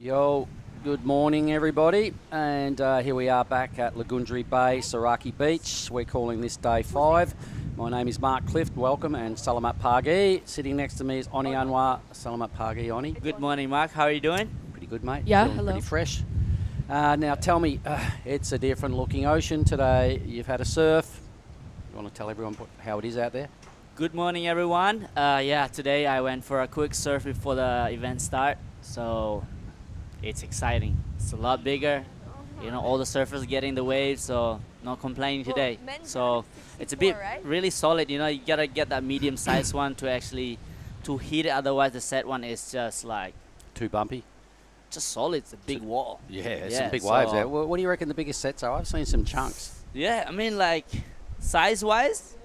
Yo, good morning everybody, and here we are back at Lagundri Bay, Sorake Beach. We're calling this day 5. My name is Mark Clift, welcome, and Salamat Pagi. Sitting next to me is Oni Anwar. Salamat Pagi, Oni. Good morning, Mark. How are you doing? Pretty good, mate. Yeah, Feeling hello. Pretty fresh. Now tell me, it's a different looking ocean today. You've had a surf. You want to tell everyone how it is out there? Good morning, everyone. Today I went for a quick surf before the event start, so it's exciting. It's a lot bigger. You know, all the surfers getting the waves, so no complaining today. So it's a bit really solid. You know, you gotta get that medium-sized one to actually hit it. Otherwise, the set one is just like Too bumpy? just solid. It's a big wall. Yeah, some big waves there. What do you reckon the biggest sets are? I've seen some chunks. Yeah, I mean, like size-wise,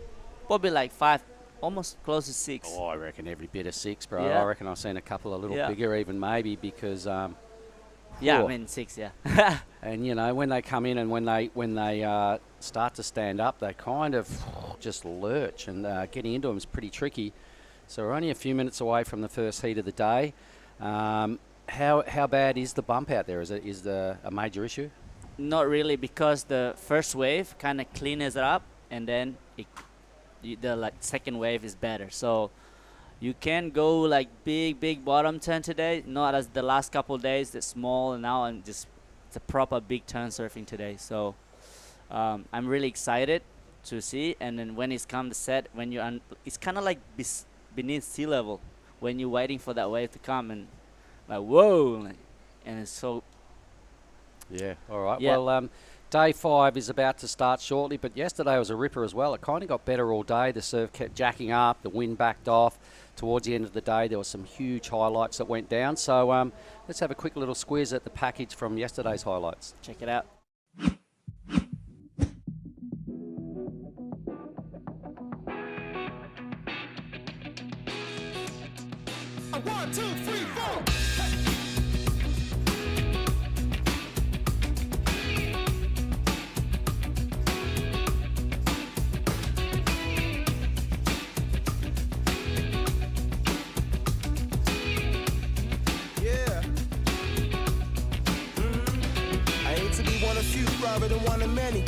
probably like 5, almost close to 6. Oh, I reckon every bit of 6, bro. Yeah. I reckon I've seen a couple a little Yeah. bigger even maybe because Yeah, Cool. I mean 6. Yeah. and you know when they come in and when they start to stand up, they kind of just lurch, and getting into them is pretty tricky. So we're only a few minutes away from the first heat of the day. How bad is the bump out there? Is it a major issue? Not really, because the first wave kind of cleans it up, and then the second wave is better. So you can go like big bottom turn today, not as the last couple of days. That's small, and now it's a proper big turn surfing today. So I'm really excited to see. And then when it's come to set, when you're it's kind of like beneath sea level when you're waiting for that wave to come, and like whoa, and it's so. Yeah, all right. Yeah. Well, day 5 is about to start shortly, but yesterday was a ripper as well. It kind of got better all day. The surf kept jacking up, the wind backed off. Towards the end of the day, there were some huge highlights that went down. So let's have a quick little squiz at the package from yesterday's highlights. Check it out. One, two, three, four. Yeah. I aim to be one of few rather than one of many.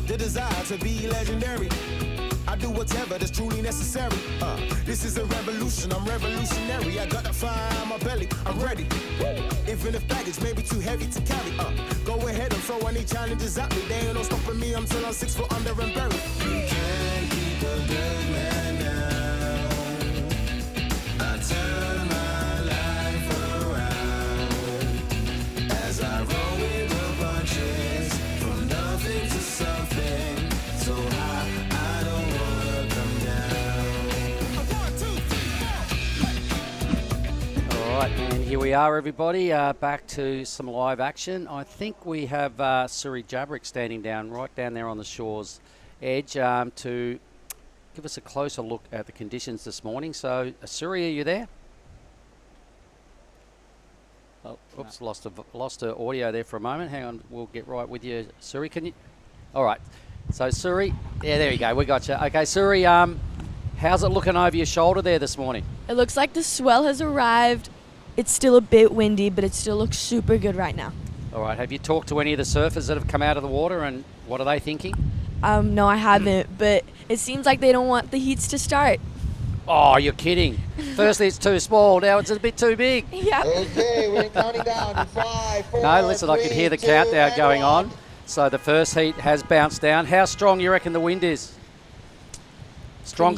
The desire to be legendary. I do whatever that's truly necessary. This is a revolution, I'm revolutionary. I got that fire in my belly, I'm ready. Even if baggage may be too heavy to carry. Go ahead and throw any challenges at me. They ain't no stopping me until I'm 6 foot under and buried. You can't keep a good man down. I turn my life around as I roll with the punches from nothing to something so high. All right, and here we are, everybody, back to some live action. I think we have Suri Jabrick standing right down there on the shore's edge to give us a closer look at the conditions this morning. So, Suri, are you there? Oh, oops, lost the audio there for a moment. Hang on, we'll get right with you, Suri. Can you? All right. So, Suri, yeah, there you go. We got you. Okay, Suri, how's it looking over your shoulder there this morning? It looks like the swell has arrived. It's still a bit windy, but it still looks super good right now. All right. Have you talked to any of the surfers that have come out of the water, and what are they thinking? No, I haven't, but it seems like they don't want the heats to start. Oh, you're kidding. Firstly, it's too small. Now it's a bit too big. Yeah. Okay, we're counting down in 5, 4, No, listen, I can hear the 3, countdown 2, going and on. So the first heat has bounced down. How strong you reckon the wind is? Strong?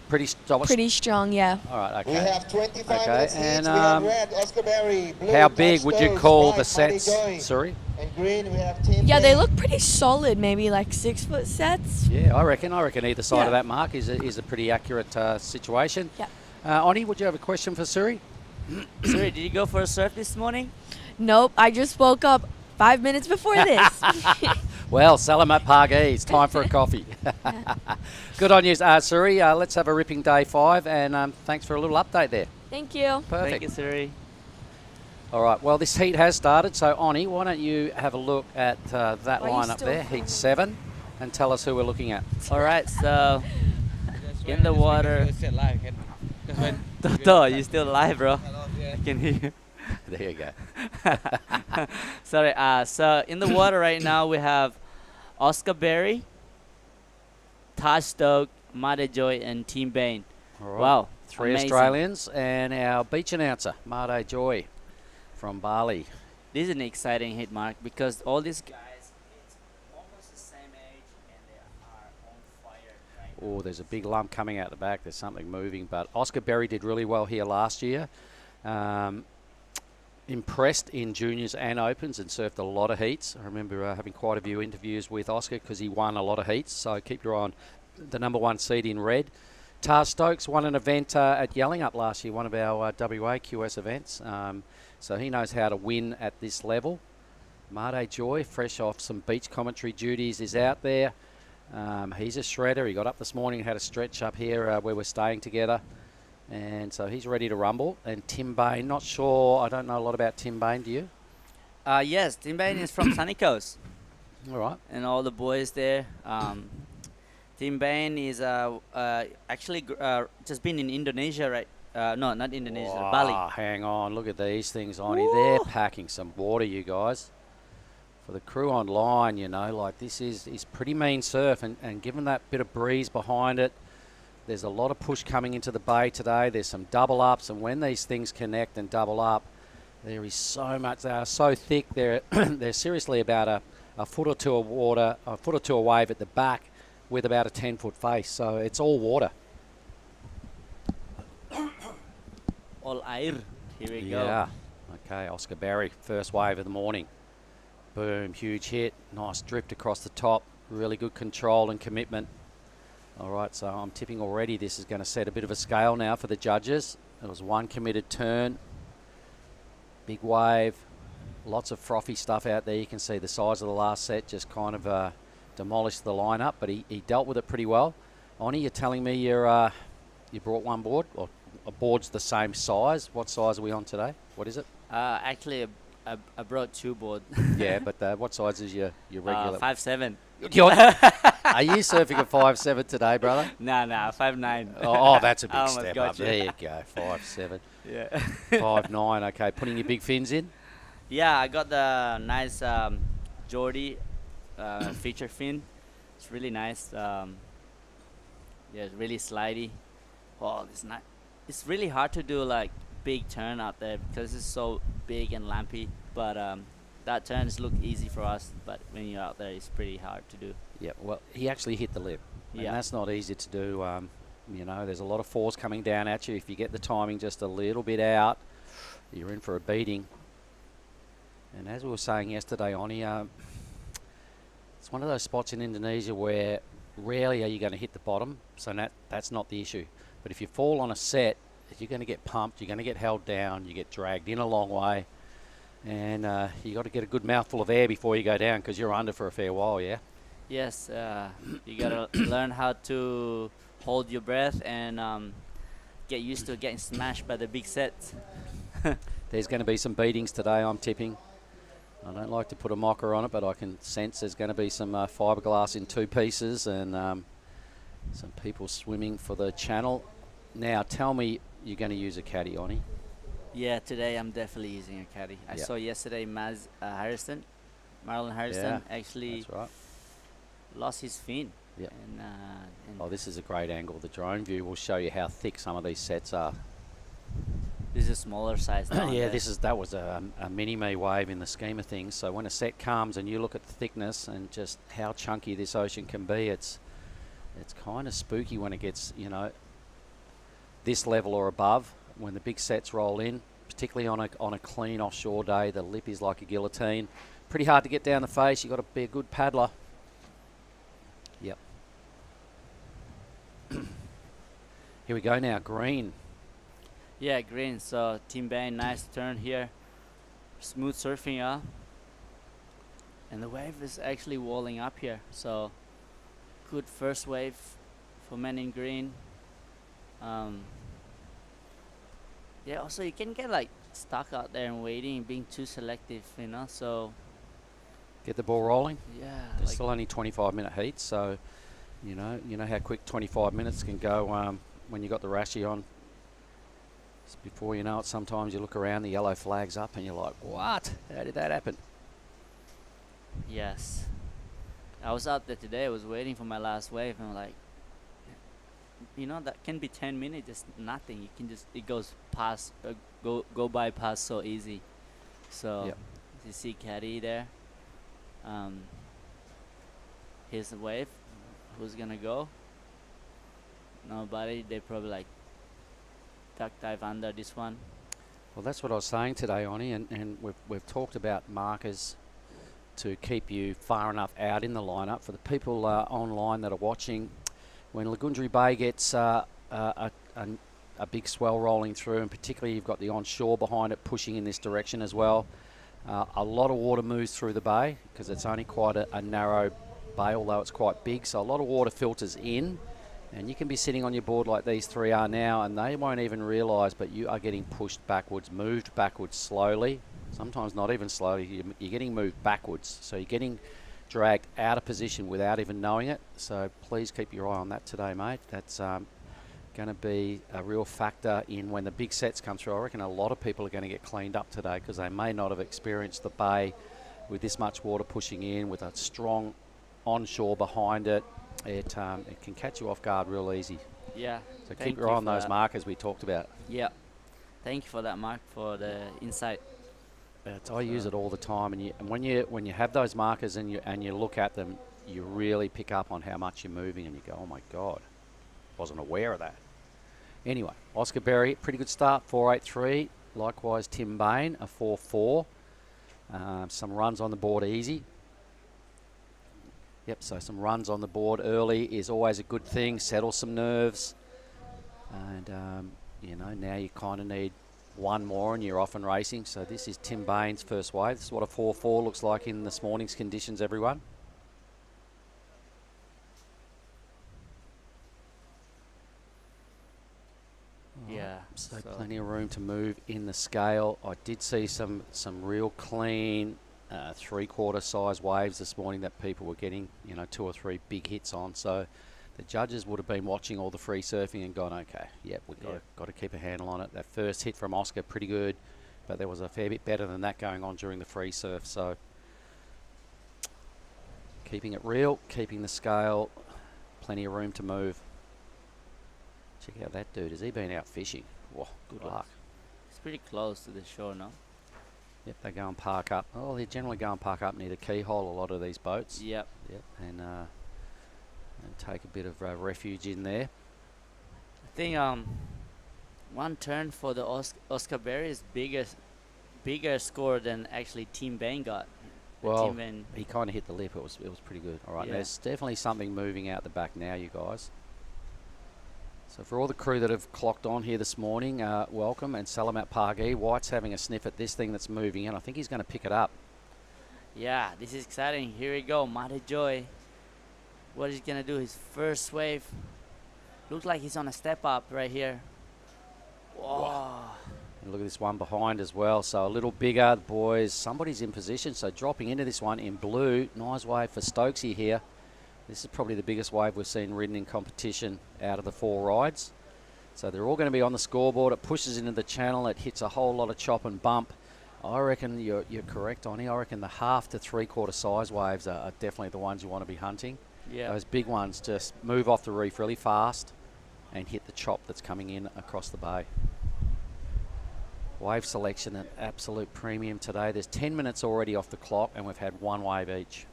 Pretty strong. Pretty strong, yeah. All right, okay. We have 25 Okay, minutes and, each. We have red, Oscar Berry, blue, How Taj big would you Stokes, call white, the sets, Honey Going. Suri? And green, we have Team Yeah, they Pink. look pretty solid, maybe like 6 foot sets. Yeah, I reckon either side Yeah. of that mark is a pretty accurate situation. Yeah. Oni, would you have a question for Suri? Sorry, did you go for a surf this morning? Nope, I just woke up 5 minutes before this. Well, Salamat Pagi, it's time for a coffee. Good on you, Suri. Let's have a ripping day 5, and thanks for a little update there. Thank you. Perfect. Thank you, Suri. All right, well, this heat has started, so Oni, why don't you have a look at that Why are you line up still there, heat 7, and tell us who we're looking at. All right, so in the water. Toto, you still alive, bro? I can hear you. There you go. Sorry. So in the water right now we have Oscar Berry, Taj Stokes, Made Joy, and Tim Bain. All right. Wow. 3 amazing. Australians and our beach announcer, Made Joy from Bali. This is an exciting hit, Mark, because all these guys, it's almost the same age, and they are on fire right now. Oh, there's a big lump coming out the back. There's something moving. But Oscar Berry did really well here last year. Impressed in juniors and opens and surfed a lot of heats. I remember having quite a few interviews with Oscar because he won a lot of heats. So keep your eye on the number 1 seed in red. Taj Stokes won an event at Yellingup last year, one of our WA QS events. So he knows how to win at this level. Made Joy, fresh off some beach commentary duties, is out there. He's a shredder. He got up this morning and had a stretch up here where we're staying together. And so he's ready to rumble. And Tim Bain, not sure, I don't know a lot about Tim Bain, do you? Yes, Tim Bain is from Sunny Coast, All right. and all the boys there. Tim Bain is actually just been in Indonesia, right? No, not Indonesia, Bali. Hang on, look at these things, Oni. They're packing some water, you guys. For the crew online, you know, like this is pretty mean surf. And given that bit of breeze behind it, there's a lot of push coming into the bay today. There's some double ups, and when these things connect and double up, there is so much. They are so thick. They're they're seriously about a foot or two of water, a foot or two of wave at the back, with about a 10-foot face. So it's all water. All air. Here we Yeah. Okay, Oscar Berry, first wave of the morning. Boom, huge hit. Nice drift across the top. Really good control and commitment. All right, so I'm tipping already this is going to set a bit of a scale now for the judges. It was one committed turn. Big wave. Lots of frothy stuff out there. You can see the size of the last set just kind of demolished the lineup, but he dealt with it pretty well. Oni, you're telling me you brought one board, or a board's the same size. What size are we on today? What is it? Actually, I brought 2 board. Yeah, but what size is your regular? 5'7". Are you surfing a 5'7" today, brother? Nah, 5'9". Oh, that's a big almost step got up. you. There you go, 5'7". Yeah. 5'9". Okay, putting your big fins in. Yeah, I got the nice Geordie feature fin. It's really nice. Yeah, it's really slidey. Oh, it's nice. It's really hard to do like big turn out there because it's so big and lumpy. But that turns look easy for us. But when you're out there, it's pretty hard to do. Yeah, well, he actually hit the lip. And Yeah. that's not easy to do. You know, there's a lot of force coming down at you. If you get the timing just a little bit out, you're in for a beating. And as we were saying yesterday, Oni, it's one of those spots in Indonesia where rarely are you going to hit the bottom. So that's not the issue. But if you fall on a set, you're going to get pumped, you're going to get held down, you get dragged in a long way. And you got to get a good mouthful of air before you go down because you're under for a fair while, yeah? Yes, you gotta learn how to hold your breath and get used to getting smashed by the big sets. There's going to be some beatings today, I'm tipping. I don't like to put a mocker on it, but I can sense there's going to be some fiberglass in 2 pieces and some people swimming for the channel. Now, tell me you're going to use a caddy, Oni. Yeah, today I'm definitely using a caddy. I Yep. saw yesterday Marlon Harrison actually That's right. lost his fin. Yep. And Oh, this is a great angle. The drone view will show you how thick some of these sets are. this is a smaller size. down Yeah, there. that was a mini-me wave in the scheme of things. So when a set comes and you look at the thickness and just how chunky this ocean can be, it's kind of spooky when it gets, you know, this level or above. When the big sets roll in, particularly on a clean offshore day, the lip is like a guillotine. Pretty hard to get down the face. You've got to be a good paddler. Yep. Here we go now, green. Yeah, green. So Tim Bain, nice turn here. Smooth surfing, and the wave is actually walling up here. So good first wave for men in green. Yeah, also you can get like stuck out there and waiting and being too selective, you know. So Get the ball rolling. yeah, There's like still only 25-minute heats, so you know how quick 25 minutes can go when you got the rashy on. Just before you know it, sometimes you look around, the yellow flag's up, and you're like, what? How did that happen? Yes. I was out there today. I was waiting for my last wave, and I'm like, that can be 10 minutes, just nothing. You can just, it goes past, go by past so easy. So, Yep. you see Caddy there. Here's the wave. Who's gonna go? Nobody. They probably like duck dive under this one. Well, that's what I was saying today, Oni, and we've talked about markers to keep you far enough out in the lineup. For the people online that are watching, when Lagundri Bay gets a big swell rolling through, and particularly you've got the onshore behind it pushing in this direction as well, a lot of water moves through the bay because it's only quite a narrow bay, although it's quite big. So a lot of water filters in, and you can be sitting on your board like these three are now, and they won't even realise, but you are getting pushed backwards, moved backwards slowly, sometimes not even slowly. You're getting moved backwards, so you're getting dragged out of position without even knowing it. So please keep your eye on that today, mate. That's going to be a real factor in when the big sets come through. I reckon a lot of people are going to get cleaned up today because they may not have experienced the bay with this much water pushing in, with a strong onshore behind it. It can catch you off guard real easy. Yeah. So keep your eye on those markers we talked about. Yeah. Thank you for that, Mark, for the insight. I use it all the time, and when you have those markers and you look at them, you really pick up on how much you're moving, and you go, oh my God, wasn't aware of that. Anyway, Oscar Berry, pretty good start, 4.83. Likewise, Tim Bain, a 4.4. Some runs on the board easy. Yep, so some runs on the board early is always a good thing. Settle some nerves, and now you kind of need one more and you're off and racing. So this is Tim Bain's first wave. This is what a 4.4 looks like in this morning's conditions, everyone. Yeah. So plenty of room to move in the scale. I did see some real clean 3/4 size waves this morning that people were getting 2 or 3 big hits on. So the judges would have been watching all the free surfing and gone, okay, yep, we've got to keep a handle on it. That first hit from Oscar, pretty good, but there was a fair bit better than that going on during the free surf. So keeping it real, keeping the scale, plenty of room to move. Check out that dude. Has he been out fishing? Whoa, good luck. It's pretty close to the shore, no? Yep, they go and park up. Oh, they generally go and park up near the keyhole, a lot of these boats. Yep. Yep, and take a bit of refuge in there. I think one turn for the Oscar Berry is bigger score than actually Team Bain got. Well, he kind of hit the lip. It was pretty good. All right, there's definitely something moving out the back now, you guys. So for all the crew that have clocked on here this morning, welcome, and Salamat Pagi. White's having a sniff at this thing that's moving in. I think he's going to pick it up. Yeah, this is exciting. Here we go, Mate Joy. What he's going to do, his first wave. Looks like he's on a step up right here. Whoa. Wow. And look at this one behind as well. So a little bigger, the boys. Somebody's in position, so dropping into this one in blue. Nice wave for Stokesy here. This is probably the biggest wave we've seen ridden in competition out of the 4 rides. So they're all going to be on the scoreboard. It pushes into the channel. It hits a whole lot of chop and bump. I reckon you're correct, Oni. I reckon the 1/2 to 3/4 size waves are definitely the ones you want to be hunting. Yeah. Those big ones just move off the reef really fast and hit the chop that's coming in across the bay. Wave selection at absolute premium today. There's 10 minutes already off the clock, and we've had 1 wave each.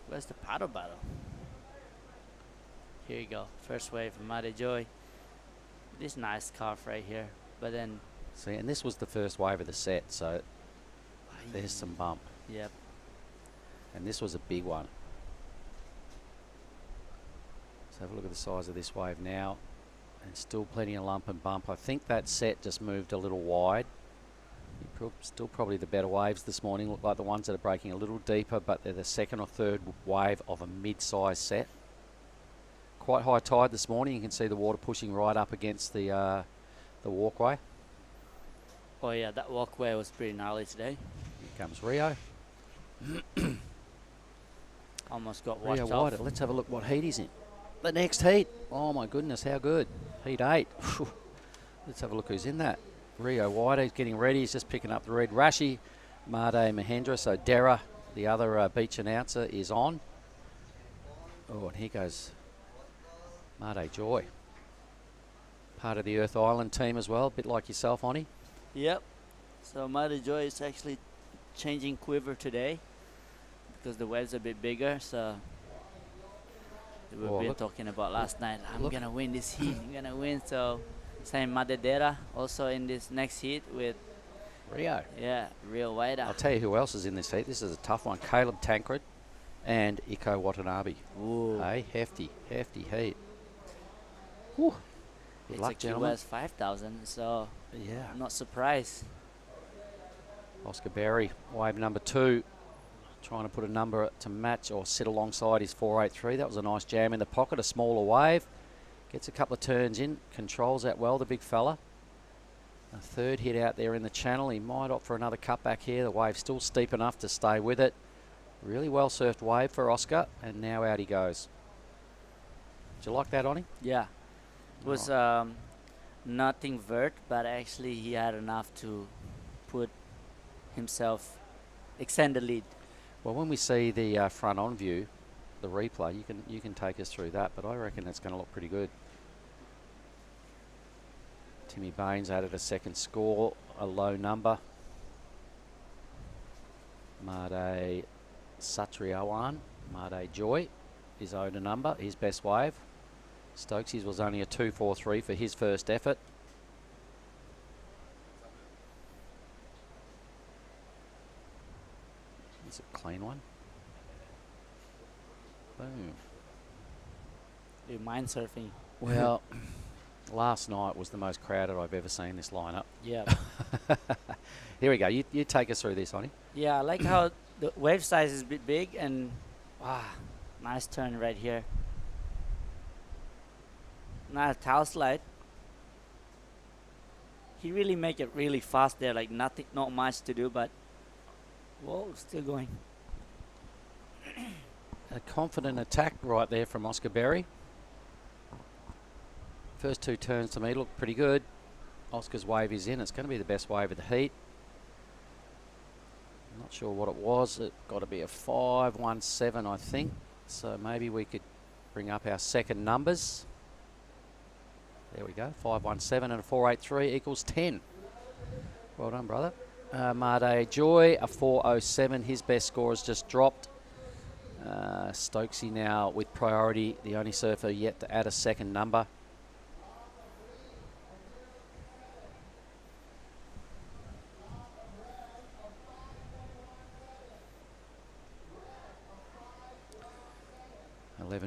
Where's the paddle battle? Here you go. First wave from Mate Joy. This nice carve right here. But then... See, and this was the first wave of the set, so there's some bump. Yep. And this was a big one. So have a look at the size of this wave now. And still plenty of lump and bump. I think that set just moved a little wide. Still probably the better waves this morning. Look like the ones that are breaking a little deeper, but they're the 2nd or 3rd wave of a mid-size set. Quite high tide this morning. You can see the water pushing right up against the walkway. Oh yeah, that walkway was pretty gnarly today. Here comes Rio. Almost got washed Rio off. White. Let's have a look what heat he's in. The next heat. Oh my goodness, how good. Heat 8. Let's have a look who's in that. Rio White, he's getting ready. He's just picking up the red. Rashi, Made Mahendra. So Dera, the other beach announcer, is on. Oh, and here goes Made Joy. Part of the Earth Island team as well, a bit like yourself, Oni. Yep. So Mother Joy is actually changing quiver today because the wave's a bit bigger. So we've been talking about last night. I'm gonna win this heat. I'm gonna win. So same Madedera also in this next heat with Rio. Yeah, Rio White. I'll tell you who else is in this heat. This is a tough one. Caleb Tancred and Iko Watanabe. Ooh. Hey, hefty heat. Whew. Good It's luck, a gentlemen. QS 5000, so Yeah. I'm not surprised. Oscar Berry, wave number 2, trying to put a number to match or sit alongside his 483. That was a nice jam in the pocket, a smaller wave. Gets a couple of turns in, controls that well, the big fella. A third hit out there in the channel. He might opt for another cutback here. The wave's still steep enough to stay with it. Really well surfed wave for Oscar, and now out he goes. Did you like that, Oni? Yeah. It was nothing vert, but actually he had enough to put himself extend the lead. Well, when we see the front on view, the replay, you can take us through that, but I reckon it's going to look pretty good. Timmy Baines added a second score, a low number. Made Satriawan, Made Joy, his owed a number, his best wave. Stokes' was only a 2.43 for his first effort. It's a clean one. Boom. You mind surfing? Well, last night was the most crowded I've ever seen this lineup. Yeah. Here we go. You take us through this, Oni. Yeah, I like how the wave size is a bit big and nice turn right here. Now tail slide. He really make it really fast there, like not much to do, but whoa, still going. A confident attack right there from Oscar Berry. First 2 turns to me look pretty good. Oscar's wave is in. It's going to be the best wave of the heat. I'm not sure what it was. It got to be a 5.17, I think. So maybe we could bring up our second numbers. There we go. 5.17 and a 4.83 equals 10. Well done, brother. Made Joy, a 4.07. His best score has just dropped. Stokesy now with priority, the only surfer yet to add a second number.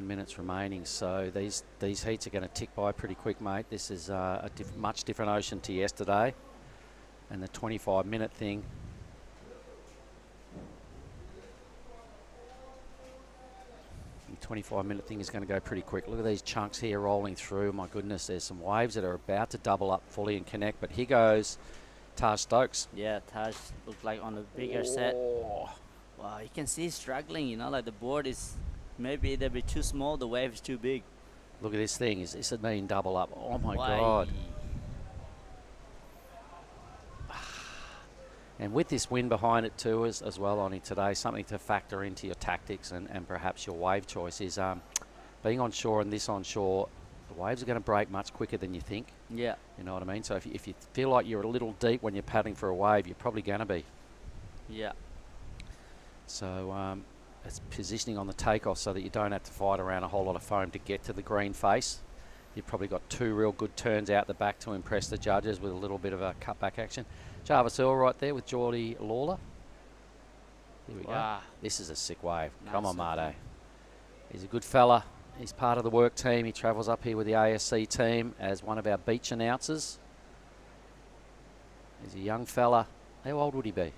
Minutes remaining, so these heats are going to tick by pretty quick, mate. This is a much different ocean to yesterday, and the 25-minute thing. The 25-minute thing is going to go pretty quick. Look at these chunks here rolling through. My goodness, there's some waves that are about to double up fully and connect. But here goes Taj Stokes. Yeah, Taj looked like on a bigger set. Wow, you can see he's struggling. You know, like the board is. Maybe either be too small, the wave is too big. Look at this thing. Is this mean double up? Oh my God. And with this wind behind it too as well, Oni, today, something to factor into your tactics and perhaps your wave choice is being on shore and this on shore, the waves are going to break much quicker than you think. Yeah. You know what I mean? So if you feel like you're a little deep when you're paddling for a wave, you're probably going to be. Yeah. So it's positioning on the takeoff so that you don't have to fight around a whole lot of foam to get to the green face. You've probably got 2 real good turns out the back to impress the judges with a little bit of a cutback action. Jarvis Earl right there with Geordie Lawler. Here we go. This is a sick wave. Nice. Come on, Mate. He's a good fella. He's part of the work team. He travels up here with the ASC team as one of our beach announcers. He's a young fella. How old would he be?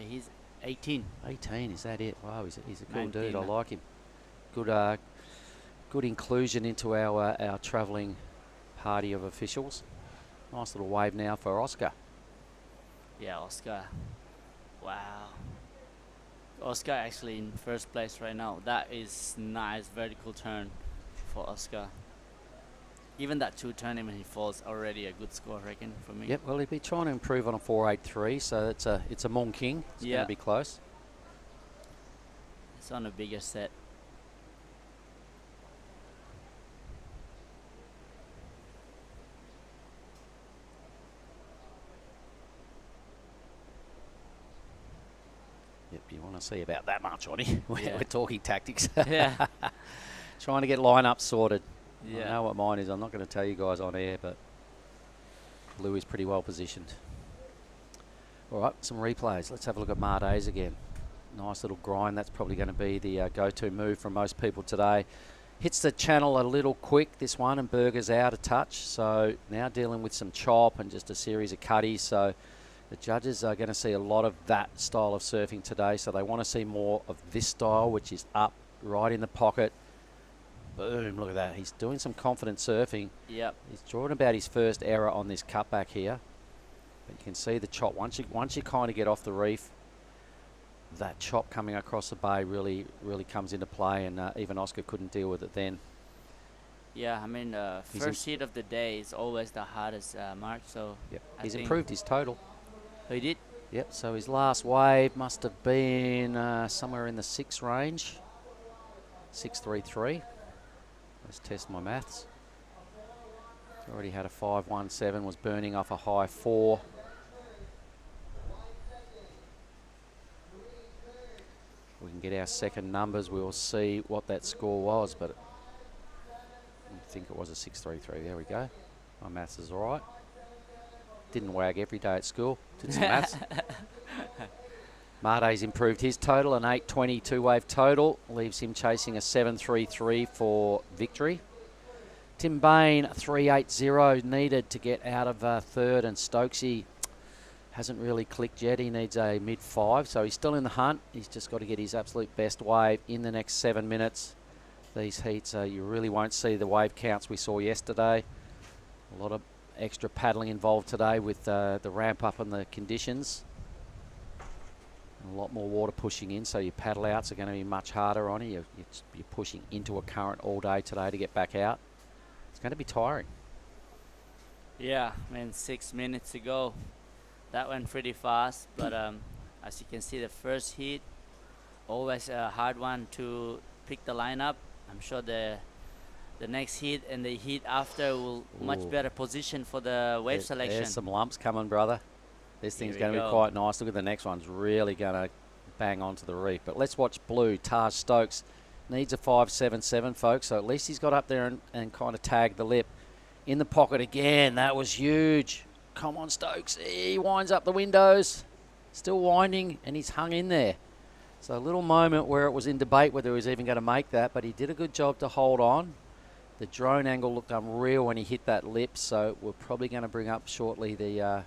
He's 18. 18, is that it? Wow, he's a cool 19, dude. I like him. Good inclusion into our travelling party of officials. Nice little wave now for Oscar. Yeah, Oscar. Wow. Oscar actually in first place right now. That is nice vertical turn for Oscar. Even that 220 when he falls already a good score, I reckon, for me. Yep, well, he'd be trying to improve on a 4.83, so it's a Mong King. It's going to be close. It's on a bigger set. Yep, you want to see about that much, Johnny. We're talking tactics. Yeah. Trying to get lineup sorted. Yeah. I know what mine is. I'm not going to tell you guys on air, but Lou is pretty well positioned. All right, some replays. Let's have a look at Mardays again. Nice little grind. That's probably going to be the go-to move from most people today. Hits the channel a little quick, this one, and Berger's out of touch. So now dealing with some chop and just a series of cutties. So the judges are going to see a lot of that style of surfing today. So they want to see more of this style, which is up, right in the pocket. Boom, look at that. He's doing some confident surfing. Yep. He's drawing about his first error on this cutback here. But you can see the chop. Once you kind of get off the reef, that chop coming across the bay really comes into play, and even Oscar couldn't deal with it then. Yeah, I mean, first hit of the day is always the hardest mark, so... Yep. He's improved his total. Oh, he did? Yep, so his last wave must have been somewhere in the 6 range. 6.33. Let's test my maths. Already had a 5.17, was burning off a high 4. We can get our second numbers, we'll see what that score was, but I think it was a 6.33. There we go. My maths is all right. Didn't wag every day at school. Did some maths. Marde's improved his total, an 8.20 two-wave total. Leaves him chasing a 7.33 for victory. Tim Bain, 3.80 needed to get out of third, and Stokesy hasn't really clicked yet. He needs a mid-5, so he's still in the hunt. He's just got to get his absolute best wave in the next 7 minutes. These heats, you really won't see the wave counts we saw yesterday. A lot of extra paddling involved today with the ramp up and the conditions. A lot more water pushing in, so your paddle outs are going to be much harder on you. You're pushing into a current all day today to get back out. It's going to be tiring. Yeah, I mean, 6 minutes ago, that went pretty fast. But as you can see, the first heat, always a hard one to pick the lineup. I'm sure the next heat and the heat after will much better position for the wave selection. There's some lumps coming, brother. This thing's going to be quite nice. Look at the next one's really going to bang onto the reef. But let's watch blue. Taj Stokes needs a 5.77, folks. So at least he's got up there and kind of tagged the lip. In the pocket again. That was huge. Come on, Stokes. He winds up the windows. Still winding, and he's hung in there. So a little moment where it was in debate whether he was even going to make that, but he did a good job to hold on. The drone angle looked unreal when he hit that lip, so we're probably going to bring up shortly the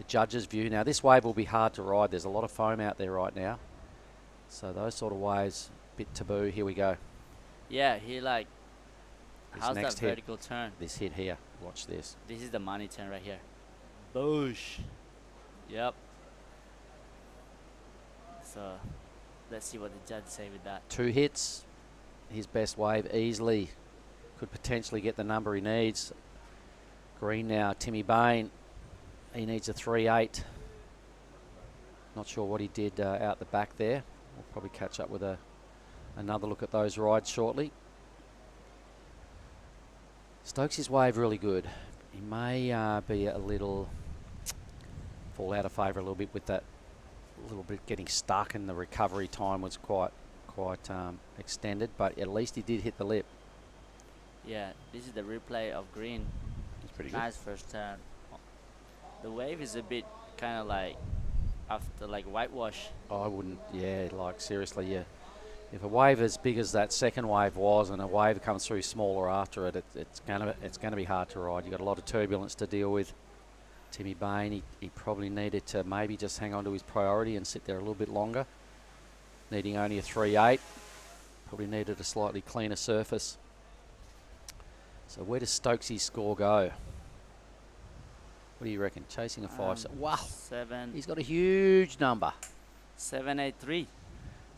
judge's view. Now, this wave will be hard to ride. There's a lot of foam out there right now. So those sort of waves, a bit taboo. Here we go. Yeah, he like... This how's next that hit, vertical turn? This hit here. Watch this. This is the money turn right here. Boosh. Yep. So, let's see what the judge say with that. 2 hits. His best wave easily. Could potentially get the number he needs. Green now. Timmy Bain. He needs a 3.8. Not sure what he did out the back there. We'll probably catch up with another look at those rides shortly. Stokes' wave really good. He may be a little fall out of favour a little bit with that little bit getting stuck, and the recovery time was quite extended, but at least he did hit the lip. Yeah, this is the replay of green. It's pretty nice first turn. The wave is a bit kind of like after like whitewash. I wouldn't, yeah, like seriously, yeah. If a wave as big as that second wave was, and a wave comes through smaller after it, it's gonna be hard to ride. You've got a lot of turbulence to deal with. Timmy Bain, he probably needed to maybe just hang on to his priority and sit there a little bit longer. Needing only a 3.8, probably needed a slightly cleaner surface. So where does Stokes' score go? What do you reckon? Chasing a 5. Wow, 7. He's got a huge number. 7.83.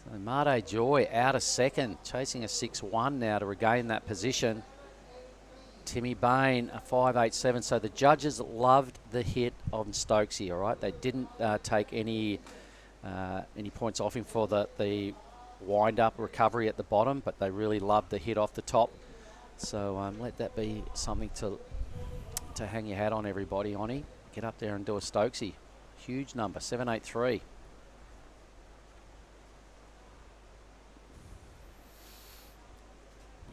So Marte Joy out of second, chasing a 6.1 now to regain that position. Timmy Bain, a 5.87. So the judges loved the hit on Stokesy, all right? They didn't take any points off him for the wind-up recovery at the bottom, but they really loved the hit off the top. So let that be something to hang your hat on, everybody, Onnie. Get up there and do a Stokesy. Huge number, 7.83.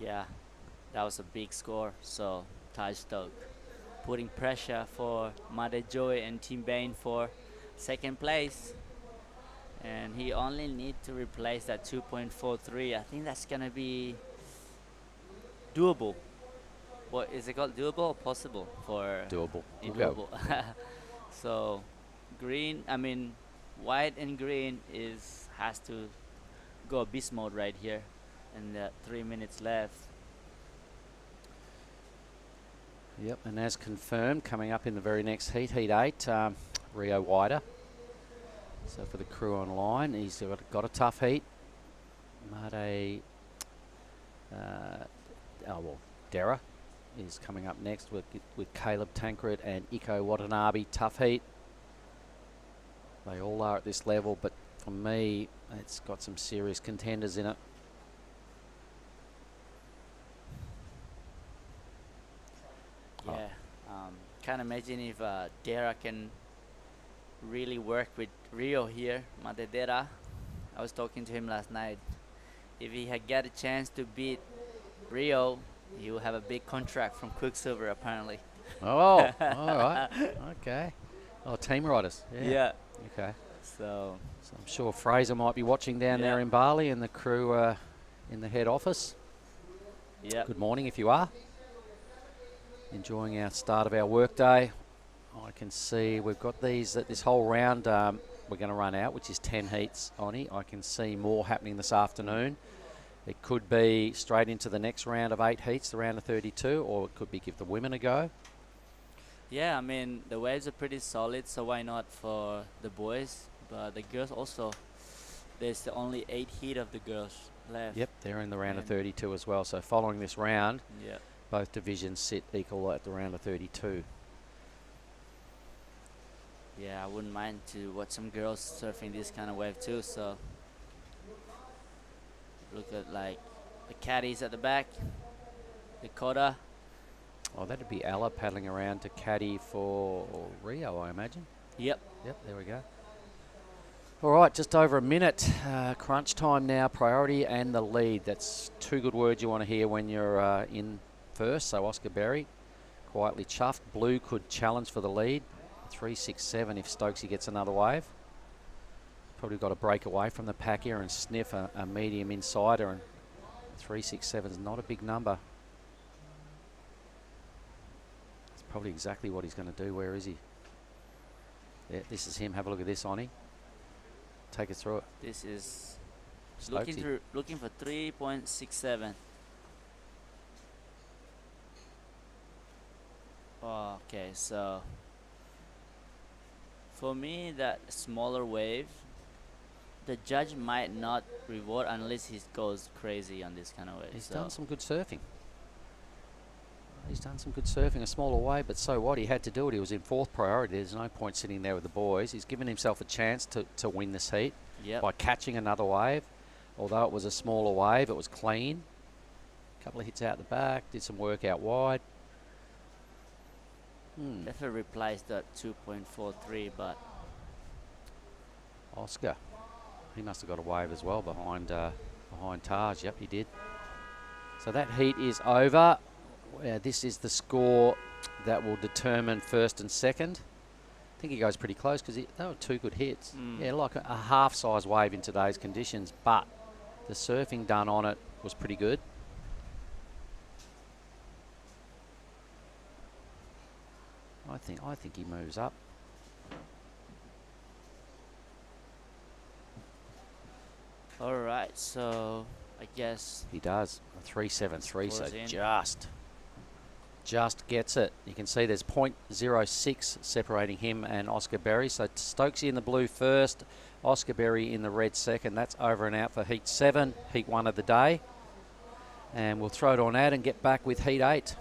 Yeah, that was a big score. So Taj Stokes putting pressure for Mother Joy and Team Bain for second place. And he only need to replace that 2.43. I think that's gonna be doable. What is it called? Doable or possible for Doable. doable? So white and green has to go beast mode right here, and 3 minutes left. Yep, and as confirmed, coming up in the very next heat, Heat 8, Rio Wider. So for the crew online, he's got a tough heat. Dera is coming up next with Caleb Tancred and Iko Watanabe. Tough heat. They all are at this level, but for me, it's got some serious contenders in it. Yeah, can't imagine if Dera can really work with Rio here, Matedera. I was talking to him last night. If he had got a chance to beat Rio, he will have a big contract from Quicksilver apparently. Oh, all right. Okay. Oh, team riders. Yeah. Okay. So I'm sure Fraser might be watching down there in Bali, and the crew in the head office. yeah. Good morning if you are. Enjoying our start of our workday. I can see we've got this whole round we're going to run out, which is 10 heats, Onnie. I can see more happening this afternoon. It could be straight into the next round of 8 heats, the round of 32, or it could be give the women a go. Yeah, I mean, the waves are pretty solid, so why not for the boys? But the girls also, there's only 8 heat of the girls left. Yep, they're in the round of 32 as well. So following this round, Yeah. both divisions sit equal at the round of 32. Yeah, I wouldn't mind to watch some girls surfing this kind of wave too. So look at like the caddies at the back, Dakota. Oh, that'd be Ella paddling around to caddy for Rio, I imagine. Yep. Yep, there we go. All right, just over a minute. Crunch time now, priority and the lead. That's 2 good words you want to hear when you're in first. So Oscar Berry, quietly chuffed. Blue could challenge for the lead. 3.67 if Stokesy gets another wave. Probably got to break away from the pack here and sniff a medium insider, and 3.67 is not a big number. It's probably exactly what he's going to do. Where is he? Yeah, this is him. Have a look at this, Onnie. Take us through it. This is Stokesy. looking for 3.67. Oh, okay, so for me, that smaller wave, the judge might not reward unless he goes crazy on this kind of wave. He's done some good surfing. He's done some good surfing, a smaller wave, but so what? He had to do it. He was in 4th priority. There's no point sitting there with the boys. He's given himself a chance to win this heat by catching another wave. Although it was a smaller wave, it was clean. A couple of hits out the back, did some work out wide. Definitely replaced that 2.43, but Oscar, he must have got a wave as well behind Taj. Yep, he did. So that heat is over. This is the score that will determine first and second. I think he goes pretty close because they were 2 good hits. Yeah, like a half-size wave in today's conditions, but the surfing done on it was pretty good. I think he moves up. all right. So I guess He does. A 3.73, so Scores in. just gets it. You can see there's 0.06 separating him and Oscar Berry. So Stokesy in the blue first, Oscar Berry in the red second. That's over and out for Heat 7, Heat 1 of the day. And we'll throw it on out and get back with Heat 8.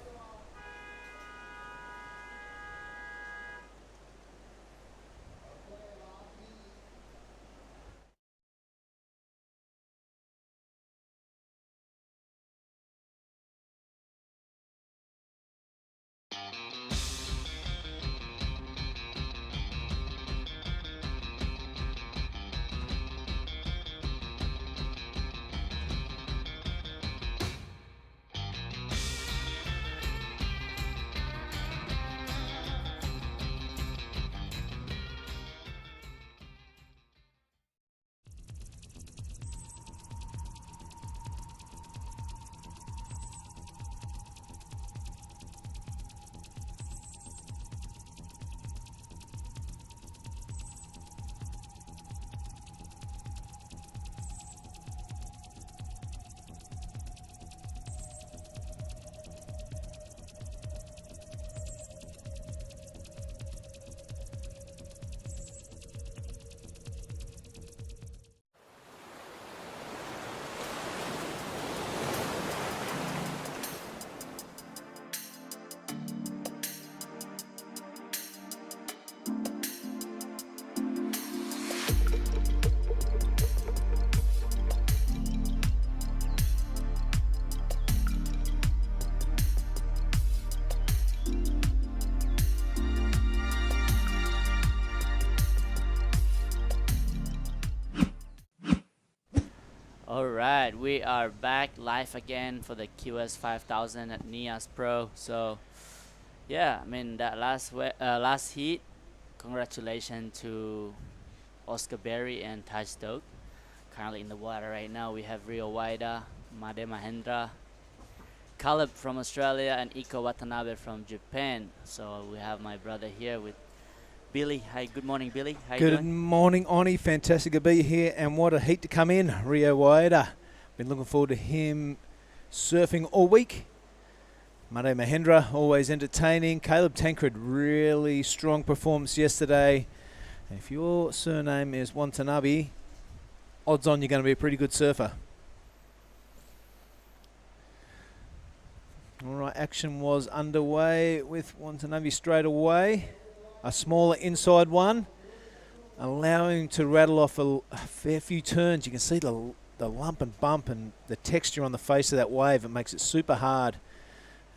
All right, we are back live again for the QS 5000 at Nias Pro. So, yeah, I mean that last heat. Congratulations to Oscar Berry and Taj Stokes. Currently in the water right now, we have Rio Waida, Made Mahendra, Caleb from Australia, and Iko Watanabe from Japan. So we have my brother here with Billy. Hi, good morning, Billy. How you Good doing? morning, Oni. Fantastic to be here, and what a heat to come in. Rio Waida. Been looking forward to him surfing all week. Made Mahendra, always entertaining. Caleb Tancred, really strong performance yesterday. And if your surname is Watanabe, odds on you're going to be a pretty good surfer. All right, action was underway with Watanabe straight away. A smaller inside one, allowing him to rattle off a fair few turns. You can see the lump and bump and the texture on the face of that wave. It makes it super hard,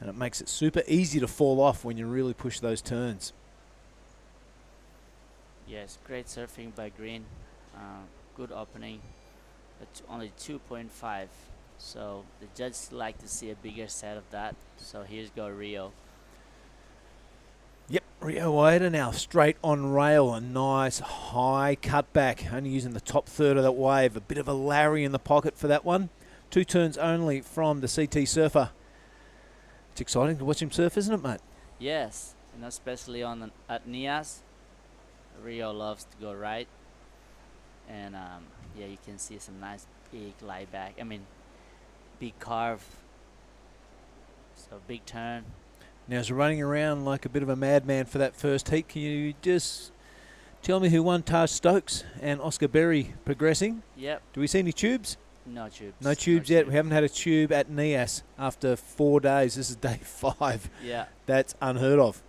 and it makes it super easy to fall off when you really push those turns. Yes, great surfing by Green. Good opening. But only 2.5. So the judges like to see a bigger set of that. So here's go Rio. Yep, Rio Waida now straight on rail. A nice high cutback, only using the top third of that wave. A bit of a Larry in the pocket for that one. 2 turns only from the CT surfer. It's exciting to watch him surf, isn't it, mate? Yes, and especially at Nias, Rio loves to go right. And yeah, you can see some nice big lie back. I mean, big carve. So big turn. Now he's running around like a bit of a madman for that first heat. Can you just tell me who won? Taj Stokes and Oscar Berry progressing. Yep. Do we see any tubes? No tubes. No tubes yet. We haven't had a tube at Nias after 4 days. This is day 5. Yeah. That's unheard of.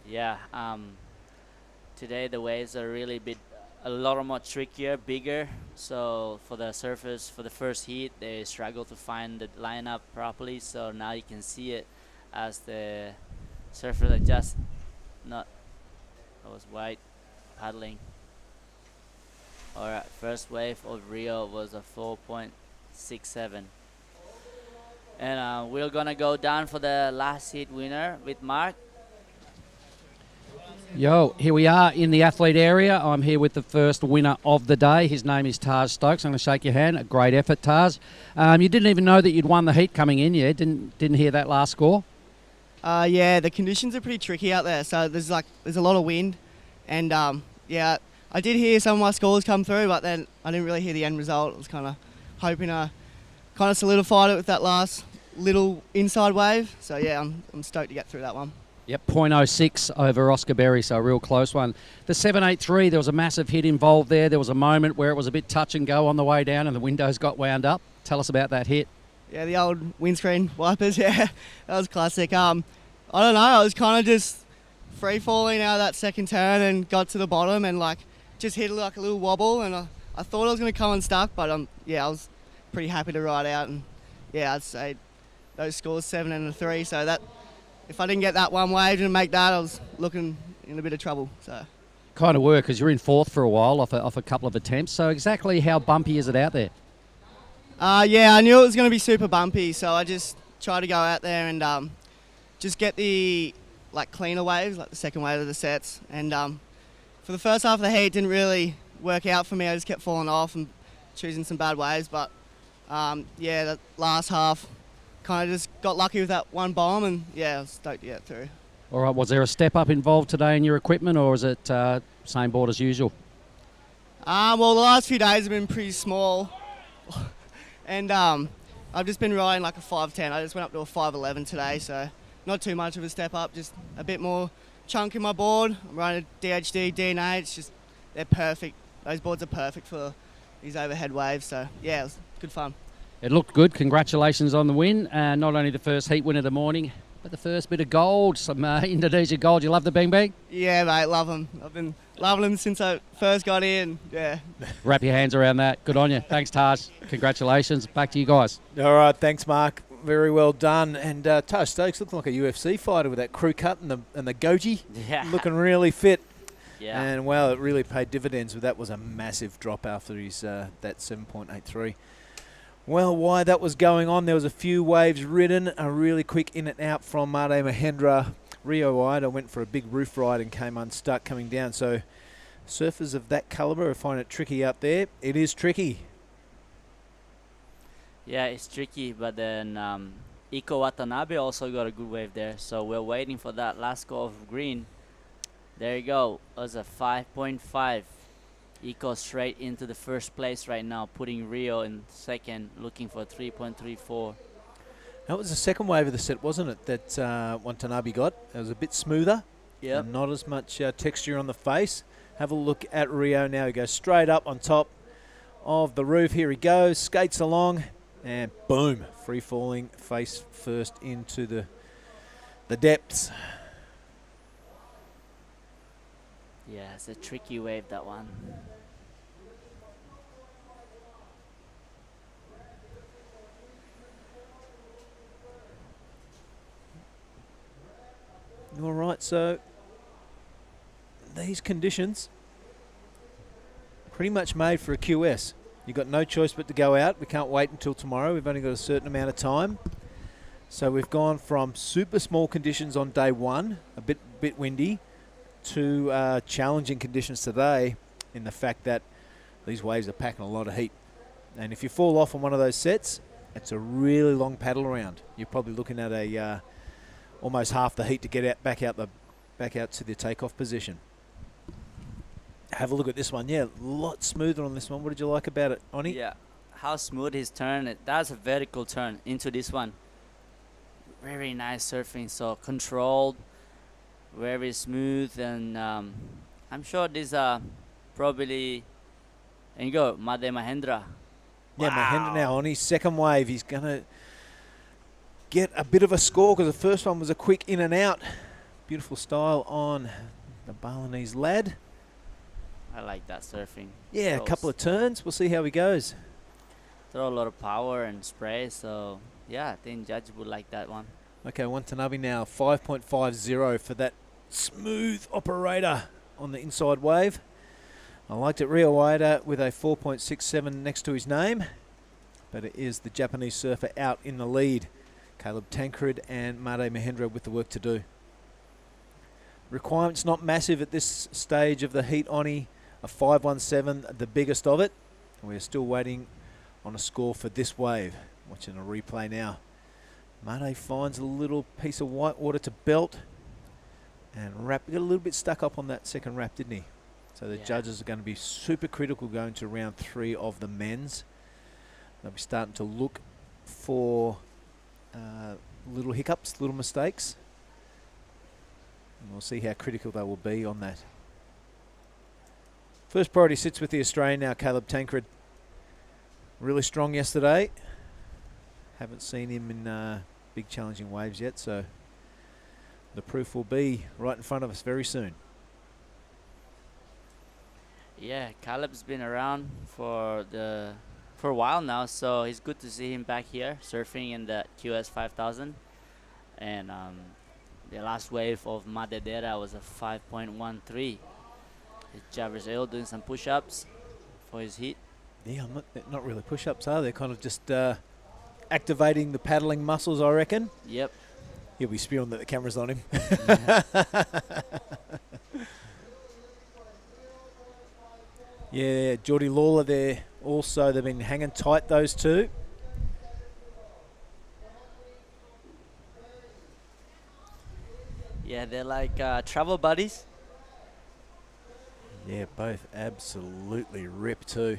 Yeah. Today the waves are really a lot more trickier, bigger. So for the surfers, for the first heat, they struggle to find the lineup properly. So now you can see it as the surfers are just not. That was white paddling. All right, first wave of Rio was a 4.67. And we're gonna go down for the last heat winner with Mark. Yo, here we are in the athlete area. I'm here with the first winner of the day. His name is Taj Stokes. I'm going to shake your hand. A great effort, Taj. You didn't even know that you'd won the heat coming in, yeah? Didn't hear that last score? Yeah, the conditions are pretty tricky out there. So there's a lot of wind, and yeah, I did hear some of my scores come through, but then I didn't really hear the end result. I was kind of hoping I kind of solidified it with that last little inside wave. So yeah, I'm stoked to get through that one. Yep, 0.06 over Oscar Berry, so a real close one. The 783, there was a massive hit involved there. There was a moment where it was a bit touch and go on the way down and the windows got wound up. Tell us about that hit. Yeah, the old windscreen wipers, yeah, that was classic. I don't know, I was kind of just free falling out of that second turn and got to the bottom and just hit like a little wobble, and I thought I was going to come unstuck, but yeah, I was pretty happy to ride out, and yeah, I'd say those scores 7 and a 3, so that if I didn't get that one wave and make that, I was looking in a bit of trouble. So Kind of were, because you're in 4th for a while off a couple of attempts. So exactly how bumpy is it out there? yeah, I knew it was going to be super bumpy, so I just tried to go out there and just get the cleaner waves, like the second wave of the sets. And for the first half of the heat, it didn't really work out for me. I just kept falling off and choosing some bad waves. But yeah, the last half kind of just got lucky with that one bomb, and yeah, I was stoked to get through. All right, was there a step up involved today in your equipment, or is it same board as usual? Well, the last few days have been pretty small, and I've just been riding like a 510. I just went up to a 511 today, so not too much of a step up, just a bit more chunk in my board. I'm riding a DHD, DNA. It's just, they're perfect. Those boards are perfect for these overhead waves, so yeah, it was good fun. It looked good. Congratulations on the win. Not only the first heat win of the morning, but the first bit of gold, some Indonesia gold. You love the Bang Bang? Yeah, mate, love them. I've been loving them since I first got in, yeah. Wrap your hands around that. Good on you. Thanks, Taj. Congratulations. Back to you guys. All right, thanks, Mark. Very well done. And Taj Stokes looked like a UFC fighter with that crew cut and the goji. Yeah. Looking really fit. Yeah. And, well, it really paid dividends. That was a massive drop after his that 7.83. Well, while that was going on, there was a few waves ridden, a really quick in and out from Made Mahendra. Rio Ida went for a big roof ride and came unstuck coming down. So surfers of that calibre find it tricky out there. It is tricky. Yeah, it's tricky, but then Iko Watanabe also got a good wave there. So we're waiting for that last go of green. There you go. It was a 5.5. Iko straight into the first place right now, putting Rio in second, looking for 3.34. That was the second wave of the set, wasn't it, that Watanabe got? It was a bit smoother. Yep. And not as much texture on the face. Have a look at Rio now. He goes straight up on top of the roof. Here he goes, skates along, and boom, free falling face first into the depths. Yeah, it's a tricky wave, that one. All right, so these conditions pretty much made for a QS. You've got no choice but to go out. We can't wait until tomorrow. We've only got a certain amount of time. So we've gone from super small conditions on day one, a bit windy, to challenging conditions today in the fact that these waves are packing a lot of heat. And if you fall off on one of those sets, it's a really long paddle around. You're probably looking at a almost half the heat to get out back out to the takeoff position. Have a look at this one. Yeah, a lot smoother on this one. What did you like about it, Oni? Yeah, how smooth his turn. That's a vertical turn into this one. Very nice surfing, so controlled, very smooth, and I'm sure these are probably. And you go, Made Mahendra. Yeah, Mahendra now on his second wave. He's going to get a bit of a score because the first one was a quick in and out. Beautiful style on the Balinese lad. I like that surfing. Yeah, a couple of turns. We'll see how he goes. Throw a lot of power and spray, so yeah, I think judge would like that one. Okay, Watanabe now, 5.50 for that smooth operator on the inside wave. I liked it, Rio Ida with a 4.67 next to his name, but it is the Japanese surfer out in the lead. Caleb Tancred and Made Mahendra with the work to do. Requirements not massive at this stage of the heat, Oni. A 5.17, the biggest of it. We're still waiting on a score for this wave. Watching a replay now. Made finds a little piece of white water to belt and wrap. He got a little bit stuck up on that second wrap, didn't he? So the judges are going to be super critical going to round 3 of the men's. They'll be starting to look for little hiccups, little mistakes. And we'll see how critical they will be on that. First priority sits with the Australian now, Caleb Tancred. Really strong yesterday. Haven't seen him in big challenging waves yet, so the proof will be right in front of us very soon. Yeah, Caleb's been around for a while now, so it's good to see him back here surfing in the QS 5000. And the last wave of Madedera was a 5.13. Javers Ale doing some push-ups for his heat. Yeah, not really push-ups, are they? Kind of just activating the paddling muscles, I reckon. Yep. He'll be spewing that the camera's on him. Yeah, Geordie Lawler there also. They've been hanging tight, those two. Yeah, they're like travel buddies. Yeah, both absolutely ripped too.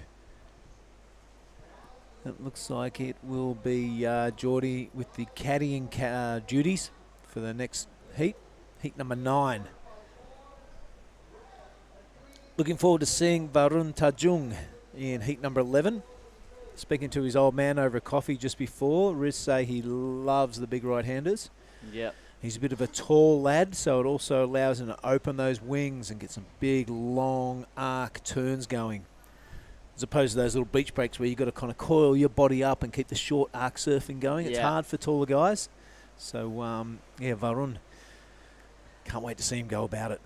It looks like it will be Geordie with the caddying duties for the next heat. Heat number 9. Looking forward to seeing Varun Tajung in heat number 11. Speaking to his old man over a coffee just before, Riz say he loves the big right-handers. Yep. He's a bit of a tall lad, so it also allows him to open those wings and get some big, long arc turns going. As opposed to those little beach breaks where you've got to kind of coil your body up and keep the short arc surfing going. It's hard for taller guys. So, yeah, Varun, can't wait to see him go about it.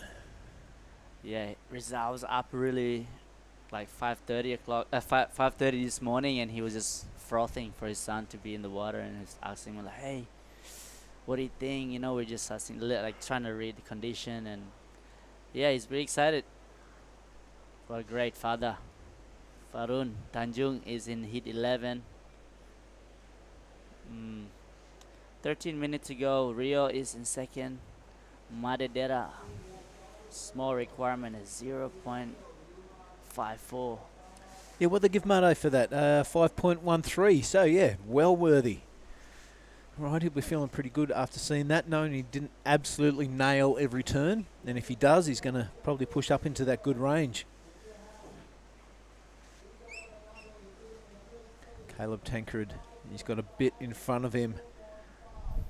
Yeah, Rizal's up really like 5:30 o'clock, 5:30 this morning, and he was just frothing for his son to be in the water, and he's asking me like, "Hey, what do you think?" You know, we're just asking, like trying to read the condition, and yeah, he's very excited. For a great father. Farun Tanjung is in heat 11. 13 minutes to go. Rio is in second. Madedera, small requirement is 0.54. Yeah, what they give Mado for that? 5.13. So, yeah, well worthy. Right, he'll be feeling pretty good after seeing that, knowing he didn't absolutely nail every turn. And if he does, he's going to probably push up into that good range. Caleb Tancred, he's got a bit in front of him.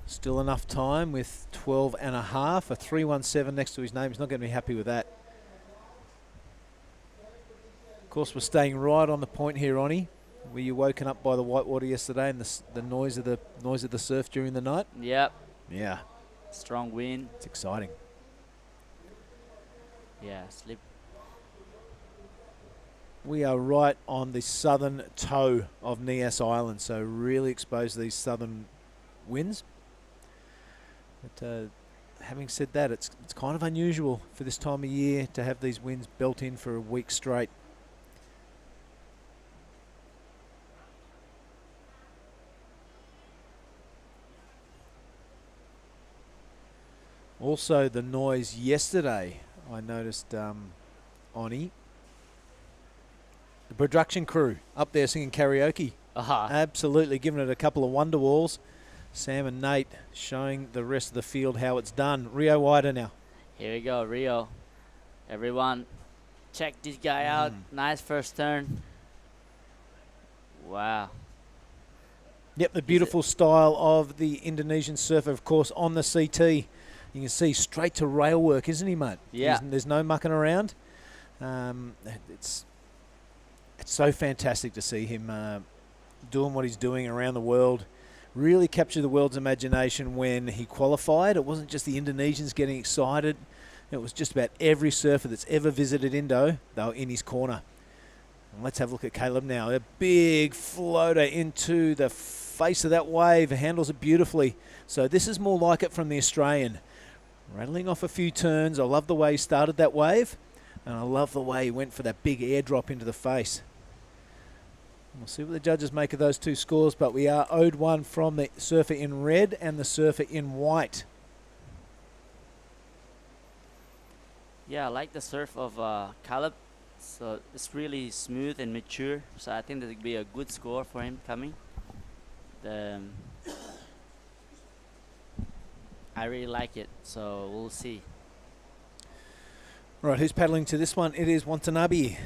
Still enough time with 12 and a half, a 3:17 next to his name. He's not going to be happy with that. Of course, we're staying right on the point here, Ronnie. Were you woken up by the whitewater yesterday and the noise of the surf during the night? Yep. Yeah, Strong wind. it's exciting. Yeah, slip. We are right on the southern toe of Nias Island, so really exposed to these southern winds. But having said that, it's kind of unusual for this time of year to have these winds built in for a week straight. Also, the noise yesterday, I noticed, Oni, the production crew up there singing karaoke. Aha. Absolutely, giving it a couple of wonder walls. Sam and Nate showing the rest of the field how it's done. Rio wider now. Here we go, Rio. Everyone, check this guy out. Nice first turn. Wow. Yep, the beautiful style of the Indonesian surfer, of course, on the CT. You can see straight to rail work, isn't he, mate? Yeah. There's no mucking around. It's so fantastic to see him doing what he's doing around the world. Really captured the world's imagination when he qualified. It wasn't just the Indonesians getting excited. It was just about every surfer that's ever visited Indo. They were in his corner. And let's have a look at Caleb now. A big floater into the face of that wave. Handles it beautifully. So this is more like it from the Australian. Rattling off a few turns. I love the way he started that wave. And I love the way he went for that big airdrop into the face. We'll see what the judges make of those two scores, but we are owed one from the surfer in red and the surfer in white. Yeah, I like the surf of Caleb. So it's really smooth and mature. So I think that would be a good score for him coming. I really like it, so we'll see. Right, who's paddling to this one? It is Watanabe,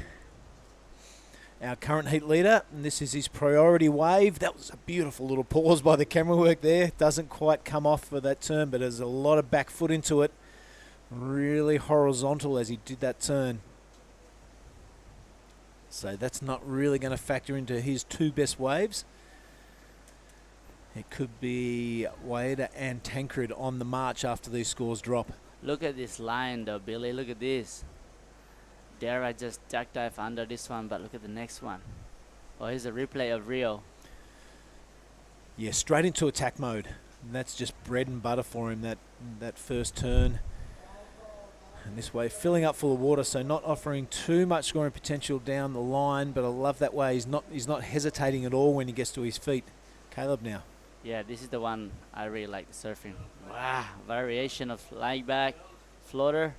our current heat leader, and this is his priority wave. That was a beautiful little pause by the camera work there. Doesn't quite come off for that turn, but there's a lot of back foot into it. Really horizontal as he did that turn. So that's not really going to factor into his two best waves. It could be Waida and Tancred on the march after these scores drop. Look at this line though, Billy. Look at this. There I just duck dive under this one, but look at the next one. Oh, here's a replay of Rio. Yeah, straight into attack mode. And that's just bread and butter for him, that first turn. And this way, filling up full of water, so not offering too much scoring potential down the line, but I love that way. He's not hesitating at all when he gets to his feet. Caleb now. Yeah, this is the one I really like surfing. Wow, variation of lie back, floater.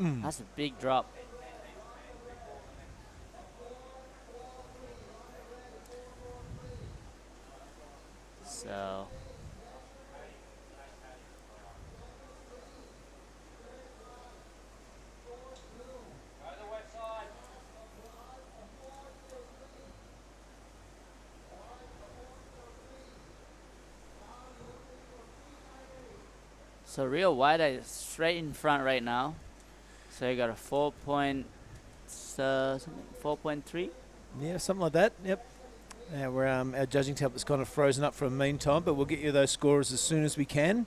That's a big drop. So Rio Wider is straight in front right now. So you got a 4.3. Yeah, something like that. Yep. Our judging tablet's kind of frozen up for a meantime, but we'll get you those scores as soon as we can.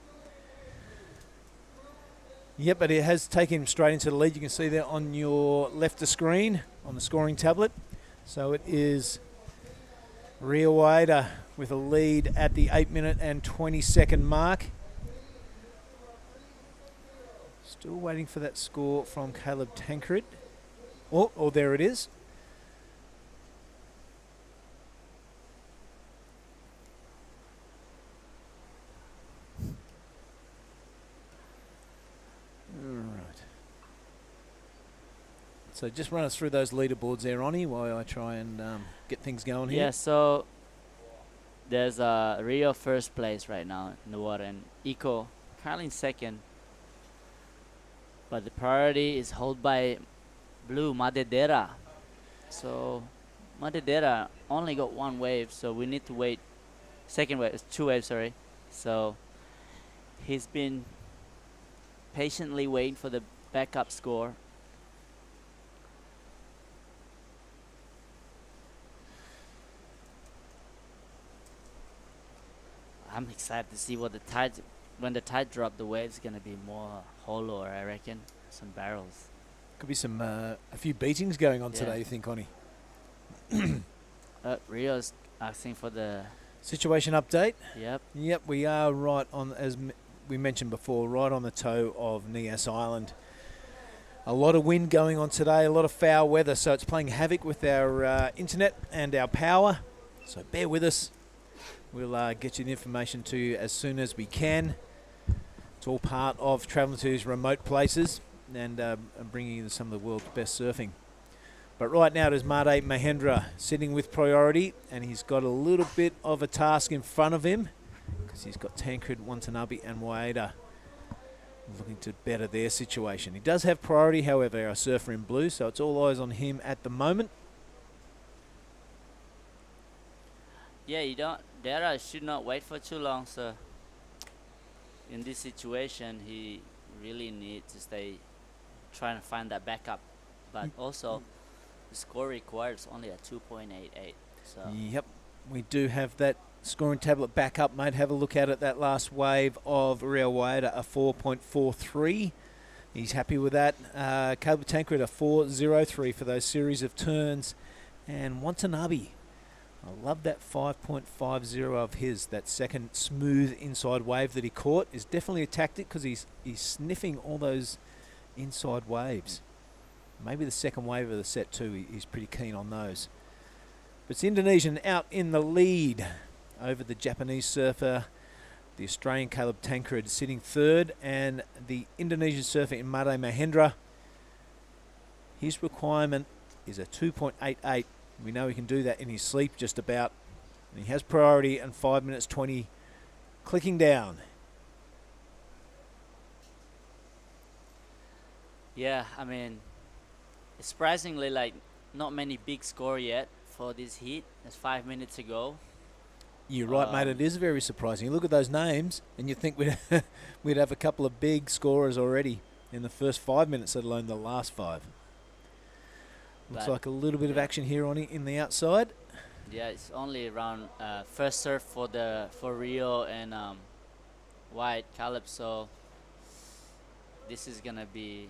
Yep, but it has taken him straight into the lead. You can see there on your left of screen on the scoring tablet. So it is Rio Waida with a lead at the 8-minute and 20-second mark. Still waiting for that score from Caleb Tancred. Oh, there it is. Right. So just run us through those leaderboards there, Ronnie, while I try and get things going here. Yeah, so there's Rio first place right now in the water, and Eco currently in second. But the priority is held by Blue Madedera. So Madedera only got one wave, so we need to wait. Second wave, 2 waves, sorry. So he's been patiently waiting for the backup score. I'm excited to see what the tide, when the tide drop, the wave's gonna be more hollower, I reckon. Some barrels. Could be some a few beatings going on Yeah. today, you think, Connie? Rio's asking for the, Situation update. yep. Yep, we are right on, as we mentioned before, right on the toe of Nias Island. A lot of wind going on today, a lot of foul weather, so it's playing havoc with our internet and our power. So bear with us. We'll get you the information to you as soon as we can. It's all part of traveling to these remote places and bringing you some of the world's best surfing. But right now it is Made Mahendra sitting with priority, and he's got a little bit of a task in front of him because he's got Tancred, Watanabe and Waida looking to better their situation. He does have priority, however, our surfer in blue, so it's all eyes on him at the moment. Yeah, you don't. Dara should not wait for too long. So in this situation, he really needs to stay trying to find that backup. But also, the score requires only a 2.88. So Yep, we do have that scoring tablet back up, mate. Have a look at it. That last wave of Rio Waida, a 4.43. He's happy with that. Caleb Tancred, a 4.03 for those series of turns. And Watanabe, I love that 5.50 of his. That second smooth inside wave that he caught is definitely a tactic because he's sniffing all those inside waves. Maybe the second wave of the set too, he's pretty keen on those. But it's the Indonesian out in the lead over the Japanese surfer, the Australian Caleb Tancred sitting third, and the Indonesian surfer in Made Mahendra. His requirement is a 2.88. We know he can do that in his sleep just about. And he has priority and 5 minutes 20 clicking down. yeah, I mean, surprisingly, like not many big score yet for this heat. It's 5 minutes ago. You're right, mate. It is very surprising. You look at those names and you think we'd have a couple of big scorers already in the first 5 minutes, let alone the last 5. Looks But like a little bit of yeah. action here on in the outside. Yeah, it's only around first surf for Rio and White Caleb. So this is gonna be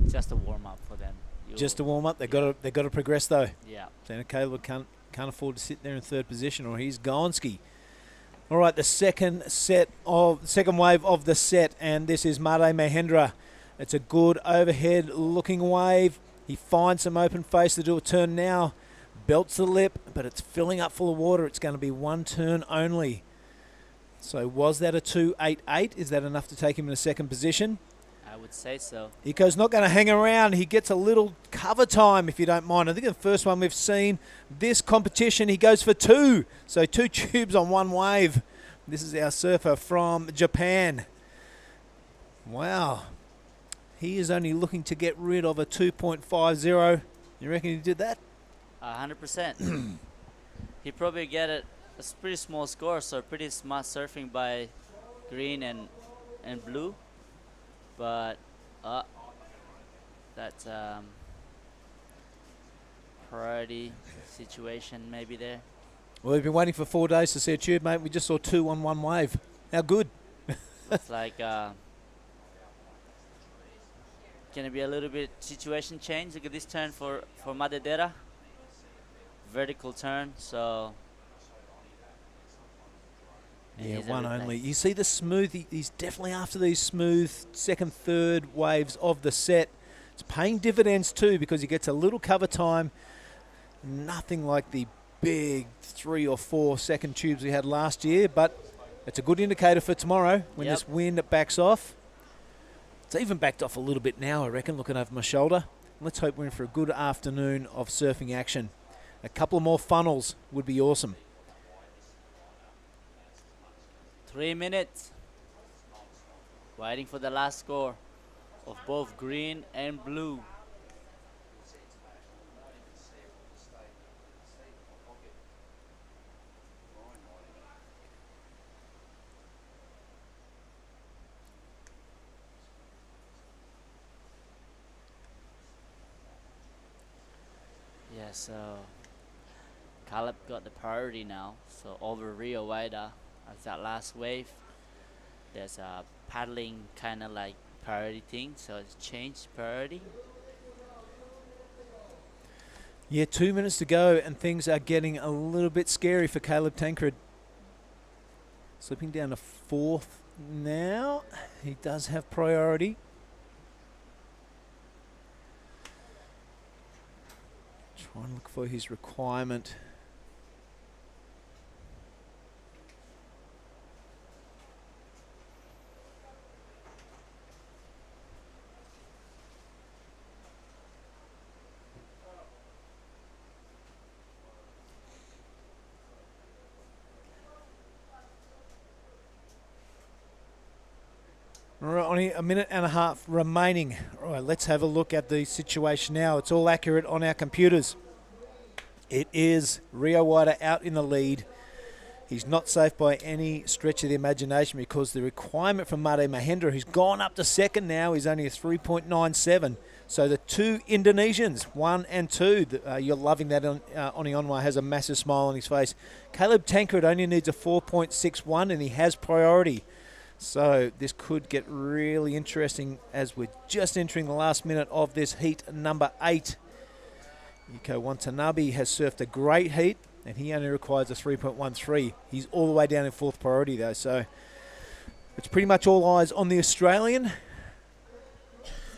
just a warm up for them. Just to warm up, they've got to progress though. Yeah. Then Caleb can't afford to sit there in third position, or he's gone ski. All right, the second wave of the set, and this is Made Mahendra. It's a good overhead looking wave. He finds some open face to do a turn now. Belts the lip, but it's filling up full of water. It's going to be one turn only. So was that a 2.88? Is that enough to take him in a second position? I would say so. Eco's not going to hang around. He gets a little cover time, if you don't mind. I think the first one we've seen this competition, he goes for 2. So 2 tubes on one wave. This is our surfer from Japan. Wow. He is only looking to get rid of a 2.50. You reckon he did that? 100%. He probably get it. It's pretty small score, so pretty smart surfing by green and blue. But that's priority situation maybe there. Well, we've been waiting for 4 days to see a tube, mate. We just saw 2 on one wave. How good. It's like gonna be a little bit situation change. Look at this turn for Madedera. Vertical turn, so. and Yeah, he's a one bit only. late. You see the smooth, he's definitely after these smooth second, third waves of the set. It's paying dividends too because he gets a little cover time. Nothing like the big 3 or 4 second tubes we had last year, but it's a good indicator for tomorrow when Yep. this wind backs off. It's even backed off a little bit now, I reckon, looking over my shoulder. Let's hope we're in for a good afternoon of surfing action. A couple of more funnels would be awesome. 3 minutes. Waiting for the last score of both green and blue. Yeah, so Caleb got the priority now. So over Rio Waida as that last wave. There's a paddling kind of like priority thing, so it's changed priority. Yeah, 2 minutes to go and things are getting a little bit scary for Caleb Tancred. Slipping down to 4th now. He does have priority. Try and look for his requirement. All right, only a minute and a half remaining. All right, let's have a look at the situation now. It's all accurate on our computers. It is Rio Waida out in the lead. He's not safe by any stretch of the imagination because the requirement from Made Mahendra, who's gone up to second now, is only a 3.97. So the two Indonesians, 1 and 2, you're loving that. Oni Onwa has a massive smile on his face. Caleb Tancred only needs a 4.61 and he has priority. So this could get really interesting as we're just entering the last minute of this heat number 8. Yuko Watanabe has surfed a great heat and he only requires a 3.13. He's all the way down in 4th priority though, so it's pretty much all eyes on the Australian.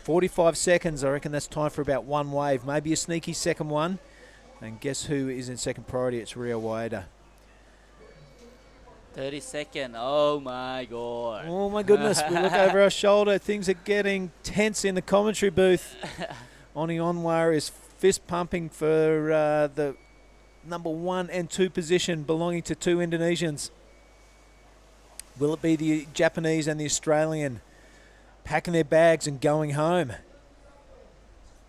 45 seconds, I reckon that's time for about one wave, maybe a sneaky second one. And guess who is in second priority? It's Rio Waida. 30 seconds. Oh my god. Oh my goodness, we look over our shoulder. Things are getting tense in the commentary booth. Oni Onwa is fist pumping for the number 1 and 2 position belonging to 2 Indonesians. Will it be the Japanese and the Australian packing their bags and going home?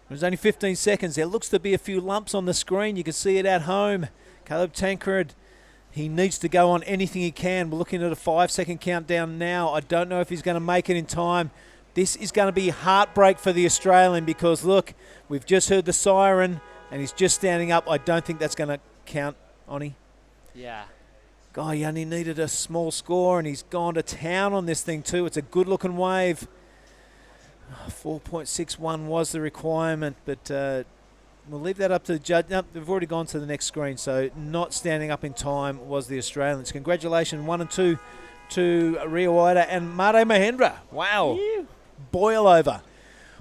There's only 15 seconds. There looks to be a few lumps on the screen. You can see it at home. Caleb Tancred, he needs to go on anything he can. We're looking at a 5-second countdown now. I don't know if he's going to make it in time. This is going to be heartbreak for the Australian because, look, we've just heard the siren and he's just standing up. I don't think that's going to count, Oni. Yeah. God, he only needed a small score and he's gone to town on this thing too. It's a good-looking wave. 4.61 was the requirement, but we'll leave that up to the judge. No, they've already gone to the next screen, so not standing up in time was the Australians. Congratulations, 1 and 2 to Rio Waida and Made Mahendra. Wow. Boil over.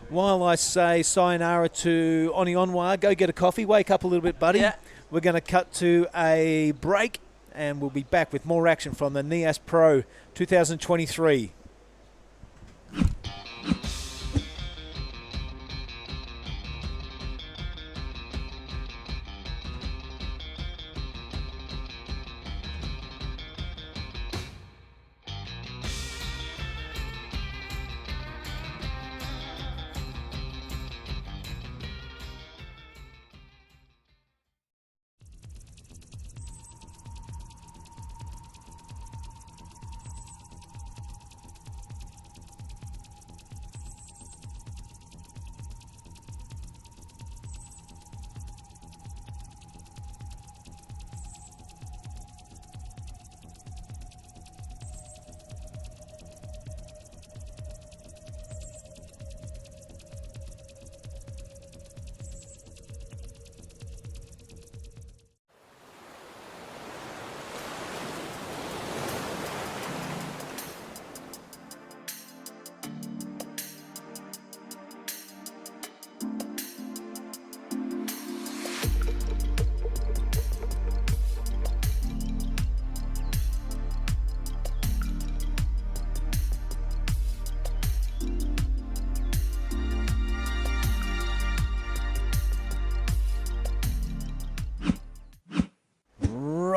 While I say sayonara to Oni Onwa, go get a coffee, wake up a little bit, buddy. Yeah. We're going to cut to a break, and we'll be back with more action from the Nias Pro 2023.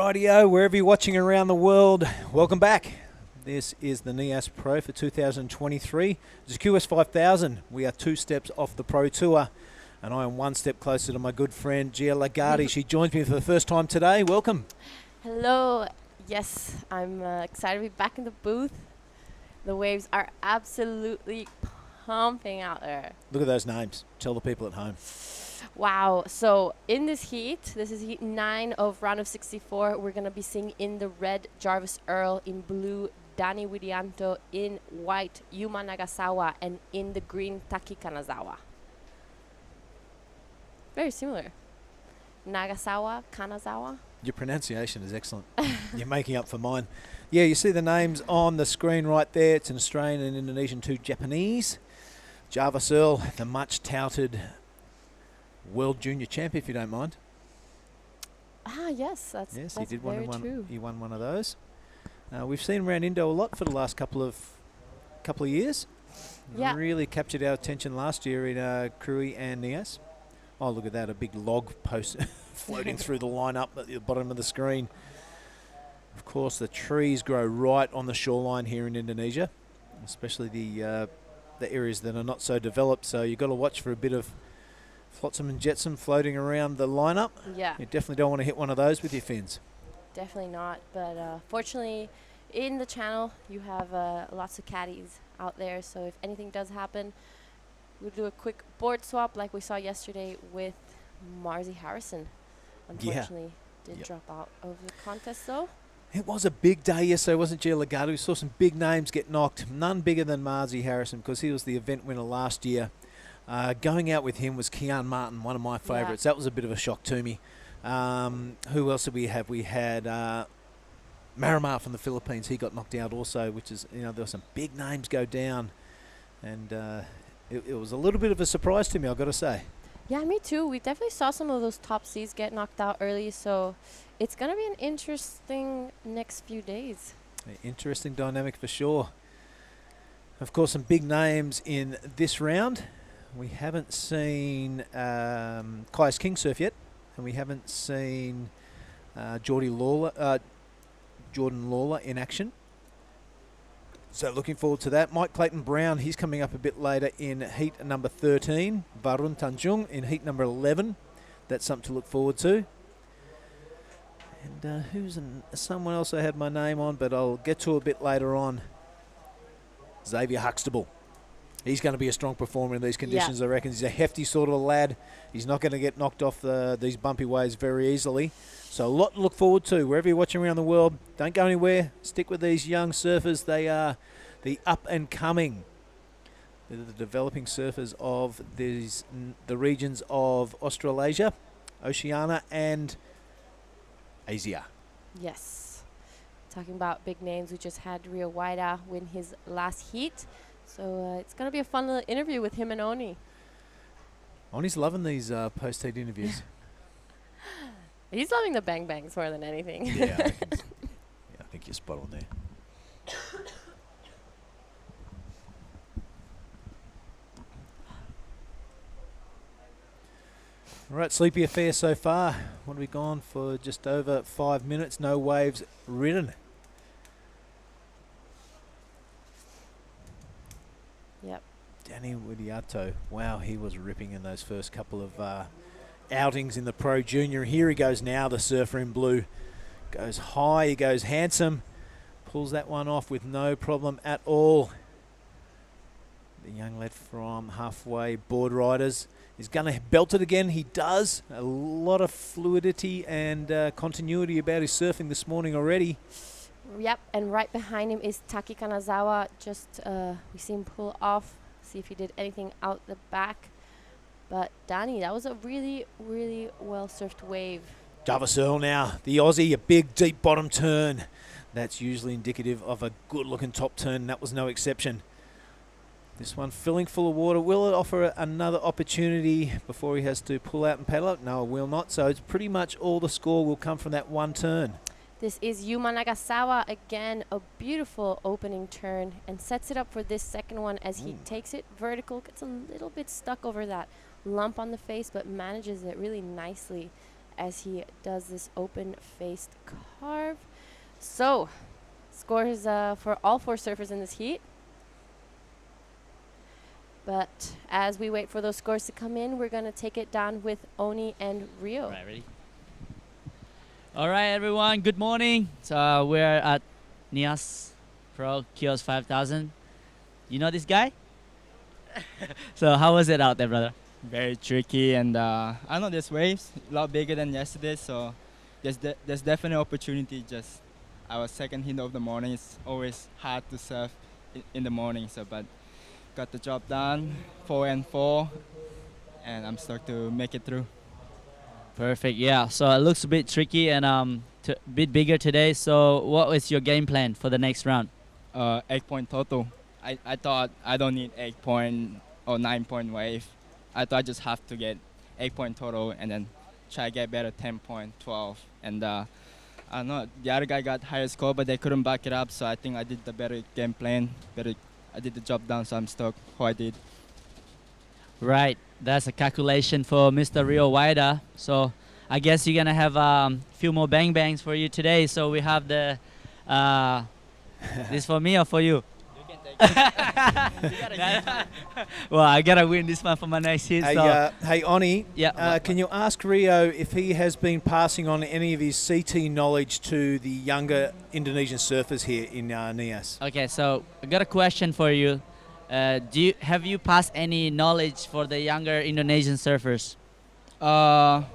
Rightio, wherever you're watching around the world, welcome back. This is the Nias Pro for 2023. It's QS 5000. We are 2 steps off the Pro Tour, and I am 1 step closer to my good friend Gia Lagundri. She joins me for the first time today. Welcome. Hello. Yes, I'm excited to be back in the booth. The waves are absolutely pumping out there. Look at those names. Tell the people at home. Wow. So in this heat, this is heat 9 of round of 64. We're going to be seeing in the red Jarvis Earl, in blue Dani Widianto, in white Yuma Nagasawa, and in the green Taki Kanazawa. Very similar. Nagasawa, Kanazawa. Your pronunciation is excellent. You're making up for mine. Yeah, you see the names on the screen right there. It's an Australian and Indonesian, 2 Japanese. Jarvis Earl, the much touted World Junior Champ, if you don't mind. Ah, yes, that's He did very one. true. He won one of those. We've seen him around Indo a lot for the last couple of years. Yeah. Really captured our attention last year in Krui and Nias. Oh, look at that, a big log post floating through the lineup at the bottom of the screen. Of course, the trees grow right on the shoreline here in Indonesia, especially the areas that are not so developed. So you've got to watch for a bit of flotsam and jetsam floating around the lineup. Yeah. You definitely don't want to hit one of those with your fins. Definitely not, but fortunately in the channel you have lots of caddies out there, so if anything does happen, we'll do a quick board swap like we saw yesterday with Marzi Harrison. Unfortunately did drop out of the contest though. It was a big day yesterday, wasn't it, Gia Lagundri? We saw some big names get knocked, none bigger than Marzi Harrison because he was the event winner last year. Going out with him was Kian Martin, one of my favourites. That was a bit of a shock to me. Who else did we have? We had Marimar from the Philippines. He got knocked out also, which is, there were some big names go down. And it was a little bit of a surprise to me, I've got to say. Yeah, me too. We definitely saw some of those top seeds get knocked out early, so it's going to be an interesting next few days. Interesting dynamic for sure. Of course, some big names in this round. We haven't seen Kai's King Surf yet. And we haven't seen Jordan Lawler in action. So looking forward to that. Mike Clayton Brown, he's coming up a bit later in heat number 13. Varun Tanjung in heat number 11. That's something to look forward to. And someone else I had my name on, but I'll get to a bit later on. Xavier Huxtable. He's going to be a strong performer in these conditions, I reckon. He's a hefty sort of a lad. He's not going to get knocked off these bumpy waves very easily. So a lot to look forward to. Wherever you're watching around the world, don't go anywhere. Stick with these young surfers. They are the up-and-coming. They're the developing surfers of the regions of Australasia, Oceania, and Asia. Yes. Talking about big names, we just had Rio Waida win his last heat. So it's going to be a fun little interview with him and Oni. Oni's loving these post-heat interviews. He's loving the bang bangs more than anything. Yeah, I think you're spot on there. All right, sleepy affair so far. What have we gone for? Just over 5 minutes. No waves ridden. Yep. Dani Widianto, wow, he was ripping in those first couple of outings in the Pro Junior. Here he goes now, the surfer in blue. Goes high, he goes handsome. Pulls that one off with no problem at all. The young lad from Halfway Board Riders is going to belt it again. He does. A lot of fluidity and continuity about his surfing this morning already. Yep, and right behind him is Taki Kanazawa. Just we see him pull off, see if he did anything out the back. But Dani, that was a really, really well-surfed wave. Jarvis Earl now, the Aussie, a big deep bottom turn. That's usually indicative of a good-looking top turn. That was no exception. This one filling full of water. Will it offer another opportunity before he has to pull out and paddle up? No, it will not. So it's pretty much all the score will come from that one turn. This is Yuma Nagasawa again, a beautiful opening turn, and sets it up for this second one as he takes it vertical, gets a little bit stuck over that lump on the face, but manages it really nicely. as he does this open-faced carve. So, scores for all 4 surfers in this heat. But as we wait for those scores to come in, we're going to take it down with Oni and Rio. All right, ready? All right, everyone. Good morning. So we're at Nias Pro Kiosk 5000. You know this guy? So how was it out there, brother? Very tricky, and I know there's waves a lot bigger than yesterday, so there's definitely opportunity. Just our second hit of the morning, it's always hard to surf in the morning, so but got the job done, 4 and 4, and I'm stoked to make it through. Perfect. Yeah. So it looks a bit tricky and a bit bigger today. So what was your game plan for the next round? 8-point total. I thought I don't need 8-point or 9-point wave. I thought I just have to get 8-point total and then try to get better 10-point, 12. And I don't know, the other guy got higher score, but they couldn't back it up. So I think I did the better game plan. I did the job down, so I'm stoked how I did. Right. That's a calculation for Mr. Rio Waida. So I guess you're gonna have a few more bang bangs for you today. So we have the this for me or for you? Well, I gotta win this one for my next hit. Hey, Oni, Yeah. can you ask Rio if he has been passing on any of his CT knowledge to the younger Indonesian surfers here in Nias? Okay, so I got a question for you. Have you passed any knowledge for the younger Indonesian surfers? What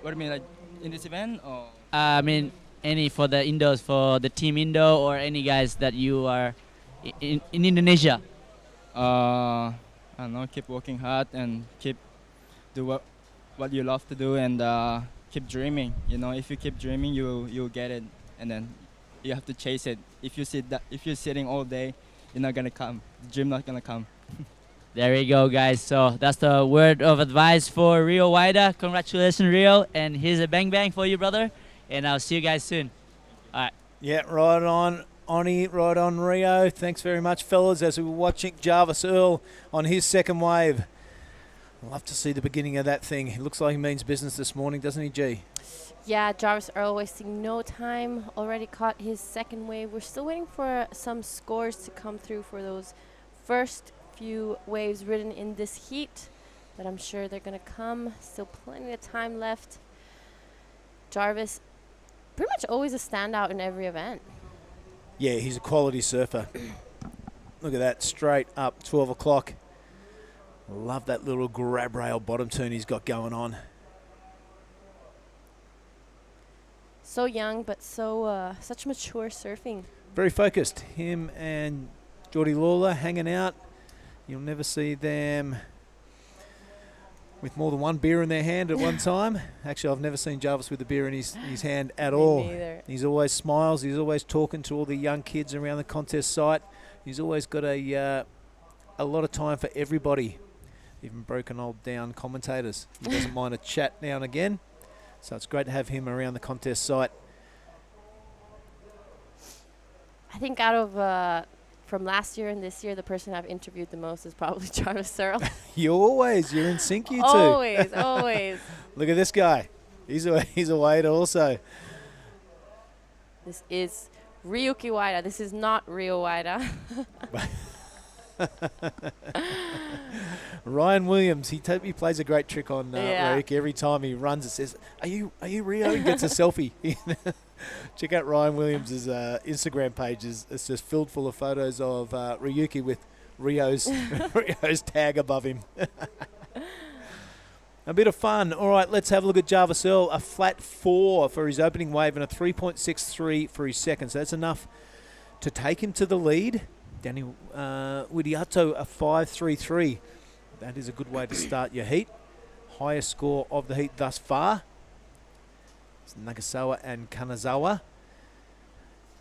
do you mean, like in this event? Or? I mean, any for the Indos, for the team Indo, or any guys that you are in Indonesia? I don't know, keep working hard and keep do what you love to do, and keep dreaming. You know, if you keep dreaming, you'll get it, and then you have to chase it. If you're sitting all day, you're not gonna come. The dream not gonna come. There you go, guys. So that's the word of advice for Rio Waida. Congratulations, Rio, and here's a bang bang for you, brother. And I'll see you guys soon. All right. Yeah, right on. Oni, right on, Rio. Thanks very much, fellas, as we were watching Jarvis Earl on his second wave. Love to see the beginning of that thing. It looks like he means business this morning, doesn't he, G? Yeah, Jarvis Earl wasting no time. Already caught his second wave. We're still waiting for some scores to come through for those first few waves ridden in this heat. But I'm sure they're going to come. Still plenty of time left. Jarvis, pretty much always a standout in every event. Yeah, he's a quality surfer. Look at that, straight up, 12 o'clock. Love that little grab rail bottom turn he's got going on. So young, but so such mature surfing. Very focused. Him and Geordie Lawler hanging out. You'll never see them with more than one beer in their hand at one time. Actually, I've never seen Jarvis with a beer in his hand at all. Neither. He's always smiles. He's always talking to all the young kids around the contest site. He's always got a lot of time for everybody, even broken old down commentators. He doesn't mind a chat now and again. So it's great to have him around the contest site. I think out of from last year and this year, the person I've interviewed the most is probably Jarvis Earl. You're in sync, you two. Always, always. Look at this guy. He's a waiter also. This is Ryuki Waida. This is not Rio Waida. Ryan Williams, he plays a great trick on Yeah. Ryuki. Every time he runs, it says, "Are you Rio?" He gets a selfie. Check out Ryan Williams' Instagram page. It's just filled full of photos of Ryuki with Rio's tag above him. A bit of fun. All right, let's have a look at Jarvis Earl. A flat 4 for his opening wave and a 3.63 for his second. So that's enough to take him to the lead. Danny Widiato, a 5.33. That is a good way to start your heat. Highest score of the heat thus far. It's Nagasawa and Kanazawa.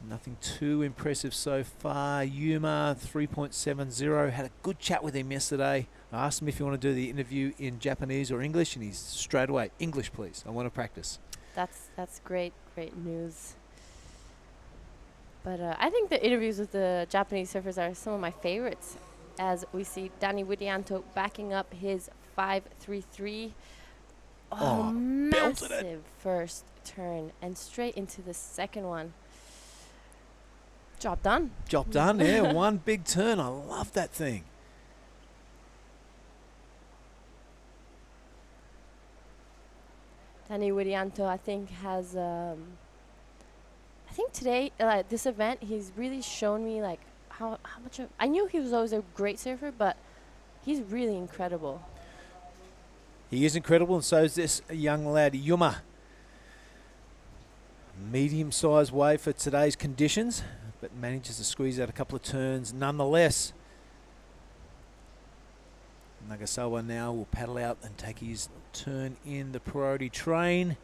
Nothing too impressive so far. Yuma, 3.70. Had a good chat with him yesterday. I asked him if you want to do the interview in Japanese or English, and he's straight away, English, please. I want to practice. That's great news. But I think the interviews with the Japanese surfers are some of my favorites, as we see Danny Widianto backing up his 5.33. Oh, belted it. Massive first turn and straight into the second one. Job done. Job done, yeah. One big turn. I love that thing. Danny Widianto, I think, has. I think today, this event, he's really shown me like how much. I knew he was always a great surfer, but he's really incredible. He is incredible, and so is this young lad, Yuma. Medium-sized wave for today's conditions, but manages to squeeze out a couple of turns nonetheless. Nagasawa now will paddle out and take his turn in the priority train.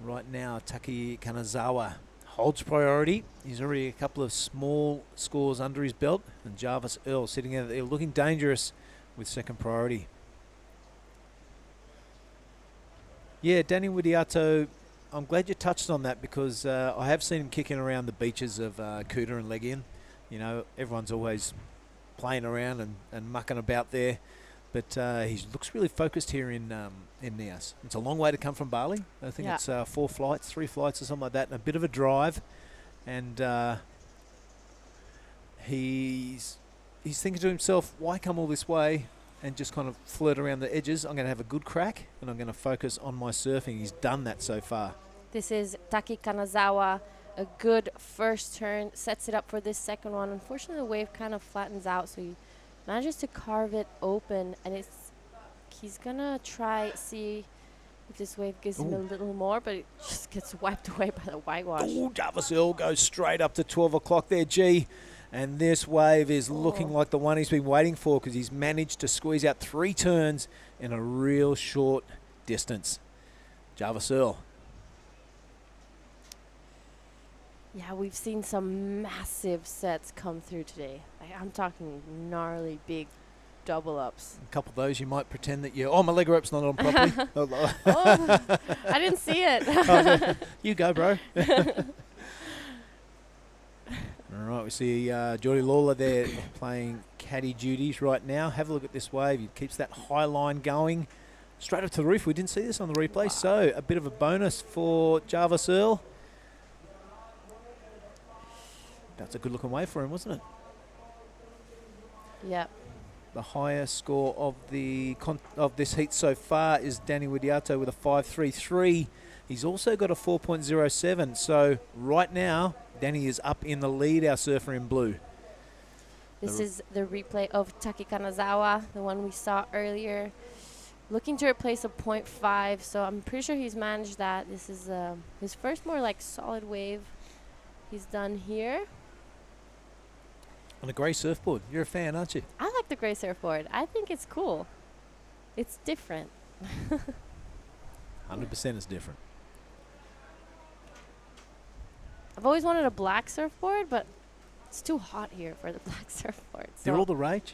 Right now, Taki Kanazawa holds priority. He's already a couple of small scores under his belt, and Jarvis Earl sitting out there looking dangerous with second priority. Yeah, Danny Widiato, I'm glad you touched on that, because I have seen him kicking around the beaches of Kuta and Legian. You know, everyone's always playing around and mucking about there, but he looks really focused here in Nias. It's a long way to come from Bali. I think it's 3 flights or something like that, and a bit of a drive, and he's thinking to himself, why come all this way and just kind of flirt around the edges? I'm going to have a good crack, and I'm going to focus on my surfing. He's done that so far. This is Taki Kanazawa. A good first turn, sets it up for this second one. Unfortunately, the wave kind of flattens out, so he manages to carve it open, and he's gonna try see if this wave gives him a little more, but it just gets wiped away by the whitewash. Oh, Jarvis Earl goes straight up to 12 o'clock there, G. And this wave is looking like the one he's been waiting for, because he's managed to squeeze out 3 turns in a real short distance. Jarvis Earl. Yeah, we've seen some massive sets come through today. Like, I'm talking gnarly, big double ups. A couple of those you might pretend that oh, my leg rope's not on properly. Oh, I didn't see it. You go, bro. All right, we see Geordie Lawler there playing caddy duties right now. Have a look at this wave. He keeps that high line going straight up to the roof. We didn't see this on the replay, so a bit of a bonus for Jarvis Earl. That's a good looking wave for him, wasn't it? Yep. The highest score of of this heat so far is Danny Widiato with a 5.33. He's also got a 4.07. So right now, Danny is up in the lead, our surfer in blue. This is the replay of Taki Kanazawa, the one we saw earlier. Looking to replace a 0.5, so I'm pretty sure he's managed that. This is his first more like solid wave he's done here. On a grey surfboard. You're a fan, aren't you? I like the grey surfboard. I think it's cool. It's different. 100% is different. I've always wanted a black surfboard, but it's too hot here for the black surfboard. So They're all the rage.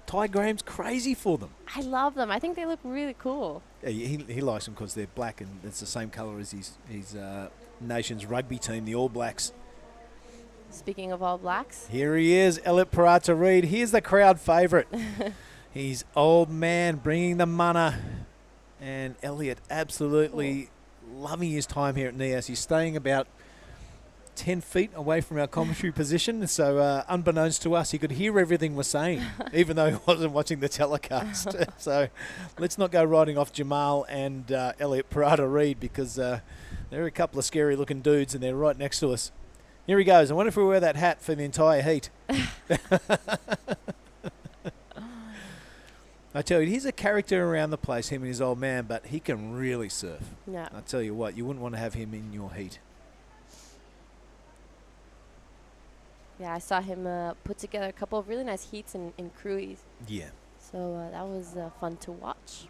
Ty Graham's crazy for them. I love them. I think they look really cool. Yeah, he likes them because they're black, and it's the same colour as his nation's rugby team, the All Blacks. Speaking of All Blacks. Here he is, Elliot Parata Reid. Here's the crowd favourite. He's old man bringing the mana. And Elliot absolutely loving his time here at Nias. He's staying about 10 feet away from our commentary position. So unbeknownst to us, he could hear everything we're saying, even though he wasn't watching the telecast. So let's not go riding off Jamal and Elliot Parata Reid, because they're a couple of scary looking dudes and they're right next to us. Here he goes. I wonder if we wear that hat for the entire heat. I tell you, he's a character around the place, him and his old man, but he can really surf. Yeah. I tell you what, you wouldn't want to have him in your heat. Yeah, I saw him put together a couple of really nice heats in Cruise. Yeah. So that was fun to watch.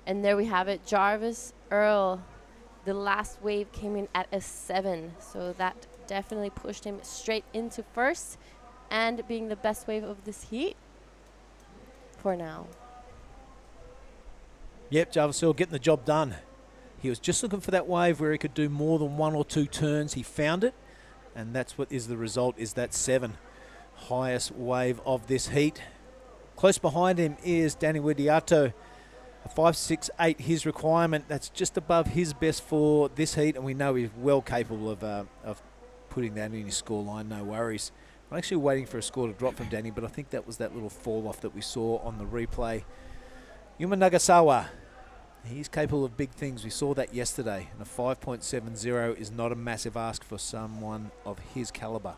And there we have it. Jarvis Earl. The last wave came in at a 7. So that definitely pushed him straight into first and being the best wave of this heat for now. Yep, Jarvis Earl getting the job done. He was just looking for that wave where he could do more than 1 or 2 turns. He found it, and that's what is the result, is that 7. Highest wave of this heat. Close behind him is Danny Widiato 5.68 his requirement. That's just above his best for this heat, and we know he's well capable of putting that in his scoreline, no worries. I'm actually waiting for a score to drop from Danny, but I think that was that little fall-off that we saw on the replay. Yuma Nagasawa, he's capable of big things. We saw that yesterday, and a 5.70 is not a massive ask for someone of his caliber.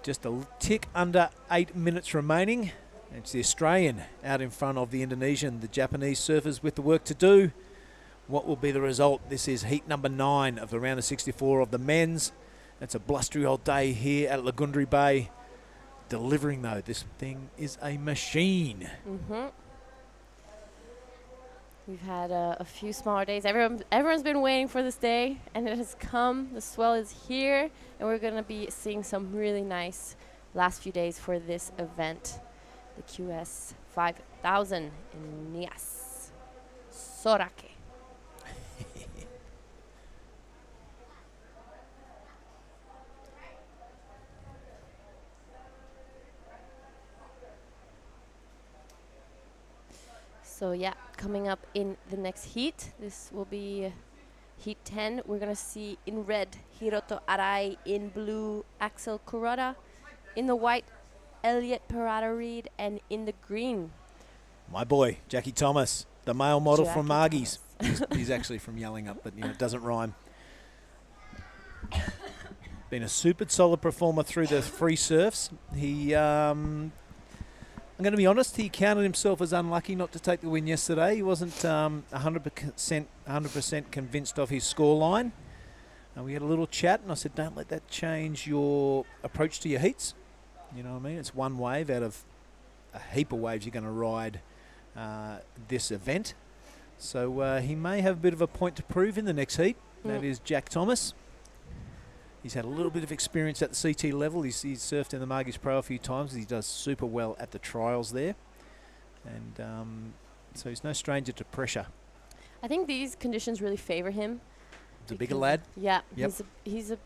Just a tick under 8 minutes remaining. It's the Australian out in front of the Indonesian. The Japanese surfers with the work to do. What will be the result? This is heat number 9 of the round of 64 of the men's. It's a blustery old day here at Lagundri Bay. Delivering though, this thing is a machine. We've had a few smaller days. Everyone's been waiting for this day, and it has come. The swell is here, and we're going to be seeing some really nice last few days for this event. The QS 5000 in Nias. Sorake. So yeah, coming up in the next heat, this will be heat 10. We're gonna see in red Hiroto Arai, in blue Axel Kuroda, in the white Elliot Parada Reed, and in the green My boy, Jackie Thomas, the male model from Jackie Margie's. He's actually from Yelling Up, but it doesn't rhyme. Been a super solid performer through the free surfs. He I'm going to be honest, he counted himself as unlucky not to take the win yesterday. He wasn't 100% convinced of his scoreline. And we had a little chat, and I said, don't let that change your approach to your heats. You know what I mean? It's one wave out of a heap of waves you're going to ride this event. So he may have a bit of a point to prove in the next heat. That is Jack Thomas. He's had a little bit of experience at the CT level. He's surfed in the Margie's Pro a few times. He does super well at the trials there. And so he's no stranger to pressure. I think these conditions really favor him. He's a bigger lad. Yeah, Yep. he's a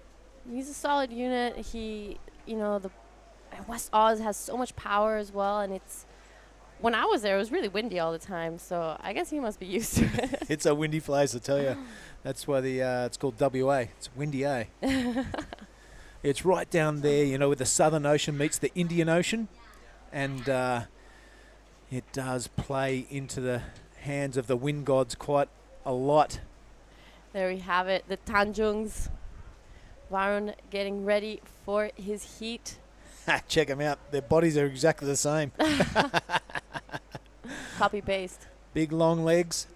solid unit. He, the West Oz has so much power as well, and when I was there, it was really windy all the time. So I guess he must be used to it. It's a windy place, I tell you. That's why it's called WA. It's windy, eh? It's right down there, where the Southern Ocean meets the Indian Ocean. And it does play into the hands of the wind gods quite a lot. There we have it. The Tanjungs. Varun getting ready for his heat. Check them out. Their bodies are exactly the same. Copy paste. Big long legs.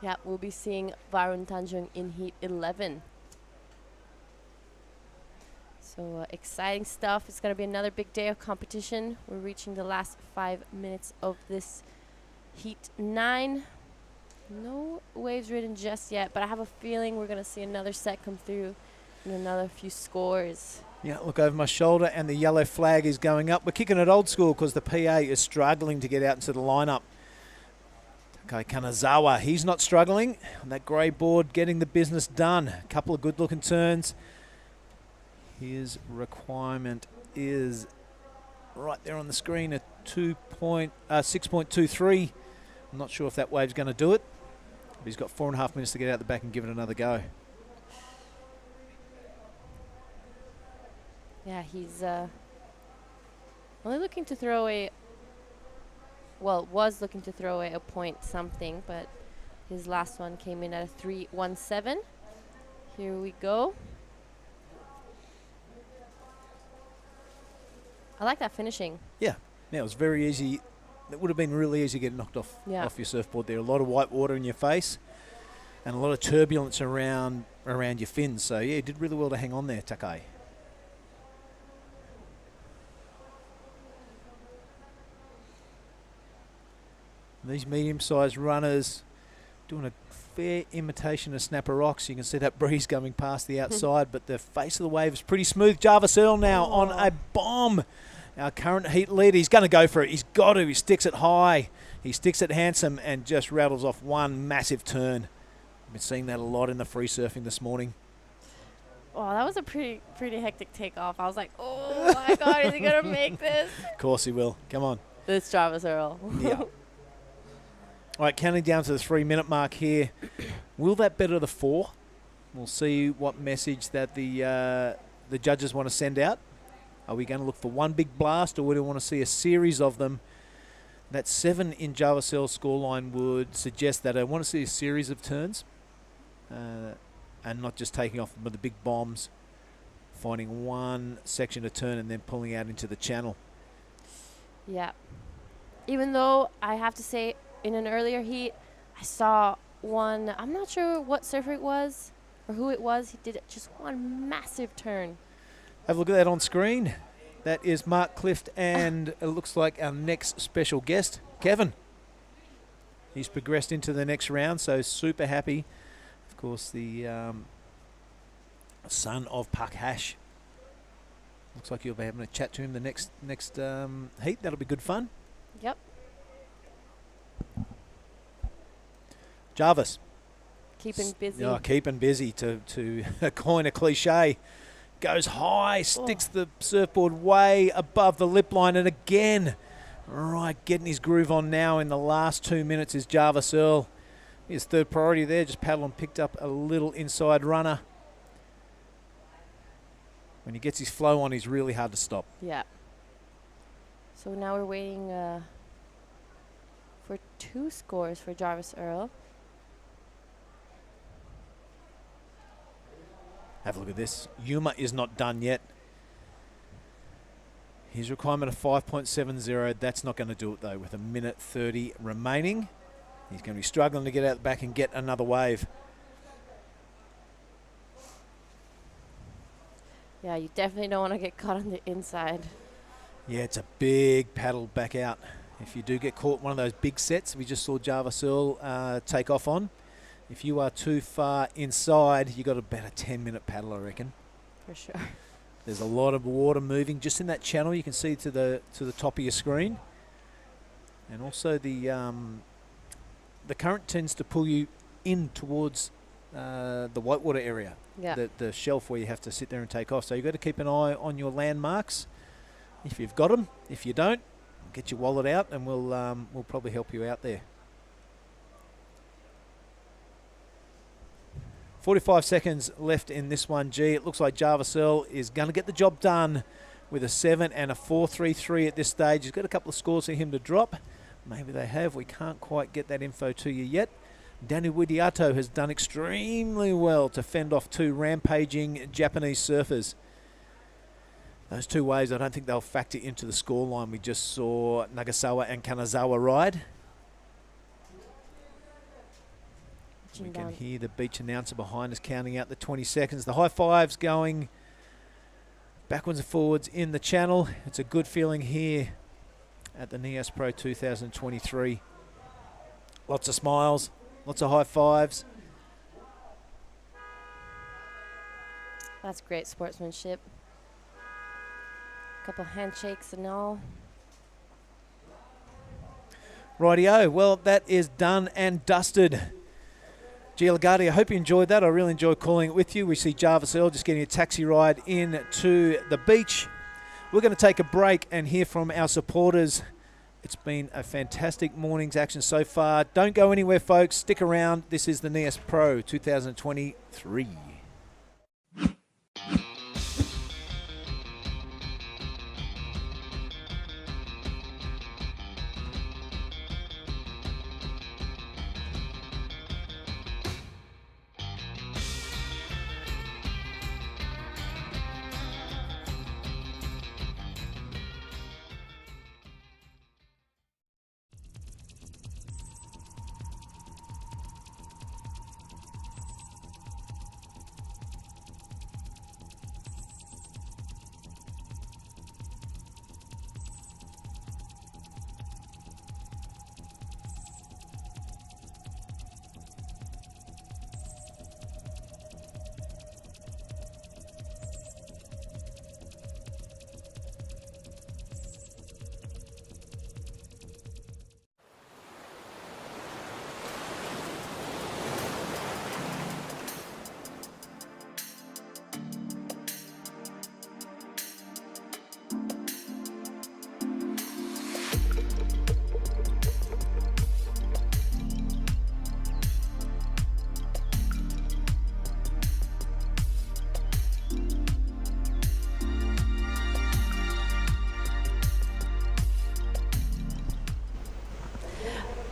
Yeah, we'll be seeing Varun Tanjung in heat 11. So exciting stuff. It's going to be another big day of competition. We're reaching the last 5 minutes of this heat 9. No waves ridden just yet, but I have a feeling we're going to see another set come through and another few scores. Yeah, look over my shoulder, and the yellow flag is going up. We're kicking it old school because the PA is struggling to get out into the lineup. Okay, Kanazawa, he's not struggling. On that grey board, getting the business done. A couple of good-looking turns. His requirement is right there on the screen at 6.23. I'm not sure if that wave's going to do it, but he's got 4.5 minutes to get out the back and give it another go. Yeah, he's only looking to throw away, was looking to throw away a point something, but his last one came in at a 3.17. Here we go. I like that finishing. Yeah, it was very easy. It would have been really easy to get knocked off your surfboard there. A lot of white water in your face and a lot of turbulence around your fins. So, yeah, he did really well to hang on there, Takai. These medium-sized runners doing a fair imitation of snapper rocks. You can see that breeze coming past the outside, but the face of the wave is pretty smooth. Jarvis Earl now on a bomb. Our current heat leader, he's going to go for it. He's got to. He sticks it high. He sticks it handsome and just rattles off one massive turn. I've been seeing that a lot in the free surfing this morning. Oh, that was a pretty hectic takeoff. I was like, oh my God, is he gonna make this? Of course he will. Come on. This Jarvis Earl. Yeah. All right, counting down to the 3-minute mark here. Will that better the 4? We'll see what message that the judges want to send out. Are we going to look for one big blast, or do we want to see a series of them? That 7 in Jarvis Earl's scoreline would suggest that I want to see a series of turns and not just taking off with the big bombs, finding one section to turn and then pulling out into the channel. Yeah. Even though I have to say, in an earlier heat, I saw one, I'm not sure what surfer it was or who it was. He did just one massive turn. Have a look at that on screen. That is Mark Clift, and it looks like our next special guest, Kevin. He's progressed into the next round, so super happy. Of course, the son of Puck Hash. Looks like you'll be having a chat to him the next heat. That'll be good fun. Yep. Jarvis. Keeping busy. Oh, keeping busy, to coin a cliche. Goes high, sticks the surfboard way above the lip line, and again, right, getting his groove on now in the last 2 minutes is Jarvis Earl. His third priority there, just paddled and picked up a little inside runner. When he gets his flow on, he's really hard to stop. Yeah. So now we're waiting for 2 scores for Jarvis Earl. Have a look at this. Yuma is not done yet. His requirement of 5.70, that's not going to do it though with 1:30 remaining. He's going to be struggling to get out the back and get another wave. Yeah, you definitely don't want to get caught on the inside. Yeah, it's a big paddle back out. If you do get caught one of those big sets we just saw Jarvis Earl take off on, if you are too far inside, you got about a 10-minute paddle, I reckon. For sure. There's a lot of water moving just in that channel. You can see to the top of your screen, and also the current tends to pull you in towards the whitewater area, the shelf where you have to sit there and take off. So you've got to keep an eye on your landmarks if you've got them. If you don't, get your wallet out, and we'll probably help you out there. 45 seconds left in this one, G. It looks like Jarvis Earl is going to get the job done with a 7 and a 4.33 at this stage. He's got a couple of scores for him to drop. Maybe they have. We can't quite get that info to you yet. Danny Widiato has done extremely well to fend off 2 rampaging Japanese surfers. Those 2 waves, I don't think they'll factor into the scoreline we just saw Nagasawa and Kanazawa ride. We can hear the beach announcer behind us counting out the 20 seconds. The high fives going backwards and forwards in the channel. It's a good feeling here at the Nias Pro 2023. Lots of smiles, lots of high fives. That's great sportsmanship. Couple handshakes and all. Rightio, well, that is done and dusted. Gia Lagarde, I hope you enjoyed that. I really enjoyed calling it with you. We see Jarvis Earl just getting a taxi ride in to the beach. We're going to take a break and hear from our supporters. It's been a fantastic morning's action so far. Don't go anywhere, folks. Stick around. This is the Nias Pro 2023.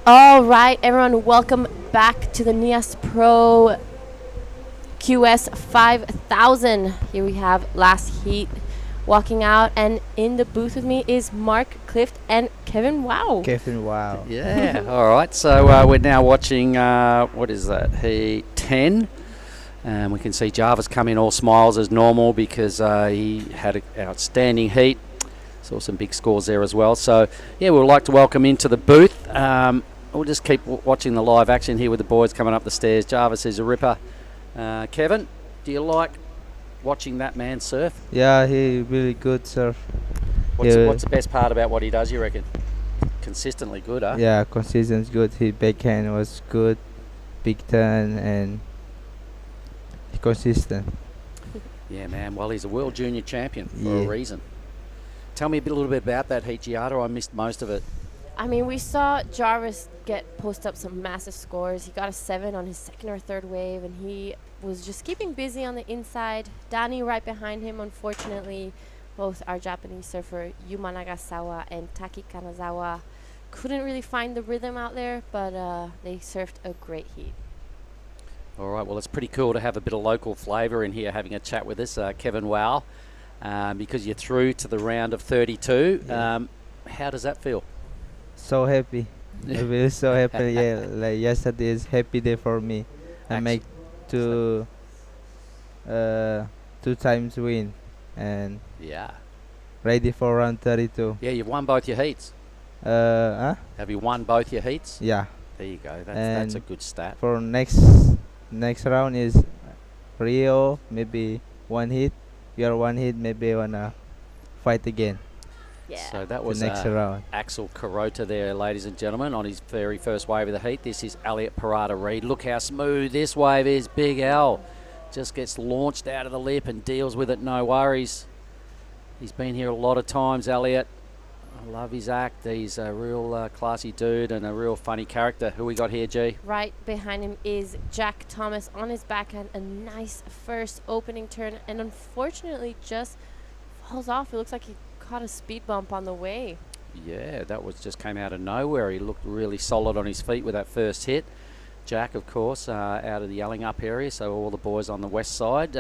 All right, everyone, welcome back to the Nias Pro QS 5000. Here we have last heat walking out, and in the booth with me is Mark, Clift, and Kevin. Wow. Kevin, wow. Yeah. All right. So we're now watching, what is that, Heat 10. And we can see Jarvis come in all smiles as normal because he had an outstanding heat. Saw some big scores there as well. So, yeah, we'd like to welcome into the booth. We'll just keep watching the live action here with the boys coming up the stairs. Jarvis is a ripper. Kevin, do you like watching that man surf? Yeah, he really good surf. What's the best part about what he does, you reckon? Consistently good, huh? Yeah, consistent good. His backhand was good, big turn, and consistent. Yeah, man. Well, he's a world junior champion for a Yeah. reason. Tell me a little bit about that heat, Giada. I missed most of it. I mean, we saw Jarvis post up some massive scores. He got a 7 on his second or third wave, and he was just keeping busy on the inside. Danny right behind him, unfortunately. Both our Japanese surfer Yuma Nagasawa and Taki Kanazawa couldn't really find the rhythm out there, but they surfed a great heat. All right, well, it's pretty cool to have a bit of local flavour in here having a chat with us, Kevin Wow, because you're through to the round of 32. Yeah. How does that feel? So happy. I really so happy. Yeah, like yesterday is happy day for me. I make two times win and Yeah. ready for round 32. Yeah, you've won both your heats. Huh? Have you won both your heats? Yeah. There you go. That's a And good stat. For next round is Rio, maybe one hit. You are one hit, maybe wanna fight again. Yeah. So that The was next round. Axel Carota there, ladies and gentlemen, on his very first wave of the heat. This is Elliot Parada Reed. Look how smooth this wave is. Big L just gets launched out of the lip and deals with it, no worries. He's been here a lot of times, Elliot. I love his act. He's a real classy dude and a real funny character. Who we got here, G? Right behind him is Jack Thomas on his backhand. A nice first opening turn, and unfortunately just falls off. It looks like he caught a speed bump on the way. Yeah, that just came out of nowhere. He looked really solid on his feet with that first hit. Jack, of course, out of the Yelling Up area, so all the boys on the west side,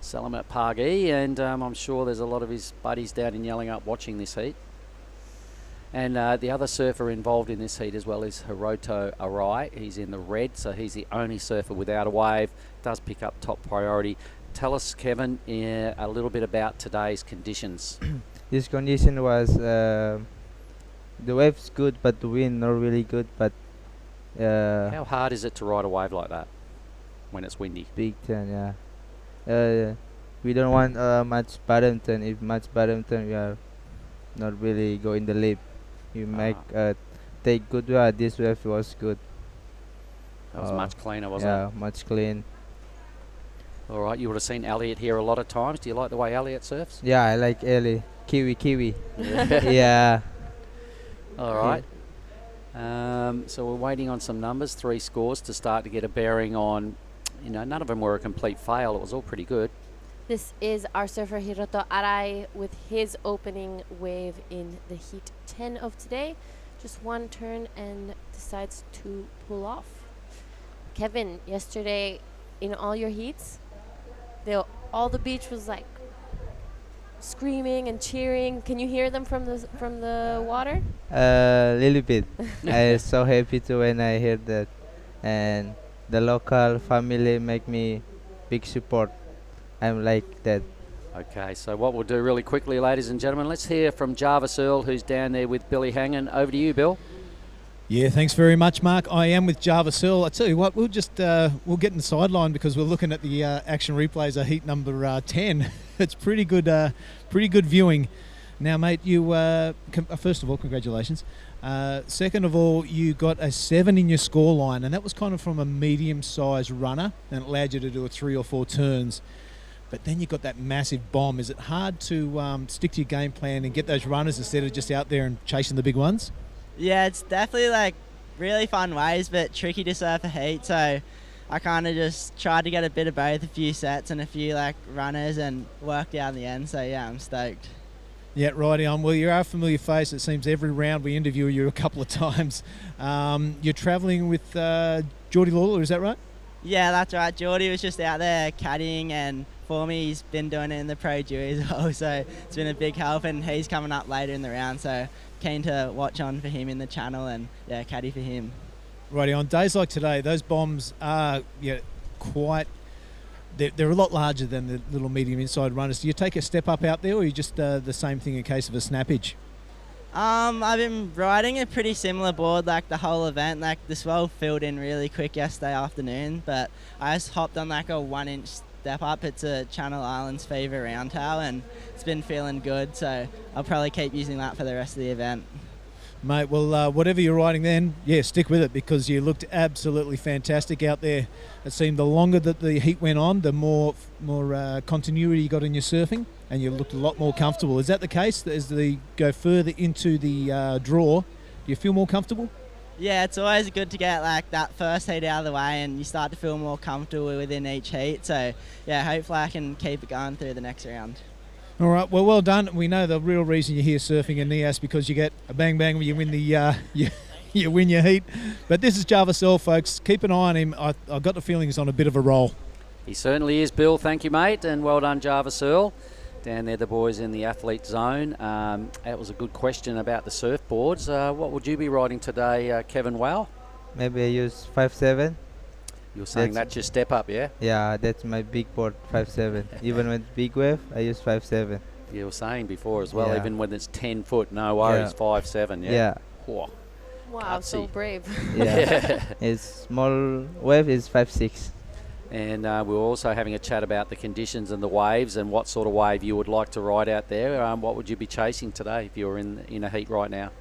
Salamat Pagi, and I'm sure there's a lot of his buddies down in Yelling Up watching this heat. And the other surfer involved in this heat as well is Hiroto Arai. He's in the red, so he's the only surfer without a wave. Does pick up top priority. Tell us, Kevin, a little bit about today's conditions. This condition was the wave's good, but the wind not really good. But How hard is it to ride a wave like that when it's windy? big turn, yeah. We don't want much bottom turn. If much bottom turn, we are not really go in the lip. You make take good wave. This wave was good. That was much cleaner, wasn't it? Yeah, much clean. All right, you would have seen Elliot here a lot of times. Do you like the way Elliot surfs? Yeah, I like Ellie. Kiwi. Yeah. All right. So we're waiting on some numbers, 3 scores to start to get a bearing on, none of them were a complete fail. It was all pretty good. This is our surfer Hiroto Arai with his opening wave in the heat 10 of today. Just one turn and decides to pull off. Kevin, yesterday in all your heats, all the beach was like screaming and cheering. Can you hear them from the water? Little bit. I so happy to when I hear that, and the local family make me big support. I'm like that. Okay, so what we'll do really quickly, ladies and gentlemen, let's hear from Jarvis Earl, who's down there with Billy Hangen. Over to you, Bill. Yeah, thanks very much, Mark. I am with Jarvis Earl. I tell you what, we'll get in the sideline because we're looking at the action replays of heat number 10. It's pretty good viewing. Now, mate, you first of all, congratulations. Second of all, you got a 7 in your scoreline, and that was kind of from a medium-sized runner, and it allowed you to do 3 or 4 turns. But then you got that massive bomb. Is it hard to stick to your game plan and get those runners instead of just out there and chasing the big ones? Yeah, it's definitely like really fun waves, but tricky to surf a heat. So I kind of just tried to get a bit of both, a few sets and a few like runners, and worked out in the end. So yeah, I'm stoked. Yeah, righty on. Well, you're a familiar face. It seems every round we interview you a couple of times. You're travelling with Geordie Lawler, is that right? Yeah, that's right. Geordie was just out there caddying, and for me, he's been doing it in the Pro Duo as well, so it's been a big help, and he's coming up later in the round, so keen to watch on for him in the channel and, yeah, caddy for him. Righty on. Days like today, those bombs are quite... They're a lot larger than the little medium inside runners. Do you take a step up out there, or are you just the same thing in case of a snappage? I've been riding a pretty similar board like the whole event. Like the swell filled in really quick yesterday afternoon, but I just hopped on like a 1 inch step up. It's a Channel Islands Fever round tail, and it's been feeling good, so I'll probably keep using that for the rest of the event. Mate, well, whatever you're riding then, yeah, stick with it, because you looked absolutely fantastic out there. It seemed the longer that the heat went on, the more continuity you got in your surfing, and you looked a lot more comfortable. Is that the case? As they go further into the draw, do you feel more comfortable? Yeah, it's always good to get like that first heat out of the way, and you start to feel more comfortable within each heat. So yeah, hopefully I can keep it going through the next round. All right, well done. We know the real reason you're here surfing in Nias, because you get a bang bang when you win the you win your heat. But this is Java Searle, folks. Keep an eye on him. I've got the feeling he's on a bit of a roll. He certainly is, Bill. Thank you, mate, and well done, Java Searle. Down there, the boys in the athlete zone. That was a good question about the surfboards. What would you be riding today, Kevin Wow? Maybe I use 5.7. You're saying that's your step up, yeah? Yeah, that's my big board, 5.7. Even with big wave, I use 5.7. You were saying before as well, Yeah. even when it's 10 foot, no worries, Yeah. 5.7, yeah? Yeah. Whoa. Wow, so Gutsy. brave. Yeah. It's small wave is 5.6. And we're also having a chat about the conditions and the waves and what sort of wave you would like to ride out there. What would you be chasing today if you were in a heat right now?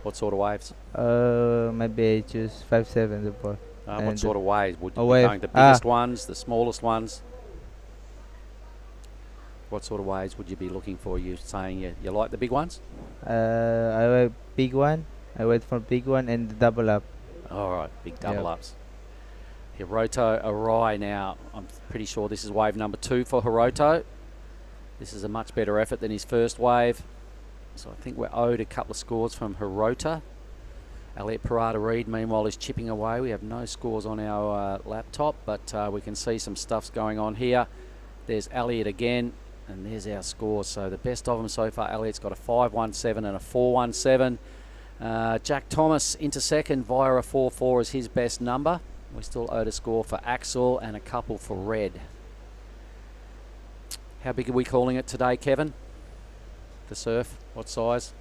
What sort of waves? Maybe I choose 5.7 the board. What And sort of waves? Would you a be wave- going the biggest ones, the smallest ones? What sort of waves would you be looking for? You saying you like the big ones? I wait big one. I wait for big one and double up. All right, big double Yep. ups. Hiroto Arai now. I'm pretty sure this is wave number 2 for Hiroto. This is a much better effort than his first wave. So I think we're owed a couple of scores from Hirota. Elliot Parada-Reid, meanwhile, is chipping away. We have no scores on our laptop, but we can see some stuff's going on here. There's Elliot again, and there's our scores. So the best of them so far, Elliot's got a 5.17 and a 4.17. Jack Thomas into second via a 4.4 is his best number. We still owed a score for Axel and a couple for Red. How big are we calling it today, Kevin? The surf? What size?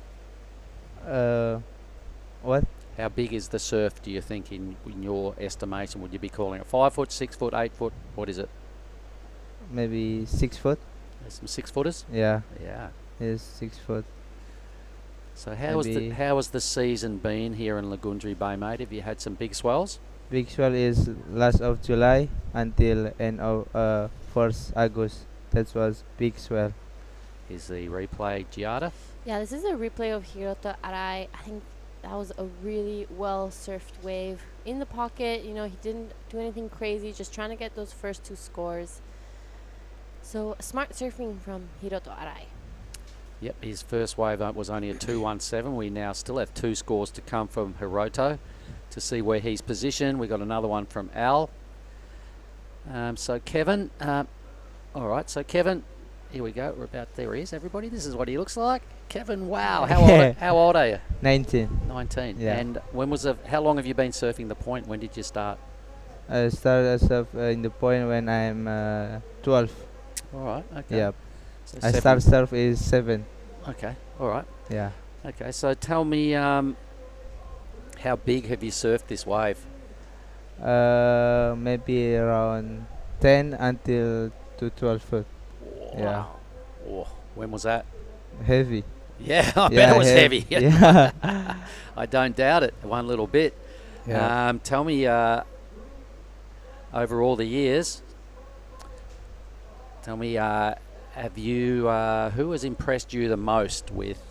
What? How big is the surf, do you think, in your estimation? Would you be calling it 5 foot, 6 foot, 8 foot? What is it? Maybe 6 foot. There's some 6 footers? Yeah. Yeah. It's 6 foot. So how Maybe- has the season been here in Lagundri Bay, mate? Have you had some big swells? Big swell is last of July until end of 1st August. That was big swell. Is the replay Giada? Yeah, this is a replay of Hiroto Arai. I think that was a really well surfed wave. In the pocket, you know, he didn't do anything crazy, just trying to get those first 2 scores. So smart surfing from Hiroto Arai. Yep, his first wave was only a 2.17. We now still have 2 scores to come from Hiroto to see where he's positioned. We got another one from Al. So Kevin, all right, so Kevin, here we go. We're about, there he is, everybody. This is what he looks like. Kevin, wow, how old are you? 19. 19. Yeah. And how long have you been surfing the point? When did you start? I started surf in the point when I'm 12. All right, okay. Yep. So I 7. start surf is 7. Okay, all right. Yeah. Okay, so tell me, how big have you surfed this wave? Maybe around 10 until to 12 foot. Yeah. Oh, when was that? Heavy. Yeah, I bet Yeah, it was heavy. Yeah. I don't doubt it, one little bit. Yeah. Tell me, over all the years, tell me, have you, who has impressed you the most with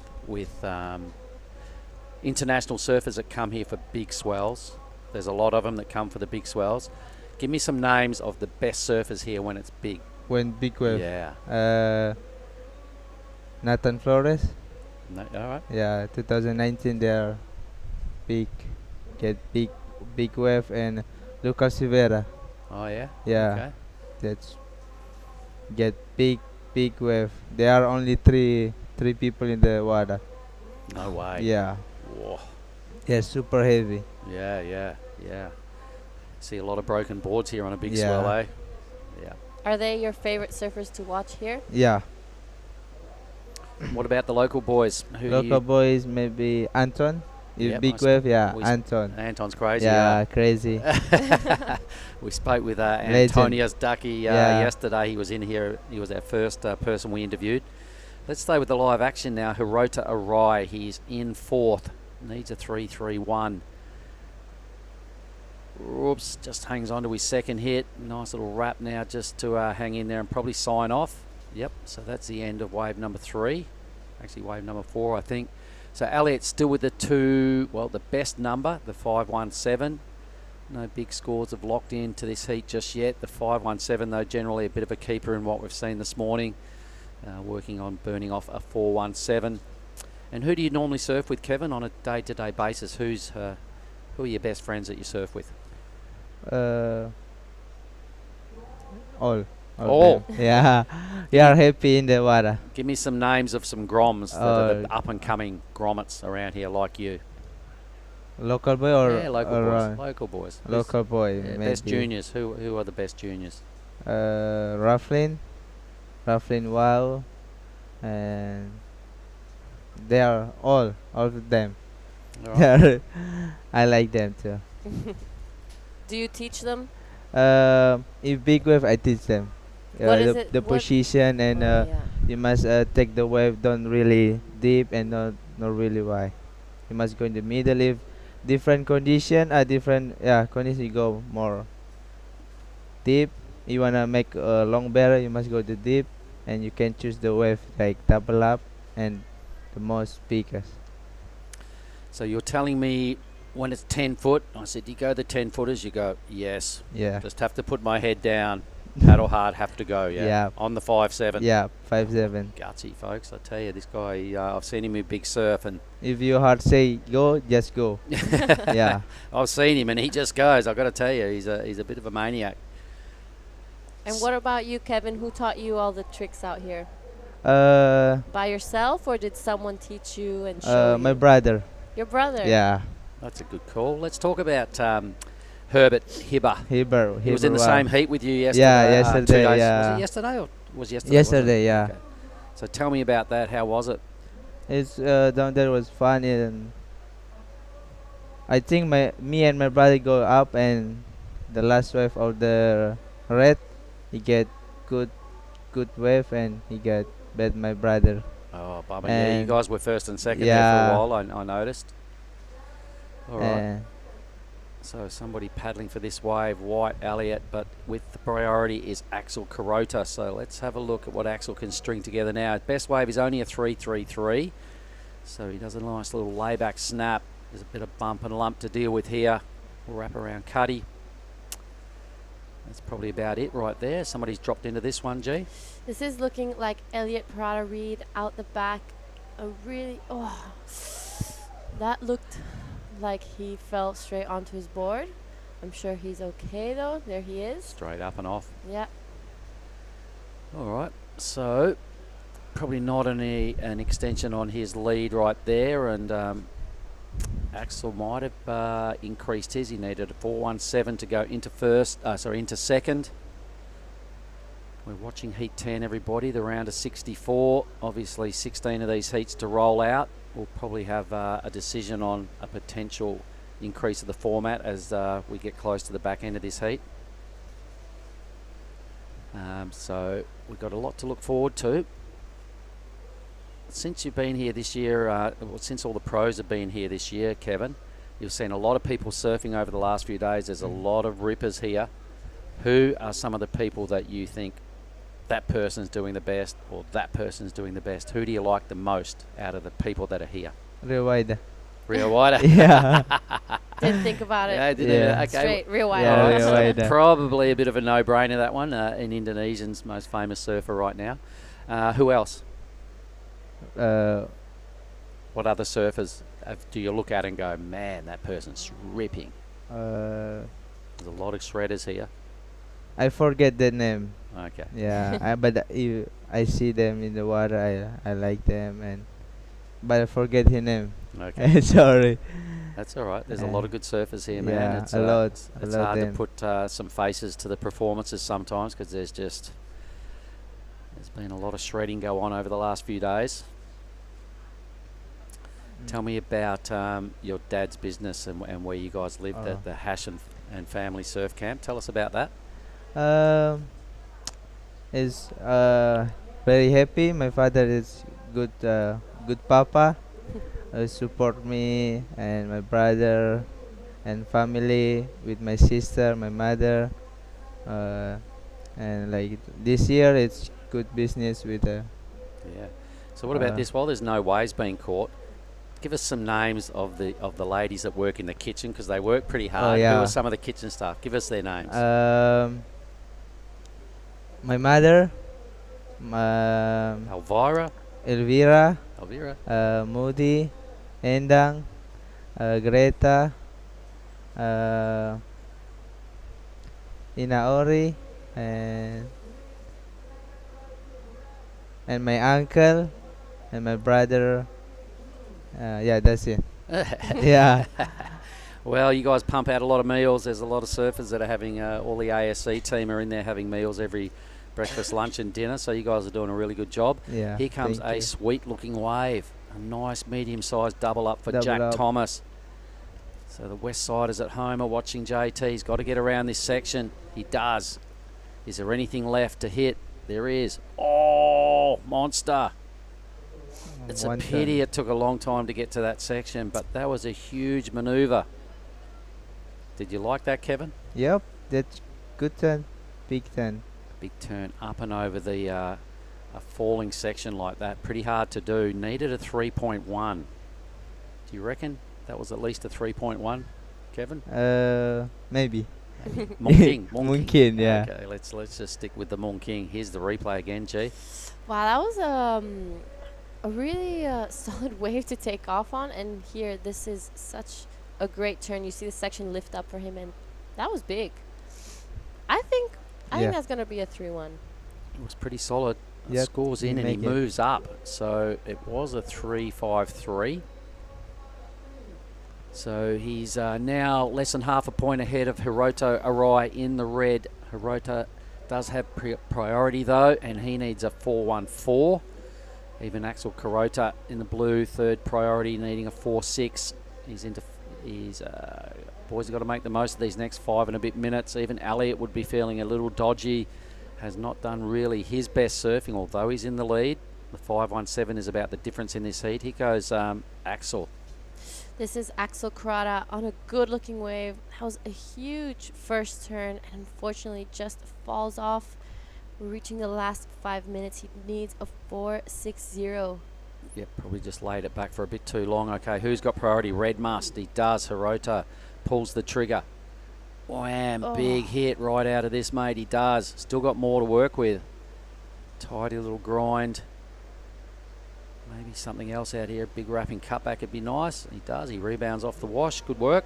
international surfers that come here for big swells? There's a lot of them that come for the big swells. Give me some names of the best surfers here when it's big. When big wave. Yeah. Nathan Flores. No, all right. Yeah, 2019 they are big, get big wave, and Lucas Rivera. Oh yeah. Yeah, Okay. that's get big wave. There are only three people in the water. No way. Yeah, Whoa. yeah, super heavy. Yeah, yeah, yeah. See a lot of broken boards here on a big Yeah. swell, eh? Yeah. Are they your favorite surfers to watch here? Yeah, What about the local boys? Who do local boys maybe Anton. If Yep, big I wave, yeah, we Anton. Anton's crazy. Yeah, crazy. We spoke with Legend. Antonius Ducky Yeah. yesterday. He was in here. He was our first person we interviewed. Let's stay with the live action now. Hirota Arai. He's in fourth. Needs a 3-3-1. Oops, just hangs on to his second hit. Nice little wrap now just to hang in there and probably sign off. Yep, so that's the end of wave number 3. Actually, wave number 4, I think. So Elliot's still with the best number, the 517. No big scores have locked into this heat just yet. The 517, though, generally a bit of a keeper in what we've seen this morning. Working on burning off a 417. And who do you normally surf with, Kevin, on a day-to-day basis? Who are your best friends that you surf with? All. All. them. Yeah, we are happy in the water. Give me some names of some groms that are the Oh. up-and-coming grommets around here like you. Local boy or Yeah, local or, boys. Local boys. Who's- local boy. yeah, Maybe. best juniors. Who are the best juniors? Raflin, Wow, and they are all of them. All right. I like them too. Do you teach them? If big wave, I teach them. What is the it- the what- position and Oh, yeah. you must take the wave don't really deep and not really wide. You must go in the middle. If different condition, different condition, you go more deep. You wanna make a long barrel, you must go to deep, and you can choose the wave like double up and the most biggest. So you're telling me when it's 10 foot, I said, do you go the 10 footers? You go, yes. Yeah. Just have to put my head down, paddle hard, have to go, yeah. Yeah. On the 5-7. Yeah, 5-7. Gutsy, folks. I tell you, this guy, I've seen him in big surf, and If your heart say go, just go. Yeah. I've seen him, and he just goes. I've got to tell you, he's a bit of a maniac. And what about you, Kevin? Who taught you all the tricks out here? By yourself, or did someone teach you and show you? my brother. Your brother? Yeah. That's a good call. Let's talk about Herbert Hibber. He was in the wow. same heat with you yesterday. Yeah, 2 yesterday, days. yeah. Was it yesterday or was yesterday? wasn't it? Yesterday, yeah. Okay. So tell me about that. How was it? It's down there was fun, and I think me and my brother go up, and the last wave of the red, he get good wave, and he get bad my brother. Oh, bummer. Yeah, you And guys were first and second there yeah. for a while, I noticed. All right. And So somebody paddling for this wave, White Elliott, but with the priority is Axel Carota. So let's have a look at what Axel can string together now. Best wave is only a 3-3-3. So he does a nice little layback snap. There's a bit of bump and lump to deal with here. Wrap around Cuddy. That's probably about it right there. Somebody's dropped into this one, G. This is looking like Elliot Parada Reed out the back. That looked like he fell straight onto his board. I'm sure he's okay though. There he is. Straight up and off. Yeah. All right. So probably not an extension on his lead right there, and Axel might have increased his. He needed a 417 to go into second. We're watching Heat 10, everybody. The round of 64. Obviously, 16 of these heats to roll out. We'll probably have a decision on a potential increase of the format as we get close to the back end of this heat. So we've got a lot to look forward to. Since you've been here this year, since all the pros have been here this year, Kevin, you've seen a lot of people surfing over the last few days. There's a lot of rippers here. Who are some of the people that you think that person's doing the best or that person's doing the best? Who do you like the most out of the people that are here? real wide. Rio Wider. Yeah. Didn't think about it. Yeah, didn't Yeah. okay. Straight, real wide. Yeah, Alright, Rio so Wider. probably a bit of a no-brainer, that one. An Indonesian's most famous surfer right now. Who else? What other surfers do you look at and go, man, that person's ripping? uh, There's a lot of shredders here. I forget the name. Okay. Yeah, but if I see them in the water, I like them, but I forget his name. Okay. Sorry. That's all right. There's a lot of good surfers here, man. Yeah, It's, a lot. It's a lot hard to them. put some faces to the performances sometimes because there's been a lot of shredding go on over the last few days. Tell me about your dad's business and where you guys live, the Hash and Family Surf Camp. Tell us about that. Is very happy. My father is good, good papa. Support me and my brother and family with my sister, my mother, and like this year it's good business with. Yeah. So what about this? While there's no waves being caught, give us some names of the ladies that work in the kitchen because they work pretty hard. yeah. Who are some of the kitchen staff? Give us their names. My mother, Elvira, Elvira, Moody, Endang, Greta, Inaori, and my uncle and my brother. Yeah, that's it. Yeah. Well, you guys pump out a lot of meals. There's a lot of surfers that are having, all the ASC team are in there having meals every breakfast, lunch and dinner. So you guys are doing a really good job. Yeah. Here comes thank a you. sweet looking wave. A nice medium-sized double up for Double Jack up. Thomas. So the West Siders at home are watching JT. He's got to get around this section. He does. Is there anything left to hit? There is. Oh, monster. It's a One pity turn. it took a long time to get to that section, but that was a huge manoeuvre. Did you like that, Kevin? Yep, that's good turn, big turn. Big turn up and over the a falling section like that. Pretty hard to do. Needed a 3.1. Do you reckon that was at least a 3.1, Kevin? Maybe. Mungking. Mungkin, yeah. Okay, let's just stick with the Mungking. Here's the replay again, G. Wow, that was a really solid wave to take off on. And here, this is such a great turn. You see the section lift up for him, and that was big. I think that's going to be a 3-1. It was pretty solid. Yep, Scores he in and he make it. moves up. So it was a 3.53. So he's now less than half a point ahead of Hiroto Arai in the red. Hiroto does have priority though, and he needs a 4.14. Even Axel Kurota in the blue, third priority, needing a 4.6. Boys have got to make the most of these next 5 and a bit minutes. Even Elliott would be feeling a little dodgy. Has not done really his best surfing, although he's in the lead. The 5.17 is about the difference in this heat. Here goes Axel. This is Axel Kurata on a good-looking wave. That was a huge first turn, and unfortunately just falls off. We're reaching the last 5 minutes. He needs a 4.60. Yep, probably just laid it back for a bit too long. Okay, who's got priority? Red must. He does. Hirota pulls the trigger. Wham, big hit right out of this, mate. He does. Still got more to work with. Tidy little grind. Maybe something else out here. Big wrapping cutback would be nice. He does. He rebounds off the wash. Good work.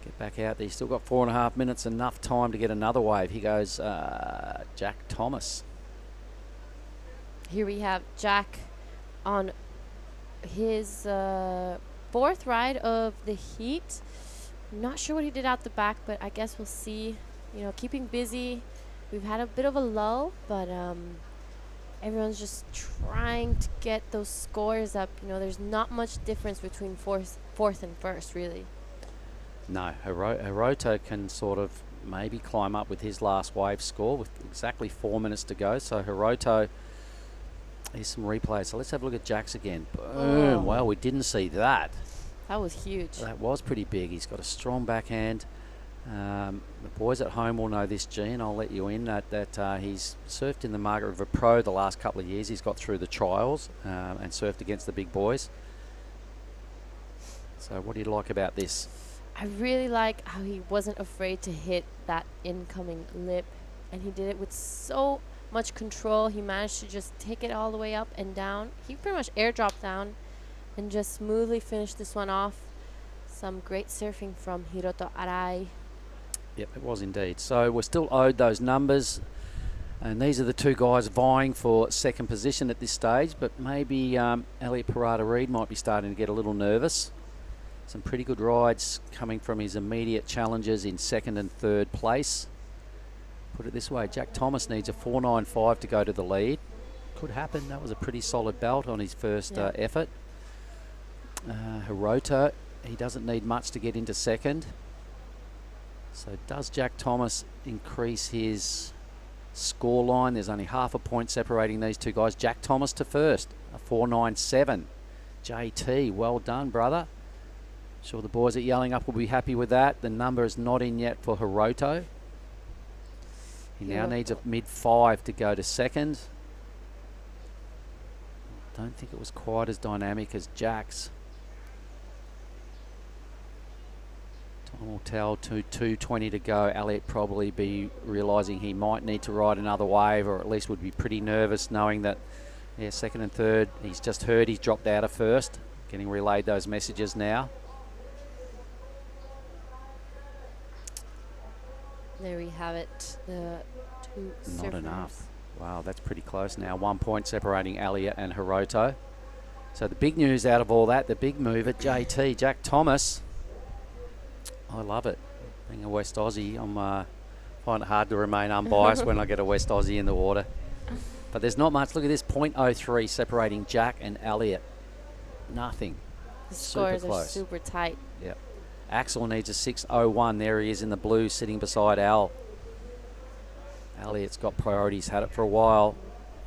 Get back out there. He's still got 4.5 minutes. Enough time to get another wave. Here goes Jack Thomas. Here we have Jack on his fourth ride of the heat. Not sure what he did out the back, but I guess we'll see. You know, keeping busy. We've had a bit of a lull, but everyone's just trying to get those scores up. You know, there's not much difference between fourth and first, really. No, Hiroto can sort of maybe climb up with his last wave score with exactly 4 minutes to go. So Hiroto, here's some replays. So let's have a look at Jack's again. Boom. Oh. Well, we didn't see that. That was huge. That was pretty big. He's got a strong backhand. The boys at home will know this, Gene. I'll let you in that he's surfed in the Margaret River Pro the last couple of years. He's got through the trials and surfed against the big boys. So what do you like about this? I really like how he wasn't afraid to hit that incoming lip, and he did it with so much control. He managed to just take it all the way up and down. He pretty much airdropped down and just smoothly finished this one off. Some great surfing from Hiroto Arai. Yep, it was indeed. So we're still owed those numbers. And these are the two guys vying for second position at this stage. But maybe Elliot Parada-Reed might be starting to get a little nervous. Some pretty good rides coming from his immediate challengers in second and third place. Put it this way, Jack Thomas needs a 4.95 to go to the lead. Could happen. That was a pretty solid belt on his first effort. Hiroto, he doesn't need much to get into second. So does Jack Thomas increase his score line? There's only half a point separating these two guys. Jack Thomas to first, a 4.97. JT, well done, brother. Sure the boys at Yelling Up will be happy with that. The number is not in yet for Hiroto. He now needs a mid-5 to go to second. Don't think it was quite as dynamic as Jack's. Time will tell. 2:20 to go. Elliot probably be realising he might need to ride another wave, or at least would be pretty nervous knowing that, second and third, he's just heard he's dropped out of first. Getting relayed those messages now. There we have it. The two surfers. Not enough. Wow, that's pretty close now. 1 point separating Elliot and Hiroto. So the big news out of all that, the big move at JT, Jack Thomas. I love it. Being a West Aussie, I find it hard to remain unbiased when I get a West Aussie in the water. But there's not much. Look at this, 0.03 separating Jack and Elliot. Nothing. The scores are super tight. Yep. Axel needs a 6.01. There he is in the blue sitting beside Al. Elliot's got priorities, had it for a while.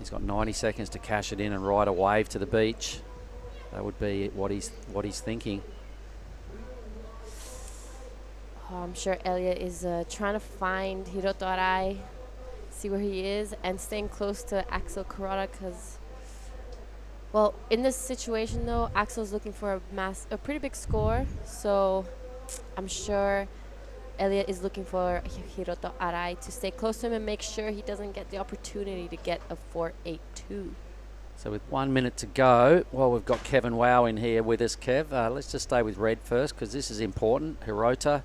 He's got 90 seconds to cash it in and ride a wave to the beach. That would be what he's thinking. Oh, I'm sure Elliot is trying to find Hiroto Arai, see where he is, and staying close to Axel Kurata because, well, in this situation though, Axel's looking for a pretty big score, so I'm sure Elliot is looking for Hiroto Arai to stay close to him and make sure he doesn't get the opportunity to get a 4.82. So with 1 minute to go, well, we've got Kevin Wow in here with us, Kev. Let's just stay with red first because this is important. Hirota,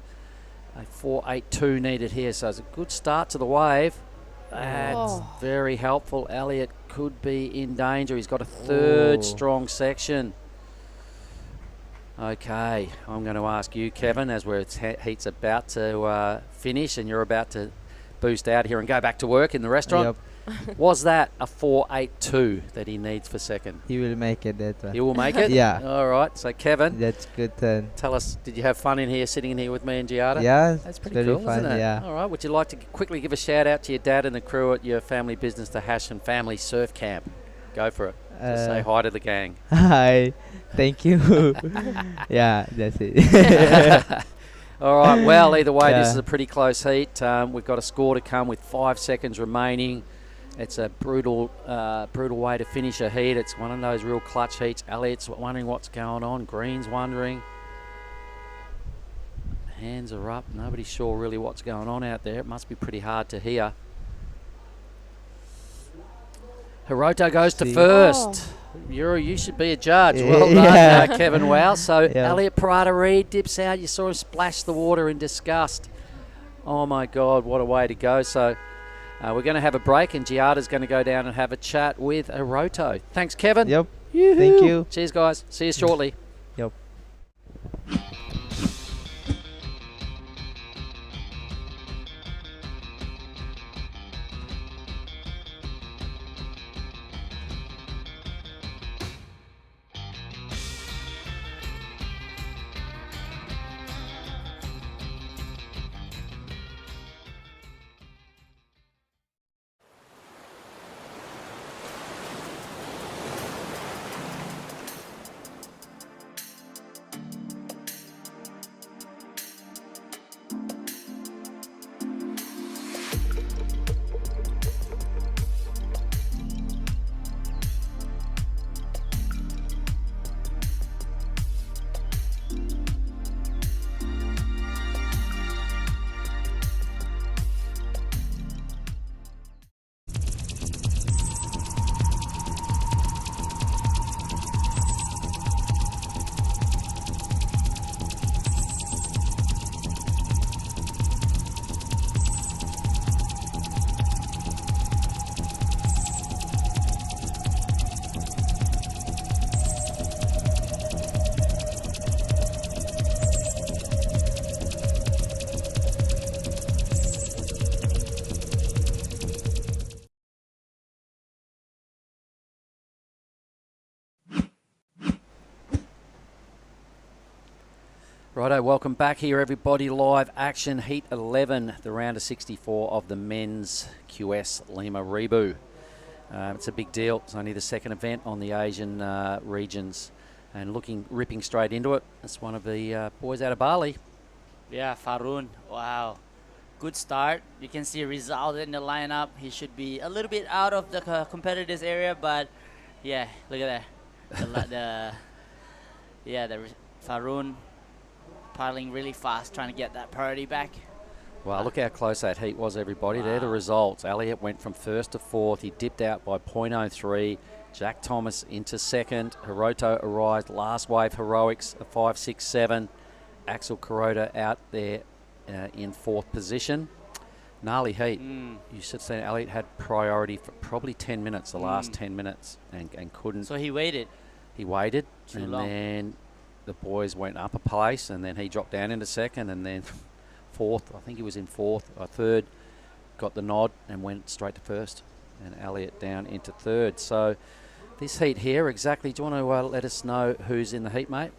a 4.82 needed here, so it's a good start to the wave. That's very helpful. Elliot could be in danger. He's got a third strong section. Okay, I'm going to ask you, Kevin, as heat's about to finish and you're about to boost out here and go back to work in the restaurant. Yep. Was that a 4.82 that he needs for second? He will make it, that one. He will make it? Yeah. All right, so Kevin. That's good then. Tell us, did you have fun in here, sitting in here with me and Giada? Yeah, that's pretty very cool, fun, isn't it? yeah. All right, would you like to quickly give a shout out to your dad and the crew at your family business, the Hash and Family Surf Camp? Go for it. Just say hi to the gang. Hi, thank you. Yeah, that's it. All right, well, either way, this is a pretty close heat. We've got a score to come with 5 seconds remaining. It's a brutal way to finish a heat. It's one of those real clutch heats. Elliot's wondering what's going on. Green's wondering. Hands are up. Nobody's sure really what's going on out there. It must be pretty hard to hear. Hiroto goes to first. You should be a judge. Well done, Kevin Wow. So Elliot Parada-Reed dips out. You saw him splash the water in disgust. Oh my God, what a way to go. So we're going to have a break and Giada's going to go down and have a chat with Hiroto. Thanks, Kevin. Yep. Yoo-hoo. Thank you. Cheers, guys. See you shortly. Yep. Righto, welcome back here, everybody. Live action, Heat 11, the round of 64 of the men's QS Lima Rebu. It's a big deal. It's only the second event on the Asian regions, and ripping straight into it. It's one of the boys out of Bali. Yeah, Farun. Wow. Good start. You can see Rizal in the lineup. He should be a little bit out of the competitors area, but yeah, look at that. The Farun paddling really fast, trying to get that priority back. Well, look how close that heat was, everybody. Wow. There are the results. Elliott went from first to fourth. He dipped out by .03. Jack Thomas into second. Hiroto arrived last wave heroics, a 5.67. Axel Kuroda out there in fourth position. Gnarly heat. You should say Elliott had priority for probably 10 minutes, the last 10 minutes, and couldn't. So he waited. He waited, Too and long. then the boys went up a place, and then he dropped down into second, and then fourth. I think he was in fourth or third. Got the nod and went straight to first, and Elliott down into third. So this heat here, exactly. Do you want to let us know who's in the heat, mate?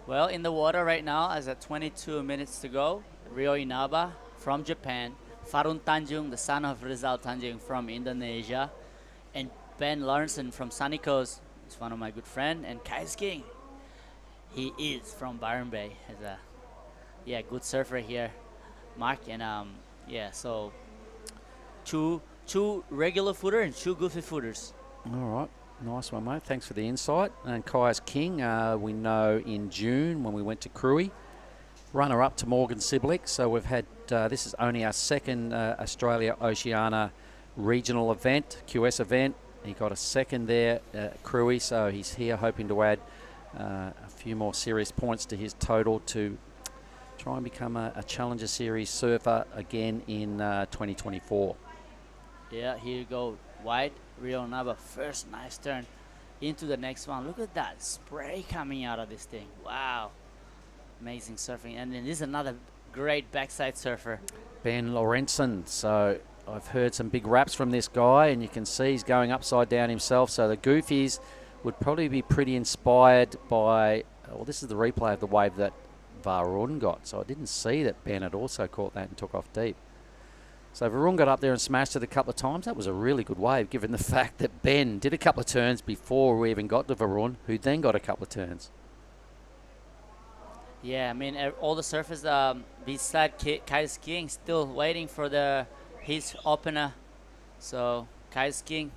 Well, in the water right now, as at 22 minutes to go, Rio Inaba from Japan, Farun Tanjung, the son of Rizal Tanjung from Indonesia, and Ben Lawrenson from Sunny Coast. He's one of my good friends, and Kai King. He is from Byron Bay. He's a good surfer here, Mark, and so two regular footer and two goofy footers. All right. Nice one, mate. Thanks for the insight. And Kai's King, we know in June when we went to Cruy, runner-up to Morgan Siblick. So we've had, this is only our second Australia-Oceania regional event, QS event. He got a second there at Cruy, so he's here hoping to add a few more serious points to his total to try and become a Challenger Series surfer again in 2024. Yeah, here you go. Wide, Rio Naba, first nice turn into the next one. Look at that spray coming out of this thing. Wow. Amazing surfing. And then this is another great backside surfer. Ben Lawrenson. So I've heard some big raps from this guy, and you can see he's going upside down himself. So the goofies would probably be pretty inspired by, well, this is the replay of the wave that Varun got. So I didn't see that Ben had also caught that and took off deep. So Varun got up there and smashed it a couple of times. That was a really good wave, given the fact that Ben did a couple of turns before we even got to Varun, who then got a couple of turns. Yeah, I mean, all the surfers beside Kai King still waiting for his opener. So Kai King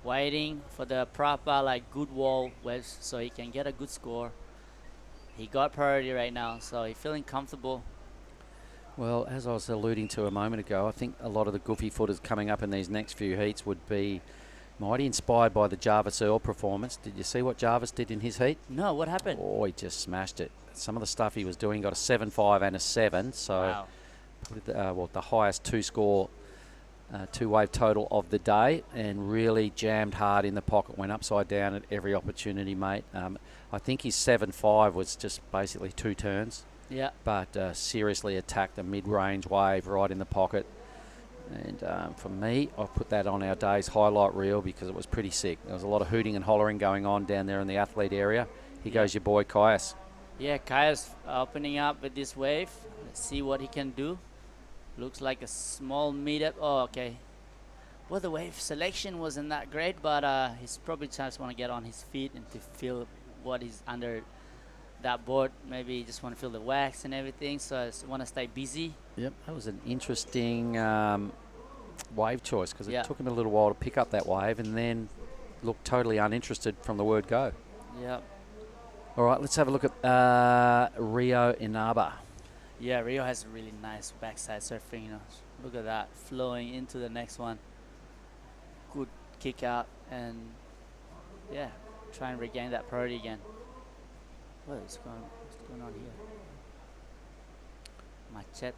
waiting for the proper good wall waves so he can get a good score. He got priority right now, so he's feeling comfortable. Well, as I was alluding to a moment ago, I think a lot of the goofy footers coming up in these next few heats would be mighty inspired by the Jarvis Earl performance. Did you see what Jarvis did in his heat? No, what happened? Oh, he just smashed it. Some of the stuff he was doing, got a 7.5 and a 7. So, wow. The highest two-wave total of the day, and really jammed hard in the pocket, went upside down at every opportunity, mate. I think his 7.5 was just basically 2 turns. Yeah. But seriously attacked a mid-range wave right in the pocket. And for me, I've put that on our day's highlight reel because it was pretty sick. There was a lot of hooting and hollering going on down there in the athlete area. Here goes your boy, Caius. Yeah, Caius opening up with this wave. Let's see what he can do. Looks like a small meetup. Oh, okay. Well, the wave selection wasn't that great, but he's probably just want to get on his feet and to feel what is under that board. Maybe just want to feel the wax and everything, so I just want to stay busy. Yep, that was an interesting wave choice because it took him a little while to pick up that wave and then looked totally uninterested from the word go. Yep. All right, let's have a look at Rio Inaba. Yeah, Rio has a really nice backside surfing, you know. Look at that, flowing into the next one. Good kick out and, yeah, try and regain that priority again. What's going on here? Machet.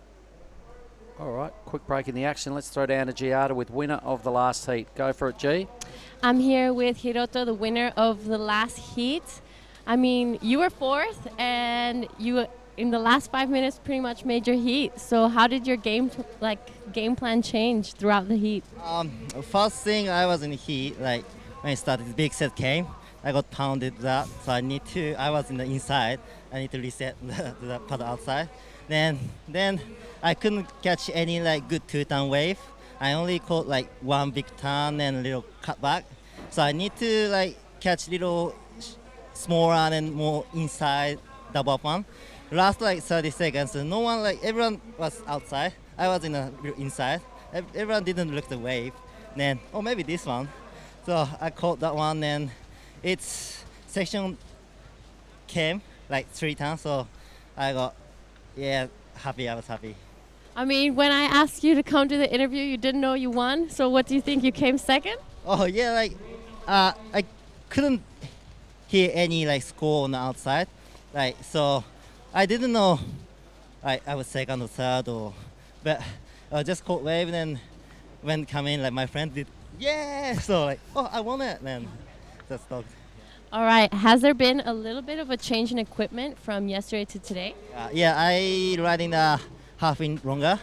All right, quick break in the action. Let's throw down to Giada with winner of the last heat. Go for it, G. I'm here with Hiroto, the winner of the last heat. I mean, you were fourth, and you in the last 5 minutes pretty much made your heat. So how did your game plan change throughout the heat? First thing I was in heat, when I started, the big set came. I got pounded that, so I was in the inside. I need to reset the paddle outside. Then I couldn't catch any like good two-turn wave. I only caught like one big turn and a little cutback. So I need to like catch little smaller and more inside double up one. Last like 30 seconds, no one like everyone was outside. I was in the inside. Everyone didn't look the wave. Then maybe this one. So I caught that one and its section came like 3 times. So I got happy. I was happy. I mean, when I asked you to come to the interview, you didn't know you won. So what do you think? You came second? Oh yeah, like I couldn't hear any like score on the outside, like so I didn't know I was second or third but I just caught wave and then when come in like my friend did so like I won it then just stoked. All right. Has there been a little bit of a change in equipment from yesterday to today? I riding the half inch longer,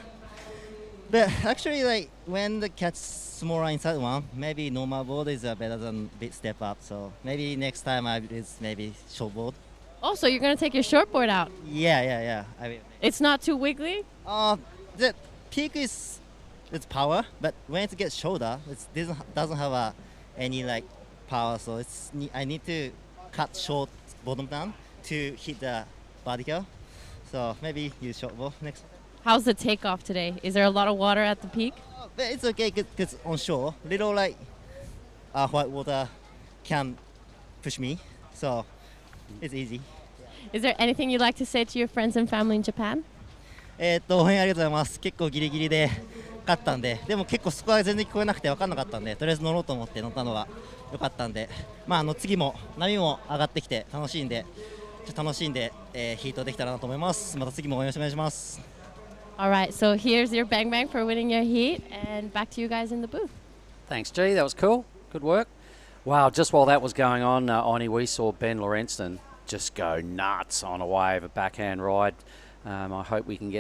but actually like when the catch smaller inside one, maybe normal board is better than big step up. So maybe next time I is maybe short board. Oh, so you're gonna take your shortboard out? Yeah. I mean, It's not too wiggly? The peak it's power, but when it gets shoulder, it doesn't have any like power. So I need to cut short bottom down to hit the vertical. So maybe use short board next. How's the takeoff today? Is there a lot of water at the peak? But it's okay because on shore, little like white water can push me, so it's easy. Is there anything you'd like to say to your friends and family in Japan? 応援ありがとうございます。結構ギリギリで勝ったんで、でも結構スコアが全然聞こえなくて分かんなかったんで、とりあえず乗ろうと思って乗ったのが良かったんで、次も波も上がってきて楽しんでヒートできたらなと思います。また次も応援よろしくお願いします。All right, so here's your bang bang for winning your heat, and back to you guys in the booth. Thanks, G. That was cool. Good work. Wow, just while that was going on, Oni, we saw Ben Lorenzen just go nuts on a wave, a backhand ride. I hope we can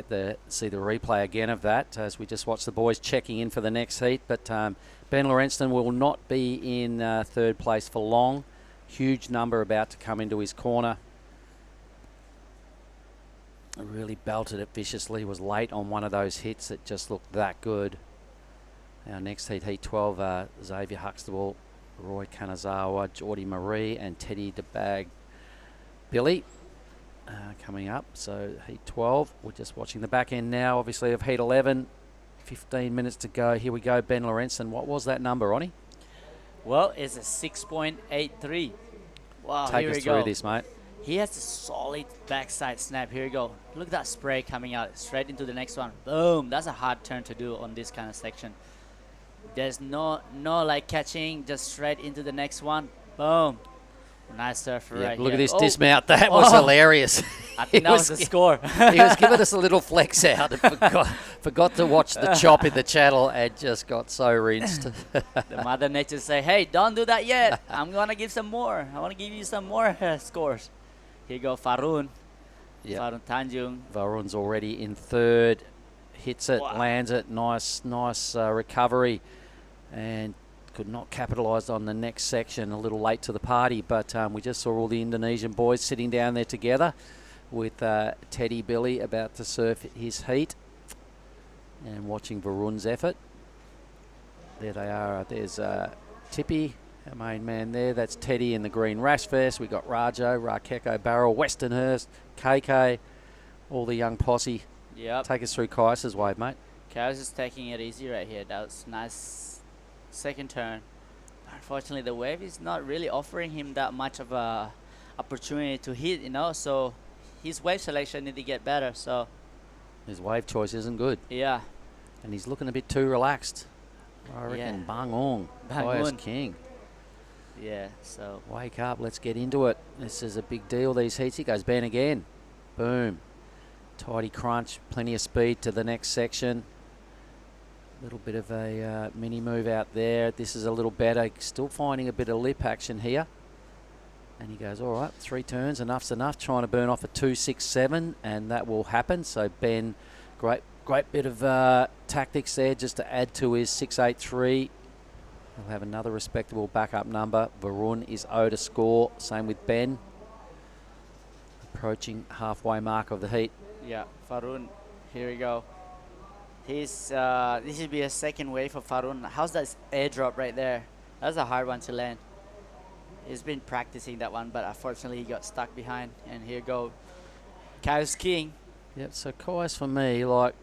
see the replay again of that as we just watch the boys checking in for the next heat. But Ben Lorenzen will not be in third place for long. Huge number about to come into his corner. Really belted it viciously, was late on one of those hits that just looked that good. Our next heat, heat 12, Xavier Huxtable, Roy Kanazawa, Geordie Marie and Teddy DeBag Billy coming up. So heat 12, we're just watching the back end now, obviously, of heat 11. 15 minutes to go. Here we go, Ben Lorenzen. What was that number, Ronnie? Well, it's a 6.83. Wow, Take here us we through go. this, mate. He has a solid backside snap. Here we go. Look at that spray coming out straight into the next one. Boom. That's a hard turn to do on this kind of section. There's no like catching, just straight into the next one. Boom. Nice surf right Look here. at this dismount. That was hilarious. I think that was the score. He was giving us a little flex out and forgot to watch the chop in the channel and just got so rinsed. The Mother Nature say, hey, don't do that yet. I'm going to give some more. I want to give you some more scores. Here you go, Farun. Yep. Farun Tanjung. Varun's already in third. Hits it, lands it. Nice recovery. And could not capitalise on the next section. A little late to the party, but we just saw all the Indonesian boys sitting down there together with Teddy Billy about to surf his heat and watching Varun's effort. There they are. There's Tippy, our main man there. That's Teddy in the green rash vest. We got Rajo, Rakeko Barrel, Westernhurst, KK, all the young posse. Yep. Take us through Kaiser's wave, mate. Kaiser's is taking it easy right here. That was nice second turn. Unfortunately, the wave is not really offering him that much of a opportunity to hit, so his wave selection need to get better. So his wave choice isn't good. Yeah. And he's looking a bit too relaxed. I reckon Bang Ong, highest king. Yeah, so wake up, let's get into it. This is a big deal, these heats. He goes Ben again. Boom. Tidy crunch, plenty of speed to the next section. Little bit of a mini move out there. This is a little better. Still finding a bit of lip action here. And he goes, all right, 3 turns, enough's enough. Trying to burn off a 2.67, and that will happen. So Ben, great bit of tactics there just to add to his 6.83. He'll have another respectable backup number. Varun is owed a score. Same with Ben. Approaching halfway mark of the heat. Yeah, Farun, here we go. This should be a second wave for Farun. How's that airdrop right there? That's a hard one to land. He's been practicing that one, but unfortunately he got stuck behind. And here go Kai's King. Yep, so Kai's for me, like,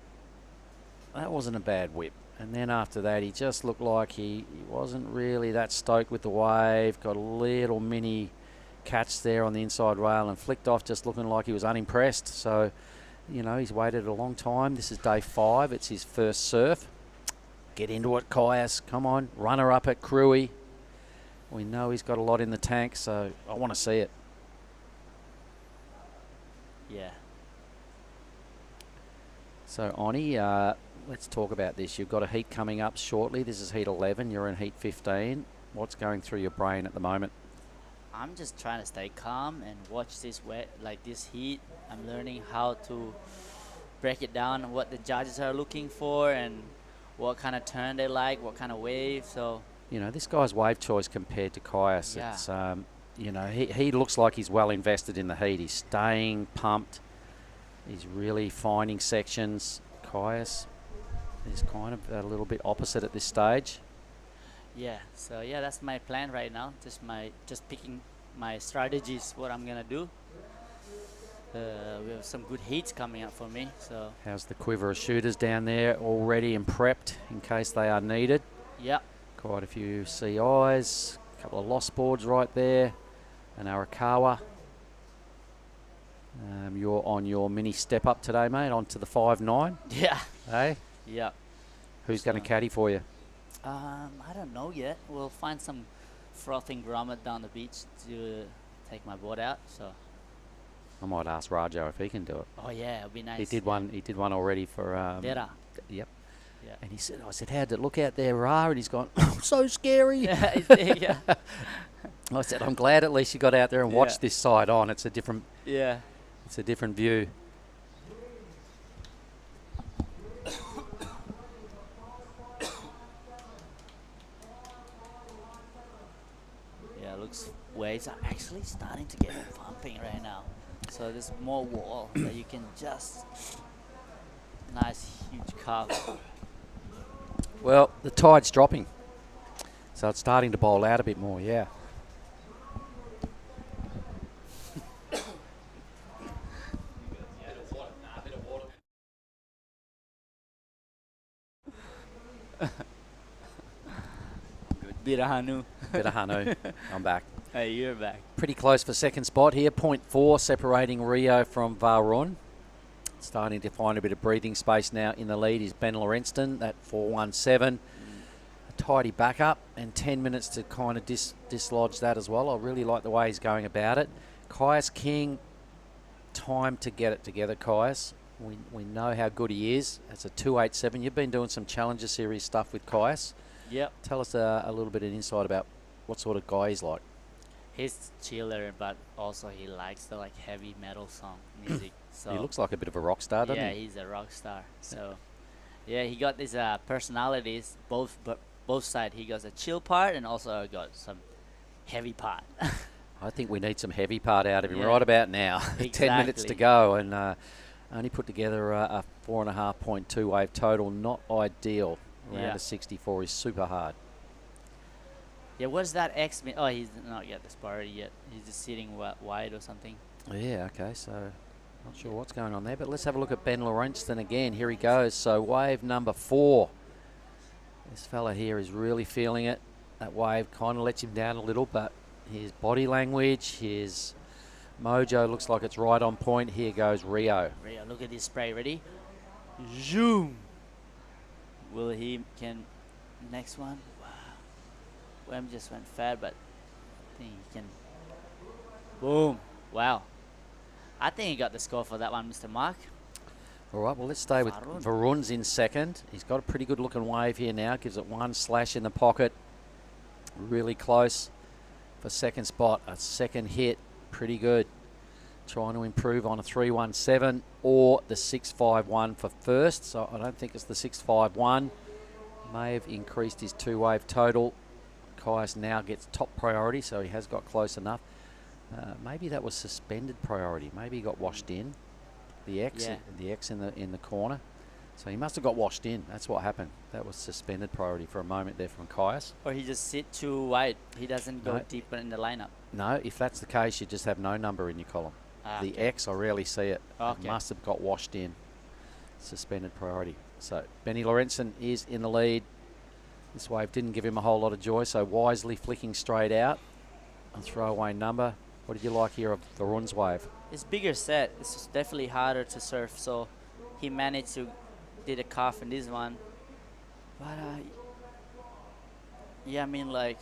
that wasn't a bad whip. And then after that, he just looked like he wasn't really that stoked with the wave. Got a little mini catch there on the inside rail and flicked off, just looking like he was unimpressed. So, you know, he's waited a long time. This is day 5. It's his first surf. Get into it, Kaias. Come on. Runner up at Cruey. We know he's got a lot in the tank, so I want to see it. Yeah. So, Oni, let's talk about this. You've got a heat coming up shortly. This is heat 11. You're in heat 15. What's going through your brain at the moment? I'm just trying to stay calm and watch this this heat. I'm learning how to break it down, what the judges are looking for and what kind of turn they like, what kind of wave. So, you know, this guy's wave choice compared to Kaias, yeah. It's, you know, he looks like he's well invested in the heat. He's staying pumped. He's really finding sections. Kaias is kind of a little bit opposite at this stage. yeah, so yeah, that's my plan right now. Just picking my strategies, what I'm gonna do. We have some good heats coming up for me. So How's the quiver of shooters down there, all ready and prepped in case they are needed? yeah, Quite a few CIs, a couple of lost boards right there, an Arakawa. You're on your mini step up today, mate, onto the 5.9. yeah, Hey, yeah. who's going to caddy for you? I don't know yet. We'll find some frothing grommet down the beach to take my board out. So. I might ask Rajo if he can do it. Oh yeah, it'll be nice. He did one. He did one already for. Dera. Yep. Yeah. And he said, "I said, how'd it look out there, Ra?" And he's gone, "Oh, so scary." yeah. I said, "I'm glad at least you got out there and Yeah. watched this side on. It's a different. Yeah. It's a different view." Yeah, looks waves are actually starting to get pumping right now. So there's more wall that you can just nice huge carve. Well, the tide's dropping, so it's starting to bowl out a bit more. Yeah. Birahanu. Bit of Hanu. I'm back. Hey, you're back. Pretty close for second spot here. 0.4 separating Rio from Varun. Starting to find a bit of breathing space now in the lead is Ben Lorenston at 4.17. A tidy backup and 10 minutes to kind of dislodge that as well. I really like the way he's going about it. Kaias King, time to get it together, Kaias. We know how good he is. It's a 2.87. You've been doing some Challenger Series stuff with Kaias. Yep. Tell us a little bit of insight about what sort of guy he's like. He's chiller, but also he likes the heavy metal song music. So He looks like a bit of a rock star, doesn't yeah, he? he's a rock star. So yeah, he got these personalities both sides. He got a chill part and also got some heavy part. I think we need some heavy part out of him Yeah. right about now. 10 minutes to Exactly. go, and only put together a 4.5.2 wave total. Not ideal. Around Yeah. a 64 is super hard. Yeah, what's that X mean? Oh, he's not got this bar yet. He's just sitting wide or something. Yeah, okay, so not sure what's going on there, but let's have a look at Ben Lorenston again. Here he goes. So wave number 4. This fella here is really feeling it. That wave kind of lets him down a little, but his body language, his mojo looks like it's right on point. Here goes Rio. Rio, look at this spray. Ready? Zoom. Will he can next one? Wow. Wem just went fat, but I think he can. Boom. Wow. I think he got the score for that one, Mr. Mark. All right, well, let's stay with Varun. Varun's in second. He's got a pretty good looking wave here now. Gives it one slash in the pocket. Really close for second spot. A second hit. Pretty good. Trying to improve on a 3.17 or the 6.51 for first. So I don't think it's the 6.51. May have increased his 2 wave total. Caius now gets top priority, so he has got close enough. Maybe that was suspended priority. Maybe he got washed in. The X, the X in the corner. So he must have got washed in. That's what happened. That was suspended priority for a moment there from Caius. Or he just sit too wide. He doesn't go deeper in the lineup. No, if that's the case, you just have no number in your column. The X, I rarely see it. It must have got washed in. Suspended priority. So Benny Lorenzen is in the lead. This wave didn't give him a whole lot of joy, so wisely flicking straight out. A throwaway number. What did you like here of Varun's wave? It's bigger set. It's definitely harder to surf, so he managed to did a cuff in this one. But yeah, I mean, like,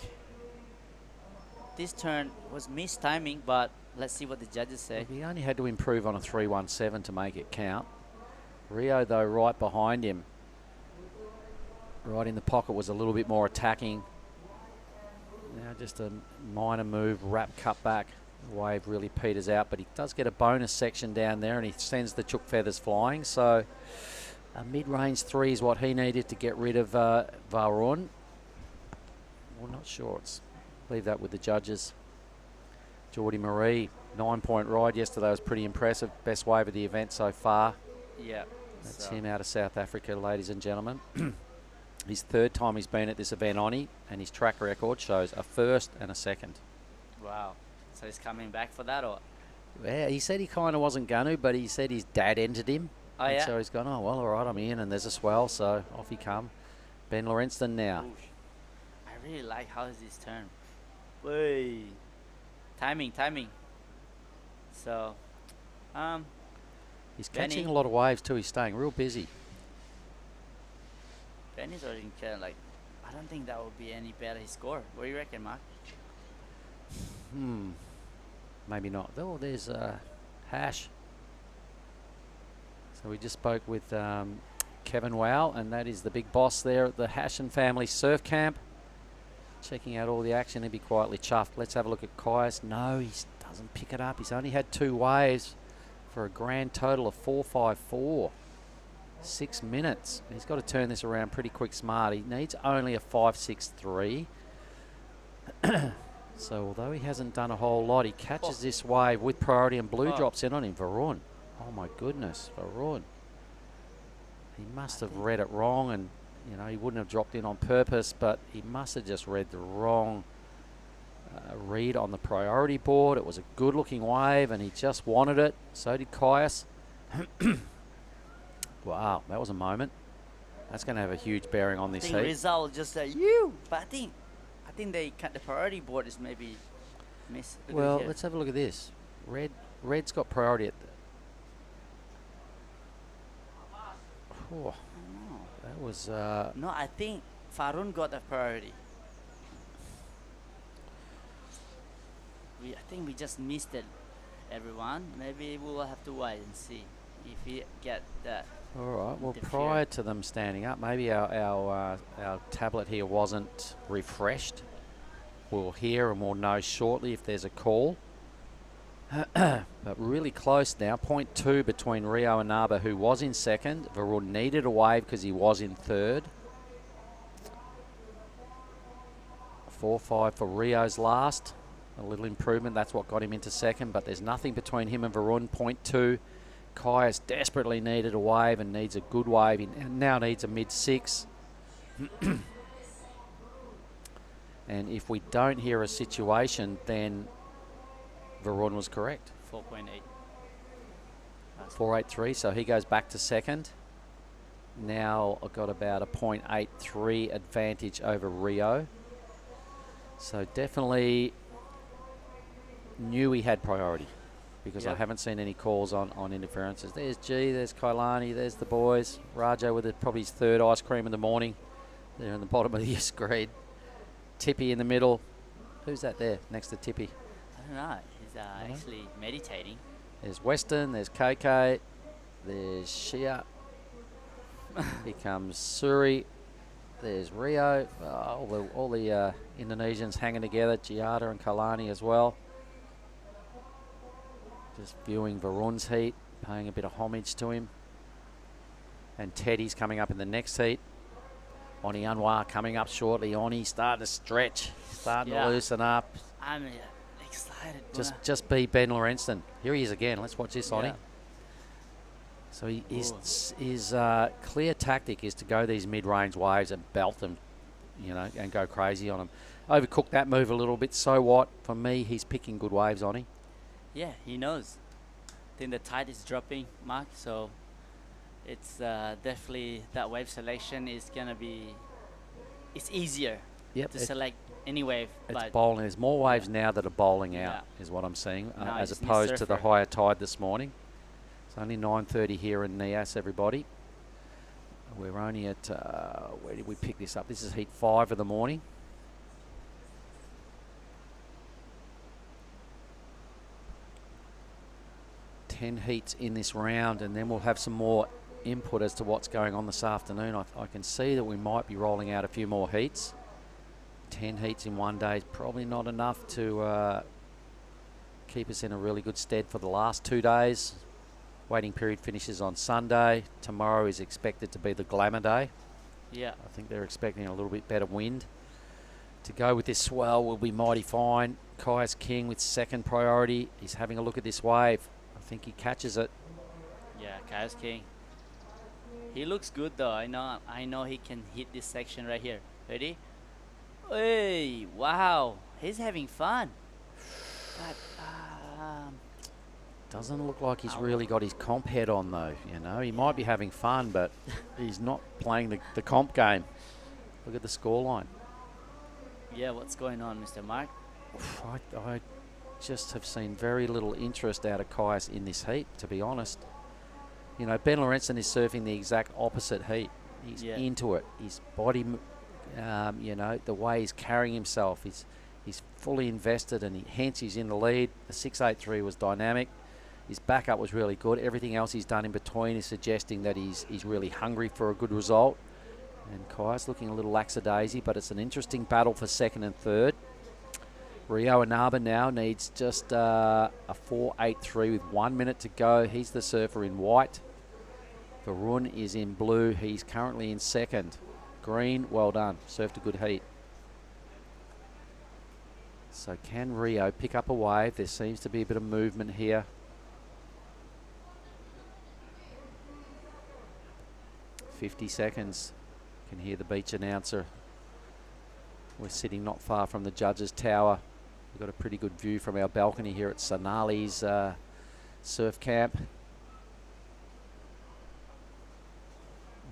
this turn was missed timing, but let's see what the judges say. He only had to improve on a 317 to make it count. Rio, though, right behind him, right in the pocket, was a little bit more attacking. Now just a minor move, wrap, cut back. The wave really peters out, but he does get a bonus section down there, and he sends the chook feathers flying. So a mid-range 3 is what he needed to get rid of Varun. Well, not sure. Leave that with the judges. Geordie Marie, 9-point ride yesterday was pretty impressive. Best wave of the event so far. Yeah. That's him out of South Africa, ladies and gentlemen. His third time he's been at this event on it, and his track record shows a first and a second. Wow. So he's coming back for that, or? Yeah, he said he kind of wasn't going to, but he said his dad entered him. Oh, yeah? So he's gone, oh, well, all right, I'm in, and there's a swell, so off he come. Ben Lorenzen now. Oosh. I really like how is this turn. Way. Timing. So, he's catching a lot of waves too. He's staying real busy. Benny's already kind of like, I don't think that would be any better his score. What do you reckon, Mark? Maybe not. Oh, there's Hash. So we just spoke with Kevin Wow, and that is the big boss there at the Hash and Family Surf Camp. Checking out all the action. He'd be quietly chuffed. Let's have a look at Caius. No, he doesn't pick it up. He's only had 2 waves for a grand total of 4.54. 6 minutes. He's got to turn this around pretty quick smart. He needs only a 5.63. So although he hasn't done a whole lot, he catches this wave with priority, and blue drops in on him. Varun. Oh my goodness, Varun. He must have read it wrong, and you know, he wouldn't have dropped in on purpose, but he must have just read the wrong read on the priority board. It was a good looking wave, and he just wanted it. So did Caius. Wow, that was a moment. That's going to have a huge bearing on this heat. The result just but I think they cut the priority board is maybe missed. Well, let's have a look at this. Red's got priority at the. That was. No, I think Varun got the priority. I think we just missed it, everyone. Maybe we will have to wait and see if we get that. All right. Well, prior to them standing up, maybe our tablet here wasn't refreshed. We'll hear and we'll know shortly if there's a call. But really close now. 0.2 between Rio and Naba, who was in second. Varun needed a wave because he was in third. 4.5 for Rio's last. A little improvement. That's what got him into second. But there's nothing between him and Varun. 0.2. Caius desperately needed a wave and needs a good wave. He now needs a mid-6. And if we don't hear a situation, then Varun was correct. 4.8. 4.83, so he goes back to second. Now I've got about a 0.83 advantage over Rio. So definitely knew he had priority, because I haven't seen any calls on interferences. There's G, there's Kailani, there's the boys. Rajo with probably his third ice cream in the morning. There in the bottom of your screen. Tippy in the middle. Who's that there next to Tippy? I don't know. He's actually meditating. There's Weston, there's KK, there's Shia. Here comes Suri. There's Rio. All the Indonesians hanging together. Giada and Kalani as well. Just viewing Varun's heat, paying a bit of homage to him. And Teddy's coming up in the next heat. Oni Anwar coming up shortly. Oni starting to stretch, starting Yeah. to loosen up. I'm excited. Just beat Ben Lorenston. Here he is again. Let's watch this, Oni. Yeah. So his clear tactic is to go these mid-range waves and belt them, and go crazy on them. Overcooked that move a little bit. So what? For me, he's picking good waves, Oni. Yeah, he knows. I think the tide is dropping, Mark. So it's definitely that wave selection is gonna be. It's easier Yep. to select any wave, It's but bowling. There's more waves now that are bowling out, is what I'm seeing, No, as it's Nias opposed to the Surfer. higher tide this morning. It's only 9:30 here in Nias, everybody. We're only at, where did we pick this up? This is heat 5 of the morning. Ten heats in this round, and then we'll have some more input as to what's going on this afternoon. I can see that we might be rolling out a few more heats. 10 heats in one day is probably not enough to keep us in a really good stead for the last 2 days. Waiting period finishes on Sunday. Tomorrow is expected to be the glamour day. yeah, I think they're expecting a little bit better wind. To go with this swell will be mighty fine. Kai's King with second priority. He's having a look at this wave. I think he catches it. yeah. Chaos King. He looks good though. I know he can hit this section right here. Ready? Hey, wow. He's having fun. But Doesn't look like he's really got his comp head on though, He might be having fun, but he's not playing the comp game. Look at the scoreline. yeah, what's going on, Mr. Mark? I just have seen very little interest out of Kais in this heat, to be honest. Ben Lorenzson is surfing the exact opposite heat. He's into it. His body, the way he's carrying himself, he's fully invested, and hence he's in the lead. The 6.83 was dynamic. His backup was really good. Everything else he's done in between is suggesting that he's really hungry for a good result. And Kai's looking a little lackadaisy, but it's an interesting battle for second and third. Rio Inaba now needs just a 4.83 with 1 minute to go. He's the surfer in white. Varun is in blue. He's currently in second. Green, well done. Surfed a good heat. So can Rio pick up a wave? There seems to be a bit of movement here. "50 seconds. Can hear the beach announcer. We're sitting not far from the judges' tower. We've got a pretty good view from our balcony here at Sonali's surf camp.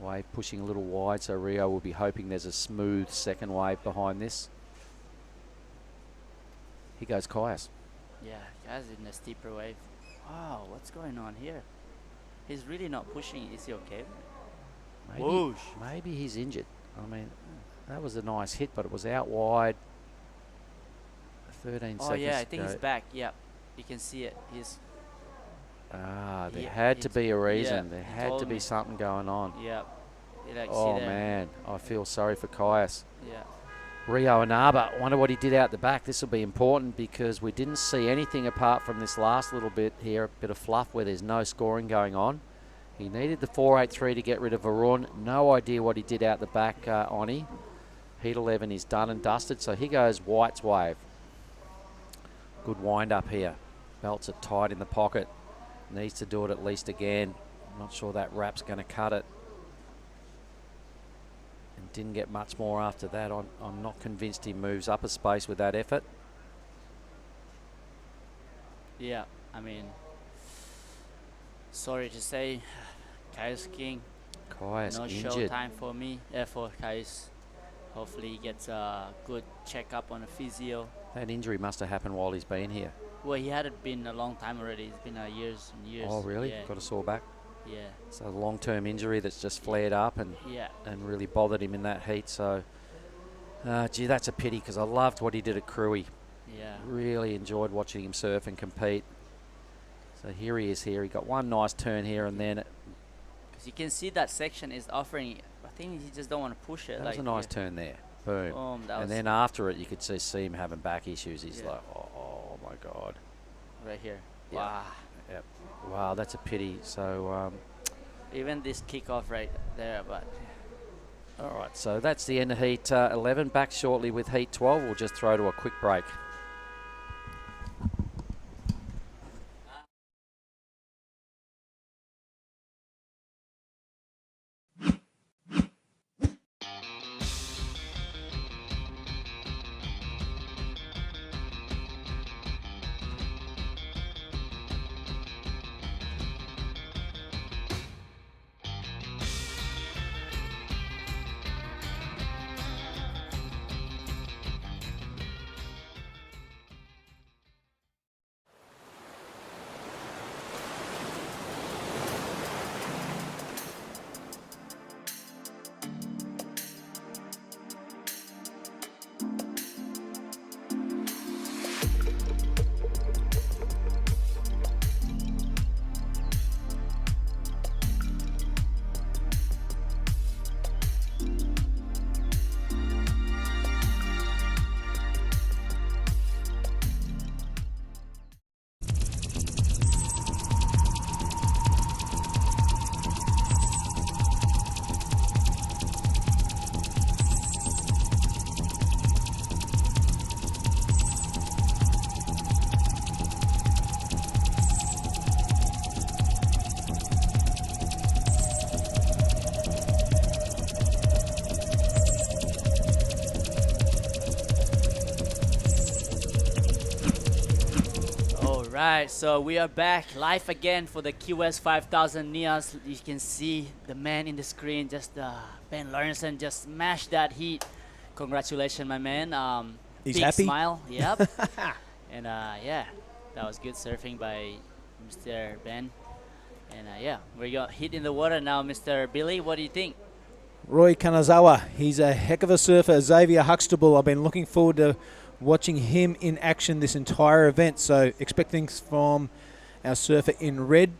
Wave pushing a little wide, so Rio will be hoping there's a smooth second wave behind this. Here goes Kaias. Yeah, guys in the steeper wave. Wow, what's going on here? He's really not pushing. Is he okay? Maybe he's injured. I mean, that was a nice hit, but it was out wide. 13 seconds. Oh yeah, I to think go. he's back. Yep, you can see it. He's There had to be a reason. yeah, There he had told to be me. something going on. Yep. You like Oh see there. man, I feel sorry for Kaias. Yeah. Rio Inaba, wonder what he did out the back. This will be important because we didn't see anything apart from this last little bit here, a bit of fluff where there's no scoring going on. He needed the 4.83 to get rid of Varun. No idea what he did out the back, Oni. Heat 11 is done and dusted, so here goes White's wave. Good wind up here. Belts it tight in the pocket. Needs to do it at least again. I'm not sure that wrap's going to cut it. And didn't get much more after that. I'm not convinced he moves up a space with that effort. Yeah, I mean, sorry to say, Kai's King. Kai's no show injured. time for me. For Kai's. Hopefully he gets a good checkup on a physio. That injury must have happened while he's been here. Well, he had it been a long time already. It's been years and years. Oh, really? Yeah. Got a sore back? Yeah. So a long-term injury that's just flared up and Yeah. and really bothered him in that heat. So, gee, that's a pity because I loved what he did at Cruy. Yeah. Really enjoyed watching him surf and compete. So here he is here. He got one nice turn here and then Because you can see that section is offering. I think he just don't want to push it. that like was a nice turn there. Boom. Boom, that And was then after it, you could see him having back issues. He's Yeah. like, oh my God. right here. Yeah. Wow. Yep. Wow, that's a pity. So, Even this kickoff right there, but All right, so that's the end of Heat 11. Back shortly with Heat 12. We'll just throw to a quick break. Right, so we are back live again for the QS 5000 Nias. You can see the man in the screen, just Ben Lorenzen just smashed that heat. Congratulations, my man. He's big happy. smile, yep. And yeah, that was good surfing by Mr. Ben. And yeah, we got hit in the water now, Mr. Billy. What do you think? Roy Kanazawa, he's a heck of a surfer. Xavier Huxtable, I've been looking forward to watching him in action this entire event. So expect things from our surfer in red.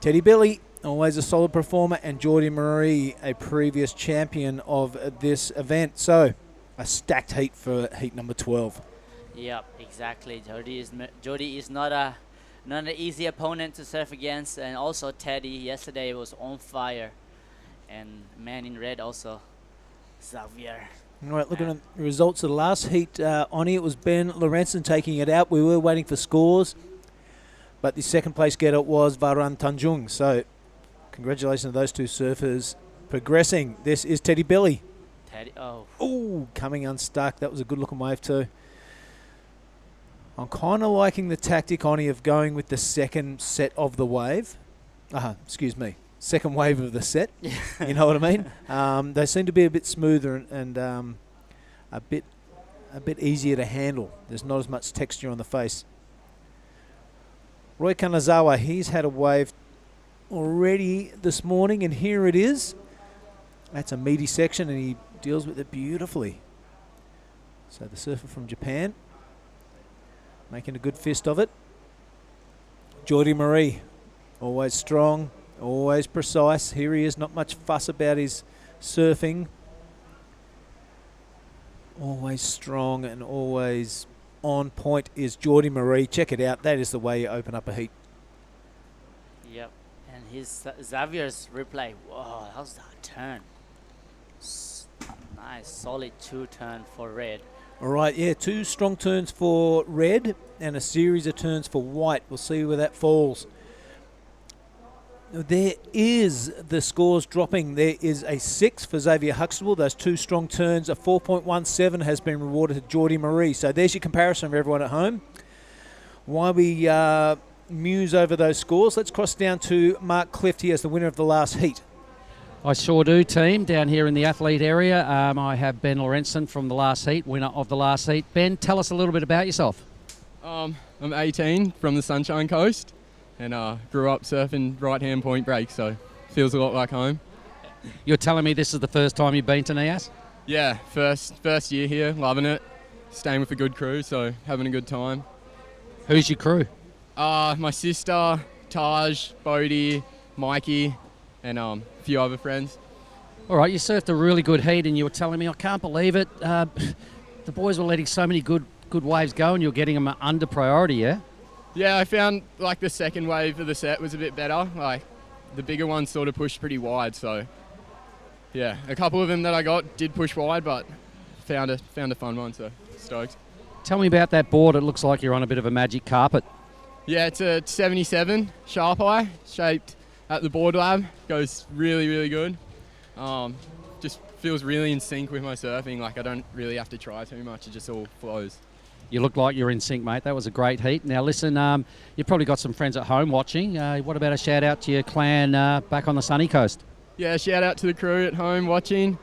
Teddy Billy, always a solid performer, and Geordie Marie, a previous champion of this event. So a stacked heat for heat number 12. Yep, exactly. Geordie is not an easy opponent to surf against, and also Teddy yesterday was on fire, and man in red also, Xavier. All right, looking at the results of the last heat, Oni, it was Ben Lorenzen taking it out. We were waiting for scores, but the second place getter was Varan Tanjung. So congratulations to those two surfers progressing. This is Teddy Billy. Teddy, oh. Ooh, coming unstuck. That was a good looking wave too. I'm kind of liking the tactic, Oni, of going with the second set of the wave. Excuse me. Second wave of the set. You know what I mean? They seem to be a bit smoother and a bit easier to handle. There's not as much texture on the face. Roy Kanazawa, he's had a wave already this morning, and here it is. That's a meaty section, and he deals with it beautifully. So the surfer from Japan making a good fist of it. Geordie Marie, always strong, always precise. Here he is, not much fuss about his surfing. Always strong and always on point is Geordie Marie. Check it out. That is the way you open up a heat. Yep. And his Xavier's replay. Whoa, that was a turn. Nice, solid 2-turn for red. All right, yeah, 2 strong turns for red and a series of turns for white. We'll see where that falls. There is the scores dropping. There is a 6 for Xavier Huxtable. Those 2 strong turns. A 4.17 has been rewarded to Geordie Marie. So there's your comparison for everyone at home. While we muse over those scores, let's cross down to Mark Clift. He has the winner of the last heat. I sure do, team. Down here in the athlete area, I have Ben Lorenzen from the last heat, winner of the last heat. Ben, tell us a little bit about yourself. I'm 18 from the Sunshine Coast, and grew up surfing right-hand point break, so feels a lot like home. You're telling me this is the first time you've been to Nias? Yeah, first year here, loving it. Staying with a good crew, so having a good time. Who's your crew? My sister, Taj, Bodie, Mikey, and a few other friends. All right, you surfed a really good heat, and you were telling me, I can't believe it, the boys were letting so many good waves go, and you're getting them under priority, yeah? Yeah, I found like the second wave of the set was a bit better. Like the bigger ones sort of pushed pretty wide, so yeah, a couple of them that I got did push wide, but found a fun one, so stoked. Tell me about that board. It looks like you're on a bit of a magic carpet. Yeah, it's a 77 sharp eye, shaped at the board lab. Goes really, really good. Just feels really in sync with my surfing. Like I don't really have to try too much. It just all flows. You look like you're in sync, mate. That was a great heat. Now, listen, you've probably got some friends at home watching. What about a shout-out to your clan back on the sunny coast? Yeah, shout out to the crew at home watching.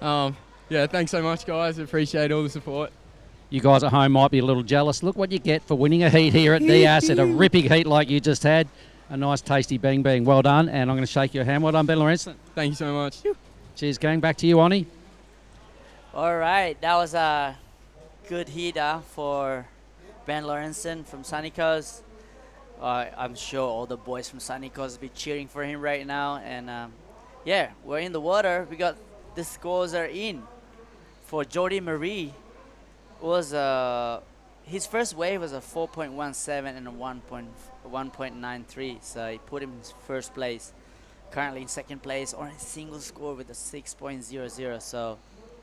Yeah, thanks so much, guys. Appreciate all the support. You guys at home might be a little jealous. Look what you get for winning a heat here at Nias at a ripping heat like you just had. A nice, tasty bing bing. Well done, and I'm going to shake your hand. Well done, Ben Lorenzen. Thank you so much. Cheers, gang. Back to you, Oni. All right, that was a good heat for Ben Lorenzen from Sunny Coast. I'm sure all the boys from Sunny Coast will be cheering for him right now. And yeah, we're in the water. We got the scores are in. For Jordy Marie, was his first wave was a 4.17 and a 1.93. So he put him in first place. Currently in second place on a single score with a 6.00. So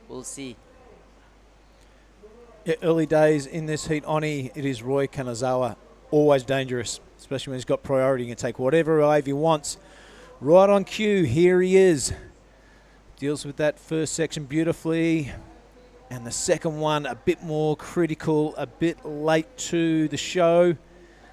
we'll see. Yeah, early days in this heat, Oni, it is Roy Kanazawa. Always dangerous, especially when he's got priority. He can take whatever wave he wants. Right on cue, here he is. Deals with that first section beautifully. And the second one a bit more critical, a bit late to the show,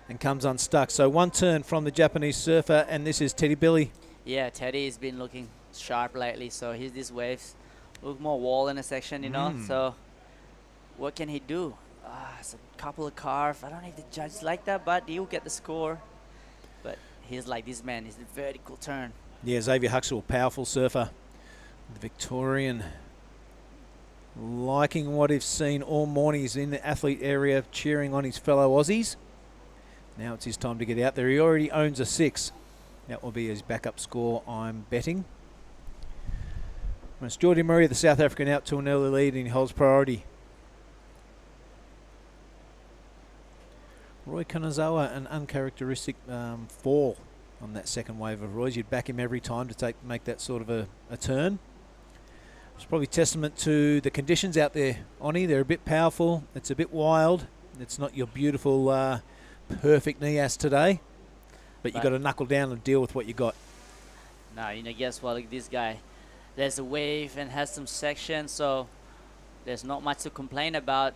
and comes unstuck. So one turn from the Japanese surfer, and this is Teddy Billy. Yeah, Teddy has been looking sharp lately, so these waves look more wall in a section, you know. So what can he do? It's a couple of carve. I don't know if the judge like that, but he'll get the score. But he's like this man. He's the vertical turn. Yeah, Xavier Huxtable, powerful surfer. The Victorian liking what he's seen all morning. He's in the athlete area cheering on his fellow Aussies. Now it's his time to get out there. He already owns a 6. That will be his backup score, I'm betting. It's Jordy Murray, the South African, out to an early lead, and he holds priority. Roy Kanazawa, an uncharacteristic fall on that second wave of Roy's. You'd back him every time to make that sort of a turn. It's probably testament to the conditions out there, Oni. They're a bit powerful. It's a bit wild. It's not your beautiful, perfect Nias today. But you got to knuckle down and deal with what you got. Now, guess what? Like this guy, there's a wave and has some section, so there's not much to complain about.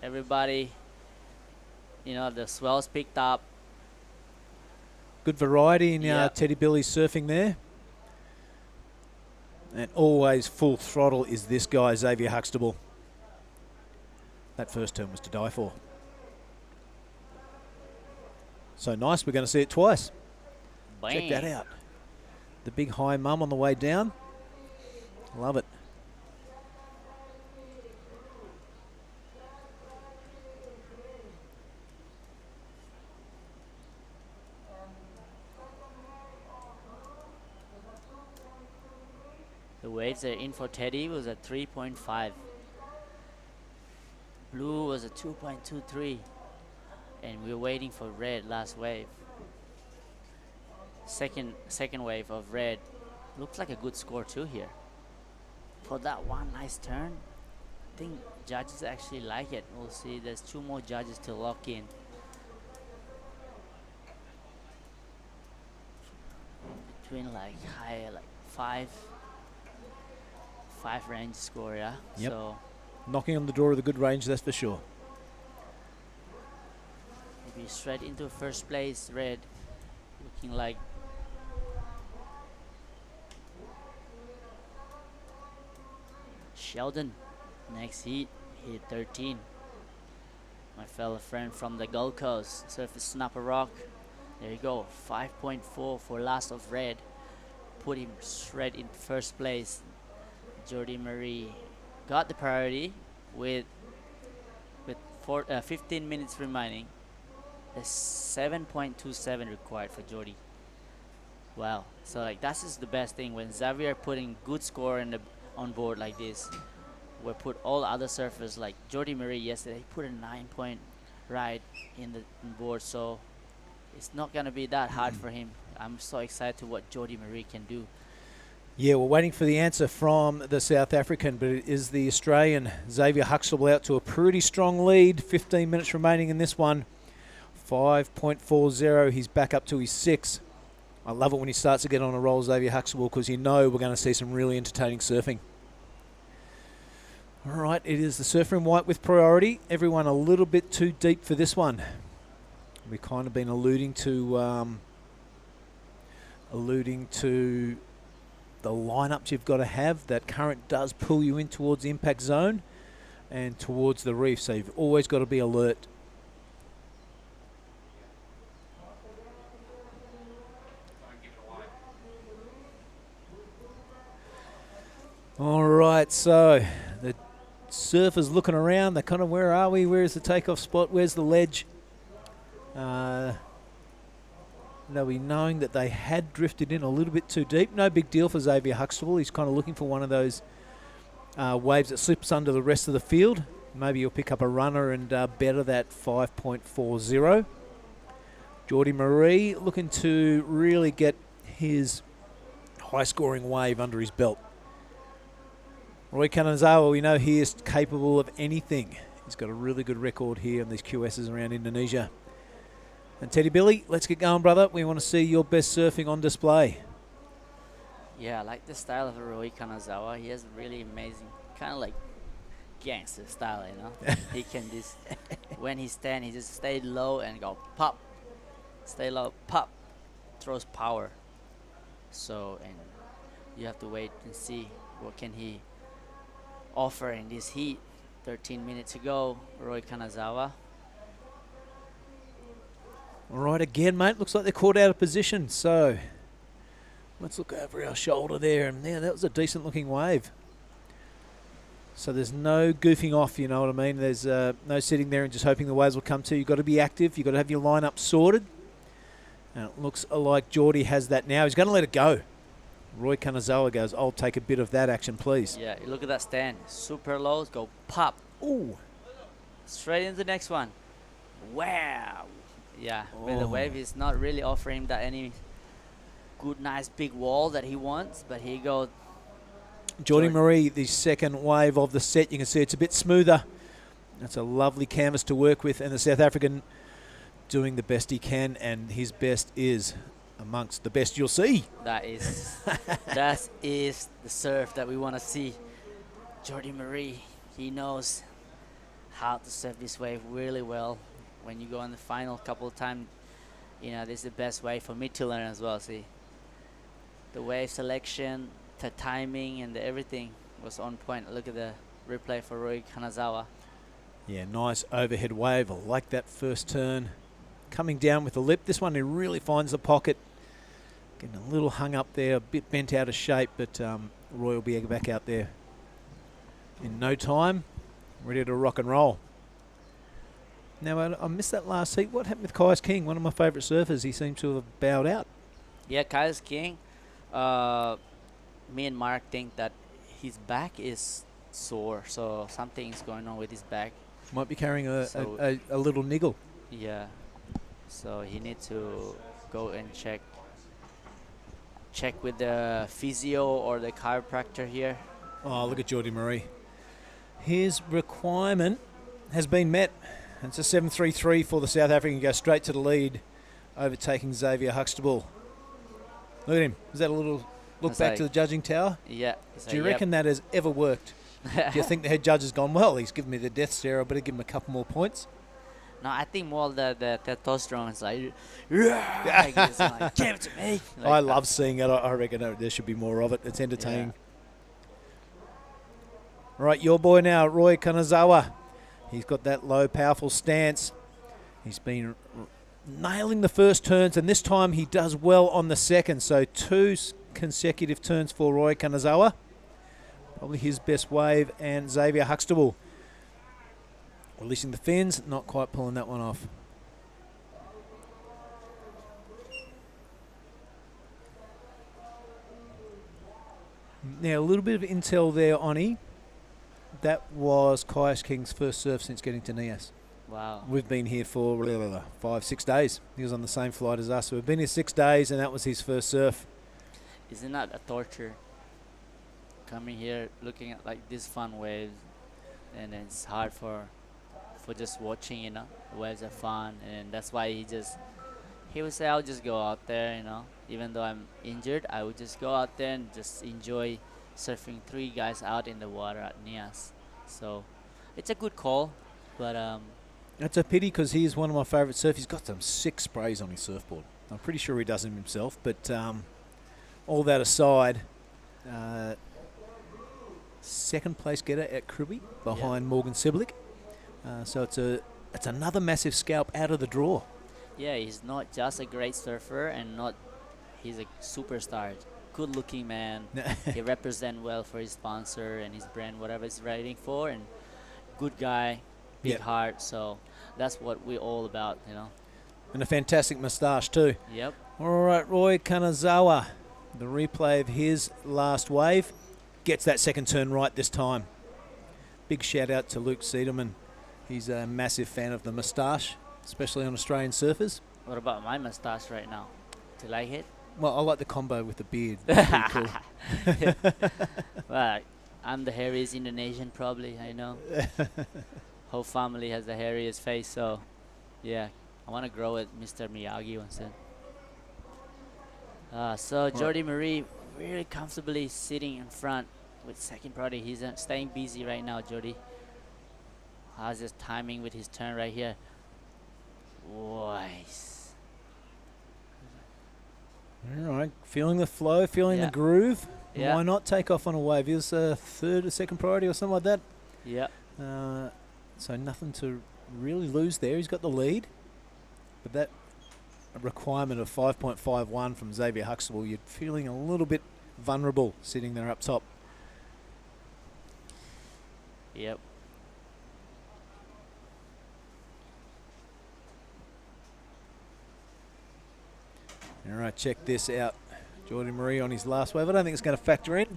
Everybody, the swells picked up. Good variety in Teddy Billy's surfing there. And always full throttle is this guy, Xavier Huxtable. That first turn was to die for. So nice, we're going to see it twice. Bang. Check that out. The big high mum on the way down. Love it. The waves that are in for Teddy was at 3.5. Blue was at 2.23. And we're waiting for red last wave. Second wave of red. Looks like a good score too here. For that one nice turn, I think judges actually like it. We'll see. There's 2 more judges to lock in. Between like high, like 5 range score, yeah. Yep. So knocking on the door of the good range, that's for sure. maybe straight into first place, red. Looking like Sheldon. Next heat, hit 13. My fellow friend from the Gold Coast, Surface Snapper Rock. There you go, 5.4 for last of red. Put him straight in first place. Jordy Marie got the priority with 15 minutes remaining. There's 7.27 required for Jordy. Wow, so like that's just the best thing when Xavier putting good score on board like this. We put all other surfers like Jordy Marie yesterday put a 9-point ride in the board, so it's not gonna be that hard for him. I'm so excited to what Jordy Marie can do. Yeah, we're waiting for the answer from the South African, but it is the Australian. Xavier Huxtable out to a pretty strong lead. 15 minutes remaining in this one. 5.40. He's back up to his 6. I love it when he starts to get on a roll, Xavier Huxtable, because you know we're going to see some really entertaining surfing. All right, it is the surfer in white with priority. Everyone a little bit too deep for this one. We've kind of been alluding to the lineups you've got to have. That current does pull you in towards the impact zone and towards the reef, so you've always got to be alert. All right, so the surfers looking around. They're kind of, where are we? Where's the takeoff spot? Where's the ledge? They'll be knowing that they had drifted in a little bit too deep. No big deal for Xavier Huxtable. He's kind of looking for one of those waves that slips under the rest of the field. Maybe he'll pick up a runner and better that 5.40. Geordie Marie looking to really get his high-scoring wave under his belt. Roy Kanazawa, we know he is capable of anything. He's got a really good record here on these QSs around Indonesia. And Teddy Billy, let's get going, brother. We want to see your best surfing on display. Yeah, I like the style of Roy Kanazawa. He has really amazing, kind of like gangster style, you know. He can just, when he stands, he just stay low and go pop. Stay low, pop. Throws power. So, and you have to wait and see what can he offer in this heat. 13 minutes to go, Roy Kanazawa. All right, again, mate, looks like they're caught out of position. So let's look over our shoulder there. And yeah, that was a decent-looking wave. So there's no goofing off, you know what I mean? There's no sitting there and just hoping the waves will come to you. You've got to be active. You've got to have your lineup sorted. And it looks like Geordie has that now. He's going to let it go. Roy Kanazawa goes, I'll take a bit of that action, please. Yeah, look at that stand. Super low, go pop. Ooh. Straight into the next one. Wow. Yeah, but the wave is not really offering that any good, nice big wall that he wants, but here you go. Geordie Marie, the second wave of the set. You can see it's a bit smoother. That's a lovely canvas to work with, and the South African doing the best he can, and his best is amongst the best you'll see. That is the surf that we want to see. Geordie Marie, he knows how to surf this wave really well. When you go on the final couple of times, you know, this is the best way for me to learn as well. See, the wave selection, the timing, and everything was on point. Look at the replay for Roy Kanazawa. Yeah, nice overhead wave. I like that first turn. Coming down with the lip. This one, he really finds the pocket. Getting a little hung up there, a bit bent out of shape, but Roy will be back out there in no time. Ready to rock and roll. Now, I missed that last heat. What happened with Kai's King, one of my favourite surfers? He seems to have bowed out. Yeah, Kai's King. Me and Mark think that his back is sore, so something's going on with his back. Might be carrying a little niggle. Yeah, so he needs to go and check with the physio or the chiropractor here. Oh, look at Geordie Marie. His requirement has been met. It's a 7.33 for the South African. Go straight to the lead, overtaking Xavier Huxtable. Look at him. Is that a little look back to the judging tower? Yeah. Do you reckon that has ever worked? Do you think the head judge has gone, well, he's given me the death stare, I better give him a couple more points? No, I think more the testosterone is like, it's like, give it to me. Like I love seeing it. I reckon there should be more of it. It's entertaining. Yeah. Right, your boy now, Roy Kanazawa. He's got that low, powerful stance. He's been nailing the first turns, and this time he does well on the second. So 2 consecutive turns for Roy Kanazawa. Probably his best wave, and Xavier Huxtable releasing the fins, not quite pulling that one off. Now, a little bit of intel there, Oni. That was Kai's King's first surf since getting to Nias. Wow. We've been here for 5-6 days. He was on the same flight as us. So we've been here 6 days, and that was his first surf. Isn't that a torture? coming here looking at like these fun waves, and it's hard for just watching, you know. The waves are fun, and that's why he would say, I'll just go out there, you know. Even though I'm injured, I would just go out there and just enjoy surfing 3 guys out in the water at Nias. So it's a good call, but It's a pity because he's one of my favourite surfers. He's got some sick sprays on his surfboard. I'm pretty sure he does them himself, but all that aside, second place getter at Kribi behind Morgan Siblick. So it's another massive scalp out of the draw. yeah, he's not just a great surfer, and he's a superstar. Good looking man. He represents well for his sponsor and his brand, whatever he's riding for, and good guy, big heart. So that's what we're all about, you know. And a fantastic moustache too. Yep. All right, Roy Kanazawa, the replay of his last wave, gets that second turn right this time. Big shout out to Luke Sederman. He's a massive fan of the moustache, especially on Australian surfers. What about my mustache right now? Do you like it? Well, I like the combo with the beard. Pretty cool. Well, I'm the hairiest Indonesian probably, I know. Whole family has the hairiest face, so yeah, I want to grow it, Mr. Miyagi once then. So Jordi Marie really comfortably sitting in front with second priority. He's staying busy right now, Jordi. How's his timing with his turn right here? Nice. All right, feeling the flow, feeling the groove. Yeah. Why not take off on a wave? He was third or second priority or something like that. Yeah. So nothing to really lose there. He's got the lead. But that requirement of 5.51 from Xavier Huxtable, you're feeling a little bit vulnerable sitting there up top. Yep. All right, check this out. Jordan Marie on his last wave. I don't think it's going to factor in.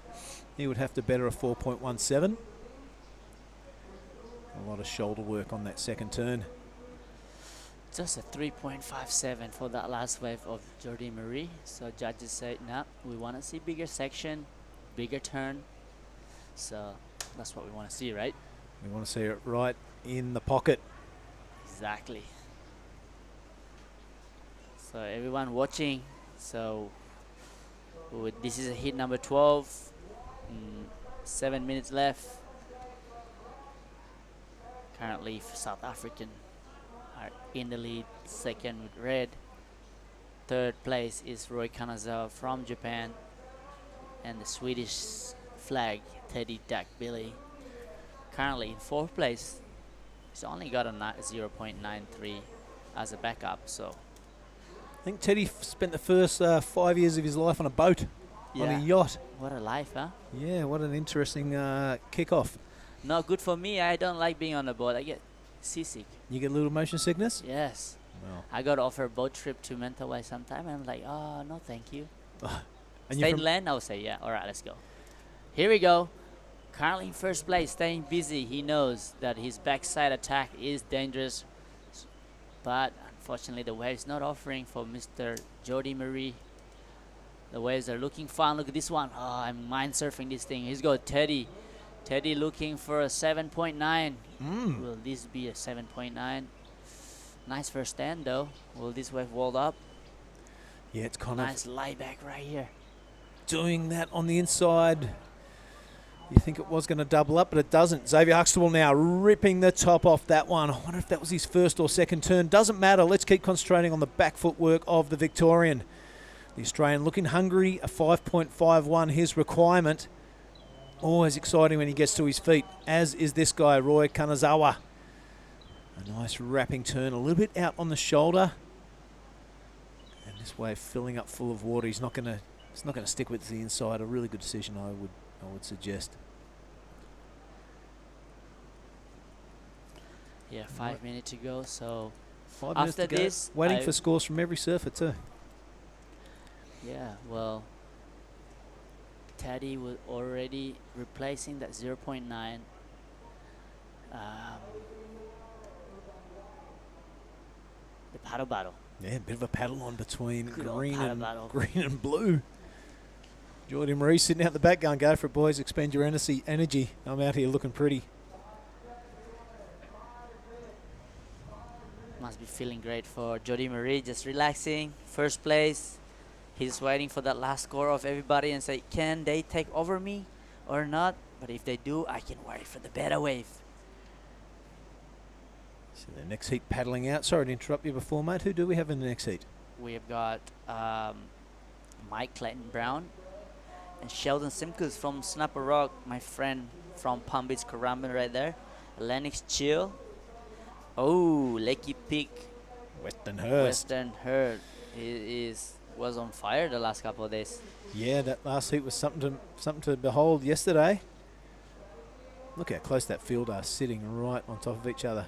He would have to better a 4.17. A lot of shoulder work on that second turn. Just a 3.57 for that last wave of Jordi Marie. So judges say, nah, we want to see bigger section, bigger turn. So that's what we want to see, right? We want to see it right in the pocket. Exactly. So everyone watching, so this is a hit number 12. 7 minutes left. Currently South African are in the lead, second with red. Third place is Roy Kanazawa from Japan, and the Swedish flag Teddy Billy. Currently in fourth place. He's only got a 0.93 as a backup, so I think Teddy spent the first 5 years of his life on a boat, on a yacht. What a life, huh? Yeah, what an interesting kickoff. Not good for me. I don't like being on a boat. I get seasick. You get a little motion sickness? Yes. Wow. I got offered a boat trip to Mentawai sometime, and I'm like, oh, no, thank you. And Stay in land? I'll say, yeah. All right, let's go. Here we go. Currently in first place, staying busy. He knows that his backside attack is dangerous, but unfortunately the wave's not offering for Mr. Jordi Marie. The waves are looking fun. Look at this one. Oh, I'm mind surfing this thing. He's got Teddy. Teddy looking for a 7.9. Will this be a 7.9? Nice first stand though. Will this wave wall up? Yeah, it's kind nice lie back right here. Doing that on the inside. You think it was going to double up, but it doesn't. Xavier Huxtable now ripping the top off that one. I wonder if that was his first or second turn. Doesn't matter. Let's keep concentrating on the back footwork of the Victorian. The Australian looking hungry. A 5.51 his requirement. Always exciting when he gets to his feet, as is this guy, Roy Kanazawa. A nice wrapping turn, a little bit out on the shoulder. And this wave filling up full of water. He's not going to stick with the inside. A really good decision, I would suggest. Yeah, 5 minutes to go. So 5 minutes after to go. this, Waiting for scores from every surfer too. Yeah, well, Teddy was already replacing that 0.9. The paddle battle. Yeah, a bit of a paddle on between Good old green paddle and battle. green and blue. Jordy Marie sitting out the back going, go for it, boys. Expend your energy. I'm out here looking pretty. Must be feeling great for Jody Marie, just relaxing, first place. He's waiting for that last score of everybody and say, can they take over me or not? But if they do, I can wait for the better wave. So the next heat paddling out. Sorry to interrupt you before, mate. Who do we have in the next heat? We've got Mike Clayton-Brown and Sheldon Simcoes from Snapper Rock, my friend from Palm Beach, Currumbin right there. Lennox Chill. Oh, Lakey Peak. Western Hurst. Western Hurst. He was on fire the last couple of days. Yeah, that last heat was something to behold yesterday. Look how close that field are, sitting right on top of each other.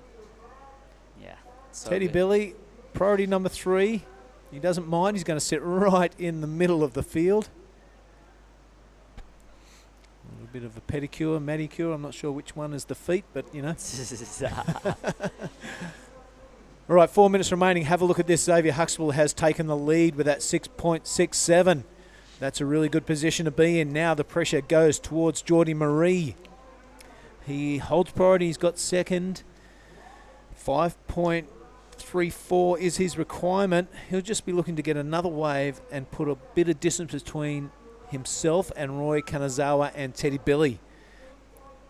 Yeah. So Teddy good. Billy, priority number 3. He doesn't mind. He's going to sit right in the middle of the field. A little bit of a pedicure, manicure. I'm not sure which one is the feet, but, you know. All right, 4 minutes remaining. Have a look at this. Xavier Huxtable has taken the lead with that 6.67. That's a really good position to be in. Now the pressure goes towards Jordy Marie. He holds priority. He's got second. 5.34 is his requirement. He'll just be looking to get another wave and put a bit of distance between himself and Roy Kanazawa and Teddy Billy.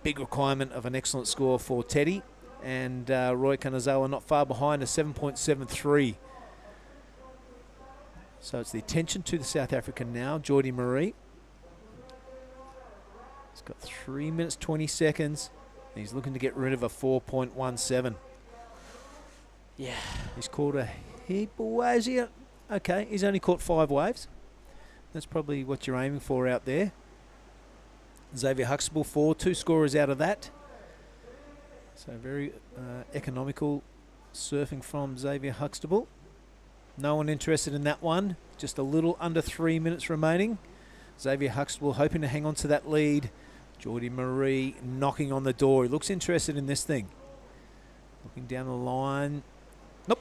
Big requirement of an excellent score for Teddy. And Roy Kanazawa not far behind, a 7.73. So it's the attention to the South African now, Jordy Marie. He's got 3 minutes, 20 seconds. He's looking to get rid of a 4.17. Yeah. He's caught a heap of waves here. Okay, he's only caught 5 waves. That's probably what you're aiming for out there. Xavier Huxtable 4, 2 scorers out of that. So very economical surfing from Xavier Huxtable. No one interested in that one. Just a little under 3 minutes remaining. Xavier Huxtable hoping to hang on to that lead. Jordy Marie knocking on the door. He looks interested in this thing. Looking down the line. Nope.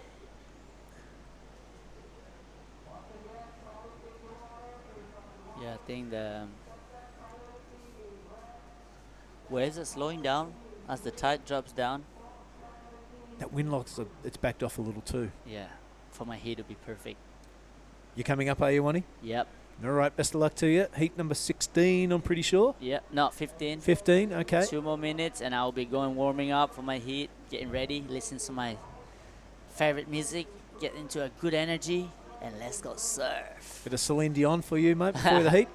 Yeah, I think the waves are slowing down as the tide drops down. That wind lock's it's backed off a little too. Yeah, for my heat it'll be perfect. You're coming up, are you, Wani? Yep. All right, best of luck to you. Heat number 16, I'm pretty sure. Yep, no, 15. 15, okay. 2 more minutes and I'll be going warming up for my heat, getting ready, listen to my favorite music, get into a good energy, and let's go surf. Bit of Celine Dion for you, mate, before the heat.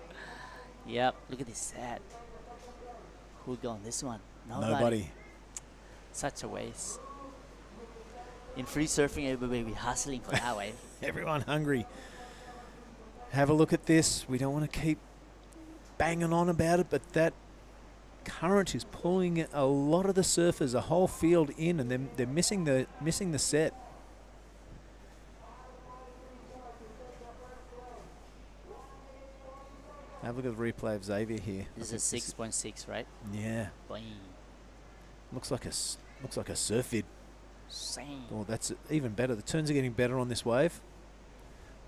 Yep, look at this set. Who got on this one? Nobody. Such a waste. In free surfing, everybody be hustling for that wave. Everyone hungry. Have a look at this. We don't want to keep banging on about it, but that current is pulling a lot of the surfers, a whole field in, and they're missing the set. Have a look at the replay of Xavier here. This is 6.6, right? Yeah. Boing. Looks like a surf vid. Same. Oh, that's even better. The turns are getting better on this wave.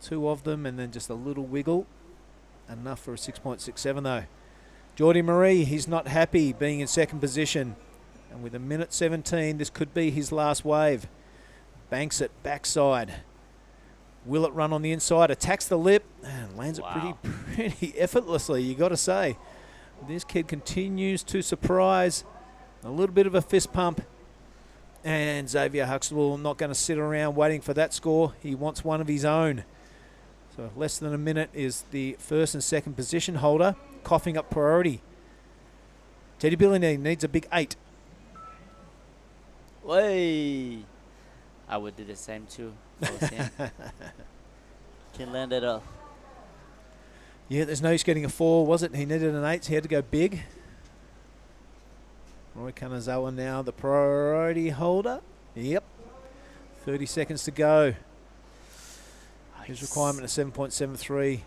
2 of them, and then just a little wiggle. Enough for a 6.67 though. Jordy Marie, he's not happy being in second position. And with a minute 17, this could be his last wave. Banks it backside. Will it run on the inside? Attacks the lip and lands it pretty effortlessly, you got to say. This kid continues to surprise. A little bit of a fist pump. And Xavier Huxtable not going to sit around waiting for that score. He wants one of his own. So less than a minute is the first and second position holder coughing up priority. Teddy Billy needs a big 8. Way. I would do the same too. Can land it off. Yeah, there's no use getting a 4, was it? He needed an 8, so he had to go big. Roy Kanazawa now the priority holder. Yep. 30 seconds to go. Nice. His requirement is 7.73. It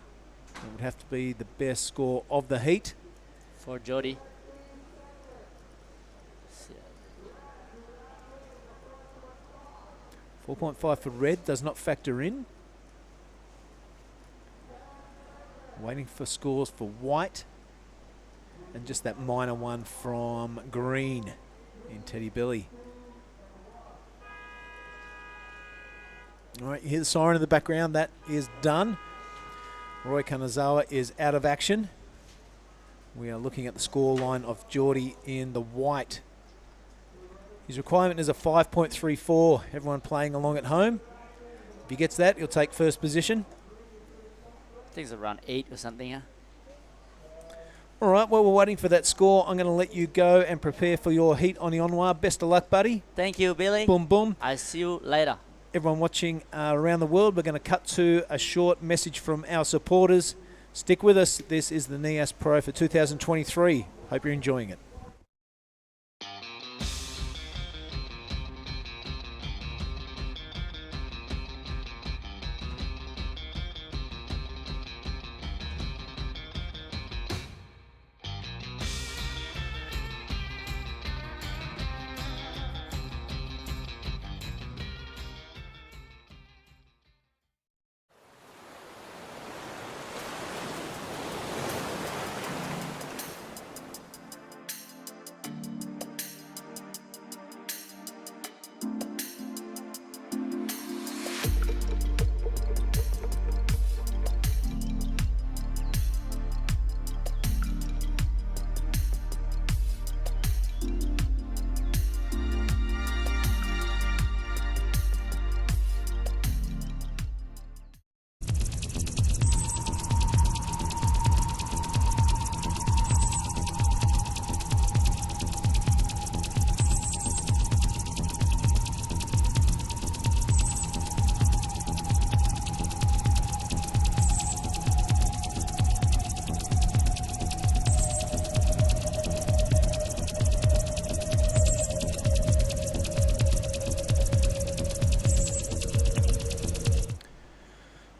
would have to be the best score of the heat. For Jody. 4.5 for red does not factor in. Waiting for scores for white. And just that minor one from green in Teddy Billy. All right, you hear the siren in the background. That is done. Roy Kanazawa is out of action. We are looking at the score line of Geordie in the white. His requirement is a 5.34. Everyone playing along at home. If he gets that, he'll take first position. I think it's around 8 or something, yeah. All right, well, we're waiting for that score. I'm going to let you go and prepare for your heat on the Onwa. Best of luck, buddy. Thank you, Billy. Boom, boom. I'll see you later. Everyone watching around the world, we're going to cut to a short message from our supporters. Stick with us. This is the Nias Pro for 2023. Hope you're enjoying it.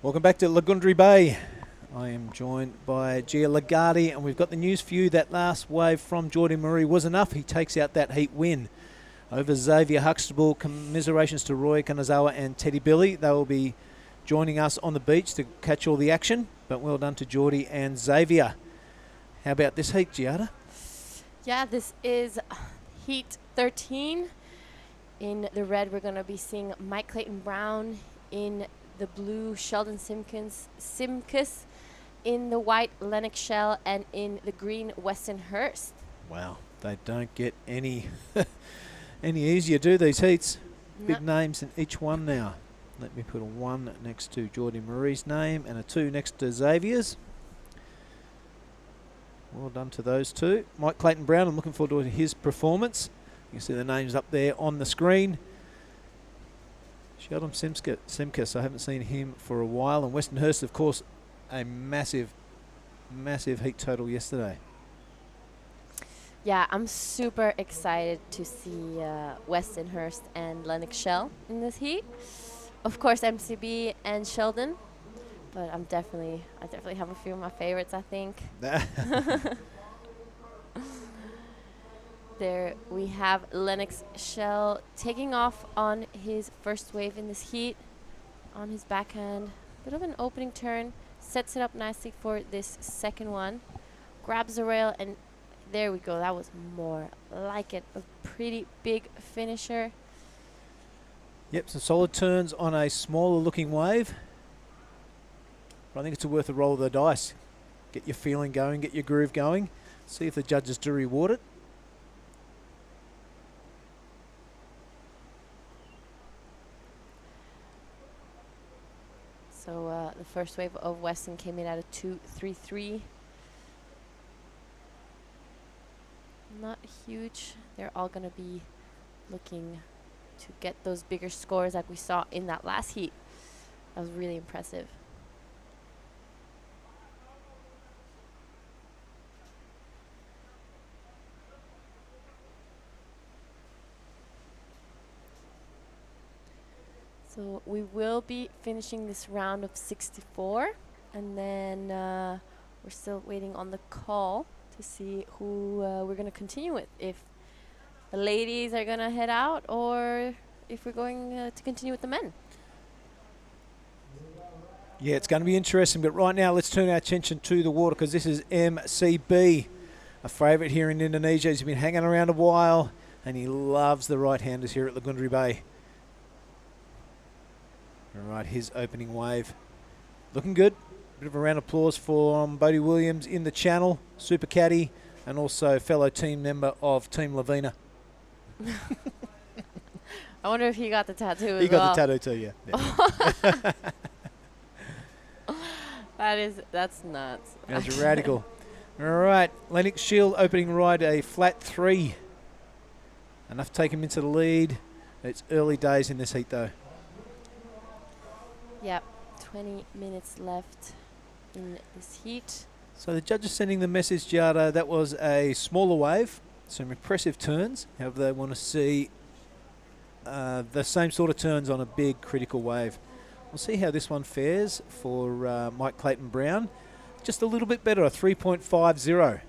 Welcome back to Lagundri Bay. I am joined by Gia Lagarde, and we've got the news for you. That last wave from Jordan Murray was enough. He takes out that heat win over Xavier Huxtable. Commiserations to Roy Kanazawa and Teddy Billy. They will be joining us on the beach to catch all the action, but well done to Geordie and Xavier. How about this heat, Giada? Yeah, this is heat 13. In the red, we're going to be seeing Mike Clayton Brown. In the blue, Sheldon Simkus. In the white, Lennox Shell. And in the green, Weston Hurst. Wow, they don't get any any easier, do these heats? Big names in each one now. Let me put a 1 next to Jordan Murray's name and a 2 next to Xavier's. Well done to those two. Mike Clayton Brown, I'm looking forward to his performance. You can see the names up there on the screen. Sheldon Simkus, I haven't seen him for a while. And Weston Hurst, of course, a massive, massive heat total yesterday. Yeah, I'm super excited to see Weston Hurst and Lennox Shell in this heat. Of course, MCB and Sheldon, but I definitely have a few of my favorites, I think. There we have Lennox Shell taking off on his first wave in this heat on his backhand. Bit of an opening turn, sets it up nicely for this second one. Grabs the rail, and there we go. That was more like it. A pretty big finisher. Yep, some solid turns on a smaller looking wave. But I think it's worth a roll of the dice. Get your feeling going, get your groove going. See if the judges do reward it. So the first wave of Weston came in at a 2.33. Not huge. They're all going to be looking to get those bigger scores like we saw in that last heat. That was really impressive. So we will be finishing this round of 64, and then we're still waiting on the call to see who we're going to continue with. If the ladies are going to head out, or if we're going to continue with the men. Yeah, it's going to be interesting. But right now, let's turn our attention to the water because this is MCB, a favourite here in Indonesia. He's been hanging around a while, and he loves the right-handers here at Lagundri Bay. All right, his opening wave. Looking good. Bit of a round of applause for Bodie Williams in the channel, super caddy, and also fellow team member of Team Lavina. I wonder if he got the tattoo as well. He got the tattoo too, yeah. That's nuts. That's radical. All right, Lennox Shield opening ride, a flat 3. Enough to take him into the lead. It's early days in this heat though. Yep, 20 minutes left in this heat. So the judges sending the message, Giada, that was a smaller wave, some impressive turns. However, they want to see the same sort of turns on a big critical wave. We'll see how this one fares for Mike Clayton Brown. Just a little bit better, a 3.50.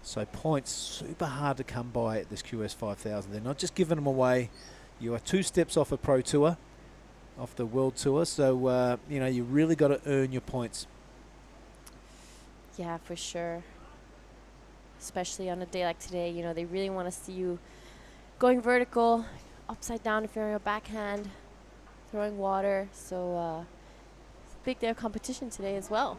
So points super hard to come by at this QS 5000. They're not just giving them away. You are 2 steps off a Pro Tour, off the World Tour. So, you really got to earn your points. Yeah, for sure. Especially on a day like today, they really want to see you going vertical, upside down if you're on your backhand, throwing water. So, it's a big day of competition today as well.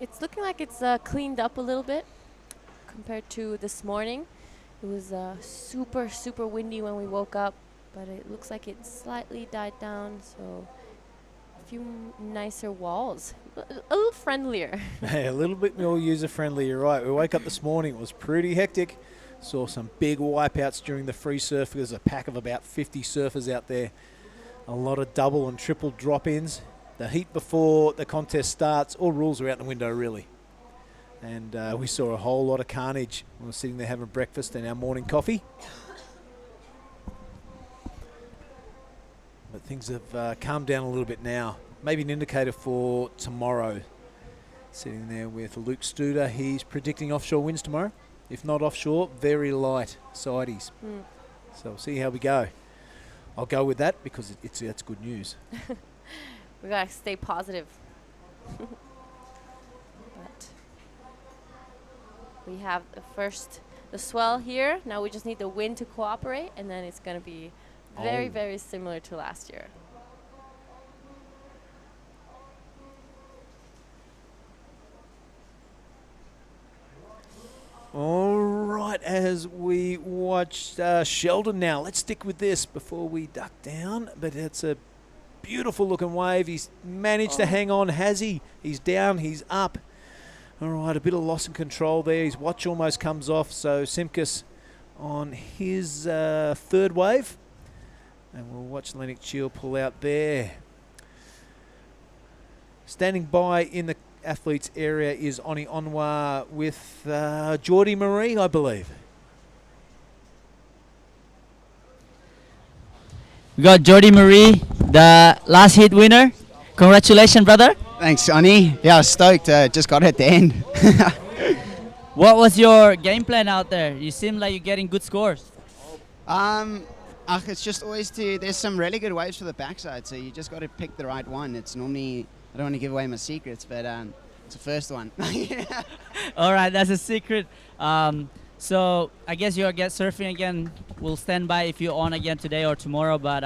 It's looking like it's cleaned up a little bit compared to this morning. It was super, super windy when we woke up, but it looks like it slightly died down, so a few nicer walls. A little friendlier. Hey, a little bit more user-friendly, you're right. We woke up this morning, it was pretty hectic. Saw some big wipeouts during the free surf. There's a pack of about 50 surfers out there. A lot of double and triple drop-ins. The heat before the contest starts, all rules are out the window, really. And we saw a whole lot of carnage. We were sitting there having breakfast and our morning coffee. But things have calmed down a little bit now. Maybe an indicator for tomorrow. Sitting there with Luke Studer. He's predicting offshore winds tomorrow. If not offshore, very light sideys. So we'll see how we go. I'll go with that because that's good news. We gotta stay positive. But we have the swell here. Now we just need the wind to cooperate, and then it's gonna be very, very similar to last year. All right, as we watch Sheldon now, let's stick with this before we duck down. But it's a beautiful looking wave. He's managed to hang on, has he? He's down, he's up. All right, a bit of loss in control there. His watch almost comes off, so Simkus on his third wave. And we'll watch Lennox Chiel pull out there. Standing by in the athletes area is Oni Onwa with Geordie Marie, I believe. We got Geordie Marie, the last heat winner. Congratulations, brother. Thanks, Oni. Yeah, I was stoked. Just got it at the end. What was your game plan out there? You seem like you're getting good scores. It's just always there's some really good waves for the backside, so you just got to pick the right one. It's normally, I don't want to give away my secrets, but it's the first one. All right, that's a secret. So I guess you'll get surfing again. We'll stand by if you're on again today or tomorrow. But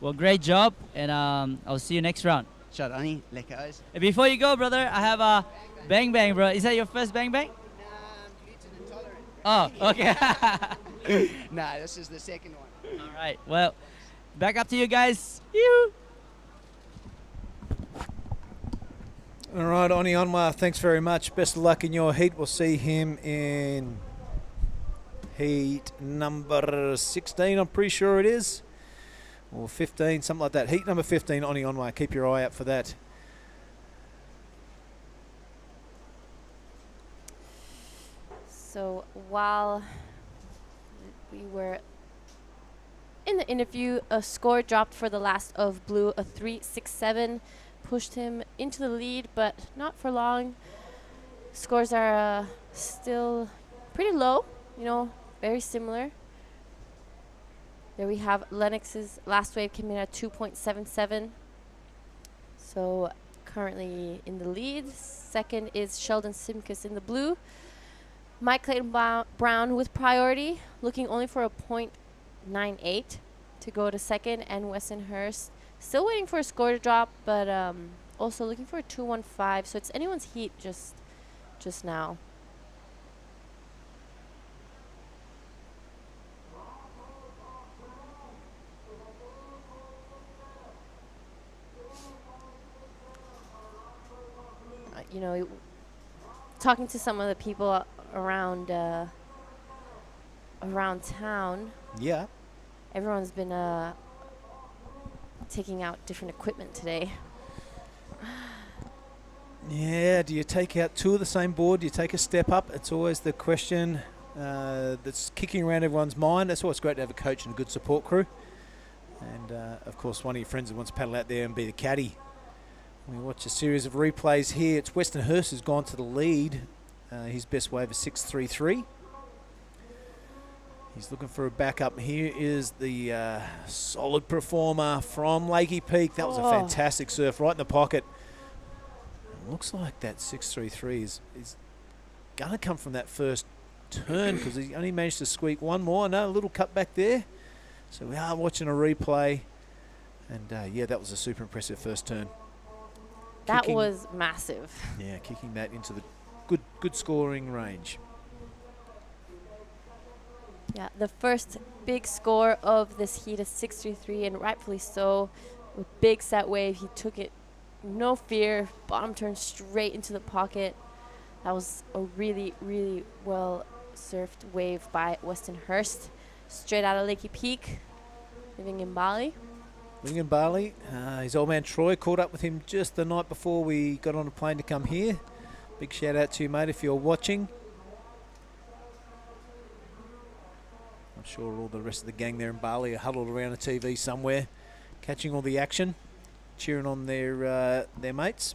well, great job, and I'll see you next round. Shot, Ani. Lekkers. Before you go, brother, I have a bang bang, bro. Is that your first bang bang? Oh, okay. Nah, this is the second one. All right. Well, back up to you guys. Yoo-hoo. All right, Oni Onwa, thanks very much. Best of luck in your heat. We'll see him in heat number 16, I'm pretty sure it is. Or 15, something like that. Heat number 15, Oni Onwa. Keep your eye out for that. So while we were in the interview, a score dropped for the last of blue, a 3-6-7, pushed him into the lead, but not for long. Scores are still pretty low, you know, very similar. There we have Lennox's last wave came in at 2.77. So currently in the lead. Second is Sheldon Simkus in the blue. Mike Clayton Brown with priority, looking only for a 0.98 to go to second. And Weston Hurst still waiting for a score to drop, but also looking for a 2.15. So it's anyone's heat just now. You know, talking to some of the people around around town. Yeah. Everyone's been taking out different equipment today. Yeah, do you take out two of the same board? Do you take a step up? It's always the question that's kicking around everyone's mind. That's why it's great to have a coach and a good support crew. And, of course, one of your friends that wants to paddle out there and be the caddy. We watch a series of replays here. It's Weston Hurst who's gone to the lead. His best wave is 6.33. He's looking for a backup. Here is the solid performer from Lakey Peak. That was a fantastic surf right in the pocket. It looks like that 6.33 is going to come from that first turn because he only managed to squeak one more. No, a little cut back there. So we are watching a replay. And, yeah, that was a super impressive first turn. That was massive. Yeah, kicking that into the good scoring range. Yeah, the first big score of this heat is 6.33, and rightfully so. With big set wave, he took it, no fear, bottom turn straight into the pocket. That was a really, really well surfed wave by Weston Hurst, straight out of Lakey Peak, living in Bali. Living in Bali. His old man Troy caught up with him just the night before we got on a plane to come here. Big shout out to you, mate, if you're watching. I'm sure all the rest of the gang there in Bali are huddled around a TV somewhere, catching all the action, cheering on their mates.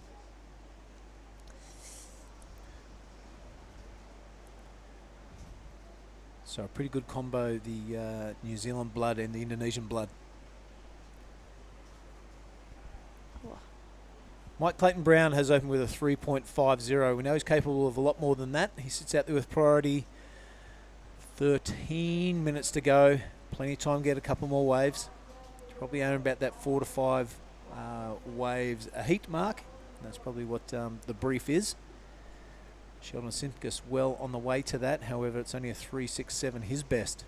So a pretty good combo, the New Zealand blood and the Indonesian blood. Mike Clayton Brown has opened with a 3.50. We know he's capable of a lot more than that. He sits out there with priority. 13 minutes to go. Plenty of time to get a couple more waves. He's probably aiming about that 4 to 5 waves a heat mark. That's probably what the brief is. Sheldon Simkus well on the way to that. However, it's only a 3.67 his best.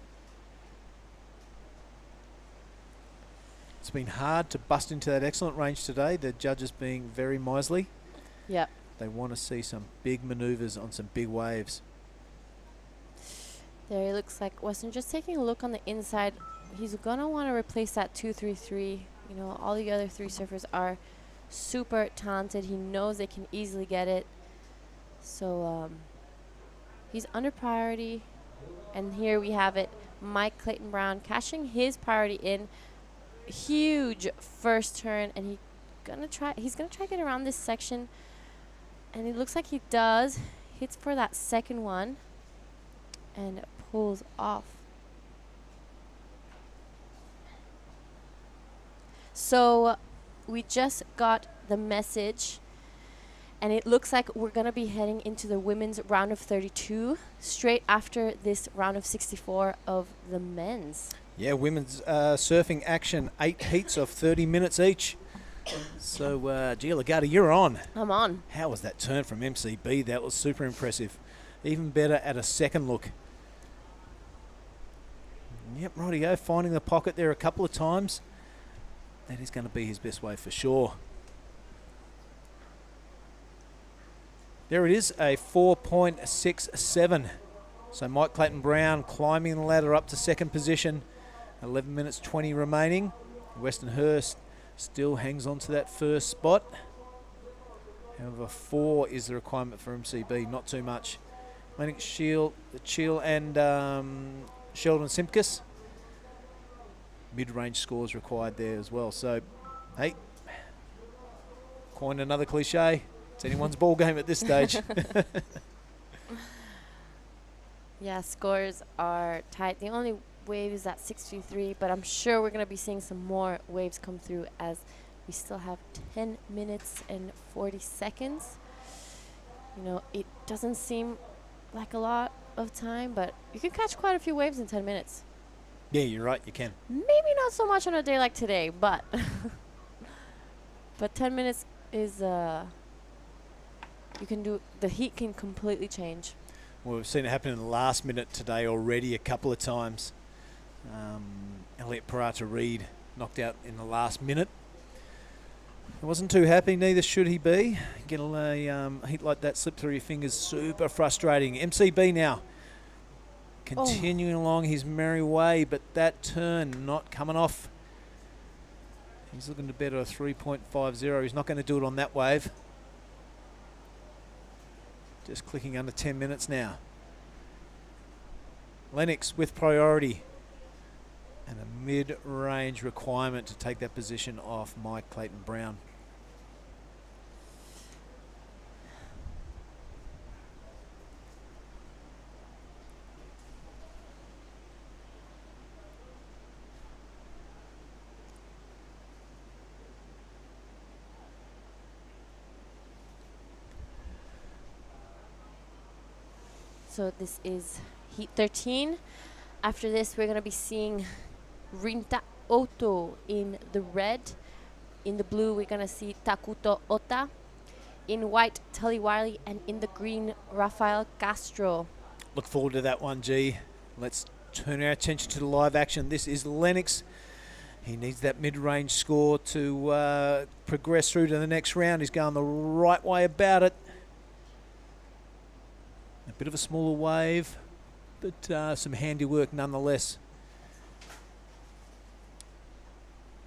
It's been hard to bust into that excellent range today. The judges being very miserly. Yep. They want to see some big maneuvers on some big waves. There it looks like Weston just taking a look on the inside. He's going to want to replace that 2.33. You know, all the other three surfers are super talented. He knows they can easily get it. So he's under priority. And here we have it. Mike Clayton Brown cashing his priority in. Huge first turn, and he's gonna try to get around this section, and it looks like he does. Hits for that second one and pulls off. So we just got the message, and it looks like we're gonna be heading into the women's round of 32 straight after this round of 64 of the men's. Yeah, women's surfing action, 8 heats of 30 minutes each. So, Gia Lagundri, you're on. I'm on. How was that turn from MCB? That was super impressive. Even better at a second look. Yep, rightio, finding the pocket there a couple of times. That is going to be his best wave for sure. There it is, a 4.67. So Mike Clayton Brown climbing the ladder up to second position. 11 minutes 20 remaining. Weston Hurst still hangs on to that first spot. However, 4 is the requirement for MCB, not too much. Lennox Shield and Sheldon Simkus. mid-range scores required there as well. So, hey, coin another cliche. It's anyone's ball game at this stage. Yeah, scores are tight. The only wave is at 63, but I'm sure we're going to be seeing some more waves come through as we still have 10 minutes and 40 seconds. You know, it doesn't seem like a lot of time, but you can catch quite a few waves in 10 minutes. Yeah, you're right, you can. Maybe not so much on a day like today, but but 10 minutes is you can do, the heat can completely change. Well, we've seen it happen in the last minute today already a couple of times. Elliot Parata-Reid knocked out in the last minute. I wasn't too happy, neither should he be. Get a heat like that slip through your fingers, super frustrating. MCB now, continuing along his merry way, but that turn not coming off. He's looking to better a 3.50. He's not going to do it on that wave. Just clicking under 10 minutes now. Lennox with priority. And a mid-range requirement to take that position off Mike Clayton-Brown. So this is heat 13. After this, we're going to be seeing Rinta Oto in the red. In the blue, we're going to see Takuto Ota. In white, Tully Wiley. And in the green, Rafael Castro. Look forward to that one, G. Let's turn our attention to the live action. This is Lennox. He needs that mid-range score to progress through to the next round. He's going the right way about it. A bit of a smaller wave, but some handiwork nonetheless.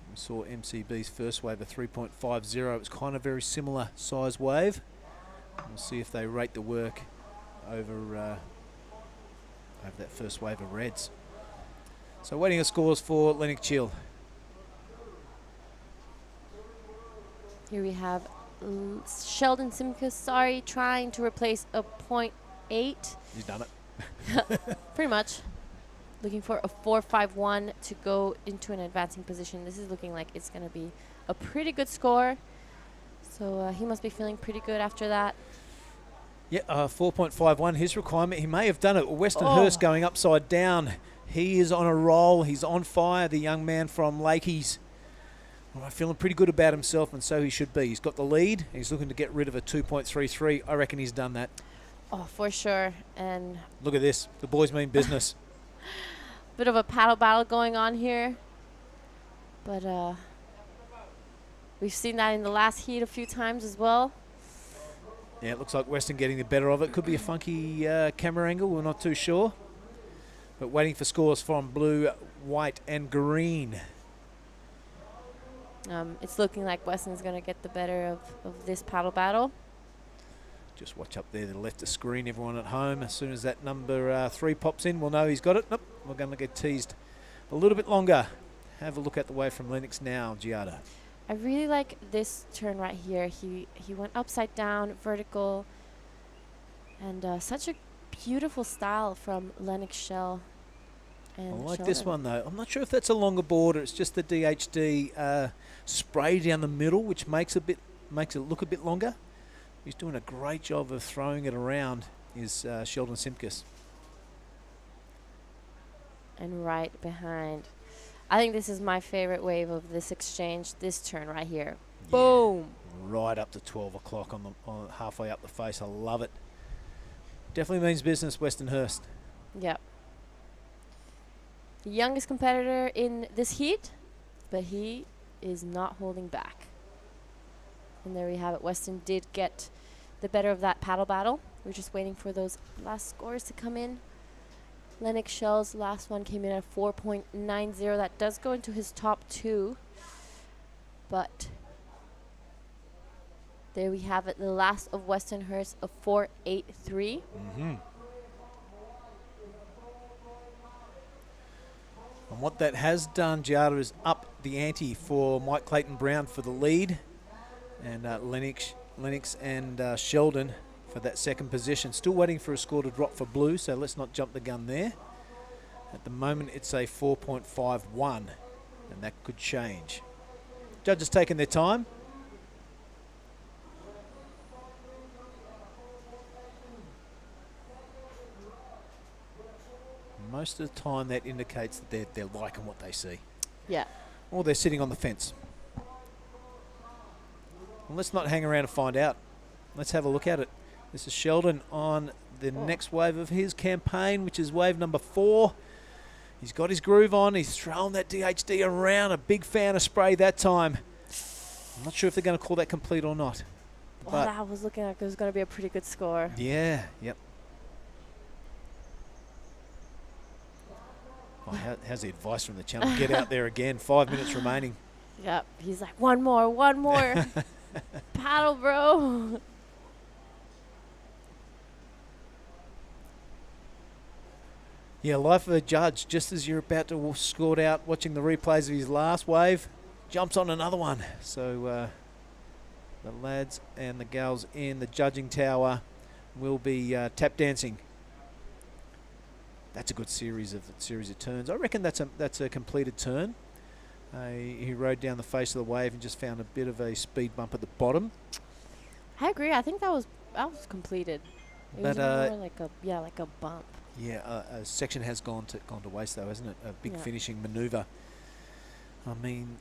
We saw MCB's first wave of 3.50. It was kind of very similar size wave. We'll see if they rate the work over that first wave of reds. So waiting on scores for Lennox Chill. Here we have Sheldon Simkus, trying to replace a 0.8. He's done it. Pretty much. Looking for a 4.51 to go into an advancing position. This is looking like it's going to be a pretty good score. So he must be feeling pretty good after that. Yeah, 4.51, his requirement. He may have done it. Weston Hurst going upside down. He is on a roll. He's on fire, the young man from Lakey's. Well, feeling pretty good about himself, and so he should be. He's got the lead. He's looking to get rid of a 2.33. I reckon he's done that. Oh, for sure. And look at this. The boys mean business. Bit of a paddle battle going on here. But we've seen that in the last heat a few times as well. Yeah, it looks like Weston getting the better of it. Could be a funky camera angle. We're not too sure. But waiting for scores from blue, white, and green. It's looking like Weston's going to get the better of this paddle battle. Just watch up there to the left of the screen, everyone at home. As soon as that number 3 pops in, we'll know he's got it. Nope, we're going to get teased a little bit longer. Have a look at the wave from Lennox now, Giada. I really like this turn right here. He went upside down, vertical, and such a beautiful style from Lennox Shell. I like this one though. I'm not sure if that's a longer board or it's just the DHD spray down the middle, which makes it look a bit longer. He's doing a great job of throwing it around, is Sheldon Simkus. And right behind. I think this is my favorite wave of this exchange, this turn right here. Yeah. Boom! Right up to 12 o'clock on halfway up the face. I love it. Definitely means business, Weston Hurst. Yep. The youngest competitor in this heat, but he is not holding back. And there we have it. Weston did get the better of that paddle battle. We're just waiting for those last scores to come in. Lennox Shell's last one came in at 4.90. That does go into his top 2. But there we have it. The last of Weston Hurst, a 4.83. Mm-hmm. And what that has done, Giada, is up the ante for Mike Clayton Brown for the lead, and Lennox and Sheldon for that second position. Still waiting for a score to drop for Blue, so let's not jump the gun there. At the moment, it's a 4.51, and that could change. Judges taking their time. Most of the time, that indicates that they're liking what they see. Yeah. Or they're sitting on the fence. Well, let's not hang around and find out. Let's have a look at it. This is Sheldon on the next wave of his campaign, which is wave number 4. He's got his groove on. He's throwing that DHD around. A big fan of spray that time. I'm not sure if they're going to call that complete or not. Well, that was looking like it was going to be a pretty good score. Yeah, yep. Oh, how's the advice from the channel? Get out there again. 5 minutes remaining. Yep. He's like, one more. Paddle, bro. Yeah, life of a judge. Just as you're about to score out, watching the replays of his last wave, jumps on another one. So the lads and the gals in the judging tower will be tap dancing. That's a good series of turns. I reckon that's a completed turn. He rode down the face of the wave and just found a bit of a speed bump at the bottom. I agree. I think that was completed. It was more like a bump. Yeah, a section has gone to waste though, hasn't it? A big finishing manoeuvre. I mean,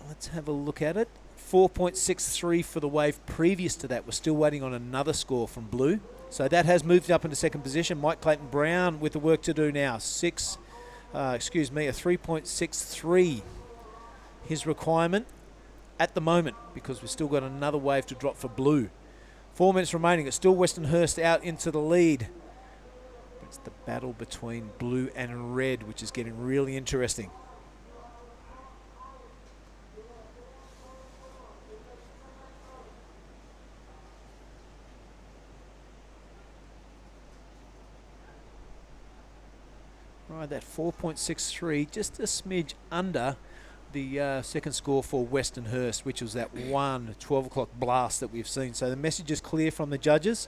let's have a look at it. 4.63 for the wave previous to that. We're still waiting on another score from Blue. So that has moved up into second position. Mike Clayton Brown with the work to do now. A 3.63. His requirement at the moment, because we've still got another wave to drop for Blue. 4 minutes remaining. It's still Westernhurst out into the lead. It's the battle between Blue and Red, which is getting really interesting. Right, that 4.63, just a smidge under the second score for Westernhurst, which was that 12 o'clock blast that we've seen. So the message is clear from the judges.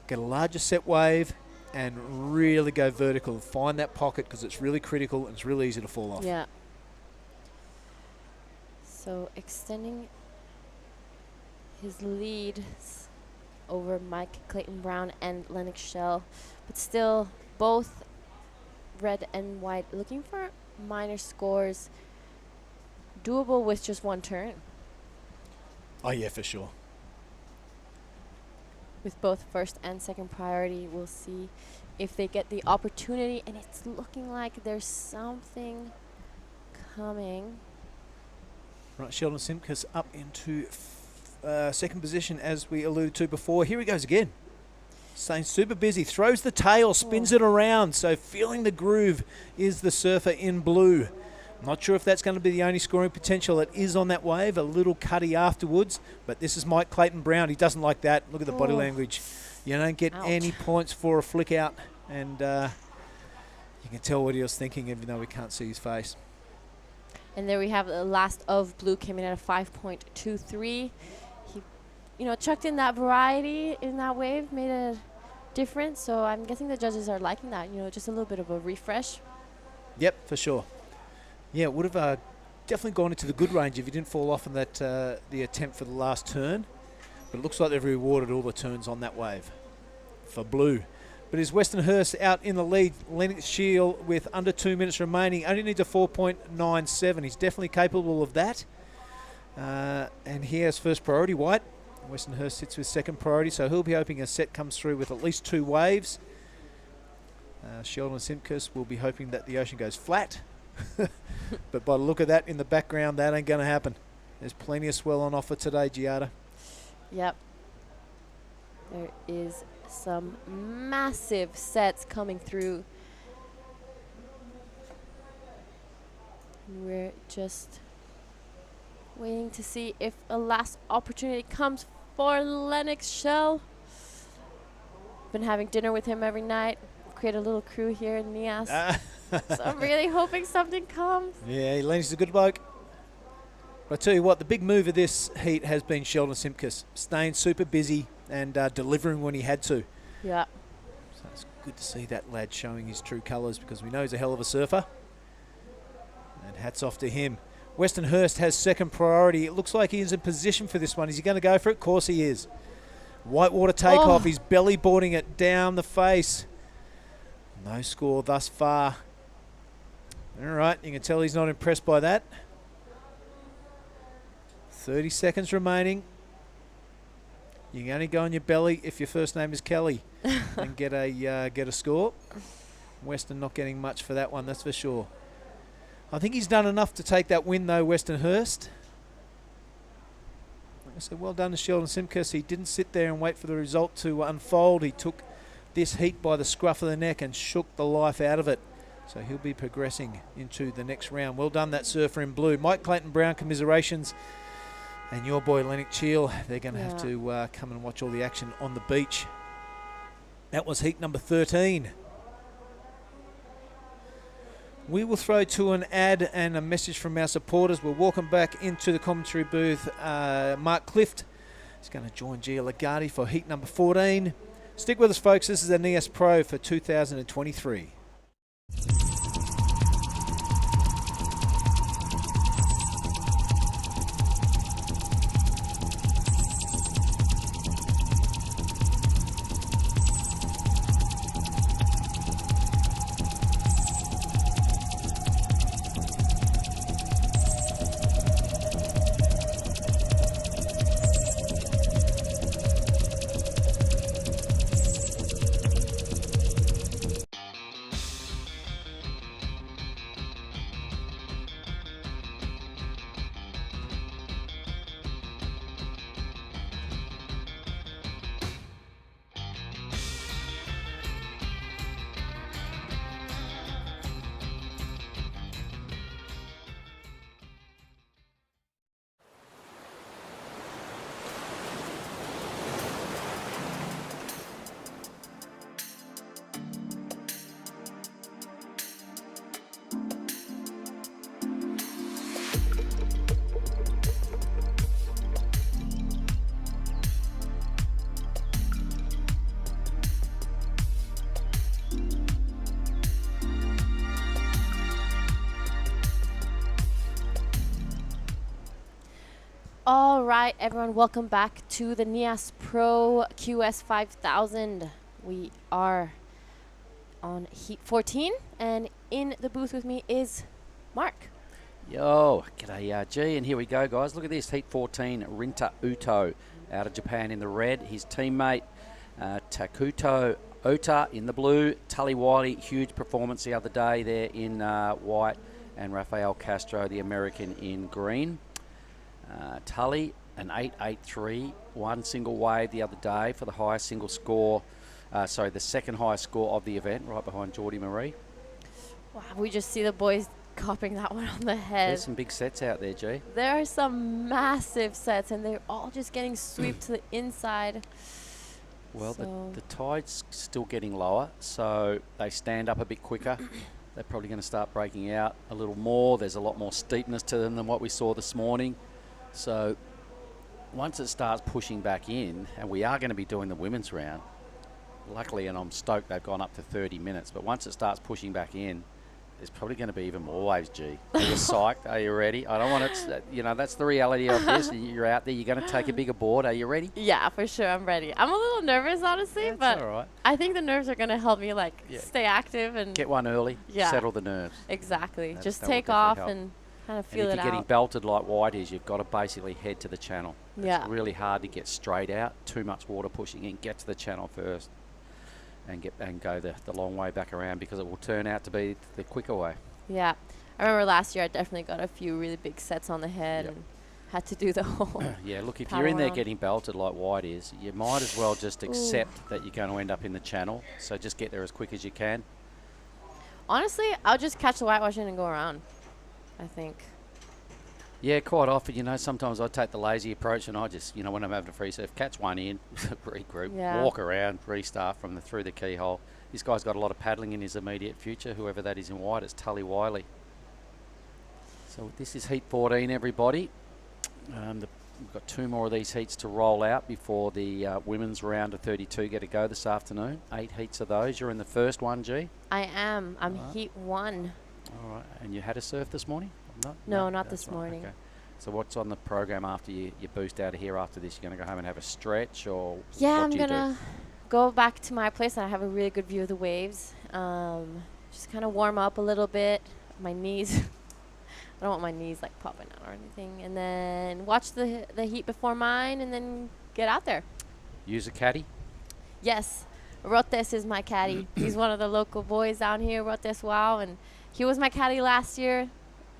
Get a larger set wave and really go vertical. Find that pocket because it's really critical and it's really easy to fall off. Yeah. So extending his lead over Mike Clayton Brown and Lennox Shell, but still both red and white looking for minor scores, doable with just one turn. Oh yeah, for sure. With both first and second priority, we'll see if they get the opportunity, and it's looking like there's something coming. Right, Sheldon Simkus up into second position as we alluded to before. Here he goes again. Staying super busy, throws the tail, spins it around. So feeling the groove is the surfer in Blue. Not sure if that's going to be the only scoring potential. It is on that wave, a little cutty afterwards. But this is Mike Clayton Brown. He doesn't like that. Look at the body language. You don't get any points for a flick out. And you can tell what he was thinking even though we can't see his face. And there we have the last of Blue came in at a 5.23. He, chucked in that variety in that wave, made a difference. So I'm guessing the judges are liking that, just a little bit of a refresh. Yep, for sure. Yeah, it would have definitely gone into the good range if you didn't fall off in that the attempt for the last turn. But it looks like they've rewarded all the turns on that wave for Blue. But is Westernhurst out in the lead? Lennox Shield with under 2 minutes remaining. Only needs a 4.97. He's definitely capable of that. And he has first priority, White. Westernhurst sits with second priority, so he'll be hoping a set comes through with at least 2 waves. Sheldon Simkus will be hoping that the ocean goes flat. But by the look of that in the background, that ain't going to happen. There's plenty of swell on offer today, Giada. Yep. There is some massive sets coming through. We're just waiting to see if a last opportunity comes for Lennox Shell. Been having dinner with him every night. Create a little crew here in Nias. So I'm really hoping something comes. Yeah, Lenny's a good bloke. But I tell you what, the big move of this heat has been Sheldon Simpkins, staying super busy and delivering when he had to. Yeah. So it's good to see that lad showing his true colours because we know he's a hell of a surfer. And hats off to him. Weston Hurst has second priority. It looks like he's in position for this one. Is he going to go for it? Of course he is. Whitewater takeoff. He's belly boarding it down the face. No score thus far. All right, you can tell he's not impressed by that. 30 seconds remaining. You can only go on your belly if your first name is Kelly and get a score. Weston not getting much for that one, that's for sure. I think he's done enough to take that win though, Weston Hurst. Like I said, well done to Sheldon Simkus. He didn't sit there and wait for the result to unfold. He took this heat by the scruff of the neck and shook the life out of it. So he'll be progressing into the next round. Well done, that surfer in blue. Mike Clayton-Brown, commiserations. And your boy, Lennox Cheel, they're going to have to come and watch all the action on the beach. That was heat number 13. We will throw to an ad and a message from our supporters. We're walking back into the commentary booth. Mark Clift is going to join Gia Lagarde for heat number 14. Stick with us, folks. This is a Nias Pro for 2023. All right, everyone, welcome back to the Nias Pro QS 5000. We are on heat 14, and in the booth with me is Mark. Yo, g'day G, and here we go, guys. Look at this, heat 14, Rinta Uto out of Japan in the red. His teammate, Takuto Ota in the blue. Tully Wiley, huge performance the other day there in white, and Rafael Castro, the American, in green. Tully, an 8.83, one single wave the other day for the highest single score, the second highest score of the event, right behind Geordie Marie. Wow, we just see the boys copping that one on the head. There's some big sets out there, G. There are some massive sets, and they're all just getting swept to the inside. Well, the tide's still getting lower, so they stand up a bit quicker. They're probably going to start breaking out a little more. There's a lot more steepness to them than what we saw this morning. So once it starts pushing back in, and we are going to be doing the women's round, luckily, and I'm stoked they've gone up to 30 minutes, but once it starts pushing back in, there's probably going to be even more waves, G. Are you psyched? Are you ready? I don't want it, that's the reality of this. You're out there, you're going to take a bigger board. Are you ready? Yeah, for sure, I'm ready. I'm a little nervous, honestly, but all right. I think the nerves are going to help me, stay active and get one early, settle the nerves. Exactly. Just take off and kind of feel it out. And if you're getting belted like White is, you've got to basically head to the channel. Yeah. It's really hard to get straight out. Too much water pushing in. Get to the channel first, and go the long way back around, because it will turn out to be the quicker way. Yeah. I remember last year I definitely got a few really big sets on the head and had to do the whole Yeah, look, if you're in there getting belted like White is, you might as well just accept that you're going to end up in the channel. So just get there as quick as you can. Honestly, I'll just catch the whitewash in and go around, I think. Yeah, quite often, you know, sometimes I take the lazy approach and I just, you know, when I'm having a free surf, catch one in, regroup, walk around, restart through the keyhole. This guy's got a lot of paddling in his immediate future, whoever that is in white. It's Tully Wiley. So this is heat 14, everybody. We've got 2 more of these heats to roll out before the women's round of 32 get to go this afternoon. 8 heats of those. You're in the first one, G? I am. I'm heat 1. All right. And you had a surf this morning? No, not this morning. Okay. So what's on the program after you boost out of here after this? You're going to go home and have a stretch, or yeah, what I'm do you going to go back to my place and I have a really good view of the waves. Just kind of warm up a little bit. My knees... I don't want my knees like popping out or anything. And then watch the heat before mine and then get out there. Use a caddy? Yes. Rotes is my caddy. He's one of the local boys down here, Rotes Wow. And he was my caddy last year,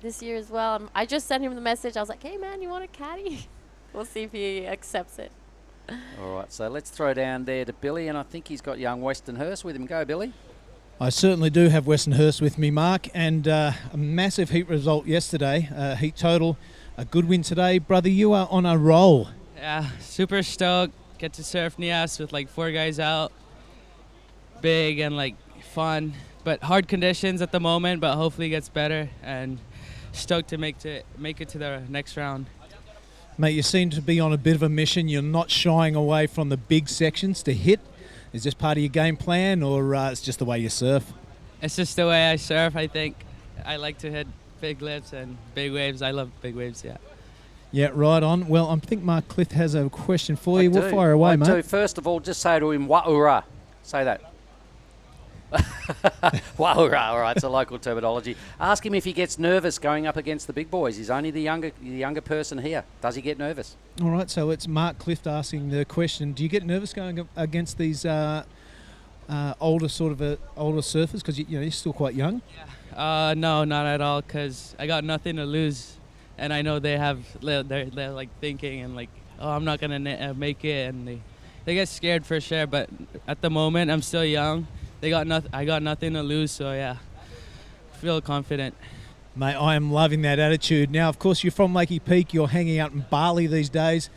this year as well. I just sent him the message. I was like, hey, man, you want a caddy? We'll see if he accepts it. All right, so let's throw down there to Billy. And I think he's got young Westonhurst with him. Go, Billy. I certainly do have Westonhurst with me, Mark, and a massive heat result yesterday, heat total, a good win today. Brother, you are on a roll. Yeah, super stoked. Get to surf Nias with like 4 guys out. Big and like fun, but hard conditions at the moment, but hopefully it gets better, and stoked to make it to the next round. Mate, you seem to be on a bit of a mission. You're not shying away from the big sections to hit. Is this part of your game plan, or it's just the way you surf? It's just the way I surf, I think. I like to hit big lifts and big waves. I love big waves, yeah. Yeah, right on. Well, I think Mark Cliff has a question for you. We'll fire away, mate. First of all, just say to him, Wa'ura. Say that. Wa'ura, all right, it's a local terminology. Ask him if he gets nervous going up against the big boys. He's only the younger person here. Does he get nervous? All right, so it's Mark Clift asking the question. Do you get nervous going against these older surfers? Because you're still quite young. Yeah. No, not at all. Because I got nothing to lose, and I know they're like thinking and like, oh, I'm not gonna make it, and they get scared for sure. But at the moment, I'm still young. I got nothing to lose, so yeah, feel confident. Mate, I am loving that attitude. Now, of course, you're from Lakey Peak. You're hanging out in Bali these days.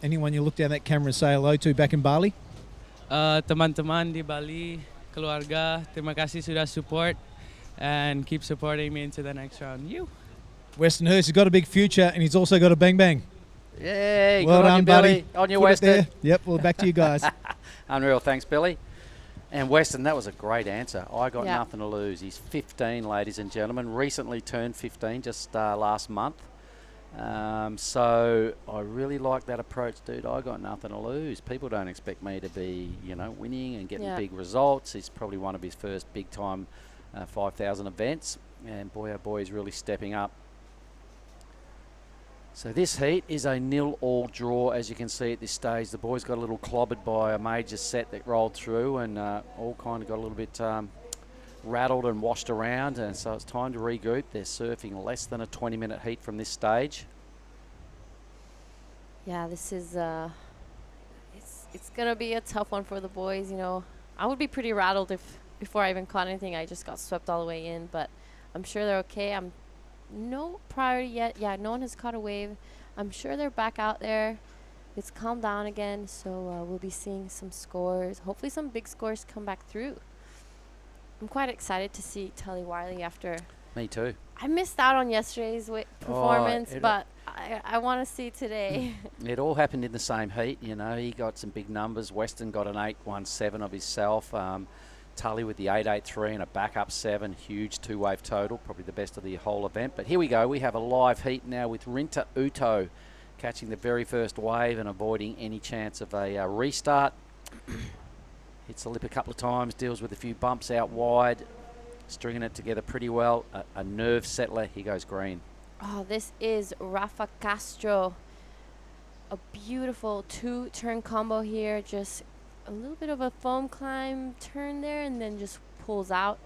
Anyone you look down that camera and say hello to back in Bali? Teman-teman di Bali, keluarga, terima kasih sudah support, and keep supporting me into the next round. You. Westonhurst has got a big future, and he's also got a bang bang. Yeah, well good done, on you, buddy. Billy. On your Put it Weston. there. Yep, well, back to you guys. Unreal, thanks, Billy. And Weston, that was a great answer. I got Yeah. nothing to lose. He's 15, ladies and gentlemen. Recently turned 15, just last month. So I really like that approach, dude. I got nothing to lose. People don't expect me to be, winning and getting big results. It's probably one of his first big-time 5,000 events. And boy, oh boy, he's really stepping up. So this heat is a 0-all draw, as you can see at this stage. The boys got a little clobbered by a major set that rolled through, and all kind of got a little bit rattled and washed around, and so it's time to regroup. They're surfing less than a 20-minute heat from this stage. Yeah, this is it's gonna be a tough one for the boys. I would be pretty rattled if before I even caught anything. I just got swept all the way in, but I'm sure they're okay. No priority yet. Yeah, no one has caught a wave. I'm sure they're back out there. It's calmed down again, so we'll be seeing some scores. Hopefully some big scores come back through. I'm quite excited to see Tully Wiley after. Me too. I missed out on yesterday's performance, but I want to see today. It all happened in the same heat. He got some big numbers. Weston got an 8.17 of himself. Tully with the 8.83 and a backup 7, huge 2-wave total, probably the best of the whole event. But here we go, we have a live heat now with Rinta Uto catching the very first wave and avoiding any chance of a restart. Hits the lip a couple of times, deals with a few bumps out wide, stringing it together pretty well. A nerve settler, he goes green. Oh, this is Rafa Castro. A beautiful 2-turn combo here, just a little bit of a foam climb turn there and then just pulls out.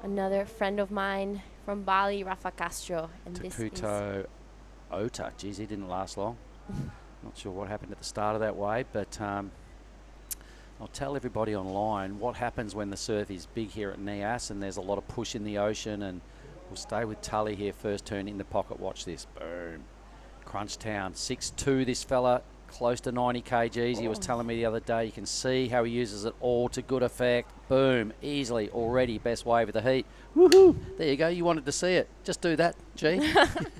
Another friend of mine from Bali, Rafa Castro. And Taputo Ota. Geez, he didn't last long. Not sure what happened at the start of that wave, but I'll tell everybody online what happens when the surf is big here at Nias and there's a lot of push in the ocean and We'll stay with Tully here. First turn in the pocket. Watch this. Boom. Crunchtown. 6'2", this fella. Close to 90 kgs. He was telling me the other day. You can see how he uses it all to good effect. Boom. Easily. Already best wave of the heat. Woohoo. There you go. You wanted to see it. Just do that, G.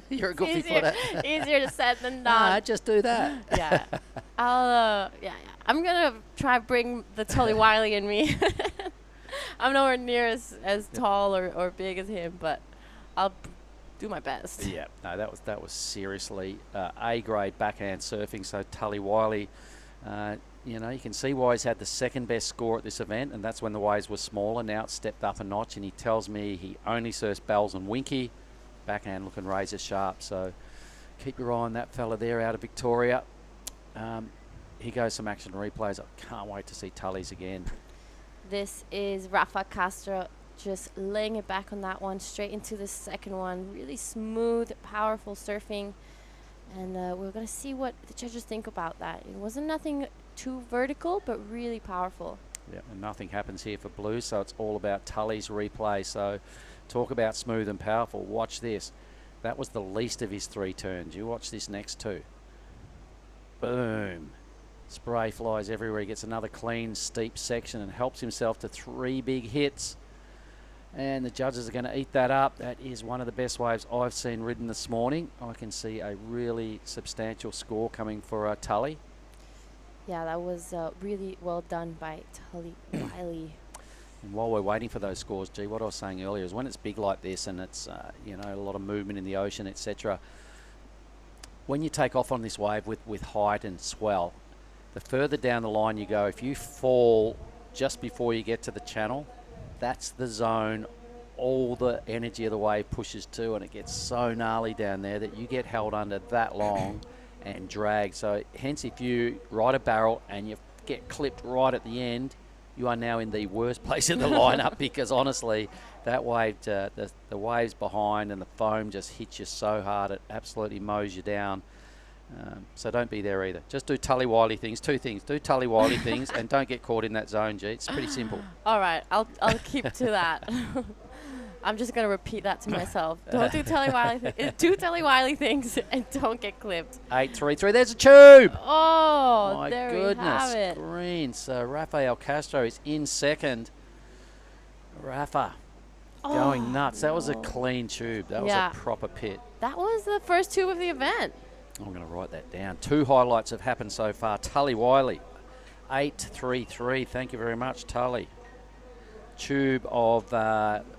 You're a goofy for that. Easier said than done. Nah, just do that. Yeah. I'm going to try bring the Tully Wiley in me. I'm nowhere near as tall or big as him, but I'll do my best. Yeah, no, that was seriously A-grade backhand surfing. So Tully Wiley, you can see why he's had the second best score at this event, and that's when the waves were smaller. Now it's stepped up a notch, and he tells me he only surfs bells and winky. Backhand looking razor sharp, so keep your eye on that fella there out of Victoria. Here goes some action replays. I can't wait to see Tully's again. This is Rafa Castro just laying it back on that one, straight into the second one. Really smooth, powerful surfing. And we're going to see what the judges think about that. It wasn't nothing too vertical, but really powerful. Yeah, and nothing happens here for Blue, so it's all about Tully's replay. So talk about smooth and powerful. Watch this. That was the least of his 3 turns. You watch this next 2. Boom. Spray flies everywhere. He gets another clean, steep section and helps himself to 3 big hits. And the judges are going to eat that up. That is one of the best waves I've seen ridden this morning. I can see a really substantial score coming for Tully. Yeah, that was really well done by Tully Wiley. And while we're waiting for those scores, G, what I was saying earlier is when it's big like this and it's a lot of movement in the ocean, etc. When you take off on this wave with height and swell, the further down the line you go, if you fall just before you get to the channel, that's the zone all the energy of the wave pushes to, and it gets so gnarly down there that you get held under that long and dragged. So hence, if you ride a barrel and you get clipped right at the end, you are now in the worst place in the lineup because honestly, that wave, the waves behind and the foam just hits you so hard it absolutely mows you down. So don't be there either. Just do Tully Wiley things. 2 things. Do Tully Wiley things and don't get caught in that zone, G. It's pretty simple. All right. I'll keep to that. I'm just going to repeat that to myself. Don't do Tully Wiley do Tully Wiley things and don't get clipped. 8-3-3. There's a tube. Oh, my there goodness. we have it. Green. So Rafael Castro is in second. Rafa going nuts. That was a clean tube. That was a proper pit. That was the first tube of the event. I'm going to write that down. 2 highlights have happened so far. Tully Wiley, 8-3-3. Thank you very much, Tully. Tube of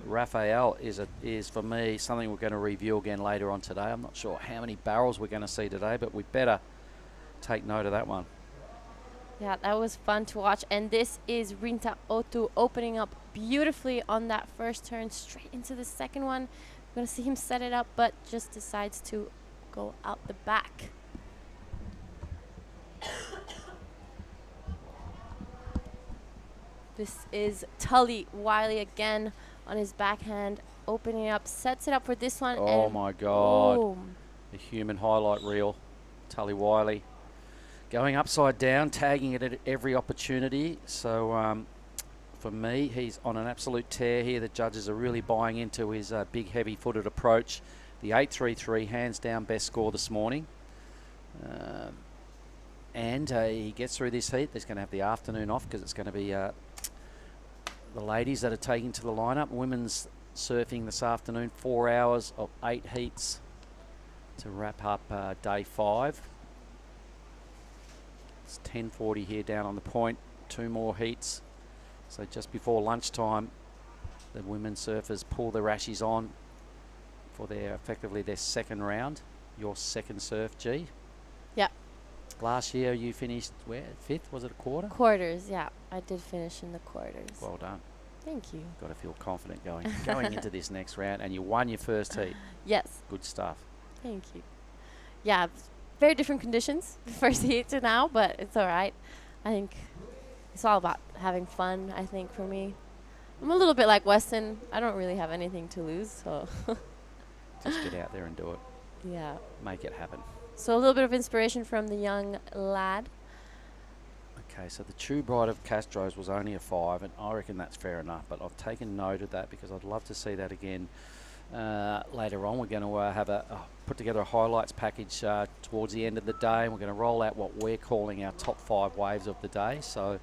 Rafael is for me something we're going to review again later on today. I'm not sure how many barrels we're going to see today, but we better take note of that one. Yeah, that was fun to watch. And this is Rinta Otu opening up beautifully on that first turn, straight into the second one. We're going to see him set it up, but just decides to go out the back. This is Tully Wiley again on his backhand, opening up, sets it up for this one. Oh and my God. boom. The human highlight reel. Tully Wiley going upside down, tagging it at every opportunity. So for me, he's on an absolute tear here. The judges are really buying into his big, heavy-footed approach. The 8-3-3, hands down, best score this morning. And he gets through this heat. There's going to have the afternoon off because it's going to be the ladies that are taking to the lineup. Women's surfing this afternoon, 4 hours of 8 heats to wrap up day 5. It's 10:40 here down on the point. 2 more heats. So just before lunchtime, the women's surfers pull the rashies on for effectively their second round. Your second surf, G. Yep. Last year you finished where? 5th? Was it a quarter? Quarters, yeah. I did finish in the quarters. Well done. Thank you. Got to feel confident going into this next round, and you won your first heat. Yes. Good stuff. Thank you. Yeah, very different conditions, first heat to now, but it's all right. I think it's all about having fun, I think, for me. I'm a little bit like Weston. I don't really have anything to lose, so. Just get out there and do it. Yeah. Make it happen. So a little bit of inspiration from the young lad. Okay, so the tube ride of Castro's was only a 5, and I reckon that's fair enough, but I've taken note of that because I'd love to see that again Later on, we're going to have put together a highlights package towards the end of the day, and we're going to roll out what we're calling our top 5 waves of the day. So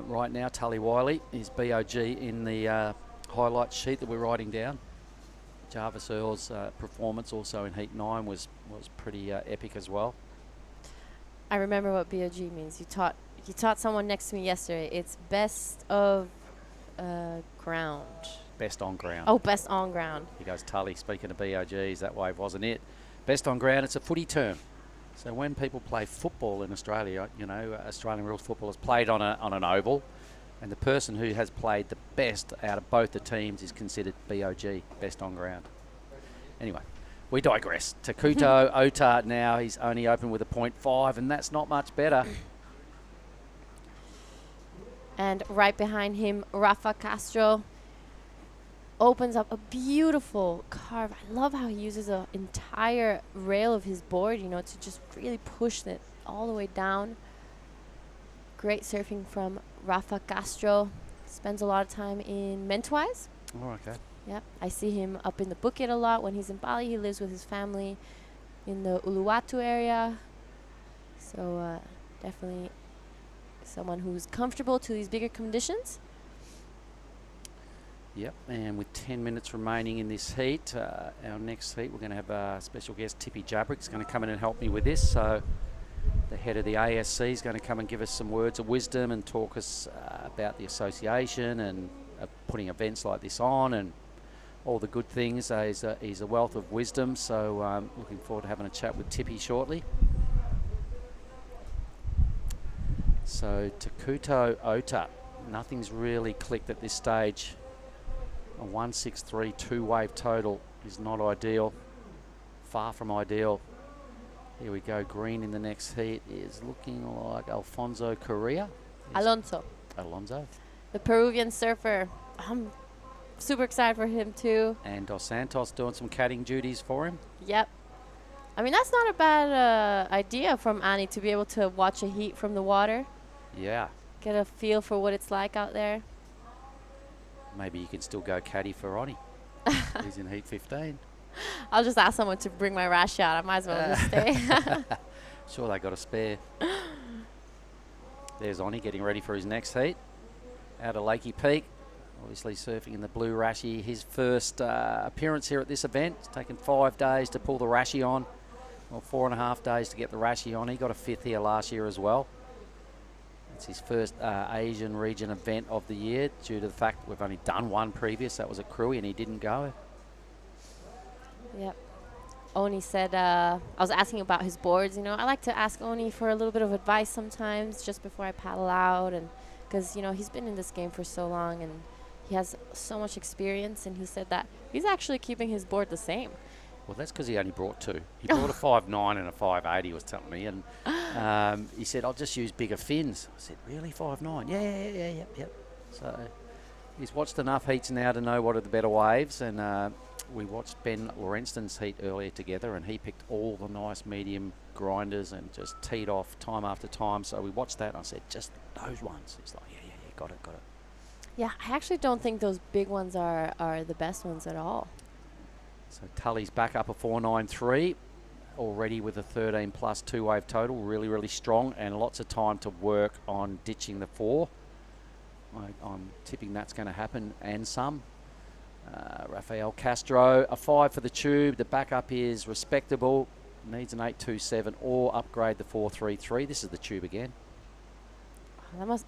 right now, Tully Wiley is BOG in the highlights sheet that we're writing down. Jarvis Earl's performance also in Heat 9 was pretty epic as well. I remember what BOG means. You taught someone next to me yesterday. It's best of ground. Best on ground. Oh, best on ground. He goes, Tully, speaking of BOGs, that wave wasn't it. Best on ground, it's a footy term. So when people play football in Australia, you know, Australian rules football is played on an oval, and the person who has played the best out of both the teams is considered BOG, best on ground. Anyway, we digress. Takuto Ota now, he's only open with a 0.5, and that's not much better. And right behind him, Rafa Castro opens up a beautiful carve. I love how he uses an entire rail of his board, you know, to just really push it all the way down. Great surfing from Rafa Castro. Spends a lot of time in Mentawais. Oh, okay. Yep, I see him up in the Bukit a lot when he's in Bali. He lives with his family in the Uluwatu area. So definitely someone who's comfortable to these bigger conditions. Yep, and with 10 minutes remaining in this heat, our next heat, we're going to have a special guest, Tippy Jabrick's going to come in and help me with this. So the head of the ASC is going to come and give us some words of wisdom and talk us about the association and putting events like this on and all the good things. He's a wealth of wisdom, so looking forward to having a chat with Tippy shortly. So Takuto Ota, nothing's really clicked at this stage. A 163 2-wave total is not ideal, far from ideal. Here we go, green in the next heat is looking like Alfonso Correa. Alonso, the Peruvian surfer. I'm super excited for him too. And Dos Santos doing some caddying duties for him. Yep. I mean, that's not a bad idea from Annie to be able to watch a heat from the water. Yeah. Get a feel for what it's like out there. Maybe you can still go caddy for Ronnie. He's in heat 15. I'll just ask someone to bring my rash out. I might as well just stay. Sure, they got a spare. There's Oni getting ready for his next heat. Out of Lakey Peak. Obviously surfing in the blue rashi. His first appearance here at this event. It's taken 5 days to pull the rashi on. Well, 4.5 days to get the rashi on. He got a 5th here last year as well. It's his first Asian region event of the year due to the fact we've only done one previous. That was at Cruy and he didn't go. Yep. Oni said, I was asking about his boards. You know, I like to ask Oni for a little bit of advice sometimes just before I paddle out. And because, you know, he's been in this game for so long and he has so much experience. And he said that he's actually keeping his board the same. Well, that's because he only brought 2. He brought a 5.9 and a 5.8, he was telling me. And he said, I'll just use bigger fins. I said, really, 5.9? Yeah. So he's watched enough heats now to know what are the better waves. And we watched Ben Lorenston's heat earlier together, and he picked all the nice medium grinders and just teed off time after time. So we watched that, and I said, just those ones. He's like, yeah, got it. Yeah, I actually don't think those big ones are the best ones at all. So Tully's back up a 4.93, already with a 13 plus 2-wave total, really strong, and lots of time to work on ditching the 4. I'm tipping that's going to happen, and some. Rafael Castro, a 5 for the tube. The backup is respectable, needs an 8.27 or upgrade the 4.33. This is the tube again.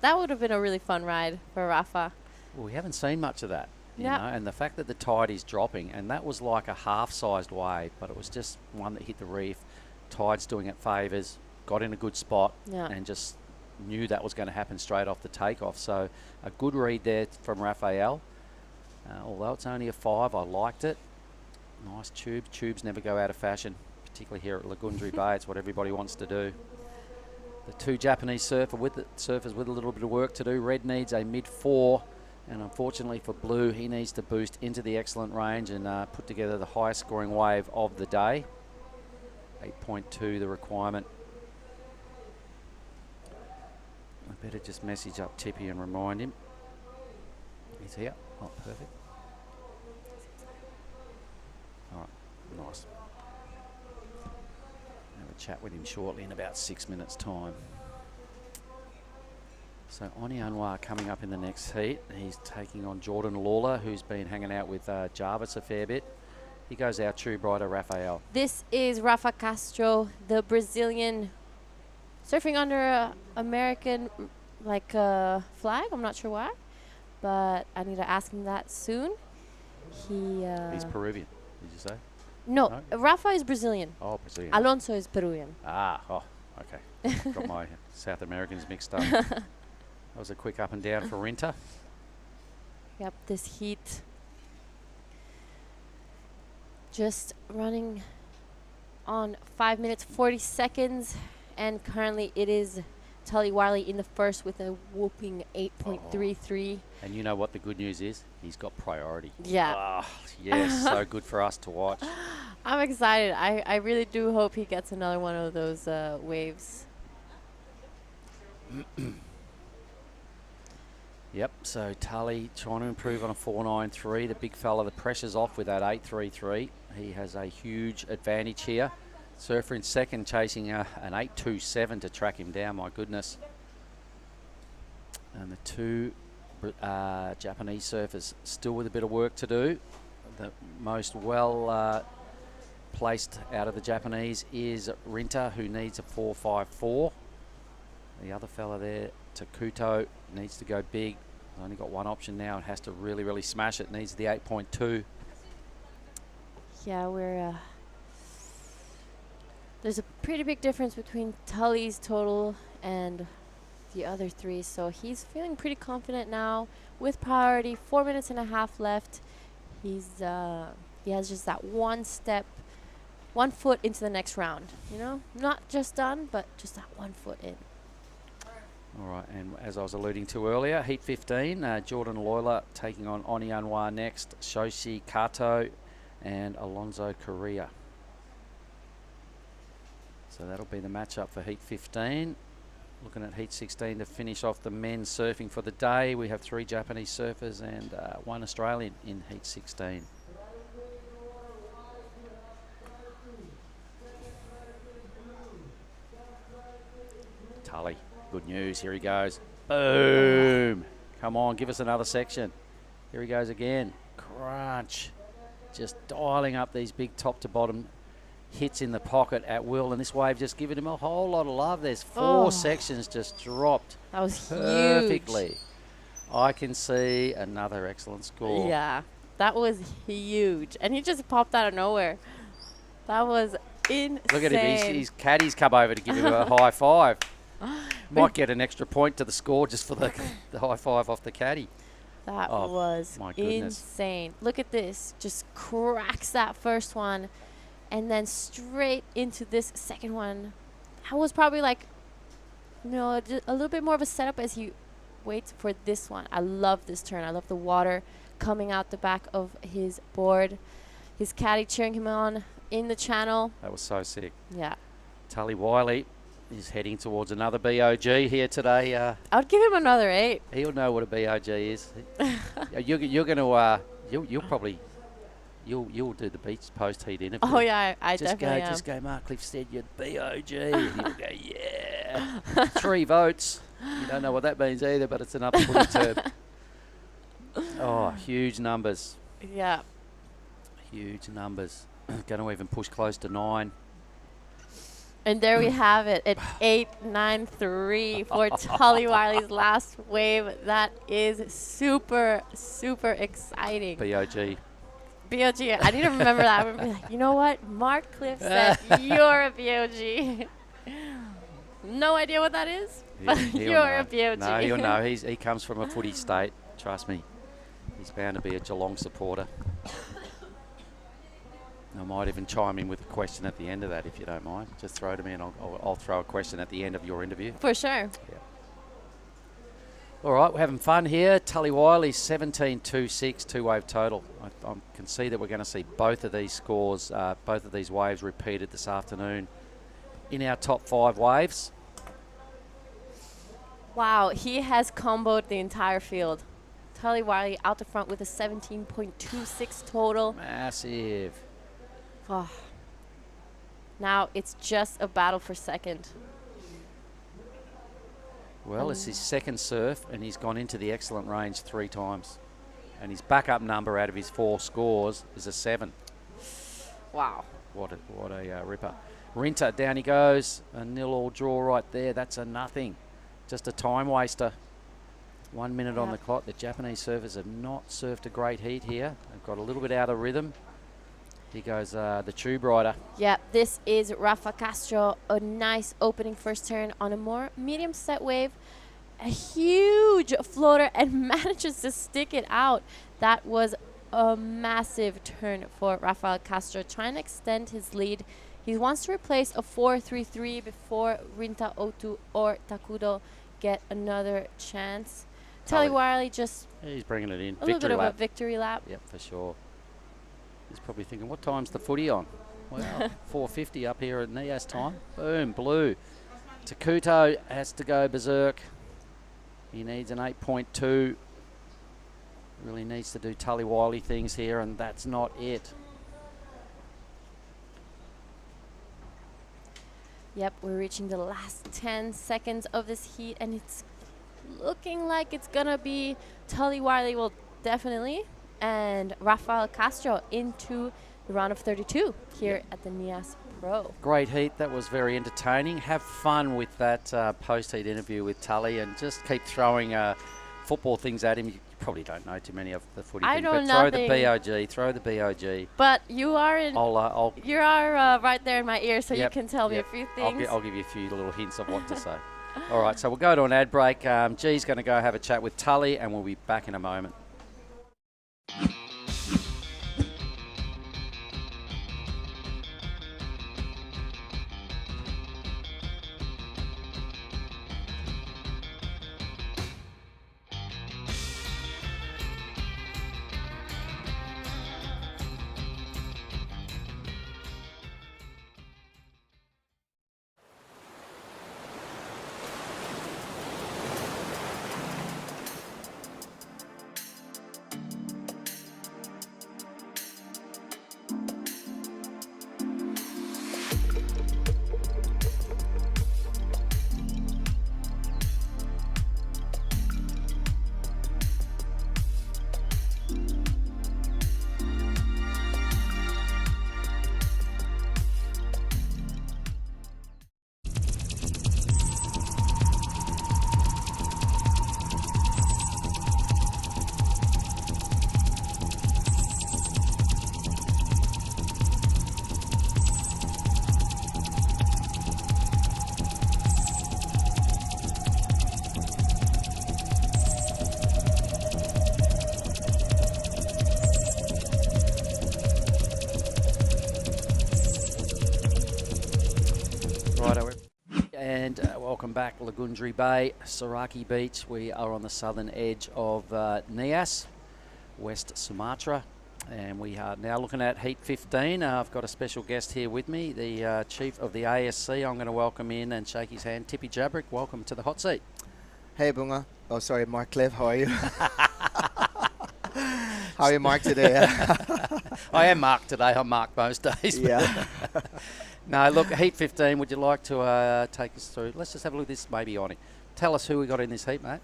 That would have been a really fun ride for Rafa. Well, we haven't seen much of that. You Yep. know, and the fact that the tide is dropping, and that was like a half-sized wave, but it was just one that hit the reef. Tide's doing it favours, got in a good spot, and just knew that was going to happen straight off the takeoff. So a good read there from Rafael. Although it's only a 5, I liked it. Nice tube. Tubes never go out of fashion, particularly here at Lagundri Bay. It's what everybody wants to do. The 2 Japanese surfers with a little bit of work to do. Red needs a mid-4. And unfortunately for Blue, he needs to boost into the excellent range and put together the highest scoring wave of the day. 8.2 the requirement. I better just message up Tippy and remind him. He's here. Oh, perfect. Nice. Have a chat with him shortly in about 6 minutes' time. So Oni Anwar coming up in the next heat. He's taking on Jordan Lawler, who's been hanging out with Jarvis a fair bit. He goes our true brighter Rafael. This is Rafa Castro, the Brazilian, surfing under a American flag. I'm not sure why, but I need to ask him that soon. He's Peruvian, did you say? No, Rafa is Brazilian. Oh, Brazilian. Alonso is Peruvian. Okay. Got my South Americans mixed up. That was a quick up and down for Rinta. Yep, this heat just running on 5 minutes 40 seconds, and currently it is Tully Wiley in the first with a whooping 8.33. And you know what the good news is? He's got priority. Yeah. Yes, so good for us to watch. I'm excited. I really do hope he gets another one of those waves. Yep, so Tully trying to improve on a 4.93. The big fella, the pressure's off with that 8.33. He has a huge advantage here. Surfer in second, chasing an 8.27 to track him down, my goodness. And the two Japanese surfers still with a bit of work to do. The most placed out of the Japanese is Rinta, who needs a 4.54. The other fella there, Takuto, needs to go big. He's only got one option now. It has to really, really smash it. Needs the 8.2. Yeah, there's a pretty big difference between Tully's total and the other three, so he's feeling pretty confident now with priority. 4 minutes and a half left. He has just that one foot into the next round. You know, not just done, but just that 1 foot in. All right, and as I was alluding to earlier, Heat 15, Jordan Lawler taking on Oni Anwar next, Shoshi Kato and Alonso Correa. So that'll be the matchup for Heat 15. Looking at Heat 16 to finish off the men's surfing for the day. We have 3 Japanese surfers and 1 Australian in Heat 16. Tully, good news. Here he goes. Boom. Come on, give us another section. Here he goes again. Crunch. Just dialing up these big top to bottom hits in the pocket at will, and this wave just giving him a whole lot of love. There's 4 sections just dropped. That was perfectly. huge. I can see another excellent score. Yeah, that was huge, and he just popped out of nowhere. That was insane. Look at him. His caddies come over to give him a high five. Might get an extra point to the score just for the high five off the caddy. That was insane. Look at this. Just cracks that first one and then straight into this second one. That was probably like, a little bit more of a setup as he waits for this one. I love this turn. I love the water coming out the back of his board. His caddy cheering him on in the channel. That was so sick. Yeah. Tully Wiley is heading towards another BOG here today. I would give him another 8. He'll know what a BOG is. You're going to you'll do the beach post heat interview. Oh yeah, I definitely am. Just go. Mark Cliff said you're BOG, and he'll go, yeah. 3 votes. You don't know what that means either, but it's another footy term. Oh, huge numbers. Yeah. Huge numbers. Going to even push close to 9. And there we have it at 8.93 for Tully Wiley's last wave. That is super, super exciting. BOG. BOG. I need to remember that. I'm gonna be like, you know what? Mark Cliff said you're a BOG. No idea what that is, but you're a BOG. No, he'll know. He comes from a footy state. Trust me. He's bound to be a Geelong supporter. I might even chime in with a question at the end of that, if you don't mind. Just throw it to me, and I'll throw a question at the end of your interview. For sure. Yeah. All right, we're having fun here. Tully Wiley, 17.26, 2-wave total. I can see that we're going to see both of these scores, both of these waves repeated this afternoon in our top 5 waves. Wow, he has comboed the entire field. Tully Wiley out the front with a 17.26 total. Massive. Oh. Now it's just a battle for second. Well, it's his second surf, and he's gone into the excellent range 3 times. And his backup number out of his 4 scores is a 7. Wow. What a ripper. Rinta, down he goes. A 0-all draw right there. That's a nothing. Just a time waster. 1 minute on the clock. The Japanese surfers have not surfed a great heat here. They've got a little bit out of rhythm. Here goes the tube rider. Yeah, this is Rafa Castro. A nice opening first turn on a more medium set wave. A huge floater and manages to stick it out. That was a massive turn for Rafael Castro, trying to extend his lead. He wants to replace a 4-3-3 before Rinta Otu or Takudo get another chance. Tally Wiley just he's bringing it in. a little bit of a victory lap. Yep, for sure. He's probably thinking, what time's the footy on? Well, 4:50 up here at Nias time. Boom, blue. Takuto has to go berserk. He needs an 8.2. Really needs to do Tully Wiley things here, and that's not it. Yep, we're reaching the last 10 seconds of this heat, and it's looking like it's gonna be Tully Wiley, well, definitely, and Rafael Castro into the round of 32 here at the Nias Pro. Great heat. That was very entertaining. Have fun with that post-heat interview with Tully, and just keep throwing football things at him. You probably don't know too many of the footy I things, know but nothing. throw the BOG. But you are in. I'll you are right there in my ear, so Yep, you can tell me a yep. few things. I'll give you a few little hints of what to say. All right, so we'll go to an ad break. G's going to go have a chat with Tully, and we'll be back in a moment. And welcome back, Lagundri Bay, Sorake Beach. We are on the southern edge of Nias, West Sumatra, and we are now looking at Heat 15. I've got a special guest here with me, the chief of the ASC. I'm going to welcome in and shake his hand. Tippy Jabrick, welcome to the hot seat. Hey, Bunga. Oh, sorry, Mark Cliff. How are you? How are you, Mark, today? I am Mark today. I'm Mark most days. Yeah. No, look, Heat 15, would you like to take us through? Let's just have a look at this maybe on it. Tell us who we got in this heat, mate.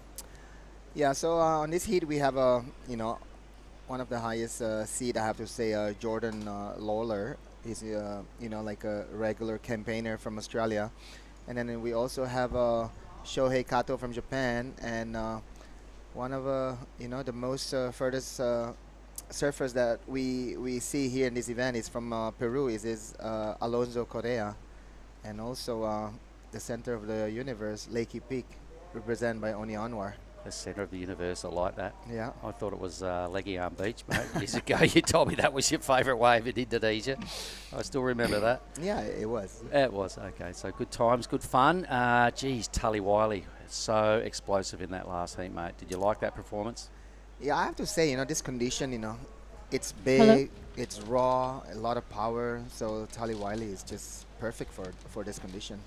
Yeah, so on this heat, we have, one of the highest seed, I have to say, Jordan Lawler. He's, like a regular campaigner from Australia. And then we also have Shohei Kato from Japan. And one of, the most furthest surfers that we see here in this event is from Peru. Is Alonso Correa, and also the center of the universe, Lakey Peak, represented by Oni Anwar. The center of the universe, I like that. Yeah. I thought it was Leguiam Beach, mate. Years ago, you told me that was your favourite wave in Indonesia. I still remember that. Yeah, it was. It was, okay. So good times, good fun. Geez, Tully Wiley, so explosive in that last heat, mate. Did you like that performance? Yeah, I have to say, this condition, it's big, Hello? it's raw, a lot of power. So Tully Wiley is just perfect for this condition.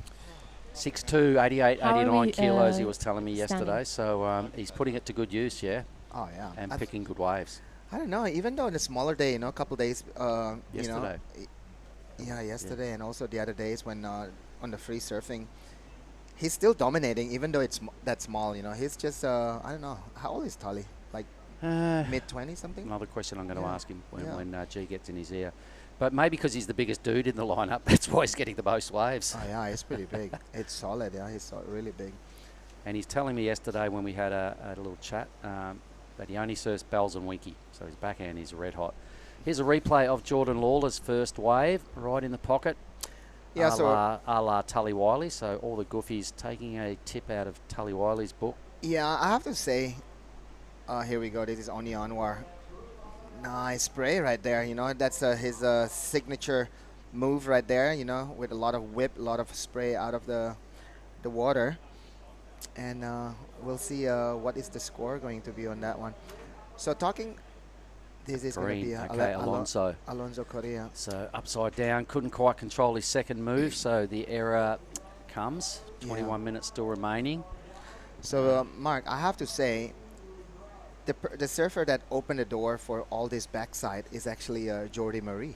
6'2", 88, How are 89 we, kilos, he was telling me standing? yesterday. So he's putting it to good use, yeah? Oh, yeah. And picking good waves. I don't know, even though in a smaller day, a couple days, Yesterday. Yeah, yesterday and also the other days when on the free surfing, he's still dominating even though it's that small. You know, he's just I don't know how old is Tully, like mid-20 something. Another question I'm going to Yeah. ask him when, Yeah. when G gets in his ear. But maybe because he's the biggest dude in the lineup, that's why he's getting the most waves. Oh yeah, he's pretty big. It's solid. Yeah, he's really big. And he's telling me yesterday when we had a little chat that he only surfs bells and winky, so his backhand is red hot. Here's a replay of Jordan Lawler's first wave, right in the pocket. Yeah, a la Tully Wiley, so all the goofies taking a tip out of Tully Wiley's book. Yeah, I have to say, here we go. This is Oni Anwar. Nice spray right there. You know, that's his signature move right there. You know, with a lot of whip, a lot of spray out of the water. And we'll see what is the score going to be on that one. So talking, this is going to Green, be okay, Alonso. Alonso Correa. So upside down, couldn't quite control his second move, so the error comes. 21 minutes still remaining. So Mark, I have to say, the surfer that opened the door for all this backside is actually Jordi Marie.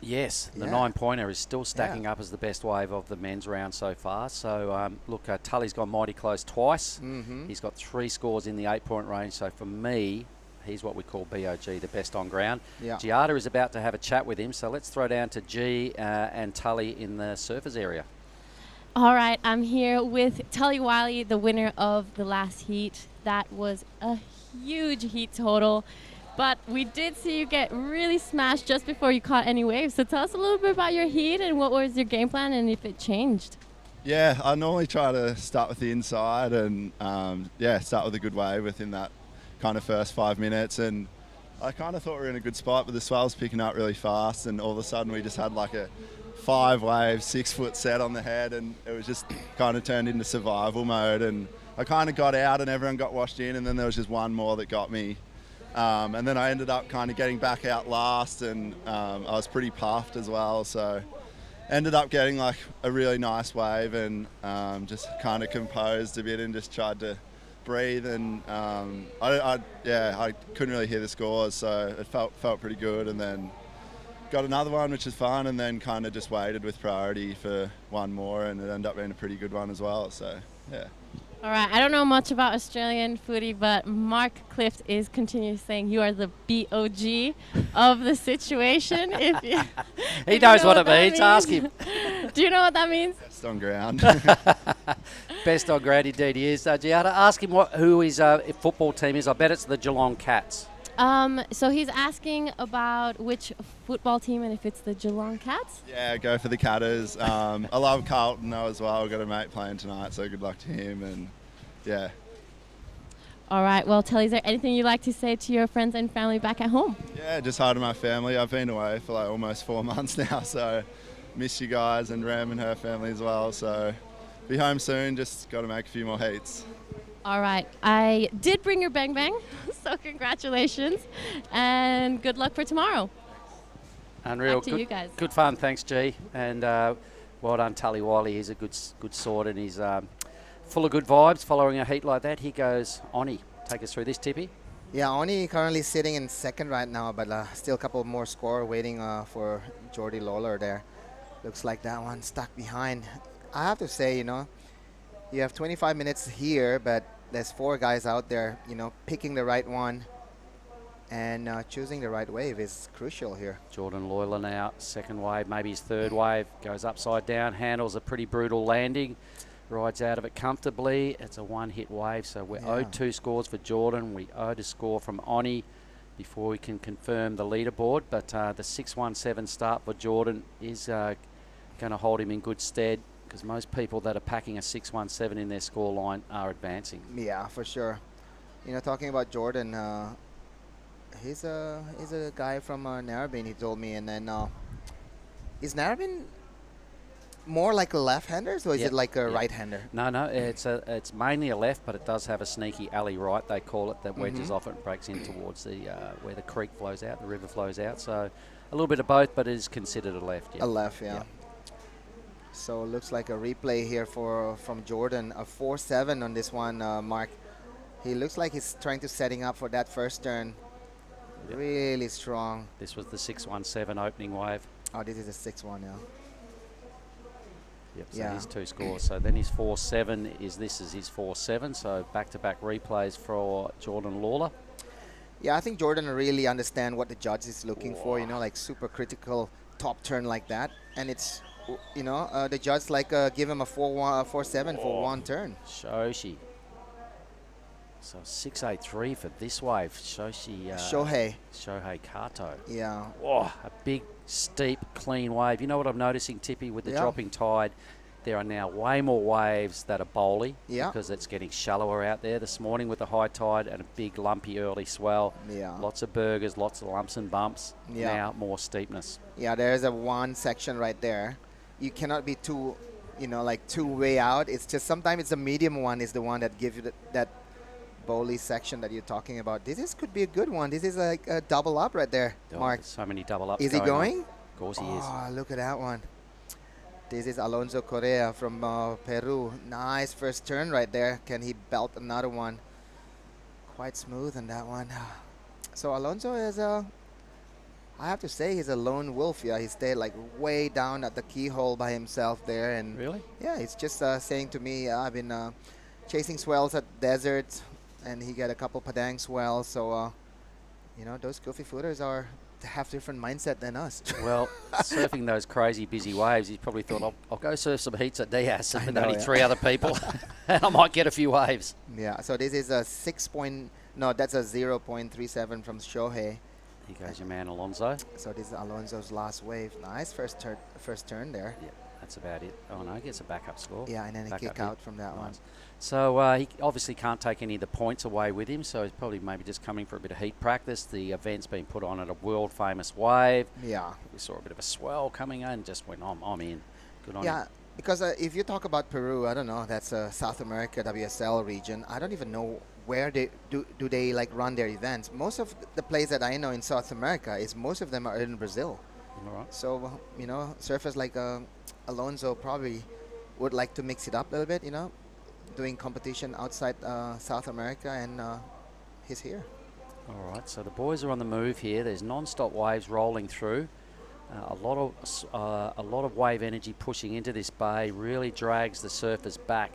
Yes, the Yeah. 9-pointer is still stacking up as the best wave of the men's round so far. So, look, Tully's gone mighty close twice. Mhm. He's got 3 scores in the 8-point range. So, for me, he's what we call BOG, the best on ground. Yeah. Giada is about to have a chat with him. So, let's throw down to G and Tully in the surfers area. All right, I'm here with Tully Wiley, the winner of the last heat. That was a huge heat total, but we did see you get really smashed just before you caught any waves. So tell us a little bit about your heat and what was your game plan and if it changed. Yeah, I normally try to start with the inside and start with a good wave within that kind of first 5 minutes. And I kind of thought we were in a good spot, but the swell's picking up really fast, and all of a sudden we just had like a 5-wave, 6-foot set on the head, and it was just kind of turned into survival mode. And I kind of got out and everyone got washed in, and then there was just one more that got me. And then I ended up kind of getting back out last, and I was pretty puffed as well, so ended up getting like a really nice wave, and just kind of composed a bit and just tried to breathe. And I couldn't really hear the scores, so it felt pretty good. And then got another one, which is fun, and then kind of just waited with priority for one more, and it ended up being a pretty good one as well. So yeah. All right, I don't know much about Australian footy, but Mark Clift is continually saying you are the BOG of the situation. If you, He knows what it means. Ask him. Do you know what that means? Best on ground. Best on ground indeed he is. Giada, ask him who his football team is. I bet it's the Geelong Cats. So he's asking about which football team and if it's the Geelong Cats. Yeah, go for the Catters. I love Carlton though as well. We've got a mate playing tonight, so good luck to him. And yeah. All right. Well, Tully, is there anything you'd like to say to your friends and family back at home? Yeah, just hi to my family. I've been away for like almost 4 months now, so miss you guys, and Ram and her family as well. So be home soon. Just got to make a few more heats. All right. I did bring your bang bang, so congratulations, and good luck for tomorrow. Unreal. Back to you guys. Good fun. Thanks, G. And well done, Tully Wiley. He's a good sort, and he's full of good vibes following a heat like that. Here goes Oni. Take us through this, Tippy. Yeah, Oni currently sitting in second right now, but still a couple more score waiting for Jordi Lawler there. Looks like that one stuck behind. I have to say, you know, you have 25 minutes here, but there's 4 guys out there, you know, picking the right one and choosing the right wave is crucial here. Jordan Lawler now, second wave, maybe his third wave, goes upside down, handles a pretty brutal landing, rides out of it comfortably. It's a one-hit wave, so we're owed 2 scores for Jordan. We owed a score from Oni before we can confirm the leaderboard, but the 6-1-7 start for Jordan is going to hold him in good stead, because most people that are packing a 6-1-7 in their score line are advancing. Yeah, for sure. You know, talking about Jordan, he's a guy from Narrabeen, he told me. And then is Narrabeen more like a left-hander, or is it like a right-hander? No, it's mainly a left, but it does have a sneaky alley right, they call it, that wedges off it and breaks in towards the where the creek flows out, the river flows out. So a little bit of both, but it is considered a left. Yeah. A left, yeah. So looks like a replay here from Jordan, a 4-7 on this one, Mark. He looks like he's trying to setting up for that first turn. Really strong. This was the 6-1-7 opening wave. Oh, this is a 6-1 now. Yep, so Yeah. his 2 scores. So then his 4-7 is this is his 4-7. So back-to-back replays for Jordan Lawler. Yeah, I think Jordan really understand what the judge is looking for, you know, like super critical top turn like that. And it's, you know, the judge like give him a 4-7 for one turn. Shoshi. So 6-8-3 for this wave. Shohei Kato. Yeah. Oh, a big, steep, clean wave. You know what I'm noticing, Tippy, with the Yeah. dropping tide? There are now way more waves that are bowly Yeah. because it's getting shallower out there this morning with the high tide and a big lumpy early swell. Yeah. Lots of burgers, lots of lumps and bumps. Yeah. Now more steepness. Yeah, there's a one section right there. You cannot be too, you know, like too way out. It's just sometimes it's the medium one is the one that gives you that bowly section that you're talking about. Could be a good one. This is like a double up right there, Oh, Mark. there's so many double ups. Is he going? Of course he is. Oh, look at that one. This is Alonso Correa from Peru. Nice first turn right there. Can he belt another one? Quite smooth on that one. So Alonso is I have to say he's a lone wolf. Yeah, he stayed like way down at the keyhole by himself there. And really? Yeah, he's just saying to me, I've been chasing swells at deserts, and he got a couple Padang swells. So, you know, those goofy footers have different mindset than us. Well, surfing those crazy busy waves, he probably thought, I'll go surf some heats at Diaz I with know, only yeah. 3 other people, and I might get a few waves. Yeah, so this is a that's a 0.37 from Shohei. Here goes your man Alonso. So this is Alonso's last wave. Nice first turn there. Yeah, that's about it. Oh no, he gets a backup score. Yeah, and then a Backup kick hit. out from that one. Nice. So he obviously can't take any of the points away with him, so he's probably maybe just coming for a bit of heat practice. The event's been put on at a world-famous wave. Yeah. We saw a bit of a swell coming in and just went, I'm in. Good on Yeah, him. because if you talk about Peru, I don't know, that's a South America WSL region. I don't even know where they do they like run their events. Most of the places that I know in South America most of them are in Brazil. All right. So, you know, surfers like Alonso probably would like to mix it up a little bit, you know, doing competition outside South America, and he's here. All right, so the boys are on the move here. There's non-stop waves rolling through. A lot of wave energy pushing into this bay really drags the surfers back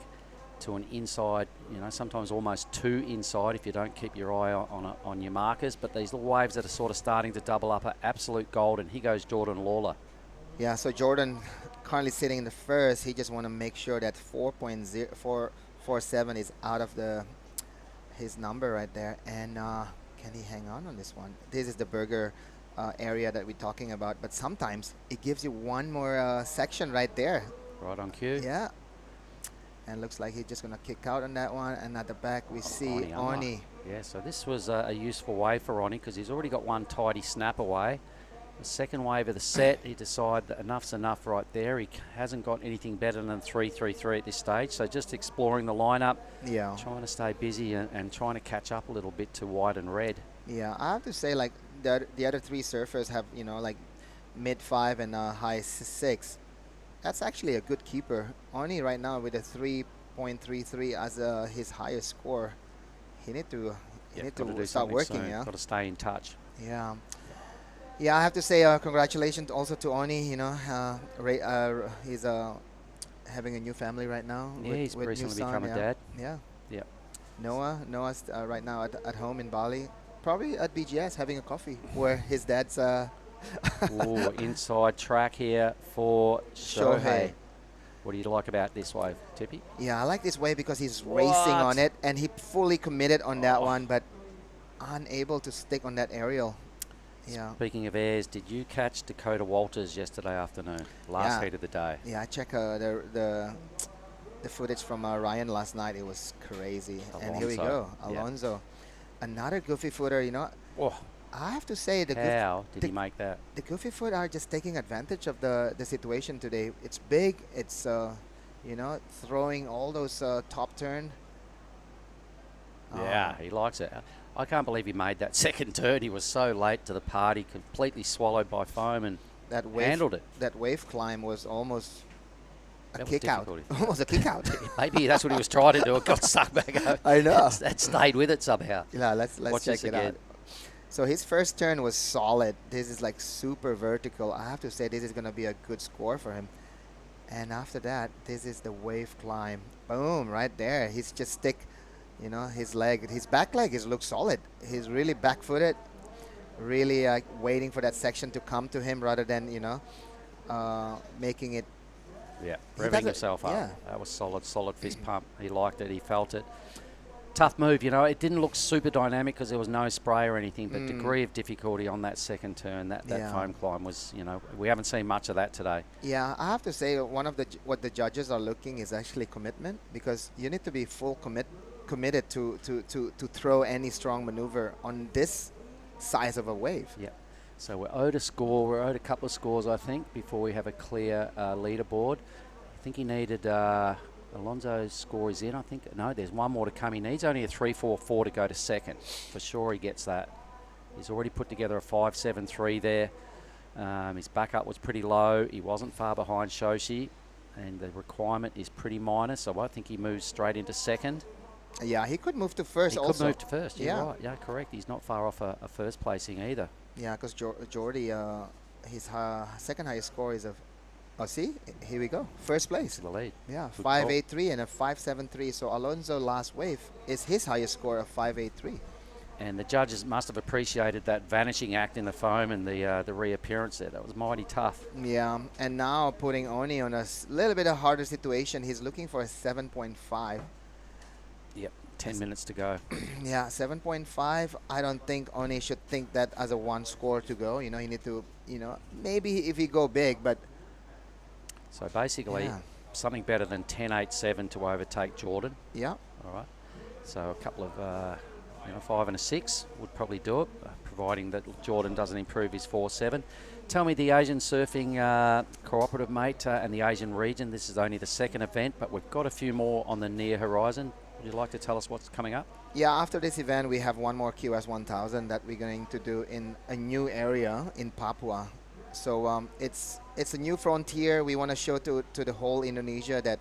to an inside, you know, sometimes almost 2 inside if you don't keep your eye on your markers. But these little waves that are sort of starting to double up are absolute gold. And here goes Jordan Lawler. Yeah, so Jordan currently sitting in the first. He just want to make sure that 4.047 is out of his number right there. And can he hang on this one? This is the burger area that we're talking about. But sometimes it gives you one more section right there. Right on cue. Yeah. And looks like he's just going to kick out on that one. And at the back, we see Oni. Yeah, so this was a useful wave for Oni because he's already got one tidy snap away. The second wave of the set, he decided that enough's enough right there. He hasn't got anything better than 3-3-3 at this stage. So just exploring the lineup, Yeah. trying to stay busy and trying to catch up a little bit to white and red. Yeah, I have to say, like, the other 3 surfers have, you know, like mid-5 and high 6. That's actually a good keeper. Oni right now with a 3.33 as his highest score. He need to start working. Yeah, got to stay in touch. Yeah. Yeah, I have to say congratulations also to Oni. You know, he's having a new family right now. Yeah, he's with recently new son, become a dad. Yeah. Yeah. Noah's right now at home in Bali, probably at BGS having a coffee where his dad's. Ooh, inside track here for Shohei. What do you like about this wave, Tippy? Yeah, I like this wave because he's racing on it and he fully committed on that one, but unable to stick on that aerial. Yeah. Speaking of airs, did you catch Dakota Walters yesterday afternoon? Last heat of the day. Yeah, I checked the footage from Ryan last night. It was crazy. Alonso. And here we go, Alonso. Yeah. Another goofy footer, you know. Oh. I have to say How did he make that? The goofy foot are just taking advantage of the situation today. It's big. It's you know, throwing all those top turn. Yeah, he likes it. I can't believe he made that second turn. He was so late to the party, completely swallowed by foam, and handled it. That wave climb was almost a That was kick out. difficult. Almost a kick out. Maybe that's what he was trying to do. It got stuck back up. I know. That stayed with it somehow. Yeah, let's Watch check this it again. out. So his first turn was solid. This is like super vertical. I have to say this is going to be a good score for him. And after that, this is the wave climb. Boom, right there. He's just stick, you know, his leg, his back leg looks solid. He's really back-footed, really waiting for that section to come to him rather than, you know, making it. Yeah, He revving does it, himself up. yeah. That was solid fist pump. He liked it. He felt it. Tough move, you know. It didn't look super dynamic because there was no spray or anything, but degree of difficulty on that second turn, that Yeah. foam climb was, you know, we haven't seen much of that today. Yeah, I have to say one of what the judges are looking is actually commitment, because you need to be committed to throw any strong maneuver on this size of a wave. Yeah. So we're owed a score. We're owed a couple of scores, I think, before we have a clear leaderboard. I think he needed Alonso's score is in. I think no, there's one more to come. He needs only a 3-4-4 to go to second. For sure, he gets that. He's already put together a 5-7-3 there. His backup was pretty low. He wasn't far behind Shoshi, and the requirement is pretty minor. So I think he moves straight into second. Yeah, he could move to first. He also could move to first. Yeah, You're right. Yeah, correct. He's not far off a first placing either. Yeah, because Jordy, his second highest score is see, here we go, first place. The lead. Yeah, Good 5.83 and a 5.73. So Alonso last wave is his highest score of 5.83. And the judges must have appreciated that vanishing act in the foam and the reappearance there. That was mighty tough. Yeah, and now putting Oni on a little bit of harder situation. He's looking for a 7.5. Yep, 10 minutes to go. Yeah, 7.5. I don't think Oni should think that as a one score to go. You know, he need to, you know, maybe if he go big, but. So basically, Yeah. something better than 10.87 to overtake Jordan. Yeah. All right. So a couple of, 5 and a 6 would probably do it, providing that Jordan doesn't improve his 4.7. Tell me the Asian Surfing Cooperative, mate, and the Asian region. This is only the second event, but we've got a few more on the near horizon. Would you like to tell us what's coming up? Yeah, after this event, we have one more QS 1000 that we're going to do in a new area in Papua. So it's a new frontier. We want to show to the whole Indonesia that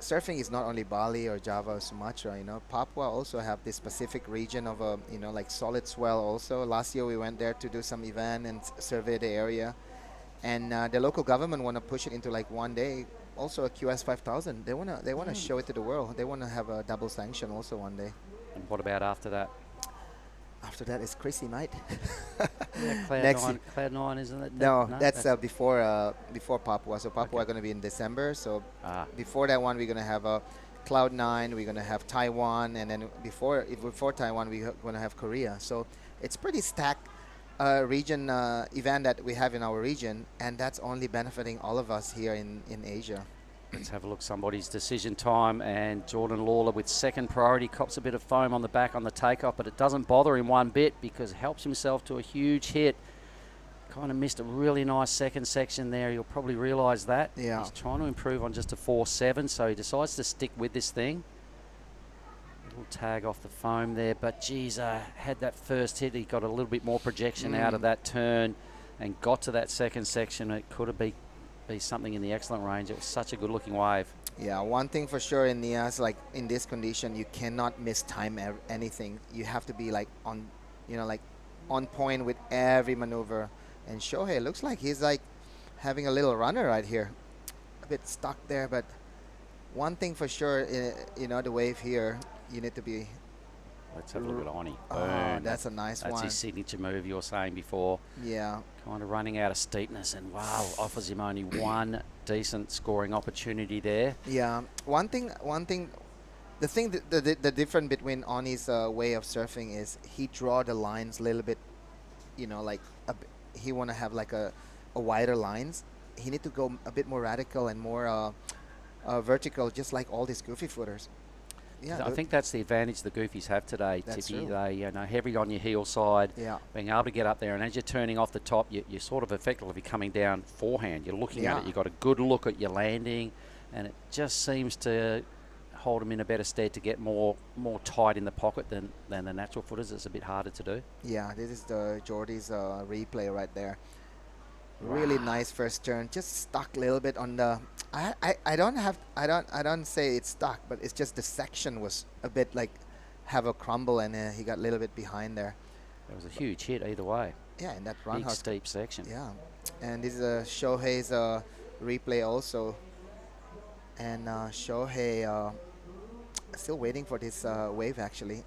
surfing is not only Bali or Java or Sumatra. You know, Papua also have this specific region of like solid swell. Also, last year we went there to do some event and survey the area, and the local government want to push it into like one day. Also a QS 5000. They wanna show it to the world. They want to have a double sanction also one day. And what about after that? After that is crazy, mate. Yeah, Cloud 9, isn't it? No, that's before Papua. So Papua are going to be in December. So before that one, we're going to have Cloud 9. We're going to have Taiwan, and then before Taiwan, we're going to have Korea. So it's pretty stacked region event that we have in our region, and that's only benefiting all of us here in Asia. Let's have a look. Somebody's decision time, and Jordan Lawler with second priority cops a bit of foam on the back on the takeoff, but it doesn't bother him one bit because helps himself to a huge hit. Kind of missed a really nice second section there. You'll probably realise that. Yeah. He's trying to improve on just a 4.7, so he decides to stick with this thing. Little tag off the foam there, but geez, had that first hit. He got a little bit more projection out of that turn and got to that second section. It could have been something in the excellent range. It was such a good looking wave. Yeah, one thing for sure in Nias, like in this condition, you cannot miss time anything. You have to be like on, like on point with every maneuver. And Shohei looks like he's like having a little runner right here. A bit stuck there, but one thing for sure, the wave here, you need to be. Let's have a look at Oni. Oh, that's a nice one. That's his signature move you were saying before. Yeah. Kind of running out of steepness, and wow, offers him only one decent scoring opportunity there. Yeah. One thing. The difference between Oni's way of surfing is he draw the lines a little bit, like he want to have like a wider lines. He need to go a bit more radical and more vertical, just like all these goofy footers. Yeah, I think that's the advantage the Goofies have today, Tippy. They, heavy on your heel side, being able to get up there, and as you're turning off the top, you're sort of effectively coming down forehand. You're looking at it. You've got a good look at your landing, and it just seems to hold them in a better stead to get more tight in the pocket than the natural footers. It's a bit harder to do. Yeah, this is the Jordy's replay right there. Really nice first turn. Just stuck a little bit on the. I don't say it's stuck, but it's just the section was a bit like have a crumble, and he got a little bit behind there. It was a huge hit either way. Yeah, and that run big steep section. Yeah, and this is Shohei's replay also. And Shohei still waiting for this wave actually.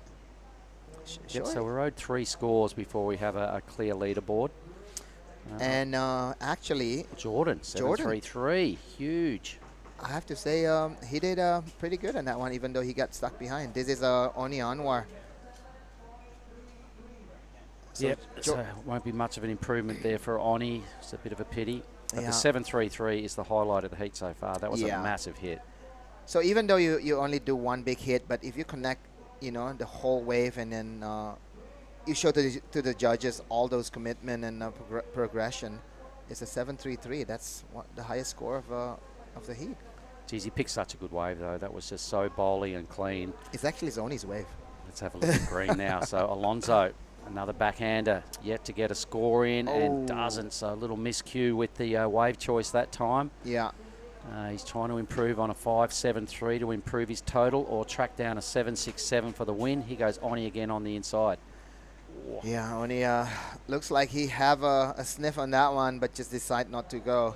Yep, so we rode 3 scores before we have a clear leaderboard. And actually, Jordan, 733, huge. I have to say he did pretty good on that one, even though he got stuck behind. This is Oni Anwar. So yep, so won't be much of an improvement there for Oni. It's a bit of a pity. But Yeah. the 733 is the highlight of the heat so far. That was a massive hit. So even though you only do one big hit, but if you connect, you know, the whole wave and then you show to the judges all those commitment and progression, it's a 733. That's the highest score of the heat. Geez, he picked such a good wave though. That was just so bowly and clean. It's actually Zoni's wave. Let's have a look at green now. So Alonso, another backhander, yet to get a score in and doesn't. So a little miscue with the wave choice that time. Yeah. He's trying to improve on a 5.73 to improve his total or track down a 7.67 for the win. He goes Oni again on the inside. Yeah, Oni looks like he have a sniff on that one, but just decide not to go.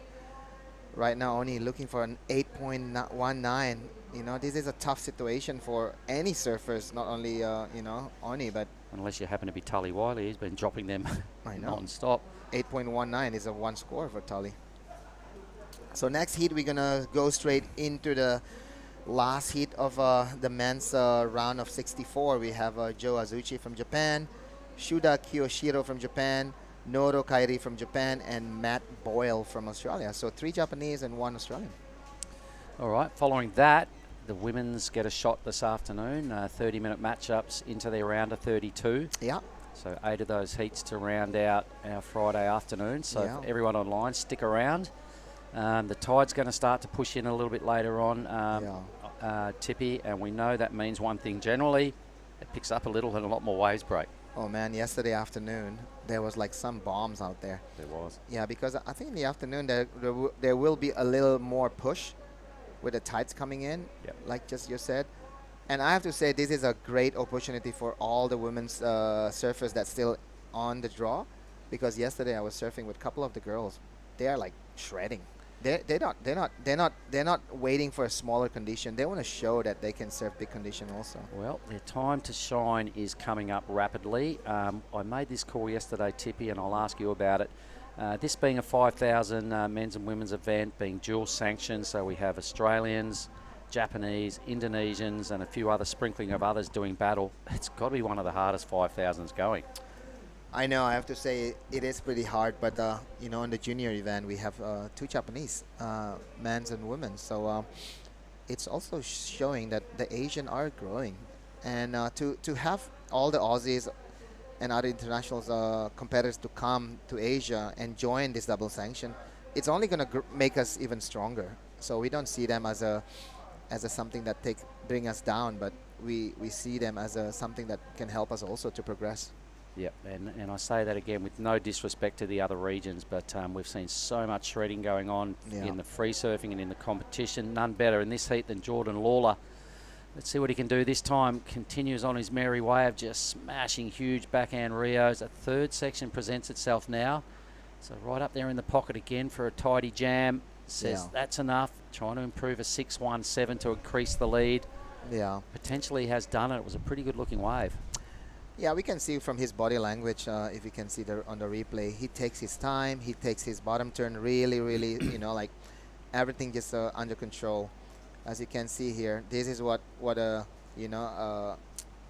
Right now, Oni looking for an 8.19. You know, this is a tough situation for any surfers, not only, you know, Oni, but... Unless you happen to be Tully Wiley, he's been dropping them non-stop. 8.19 is a 1 score for Tully. So next heat, we're going to go straight into the last heat of the men's round of 64. We have Joe Azuchi from Japan, Shuda Kiyoshiro from Japan, Noro Kairi from Japan, and Matt Boyle from Australia. So 3 Japanese and 1 Australian. All right, following that, the women's get a shot this afternoon. 30-minute matchups into their round of 32. Yeah. So 8 of those heats to round out our Friday afternoon. So for everyone online, stick around. The tide's going to start to push in a little bit later on, Tippy, and we know that means one thing generally. It picks up a little and a lot more waves break. Oh man, yesterday afternoon, there was like some bombs out there. There was. Yeah, because I think in the afternoon there will be a little more push with the tides coming in, like just you said. And I have to say, this is a great opportunity for all the women's surfers that's still on the draw, because yesterday I was surfing with a couple of the girls. They are like shredding. They're not waiting for a smaller condition. They want to show that they can surf big condition also. Well, their time to shine is coming up rapidly. I made this call yesterday, Tippy, and I'll ask you about it. This being a 5,000 men's and women's event, being dual sanctioned, so we have Australians, Japanese, Indonesians, and a few other sprinkling of others doing battle. It's got to be one of the hardest 5,000s going. I know, I have to say it is pretty hard, but you know, in the junior event we have 2 Japanese, men's and women's. So it's also showing that the Asian are growing, and to have all the Aussies and other international competitors to come to Asia and join this double sanction, it's only going to make us even stronger. So we don't see them as a something that bring us down, but we see them as something that can help us also to progress. Yep, and I say that again with no disrespect to the other regions, but we've seen so much shredding going on in the free surfing and in the competition. None better in this heat than Jordan Lawler. Let's see what he can do this time. Continues on his merry way of just smashing huge backhand Rios. A 3rd section presents itself now. So right up there in the pocket again for a tidy jam. Says that's enough. Trying to improve a 6.17 to increase the lead. Yeah. Potentially has done it. It was a pretty good looking wave. Yeah, we can see from his body language, if you can see on the replay, he takes his time, he takes his bottom turn really, you know, like everything just under control. As you can see here, this is what you know,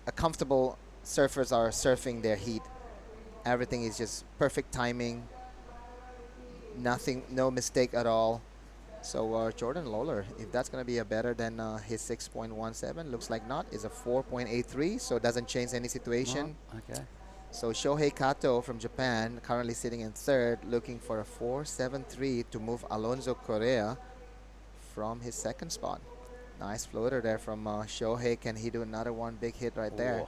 a comfortable surfers are surfing their heat. Everything is just perfect timing, nothing, no mistake at all. So Jordan Lawler, if that's going to be a better than his 6.17, looks like not, is a 4.83, so it doesn't change any situation. Oh, okay. So Shohei Kato from Japan, currently sitting in 3rd, looking for a 4.73 to move Alonso Correa from his 2nd spot. Nice floater there from Shohei. Can he do another one big hit right there?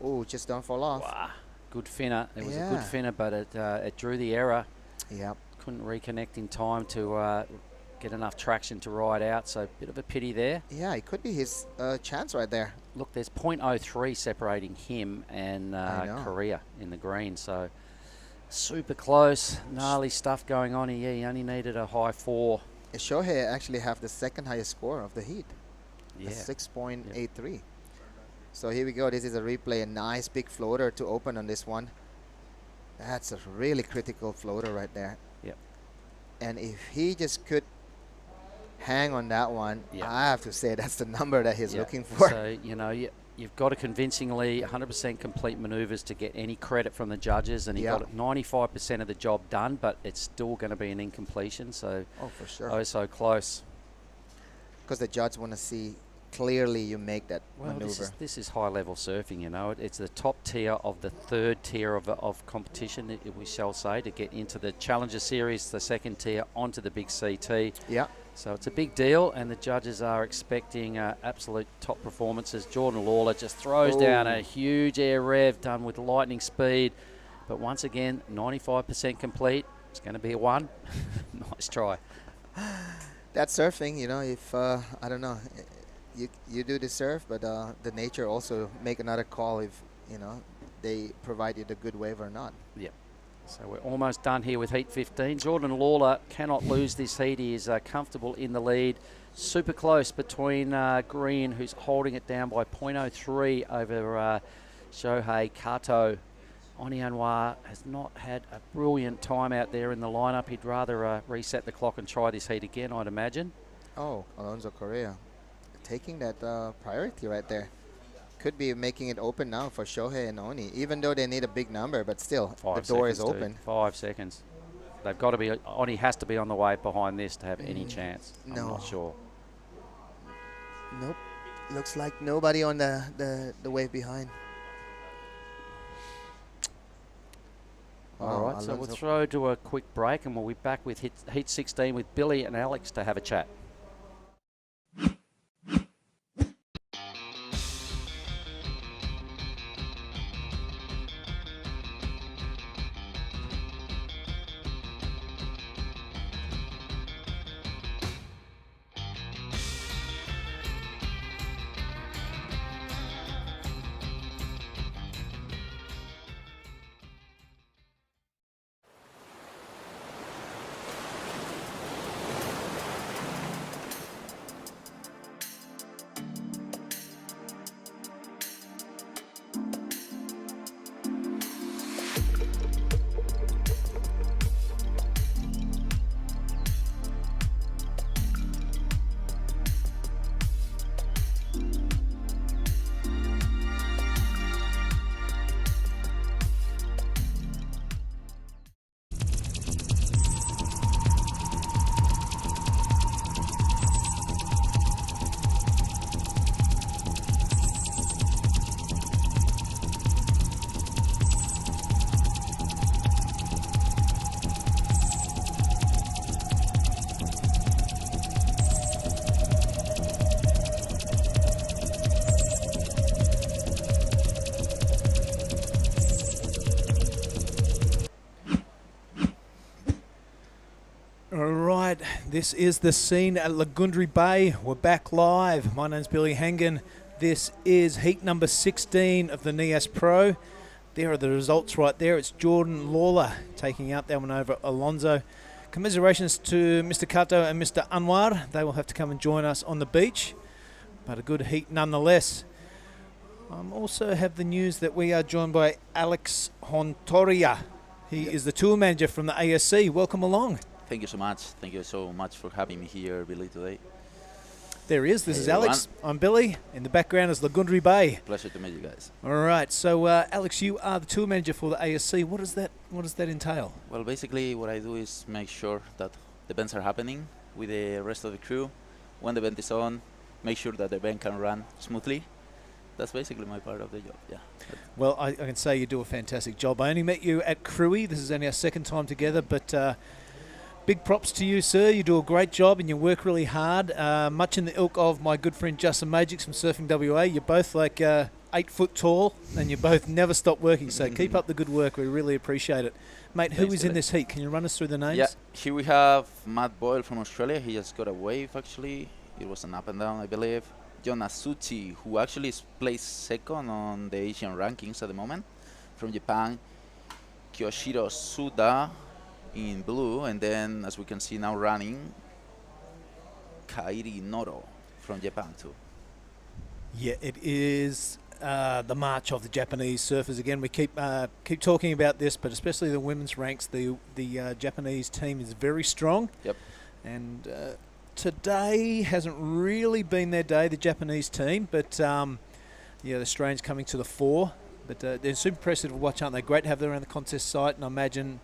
Oh, just don't fall off. Wow. Good finner. It was a good finner, but it drew the error. Yep. Couldn't reconnect in time to get enough traction to ride out. So a bit of a pity there. Yeah, it could be his chance right there. Look, there's .03 separating him and Korea in the green. So super close, gnarly stuff going on here. He only needed a high 4. Shohei actually have the second highest score of the heat. Yeah. 6.83. Yep. So here we go. This is a replay. A nice big floater to open on this one. That's a really critical floater right there. Yep. And if he just could hang on that one, yep. I have to say that's the number that he's looking for. So, you know, you've got to convincingly 100% complete maneuvers to get any credit from the judges, and he got 95% of the job done, but it's still going to be an incompletion. So, for sure. Oh, so close. Because the judge want to see clearly you make that maneuver. This is high-level surfing, you know. It's the top tier of the third tier of competition, we shall say, to get into the Challenger Series, the second tier, onto the big CT. Yeah. So it's a big deal, and the judges are expecting absolute top performances. Jordan Lawler just throws down a huge air rev done with lightning speed. But once again, 95% complete. It's going to be a 1. Nice try. That's surfing, you know. If, I don't know, you do the surf, but the nature also make another call if, you know, they provide you the good wave or not. Yep. So we're almost done here with heat 15. Jordan Lawler cannot lose this heat. He is comfortable in the lead. Super close between Green, who's holding it down by .03 over Shohei Kato. Oni Anwar has not had a brilliant time out there in the lineup. He'd rather reset the clock and try this heat again, I'd imagine. Oh, Alonso Correa taking that priority right there. Could be making it open now for Shohei and Oni, even though they need a big number, but still, the door is open. 5 seconds. They've got to be, Oni has to be on the wave behind this to have any chance. I'm not sure. Nope. Looks like nobody on the wave behind. All right, so we'll throw to a quick break, and we'll be back with heat 16 with Billy and Alex to have a chat. This is the scene at Lagundri Bay. We're back live. My name's Billy Hangen. This is heat number 16 of the Nias Pro. There are the results right there. It's Jordan Lawler taking out that one over Alonso. Commiserations to Mr. Kato and Mr. Anwar. They will have to come and join us on the beach, but a good heat nonetheless. Also have the news that we are joined by Alex Hontoria. He is the tour manager from the ASC. Welcome along. Thank you so much. Thank you so much for having me here, Billy, today. There he is. This is Alex. I'm Billy. In the background is Lagundri Bay. Pleasure to meet you guys. All right. So, Alex, you are the tour manager for the ASC. What does that entail? Well, basically, what I do is make sure that the events are happening with the rest of the crew. When the event is on, make sure that the event can run smoothly. That's basically my part of the job, yeah. Well, I can say you do a fantastic job. I only met you at Crewy. This is only our second time together, but Big props to you, sir. You do a great job and you work really hard. Much in the ilk of my good friend Justin Magix from Surfing WA. You're both like 8 foot tall and you both never stop working. So keep up the good work. We really appreciate it. Mate, who is in this heat? Can you run us through the names? Yeah, here we have Matt Boyle from Australia. He just got a wave, actually. It was an up and down, I believe. John Asuchi, who actually is placed second on the Asian rankings at the moment. From Japan, Kyoshiro Suda in blue, and then as we can see now running, Kairi Noro from Japan too. Yeah, it is the march of the Japanese surfers again. We keep talking about this, but especially the women's ranks, the Japanese team is very strong. Yep. And today hasn't really been their day, the Japanese team, but the Australians coming to the fore. But they're super impressive to watch, aren't they? Great to have them around the contest site, and I imagine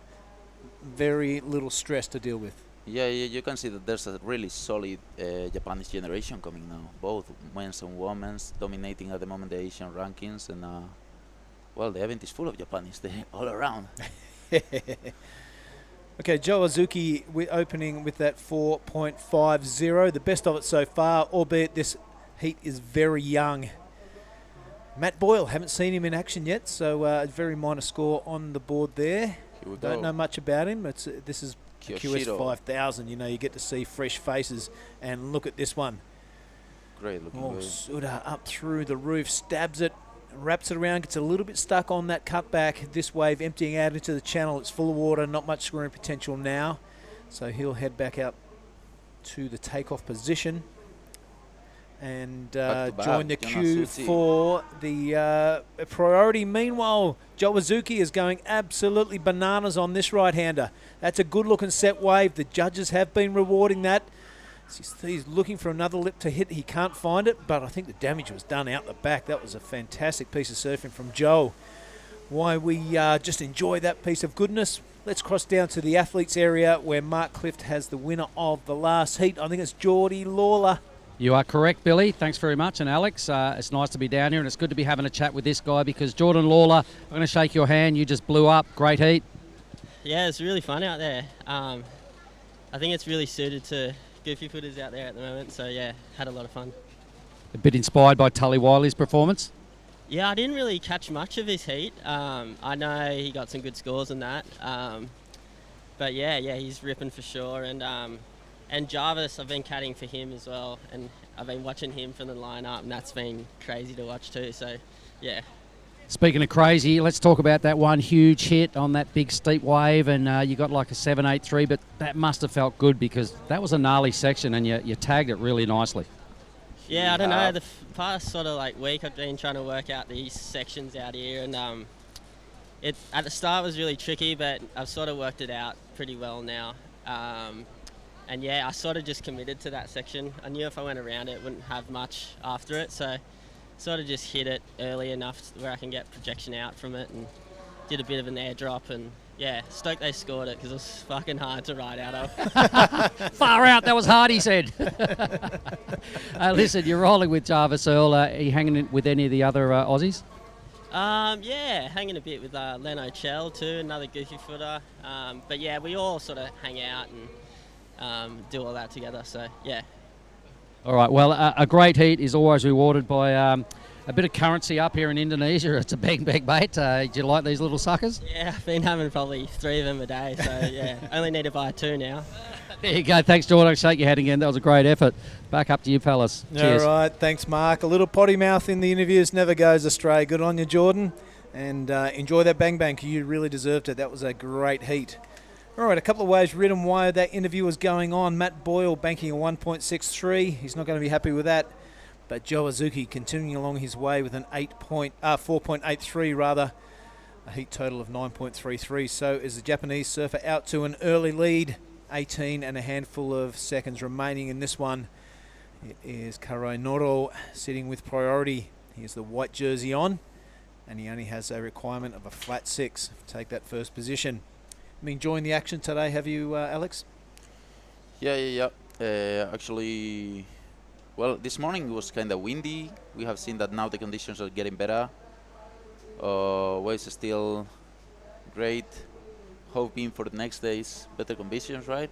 very little stress to deal with. Yeah, you can see that there's a really solid Japanese generation coming now, both men's and women's, dominating at the moment the Asian rankings, and well, the event is full of Japanese all around. Okay, Joe Azuki, we're opening with that 4.50, the best of it so far, albeit this heat is very young. Matt Boyle, haven't seen him in action yet, so a very minor score on the board there. Don't know much about him. This is QS 5000. You know, you get to see fresh faces, and look at this one. Great looking wave. Suda up through the roof, stabs it, wraps it around, gets a little bit stuck on that cutback. This wave emptying out into the channel. It's full of water, not much screwing potential now. So he'll head back out to the takeoff position and join the queue for the priority. Meanwhile, Joe Azuki is going absolutely bananas on this right-hander. That's a good-looking set wave. The judges have been rewarding that. He's looking for another lip to hit. He can't find it, but I think the damage was done out the back. That was a fantastic piece of surfing from Joe. Why we just enjoy that piece of goodness. Let's cross down to the athletes area where Mark Clift has the winner of the last heat. I think it's Geordie Lawler. You are correct, Billy. Thanks very much. And Alex, it's nice to be down here, and it's good to be having a chat with this guy because Jordan Lawler, I'm going to shake your hand. You just blew up. Great heat. Yeah, it's really fun out there. I think it's really suited to goofy footers out there at the moment. So, yeah, had a lot of fun. A bit inspired by Tully Wiley's performance? Yeah, I didn't really catch much of his heat. I know he got some good scores in that. But, yeah, he's ripping for sure. And Jarvis, I've been caddying for him as well, and I've been watching him from the lineup, and that's been crazy to watch too. So, yeah. Speaking of crazy, let's talk about that one huge hit on that big steep wave, and you got like a 7.83, but that must have felt good because that was a gnarly section, and you tagged it really nicely. Yeah, I don't know. The past sort of like week, I've been trying to work out these sections out here, and it at the start was really tricky, but I've sort of worked it out pretty well now. And yeah, I sort of just committed to that section. I knew if I went around it, wouldn't have much after it. So sort of just hit it early enough where I can get projection out from it and did a bit of an airdrop. And yeah, stoked they scored it because it was fucking hard to ride out of. Far out, that was hard, he said. Listen, you're rolling with Jarvis Earl. Are you hanging with any of the other Aussies? Yeah, hanging a bit with Leno Chell too, another goofy footer. But yeah, we all sort of hang out and do all that together, so yeah. All right, well, a great heat is always rewarded by a bit of currency up here in Indonesia. It's a big bait. Do you like these little suckers? Yeah, I've been having probably 3 of them a day, so yeah, only need to buy 2 now. There you go. Thanks, Jordan. Shake your head again. That was a great effort. Back up to you, fellas. Cheers. All right, thanks, Mark. A little potty mouth in the interviews never goes astray. Good on you, Jordan, and enjoy that bang. You really deserved it. That was a great heat. All right, a couple of ways ridden while that interview was going on. Matt Boyle banking a 1.63. He's not going to be happy with that. But Joe Azuki continuing along his way with an 4.83 rather. A heat total of 9.33. So is the Japanese surfer out to an early lead. 18 and a handful of seconds remaining in this one. It is Karai Noro sitting with priority. He has the white jersey on, and he only has a requirement of a flat 6 to take that first position. Been enjoying the action today, have you, Alex? Yeah. Actually, well, this morning it was kind of windy. We have seen that now the conditions are getting better. Waves are still great. Hoping for the next days better conditions, right?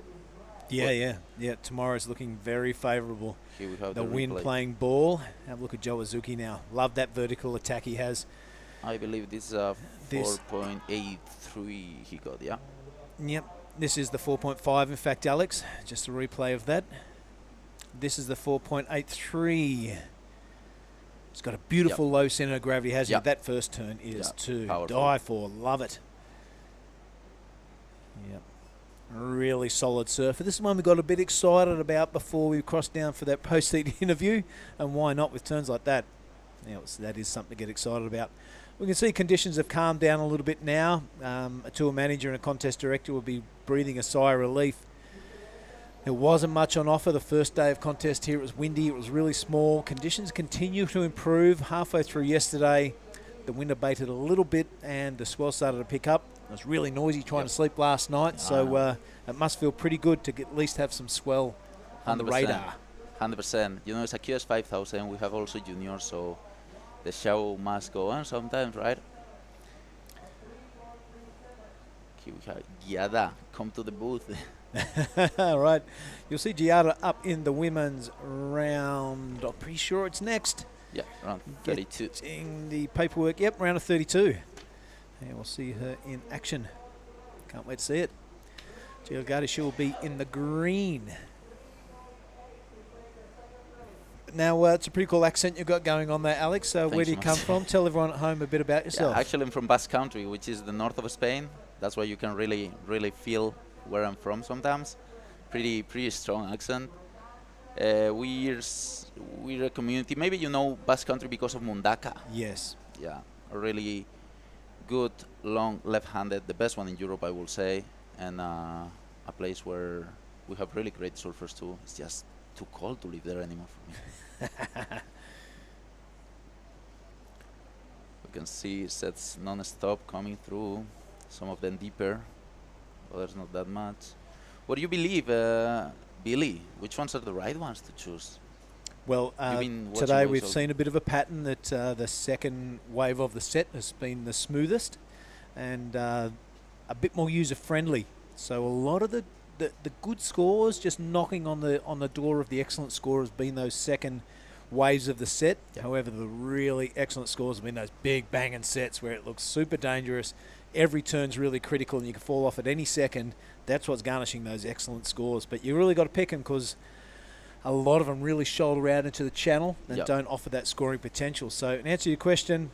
Yeah. Tomorrow's looking very favourable. Here we have the wind replay. playing ball. Have a look at Joe Azuki now. Love that vertical attack he has. I believe this is a 4.83 he got, yeah? Yep. This is the 4.5, in fact, Alex. Just a replay of that. This is the 4.83. It's got a beautiful low centre of gravity, hasn't it? That first turn is to die for. Love it. Yep. Really solid surfer. This is one we got a bit excited about before we crossed down for that post-heat interview. And why not with turns like that? That is something to get excited about. We can see conditions have calmed down a little bit now. A tour manager and a contest director will be breathing a sigh of relief. There wasn't much on offer the first day of contest here. It was windy, it was really small. Conditions continue to improve. Halfway through yesterday, the wind abated a little bit and the swell started to pick up. It was really noisy trying to sleep last night, so it must feel pretty good to at least have some swell on the radar. 100%. You know, it's a QS 5000. We have also juniors, so the show must go on sometimes, right? Here we have Giada. Come to the booth. Right. You'll see Giada up in the women's round. I'm pretty sure it's next. Yeah, round 32. Getting the paperwork. Yep, round of 32. And we'll see her in action. Can't wait to see it. Giada, she will be in the green. Now, it's a pretty cool accent you've got going on there, Alex. Where do you come from? Tell everyone at home a bit about yourself. Yeah, actually, I'm from Basque Country, which is the north of Spain. That's why you can really feel where I'm from sometimes. Pretty strong accent. We're a community. Maybe you know Basque Country because of Mundaka. Yes. Yeah, a really good, long, left-handed, the best one in Europe, I will say, and a place where we have really great surfers too. It's just too cold to live there anymore for me. We can see sets non-stop coming through. Some of them deeper, others not that much. What do you believe, Billy? Which ones are the right ones to choose? Well, today we've seen a bit of a pattern that the second wave of the set has been the smoothest and a bit more user-friendly. So a lot of the good scores, just knocking on the door of the excellent score, has been those second waves of the set. However, the really excellent scores have been those big banging sets where it looks super dangerous. Every turn's really critical and you can fall off at any second. That's what's garnishing those excellent scores. But you really got to pick them because a lot of them really shoulder out into the channel and don't offer that scoring potential. So in answer to your question,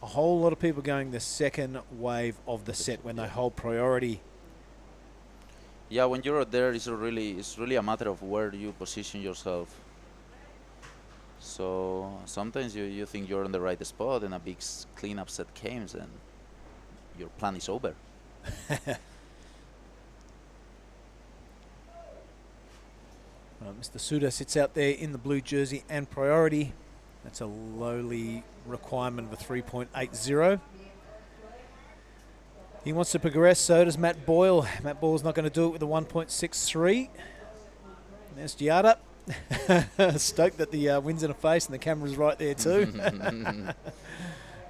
a whole lot of people going the second wave of the set when they hold priority. Yeah, when you're out there, it's really a matter of where you position yourself. So sometimes you think you're in the right spot and a big cleanup set comes and your plan is over. Mr. Suda sits out there in the blue jersey and priority. That's a lowly requirement of a 3.80. He wants to progress, so does Matt Boyle. Matt Boyle's not going to do it with a 1.63. There's Giada. Stoked that the wind's in her face and the camera's right there too.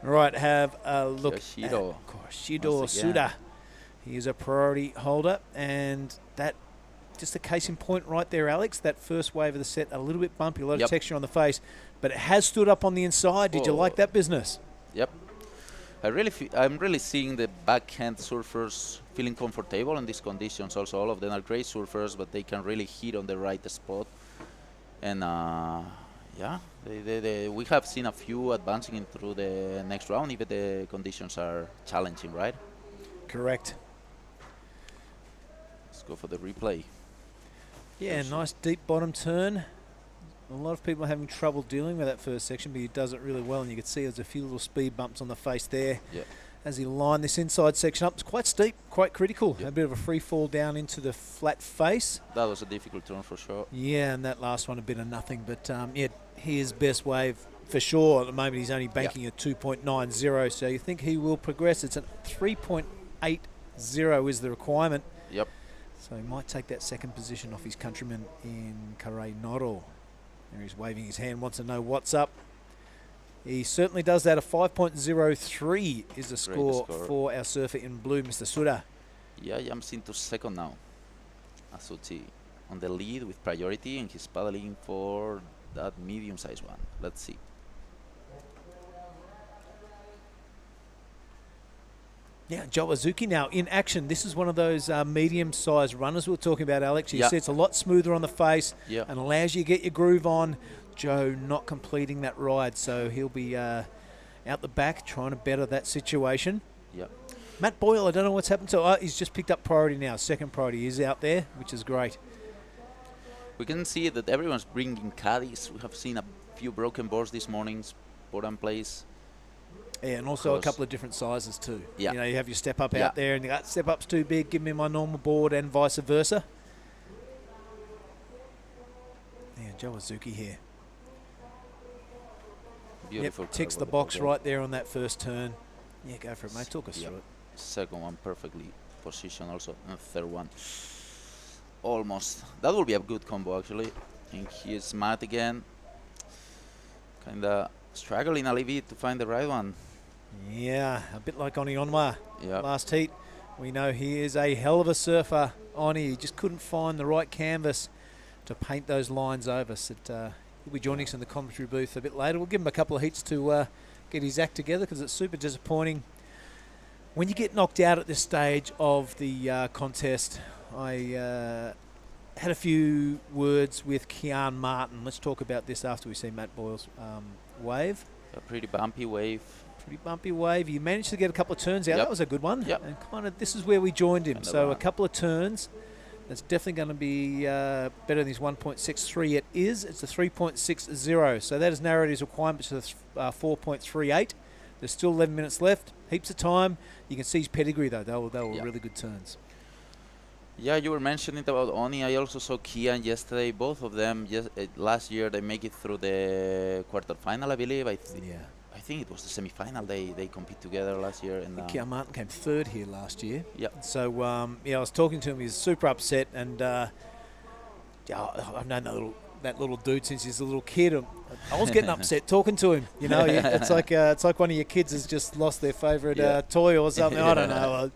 Right, have a look at Koshido Suda. He is a priority holder, and that just a case in point right there, Alex. That first wave of the set, a little bit bumpy, a lot of texture on the face, but it has stood up on the inside. Did you like that business? Yep. I'm really seeing the backhand surfers feeling comfortable in these conditions. Also, all of them are great surfers, but they can really hit on the right spot. And yeah, we have seen a few advancing in through the next round, even the conditions are challenging, right? Correct. Let's go for the replay. Yeah, nice deep bottom turn. A lot of people are having trouble dealing with that first section, but he does it really well, and you can see there's a few little speed bumps on the face there. Yeah. As he lined this inside section up. It's quite steep, quite critical. A bit of a free fall down into the flat face. That was a difficult turn for sure. Yeah, and that last one a bit of nothing, but yeah, his best wave for sure. At the moment he's only banking a 2.90, so you think he will progress. It's a 3.80 is the requirement. Yep. So he might take that second position off his countryman in Kare Noro. There he's waving his hand, wants to know what's up. He certainly does that. A 5.03 is the score for our surfer in blue, Mr. Suda. Yeah, jumps into second now. Asuti. on the lead with priority, and he's paddling for that medium-sized one. Let's see. Yeah, Jawazuki now in action. This is one of those medium-sized runners we were talking about, Alex. You see it's a lot smoother on the face and allows you to get your groove on. Joe not completing that ride, so he'll be out the back trying to better that situation. Yep. Matt Boyle, I don't know what's happened to. He's just picked up priority now. Second priority is out there, which is great. We can see that everyone's bringing caddies. We have seen a few broken boards this morning, bottom place. Yeah, and also a couple of different sizes too. Yeah. You know, you have your step up out there, and you got step up's too big, give me my normal board, and vice versa. Yeah, Jawazuki here. Beautiful. Ticks the box right there on that first turn. Yeah, go for it, mate. Talk us through it. Second one perfectly positioned also, and third one almost. That will be a good combo actually. And here's Matt again. Kinda struggling a little bit to find the right one. Yeah, a bit like Oni Onwa last heat. We know he is a hell of a surfer, Oni. He just couldn't find the right canvas to paint those lines over. So he'll be joining us in the commentary booth a bit later. We'll give him a couple of heats to get his act together, because it's super disappointing when you get knocked out at this stage of the contest. I had a few words with Kian Martin. Let's talk about this after we see Matt Boyle's wave. A pretty bumpy wave. Pretty bumpy wave. He managed to get a couple of turns out. That was a good one. Yep. And kind of this is where we joined him. So a couple of turns. That's definitely going to be better than his 1.63 it is. It's a 3.60. So that has narrowed his requirements to 4.38. There's still 11 minutes left. Heaps of time. You can see his pedigree, though. They were really good turns. Yeah, you were mentioning about Oni. I also saw Kian yesterday. Both of them, last year, they make it through the quarterfinal, I believe. I think it was the semi-final. They compete together last year. And Kian Martin came third here last year. Yeah. So, I was talking to him. He's super upset. And I've known that little dude since he's a little kid. I was getting upset talking to him. You know, it's like one of your kids has just lost their favourite toy or something. I don't know.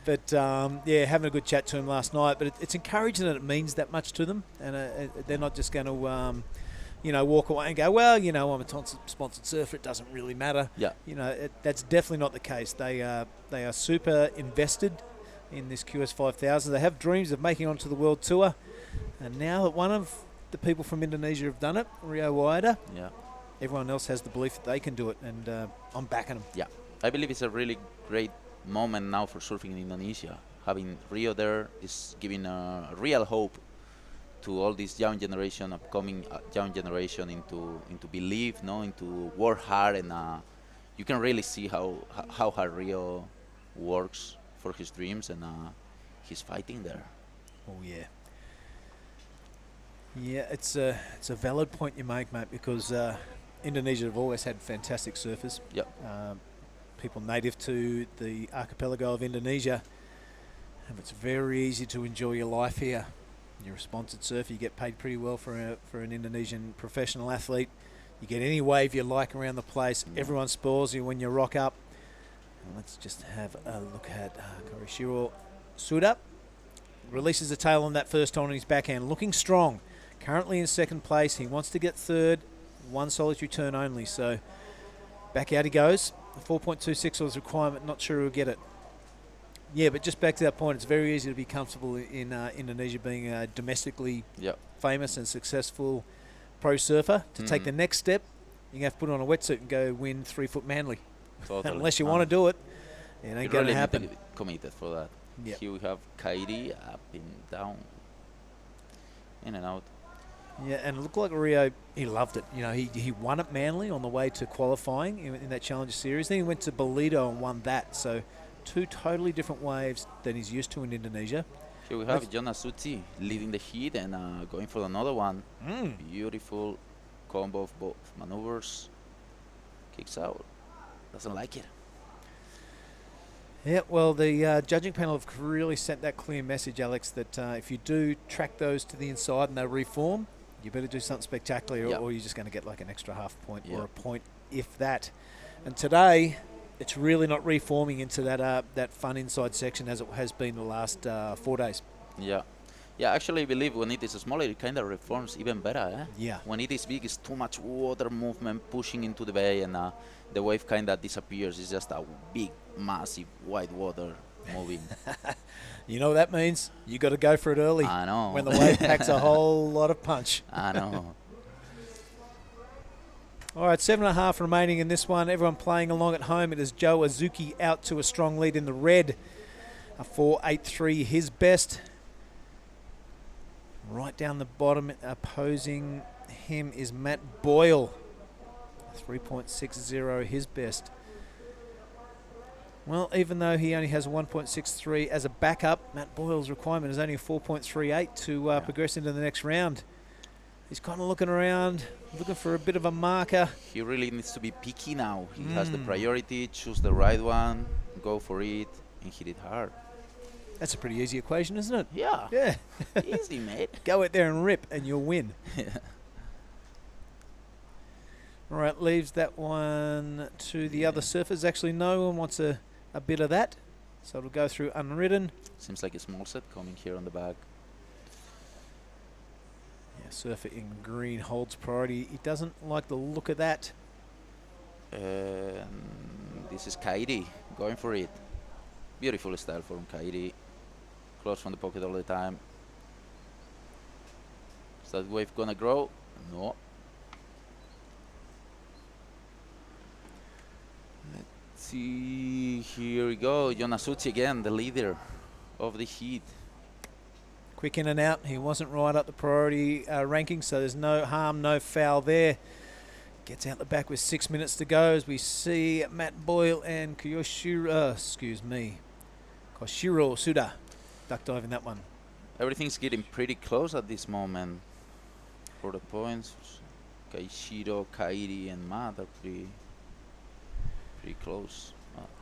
But, having a good chat to him last night. But it's encouraging that it means that much to them. And they're not just going to, walk away and go, well, I'm a sponsored surfer. It doesn't really matter. Yeah. That's definitely not the case. They are super invested in this QS 5000. They have dreams of making it onto the World Tour. And now that one of the people from Indonesia have done it, Rio Waida, everyone else has the belief that they can do it. And I'm backing them. Yeah. I believe it's a really great moment now for surfing in Indonesia. Having Rio there is giving a real hope to all this young generation, upcoming young generation, into believe, into work hard, and you can really see how hard Rio works for his dreams, and he's fighting there. Oh yeah. Yeah, it's a valid point you make, mate, because Indonesia have always had fantastic surfers. Yep. People native to the archipelago of Indonesia, and it's very easy to enjoy your life here. You're a sponsored surfer, you get paid pretty well for an Indonesian professional athlete. You get any wave you like around the place. Everyone spoils you when you rock up. And let's just have a look at Korishiro Suda. Releases the tail on that first on his backhand, looking strong. Currently in second place. He wants to get third. One solitary turn only, so back out he goes. The 4.26 was requirement, not sure he'll get it. Yeah, but just back to that point, it's very easy to be comfortable in Indonesia, being a domestically famous and successful pro surfer. To take the next step, you have to put on a wetsuit and go win 3 foot Manly. Totally. Unless you want to do it, it ain't going to happen. Committed for that. Yep. Here we have Kairi up and down, in and out. Yeah, and it looked like Rio, he loved it. He won at Manly on the way to qualifying in that Challenger Series. Then he went to Bolito and won that. So 2 totally different waves than he's used to in Indonesia. Here we have Jonas Suti leading the heat and going for another one. Beautiful combo of both maneuvers. Kicks out. Doesn't like it. Yeah, well, the judging panel have really sent that clear message, Alex, that if you do track those to the inside and they reform, you better do something spectacular, or you're just going to get like an extra half point or a point, if that. And today, it's really not reforming into that fun inside section as it has been the last 4 days. Yeah. Yeah, actually, I believe when it is smaller, it kind of reforms even better. Eh? Yeah. When it is big, it's too much water movement pushing into the bay, and the wave kind of disappears. It's just a big, massive, white water moving. You know what that means? You got to go for it early. I know. When the wave packs a whole lot of punch. I know. All right, 7.5 remaining in this one. Everyone playing along at home. It is Joe Azuki out to a strong lead in the red. A 4.83, his best. Right down the bottom, opposing him is Matt Boyle. 3.60, his best. Well, even though he only has a 1.63 as a backup, Matt Boyle's requirement is only a 4.38 to progress into the next round. He's kind of looking around, looking for a bit of a marker. He really needs to be picky now. He has the priority, choose the right one, go for it, and hit it hard. That's a pretty easy equation, isn't it? Yeah. Yeah. Easy, mate. Go out there and rip, and you'll win. Yeah. All right, leaves that one to the other surfers. Actually, no one wants a bit of that, so it'll go through unwritten. Seems like a small set coming here on the back. Yeah, surfer in green holds priority. He doesn't like the look of that. This is Kairi going for it. Beautiful style from Kairi. Close from the pocket all the time. Is that wave gonna grow? No. Let's see. Here we go. Yonasuchi again, the leader of the heat. Quick in and out. He wasn't right up the priority ranking, so there's no harm, no foul there. Gets out the back with 6 minutes to go as we see Matt Boyle and Koshiro Suda duck dive in that one. Everything's getting pretty close at this moment for the points. Kaishiro, Kairi, and Matt are pretty close.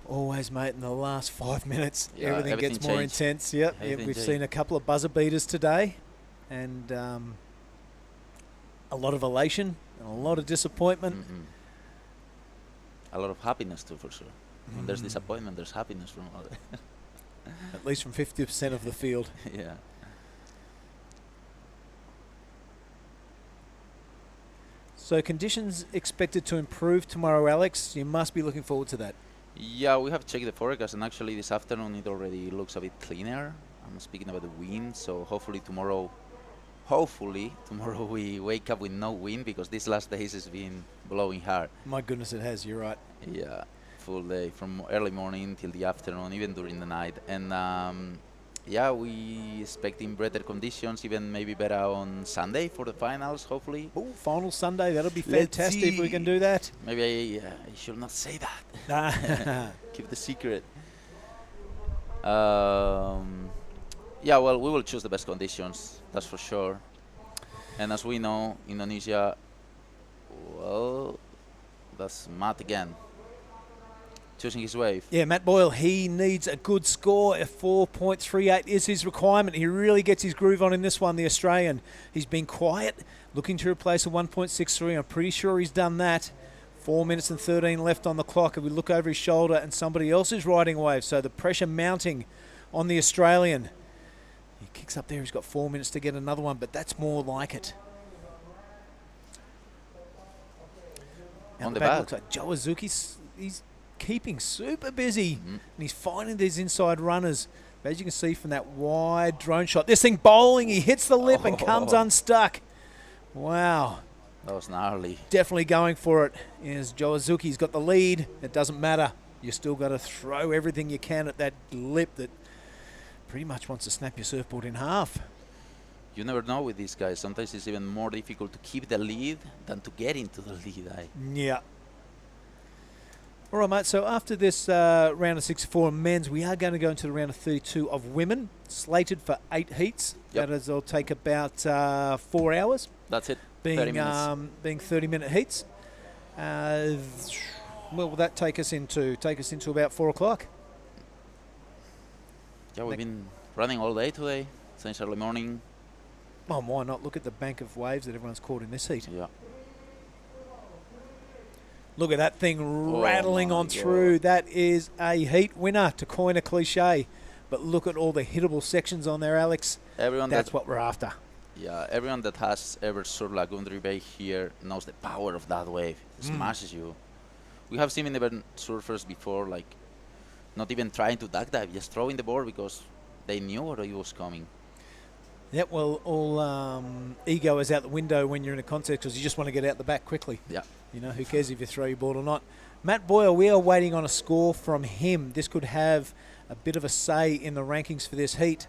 Always, mate, in the last 5 minutes, Yeah, everything gets more changed. intense. Yep, we've seen a couple of buzzer beaters today, and a lot of elation and a lot of disappointment. A lot of happiness too, for sure. When there's disappointment, there's happiness from all that. At least from 50% of the field. Yeah. So conditions expected to improve tomorrow, Alex. You must be looking forward to that. Yeah, we have checked the forecast, and actually this afternoon it already looks a bit cleaner. I'm speaking about the wind, so hopefully tomorrow we wake up with no wind, because these last days has been blowing hard. My goodness, it has. You're right. Yeah, full day from early morning till the afternoon, even during the night. And yeah, we expecting better conditions, even maybe better on Sunday for the finals, hopefully. Oh, final Sunday, that'll be fantastic if we can do that. Maybe I should not say that. Keep the secret. Yeah, well, we will choose the best conditions, that's for sure. And as we know, Indonesia, well, that's Matt again, choosing his wave. Yeah, Matt Boyle, he needs a good score. A 4.38 is his requirement. He really gets his groove on in this one, the Australian. He's been quiet, looking to replace a 1.63. I'm pretty sure he's done that. 4 minutes and 13 left on the clock. If we look over his shoulder and somebody else is riding a wave, so the pressure mounting on the Australian. He kicks up there. He's got 4 minutes to get another one, but that's more like it. On the back. Looks like Joe Azuki, he's keeping super busy, and he's finding these inside runners. But as you can see from that wide drone shot, this thing bowling, he hits the lip and comes unstuck. Wow. That was gnarly. Definitely going for it. As Joe Azuki's got the lead, it doesn't matter. You still got to throw everything you can at that lip that pretty much wants to snap your surfboard in half. You never know with these guys. Sometimes it's even more difficult to keep the lead than to get into the lead. Yeah. All right, mate. So after this round of 64 men's, we are going to go into the round of 32 of women, slated for 8 heats. Yep. That is, they'll take about 4 hours. That's it. Being 30 minutes. Being 30-minute heats. Well, will that take us into about 4 o'clock? Yeah, we've been running all day today, since early morning. Oh, why not? Look at the bank of waves that everyone's caught in this heat. Yeah. Look at that thing rattling on God. through. That is a heat winner, to coin a cliche. but look at all the hittable sections on there, Alex. That's what we're after. Yeah, everyone that has ever surfed Lagundri Bay here knows the power of that wave. It smashes you. We have seen even surfers before, like, not even trying to duck dive, just throwing the board because they knew what it was coming. Yep, well, all ego is out the window when you're in a contest because you just want to get out the back quickly. Yeah. You know, who cares if you throw your board or not. Matt Boyle, we are waiting on a score from him. This could have a bit of a say in the rankings for this heat.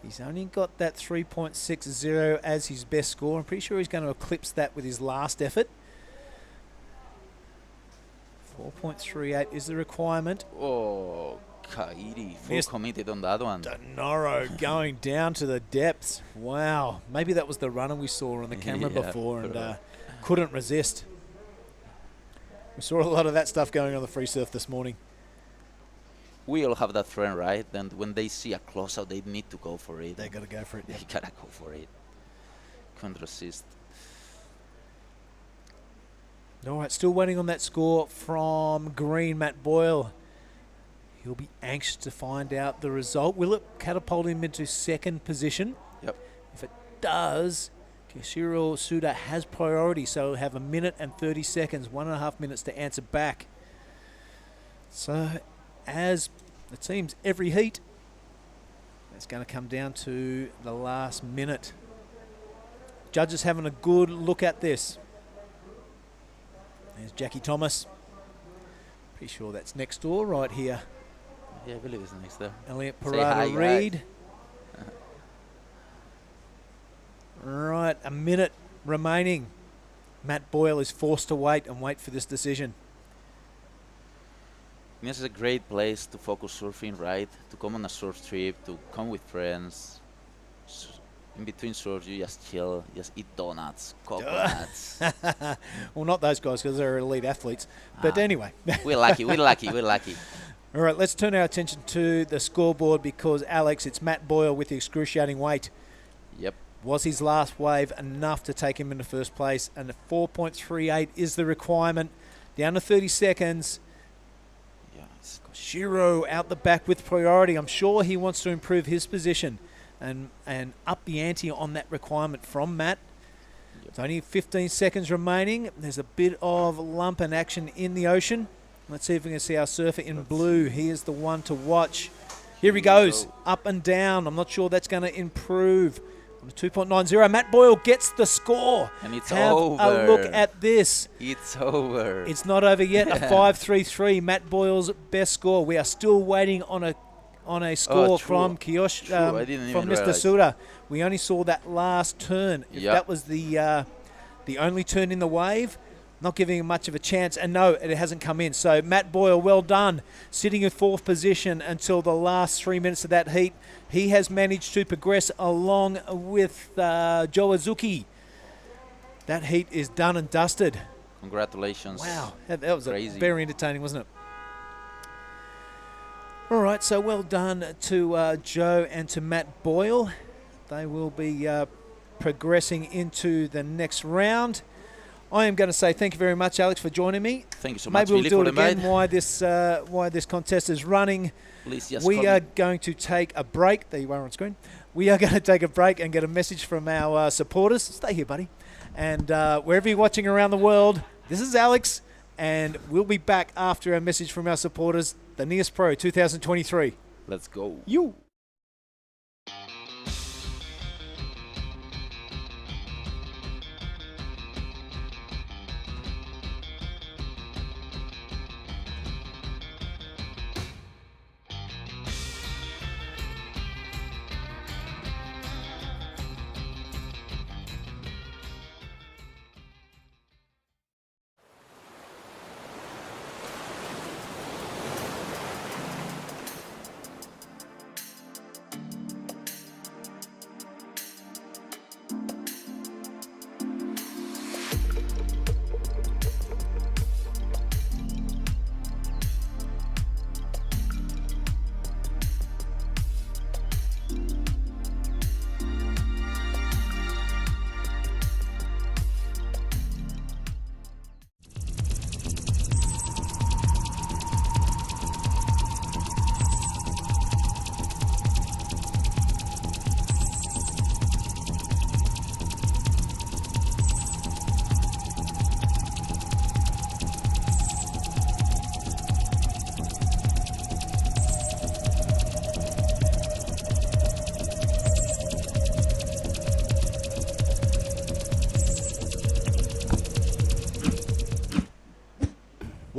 He's only got that 3.60 as his best score. I'm pretty sure he's going to eclipse that with his last effort. 4.38 is the requirement. Oh, Kairi, full committed on that one. Denaro going down to the depths. Wow. Maybe that was the runner we saw on the camera before and couldn't resist. We saw a lot of that stuff going on the free surf this morning. We all have that friend, right? And when they see a closeout, they need to go for it. They got to go for it. They got to go for it. Couldn't resist. All right, still waiting on that score from Green, Matt Boyle. He'll be anxious to find out the result. Will it catapult him into second position? Yep. If it does, Kishiro Suda has priority, so he'll have 1 minute and 30 seconds, 1.5 minutes to answer back. So, as it seems every heat, it's going to come down to the last minute. Judges having a good look at this. There's Jackie Thomas. Pretty sure that's next door right here. Yeah, I believe it's next door. Elliot Say hi, Parada Reed. Right, 1 minute remaining. Matt Boyle is forced to wait for this decision. This is a great place to focus surfing, right? To come on a surf trip, to come with friends. In between surfs, you just chill, just eat donuts, coconuts. Well, not those guys because they're elite athletes. But anyway. We're lucky, we're lucky, we're lucky. All right, let's turn our attention to the scoreboard because, Alex, it's Matt Boyle with the excruciating weight. Yep. Was his last wave enough to take him into first place? And the 4.38 is the requirement. Down to 30 seconds. Shiro out the back with priority. I'm sure he wants to improve his position and up the ante on that requirement from Matt. Yep. It's only 15 seconds remaining. There's a bit of lump and action in the ocean. Let's see if we can see our surfer in blue. He is the one to watch. Here he goes, up and down. I'm not sure that's going to improve. On the 2.90, Matt Boyle gets the score. And it's Have over. a look at this. It's over. It's not over yet. A 5.33, Matt Boyle's best score. We are still waiting on a score from Kiyoshi, from Mr. Suda. We only saw that last turn. If that was the only turn in the wave, not giving him much of a chance. And no, it hasn't come in. So Matt Boyle, well done. Sitting in fourth position until the last 3 minutes of that heat. He has managed to progress along with Joe Azuki. That heat is done and dusted. Congratulations. Wow, that was crazy. Very entertaining, wasn't it? All right, so well done to Joe and to Matt Boyle. They will be progressing into the next round. I am going to say thank you very much, Alex, for joining me. Thank you so much, Maybe we'll Billy, do it for the again why this contest is running. Please just we are going to take a break. There you are on screen. We are going to take a break and get a message from our supporters. Stay here, buddy. And wherever you're watching around the world, this is Alex, and we'll be back after a message from our supporters, the Nias Pro 2023. Let's go. You.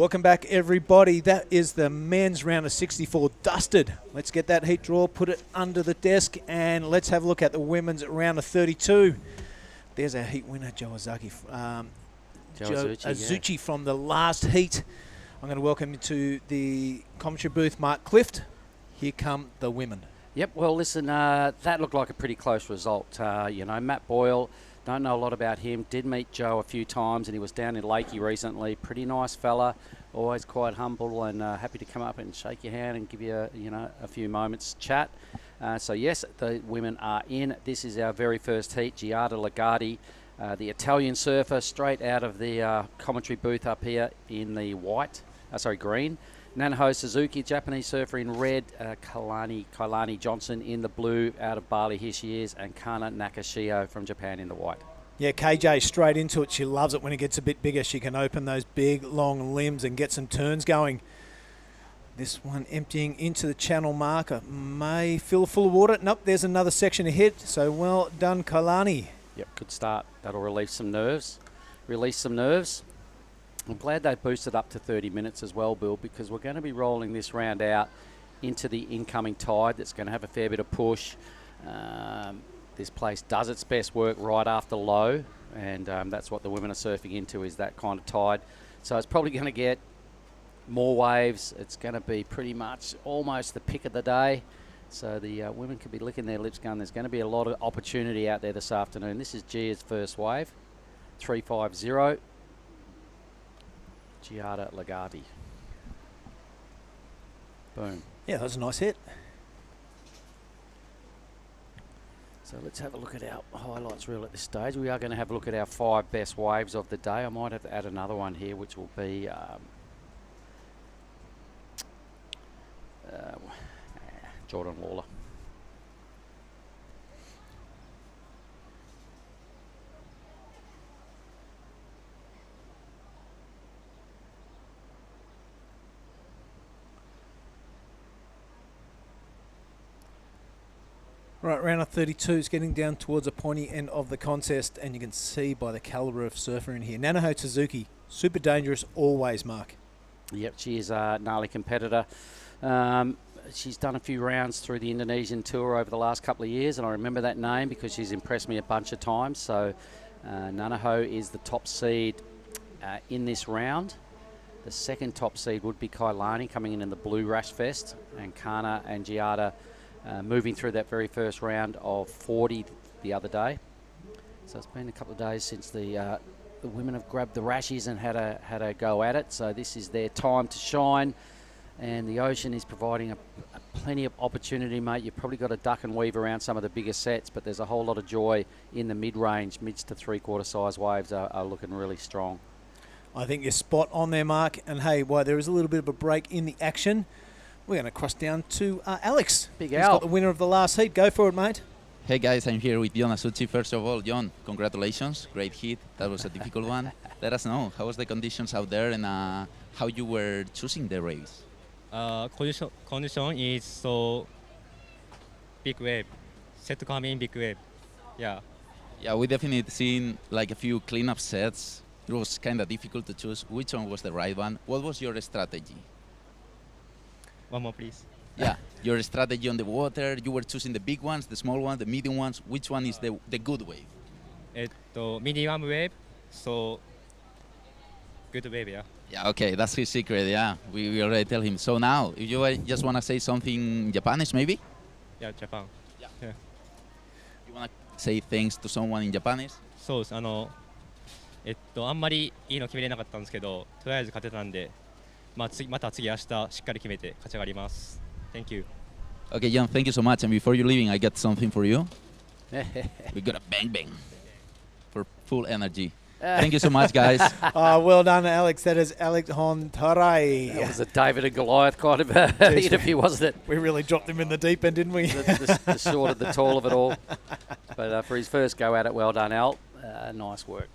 Welcome back, everybody. That is the men's round of 64 dusted. Let's get that heat draw, put it under the desk, and let's have a look at the women's round of 32. There's our heat winner, Joe Azuchi from the last heat. I'm going to welcome you to the commentary booth, Mark Clift. Here come the women. Yep, well, listen, that looked like a pretty close result. Matt Boyle, don't know a lot about him. Did meet Joe a few times, and he was down in Lakey recently. Pretty nice fella, always quite humble and happy to come up and shake your hand and give you, a few moments chat. So, yes, the women are in. This is our very first heat. Giada Lagardi, the Italian surfer, straight out of the commentary booth up here in the green. Nanaho Suzuki, Japanese surfer in red. Kailani Johnson in the blue out of Bali. Here she is. And Kana Nakashio from Japan in the white. Yeah, KJ straight into it. She loves it when it gets a bit bigger. She can open those big, long limbs and get some turns going. This one emptying into the channel marker. May fill full of water. Nope, there's another section ahead. So well done, Kailani. Yep, good start. That'll release some nerves. I'm glad they boosted up to 30 minutes as well, Bill, because we're going to be rolling this round out into the incoming tide that's going to have a fair bit of push. This place does its best work right after low, and that's what the women are surfing into, is that kind of tide. So it's probably going to get more waves. It's going to be pretty much almost the pick of the day. So the women could be licking their lips going, there's going to be a lot of opportunity out there this afternoon. This is Gia's first wave, 350. Giada Lagardi. Boom. Yeah, that was a nice hit. So let's have a look at our highlights reel at this stage. We are going to have a look at our 5 best waves of the day. I might have to add another one here, which will be Jordan Lawler. Right, round of 32 is getting down towards the pointy end of the contest, and you can see by the calibre of surfer in here. Nanaho Suzuki, super dangerous always, Mark. Yep, she is a gnarly competitor. She's done a few rounds through the Indonesian tour over the last couple of years, and I remember that name because she's impressed me a bunch of times. So Nanaho is the top seed in this round. The second top seed would be Kailani, coming in the blue Rash Vest, and Kana and Giada moving through that very first round of 40 the other day. So it's been a couple of days since the women have grabbed the rashies and had a go at it. So this is their time to shine, and the ocean is providing a plenty of opportunity, mate. You've probably got to duck and weave around some of the bigger sets, but there's a whole lot of joy in the mid-range. Mids to three-quarter size waves are looking really strong. I think you're spot on there, Mark. And hey, while there is a little bit of a break in the action, we're going to cross down to Alex. Big He's Al. got the winner of the last heat. Go for it, mate. Hey guys, I'm here with John Asuchi. First of all, John, congratulations. Great hit. That was a difficult one. Let us know, how was the conditions out there and how you were choosing the race? Condition is so big wave. Set to come in big wave. Yeah. Yeah, we definitely seen like a few cleanup sets. It was kind of difficult to choose which one was the right one. What was your strategy? One more, please. Yeah, your strategy on the water. You were choosing the big ones, the small ones, the medium ones. Which one is the good wave? Medium wave. So good wave, yeah. Yeah, okay, that's his secret. Yeah, we already tell him. So now, if you just want to say something in Japanese, maybe? Yeah, Japan. Yeah. You want to say thanks to someone in Japanese? そうです。あんまりいいの決めれなかったんですけど、とりあえず勝てたんで、また次明日しっかり決めて勝ち上がります。Thank you. Okay, John, thank you so much. And before you're leaving, I got something for you. We got a bang bang for full energy. Thank you so much, guys. Well done, Alex. That is Alex Hontarai. That was a David and Goliath kind of interview, wasn't it? We really dropped him in the deep end, didn't we? the short of the tall of it all. But for his first go at it, well done, Al. Nice work.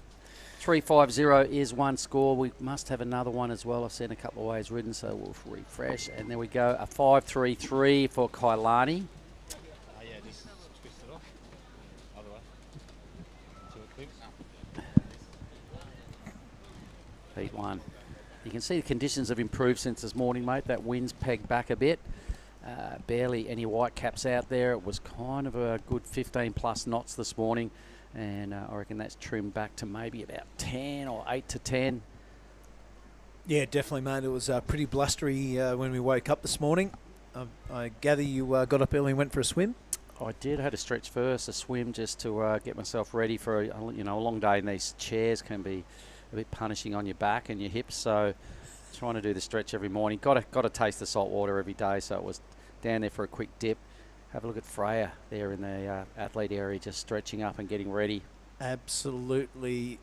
350 is one score. We must have another one as well. I've seen a couple of ways ridden, so we'll refresh. And there we go, a 533 for Kailani. Heat one. You can see the conditions have improved since this morning, mate. That wind's pegged back a bit. Barely any white caps out there. It was kind of a good 15 plus knots this morning, and I reckon that's trimmed back to maybe about 10 or 8 to 10. Yeah, definitely, mate. It was pretty blustery when we woke up this morning. I gather you got up early and went for a swim? I did. I had a stretch first, a swim just to get myself ready for a long day. And these chairs can be a bit punishing on your back and your hips, so trying to do the stretch every morning. Got to taste the salt water every day, so it was down there for a quick dip. Have a look at Freya there in the athlete area, just stretching up and getting ready. Absolutely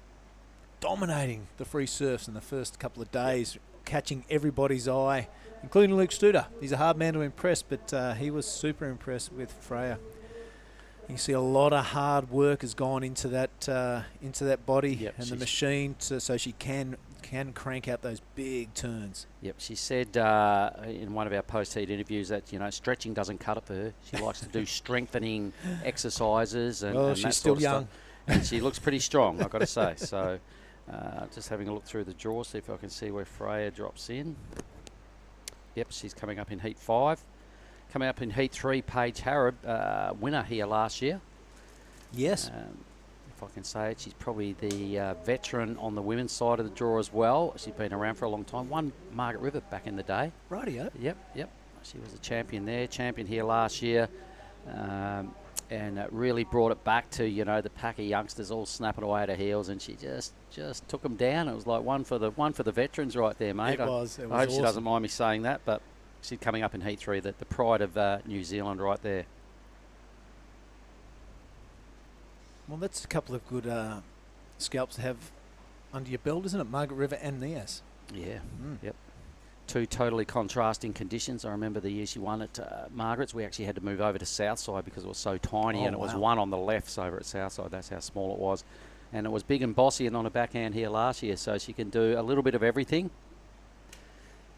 dominating the free surfs in the first couple of days, catching everybody's eye, including Luke Studer. He's a hard man to impress, but he was super impressed with Freya. You see a lot of hard work has gone into that body and the machine, so she can crank out those big turns. Yep, she said in one of our post-heat interviews that stretching doesn't cut it for her. She likes to do strengthening exercises and she's that still sort of young, stuff. And she looks pretty strong, I've got to say. So just having a look through the draw, see if I can see where Freya drops in. Yep, she's coming up in Heat 5. Coming up in Heat 3, Paige Harrod, winner here last year. Yes. If I can say it, she's probably the veteran on the women's side of the draw as well. She's been around for a long time. Won Margaret River back in the day. Rightio. Yep. She was a champion there, champion here last year. And really brought it back to, the pack of youngsters all snapping away at her heels, and she just took them down. It was like one for the veterans right there, mate. It was I hope awesome. she doesn't mind me saying that, but she's coming up in Heat 3, the pride of New Zealand right there. Well, that's a couple of good scalps to have under your belt, isn't it? Margaret River and Nias. Yeah. Yep. Two totally contrasting conditions. I remember the year she won at Margaret's, we actually had to move over to Southside because it was so tiny, and it was one on the left over at Southside. That's how small it was. And it was big and bossy and on a backhand here last year, so she can do a little bit of everything.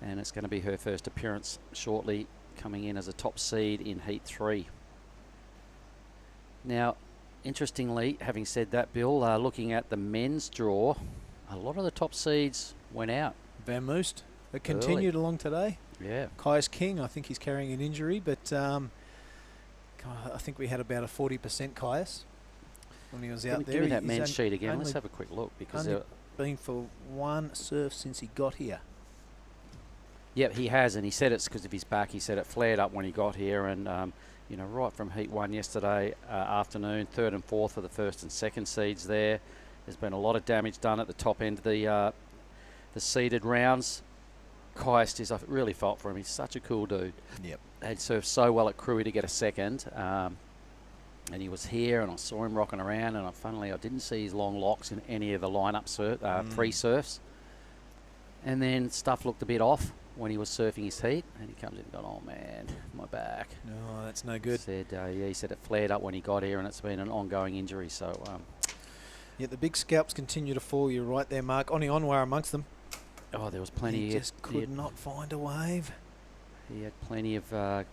And it's going to be her first appearance shortly, coming in as a top seed in Heat 3. Now, interestingly, having said that, Bill, looking at the men's draw, a lot of the top seeds went out. Van Moost. It continued along today. Yeah. Kaius King, I think he's carrying an injury, but I think we had about a 40% Kaius when he was out there. Give me that men's sheet again. Let's have a quick look, because only been for one surf since he got here. Yep, he has, and he said it's because of his back. He said it flared up when he got here, and right from Heat 1 yesterday afternoon, 3rd and 4th for the 1st and 2nd seeds there. There's been a lot of damage done at the top end of the seeded rounds. Kaius, I really felt for him. He's such a cool dude. Yep. He surfed so well at Cruy to get a second, and he was here, and I saw him rocking around, and I didn't see his long locks in any of the lineup free surfs. And then stuff looked a bit off when he was surfing his heat, and he comes in and goes, "Oh man, my back." No, that's no good. He said it flared up when he got here, and it's been an ongoing injury. So, yeah, the big scalps continue to fall. You're right there, Mark. Oni Onwar amongst them. Oh, there was plenty. He just could not find a wave. He had plenty of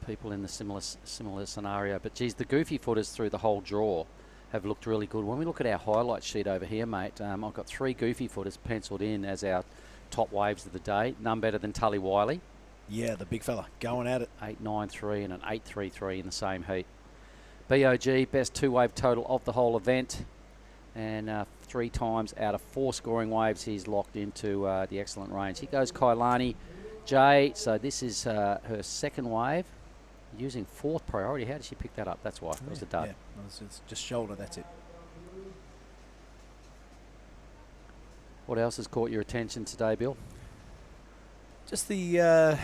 people in the similar scenario. But geez, the goofy footers through the whole draw have looked really good. When we look at our highlight sheet over here, mate, I've got 3 goofy footers penciled in as our top waves of the day. None better than Tully Wiley. Yeah, the big fella going at it. 8.93 and an 8.33 in the same heat. BOG, best 2-wave total of the whole event. And 3 times out of 4 scoring waves, he's locked into the excellent range. Here goes Kailani J. So this is her 2nd wave, using 4th priority. How did she pick that up? That's why. That was a dud. Yeah, it's just shoulder, that's it. What else has caught your attention today, Bill? Just the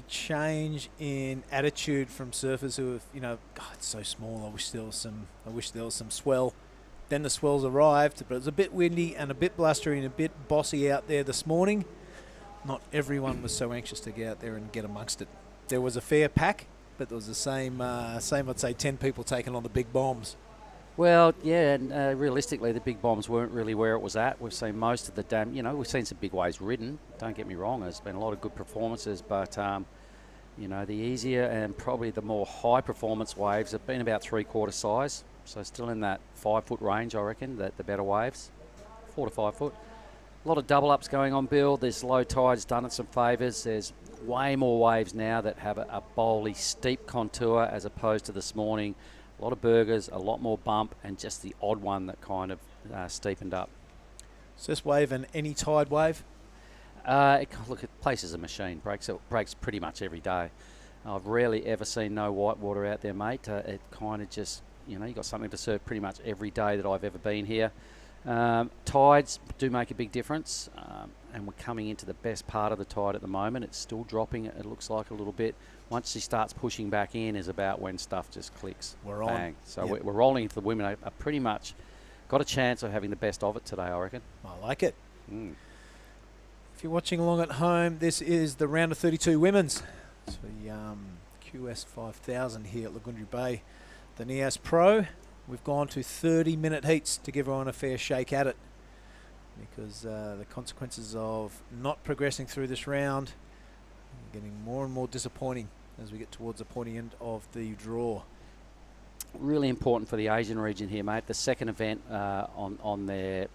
change in attitude from surfers who have, God, it's so small. I wish there was some swell. Then the swells arrived, but it was a bit windy and a bit blustery and a bit bossy out there this morning. Not everyone was so anxious to get out there and get amongst it. There was a fair pack, but there was the same I'd say 10 people taking on the big bombs. Well, yeah, and realistically, the big bombs weren't really where it was at. We've seen most of the we've seen some big waves ridden. Don't get me wrong, there's been a lot of good performances, but the easier and probably the more high performance waves have been about 3/4 size. So still in that 5 foot range, I reckon, the better waves, 4 to 5 foot. A lot of double ups going on, Bill. There's low tides done it some favours. There's way more waves now that have a bowly steep contour as opposed to this morning. A lot of burgers, a lot more bump, and just the odd one that kind of steepened up. Is this wave an any tide wave? Look, it places a machine. Breaks pretty much every day. I've rarely ever seen no white water out there, mate. It kind of just, you got something to serve pretty much every day that I've ever been here. Tides do make a big difference, and we're coming into the best part of the tide at the moment. It's still dropping, it looks like, a little bit. Once she starts pushing back in is about when stuff just clicks. We're bang. on. So Yep. we're rolling into the women are pretty much got a chance of having the best of it today, I reckon. I like it. If you're watching along at home, this is the round of 32 women's. It's the QS 5000 here at Lagundri Bay. The Nias Pro. We've gone to 30-minute heats to give everyone a fair shake at it, because the consequences of not progressing through this round are getting more and more disappointing as we get towards the pointy end of the draw. Really important for the Asian region here, mate. The second event on their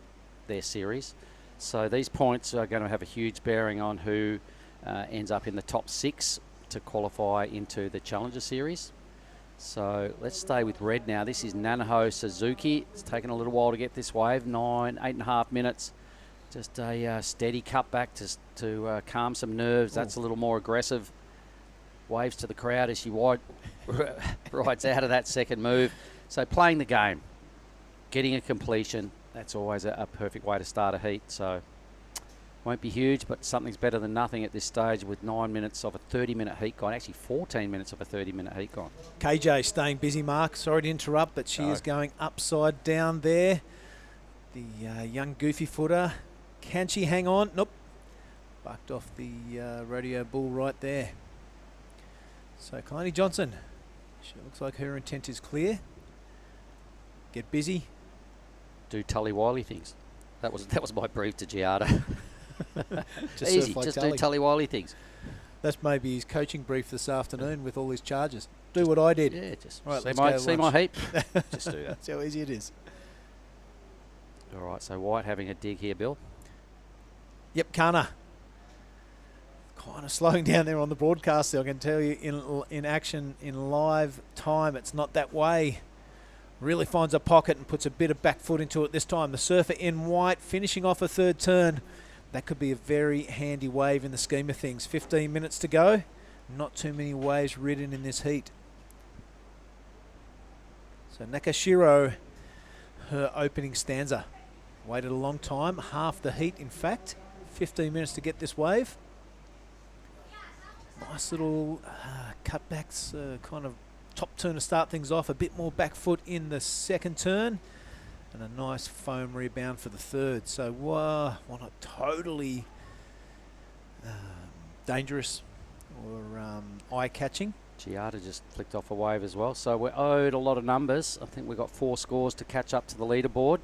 series. So these points are going to have a huge bearing on who ends up in the top 6 to qualify into the Challenger Series. So let's stay with red now. This is Nanaho Suzuki. It's taken a little while to get this wave, 8.5 minutes. Just a steady cut back to calm some nerves. That's a little more aggressive. Waves to the crowd as she rides out of that second move. So playing the game, getting a completion, that's always a perfect way to start a heat. So won't be huge, but something's better than nothing at this stage with 9 minutes of a 30-minute heat gone. Actually, 14 minutes of a 30-minute heat gone. KJ staying busy, Mark. Sorry to interrupt, but she is going upside down there. The young goofy footer. Can she hang on? Nope. Bucked off the rodeo bull right there. So Kalani Johnson, she looks like her intent is clear. Get busy. Do tully-wiley things. That was my brief to Giada. Just Easy, surf like just Tully. do tully-wiley things. That's maybe his coaching brief this afternoon with all his charges. Do what I did. Yeah, just right, see my heat. Just do that. That's how easy it is. All right, so White having a dig here, Bill. Yep, Kana. Kind of slowing down there on the broadcast there, I can tell you, in action, in live time, it's not that way. Really finds a pocket and puts a bit of back foot into it this time. The surfer in white, finishing off a third turn. That could be a very handy wave in the scheme of things. 15 minutes to go. Not too many waves ridden in this heat. So Nakashiro, her opening stanza. Waited a long time, half the heat in fact. 15 minutes to get this wave. Nice little cutbacks, kind of top turn to start things off. A bit more back foot in the second turn. And a nice foam rebound for the third. So, one not totally dangerous or eye-catching. Giada just flicked off a wave as well. So we're owed a lot of numbers. I think we've got 4 scores to catch up to the leaderboard.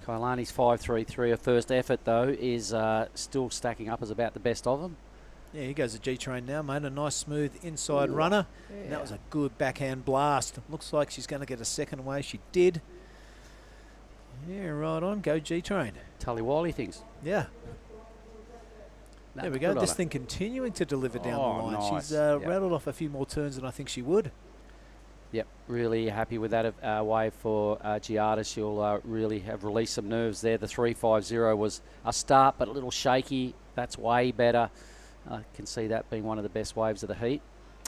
Kailani's 5.33. Her first effort, though, is still stacking up as about the best of them. Yeah, he goes to G-Train now, mate. A nice, smooth inside runner. Yeah. And that was a good backhand blast. Looks like she's going to get a second away. She did. Yeah, right on. Go G-Train. Tully-wiley things. Yeah. No, there we go. good on This her. thing continuing to deliver down the line. Nice. She's Yep. rattled off a few more turns than I think she would. Yep, really happy with that wave for Giada. She'll really have released some nerves there. The 3.50 was a start, but a little shaky. That's way better. I can see that being one of the best waves of the heat.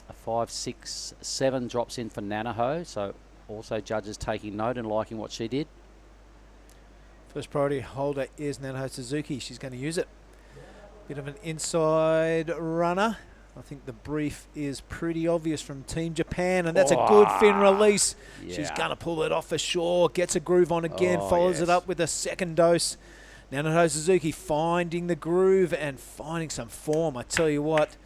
A 5.67 drops in for Nanaho, so also judges taking note and liking what she did. First priority holder is Nanaho Suzuki. She's going to use it. Bit of an inside runner. I think the brief is pretty obvious from Team Japan, and that's a good fin release. Yeah. She's going to pull it off for sure. Gets a groove on again, follows it up with a second dose. Nanaho Suzuki finding the groove and finding some form. I tell you what,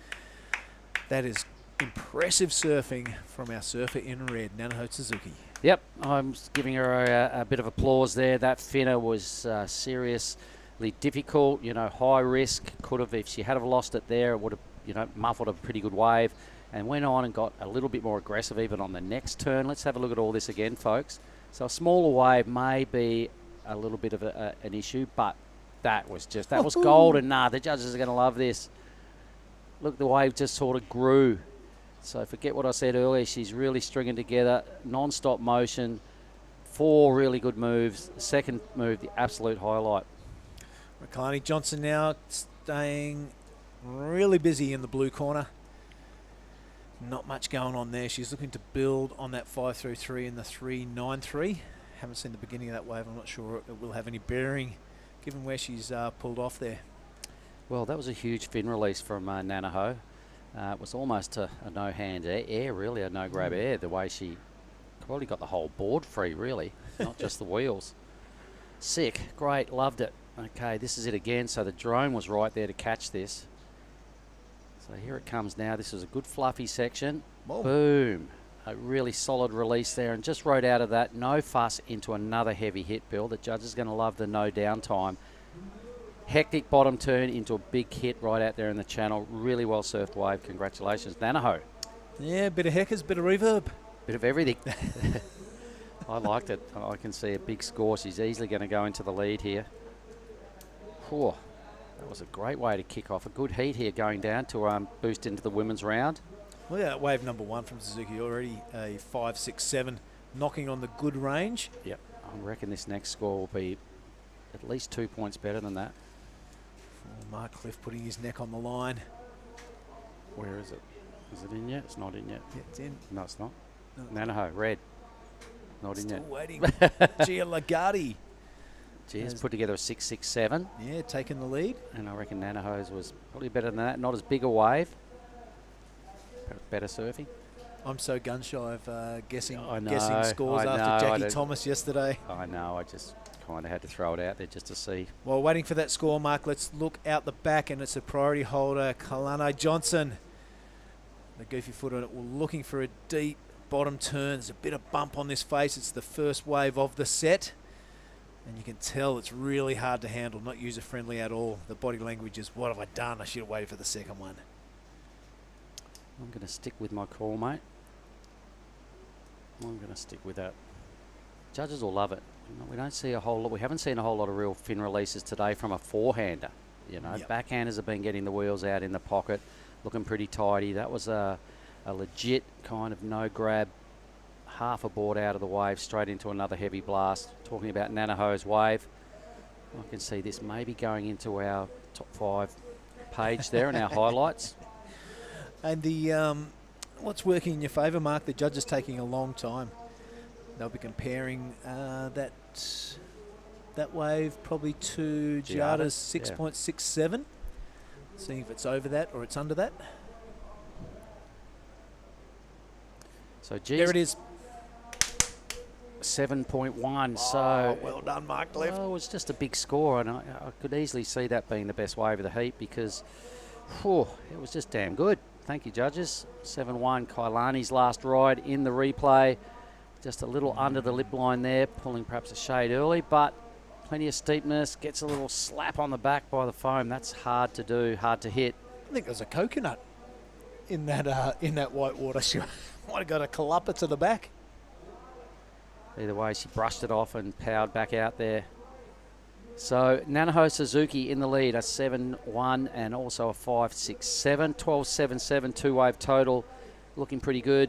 that is impressive surfing from our surfer in red, Nanaho Suzuki. Yep, I'm giving her a bit of applause there. That finner was seriously difficult, high risk. Could have, if she had have lost it there, it would have, muffled a pretty good wave, and went on and got a little bit more aggressive even on the next turn. Let's have a look at all this again, folks. So a smaller wave may be a little bit of an issue, but That was golden. Nah, the judges are going to love this. Look, the wave just sort of grew. So forget what I said earlier. She's really stringing together, non-stop motion, 4 really good moves. The second move, the absolute highlight. Kalani Johnson now staying really busy in the blue corner. Not much going on there. She's looking to build on that 5-3-3 and the 3-9-3. Haven't seen the beginning of that wave. I'm not sure it will have any bearing given where she's pulled off there. Well, that was a huge fin release from Nanaho. It was almost a no-hand air, really, a no-grab air, the way she probably got the whole board free, really, not just the wheels. Sick. Great. Loved it. Okay, this is it again. So the drone was right there to catch this. So here it comes now. This is a good fluffy section. Whoa. Boom. A really solid release there, and just rode out of that. No fuss into another heavy hit, Bill. The judge is going to love the no downtime. Hectic bottom turn into a big hit right out there in the channel. Really well surfed wave. Congratulations, Nanaho. Yeah, bit of heckers, bit of reverb. Bit of everything. I liked it. I can see a big score. She's easily going to go into the lead here. Whew. That was a great way to kick off. A good heat here going down to boost into the women's round. Well, yeah, wave number 1 from Suzuki already a 5-6-7, knocking on the good range. Yep. I reckon this next score will be at least 2 points better than that. Mark Cliff putting his neck on the line. Where is it? Is it in yet? It's not in yet. Yeah, it's in. No, it's not. No. Nanaho, red. Not in yet. Still waiting. Gia Lagarde. Gia's put together a 6-6-7. Yeah, taking the lead. And I reckon Nanaho's was probably better than that. Not as big a wave. Better surfing. I'm so gun shy of guessing know, scores I after know, Jackie Thomas yesterday. I know. I just kind of had to throw it out there just to see. While waiting for that score, Mark, let's look out the back, and it's a priority holder, Kalani Johnson. The goofy footer looking for a deep bottom turn. There's a bit of bump on this face. It's the first wave of the set. And you can tell it's really hard to handle, not user-friendly at all. The body language is, what have I done? I should have waited for the second one. I'm going to stick with my call, mate. I'm going to stick with that. Judges will love it. You know, we don't see a whole lot. We haven't seen a whole lot of real fin releases today from a forehander. You know, Yep. backhanders have been getting the wheels out in the pocket, looking pretty tidy. That was a legit kind of no grab, half a board out of the wave, straight into another heavy blast. Talking about Nanaho's wave, I can see this maybe going into our top 5 page there in our highlights. And the what's working in your favour, Mark? The judge is taking a long time. They'll be comparing that wave probably to Giada's 6.67. Seeing if it's over that or it's under that. So there it is. 7.1. So Oh, well done, Mark Cliff. Well, it was just a big score, and I could easily see that being the best wave of the heat because whew, it was just damn good. Thank you, judges. 7-1, Kailani's last ride in the replay. Just a little under the lip line there, pulling perhaps a shade early, but plenty of steepness. Gets a little slap on the back by the foam. That's hard to do, hard to hit. I think there's a coconut in that white water. She might have got a caluppa to the back. Either way, she brushed it off and powered back out there. So Nanaho Suzuki in the lead, a 7-1 and also a 5-6-7. 12-7-7, 2-wave total. Looking pretty good.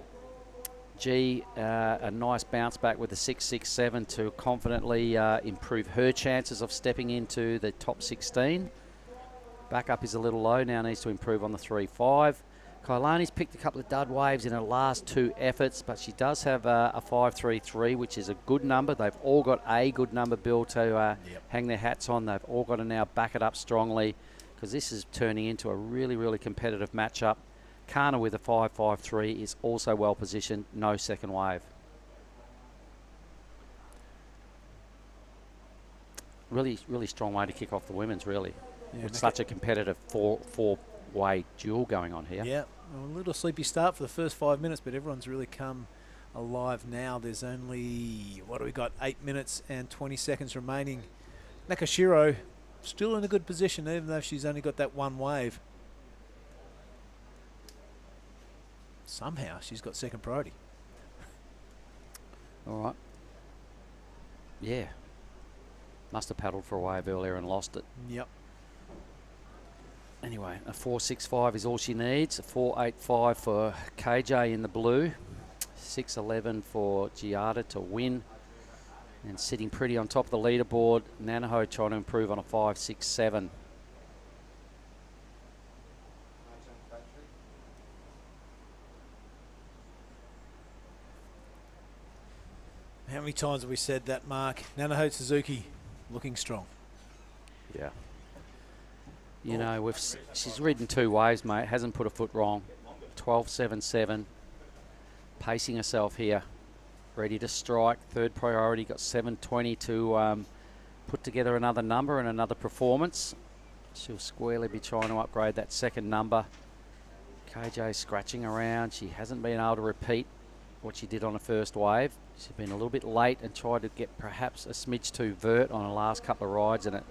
G, a nice bounce back with a 6-6-7 to confidently improve her chances of stepping into the top 16. Back up is a little low, now needs to improve on the 3-5. Kailani's picked a couple of dud waves in her last 2 efforts, but she does have a 5-3-3, which is a good number. They've all got a good number, Bill, to hang their hats on. They've all got to now back it up strongly because this is turning into a really, really competitive matchup. Kana with a 5-5-3 is also well positioned, no second wave. Really, really strong way to kick off the women's, really. Yeah, With such a competitive four-way duel going on here. Yeah, a little sleepy start for the first 5 minutes, but everyone's really come alive now. There's only, 8 minutes and 20 seconds remaining. Nakashiro still in a good position, even though she's only got that one wave. Somehow she's got second priority. All right. Yeah. Must have paddled for a wave earlier and lost it. Yep. Anyway, a 4.65 is all she needs. A 4.85 for KJ in the blue. 6.11 for Giada to win. And sitting pretty on top of the leaderboard, Nanaho trying to improve on a 5.67. How many times have we said that, Mark? Nanaho Suzuki looking strong. Yeah. You know, she's ridden 2 waves, mate. Hasn't put a foot wrong. 12.77. Pacing herself here. Ready to strike. Third priority. Got 7.20 to put together another number and another performance. She'll squarely be trying to upgrade that second number. KJ scratching around. She hasn't been able to repeat what she did on the first wave. She's been a little bit late and tried to get perhaps a smidge too vert on the last couple of rides, and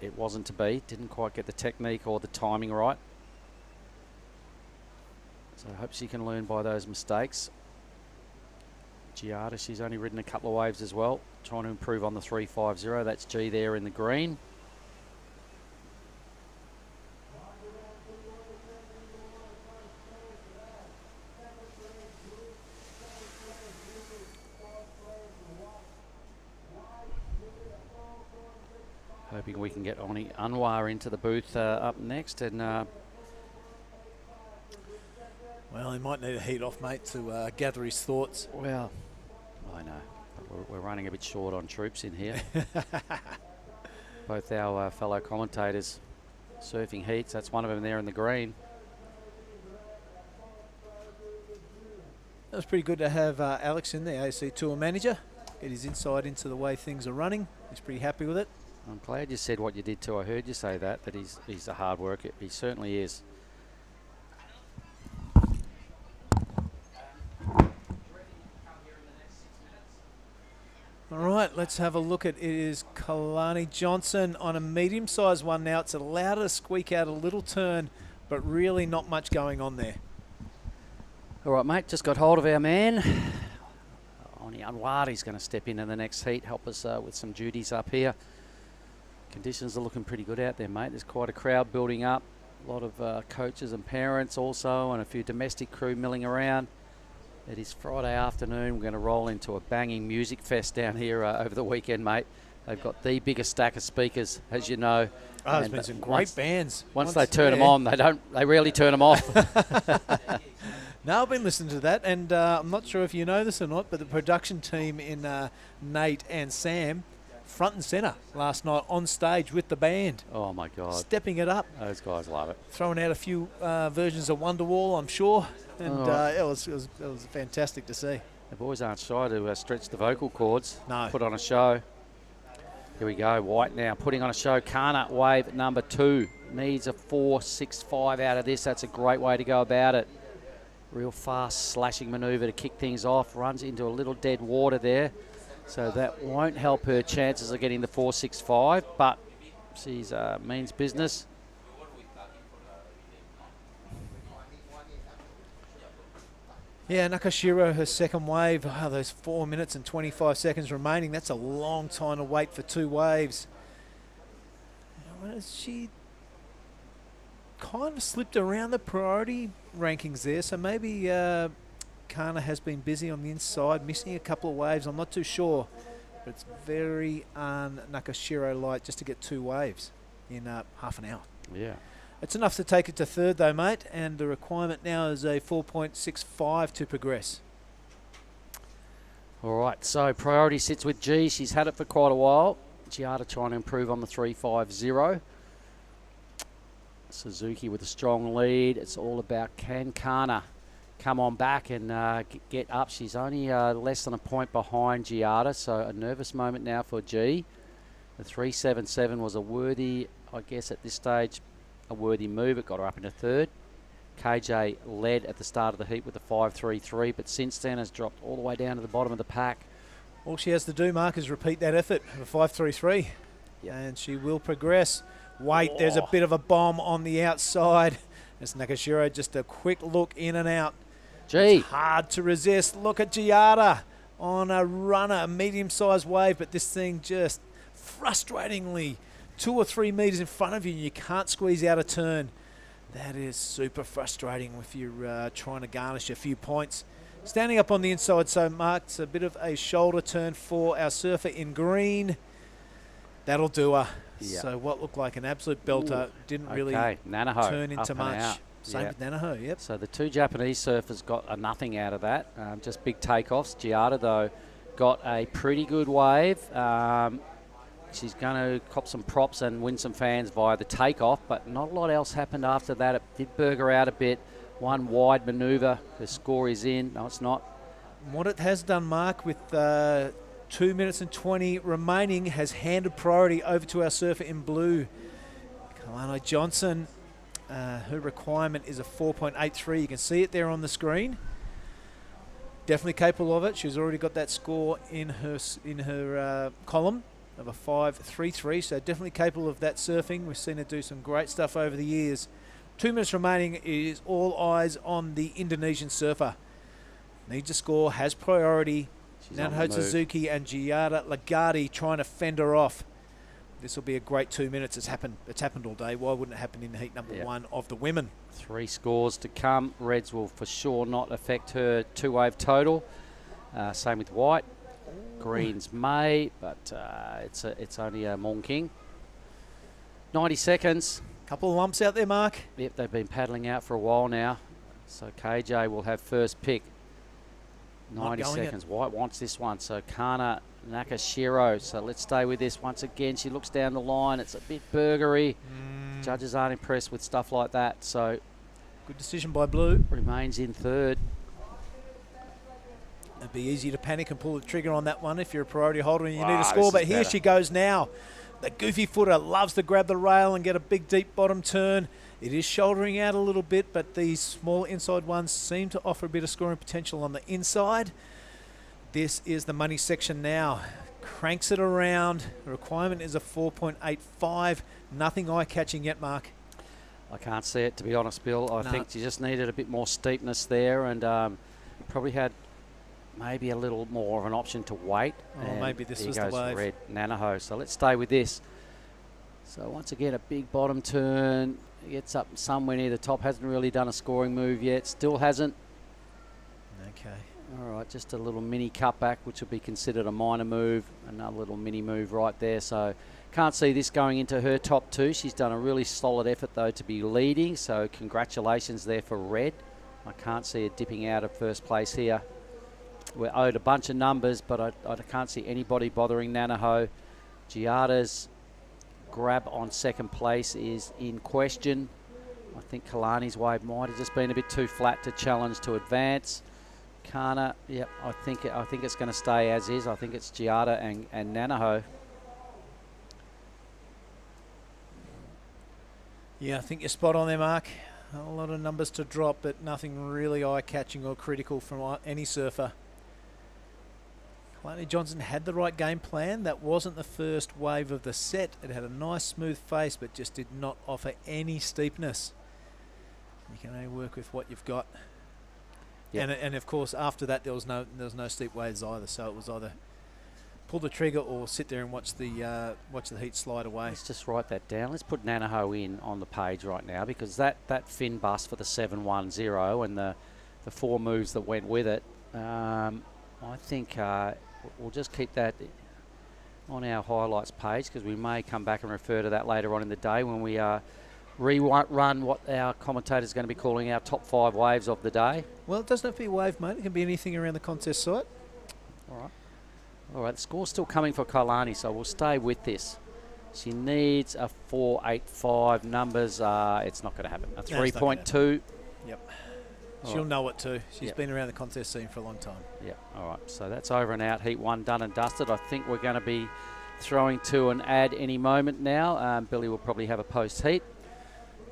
it wasn't to be. Didn't quite get the technique or the timing right. So I hope she can learn by those mistakes. Giada, she's only ridden a couple of waves as well. Trying to improve on the 3.50. That's G there in the green. Hoping we can get Oni Anwar into the booth up next. And well, he might need a heat off, mate, to gather his thoughts. Well, I know. But we're running a bit short on troops in here. Both our fellow commentators surfing heats. That's one of them there in the green. It was pretty good to have Alex in there, AC Tour Manager. Get his insight into the way things are running. He's pretty happy with it. I'm glad you said what you did too. I heard you say that he's a hard worker. He certainly is. All right, let's have a look at it. Is Kalani Johnson on a medium-sized one now. It's allowed her to squeak out a little turn, but really not much going on there. All right, mate, just got hold of our man. Oni Anwari's going to step in the next heat, help us with some duties up here. Conditions are looking pretty good out there, mate. There's quite a crowd building up. A lot of coaches and parents also, and a few domestic crew milling around. It is Friday afternoon. We're going to roll into a banging music fest down here over the weekend, mate. They've got the biggest stack of speakers, as you know. Oh, there's been some great bands. Once they turn them on, they rarely turn them off. No, I've been listening to that, and I'm not sure if you know this or not, but the production team in Nate and Sam, front and centre last night on stage with the band. Oh, my God. Stepping it up. Those guys love it. Throwing out a few versions of Wonderwall, I'm sure. And it was fantastic to see. The boys aren't shy to stretch the vocal cords. No. Put on a show. Here we go. White now putting on a show. Kana wave number 2. Needs a 4.65 out of this. That's a great way to go about it. Real fast slashing manoeuvre to kick things off. Runs into a little dead water there. So that won't help her chances of getting the 4.65. But she's means business. Yeah, Nakashiro, her second wave. Oh, those 4 minutes and 25 seconds remaining. That's a long time to wait for 2 waves. She kind of slipped around the priority rankings there. So maybe Kana has been busy on the inside, missing a couple of waves. I'm not too sure. But it's very Nakashiro-like just to get 2 waves in half an hour. Yeah. It's enough to take it to third, though, mate, and the requirement now is a 4.65 to progress. All right, so priority sits with G. She's had it for quite a while. Giada trying to improve on the 3.50. Suzuki with a strong lead. It's all about can Kana come on back and get up. She's only less than a point behind Giada, so a nervous moment now for G. The 3.77 was a worthy, I guess at this stage, a worthy move. It got her up into third. KJ led at the start of the heat with the 5.33, but since then has dropped all the way down to the bottom of the pack. All she has to do, Mark, is repeat that effort of 5.33, and she will progress. Wait, there's a bit of a bomb on the outside. It's Nakashiro, just a quick look in and out. Gee. It's hard to resist. Look at Giada. on a runner, a medium-sized wave, but this thing just frustratingly 2 or 3 meters in front of you and you can't squeeze out a turn. That is super frustrating if you're trying to garnish a few points. Standing up on the inside, so marks a bit of a shoulder turn for our surfer in green. That'll do her. Yeah. So what looked like an absolute belter didn't really Nanaho, turn into up and much. out. Same with Nanaho, yep. So the 2 Japanese surfers got a nothing out of that, just big takeoffs. Giada, though, got a pretty good wave. She's going to cop some props and win some fans via the takeoff, but not a lot else happened after that. It did burger out a bit. One wide manoeuvre. The score is in. No, it's not. What it has done, Mark, with 2 minutes and 20 remaining, has handed priority over to our surfer in blue. Kalani Johnson, her requirement is a 4.83. You can see it there on the screen. Definitely capable of it. She's already got that score in her column of a 5.33, so definitely capable of that surfing. We've seen her do some great stuff over the years. 2 minutes remaining is all eyes on the Indonesian surfer. Needs a score, has priority. Nanaho Suzuki and Giada Lagarde trying to fend her off. This will be a great 2 minutes. It's happened all day. Why wouldn't it happen in heat number 1 of the women? 3 scores to come. Reds will for sure not affect her 2-wave total. Same with white. Greens may, but it's only a Mong King. 90 seconds. Couple of lumps out there, Mark. Yep, they've been paddling out for a while now. So KJ will have first pick. 90 seconds. White wants this one. So Kana Nakashiro. So let's stay with this once again. She looks down the line. It's a bit burgery. Judges aren't impressed with stuff like that. So good decision by blue. Remains in third. It'd be easy to panic and pull the trigger on that one if you're a priority holder and you need a score. But here she goes now. The goofy footer loves to grab the rail and get a big deep bottom turn. It is shouldering out a little bit, but these small inside ones seem to offer a bit of scoring potential on the inside. This is the money section now. Cranks it around. The requirement is a 4.85. Nothing eye-catching yet, Mark. I can't see it, to be honest, Bill. I think you just needed a bit more steepness there and probably had maybe a little more of an option to wait. Oh, maybe this was the wave. Red Nanaho. So let's stay with this. So once again, a big bottom turn. Gets up somewhere near the top. Hasn't really done a scoring move yet. Still hasn't. Okay. All right, just a little mini cutback, which would be considered a minor move. Another little mini move right there. So can't see this going into her top 2. She's done a really solid effort, though, to be leading. So congratulations there for Red. I can't see her dipping out of first place here. We're owed a bunch of numbers, but I can't see anybody bothering Nanaho. Giada's grab on second place is in question. I think Kalani's wave might have just been a bit too flat to challenge to advance. Kana, yep, I think it's going to stay as is. I think it's Giada and Nanaho. Yeah, I think you're spot on there, Mark. A lot of numbers to drop, but nothing really eye-catching or critical from any surfer. Kalani Johnson had the right game plan. That wasn't the first wave of the set. It had a nice smooth face, but just did not offer any steepness. You can only work with what you've got. Yep. And of course, after that, there was no steep waves either. So it was either pull the trigger or sit there and watch the heat slide away. Let's just write that down. Let's put Nanaho in on the page right now, because that fin bust for the 710 and the 4 moves that went with it, I think we'll just keep that on our highlights page, because we may come back and refer to that later on in the day when we rerun what our commentator's going to be calling our top 5 waves of the day. Well, it doesn't have to be a wave, mate. It can be anything around the contest site. All right, the score's still coming for Kalani, so we'll stay with this. She needs a 4.85 numbers. It's not going to happen. A 3.2. Yep. She'll know it too. She's been around the contest scene for a long time. Yeah, all right. So that's over and out. Heat 1 done and dusted. I think we're going to be throwing to an ad any moment now. Billy will probably have a post-heat.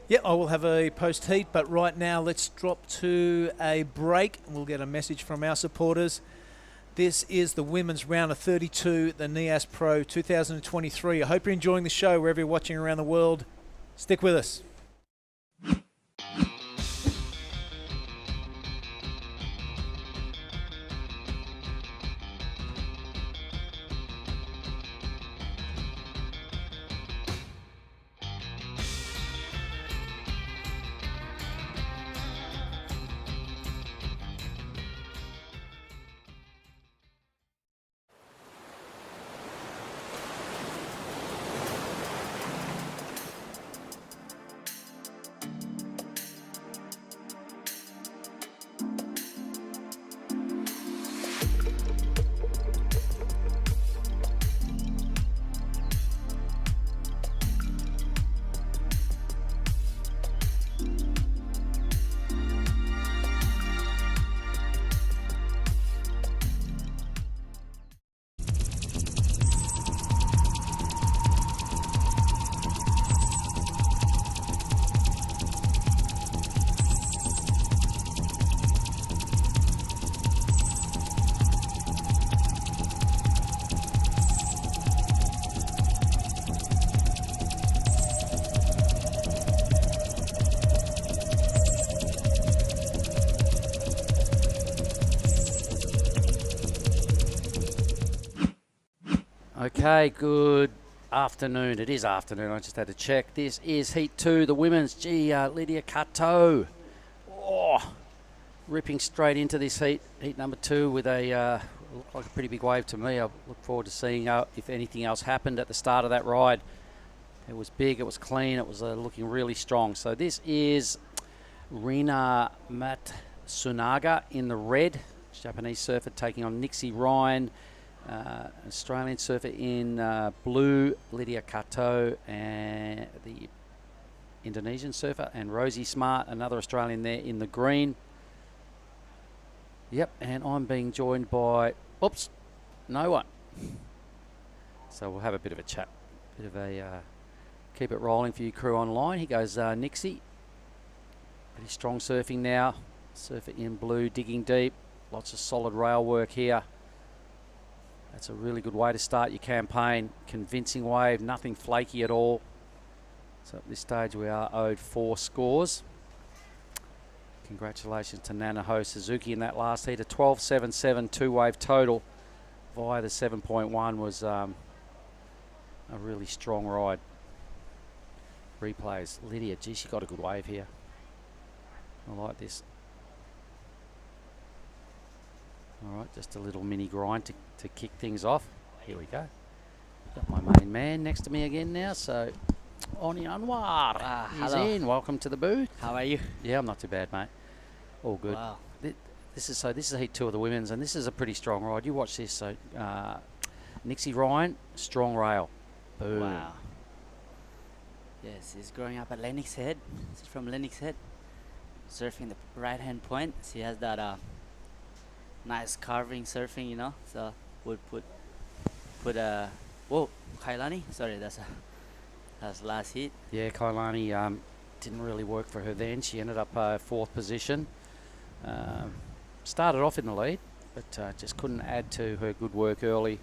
Yeah, I will have a post-heat, but right now let's drop to a break. We'll get a message from our supporters. This is the women's round of 32, the Nias Pro 2023. I hope you're enjoying the show wherever you're watching around the world. Stick with us. Okay, good afternoon. It is afternoon. I just had to check. This is Heat 2, the women's. Lydia Cato. Oh, ripping straight into this heat. Heat number 2 with a looked like a pretty big wave to me. I look forward to seeing if anything else happened at the start of that ride. It was big, it was clean, it was looking really strong. So this is Rina Matsunaga in the red. Japanese surfer taking on Nixie Ryan. Australian surfer in blue, Lydia Cato, and the Indonesian surfer, and Rosie Smart, another Australian there in the green. Yep, and I'm being joined by, oops, no one. So we'll have a bit of a chat, bit of a keep it rolling for you crew online. Here goes Nixie. Pretty strong surfing now. Surfer in blue, digging deep. Lots of solid rail work here. That's a really good way to start your campaign. Convincing wave, nothing flaky at all. So at this stage we are owed 4 scores. Congratulations to Nanaho Suzuki in that last heat. A 12.77 2-wave total via the 7.1 was a really strong ride. Replays. Lydia, gee, she got a good wave here. I like this. All right, just a little mini grind to kick things off. Here we go. Got my main man next to me again now, so Oni Anwar is hello. in. Welcome to the booth. How are you? Yeah, I'm not too bad, mate. All good. Wow. This is heat 2 of the women's, and this is a pretty strong ride. You watch this. So Nixie Ryan, strong rail. Boom. Wow. Yes, he's growing up at Lennox Head. He's from Lennox Head. Surfing the right-hand point. She has that nice carving surfing, you know. So would put a whoa, Kailani. Sorry, that's last hit. Yeah, Kailani didn't really work for her then. She ended up 4th position. Started off in the lead, but just couldn't add to her good work early.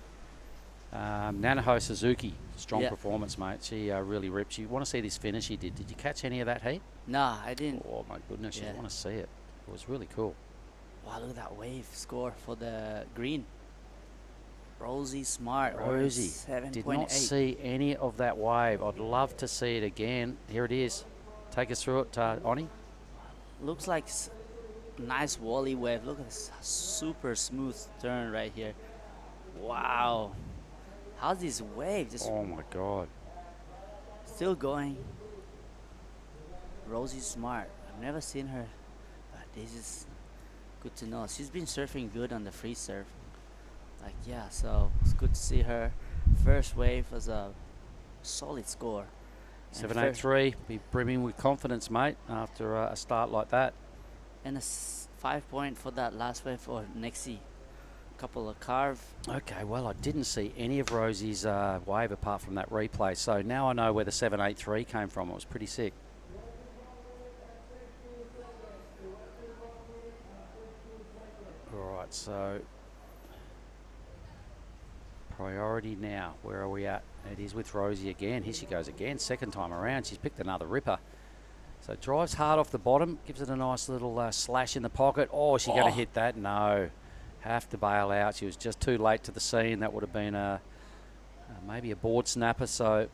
Nanaho Suzuki, strong performance, mate. She really ripped. You want to see this finish he did. Did you catch any of that heat? No, I didn't. Oh, my goodness. You want to see it. It was really cool. Wow, look at that wave score for the green. Rosie Smart. Rosie. 7.8. Did not see any of that wave. I'd love to see it again. Here it is. Take us through it, Oni. Looks like nice wally wave. Look at this super smooth turn right here. Wow. How's this wave? Just oh my God. Still going. Rosie Smart. I've never seen her, but this is good to know. She's been surfing good on the free surf. Like, yeah, so it's good to see her. First wave was a solid score. 783, be brimming with confidence, mate, after a start like that. And a 5 point for that last wave for Nexie. Couple of carve. Okay, well, I didn't see any of Rosie's wave apart from that replay, so now I know where the 783 came from. It was pretty sick. All right, so priority now. Where are we at? It is with Rosie again. Here she goes again. Second time around. She's picked another ripper. So drives hard off the bottom. Gives it a nice little slash in the pocket. Oh, is she going to hit that? No. Have to bail out. She was just too late to the scene. That would have been maybe a board snapper. So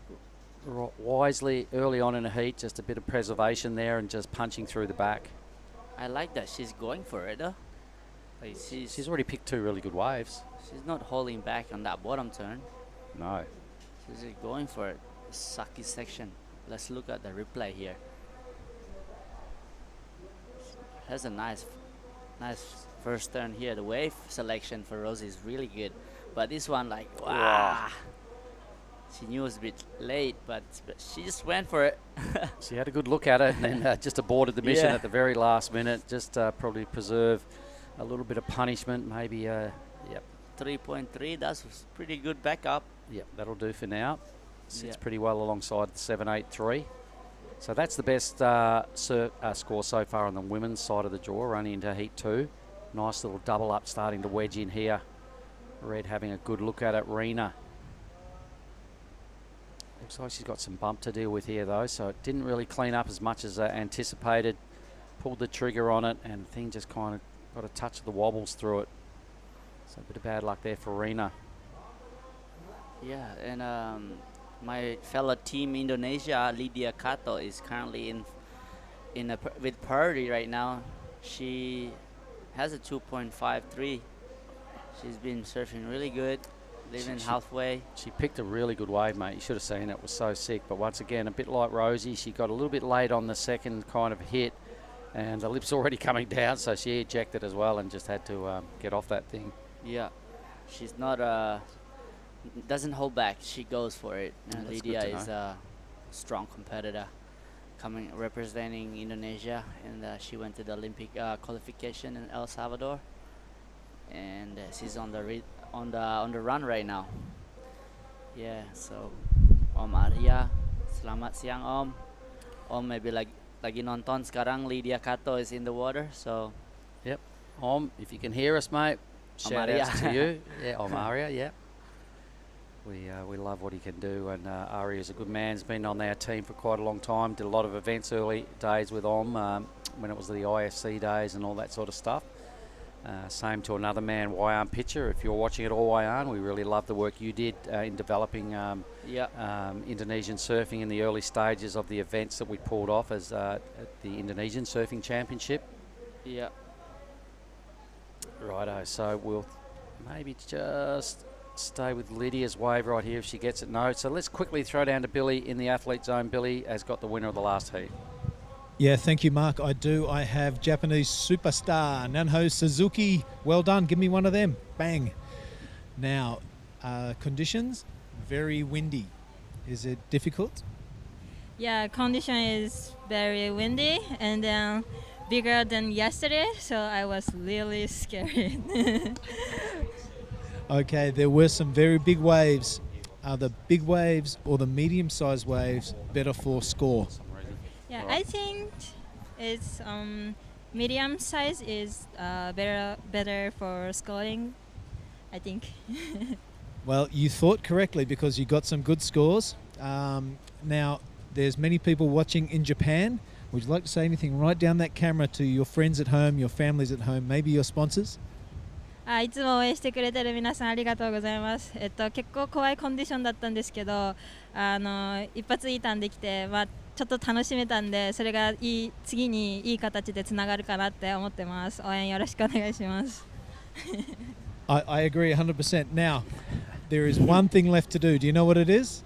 wisely, early on in a heat, just a bit of preservation there and just punching through the back. I like that she's going for it, though. Like she's already picked 2 really good waves. She's not holding back on that bottom turn. No. She's just going for it. Sucky section. Let's look at the replay here. Has a nice first turn here. The wave selection for Rosie is really good. But this one, like, wow. She knew it was a bit late, but she just went for it. She had a good look at it and then just aborted the mission at the very last minute. Just probably preserve a little bit of punishment, maybe. Yep. 3.3, that's pretty good backup. Yep, that'll do for now. Sits pretty well alongside the 783. So that's the best score so far on the women's side of the draw, running into Heat 2. Nice little double up starting to wedge in here. Red having a good look at it. Rena. Looks like she's got some bump to deal with here though, so it didn't really clean up as much as anticipated. Pulled the trigger on it and the thing just kind of got a touch of the wobbles through it. So a bit of bad luck there for Rena. Yeah, and my fellow team Indonesia, Lydia Kato, is currently with Purdy right now. She has a 2.53. She's been surfing really good, leaving halfway. She picked a really good wave, mate. You should have seen it. It was so sick. But once again, a bit like Rosie, she got a little bit late on the second kind of hit, and the lip's already coming down, so she ejected as well and just had to get off that thing. Yeah, she's not doesn't hold back. She goes for it. And Lydia is a strong competitor, representing Indonesia, and she went to the Olympic qualification in El Salvador, and she's on the run right now. Yeah, so Om Arya, selamat siang Om. Om maybe lagi nonton sekarang. Lydia Kato is in the water, so. Yep, Om, if you can hear us, mate, shout outs to you. Yeah, Om Arya, yeah. We love what he can do, and Arya's a good man. He's been on our team for quite a long time. Did a lot of events early days with Om when it was the IFC days and all that sort of stuff. Same to another man, Wayan Pitcher. If you're watching it all, Wayan, we really love the work you did in developing Indonesian surfing in the early stages of the events that we pulled off as at the Indonesian Surfing Championship. Yeah. Righto, so we'll maybe just stay with Lydia's wave right here if she gets it. No, so let's quickly throw down to Billy in the athlete zone. Billy has got the winner of the last heat. Yeah, thank you, Mark. I do. I have Japanese superstar Nanho Suzuki. Well done. Give me one of them. Bang. Now, conditions, very windy. Is it difficult? Yeah, condition is very windy and then bigger than yesterday, so I was really scared. Okay, there were some very big waves. Are the big waves or the medium-sized waves better for score? Yeah, I think it's medium size is better for scoring, I think. Well, you thought correctly because you got some good scores. Now, there's many people watching in Japan. Would you like to say anything right down that camera to your friends at home, your families at home, maybe your sponsors? いつも応援してくれてる皆さんありがとうございます。結構怖いコンディションだったんですけど、一発いいターンできて、ちょっと楽しめたんで、それが次にいい形でつながるかなって思ってます。応援よろしくお願いします。I agree 100%. Now, there is one thing left to do. Do you know what it is?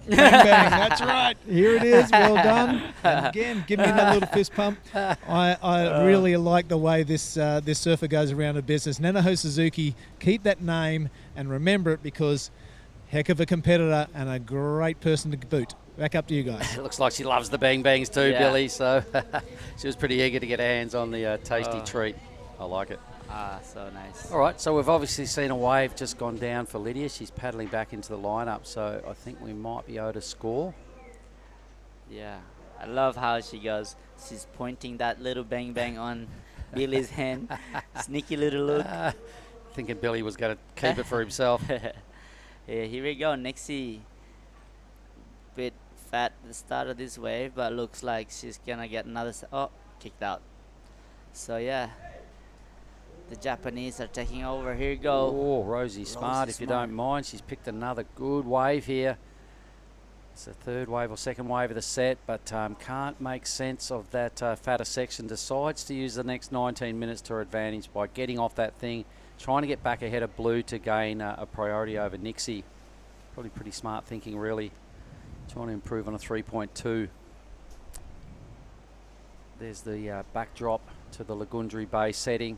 Bang, bang. That's right. Here it is. Well done. And again, give me another little fist pump. I really like the way this surfer goes around a business. Nanaho Suzuki, keep that name and remember it because heck of a competitor and a great person to boot. Back up to you guys. It looks like she loves the bang bangs too, Billy. So she was pretty eager to get her hands on the tasty treat. I like it. So nice. All right, so we've obviously seen a wave just gone down for Lydia. She's paddling back into the lineup, so I think we might be able to score. Yeah, I love how she goes. She's pointing that little bang bang on Billy's hand. Sneaky little look. Thinking Billy was going to keep it for himself. Yeah, here we go. Nixie. Bit fat at the start of this wave, but looks like she's going to get another. Oh, kicked out. So, yeah. The Japanese are taking over. Here you go. Oh, Rosie smart, if you don't mind. She's picked another good wave here. It's the third wave or second wave of the set, but can't make sense of that fatter section. Decides to use the next 19 minutes to her advantage by getting off that thing, trying to get back ahead of Blue to gain a priority over Nixie. Probably pretty smart thinking, really. Trying to improve on a 3.2. There's the backdrop to the Lagundri Bay setting.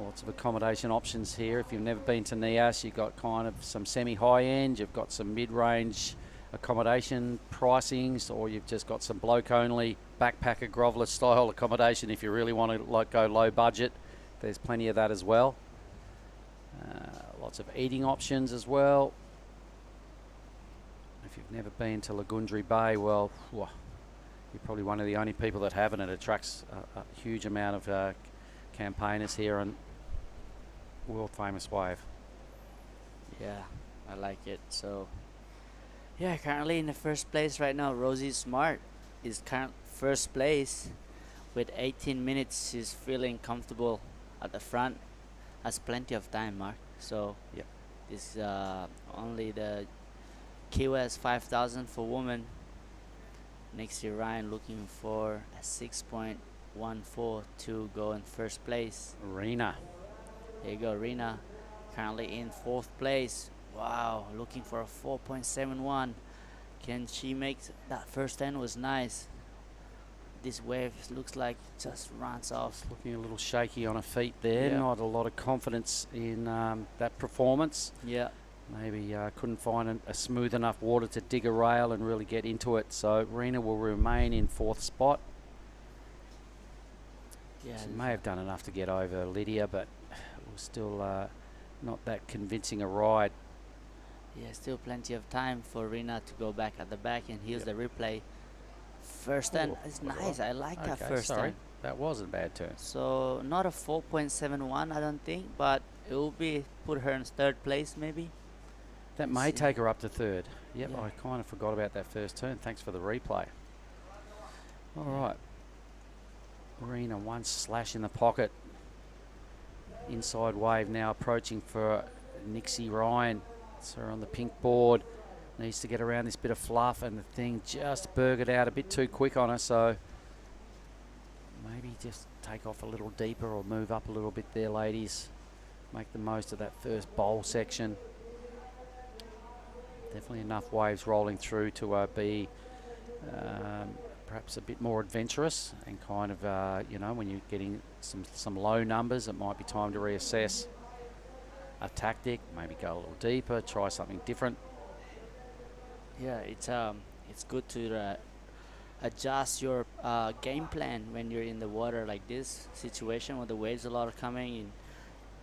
Lots of accommodation options here. If you've never been to Nias, you've got kind of some semi-high end, you've got some mid-range accommodation pricings, or you've just got some bloke-only backpacker groveler style accommodation if you really want to go low budget. There's plenty of that as well. Lots of eating options as well. If you've never been to Lagundri Bay, well, you're probably one of the only people that haven't. It attracts a huge amount of campaigners here on world famous wave. Yeah, I like it. So yeah, currently in the first place right now, Rosie Smart is first place with 18 minutes. She's feeling comfortable at the front. Has plenty of time, Mark. So yep. This only the KOS 5000 for women. Next year, Ryan looking for a 6.14 to go in first place. Rena. There you go, Rena. Currently in fourth place. Wow, looking for a 4.71. Can she make that first 10? Was nice. This wave looks like just runs off. Looking a little shaky on her feet there. Yeah. Not a lot of confidence in that performance. Yeah. Maybe couldn't find a smooth enough water to dig a rail and really get into it. So Rena will remain in fourth spot. Yeah, She may have done enough to get over Lydia, but it was still not that convincing a ride. Yeah, still plenty of time for Rena to go back at the back, and here's the replay. First 10 is nice. I like that first 10. That was a bad turn. So not a 4.71, I don't think, but it will be put her in third place maybe. That may take her up to third. Yep, Yeah. I kind of forgot about that first turn. Thanks for the replay. All right. Rena, one slash in the pocket. Inside wave now approaching for Nixie Ryan. It's her on the pink board. Needs to get around this bit of fluff, and the thing just burgered out a bit too quick on her, so maybe just take off a little deeper or move up a little bit there, ladies. Make the most of that first bowl section. Definitely enough waves rolling through to be perhaps a bit more adventurous, and kind of, you know, when you're getting some low numbers, it might be time to reassess a tactic, maybe go a little deeper, try something different. Yeah, it's good to adjust your game plan when you're in the water like this situation where the waves a lot are coming in.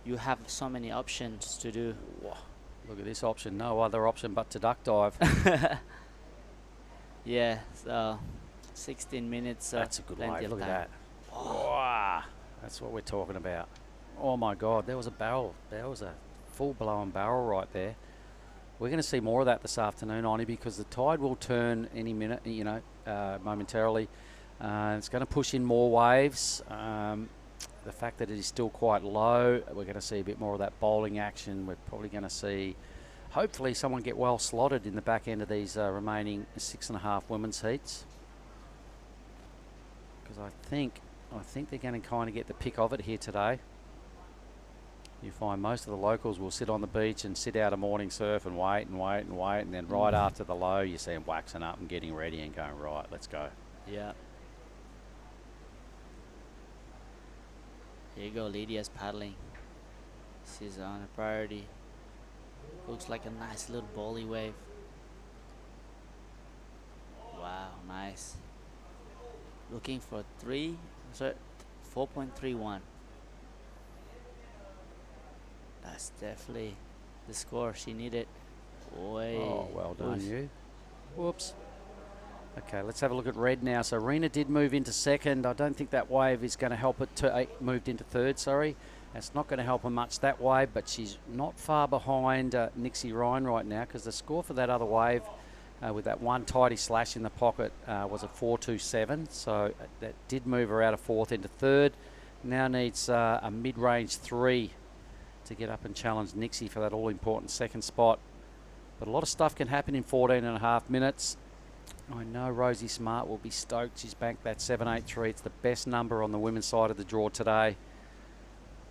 You have so many options to do. Whoa, look at this option. No other option but to duck dive. Yeah, so 16 minutes. That's a good plenty wave. of Look time. at that. Wow, that's what we're talking about. Oh my God, there was a barrel. There was a full-blown barrel right there. We're going to see more of that this afternoon, Oni, because the tide will turn any minute, you know, momentarily. It's going to push in more waves. The fact that it is still quite low, we're going to see a bit more of that bowling action. We're probably going to see, hopefully, someone get well slotted in the back end of these remaining 6.5 women's heats. Because I think they're going to kind of get the pick of it here today. You find most of the locals will sit on the beach and sit out a morning surf and wait and wait and wait, and then right after the low, you see them waxing up and getting ready and going, right, let's go. Yeah. Here you go, Lydia's paddling. She's on a priority. Looks like a nice little bowly wave. Wow, nice. Looking for 4.31. That's definitely the score she needed. Way. Oh, well done, Oof. you. Whoops. Okay, let's have a look at red now. So Rena did move into second. I don't think that wave is going to help it to moved into third, sorry. That's not going to help her much that wave, but she's not far behind Nixie Ryan right now, because the score for that other wave with that one tidy slash in the pocket was a 4.27. So that did move her out of fourth into third. Now needs a mid-range 3 to get up and challenge Nixie for that all-important second spot. But a lot of stuff can happen in 14.5 minutes. I know Rosie Smart will be stoked. She's banked that 7.83. It's the best number on the women's side of the draw today.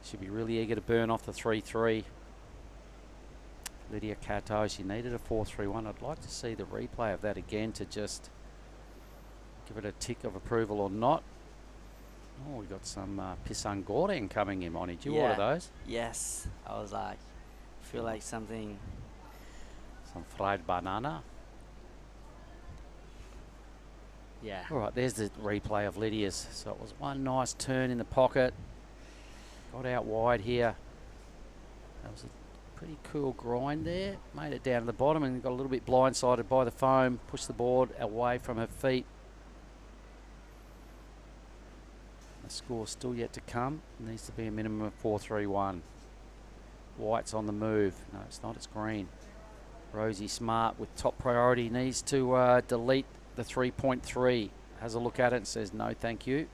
She'll be really eager to burn off the 3.3. Lydia Cato, she needed a 4.31. I'd like to see the replay of that again to just give it a tick of approval or not. Oh, we got some pisang goreng coming in, Moni. Did you order those? Yes. I was like, feel like something. Some fried banana. Yeah. All right, there's the replay of Lydia's. So it was one nice turn in the pocket. Got out wide here. That was a pretty cool grind there. Made it down to the bottom and got a little bit blindsided by the foam. Pushed the board away from her feet. The score still yet to come. Needs to be a minimum of 4.31. White's on the move. No, it's not. It's green. Rosie Smart with top priority needs to delete the 3.3. Has a look at it and says no thank you.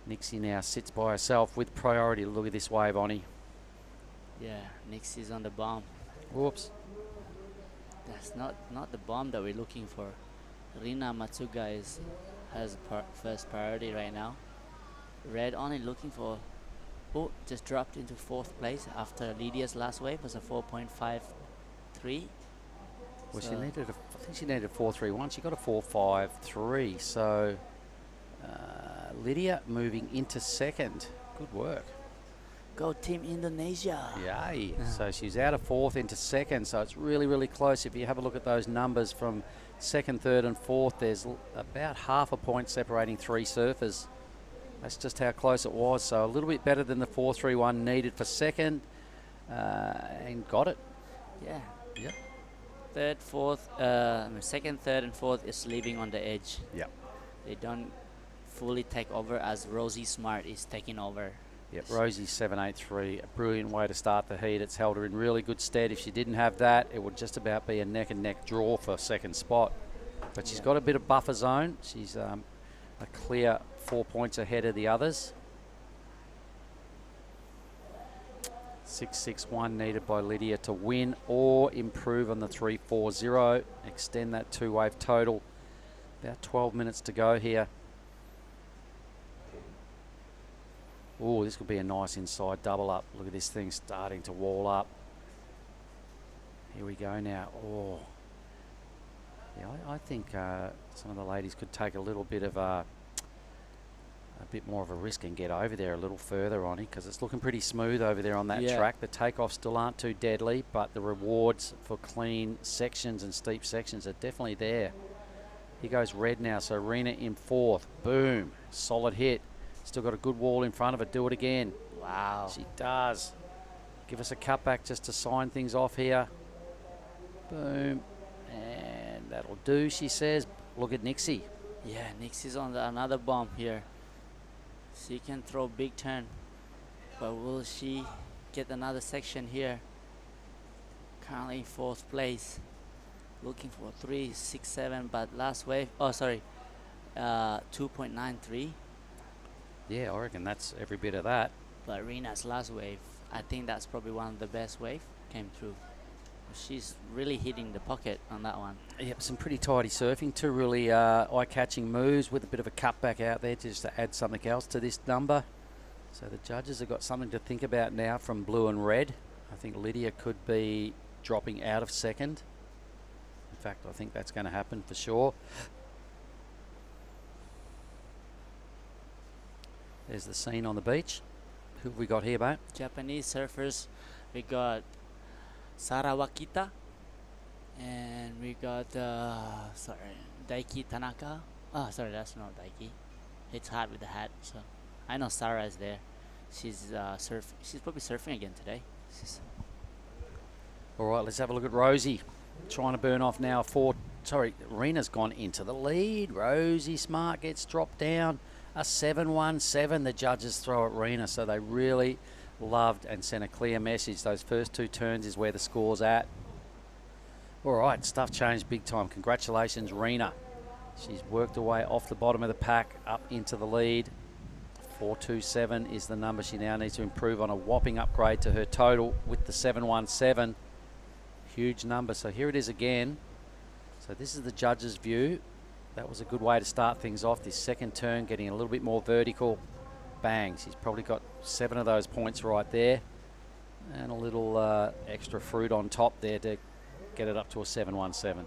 Nixie now sits by herself with priority. Look at this wave, Oni. Yeah, Nixie's on the bomb. Whoops. That's not the bomb that we're looking for. Rina Matsuga has first priority right now. Red only looking for. Oh, just dropped into 4th place after Lydia's last wave was a 4.53. Well, she needed I think she needed a 4.31. She got a 4.53. So Lydia moving into 2nd. Good work. Go Team Indonesia. Yay. So she's out of 4th into 2nd. So it's really, really close. If you have a look at those numbers from 2nd, 3rd and 4th, there's about half a point separating 3 surfers. That's just how close it was. So a little bit better than the 4.31 needed for 2nd. And got it. Yeah. Yep. 3rd, 4th, 2nd, 3rd and 4th is leaving on the edge. Yep. They don't fully take over as Rosie Smart is taking over. Yep, Rosie 7.83, a brilliant way to start the heat. It's held her in really good stead. If she didn't have that, it would just about be a neck and neck draw for 2nd spot. But she's got a bit of buffer zone. She's a clear 4 points ahead of the others. 6.61 needed by Lydia to win or improve on the 3.40. Extend that 2-wave total. About 12 minutes to go here. Oh, this could be a nice inside double up. Look at this thing starting to wall up. Here we go now. Oh, yeah, I think some of the ladies could take a little bit of a bit more of a risk and get over there a little further on it, because it's looking pretty smooth over there on that track. The takeoffs still aren't too deadly, but the rewards for clean sections and steep sections are definitely there. Here goes Red now, so Rena in 4th. Boom, solid hit. Still got a good wall in front of her. Do it again. Wow. She does. Give us a cutback just to sign things off here. Boom. And that'll do, she says. Look at Nixie. Yeah, Nixie's on another bomb here. She can throw big turn. But will she get another section here? Currently 4th place. Looking for 3.67, but last wave. Oh, sorry. 2.93. Yeah, I reckon that's every bit of that. But Rena's last wave, I think that's probably one of the best wave came through. She's really hitting the pocket on that one. Yep, some pretty tidy surfing. 2 really eye-catching moves with a bit of a cutback out there just to add something else to this number. So the judges have got something to think about now from blue and red. I think Lydia could be dropping out of 2nd. In fact, I think that's going to happen for sure. There's the scene on the beach. Who have we got here, mate? Japanese surfers. We got Sarawakita. And we got, Daiki Tanaka. Oh, sorry, that's not Daiki. It's hard with the hat. So I know Sarah is there. She's She's probably surfing again today. All right, let's have a look at Rosie. Trying to burn off now. Rena's gone into the lead. Rosie Smart gets dropped down. A 7.17 the judges throw at Rena, so they really loved and sent a clear message. Those first 2 turns is where the score's at. All right, stuff changed big time. Congratulations, Rena. She's worked her way off the bottom of the pack up into the lead. 4.27 is the number she now needs to improve on, a whopping upgrade to her total with the 7.17. Huge number. So here it is again. So this is the judges' view. That was a good way to start things off. This second turn getting a little bit more vertical. Bang. She's probably got 7 of those points right there. And a little extra fruit on top there to get it up to a 7.17.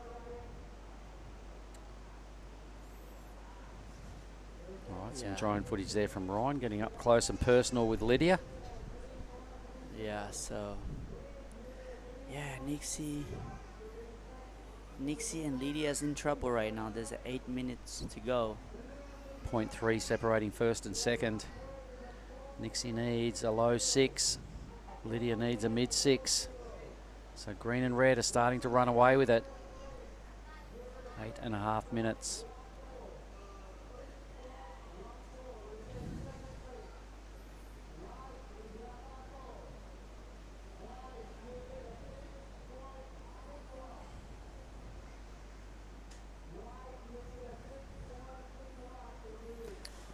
All right, some drone footage there from Ryan getting up close and personal with Lydia. Yeah, so... Yeah, Nixie and Lydia's in trouble right now. There's 8 minutes to go. 0.3 separating 1st and 2nd. Nixie needs a low 6. Lydia needs a mid 6. So green and red are starting to run away with it. 8.5 minutes.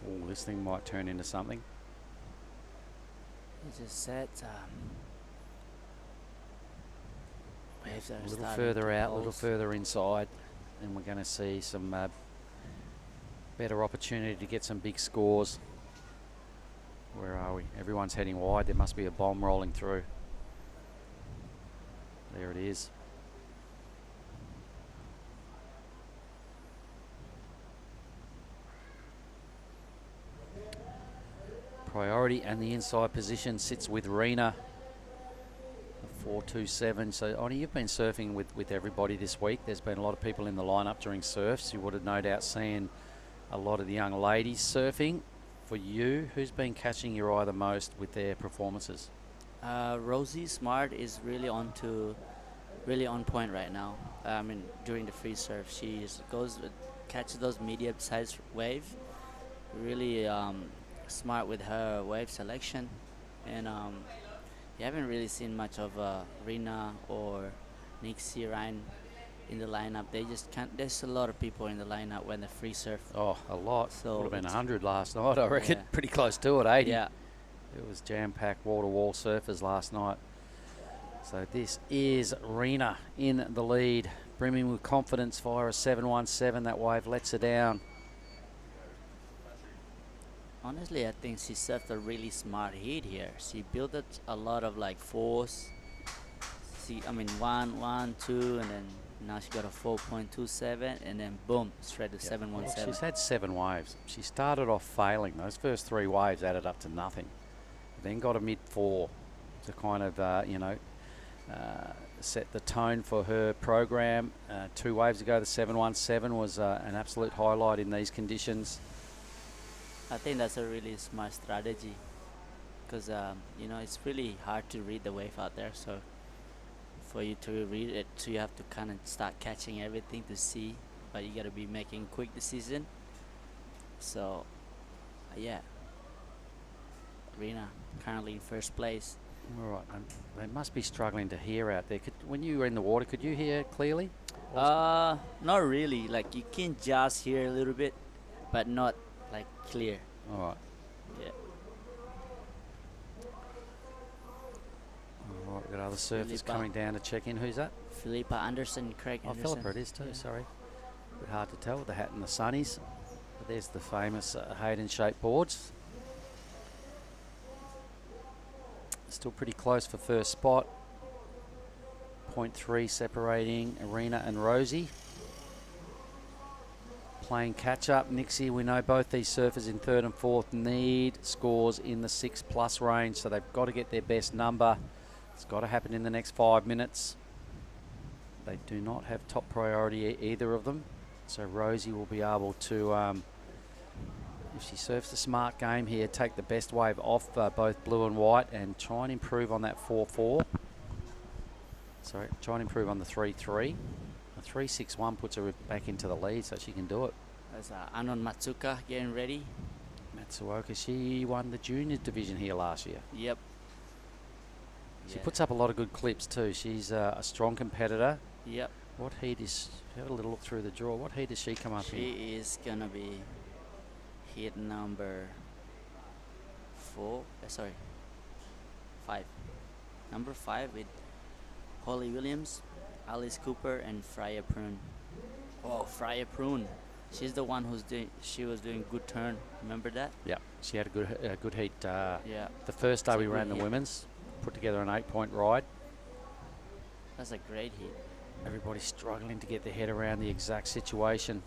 Oh, this thing might turn into something. He just said Waves are A little starting further to out, a little close. further inside, and we're going to see some better opportunity to get some big scores. Where are we? Everyone's heading wide. There must be a bomb rolling through. There it is. Priority and the inside position sits with Rena. 427. So, Oni, you've been surfing with everybody this week. There's been a lot of people in the lineup during surfs. You would have no doubt seen a lot of the young ladies surfing. For you, who's been catching your eye the most with their performances? Rosie Smart is really on point right now. I mean, during the free surf, she catches those medium-sized waves. Really smart with her wave selection, and you haven't really seen much of Rina or Nixie Ryan in the lineup. They just can't. There's a lot of people in the lineup when the free surf. Oh, a lot. So would have been it's- 100 last night, I reckon. Yeah. Pretty close to it, 80. Yeah. It was jam-packed wall-to-wall surfers last night. So this is Rena in the lead, brimming with confidence via a 717. That wave lets her down. Honestly, I think she surfed a really smart heat here. She built up a lot of like fours. One, two, and then now she got a 4.27, and then boom, straight to 717. She's had 7 waves. She started off failing. Those first 3 waves added up to nothing. Then got a mid-4 to kind of, set the tone for her program. 2 waves ago, the 717 was an absolute highlight in these conditions. I think that's a really smart strategy because it's really hard to read the wave out there. So for you to read it, so you have to kind of start catching everything to see, but you got to be making quick decision. So yeah, Rena currently in first place. All right, they must be struggling to hear out there. When you were in the water, could you hear clearly? Not really. Like you can just hear a little bit, but not like clear. All right. Yeah. All right, we've got other surfers Philippa. coming down to check in. Who's that? Philippa Anderson, Craig Oh, Anderson. Philippa it is too, Yeah. sorry. A bit hard to tell with the hat and the sunnies. But there's the famous Hayden-shaped boards. Still pretty close for first spot. 0.3 separating Arena and Rosie. Playing catch-up. Nixie, we know both these surfers in 3rd and 4th need scores in the 6+ range, so they've got to get their best number. It's got to happen in the next 5 minutes. They do not have top priority, either of them. So Rosie will be able to, if she surfs the smart game here, take the best wave off both blue and white and try and improve on that 4-4. Sorry, try and improve on the 3-3. A 3-6-1 puts her back into the lead, so she can do it. There's Anon Matsuka getting ready. Matsuoka, she won the junior division here last year. Yep. She puts up a lot of good clips too. She's a strong competitor. Yep. What heat is, have a little look through the draw. What heat does she come up in? She is gonna be heat number 5. Number 5 with Holly Williams, Alice Cooper, and Freya Prune. Oh, Freya Prune. She's the one she was doing good turn. Remember that? Yeah, she had a good heat. Yeah. The first day It's a we good ran the hit. women's, put together an 8-point ride. That's a great hit. Everybody's struggling to get their head around the exact situation.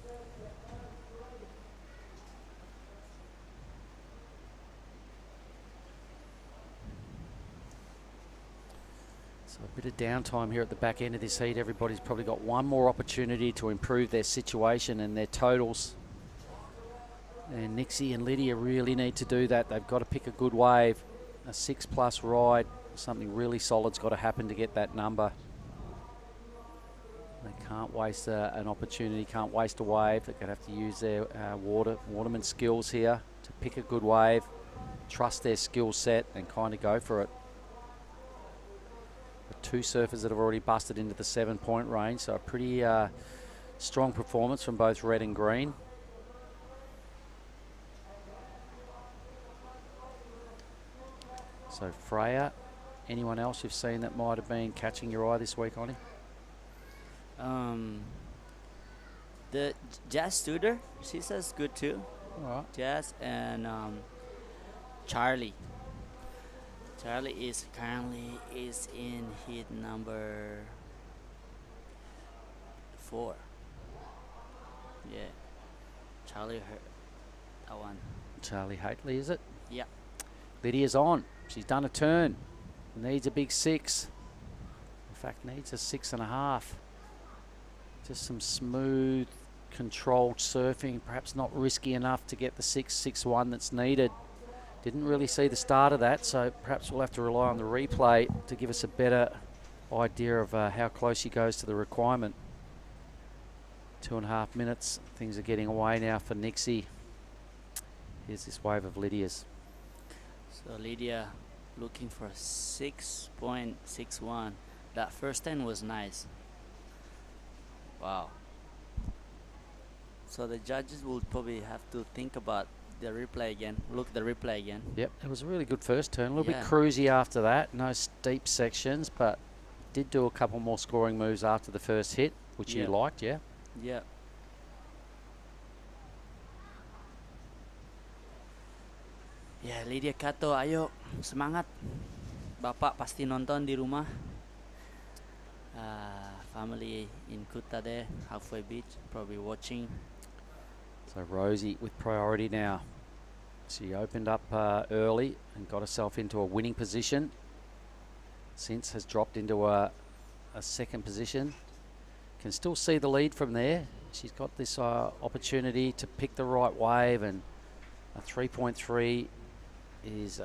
So a bit of downtime here at the back end of this heat. Everybody's probably got one more opportunity to improve their situation and their totals. And Nixie and Lydia really need to do that. They've got to pick a good wave. A 6+ ride. Something really solid's got to happen to get that number. They can't waste an opportunity, can't waste a wave. They're going to have to use their waterman skills here to pick a good wave, trust their skill set and kind of go for it. The 2 surfers that have already busted into the 7-point range, so a pretty strong performance from both red and green. So Freya, anyone else you've seen that might have been catching your eye this week, Ollie? The Jazz Studer, she says good too. Alright. Jazz and Charlie. Charlie is currently in heat number 4. Yeah, Charlie that one. Charlie Haitley, is it? Yeah. Lydia's on. She's done a turn. Needs a big 6. In fact, needs a 6.5. Just some smooth, controlled surfing. Perhaps not risky enough to get the 6.61 that's needed. Didn't really see the start of that, so perhaps we'll have to rely on the replay to give us a better idea of how close she goes to the requirement. 2.5 minutes. Things are getting away now for Nixie. Here's this wave of Lydia's. So Lydia looking for 6.61. That first 10 was nice. Wow. So the judges will probably have to think about the replay again. Look at the replay again. Yep, it was a really good first turn. A little Yeah. bit cruisy after that. No steep sections, but did do a couple more scoring moves after the first hit, which you Yeah. liked, yeah? Yeah. Ya, Lydia Kato, ayo semangat. Bapak pasti nonton di rumah. Family in Kuta there, halfway beach, probably watching. So Rosie with priority now. She opened up early and got herself into a winning position. Since has dropped into a second position. Can still see the lead from there. She's got this opportunity to pick the right wave, and a 3.3 is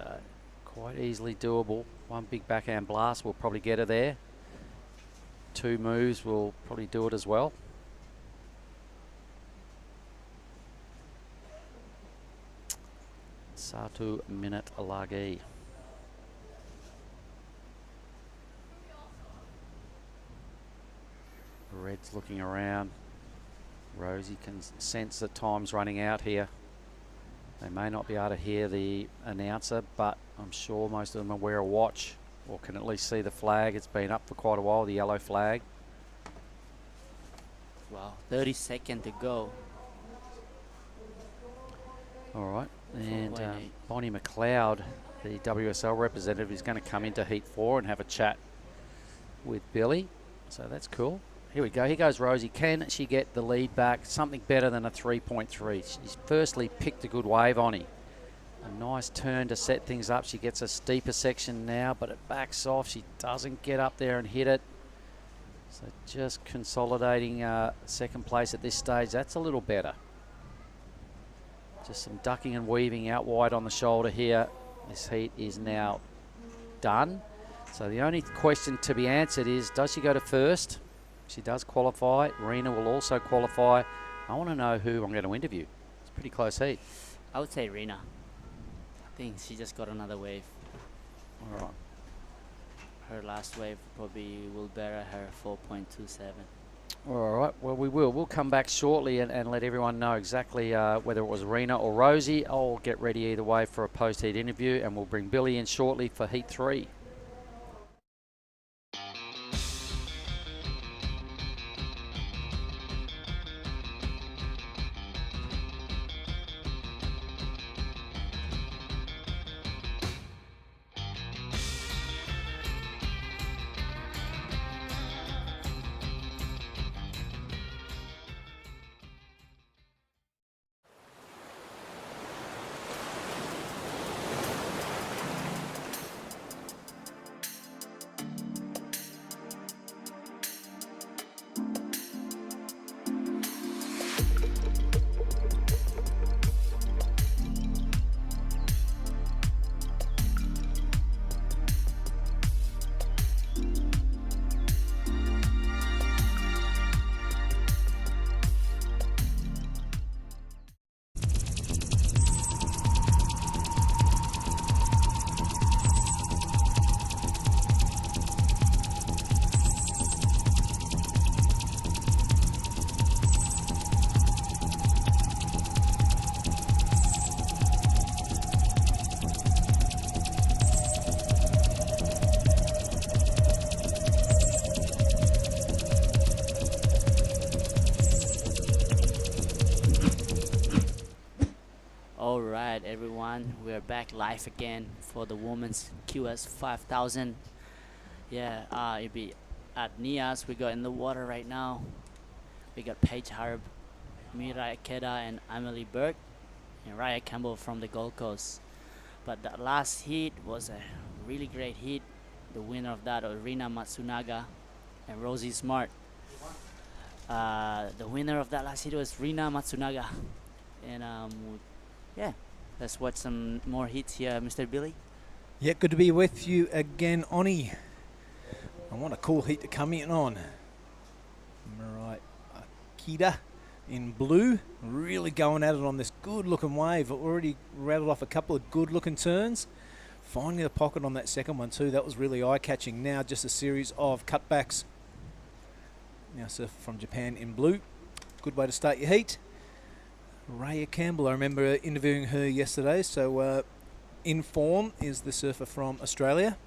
quite easily doable. One big backhand blast will probably get her there. 2 moves will probably do it as well. Satu minute lagi. Red's looking around. Rosie can sense that time's running out here. They may not be able to hear the announcer, but I'm sure most of them will wear a watch or can at least see the flag. It's been up for quite a while, the yellow flag. Wow, 30 seconds to go. All right, and 4.8. Bonnie McLeod, the WSL representative, is going to come into Heat 4 and have a chat with Billy. So that's cool. Here we go. Here goes Rosie. Can she get the lead back? Something better than a 3.3. She's firstly picked a good wave on him. A nice turn to set things up. She gets a steeper section now, but it backs off. She doesn't get up there and hit it. So just consolidating second place at this stage. That's a little better. Just some ducking and weaving out wide on the shoulder here. This heat is now done. So the only question to be answered is, does she go to first? She does qualify. Rena will also qualify. I want to know who I'm going to interview. It's a pretty close heat. I would say Rena. I think she just got another wave. All right. Her last wave probably will bear her 4.27. All right. Well, we will. We'll come back shortly and let everyone know exactly whether it was Rena or Rosie. I'll get ready either way for a post-heat interview, and we'll bring Billy in shortly for Heat 3. All right, everyone, we're back live again for the women's QS 5000. Yeah, it'll be at Nias. We got in the water right now. We got Paige Harb, Mirai Akeda, and Emily Burke, and Raya Campbell from the Gold Coast. But that last heat was a really great heat. The winner of that, Rina Matsunaga and Rosie Smart. The winner of that last heat was Rina Matsunaga. And yeah, let's watch some more hits here, Mr. Billy. Yeah, good to be with you again, Oni. And what a cool heat to come in on. Mirai Akeda in blue, really going at it on this good-looking wave. Already rattled off a couple of good-looking turns. Finding the pocket on that second one too, that was really eye-catching. Now just a series of cutbacks. Now surfer from Japan in blue. Good way to start your heat. Raya Campbell, I remember interviewing her yesterday, so in form is the surfer from Australia.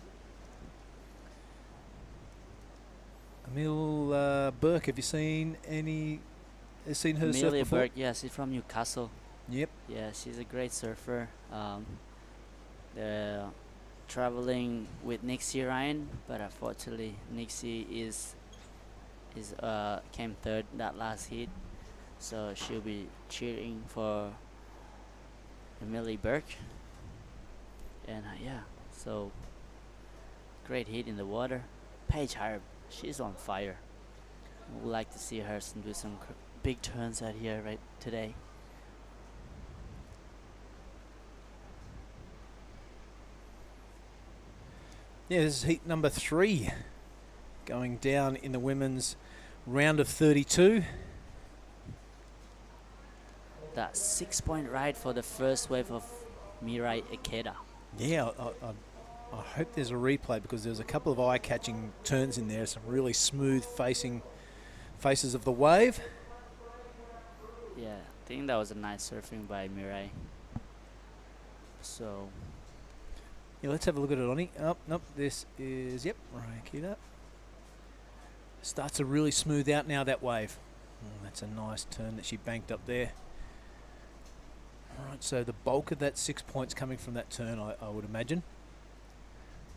Emil Burke, have you seen her surf Amelia before? Burke, yeah, she's from Newcastle. Yep. Yeah, she's a great surfer. They're traveling with Nixie Ryan, but unfortunately Nixie came third that last heat, so she'll be cheering for Emily Burke. And yeah, so great heat in the water. Paige Harb, she's on fire. Would like to see her do some big turns out here right today. Yeah, this is heat number 3 going down in the women's round of 32. That 6-point ride for the first wave of Mirai Akeda. Yeah, I hope there's a replay because there's a couple of eye-catching turns in there, some really smooth faces of the wave. Yeah, I think that was a nice surfing by Mirai. So yeah, let's have a look at it, Oni. Oh, nope, this is, yep, Mirai Akeda. Starts to really smooth out now, that wave. Oh, that's a nice turn that she banked up there. All right, so the bulk of that 6 points coming from that turn, I would imagine.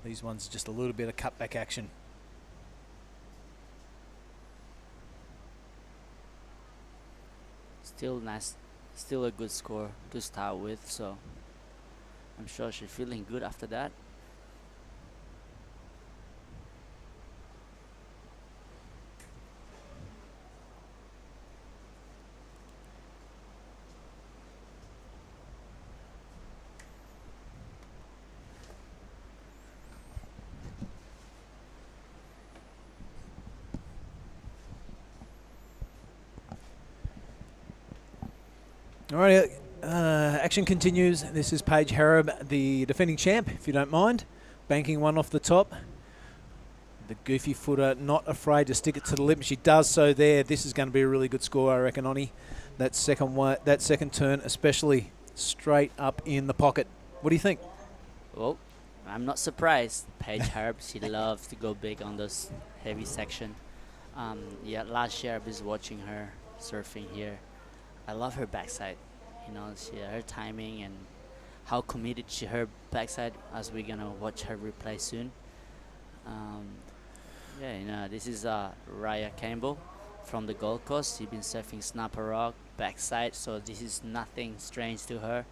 These ones just a little bit of cutback action. still nice, still a good score to start with, so I'm sure she's feeling good after that. All right, action continues. This is Paige Harab, the defending champ, if you don't mind. Banking one off the top. The goofy footer not afraid to stick it to the lip. She does so there. This is going to be a really good score, I reckon, Oni. That second turn, especially straight up in the pocket. What do you think? Well, I'm not surprised. Paige Harb, she loves to go big on those heavy section. Yeah, last year I was watching her surfing here. I love her backside. You know, her timing and how committed her backside, as we're gonna watch her replay soon. Yeah, you know, this is Raya Campbell from the Gold Coast. She's been surfing Snapper Rock backside, so this is nothing strange to her.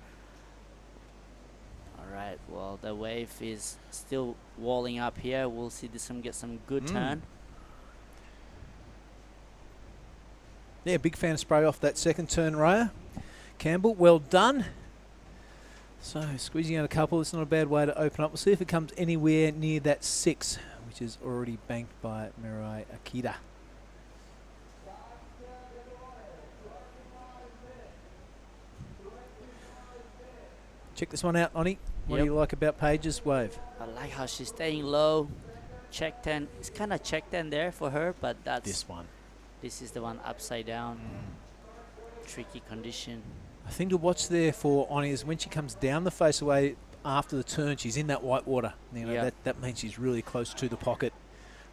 All right, well, the wave is still walling up here. We'll see get some good turn. Yeah, big fan of spray off that second turn, Raya Campbell. Well done. So squeezing out a couple, it's not a bad way to open up. We'll see if it comes anywhere near that 6, which is already banked by Mirai Akeda. Check this one out, Oni. What do you like about Paige's wave? I like how she's staying low. Check 10. It's kind of check 10 there for her, but that's this one. This is the one upside down. Tricky condition. I think to watch there for Oni is when she comes down the faceaway after the turn, she's in that white water. You know, that means she's really close to the pocket.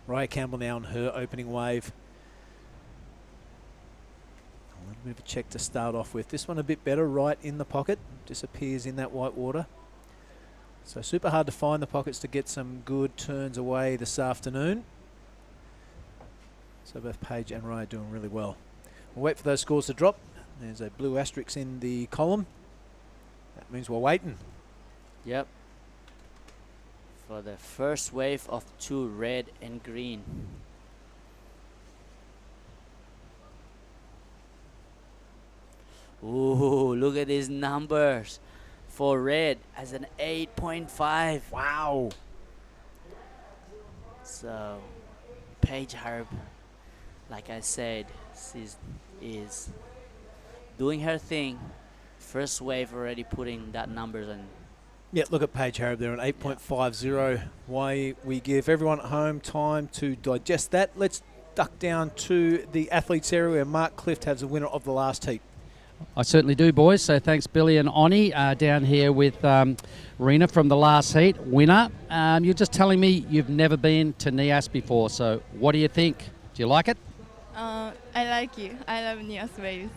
Raya Campbell now on her opening wave. A bit of a check to start off with. This one a bit better, right in the pocket, disappears in that white water. So super hard to find the pockets to get some good turns away this afternoon. So both Paige and Raya doing really well. We'll wait for those scores to drop. There's a blue asterisk in the column. That means we're waiting. Yep. For the first wave of 2 red and green. Ooh, look at these numbers. For red as an 8.5. Wow. So, Paige Harp, like I said, is doing her thing. First wave already putting that numbers on. Yeah, look at Paige Harab there on 8.50. Why we give everyone at home time to digest that. Let's duck down to the athletes area where Mark Clift has the winner of the last heat. I certainly do, boys. So thanks, Billy and Oni, down here with Rena from the last heat, winner. You're just telling me you've never been to Nias before. So what do you think? Do you like it? I like it. I love Nias waves.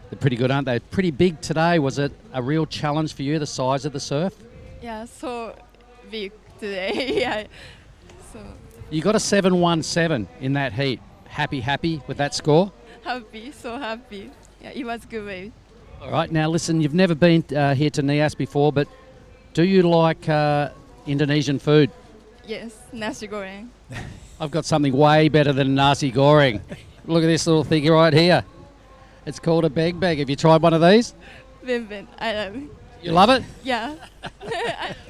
They're pretty good, aren't they? Pretty big today. Was it a real challenge for you, the size of the surf? Yeah, so big today. Yeah. So You got a 7.17 in that heat. Happy with that score? happy, so happy. Yeah, it was good wave. All right, now listen, you've never been here to Nias before, but do you like Indonesian food? Yes, nasi goreng. I've got something way better than nasi goreng. Look at this little thing right here. It's called a beg. Have you tried one of these? Bin, I love it. You love it? Yeah.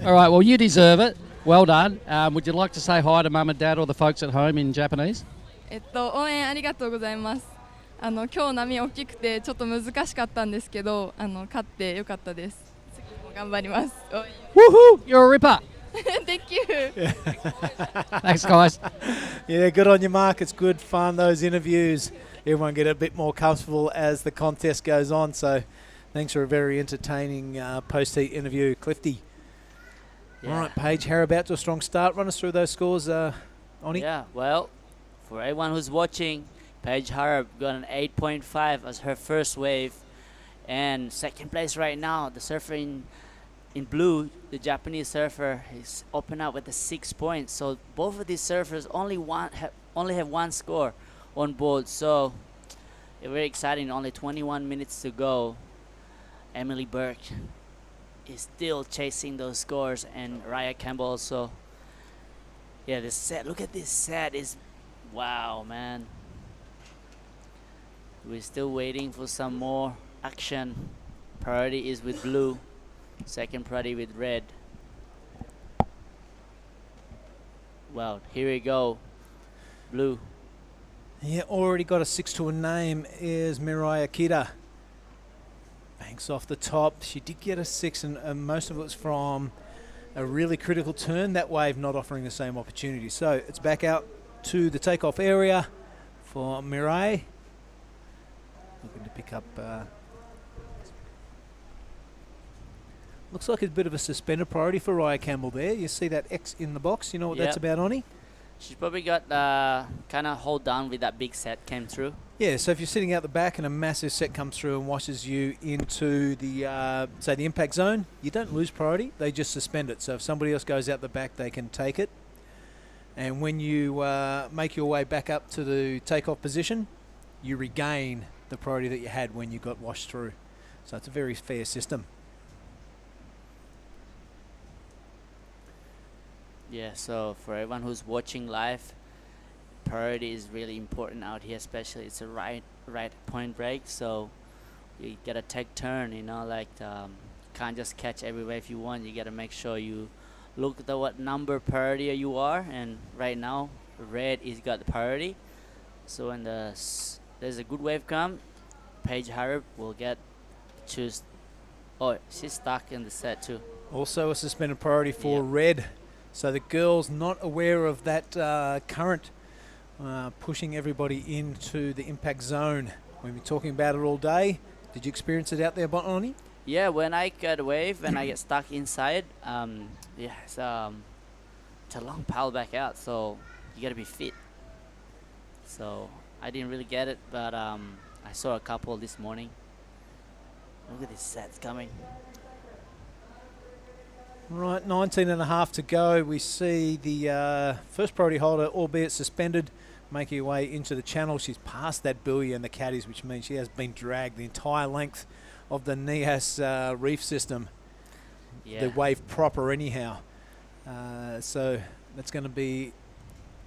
All right, well, you deserve it. Well done. Would you like to say hi to Mum and Dad or the folks at home in Japanese? 応援ありがとうございます。今日波大きくてちょっと難しかったんですけど、勝ってよかったです。次も頑張ります。Woohoo! You're a ripper. Thank you. Thanks, guys. Yeah, good on you, Mark. It's good fun, those interviews. Everyone get a bit more comfortable as the contest goes on. So thanks for a very entertaining post-heat interview, Clifty. Yeah. All right, Paige Harab out to a strong start. Run us through those scores, Oni. Yeah, well, for everyone who's watching, Paige Harp got an 8.5 as her first wave. And second place right now, the surfer in blue, the Japanese surfer, is open up with a 6 points. So both of these surfers only have one score on board. So very exciting. Only 21 minutes to go. Emily Burke is still chasing those scores, and Raya Campbell also. Yeah, the set. Look at this set. Is wow, man. We're still waiting for some more action. Priority is with blue. Second priority with red. Well, here we go. Blue. Yeah, already got a 6 to a name is Mirai Akita. Banks off the top. She did get a 6, and most of it was from a really critical turn. That wave not offering the same opportunity. So it's back out to the takeoff area for Mirai. Looking to pick up... looks like a bit of a suspended priority for Raya Campbell there. You see that X in the box. You know what that's about, Oni? She's probably got kind of hold down with that big set came through. Yeah, so if you're sitting out the back and a massive set comes through and washes you into the, say, the impact zone, you don't lose priority. They just suspend it. So if somebody else goes out the back, they can take it. And when you make your way back up to the takeoff position, you regain the priority that you had when you got washed through. So it's a very fair system. Yeah, so for everyone who's watching live, priority is really important out here, especially it's a right point break, so you gotta take turn, you know, like can't just catch every wave you want. You gotta make sure you look at what number priority you are, and right now red is got the priority. So when there's a good wave come, Paige Harrop will choose. Oh, she's stuck in the set too. Also a suspended priority for red. So the girls not aware of that current pushing everybody into the impact zone. We've been talking about it all day. Did you experience it out there, Bononi? Yeah, when I get a wave and I get stuck inside, it's a long paddle back out, so you got to be fit. So I didn't really get it, but I saw a couple this morning. Look at these sets coming. Right, 19 and a half to go. We see the first priority holder, albeit suspended, making her way into the channel. She's past that buoy and the caddies, which means she has been dragged the entire length of the Nias reef system. Yeah. The wave proper anyhow. So that's going to be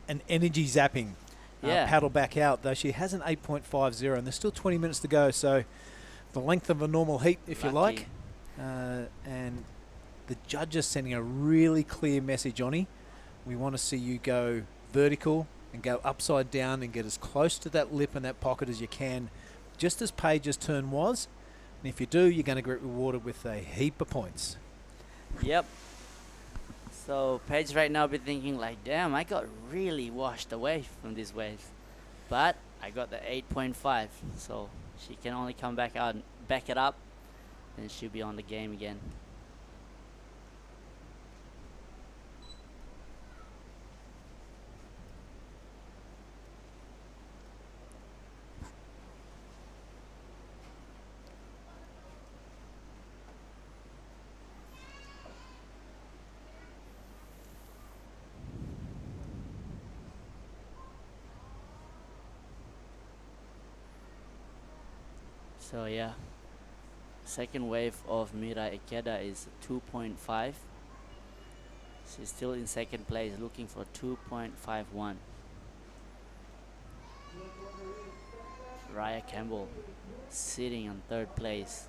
an energy zapping Yeah. paddle back out, though she has an 8.50 and there's still 20 minutes to go. So the length of a normal heat, if you like. And the judge is sending a really clear message, Johnny. We want to see you go vertical and go upside down and get as close to that lip and that pocket as you can, just as Paige's turn was. And if you do, you're going to get rewarded with a heap of points. Yep. So Paige right now be thinking like, damn, I got really washed away from this wave. But I got the 8.5, so she can only come back out and back it up, and she'll be on the game again. So yeah, second wave of Mira Ikeda is 2.5. She's still in second place, looking for 2.51. Raya Campbell sitting on third place,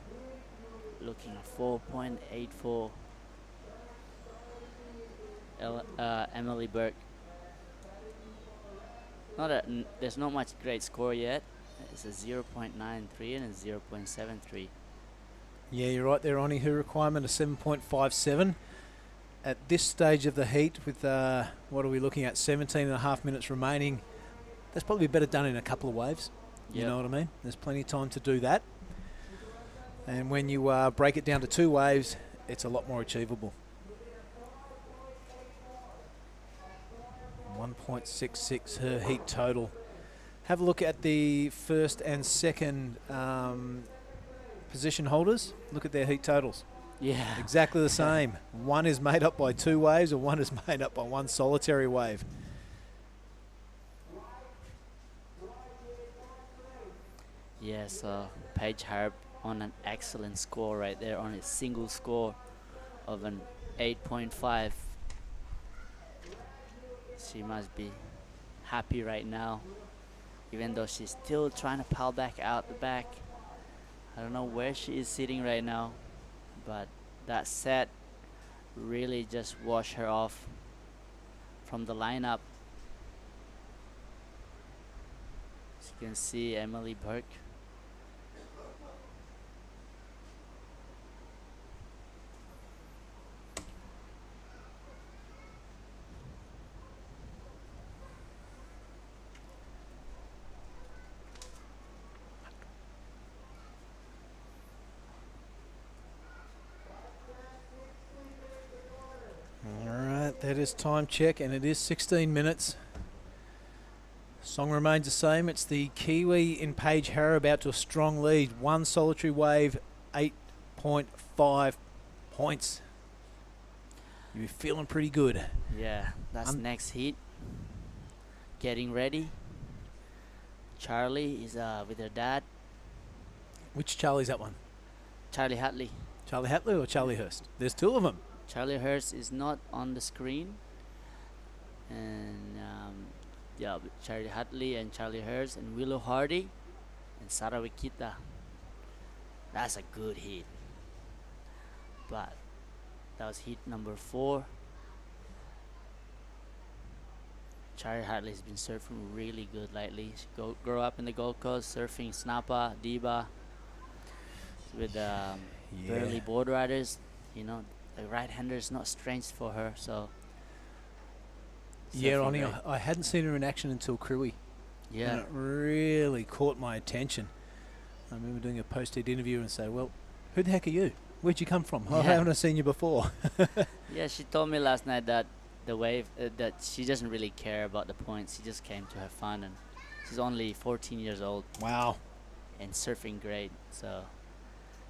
looking at 4.84. Emily Burke. There's not much great score yet. It's a 0.93 and a 0.73. Yeah, you're right there, Ronnie. Her requirement is 7.57. At this stage of the heat, with what are we looking at, 17 and a half minutes remaining, that's probably better done in a couple of waves. You know what I mean? There's plenty of time to do that. And when you break it down to 2 waves, it's a lot more achievable. 1.66 her heat total. Have a look at the first and second position holders. Look at their heat totals. Yeah. Exactly the same. One is made up by 2 waves and one is made up by 1 solitary wave. Yes, Paige Harp on an excellent score right there, on a single score of an 8.5. She must be happy right now, even though she's still trying to pal back out the back. I don't know where she is sitting right now, but that set really just washed her off from the lineup. As you can see, Emily Burke. That is time check, and it is 16 minutes. Song remains the same. It's the Kiwi in Paige Harrop out to a strong lead. 1 solitary wave, 8.5 points. You're feeling pretty good. Yeah, that's next heat. Getting ready. Charlie is with her dad. Which Charlie's that one? Charlie Hatley. Charlie Hatley or Charlie Hurst? There's 2 of them. Charlie Hurst is not on the screen, and yeah, Charlie Hatley and Charlie Hurst and Willow Hardy and Sara Wikita. That's a good hit. But that was hit number 4. Charlie Hatley's been surfing really good lately. She grew up in the Gold Coast, surfing Snappa, Diba, with Burley board riders. You know, the right-hander is not strange for her, so. Yeah, Ronnie, I hadn't seen her in action until Crewy. Yeah. And it really caught my attention. I remember doing a post-heat interview and say, well, who the heck are you? Where'd you come from? I haven't seen you before. Yeah, she told me last night that the wave, that she doesn't really care about the points. She just came to have fun, and she's only 14 years old. Wow. and surfing great. So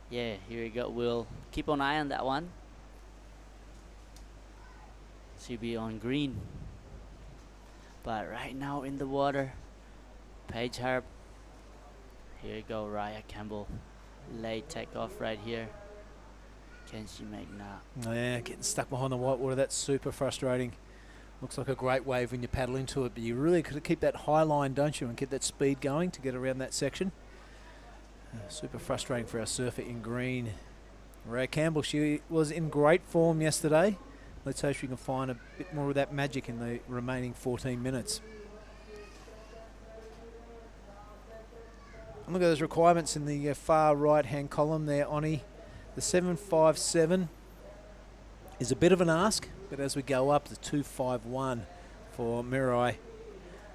yeah, here we go. We'll keep an eye on that one. She'll be on green. But right now in the water, Paige Harp. Here you go, Raya Campbell. Late takeoff right here. Can she make now? Yeah, getting stuck behind the white water, that's super frustrating. Looks like a great wave when you paddle into it, but you really got to keep that high line, don't you, and get that speed going to get around that section. Super frustrating for our surfer in green. Raya Campbell, she was in great form yesterday. Let's hope she can find a bit more of that magic in the remaining 14 minutes. And look at those requirements in the far right-hand column there, Oni. The 757 is a bit of an ask, but as we go up, the 251 for Mirai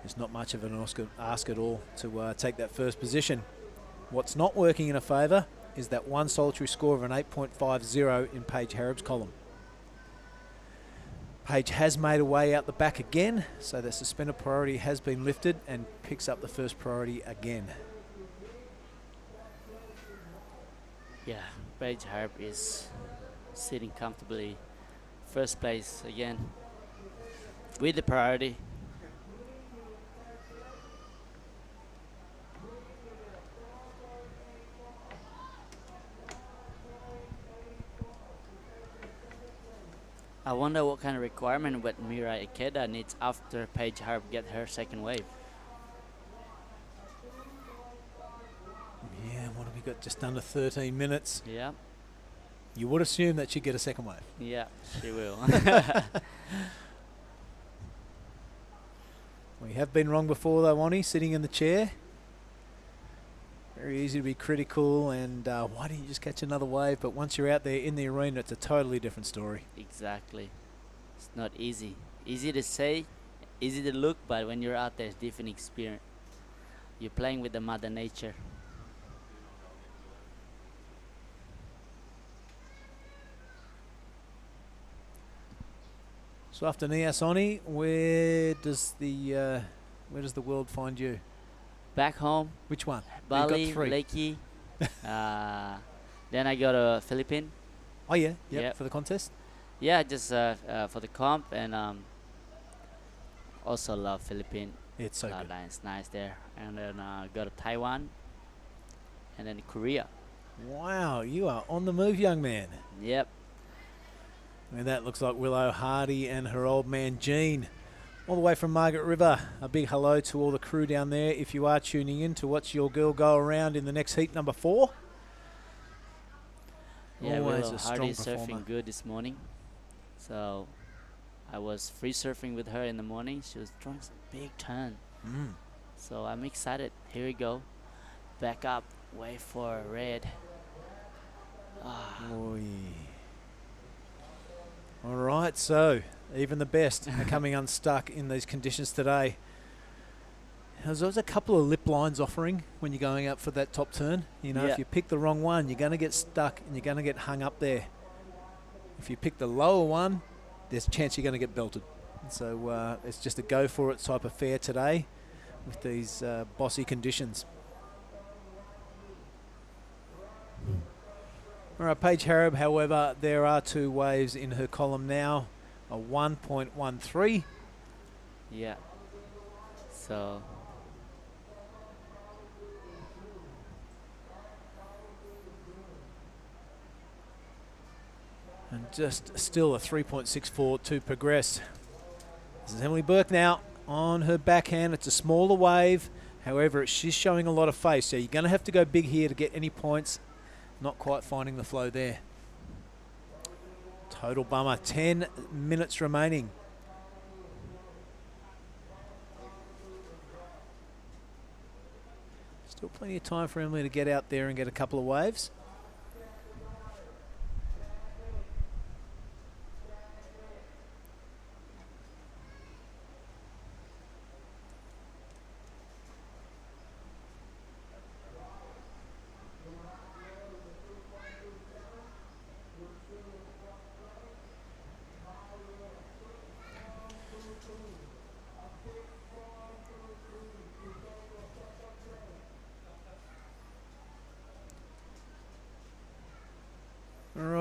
is not much of an ask at all to take that first position. What's not working in her favour is that one solitary score of an 8.50 in Paige Harrob's column. Paige has made her way out the back again, so the suspended priority has been lifted and picks up the first priority again. Yeah, Paige Harp is sitting comfortably first place again with the priority. I wonder what kind of requirement what Mirai Ikeda needs after Paige Harp get her second wave. Yeah, what have we got? Just under 13 minutes. Yeah. You would assume that she'd get a second wave. Yeah, she will. We have been wrong before though, Oni, sitting in the chair. Very easy to be critical and why don't you just catch another wave? But once you're out there in the arena, it's a totally different story. Exactly. It's not easy. Easy to say, easy to look, but when you're out there, it's different experience. You're playing with the Mother Nature. So after Nias, Oni, where does the world find you? Back home. Which one? Bali, Lakey. Then I go to Philippines. Oh yeah, yep. For the contest? Yeah, just for the comp, and also love Philippines. It's so good. It's nice there. And then go to Taiwan, and then Korea. Wow, you are on the move, young man. Yep. And that looks like Willow Hardy and her old man Gene. All the way from Margaret River. A big hello to all the crew down there. If you are tuning in to watch your girl go around in the next heat, number 4. Yeah, always Willow a strong Hardy performer. surfing good this morning. So I was free surfing with her in the morning. She was throwing some big turn. So I'm excited. Here we go. Back up. Wait for red. Oy. All right, so even the best are coming unstuck in these conditions today. There's always a couple of lip lines offering when you're going up for that top turn. You know, Yeah. if you pick the wrong one, you're going to get stuck and you're going to get hung up there. If you pick the lower one, there's a chance you're going to get belted. So it's just a go for it type of fare today with these bossy conditions. All right, Paige Harrob, however, there are 2 waves in her column now, a 1.13. Yeah. So and just still a 3.64 to progress. This is Emily Burke now on her backhand. It's a smaller wave. However, she's showing a lot of face, so you're going to have to go big here to get any points. Not quite finding the flow there. Total bummer. 10 minutes remaining. Still plenty of time for Emily to get out there and get a couple of waves.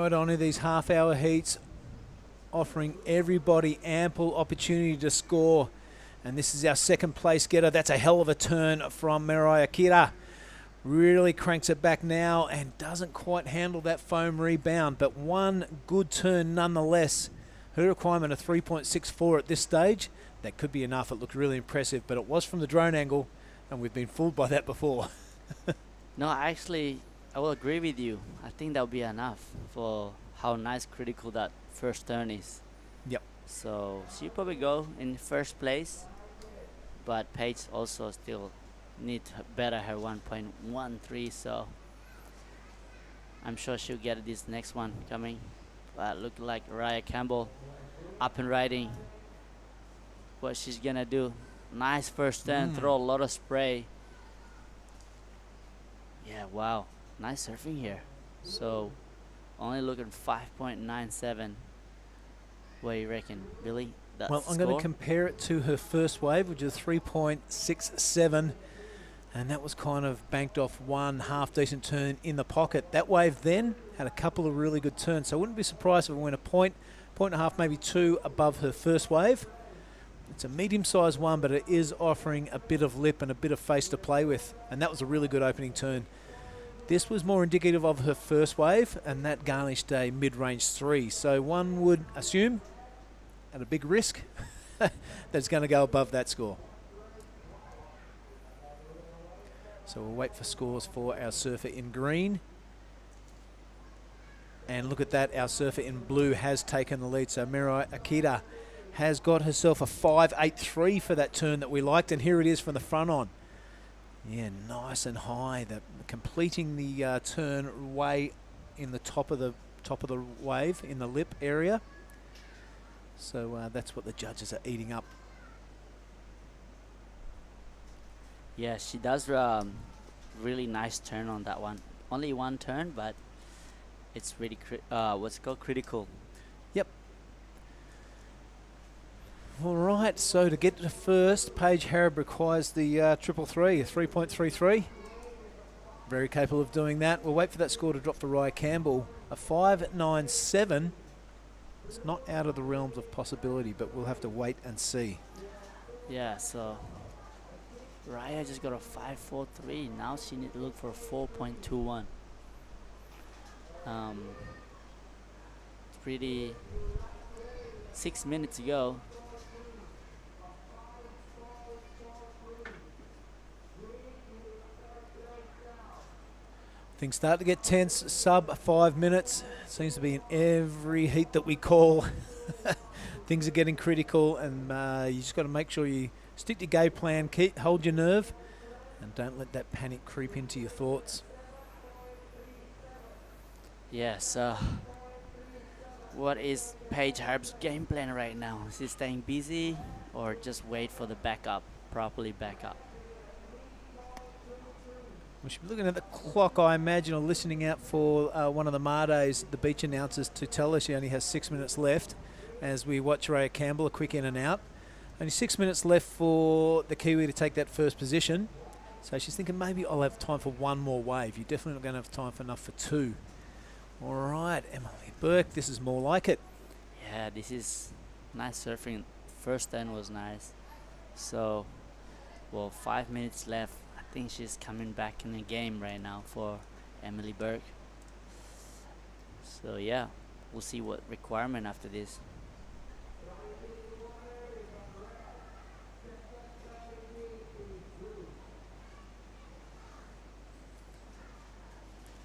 right on in these half-hour heats, offering everybody ample opportunity to score. And this is our second place getter. That's a hell of a turn from Mirai Akira. Really cranks it back now and doesn't quite handle that foam rebound, but one good turn nonetheless. Her requirement of 3.64 at this stage, that could be enough. It looked really impressive, but it was from the drone angle, and we've been fooled by that before. No, actually, I will agree with you. I think that will be enough for how nice critical that first turn is. Yep. So she'll probably go in first place, but Paige also still need to better her 1.13, so I'm sure she'll get this next one coming. But look like Raya Campbell up and riding. What she's gonna do. Nice first turn, throw a lot of spray. Yeah, wow. Nice surfing here. So only looking 5.97. What do you reckon, Billy? That Well, I'm score? going to compare it to her first wave, which is 3.67. And that was kind of banked off one half-decent turn in the pocket. That wave then had a couple of really good turns, so I wouldn't be surprised if it went a point and a half, maybe two above her first wave. It's a medium-sized one, but it is offering a bit of lip and a bit of face to play with, and that was a really good opening turn. This was more indicative of her first wave, and that garnished a mid-range 3. So one would assume, at a big risk, that it's going to go above that score. So we'll wait for scores for our surfer in green. And look at that, our surfer in blue has taken the lead. So Mirai Akita has got herself a 5.83 for that turn that we liked. And here it is from the front on. Yeah, nice and high. Completing the turn way in the top of the wave in the lip area. So that's what the judges are eating up. Yeah, she does really nice turn on that one. Only one turn, but it's really what's called critical. Yep. All right, so to get to first, Paige Harrop requires the 3.33. Very capable of doing that. We'll wait for that score to drop for Raya Campbell. A 5.97. It's not out of the realms of possibility, but we'll have to wait and see. Yeah, so Raya just got a 5.43. Now she need to look for 4.21. It's pretty 6 minutes ago. Things start to get tense, sub 5 minutes. Seems to be in every heat that we call. Things are getting critical, and you just got to make sure you stick to your game plan, hold your nerve, and don't let that panic creep into your thoughts. Yeah, so what is Paige Harp's game plan right now? Is she staying busy or just wait for the backup, properly back up? We should be looking at the clock, I imagine, or listening out for one of the Mardays, the beach announcers, to tell us she only has 6 minutes left as we watch Raya Campbell, a quick in and out. Only 6 minutes left for the Kiwi to take that first position. So she's thinking maybe I'll have time for one more wave. You're definitely not going to have time for enough for two. All right, Emily Burke, this is more like it. Yeah, this is nice surfing. First turn was nice. So, well, 5 minutes left. I think she's coming back in the game right now for Emily Burke. So yeah, we'll see what requirement after this.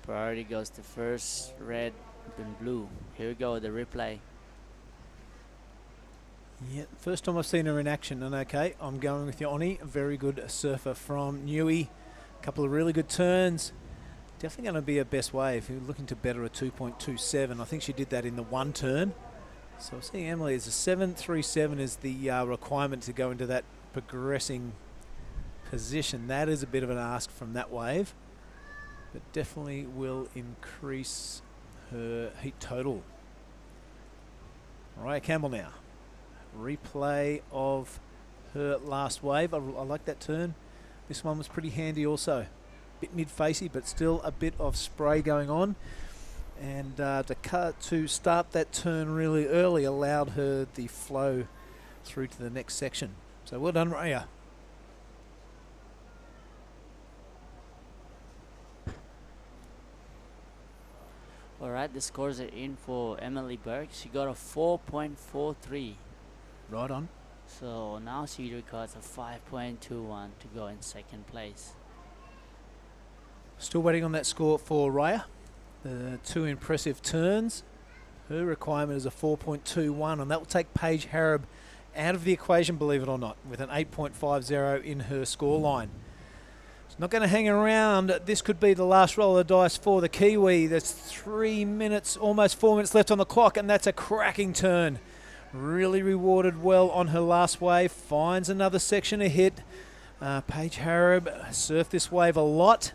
Priority goes to first, red, then blue. Here we go, the replay. Yeah, first time I've seen her in action, and okay, I'm going with you, Oni. A very good surfer from Newey. A couple of really good turns. Definitely going to be a best wave. You're looking to better a 2.27. I think she did that in the one turn. So I'll see Emily as a 7.37 is the requirement to go into that progressing position. That is a bit of an ask from that wave, but definitely will increase her heat total. Raya Campbell now. Replay of her last wave. I like that turn. This one was pretty handy also. Bit mid-facey, but still a bit of spray going on. And to start that turn really early allowed her the flow through to the next section. So well done, Raya. All right, the scores are in for Emily Berg. She got a 4.43. Right on. So now she records a 5.21 to go in second place. Still waiting on that score for Raya. Two impressive turns. Her requirement is a 4.21, and that will take Paige Harab out of the equation, believe it or not, with an 8.50 in her scoreline. It's not going to hang around. This could be the last roll of the dice for the Kiwi. There's 3 minutes, almost 4 minutes left on the clock, and that's a cracking turn. Really rewarded well on her last wave. Finds another section to hit. Paige Harab surfed this wave a lot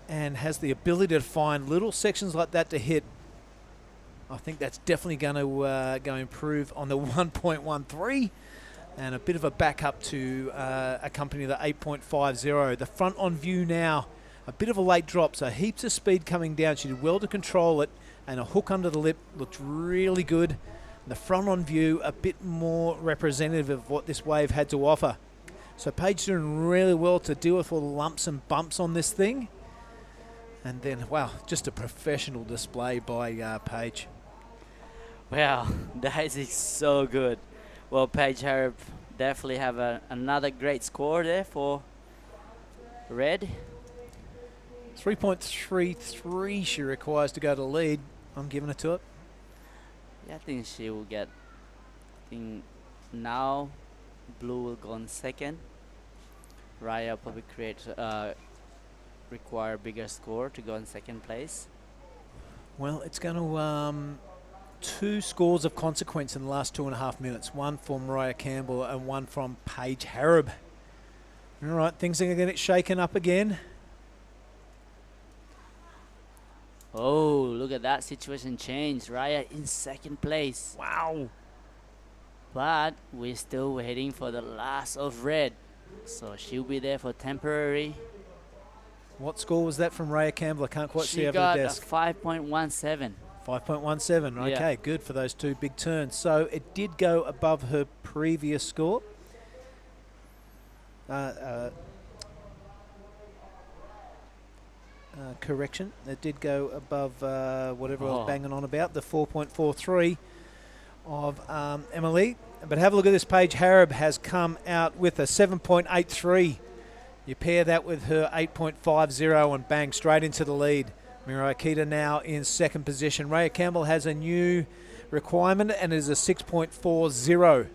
and has the ability to find little sections like that to hit. I think that's definitely going to go improve on the 1.13. And a bit of a backup to accompany the 8.50. The front on view now, a bit of a late drop, so heaps of speed coming down. She did well to control it, and a hook under the lip looked really good. The front on view, a bit more representative of what this wave had to offer. So Paige doing really well to deal with all the lumps and bumps on this thing. And then, wow, just a professional display by Paige. Wow, that is so good. Well, Paige Harab definitely have another great score there for red. 3.33 she requires to go to lead. I'm giving it to it. Yeah, I think she will get. I think now blue will go on second. Raya probably require bigger score to go in second place. Well, it's going to 2 scores of consequence in the last 2.5 minutes. One from Mariah Campbell and one from Paige Harab. All right, things are going to get shaken up again. Oh, look at that situation change. Raya in second place. Wow. But we're still waiting for the last of red. So she'll be there for temporary. What score was that from Raya Campbell? I can't quite see over the desk. She got a 5.17. 5.17. Okay, good for those 2 big turns. So it did go above her previous score. Correction, it did go above whatever I was banging on about, the 4.43 of Emily. But have a look at this. Paige Harab has come out with a 7.83. You pair that with her 8.50 and bang, straight into the lead. Mirai Kita now in second position. Raya Campbell has a new requirement and is a 6.40.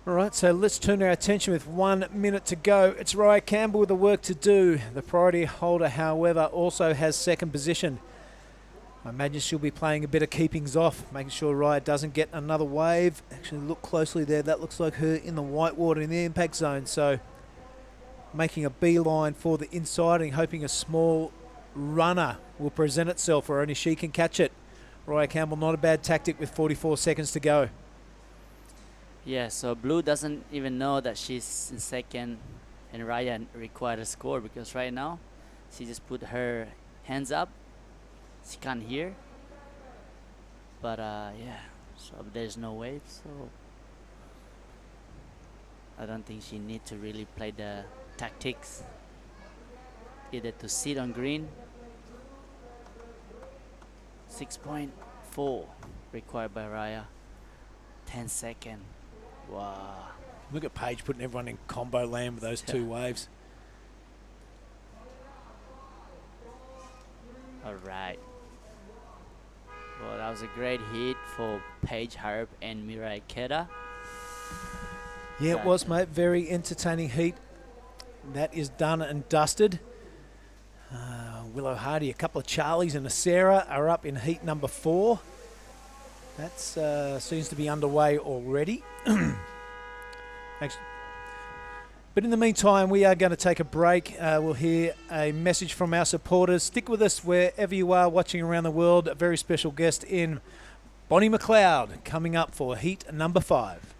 All right, so let's turn our attention with 1 minute to go. It's Raya Campbell with the work to do. The priority holder, however, also has second position. I imagine she'll be playing a bit of keepings off, making sure Raya doesn't get another wave. Actually, look closely there. That looks like her in the white water in the impact zone. So making a beeline for the inside and hoping a small runner will present itself or only she can catch it. Raya Campbell, not a bad tactic with 44 seconds to go. Yeah, so blue doesn't even know that she's in second and Raya required a score because right now she just put her hands up. She can't hear. But yeah, so there's no wave, so I don't think she needs to really play the tactics. Either to sit on green. 6.4 required by Raya. 10 seconds. Wow. Look at Paige putting everyone in combo land with those 2 waves. All right. Well, that was a great hit for Paige Harab and Mirai Keda. Yeah, it was, mate. Very entertaining heat. That is done and dusted. Willow Hardy, a couple of Charlies and a Sarah are up in heat number 4. That seems to be underway already. But in the meantime, we are going to take a break. We'll hear a message from our supporters. Stick with us wherever you are watching around the world. A very special guest in Bonnie McLeod coming up for heat number 5.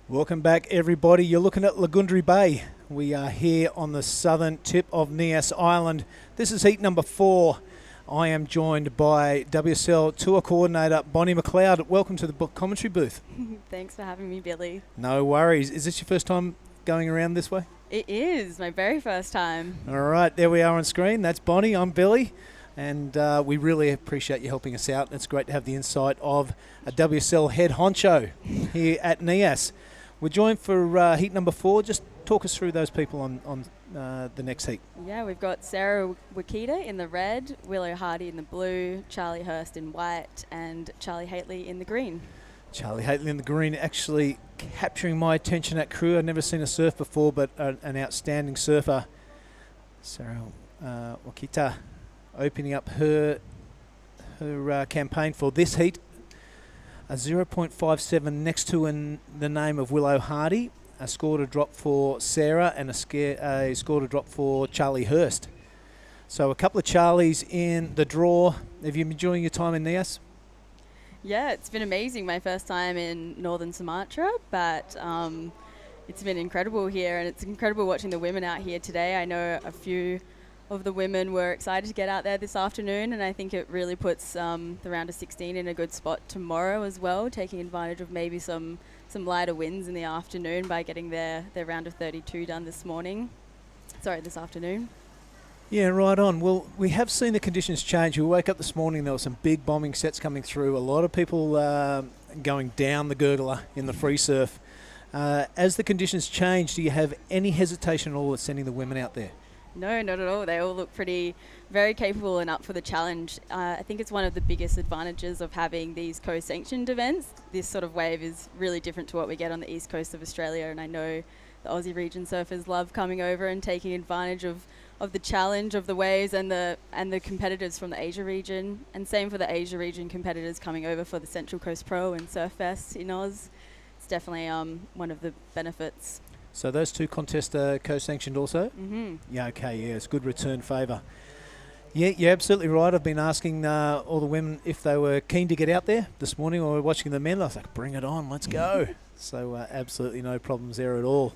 Welcome back, everybody. You're looking at Lagundri Bay. We are here on the southern tip of Nias Island. This is heat number 4. I am joined by WSL Tour Coordinator Bonnie McLeod. Welcome to the commentary booth. Thanks for having me, Billy. No worries. Is this your first time going around this way? It is my very first time. All right, there we are on screen. That's Bonnie. I'm Billy. And we really appreciate you helping us out. It's great to have the insight of a WSL head honcho here at Nias. We're joined for heat number 4. Just talk us through those people on the next heat. Yeah, we've got Sarah Wakita in the red, Willow Hardy in the blue, Charlie Hurst in white, and Charlie Haitley in the green. Charlie Haitley in the green actually capturing my attention at crew. I've never seen her surf before, but an outstanding surfer. Sarah Wakita opening up her campaign for this heat. A 0.57 next to the name of Willow Hardy, a score to drop for Sarah, and a score to drop for Charlie Hurst. So a couple of Charlies in the draw. Have you been enjoying your time in Nias? Yeah, it's been amazing. My first time in northern Sumatra, but it's been incredible here, and it's incredible watching the women out here today. I know a few of the women were excited to get out there this afternoon, and I think it really puts the round of 16 in a good spot tomorrow as well, taking advantage of maybe some lighter winds in the afternoon by getting their round of 32 done this afternoon. Yeah, right on. Well, we have seen the conditions change. We woke up this morning, there were some big bombing sets coming through, a lot of people going down the gurgler in the free surf. As the conditions change, do you have any hesitation at all at sending the women out there? No, not at all. They all look very capable and up for the challenge. I think it's one of the biggest advantages of having these co-sanctioned events. This sort of wave is really different to what we get on the east coast of Australia, and I know the Aussie region surfers love coming over and taking advantage of the challenge of the waves and the competitors from the Asia region, and same for the Asia region competitors coming over for the Central Coast Pro and Surf Fest in Oz. It's definitely one of the benefits. So those two contests are co-sanctioned also? Mm-hmm. Yeah, okay, yeah, it's good return favour. Yeah, you're absolutely right. I've been asking all the women if they were keen to get out there this morning or watching the men. I was like, bring it on, let's go. So absolutely no problems there at all.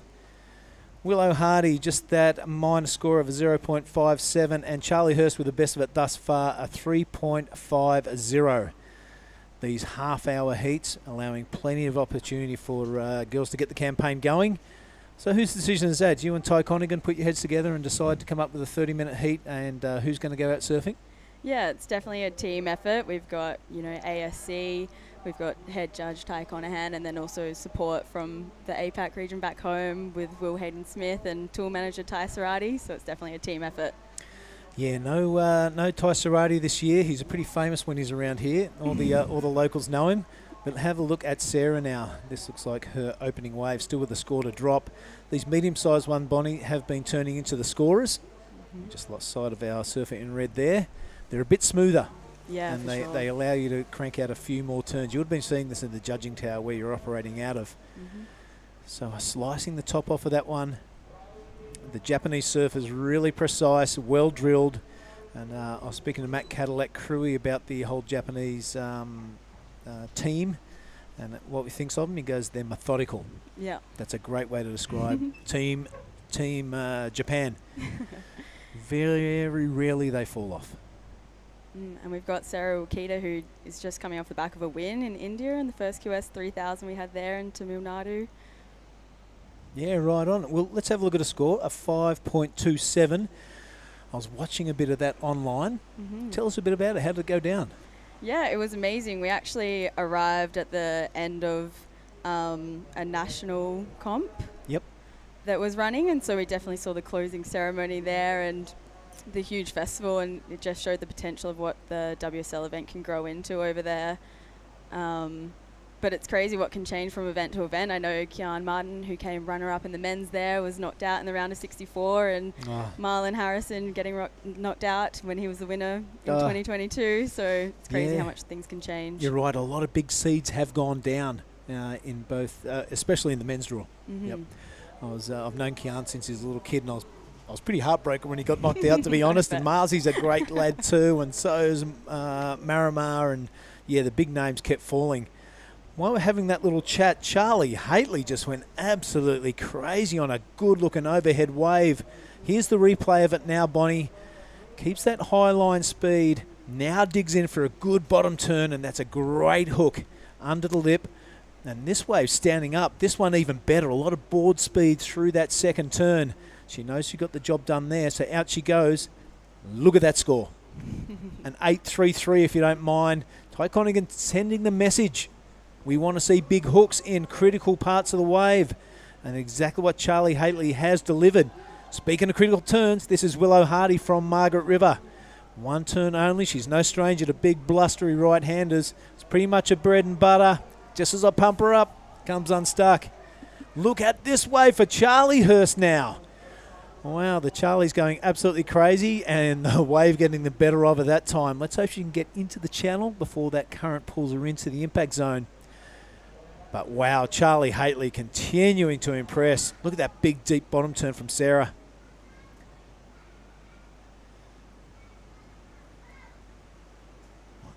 Willow Hardy, just that minor score of a 0.57, and Charlie Hurst with the best of it thus far, a 3.50. These half-hour heats allowing plenty of opportunity for girls to get the campaign going. So whose decision is that? You and Ty Conigan put your heads together and decide to come up with a 30-minute heat, and who's going to go out surfing? Yeah, it's definitely a team effort. We've got, ASC, we've got head judge Ty Conahan, and then also support from the APAC region back home with Will Hayden-Smith and tool manager Ty Sarati, so it's definitely a team effort. Yeah, no Ty Sarati this year. He's pretty famous when he's around here. All the locals know him. But have a look at Sarah now. This looks like her opening wave, still with the score to drop. These medium-sized one, Bonnie, have been turning into the scorers. Just lost sight of our surfer in red there. they're a bit smoother. Yeah, and for they, sure. they allow you to crank out a few more turns. You would have been seeing this in the judging tower where you're operating out of. So slicing the top off of that one. The Japanese surf is really precise, well drilled. And I was speaking to Matt Cadillac Crewy about the whole Japanese team and what he thinks of them. He goes, they're methodical. Yeah. That's a great way to describe team Japan. Very rarely they fall off. And we've got Sarah Ukita, who is just coming off the back of a win in India in the first QS 3000 we had there in Tamil Nadu. Yeah, right on. Well, let's have a look at a score, a 5.27. I was watching a bit of that online. Tell us a bit about it. How did it go down? Yeah, it was amazing. We actually arrived at the end of a national comp that was running, and so we definitely saw the closing ceremony there and the huge festival, and it just showed the potential of what the WSL event can grow into over there. But it's crazy what can change from event to event. I know Kian Martin, who came runner-up in the men's there, was knocked out in the round of 64, and Marlon Harrison getting knocked out when he was the winner in 2022. So it's crazy how much things can change. You're right. A lot of big seeds have gone down in both, especially in the men's draw. Yep. I've known Kian since he was a little kid, and I was pretty heartbroken when he got knocked out, to be honest. And Marzi's a great lad too, and so is Marimar, and the big names kept falling. While we're having that little chat, Charlie Haitley just went absolutely crazy on a good-looking overhead wave. Here's the replay of it now, Bonnie. Keeps that high line speed, now digs in for a good bottom turn, and that's a great hook under the lip. And this wave standing up, this one even better. A lot of board speed through that second turn. She knows she got the job done there, so out she goes. Look at that score. An 8.33 if you don't mind. Ty Conigan sending the message. We want to see big hooks in critical parts of the wave. And exactly what Charlie Haitley has delivered. Speaking of critical turns, this is Willow Hardy from Margaret River. One turn only. She's no stranger to big blustery right-handers. It's pretty much a bread and butter. Just as I pump her up, comes unstuck. Look at this wave for Charlie Hurst now. Wow, the Charlie's going absolutely crazy, and the wave getting the better of her that time. Let's hope she can get into the channel before that current pulls her into the impact zone. But wow, Charlie Haitley continuing to impress. Look at that big, deep bottom turn from Sarah.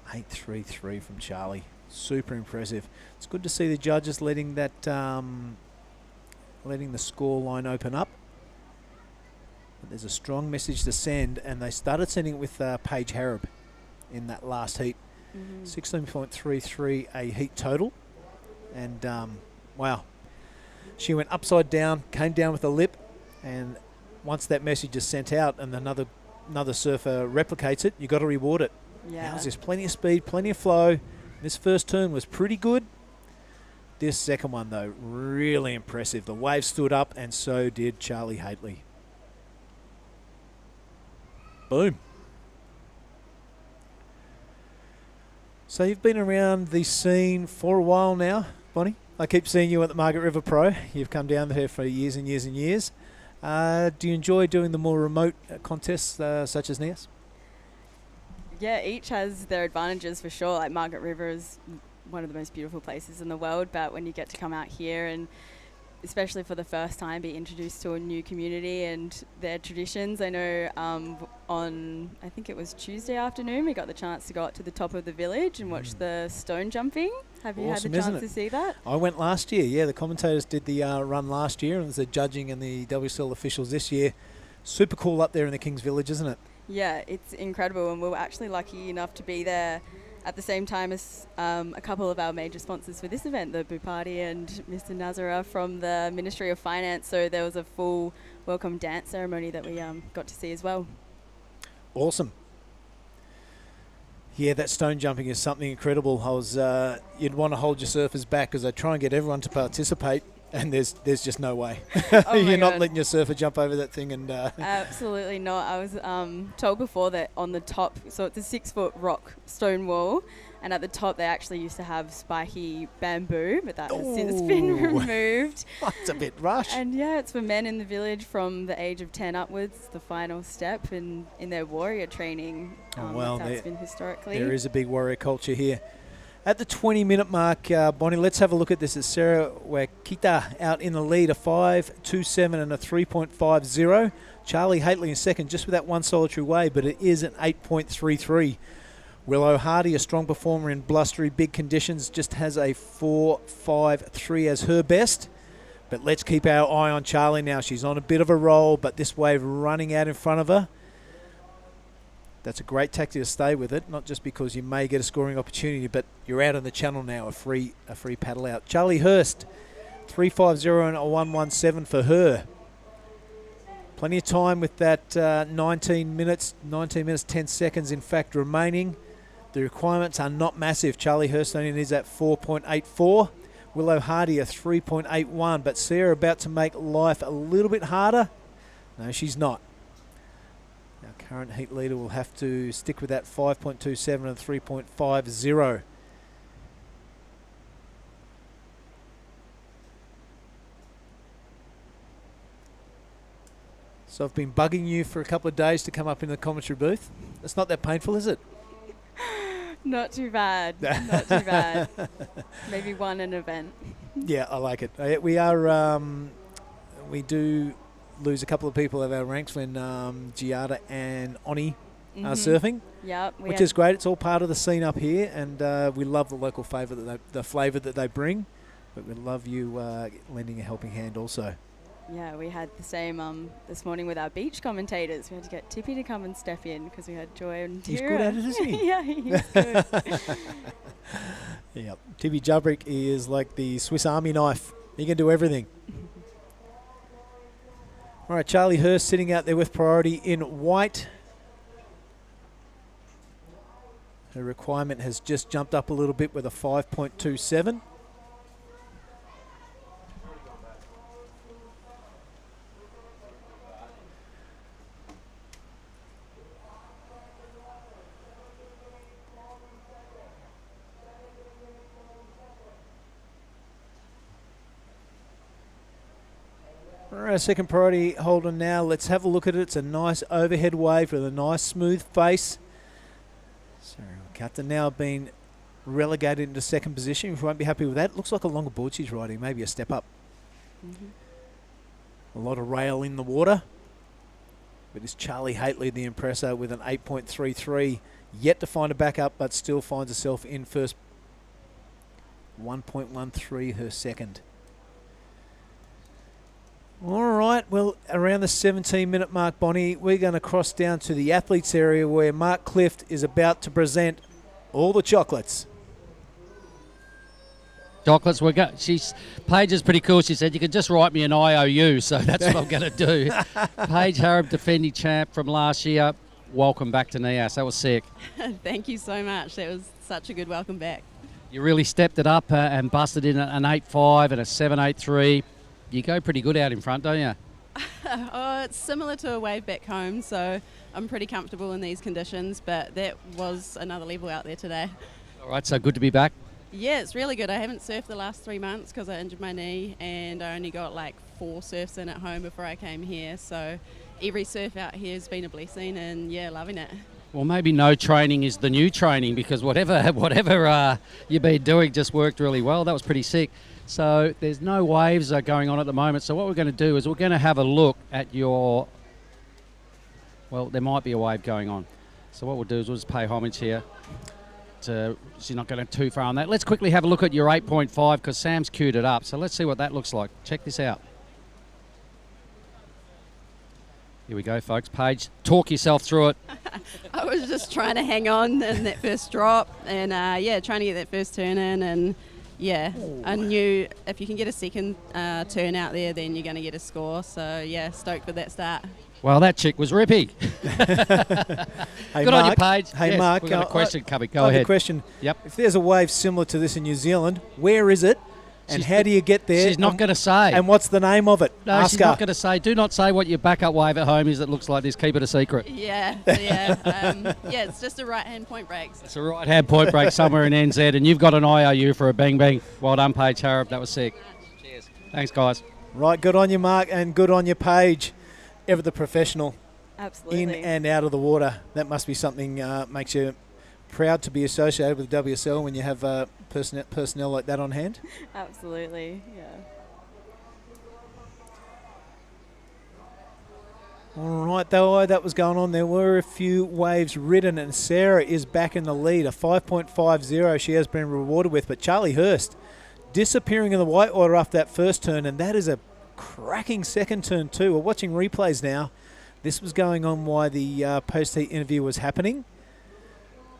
.833 from Charlie. Super impressive. It's good to see the judges letting that, letting the score line open up. But there's a strong message to send, and they started sending it with Paige Harab in that last heat. 16.33 a heat total. And wow, she went upside down, came down with a lip, and once that message is sent out and another surfer replicates it, you got to reward it. Yeah. Now there's plenty of speed, plenty of flow. This first turn was pretty good. This second one, though, really impressive. The wave stood up, and so did Charlie Haitley. Boom. So you've been around the scene for a while now, Bonnie. I keep seeing you at the Margaret River Pro. You've come down there for years and years and years. Do you enjoy doing the more remote contests such as Nias? Yeah, each has their advantages for sure. Like Margaret River is one of the most beautiful places in the world, but when you get to come out here and especially for the first time be introduced to a new community and their traditions. I know on, I think it was Tuesday afternoon, we got the chance to go up to the top of the village and watch the stone jumping. Have you Awesome, had the chance isn't to see that? I went last year, yeah. The commentators did the run last year, and there's the judging and the WSL officials this year. Super cool up there in the King's Village, isn't it? Yeah, it's incredible, and we were actually lucky enough to be there at the same time as a couple of our major sponsors for this event, the Bupati and Mr. Nazara from the Ministry of Finance. So there was a full welcome dance ceremony that we got to see as well. Awesome. Yeah, that stone jumping is something incredible. I was, you'd want to hold your surfers back because they try and get everyone to participate, and there's just no way. You're not letting your surfer jump over that thing. And Absolutely not. I was told before that on the top, so it's a 6-foot rock stone wall, And at the top, they actually used to have spiky bamboo, but that has since been removed. That's a bit rush. And yeah, it's for men in the village from the age of 10 upwards, the final step in their warrior training. Well, that's been historically. there is a big warrior culture here. At the 20-minute mark, Bonnie, let's have a look at this. It's Sarah Wakita out in the lead, a 5.27 and a 3.50. Charlie Haitley in second, just with that one solitary wave, but it is an 8.33. Willow Hardy, a strong performer in blustery big conditions, just has a 4.53 as her best. But let's keep our eye on Charlie now. She's on a bit of a roll, but this wave running out in front of her. That's a great tactic to stay with it, not just because you may get a scoring opportunity, but you're out on the channel now, a free paddle out. Charlie Hurst, 3.50 and a 1.17 for her. Plenty of time with that 19 minutes 10 seconds in fact remaining. The requirements are not massive. Charlie Hurst only needs that 4.84. Willow Hardy a 3.81, but Sarah about to make life a little bit harder. No, she's not. Our current heat leader will have to stick with that 5.27 and 3.50. So I've been bugging you for a couple of days to come up in the commentary booth. It's not that painful, is it? Not too bad. Not too bad. Maybe one an event. Yeah, I like it. We do lose a couple of people of our ranks when Giada and Oni are surfing. Yep, which is great. It's all part of the scene up here, and we love the local flavour that they bring. But we love you lending a helping hand also. Yeah, we had the same this morning with our beach commentators. We had to get Tippy to come and step in because we had Joy and Tira. He's good at it, isn't he? Yeah, he's good. Yep. Tippy Jubrick is like the Swiss Army knife. He can do everything. All right, Charlie Hurst sitting out there with priority in white. Her requirement has just jumped up a little bit with a 5.27. Our second priority holder now. Let's have a look at it. It's a nice overhead wave with a nice smooth face. Sorry, Captain now been relegated into second position. We won't be happy with that. Looks like a longer board she's riding, maybe a step up. A lot of rail in the water. But it's Charlie Haitley, the impressor, with an 8.33. Yet to find a backup, but still finds herself in first. 1.13 her second. All right, well, around the 17-minute mark, Bonnie, we're going to cross down to the athletes area where Mark Clift is about to present all the chocolates. Chocolates, Paige is pretty cool. She said, you can just write me an IOU, so that's what I'm going to do. Paige Harrop, defending champ from last year. Welcome back to Nias. That was sick. Thank you so much. That was such a good welcome back. You really stepped it up and busted in an 8.5 and a 7.83. You go pretty good out in front, don't you? It's similar to a wave back home, so I'm pretty comfortable in these conditions, but that was another level out there today. All right, so good to be back. Yeah, it's really good. I haven't surfed the last 3 months because I injured my knee, and I only got like 4 surfs in at home before I came here, so every surf out here has been a blessing, and yeah, loving it. Well, maybe no training is the new training, because whatever you've been doing just worked really well. That was pretty sick. So there's no waves going on at the moment. So what we're going to do is we're going to have a look at your... Well, there might be a wave going on. So what we'll do is we'll just pay homage here. She's not going too far on that. Let's quickly have a look at your 8.5 because Sam's queued it up. So let's see what that looks like. Check this out. Here we go, folks. Paige, talk yourself through it. I was just trying to hang on in that first drop and, trying to get that first turn in and... Yeah, I knew if you can get a second turn out there, then you're going to get a score. So, yeah, stoked with that start. Well, that chick was ripping. Hey, Good Mark, on you, Paige. Hey, yes, Mark. We've got a question coming. Go I have ahead. a question. Yep. If there's a wave similar to this in New Zealand, where is it And how do you get there? She's not going to say. And what's the name of it? No, Ask she's her. not going to say. Do not say what your backup wave at home is that looks like this. Keep it a secret. Yeah. It's just a right-hand point break. It's a right-hand point break somewhere in NZ, and you've got an IOU for a bang bang. Well done, Paige Harrop. That was sick. Cheers. Thanks, guys. Right, good on you, Mark, and good on you, Paige. Ever the professional. Absolutely. In and out of the water. That must be something makes you proud to be associated with WSL when you have personnel like that on hand. Absolutely, yeah. All right, though, that was going on. There were a few waves ridden, and Sarah is back in the lead, a 5.50 she has been rewarded with. But Charlie Hurst disappearing in the whitewater after that first turn, and that is a cracking second turn too. We're watching replays now. This was going on while the post-heat interview was happening.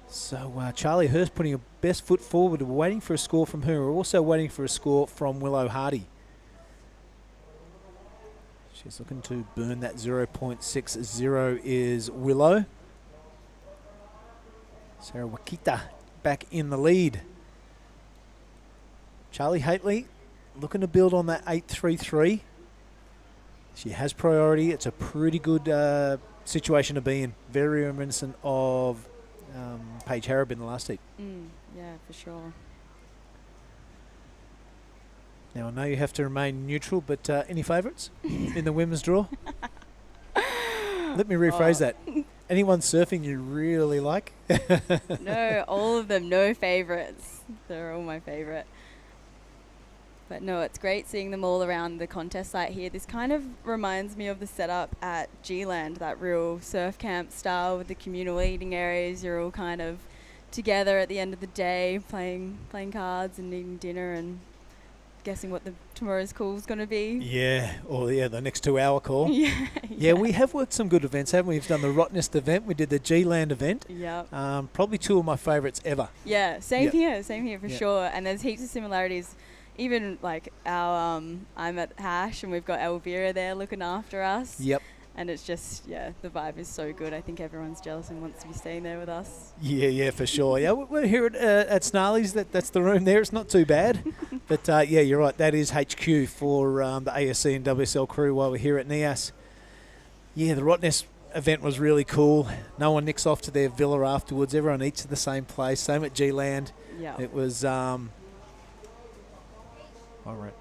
So Charlie Hurst putting her best foot forward. We're waiting for a score from her. We're also waiting for a score from Willow Hardy. She's looking to burn that 0.60 is Willow. Sarah Wakita back in the lead. Charlie Haitley looking to build on that 8.33. She has priority. It's a pretty good situation to be in. Very reminiscent of Paige Harrop in the last heat. Yeah, for sure. Now, I know you have to remain neutral, but any favourites in the women's draw? Let me rephrase that. Anyone surfing you really like? No, all of them, no favourites. They're all my favourite. But no, it's great seeing them all around the contest site here. This kind of reminds me of the setup at G-Land, that real surf camp style with the communal eating areas. You're all kind of together at the end of the day, playing cards and eating dinner and guessing what tomorrow's call is going to be. Yeah, or the next 2 hour call. Yeah, we have worked some good events, haven't we? We've done the Rottnest event. We did the G-Land event. Yep. Probably 2 of my favourites ever. Yeah, same here for Yep. sure. And there's heaps of similarities. Even like our, I'm at Hash and we've got Elvira there looking after us. Yep. And it's just, the vibe is so good. I think everyone's jealous and wants to be staying there with us. Yeah, for sure. Yeah, we're here at Snarley's. That's the room there. It's not too bad. But you're right. That is HQ for the ASC and WSL crew while we're here at Nias. Yeah, the Rottnest event was really cool. No one nicks off to their villa afterwards. Everyone eats at the same place. Same at G-Land. Yeah. It was... all right.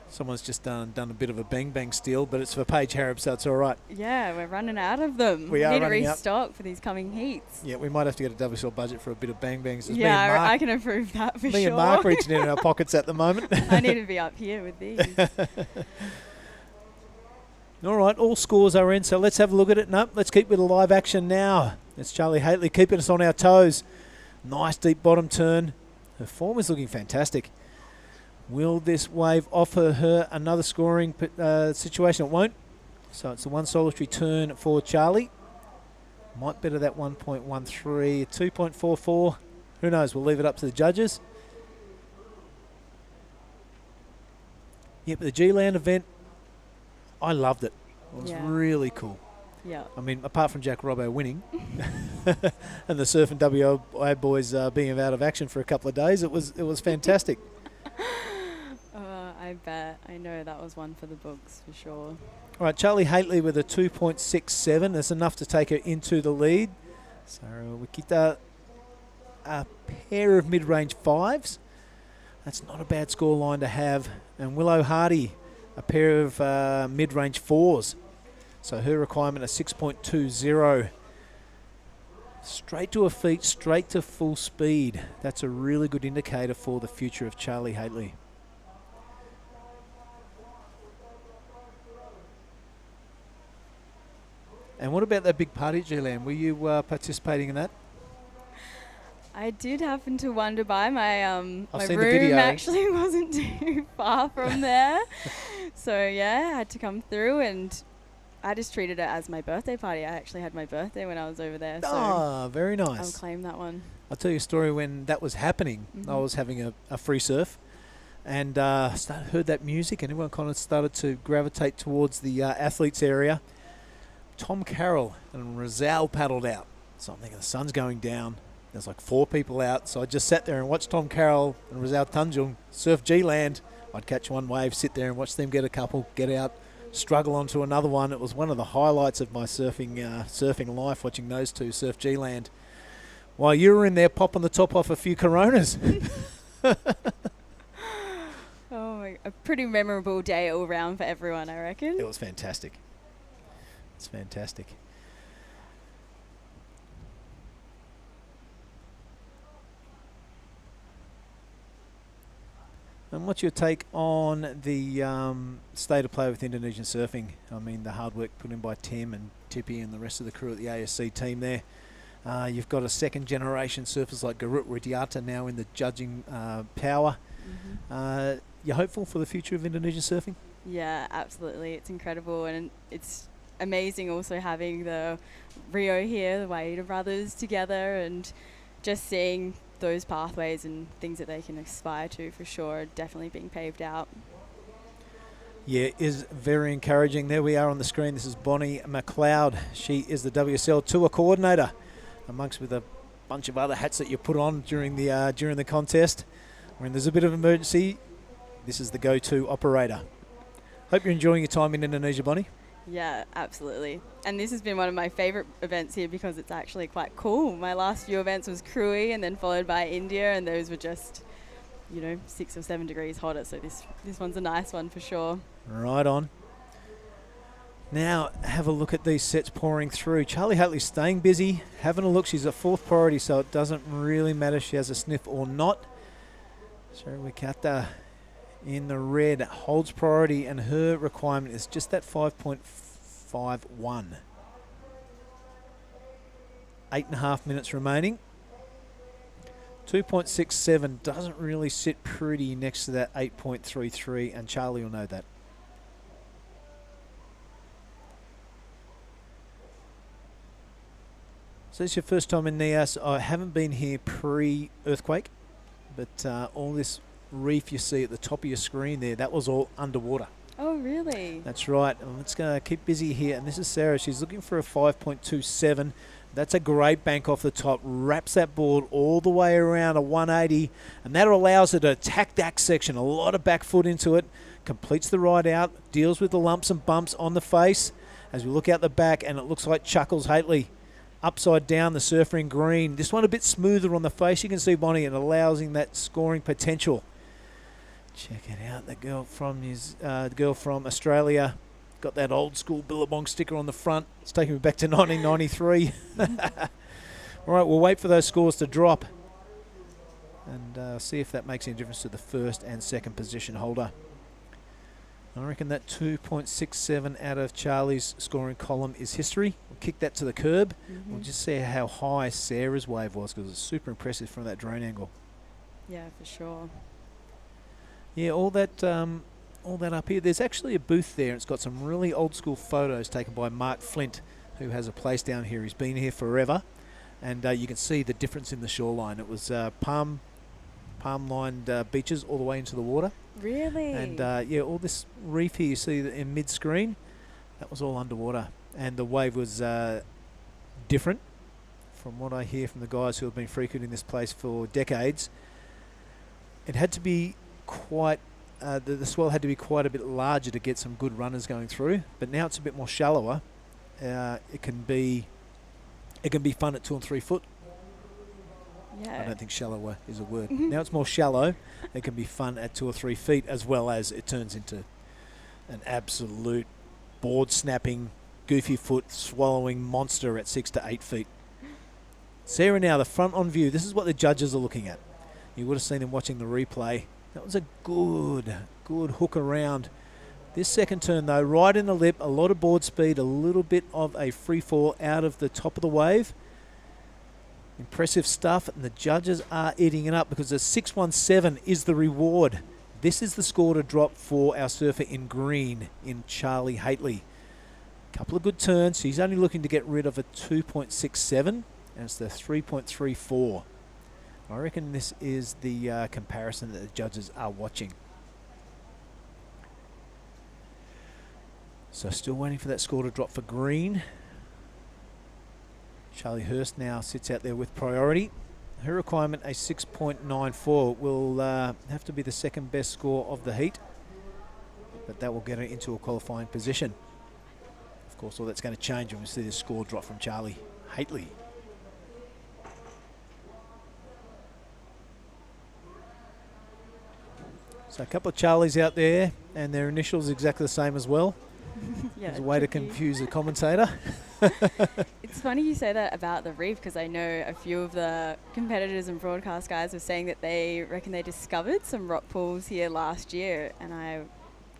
Someone's just done a bit of a bang steal, but it's for Paige Harrop, so it's all right. Yeah, we're running out of them. We are need to running out. restock for these coming heats. Yeah, we might have to get a WSL budget for a bit of bangs. It's Yeah, me and Mark, I can approve that for sure. me and Mark reaching in our pockets at the moment. I need to be up here with these. All right, all scores are in, so let's have a look at it. Nope, let's keep with the live action now. It's Charlie Haitley keeping us on our toes. Nice deep bottom turn. Her form is looking fantastic. Will this wave offer her another scoring situation? It won't. So it's the one solitary turn for Charlie. Might better that 1.13, 2.44. Who knows? We'll leave it up to the judges. Yep, the G-Land event, I loved it. It was really cool. Yeah. I mean, apart from Jack Robbo winning and the Surf and WA boys being out of action for a couple of days, it was fantastic. I bet. I know that was one for the books for sure. All right, Charlie Haitley with a 2.67. That's enough to take her into the lead. So Wakita, a pair of mid-range 5s. That's not a bad score line to have. And Willow Hardy, a pair of mid-range 4s. So her requirement is 6.20. Straight to her feet, straight to full speed. That's a really good indicator for the future of Charlie Haitley. And what about that big party at G-Land? Were you participating in that? I did happen to wander by. My my seen the video. room actually wasn't too far from there. So yeah, I had to come through and I just treated it as my birthday party. I actually had my birthday when I was over there. So very nice. I'll claim that one. I'll tell you a story when that was happening. I was having a free surf and heard that music and everyone kind of started to gravitate towards the athletes area. Tom Carroll and Rizal paddled out. So I'm thinking the sun's going down. There's like 4 people out. So I just sat there and watched Tom Carroll and Rizal Tunjung surf G-Land I'd catch one wave, sit there and watch them get a couple, get out, struggle onto another one. It was one of the highlights of my surfing life, watching those two surf G-Land. While you were in there popping the top off a few Coronas. A pretty memorable day all round for everyone, I reckon. It was fantastic. It's fantastic. And what's your take on the state of play with Indonesian surfing? I mean, the hard work put in by Tim and Tippy and the rest of the crew at the ASC team there. You've got a second generation surfers like Garut Widiata now in the judging power. You're hopeful for the future of Indonesian surfing? Yeah, absolutely. It's incredible, and it's amazing also having the Rio here, the Waida brothers together, and just seeing those pathways and things that they can aspire to for sure are definitely being paved out. Yeah, it is very encouraging. There we are on the screen. This is Bonnie McLeod. She is the WSL Tour Coordinator, amongst with a bunch of other hats that you put on during the contest. When there's a bit of emergency, this is the go-to operator. Hope you're enjoying your time in Indonesia, Bonnie. Yeah, absolutely. And this has been one of my favourite events here because it's actually quite cool. My last few events was Krui and then followed by India, and those were just, 6 or 7 degrees hotter. So this one's a nice one for sure. Right on. Now, have a look at these sets pouring through. Charlie Hatley's staying busy, having a look. She's a 4th priority, so it doesn't really matter if she has a sniff or not. Sorake in the red holds priority, and her requirement is just that 5.51. 8.5 minutes remaining. 2.67 doesn't really sit pretty next to that 8.33, and Charlie will know that. So it's your first time in Nias. I haven't been here pre-earthquake, but all this reef you see at the top of your screen there, that was all underwater. Oh, really? That's right. And let's go keep busy here. And this is Sarah. She's looking for a 5.27. That's a great bank off the top. Wraps that board all the way around a 180, and that allows her to attack that section. A lot of back foot into it. Completes the ride out. Deals with the lumps and bumps on the face. As we look out the back, and it looks like Chuckles Hatley. Upside down, the surfer in green. This one a bit smoother on the face. You can see Bonnie, and allowing that scoring potential. Check it out. The girl from Australia got that old school Billabong sticker on the front. It's taking me back to 1993. All right, we'll wait for those scores to drop and see if that makes any difference to the first and second position holder. I reckon that 2.67 out of Charlie's scoring column is history. We'll kick that to the curb. We'll just see how high Sarah's wave was, because it's super impressive from that drone angle. Yeah, for sure. Yeah, all that up here. There's actually a booth there. It's got some really old school photos taken by Mark Flint, who has a place down here. He's been here forever, and you can see the difference in the shoreline. It was palm-lined beaches all the way into the water. Really? And yeah, all this reef here you see in mid-screen, that was all underwater, and the wave was different. From what I hear from the guys who have been frequenting this place for decades, it had to be quite. The swell had to be quite a bit larger to get some good runners going through, but now it's a bit more shallower. It can be fun at 2 and 3 foot. Yeah. I don't think shallower is a word. Now it's more shallow. It can be fun at 2 or 3 feet, as well as it turns into an absolute board snapping, goofy foot swallowing monster at 6 to 8 feet. Sarah now, the front on view. This is what the judges are looking at. You would have seen them watching the replay. That was a good hook around. This second turn though, right in the lip, a lot of board speed, a little bit of a free fall out of the top of the wave. Impressive stuff, and the judges are eating it up because the 617 is the reward. This is the score to drop for our surfer in green, in Charlie Hatley. Couple of good turns. He's only looking to get rid of a 2.67, and it's the 3.34. I reckon this is the comparison that the judges are watching. So still waiting for that score to drop for green. Charlie Hurst now sits out there with priority. Her requirement, a 6.94, will have to be the second best score of the heat, but that will get her into a qualifying position. Of course, all that's going to change when we see the score drop from Charlie Haitley. So a couple of Charlies out there, and their initials exactly the same as well. Yeah, as a way to confuse the commentator. It's funny you say that about the reef, because I know a few of the competitors and broadcast guys were saying that they reckon they discovered some rock pools here last year, and I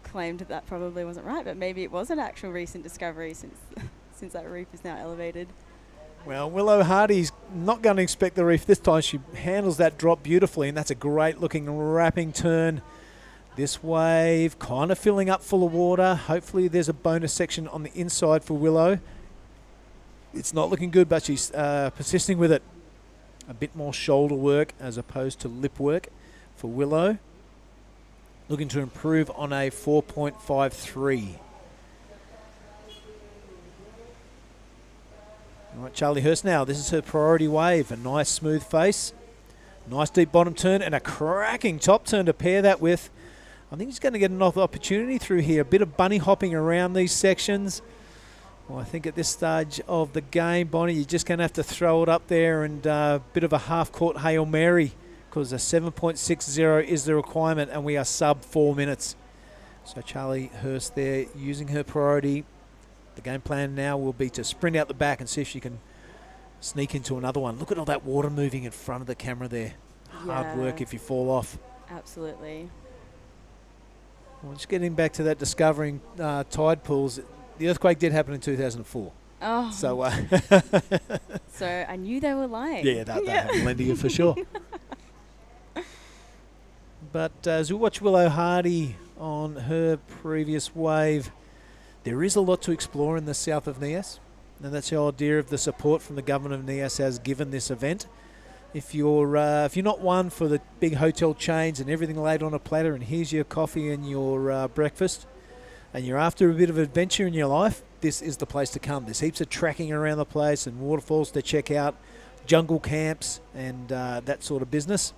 claimed that probably wasn't right, but maybe it was an actual recent discovery since that reef is now elevated. Well, Willow Hardy's not going to expect the reef this time. She handles that drop beautifully, and that's a great looking wrapping turn. This wave kind of filling up full of water. Hopefully there's a bonus section on the inside for Willow. It's not looking good, but she's persisting with it. A bit more shoulder work as opposed to lip work for Willow. Looking to improve on a 4.53. All right, Charlie Hurst now. This is her priority wave. A nice smooth face. Nice deep bottom turn and a cracking top turn to pair that with. I think he's going to get another opportunity through here. A bit of bunny hopping around these sections. Well, I think at this stage of the game, Bonnie, you're just going to have to throw it up there and a bit of a half-court Hail Mary, because a 7.60 is the requirement and we are sub 4 minutes. So Charlie Hurst there using her priority. The game plan now will be to sprint out the back and see if she can sneak into another one. Look at all that water moving in front of the camera there. Hard work if you fall off. Absolutely. Well, just getting back to that discovering tide pools, the earthquake did happen in 2004. Oh. So, so I knew they were lying. Yeah, they have lending it for sure. But as we watch Willow Hardy on her previous wave, there is a lot to explore in the south of Nias, and that's the idea of the support from the government of Nias has given this event. If you're not one for the big hotel chains and everything laid on a platter and here's your coffee and your breakfast, and you're after a bit of adventure in your life, this is the place to come. There's heaps of trekking around the place and waterfalls to check out, jungle camps and that sort of business.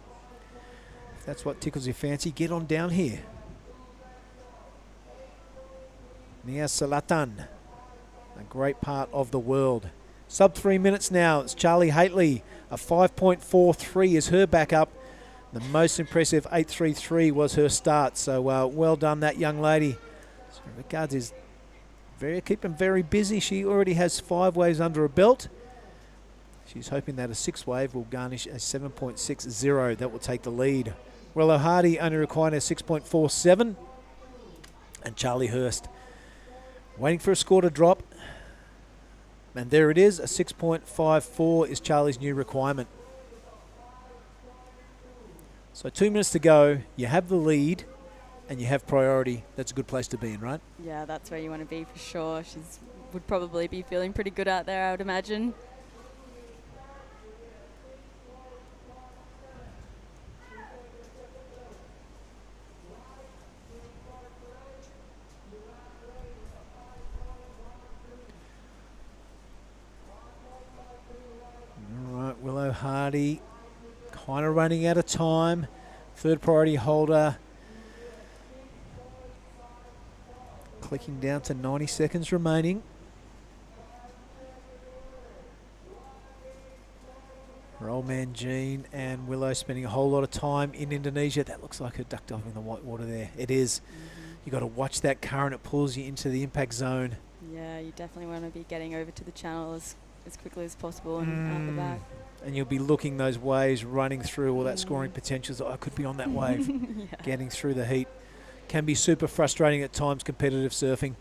If that's what tickles your fancy, get on down here. Nias Selatan, a great part of the world. Sub 3 minutes now. It's Charlie Haitley. A 5.43 is her backup. The most impressive 8.33 was her start. So well done, that young lady. So Ricards is keeping very busy. She already has 5 waves under her belt. She's hoping that a 6th wave will garnish a 7.60. That will take the lead. Willow Hardy only requiring a 6.47. And Charlie Hurst waiting for a score to drop. And there it is, a 6.54 is Charlie's new requirement. So 2 minutes to go, you have the lead and you have priority. That's a good place to be in, right? Yeah, that's where you want to be for sure. Would probably be feeling pretty good out there, I would imagine. Willow Hardy kind of running out of time. Third priority holder clicking down to 90 seconds remaining. Her old man Jean and Willow spending a whole lot of time in Indonesia. That looks like her duck diving in the white water there. It is. You got to watch that current. It pulls you into the impact zone. Yeah, you definitely want to be getting over to the channel as quickly as possible and out the back. And you'll be looking those waves running through all that scoring potential. So I could be on that wave. Yeah. Getting through the heat can be super frustrating at times, competitive surfing.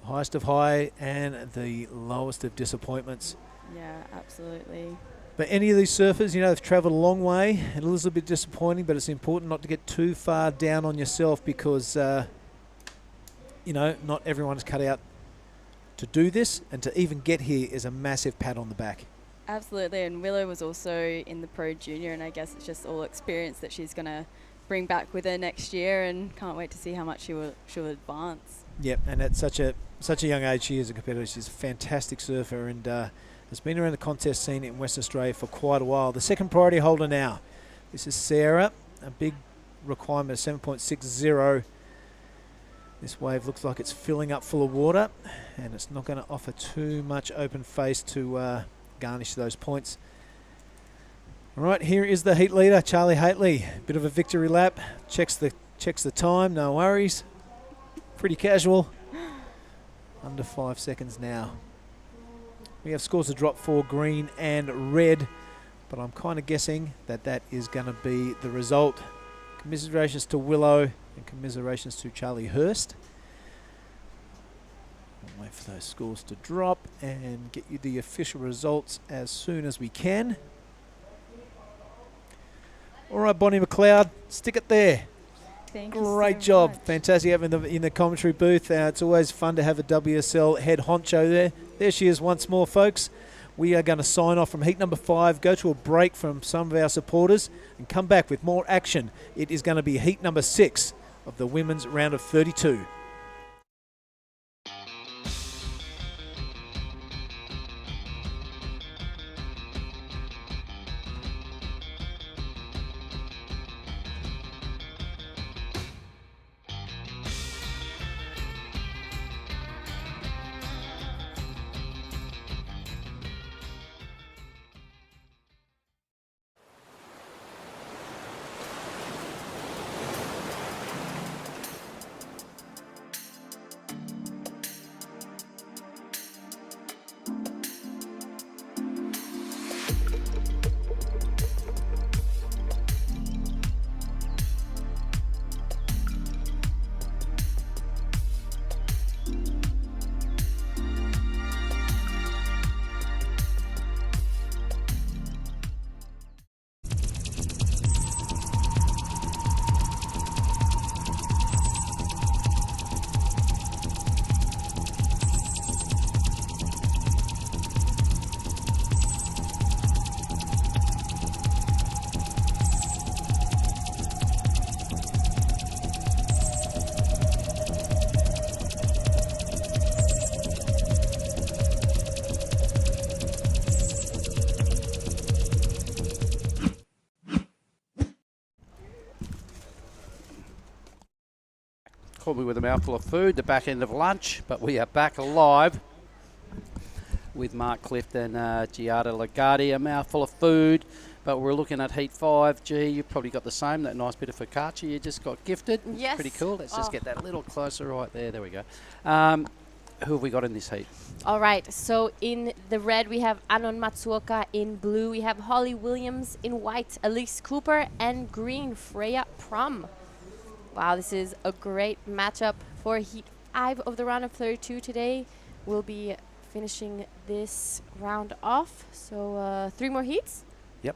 Highest of high and the lowest of disappointments. Yeah, absolutely. But any of these surfers, you know, they've travelled a long way and a little bit disappointing, but it's important not to get too far down on yourself because, you know, not everyone's cut out to do this, and to even get here is a massive pat on the back. Absolutely, and Willow was also in the Pro Junior, and I guess it's just all experience that she's going to bring back with her next year, and can't wait to see how much she'll advance. Yep, and at such a young age, she is a competitor. She's a fantastic surfer, and has been around the contest scene in Western Australia for quite a while. The second priority holder now. This is Sarah, a big requirement of 7.60. This wave looks like it's filling up full of water, and it's not going to offer too much open face to garnish those points. All right, here is the heat leader, Charlie Haitley. Bit of a victory lap. Checks the time, no worries. Pretty casual. Under 5 seconds now. We have scores to drop for green and red, but I'm kind of guessing that that is going to be the result. Commiserations to Willow and commiserations to Charlie Hurst. We'll wait for those scores to drop and get you the official results as soon as we can. All right, Bonnie McLeod, stick it there. Thank you Great so job. much. Fantastic having them in the commentary booth. It's always fun to have a WSL head honcho there. There she is once more, folks. We are going to sign off from heat number 5, go to a break from some of our supporters, and come back with more action. It is going to be heat number 6 of the women's round of 32. Caught me with a mouthful of food, the back end of lunch, but we are back alive with Mark Clift and Giada Lagardi. A mouthful of food, but we're looking at heat 5. Gee, you probably got the same, that nice bit of focaccia you just got gifted. Yes. Pretty cool. Let's just get that a little closer right there. There we go. Who have we got in this heat? All right, so in the red we have Anon Matsuoka, in blue we have Holly Williams, in white Elise Cooper, and green Freya Prum. Wow, this is a great matchup for heat 5 of the round of 32 today. We'll be finishing this round off, so 3 more heats. Yep,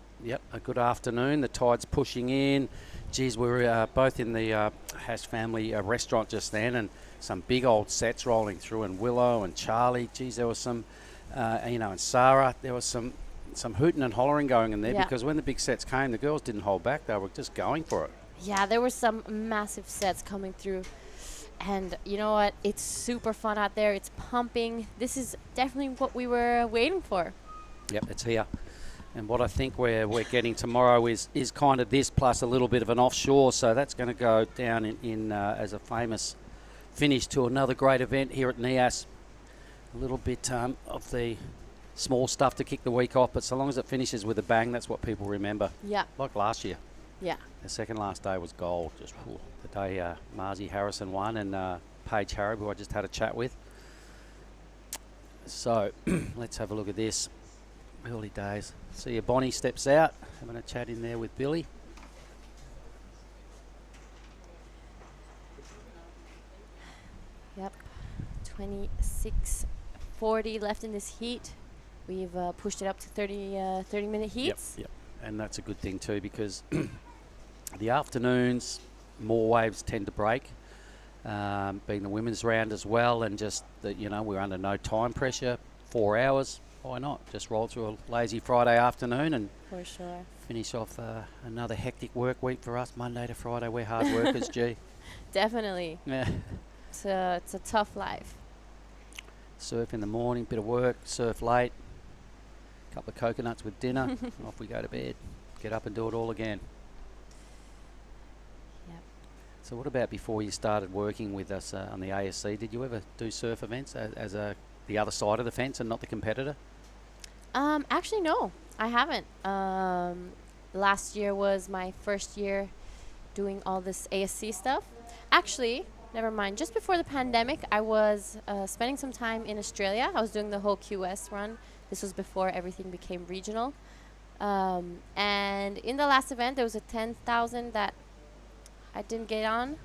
a good afternoon. The tide's pushing in. Geez, we were both in the Hash family restaurant just then, and some big old sets rolling through, and Willow and Charlie. Geez, there was some, and Sarah. There was some hooting and hollering going in there, because when the big sets came, the girls didn't hold back. They were just going for it. Yeah, there were some massive sets coming through. And you know what? It's super fun out there. It's pumping. This is definitely what we were waiting for. Yep, it's here. And what I think we're getting tomorrow is kind of this plus a little bit of an offshore. So that's going to go down in as a famous finish to another great event here at Nias. A little bit of the small stuff to kick the week off, but so long as it finishes with a bang, that's what people remember. Yeah. Like last year. Yeah. The second last day was gold. Just the day Marzi Harrison won, and Paige Harrop, who I just had a chat with. So let's have a look at this. Early days. See your Bonnie steps out, having a chat in there with Billy. Yep. 26:40 left in this heat. We've pushed it up to 30-minute heats. Yep. And that's a good thing too, because the afternoons, more waves tend to break, being the women's round as well, and just that, we're under no time pressure. 4 hours, why not? Just roll through a lazy Friday afternoon and for sure finish off another hectic work week for us. Monday to Friday, we're hard workers, G. Definitely. Yeah. It's a tough life. Surf in the morning, bit of work, surf late, Couple of coconuts with dinner. Off we go to bed. Get up and do it all again. Yep. So what about before you started working with us on the ASC? Did you ever do surf events as the other side of the fence and not the competitor? Actually, no, I haven't. Last year was my first year doing all this ASC stuff. Actually, never mind. Just before the pandemic, I was spending some time in Australia. I was doing the whole QS run. This was before everything became regional. And in the last event, there was a 10,000 that I didn't get on.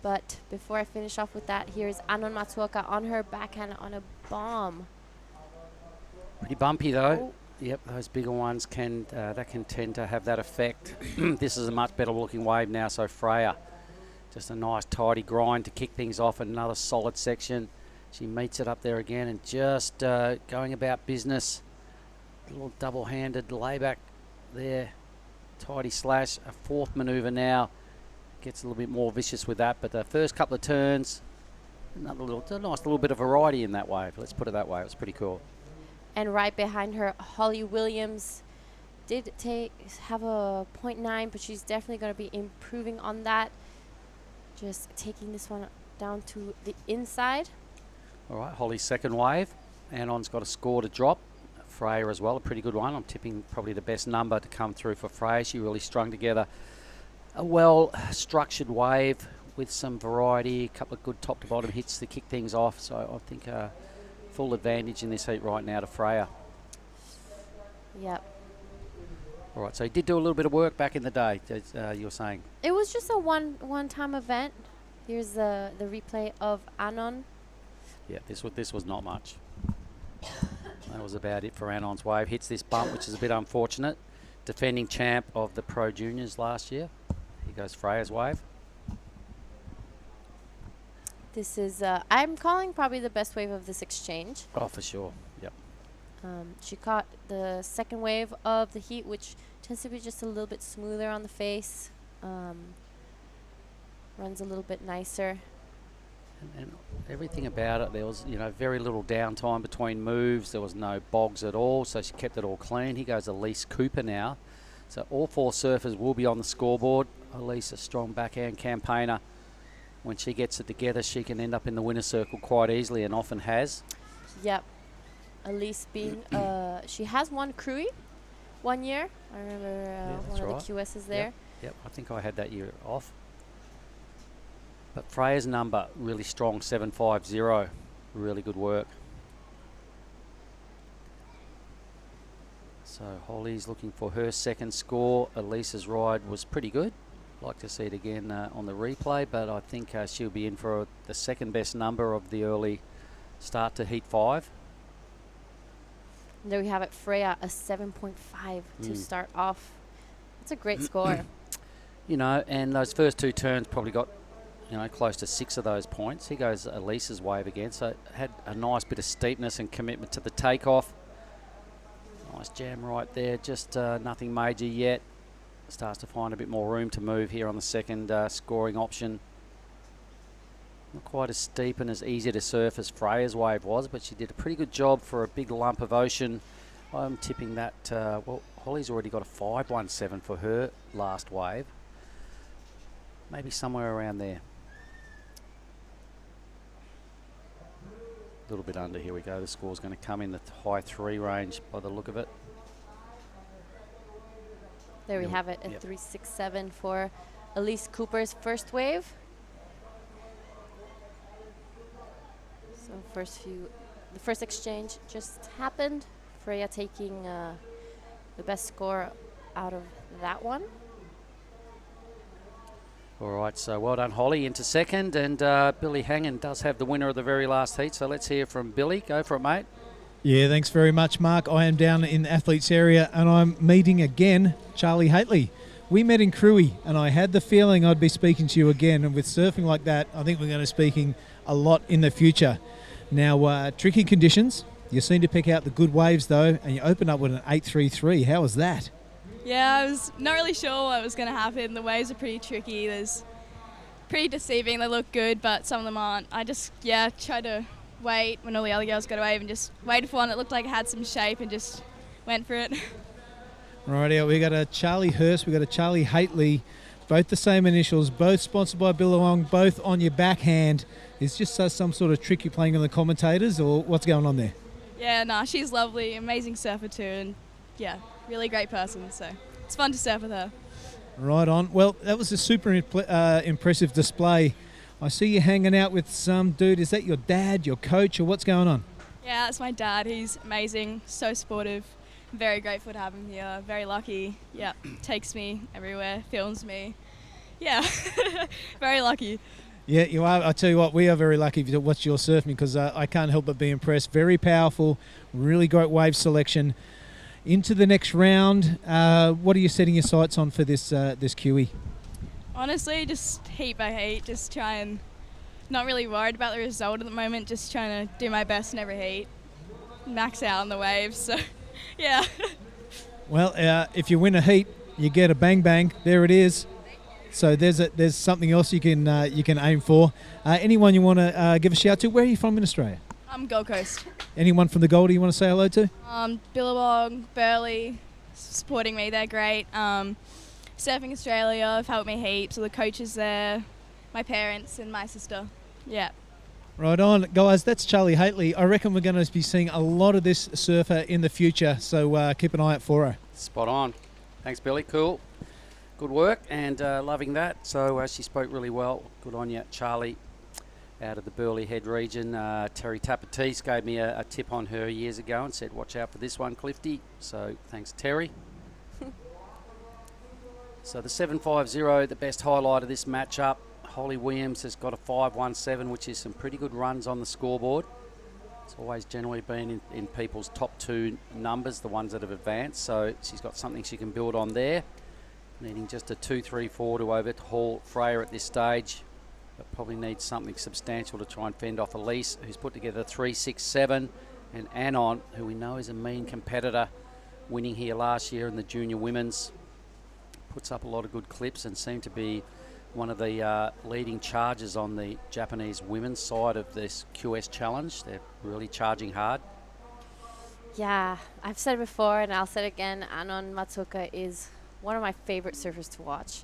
But before I finish off with that, here's Anon Matsuoka on her backhand on a bomb. Pretty bumpy though. Oh. Yep, those bigger ones can tend to have that effect. This is a much better looking wave now, so Freya, just a nice tidy grind to kick things off. Another solid section. She meets it up there again and just going about business. A little double-handed layback there. Tidy slash. A fourth manoeuvre now. Gets a little bit more vicious with that, but the first couple of turns, a nice little bit of variety in that wave. Let's put it that way. It was pretty cool. And right behind her, Holly Williams did have a 0.9, but she's definitely going to be improving on that. Just taking this one down to the inside. All right, Holly's second wave. Anon's got a score to drop. Freya as well, a pretty good one. I'm tipping probably the best number to come through for Freya. She really strung together a well-structured wave with some variety, a couple of good top-to-bottom hits to kick things off. So I think full advantage in this heat right now to Freya. Yep. All right, so he did do a little bit of work back in the day, you were saying. It was just a one-time event. Here's the replay of Anon. Yeah, this was not much. That was about it for Anon's wave. Hits this bump, which is a bit unfortunate. Defending champ of the Pro Juniors last year. Here goes Freya's wave. This is, I'm calling probably the best wave of this exchange. Oh, for sure. Yep. She caught the second wave of the heat, which tends to be just a little bit smoother on the face. Runs a little bit nicer. And everything about it, there was, very little downtime between moves. There was no bogs at all, so she kept it all clean. Here goes Elise Cooper now. So all four surfers will be on the scoreboard. Elise, a strong backhand campaigner. When she gets it together, she can end up in the winner's circle quite easily and often has. Yep. Elise being, she has won Crewy 1 year. I remember one of the QSs there. Yep, I think I had that year off. But Freya's number, really strong, 750. Really good work. So Holly's looking for her second score. Elise's ride was pretty good. Like to see it again on the replay, but I think she'll be in for the second best number of the early start to heat 5. And there we have it, Freya, a 7.5 to start off. That's a great score. And those first two turns probably got close to 6 of those points. Here goes Elise's wave again. So it had a nice bit of steepness and commitment to the takeoff. Nice jam right there. Just nothing major yet. Starts to find a bit more room to move here on the second scoring option. Not quite as steep and as easy to surf as Freya's wave was, but she did a pretty good job for a big lump of ocean. I'm tipping that, Holly's already got a 517 for her last wave. Maybe somewhere around there. A little bit under, here we go. The score's going to come in the high 3 range by the look of it. There we have it, a 367 for Elise Cooper's first wave. So the first exchange just happened. Freya taking the best score out of that one. All right, so well done, Holly, into second. And Billy Hangen does have the winner of the very last heat. So let's hear from Billy. Go for it, mate. Yeah, thanks very much, Mark. I am down in the athletes area and I'm meeting again Charlie Haitley. We met in Crewy and I had the feeling I'd be speaking to you again. And with surfing like that, I think we're going to be speaking a lot in the future. Now, tricky conditions. You seem to pick out the good waves though, and you open up with an 833. How was that? Yeah, I was not really sure what was going to happen. The waves are pretty tricky. There's pretty deceiving. They look good, but some of them aren't. I just, tried to wait when all the other girls got a wave and just waited for one that looked like it had some shape and just went for it. Rightio, we got a Charlie Hurst, we got a Charlie Haitley, both the same initials, both sponsored by Billabong, both on your backhand. Is just some sort of trick you're playing on the commentators, or what's going on there? Yeah, nah, she's lovely, amazing surfer too, and yeah, really great person. So it's fun to surf with her. Right on. Well, that was a super impressive display. I see you hanging out with some dude. Is that your dad, your coach, or what's going on? Yeah, that's my dad. He's amazing, so supportive. Very grateful to have him here. Very lucky. Yeah, takes me everywhere, films me. Yeah, very lucky. Yeah, you are. I tell you what, we are very lucky to watch your surfing because I can't help but be impressed. Very powerful, really great wave selection. Into the next round, what are you setting your sights on for this QE? Honestly, just heat by heat. Just try and not really worried about the result at the moment. Just trying to do my best in every heat, max out on the waves. So, yeah. Well, if you win a heat, you get a bang bang. There it is. So there's something else you can aim for. Anyone you want to give a shout to? Where are you from in Australia? I'm Gold Coast. Anyone from the Goldie you want to say hello to? Billabong, Burley, supporting me. They're great. Surfing Australia have helped me heaps. So the coaches there, my parents and my sister. Yeah. Right on. Guys, that's Charlie Haitley. I reckon we're going to be seeing a lot of this surfer in the future, so keep an eye out for her. Spot on. Thanks, Billy. Cool. Good work, and loving that. So she spoke really well. Good on you, Charlie, out of the Burleigh Head region. Terry Tapatis gave me a tip on her years ago and said, watch out for this one, Clifty. So thanks, Terry. So the 750, the best highlight of this matchup. Holly Williams has got a 517, which is some pretty good runs on the scoreboard. It's always generally been in people's top two numbers, the ones that have advanced. So she's got something she can build on there. Needing just a 2-3-4 to overhaul Freya at this stage, but probably needs something substantial to try and fend off Elise, who's put together 3-6-7, and Anon, who we know is a mean competitor, winning here last year in the junior women's. Puts up a lot of good clips and seemed to be one of the leading chargers on the Japanese women's side of this QS challenge. They're really charging hard. Yeah, I've said it before and I'll say it again, Anon Matsuoka is one of my favorite surfers to watch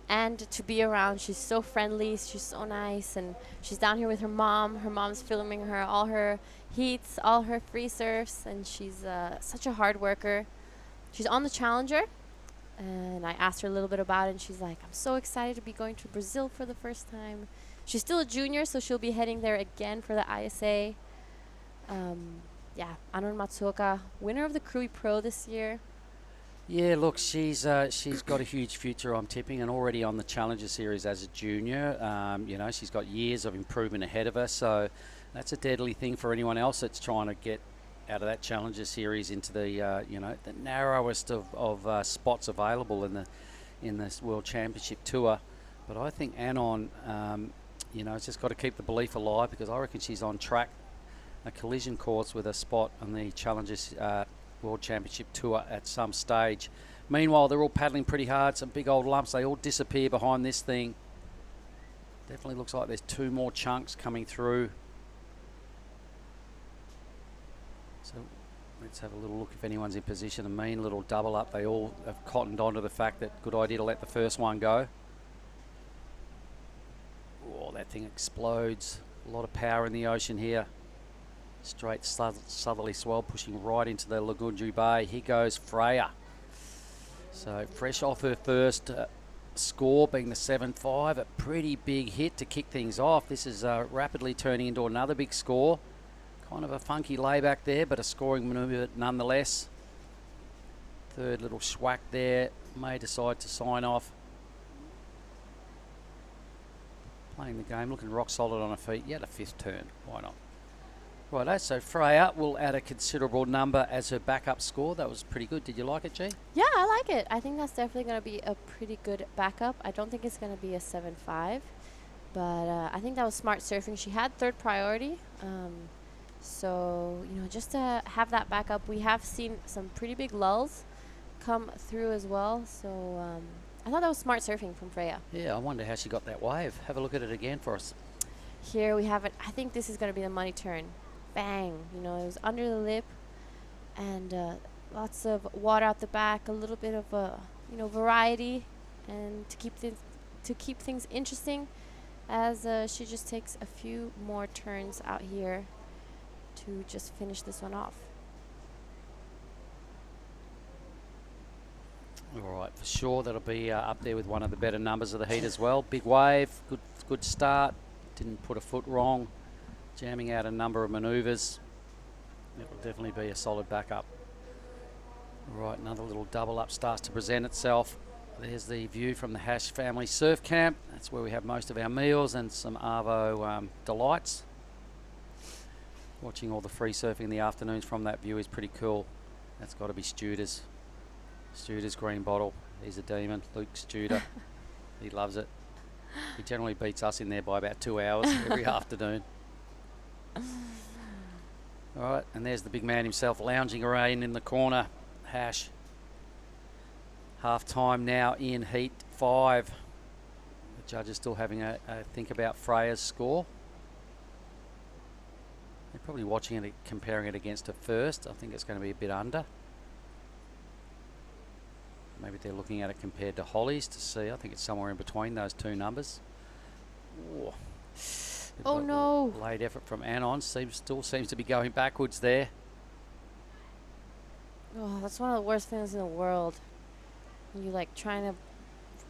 and to be around. She's so friendly, she's so nice, and she's down here with her mom. Her mom's filming her all her heats, all her free surfs, and she's such a hard worker. She's on the Challenger, and I asked her a little bit about it, and she's like, I'm so excited to be going to Brazil for the first time. She's still a junior, so she'll be heading there again for the ISA. Yeah, Anon Matsuoka, winner of the Krui Pro this year. Yeah, look, she's got a huge future, I'm tipping, and already on the Challenger Series as a junior. You know, she's got years of improvement ahead of her, so that's a deadly thing for anyone else that's trying to get out of that Challenger Series into the you know, the narrowest of spots available in this World Championship Tour. But I think Anon, you know, has just got to keep the belief alive, because I reckon she's on track, a collision course with a spot on the Challengers World Championship Tour at some stage. Meanwhile, they're all paddling pretty hard, some big old lumps. They all disappear behind this thing. Definitely looks like there's two more chunks coming through. So let's have a little look if anyone's in position. A mean little double up. They all have cottoned onto the fact that good idea to let the first one go. Oh, that thing explodes. A lot of power in the ocean here. Straight southerly swell pushing right into the Lagundri Bay. Here goes Freya. So fresh off her first score, being the 7.5, a pretty big hit to kick things off. This is rapidly turning into another big score. Kind of a funky layback there, but a scoring manoeuvre nonetheless. Third little schwack there. May decide to sign off. Playing the game, looking rock solid on her feet. Yet a fifth turn. Why not? Righto, so Freya will add a considerable number as her backup score. That was pretty good. Did you like it, G? Yeah, I like it. I think that's definitely going to be a pretty good backup. I don't think it's going to be a 7.5, but I think that was smart surfing. She had third priority, so you know, just to have that backup. We have seen some pretty big lulls come through as well, so I thought that was smart surfing from Freya. Yeah, I wonder how she got that wave. Have a look at it again for us. Here we have it. I think this is going to be the money turn. Bang, you know, it was under the lip, and Lots of water out the back, a little bit of a variety, and to keep things interesting, as she just takes a few more turns out here to just finish this one off. All right, for sure that'll be up there with one of the better numbers of the heat as well. Big wave, good start. Didn't put a foot wrong. Jamming out a number of manoeuvres. It'll definitely be a solid backup. All right, another little double up starts to present itself. There's the view from the Hash family surf camp. That's where we have most of our meals and some Arvo delights. Watching all the free surfing in the afternoons from that view is pretty cool. That's got to be Studer's green bottle. He's a demon, Luke Studer. He loves it. He generally beats us in there by about 2 hours every afternoon. All right, and there's the big man himself lounging around in the corner, Hash. Half time now in heat 5. The judges still having a think about Freya's score. They're probably watching it, comparing it against her first. I think it's going to be a bit under. Maybe they're looking at it compared to Holly's to see. I think it's somewhere in between those two numbers. Oh no! Late effort from Anon. Still seems to be going backwards there. Oh, that's one of the worst things in the world. You like trying to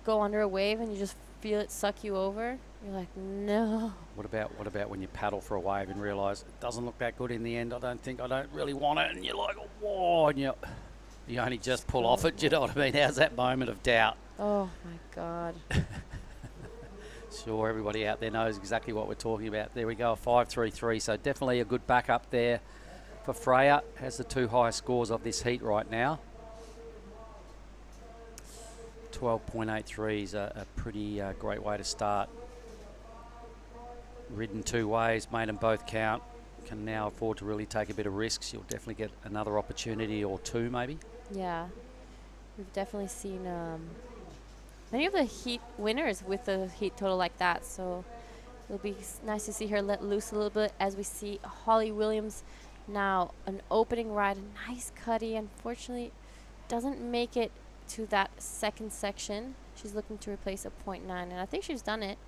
go under a wave and you just feel it suck you over. You're like, no. What about when you paddle for a wave and realise it doesn't look that good in the end? I don't really want it, and you're like, whoa, and you only just pull off it. Do you know what I mean? How's that moment of doubt? Oh my God. Sure, everybody out there knows exactly what we're talking about. There we go, a 5.33. So definitely a good backup there for Freya. Has the two highest scores of this heat right now. 12.83 is a pretty great way to start. Ridden 2 ways, made them both count. Can now afford to really take a bit of risks. You'll definitely get another opportunity or two, maybe. Yeah, we've definitely seen many of the heat winners with a heat total like that. So it'll be nice to see her let loose a little bit as we see Holly Williams now an opening ride, a nice cutty. Unfortunately, doesn't make it to that second section. She's looking to replace a 0.9, and I think she's done it.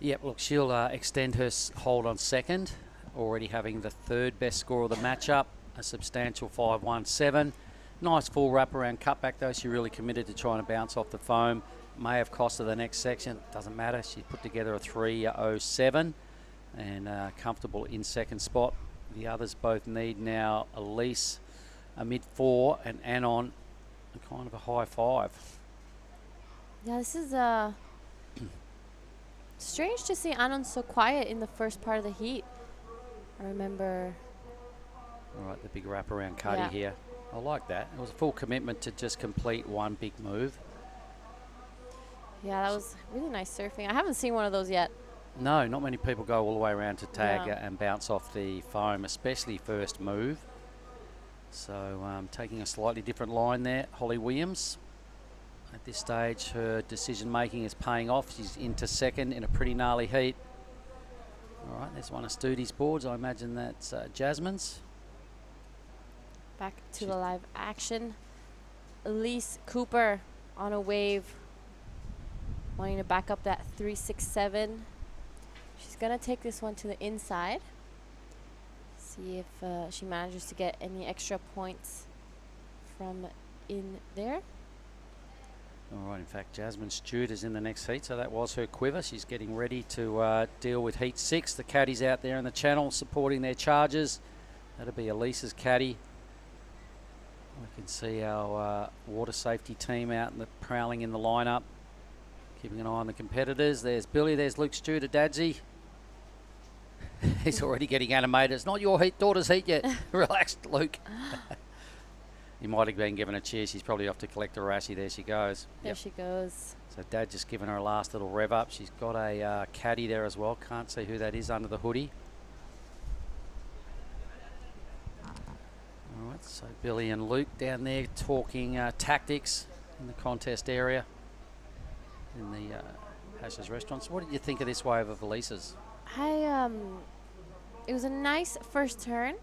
Yep, look, she'll extend her hold on second, already having the third best score of the matchup, a substantial 5.17. Nice full wraparound cutback though. She really committed to trying to bounce off the foam. May have cost her the next section. Doesn't matter. She put together a 3.07 and comfortable in second spot. The others both need now Elise, a mid-4, and Anon, a kind of a high 5. Yeah, this is strange to see Anon so quiet in the first part of the heat. I remember. All right, the big wraparound cutty here. I like that. It was a full commitment to just complete one big move. Yeah, that was really nice surfing. I haven't seen one of those yet. No, not many people go all the way around to tag and bounce off the foam, especially first move. So taking a slightly different line there, Holly Williams. At this stage, her decision making is paying off. She's into second in a pretty gnarly heat. All right, there's one of Studi's boards. I imagine that's Jasmine's. Back to the live action. Elise Cooper on a wave, wanting to back up that 3.67. She's going to take this one to the inside. See if she manages to get any extra points from in there. All right, in fact, Jasmine Stewart is in the next heat, so that was her quiver. She's getting ready to deal with heat 6. The caddies out there in the channel supporting their charges. That'll be Elise's caddy. We can see our water safety team out in the prowling in the lineup, keeping an eye on the competitors. There's Billy, there's Luke Stewart, Dadzi. He's already getting animated. It's not your heat, daughter's heat yet. Relax, Luke. He might have been given a cheer. She's probably off to collect a rashy. There she goes. There she goes. So Dad just giving her a last little rev up. She's got a caddy there as well. Can't see who that is under the hoodie. All right, so Billy and Luke down there talking tactics in the contest area in the Hash's restaurants. What did you think of this wave of Elise's? It was a nice first turn.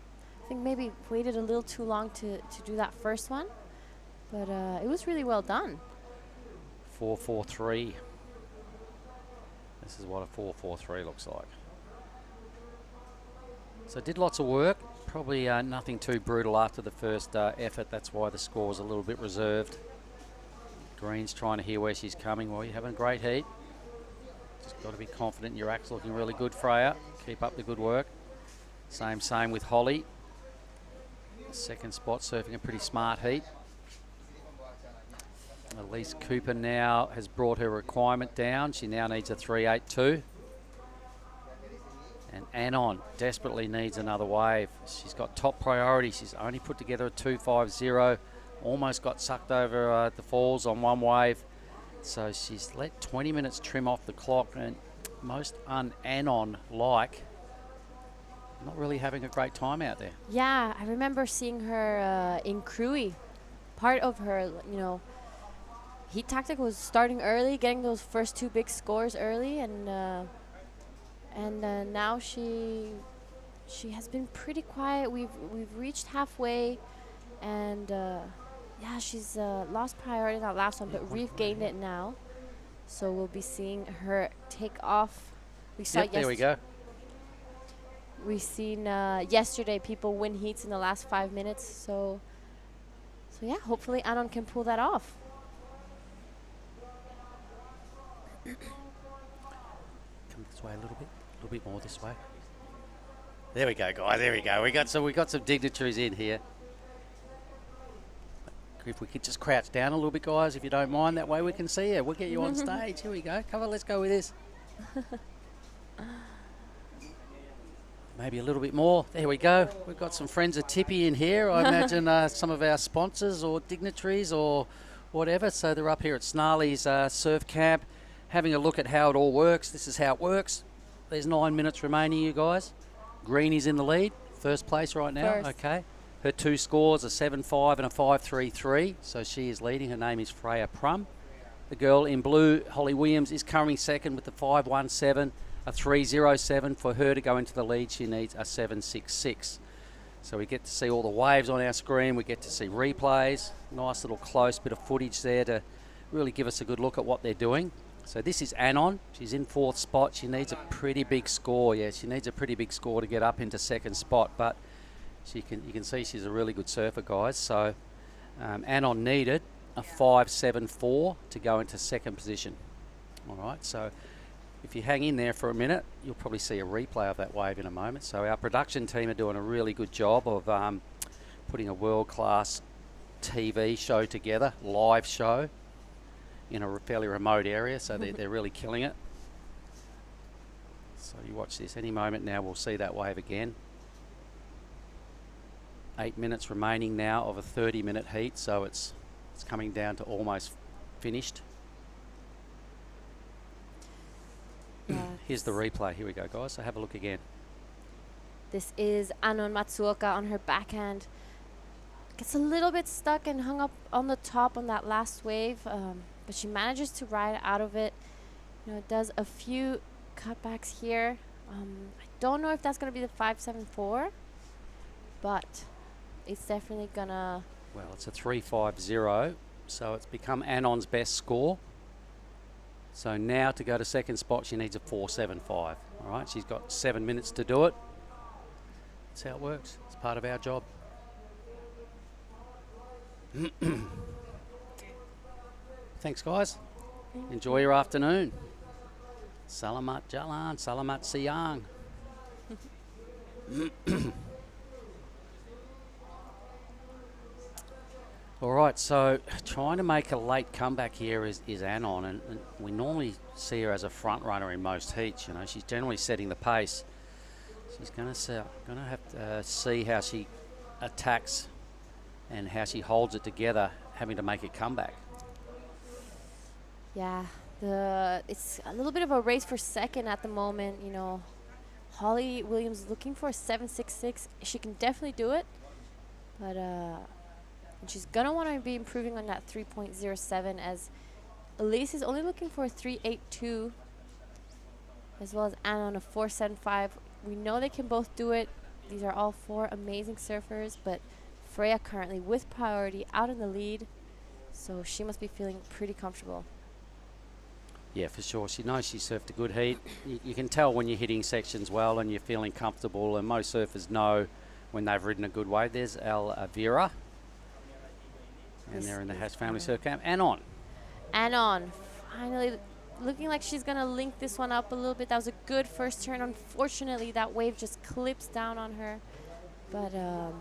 I think maybe waited a little too long to do that first one, but it was really well done. 4-4-3. This is what a 4-4-3 looks like. So did lots of work. Probably nothing too brutal after the first effort. That's why the score is a little bit reserved. Green's trying to hear where she's coming. Well, you're having a great heat. Just got to be confident. Your act's looking really good, Freya. Keep up the good work. Same with Holly. Second spot, surfing a pretty smart heat. Elise Cooper now has brought her requirement down. She now needs a 3.82. And Anon desperately needs another wave. She's got top priority. She's only put together a 2.50. Almost got sucked over the falls on one wave. So she's let 20 minutes trim off the clock, and most un-Anon-like, not really having a great time out there. Yeah, I remember seeing her in Cruy. Part of her, heat tactic was starting early, getting those first two big scores early, and now she has been pretty quiet. We've reached halfway, and yeah, she's lost priority in that last one, but regained it now. So we'll be seeing her take off. We saw there we go. We've seen yesterday people win heats in the last 5 minutes. So yeah, hopefully Anon can pull that off. Come this way a little bit more this way. There we go, guys. There we go. We got some dignitaries in here. If we could just crouch down a little bit, guys, if you don't mind, that way we can see you. We'll get you on stage. Here we go. Come on, let's go with this. Maybe a little bit more. There we go. We've got some friends of Tippy in here. I imagine some of our sponsors or dignitaries or whatever. So they're up here at Snarley's surf camp, having a look at how it all works. This is how it works. There's 9 minutes remaining, you guys. Greenie's in the lead, first place right now. First. Okay. Her two scores, a 7.5 and a 5.33. So she is leading. Her name is Freya Prum. The girl in blue, Holly Williams, is coming second with the 5.17, a 3.07. For her to go into the lead, she needs a 7.66. So we get to see all the waves on our screen. We get to see replays. Nice little close bit of footage there to really give us a good look at what they're doing. So this is Anon. She's in fourth spot. She needs a pretty big score. Yeah, she needs a pretty big score to get up into second spot. But you can see she's a really good surfer, guys. So Anon needed a 5.74 to go into second position. All right, so if you hang in there for a minute, you'll probably see a replay of that wave in a moment. So our production team are doing a really good job of putting a world-class TV show together, live show, in a fairly remote area. So they're really killing it. So you watch this. Any moment now, we'll see that wave again. 8 minutes remaining now of a 30-minute heat, so it's coming down to almost finished. Here's the replay. Here we go, guys. So have a look again. This is Anon Matsuoka on her backhand. Gets a little bit stuck and hung up on the top on that last wave, but she manages to ride out of it. Does a few cutbacks here. I don't know if that's going to be the 5.74, but it's definitely gonna. Well, it's a 3.50, so it's become Anon's best score. So now to go to second spot, she needs a 4.75. All right, she's got 7 minutes to do it. That's how it works. It's part of our job. Thanks, guys. Enjoy your afternoon. Salamat jalan, salamat siang. All right, so trying to make a late comeback here is Anon, and we normally see her as a front runner in most heats. She's generally setting the pace. She's going to have to see how she attacks and how she holds it together, having to make a comeback. Yeah, it's a little bit of a race for second at the moment. Holly Williams looking for a 7.66. She can definitely do it, but and she's gonna want to be improving on that 3.07, as Elise is only looking for a 3.82, as well as Anna on a 4.75. We know they can both do it. These are all 4 amazing surfers, but Freya currently with priority out in the lead, so she must be feeling pretty comfortable. Yeah, for sure. She knows she surfed a good heat. You can tell when you're hitting sections well and you're feeling comfortable, and most surfers know when they've ridden a good wave. There's Alvira, and they're in the Haas Family Surf Camp. Anon, finally looking like she's going to link this one up a little bit. That was a good first turn. Unfortunately, that wave just clips down on her. But I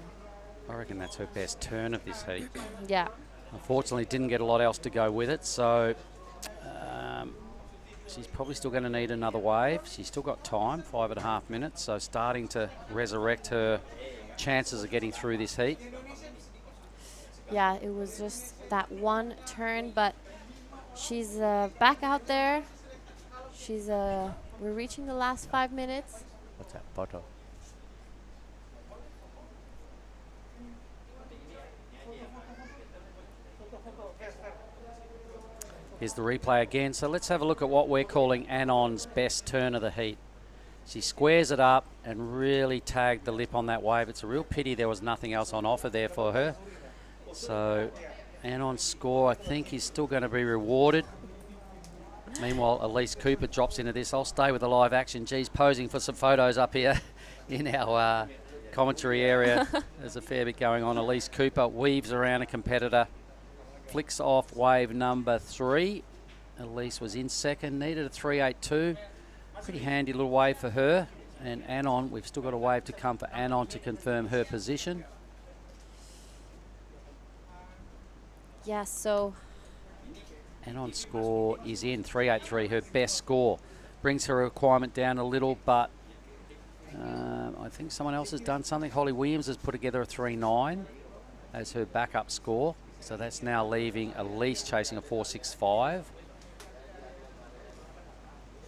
reckon that's her best turn of this heat. Yeah. Unfortunately, didn't get a lot else to go with it, so she's probably still going to need another wave. She's still got time, 5.5 minutes, so starting to resurrect her chances of getting through this heat. Yeah, it was just that one turn, but she's back out there. She's we're reaching the last 5 minutes. What's that, photo? Here's the replay again. So let's have a look at what we're calling Anon's best turn of the heat. She squares it up and really tagged the lip on that wave. It's a real pity there was nothing else on offer there for her. So Anon's score, I think, is still going to be rewarded. Meanwhile, Elise Cooper drops into this. I'll stay with the live action. G's posing for some photos up here in our commentary area. There's a fair bit going on. Elise Cooper weaves around a competitor. Flicks off wave number 3. Elise was in second, needed a 3.82. Pretty handy little wave for her. And Anon, we've still got a wave to come for Anon to confirm her position. Yeah, so Anon's score is in, 3.83, her best score. Brings her requirement down a little, but I think someone else has done something. Holly Williams has put together a 3.9 as her backup score. So that's now leaving Elise chasing a 4.65.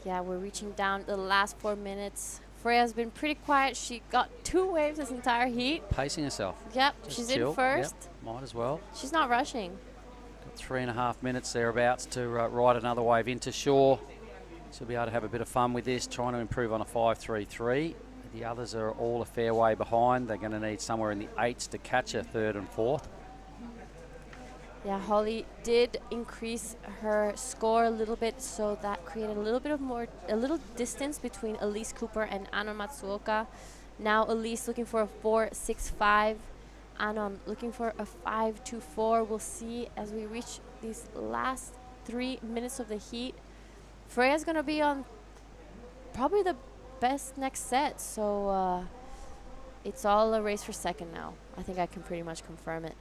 Yeah, we're reaching down the last 4 minutes. Freya's been pretty quiet. She got 2 waves this entire heat. Pacing herself. Yep, Just she's chill. in first. Yep, might as well. She's not rushing. Got 3.5 minutes thereabouts to ride another wave into shore. She'll be able to have a bit of fun with this, trying to improve on a 5.33. The others are all a fair way behind. They're going to need somewhere in the 8s to catch her 3rd and 4th. Yeah, Holly did increase her score a little bit, so that created a little distance between Elise Cooper and Anon Matsuoka. Now Elise looking for a 4.65, Anon looking for a 5.24. We'll see as we reach these last 3 minutes of the heat. Freya's gonna be on probably the best next set, so it's all a race for second now. I think I can pretty much confirm it.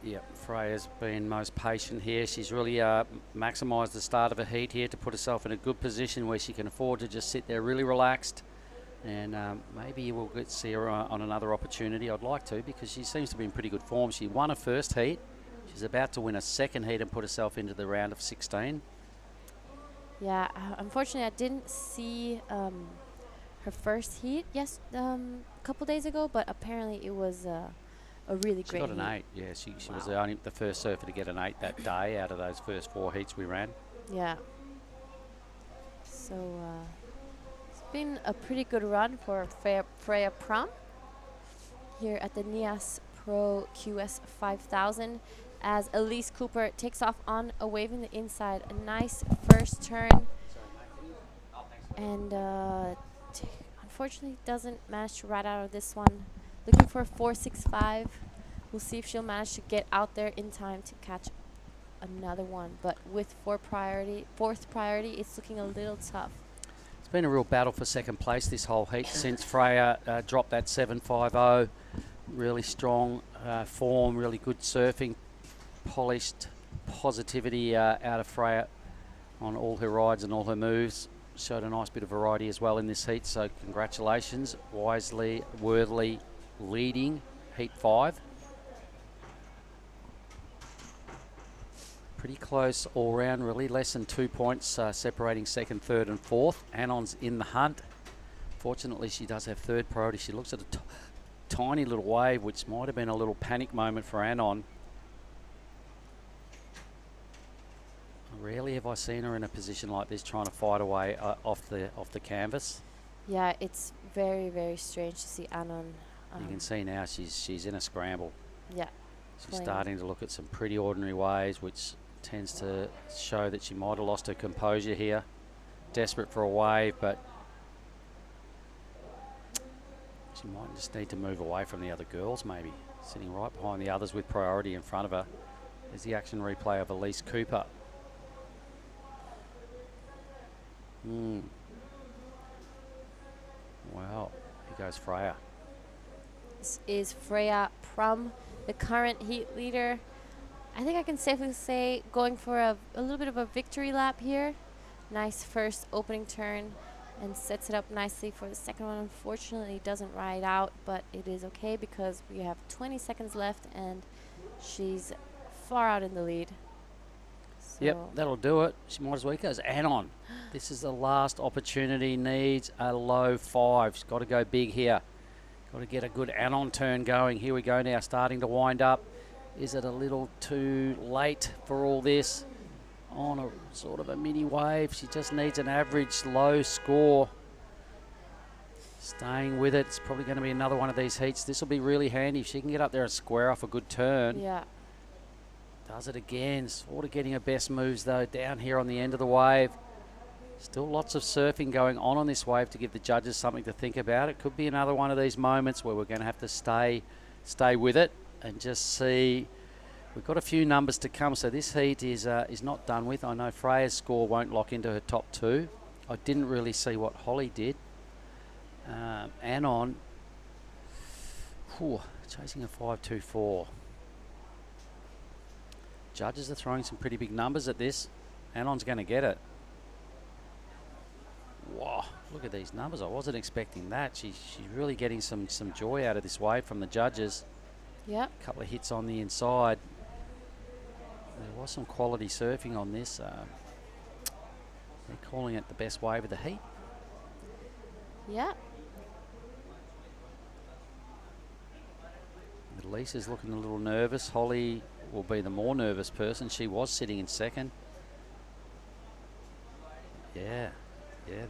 Yep, Freya's been most patient here. She's really maximised the start of a heat here to put herself in a good position where she can afford to just sit there really relaxed. And maybe we'll get to see her on another opportunity. I'd like to, because she seems to be in pretty good form. She won a first heat. She's about to win a second heat and put herself into the round of 16. Yeah, unfortunately, I didn't see her first heat a couple days ago, but apparently it was a really great heat. She got an 8, yeah. She was the first surfer to get an 8 that day out of those first 4 heats we ran. Yeah. So it's been a pretty good run for Freya Pram here at the Nias Pro QS 5000 as Elise Cooper takes off on a wave in the inside. A nice first turn. And unfortunately doesn't manage to ride out of this one. Looking for a 4.65. We'll see if she'll manage to get out there in time to catch another one. But with fourth priority, it's looking a little tough. It's been a real battle for second place this whole heat since Freya dropped that 7.50. Really strong form, really good surfing, polished positivity out of Freya on all her rides and all her moves. Showed a nice bit of variety as well in this heat, so congratulations. Wisely, worthily leading heat 5. Pretty close all round, really. Less than 2 points separating second, third and fourth. Anon's in the hunt. Fortunately, she does have third priority. She looks at a tiny little wave, which might have been a little panic moment for Anon. Rarely have I seen her in a position like this, trying to fight away off the canvas. Yeah, it's very, very strange to see Anon. You can see now she's in a scramble. Yeah. She's playing. starting to look at some pretty ordinary waves, which tends to show that she might have lost her composure here. Desperate for a wave, but she might just need to move away from the other girls, maybe. Sitting right behind the others with priority in front of her. There's the action replay of Elise Cooper. Well, here goes Freya. This is Freya Prum, the current heat leader. I think I can safely say going for a little bit of a victory lap here. Nice first opening turn and sets it up nicely for the second one. Unfortunately, doesn't ride out, but it is okay because we have 20 seconds left and she's far out in the lead. So Yep, that'll do it. She might as well go as Anon. This is the last opportunity. Needs a low 5. She's got to go big here. Got to get a good Anon turn going. Here we go now, starting to wind up. Is it a little too late for all this? On a sort of a mini wave. She just needs an average low score. Staying with it. It's probably going to be another one of these heats. This will be really handy if she can get up there and square off a good turn. Yeah. Does it again. Sort of getting her best moves though down here on the end of the wave. Still lots of surfing going on this wave to give the judges something to think about. It could be another one of these moments where we're going to have to stay with it and just see. We've got a few numbers to come, so this heat is not done with. I know Freya's score won't lock into her top 2. I didn't really see what Holly did. Anon, chasing a 5.24. Judges are throwing some pretty big numbers at this. Anon's going to get it. Wow, look at these numbers. I wasn't expecting that. She's really getting some joy out of this wave from the judges. Yep. A couple of hits on the inside. There was some quality surfing on this. They're calling it the best wave of the heat. Yeah. Lisa's looking a little nervous. Holly will be the more nervous person. She was sitting in second. Yeah,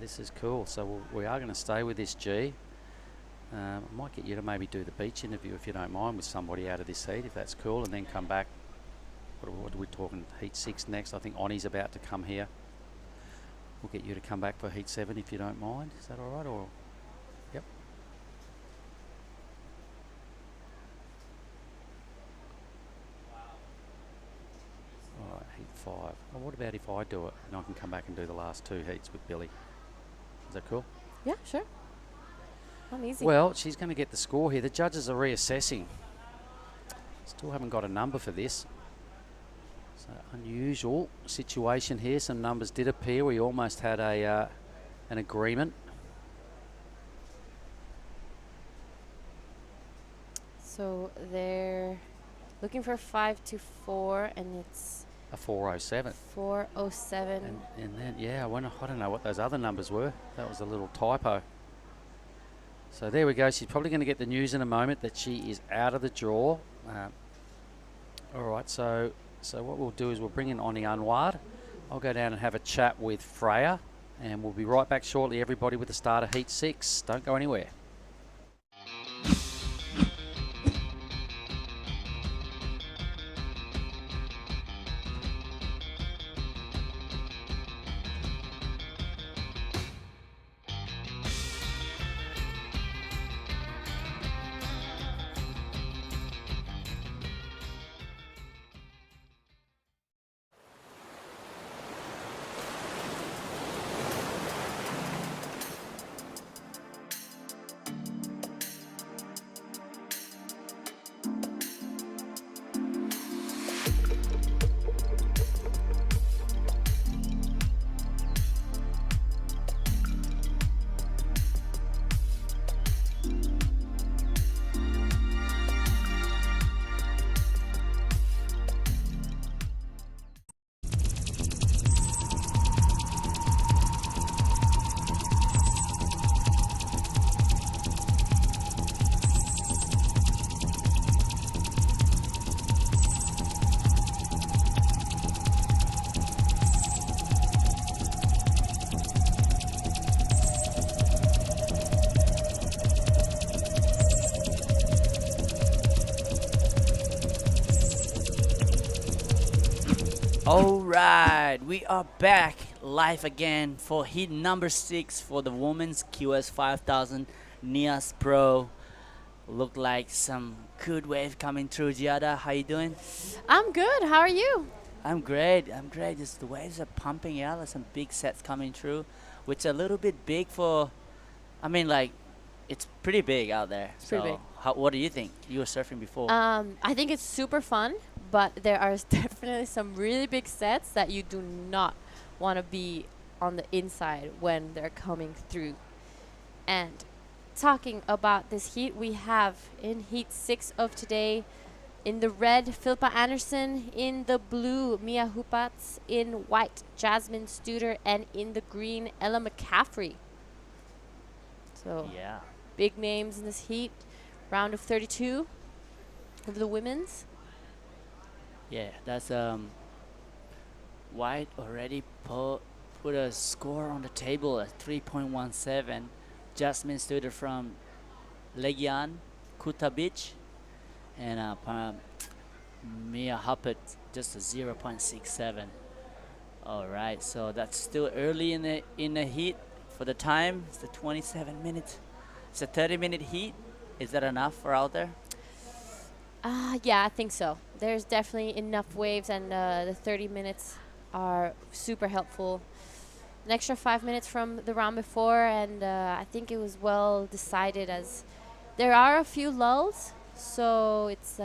this is cool. So we are going to stay with this G. I might get you to maybe do the beach interview if you don't mind with somebody out of this heat, if that's cool, and then come back. What are we talking? Heat 6 next. I think Oni's about to come here. We'll get you to come back for Heat 7 if you don't mind. Is that all right? Or yep. All right, Heat 5. Well, what about if I do it and I can come back and do the last 2 heats with Billy? Is that cool? Yeah, sure. I'm easy. Well, she's going to get the score here. The judges are reassessing. Still haven't got a number for this. So unusual situation here. Some numbers did appear. We almost had an agreement. So they're looking for 5.24, and it's a 4.07. 4.07. And then, yeah, I don't know what those other numbers were. That was a little typo. So there we go. She's probably going to get the news in a moment that she is out of the draw. All right, so what we'll do is we'll bring in Oni Anwar. I'll go down and have a chat with Freya, and we'll be right back shortly, everybody, with the start of Heat 6. Don't go anywhere. All right, we are back live again for heat number 6 for the women's QS 5000 Nias Pro. Look like some good wave coming through. Giada, how you doing? I'm good. How are you? I'm great. Just the waves are pumping out. There's some big sets coming through, which are a little bit big for. I mean, like, it's pretty big out there. It's pretty big. What do you think? You were surfing before. I think it's super fun, but there are definitely some really big sets that you do not want to be on the inside when they're coming through. And talking about this heat, we have in heat 6 of today, in the red, Philippa Anderson, in the blue, Mia Hupats, in white, Jasmine Studer, and in the green, Ella McCaffrey. So yeah, big names in this heat. Round of 32 of the women's. Yeah, that's White already put a score on the table at 3.17. Jasmine Studer from Legian, Kuta Beach, and Mia Huppert just a 0.67. All right, so that's still early in the heat. For the time, it's the 27 minutes. It's a 30-minute heat. Is that enough for out there? Yeah, I think so. There's definitely enough waves, and the 30 minutes are super helpful. An extra 5 minutes from the round before, and I think it was well decided as there are a few lulls, so it's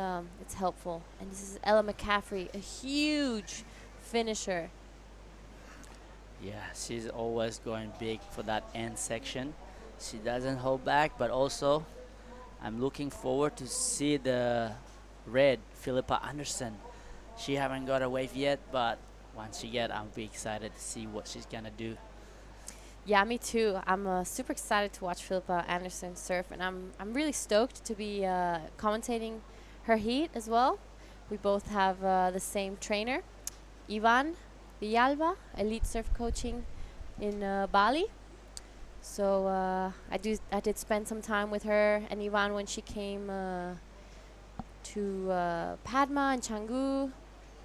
helpful. And this is Ella McCaffrey, a huge finisher. Yeah, she's always going big for that end section. She doesn't hold back, but also I'm looking forward to see the red Philippa Anderson. She haven't got a wave yet, but once she get, I'll be excited to see what she's gonna do. Yeah, me too. I'm super excited to watch Philippa Anderson surf, and I'm really stoked to be commentating her heat as well. We both have the same trainer, Ivan Villalba, Elite Surf Coaching in Bali. So I did spend some time with her and Ivan when she came to Padma and Canggu.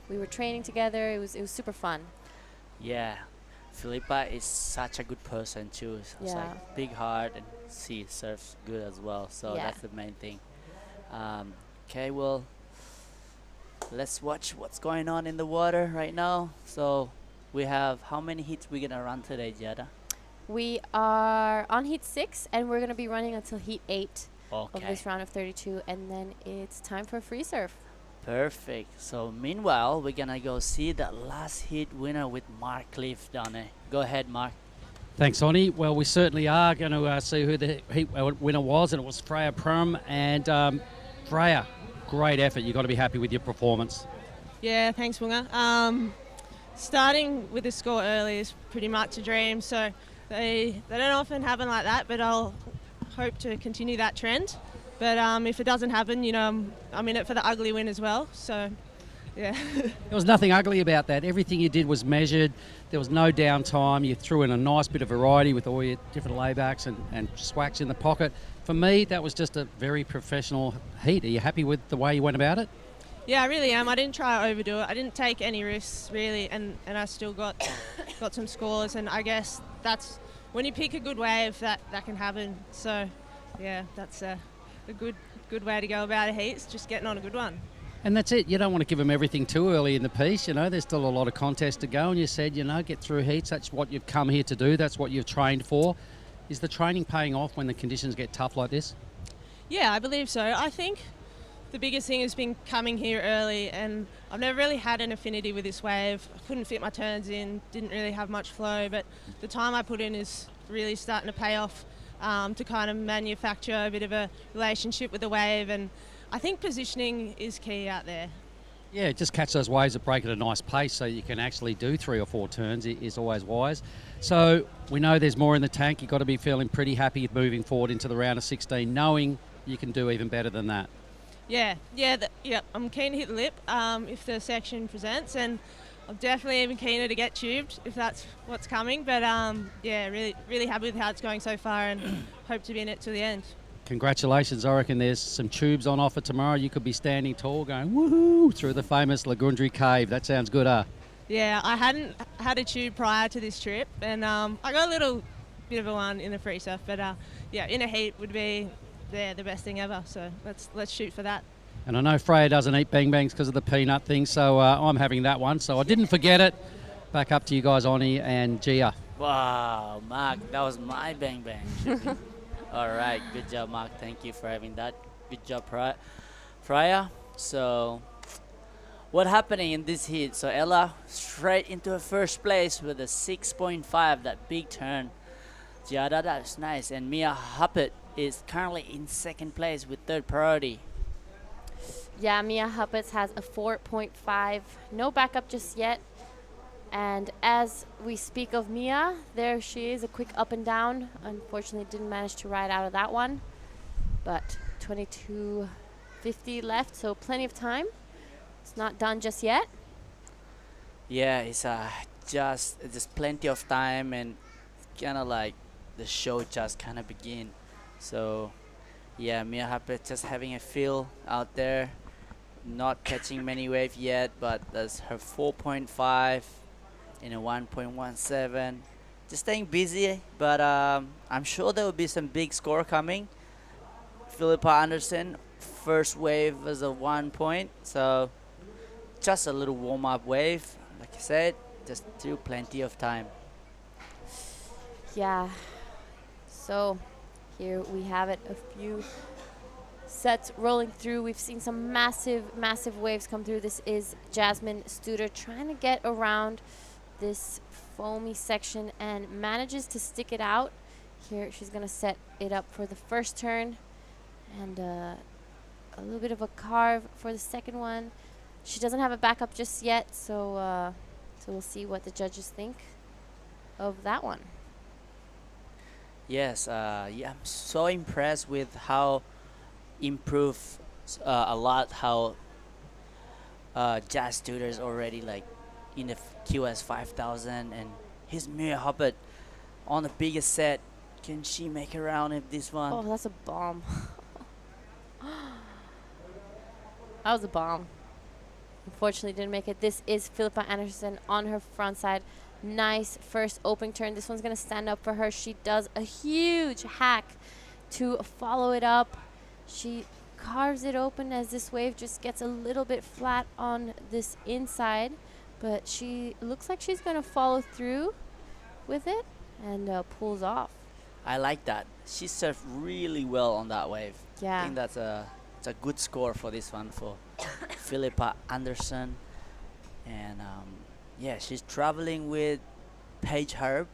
We were training together. It was super fun. Yeah, Philippa is such a good person too. So it's like big heart, and she surfs good as well. So that's the main thing. Okay, well, let's watch what's going on in the water right now. So we have, how many heats we gonna run today, Giada? We are on heat 6, and we're gonna be running until heat 8 of Okay. this round of 32, and then it's time for free surf. Perfect. So meanwhile, we're gonna go see the last heat winner with Mark Cliff down there. Go ahead, Mark. Thanks, Oni. Well, we certainly are going to see who the heat winner was, and it was Freya Prum. And Freya, great effort. You've got to be happy with your performance. Yeah, thanks, Munga. Starting with the score early is pretty much a dream, so they don't often happen like that, but I'll hope to continue that trend. But if it doesn't happen, you know, I'm in it for the ugly win as well, so yeah. There was nothing ugly about that. Everything you did was measured. There was no downtime. You threw in a nice bit of variety with all your different laybacks and swacks in the pocket. For me, that was just a very professional heat. Are you happy with the way you went about it? Yeah, I really am. I didn't try to overdo it. I didn't take any risks, really, and I still got some scores, and I guess that's when you pick a good wave, that can happen. So, yeah, that's a good way to go about a heat. It's just getting on a good one. And that's it. You don't want to give them everything too early in the piece. You know, there's still a lot of contest to go, and you said, you know, get through heats. That's what you've come here to do. That's what you've trained for. Is the training paying off when the conditions get tough like this? Yeah, I believe so. I think the biggest thing has been coming here early, and I've never really had an affinity with this wave. I couldn't fit my turns in, didn't really have much flow, but the time I put in is really starting to pay off to kind of manufacture a bit of a relationship with the wave, and I think positioning is key out there. Yeah, just catch those waves that break at a nice pace so you can actually do 3 or 4 turns is always wise. So we know there's more in the tank. You've got to be feeling pretty happy moving forward into the round of 16, knowing you can do even better than that. Yeah, I'm keen to hit the lip if the section presents, and I'm definitely even keener to get tubed if that's what's coming. But yeah, really happy with how it's going so far, and hope to be in it to the end. Congratulations. I reckon there's some tubes on offer tomorrow. You could be standing tall going woohoo through the famous Lagundri cave. That sounds good, huh? Yeah, I hadn't had a tube prior to this trip, and I got a little bit of a one in the free surf, but yeah, in a heat would be the best thing ever. So let's shoot for that. And I know Freya doesn't eat bang bangs because of the peanut thing, so I'm having that one. So I didn't forget it. Back up to you guys, Oni and Gia. Wow, Mark, that was my bang bang. All right, good job, Mark. Thank you for having that. Good job, Freya. So, what happening in this heat? So Ella straight into her first place with a 6.5, that big turn. Giada, that's nice. And Mia Huppet is currently in second place with third priority. Yeah, Mia Huppets has a 4.5. No backup just yet. And as we speak of Mia, there she is, a quick up and down. Unfortunately, didn't manage to ride out of that one. But 22.50 left, so plenty of time. It's not done just yet. Yeah, it's just plenty of time, and kind of like the show just kind of begin. So yeah, Mia Huppet just having a feel out there, not catching many waves yet, but that's her 4.5 in a 1.17. Just staying busy, but I'm sure there will be some big score coming. Philippa Anderson, first wave was a 1 point, so just a little warm-up wave. Like I said, just still plenty of time. Yeah, so here we have it, a few sets rolling through. We've seen some massive waves come through. This is Jasmine Studer trying to get around this foamy section and manages to stick it out. Here she's going to set it up for the first turn, and a little bit of a carve for the second one. She doesn't have a backup just yet, so we'll see what the judges think of that one. Yes, yeah, I'm so impressed with how improved a lot how Jazz Studer is already like in the QS 5000, and his Mia Huppet on the biggest set. Can she make it around in this one? Oh, that's a bomb. That was a bomb. Unfortunately, didn't make it. This is Philippa Anderson on her front side. Nice first open turn. This one's going to stand up for her. She does a huge hack to follow it up. She carves it open as this wave just gets a little bit flat on this inside, but she looks like she's going to follow through with it and pulls off. I like that. She surfed really well on that wave. Yeah. I think that's it's a good score for this one for Philippa Anderson. And yeah, she's traveling with Paige Harb,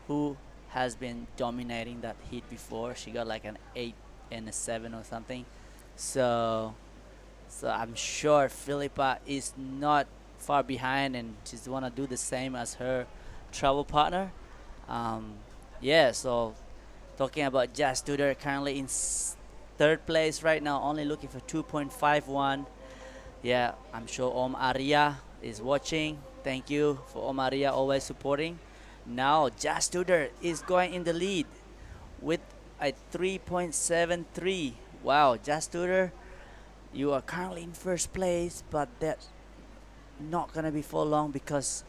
who has been dominating that heat before. She got like an 8 and a 7 or something. So I'm sure Philippa is not far behind, and she's want to do the same as her travel partner. Yeah, so talking about Jazz Studer, currently in third place right now, only looking for 2.51. Yeah, I'm sure Om Arya is watching. Thank you for Om Arya always supporting. Now Jazz Studer is going in the lead with a 3.73. Wow, Jazz Studer, you are currently in first place, but that's not gonna be for long because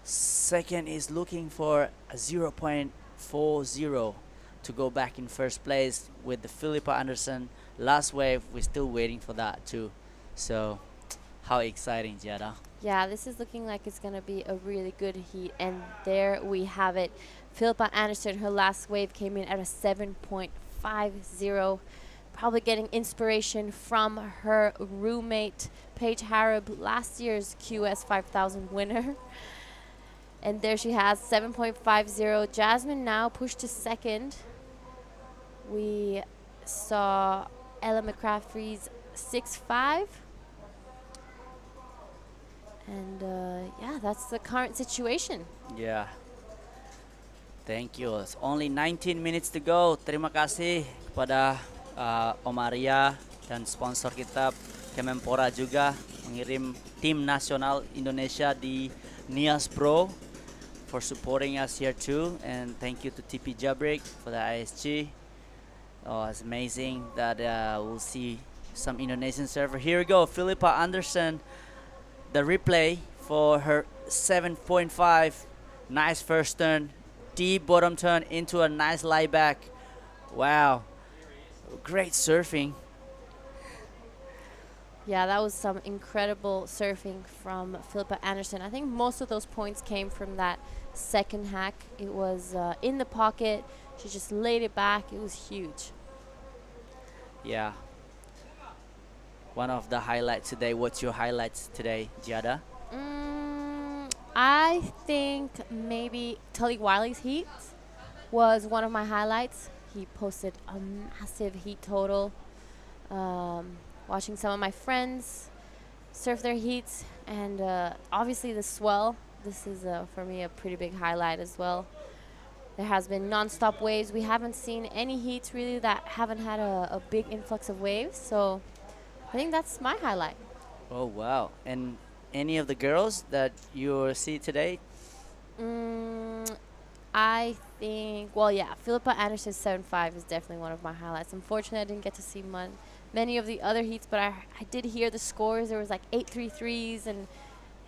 second is looking for a 0.40 to go back in first place with the Philippa Anderson last wave. We're still waiting for that too. So how exciting, Giada. Yeah, this is looking like it's going to be a really good heat, and there we have it. Philippa Anderson, her last wave came in at a 7.50, probably getting inspiration from her roommate Paige Harab, last year's QS 5000 winner. And there she has 7.50. Jasmine now pushed to second. We saw Ella McCaffrey's 6.5. And yeah, that's the current situation. Yeah. Thank you. It's only 19 minutes to go. Terima kasih kepada Om Arya dan sponsor kita Kemenpora juga mengirim tim nasional Indonesia di Nias Pro for supporting us here too. And thank you to TP Jabrik for the ISG. Oh, it's amazing that we'll see some Indonesian surfer. Here we go, Philippa Anderson. The replay for her 7.5. Nice first turn. Deep bottom turn into a nice lie back. Wow. Great surfing. Yeah, that was some incredible surfing from Philippa Anderson. I think most of those points came from that second hack. It was in the pocket. She just laid it back. It was huge. Yeah. One of the highlights today. What's your highlights today, Giada? I think maybe Tully Wiley's heat was one of my highlights. He posted a massive heat total. Watching some of my friends surf their heats, and obviously the swell. This is, for me, a pretty big highlight as well. There has been non-stop waves. We haven't seen any heats really that haven't had a big influx of waves, so I think that's my highlight. Oh, wow. And any of the girls that you see today? I think, well, yeah, Philippa Anderson's 7.5 is definitely one of my highlights. Unfortunately, I didn't get to see many of the other heats, but I did hear the scores. There was like 8.33s and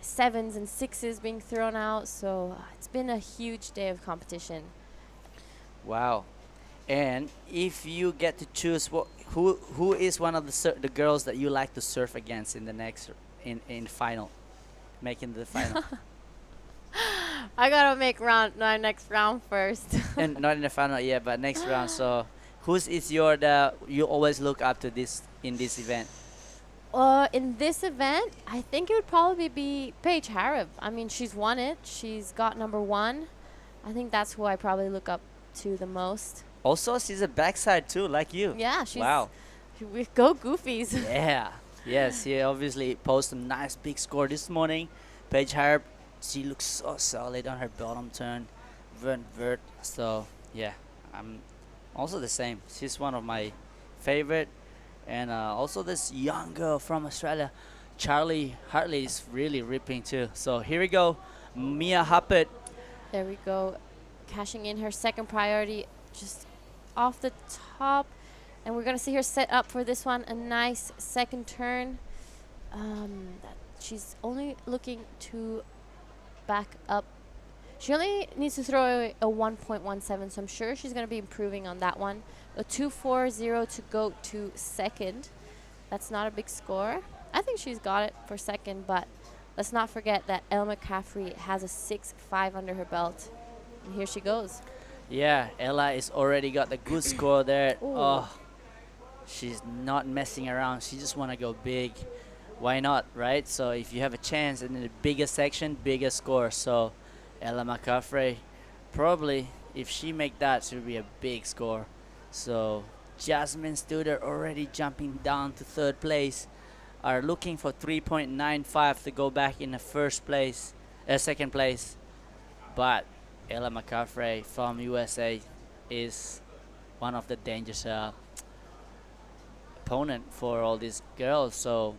7s and 6s being thrown out, so it's been a huge day of competition. Wow. And if you get to choose, who is one of the girls that you like to surf against in the next in final, making the final? I gotta make my next round first. And not in the final yet, but next round. So, who's is you always look up to in this event? In this event, I think it would probably be Paige Harib. I mean, she's won it. She's got number 1. I think that's who I probably look up to the most. Also, she's a backside too, like you. Yeah, she's. Wow. We go goofies. Yeah. Yes, she obviously posted a nice big score this morning. Paige Harib, she looks so solid on her bottom turn. Vert. So, yeah, I'm also the same. She's one of my favorite. And also this young girl from Australia, Charlie Hartley, is really ripping too. So here we go, Mia Huppert. There we go, cashing in her second priority just off the top. And we're going to see her set up for this one, a nice second turn. She's only looking to back up. She only needs to throw a 1.17, so I'm sure she's going to be improving on that one. A 2.40 to go to second. That's not a big score. I think she's got it for second, but let's not forget that Ella McCaffrey has a 6.5 under her belt. And here she goes. Yeah, Ella is already got the good score there. Ooh. Oh, she's not messing around. She just want to go big. Why not, right? So if you have a chance in the bigger section, bigger score. So Ella McCaffrey, probably if she make that, it will be a big score. So Jasmine Studer already jumping down to third place. Are looking for 3.95 to go back in the second place. But Ella McCaffrey from USA is one of the dangerous opponent for all these girls. So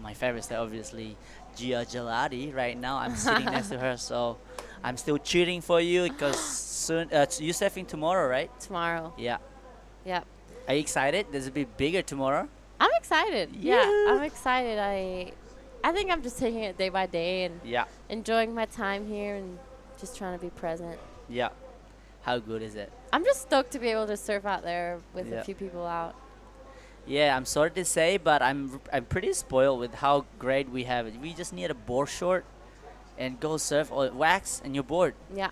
my favorite is obviously Gia Gelati right now. I'm sitting next to her, so I'm still cheering for you because soon you surfing tomorrow, right? Tomorrow. Yeah. Yep. Are you excited? This will be bigger tomorrow. I'm excited. Yeah, I'm excited. I think I'm just taking it day by day and enjoying my time here and just trying to be present. Yeah. How good is it? I'm just stoked to be able to surf out there with a few people out. Yeah, I'm sorry to say, but I'm pretty spoiled with how great we have it. We just need a board short and go surf or wax and you're bored. Yeah.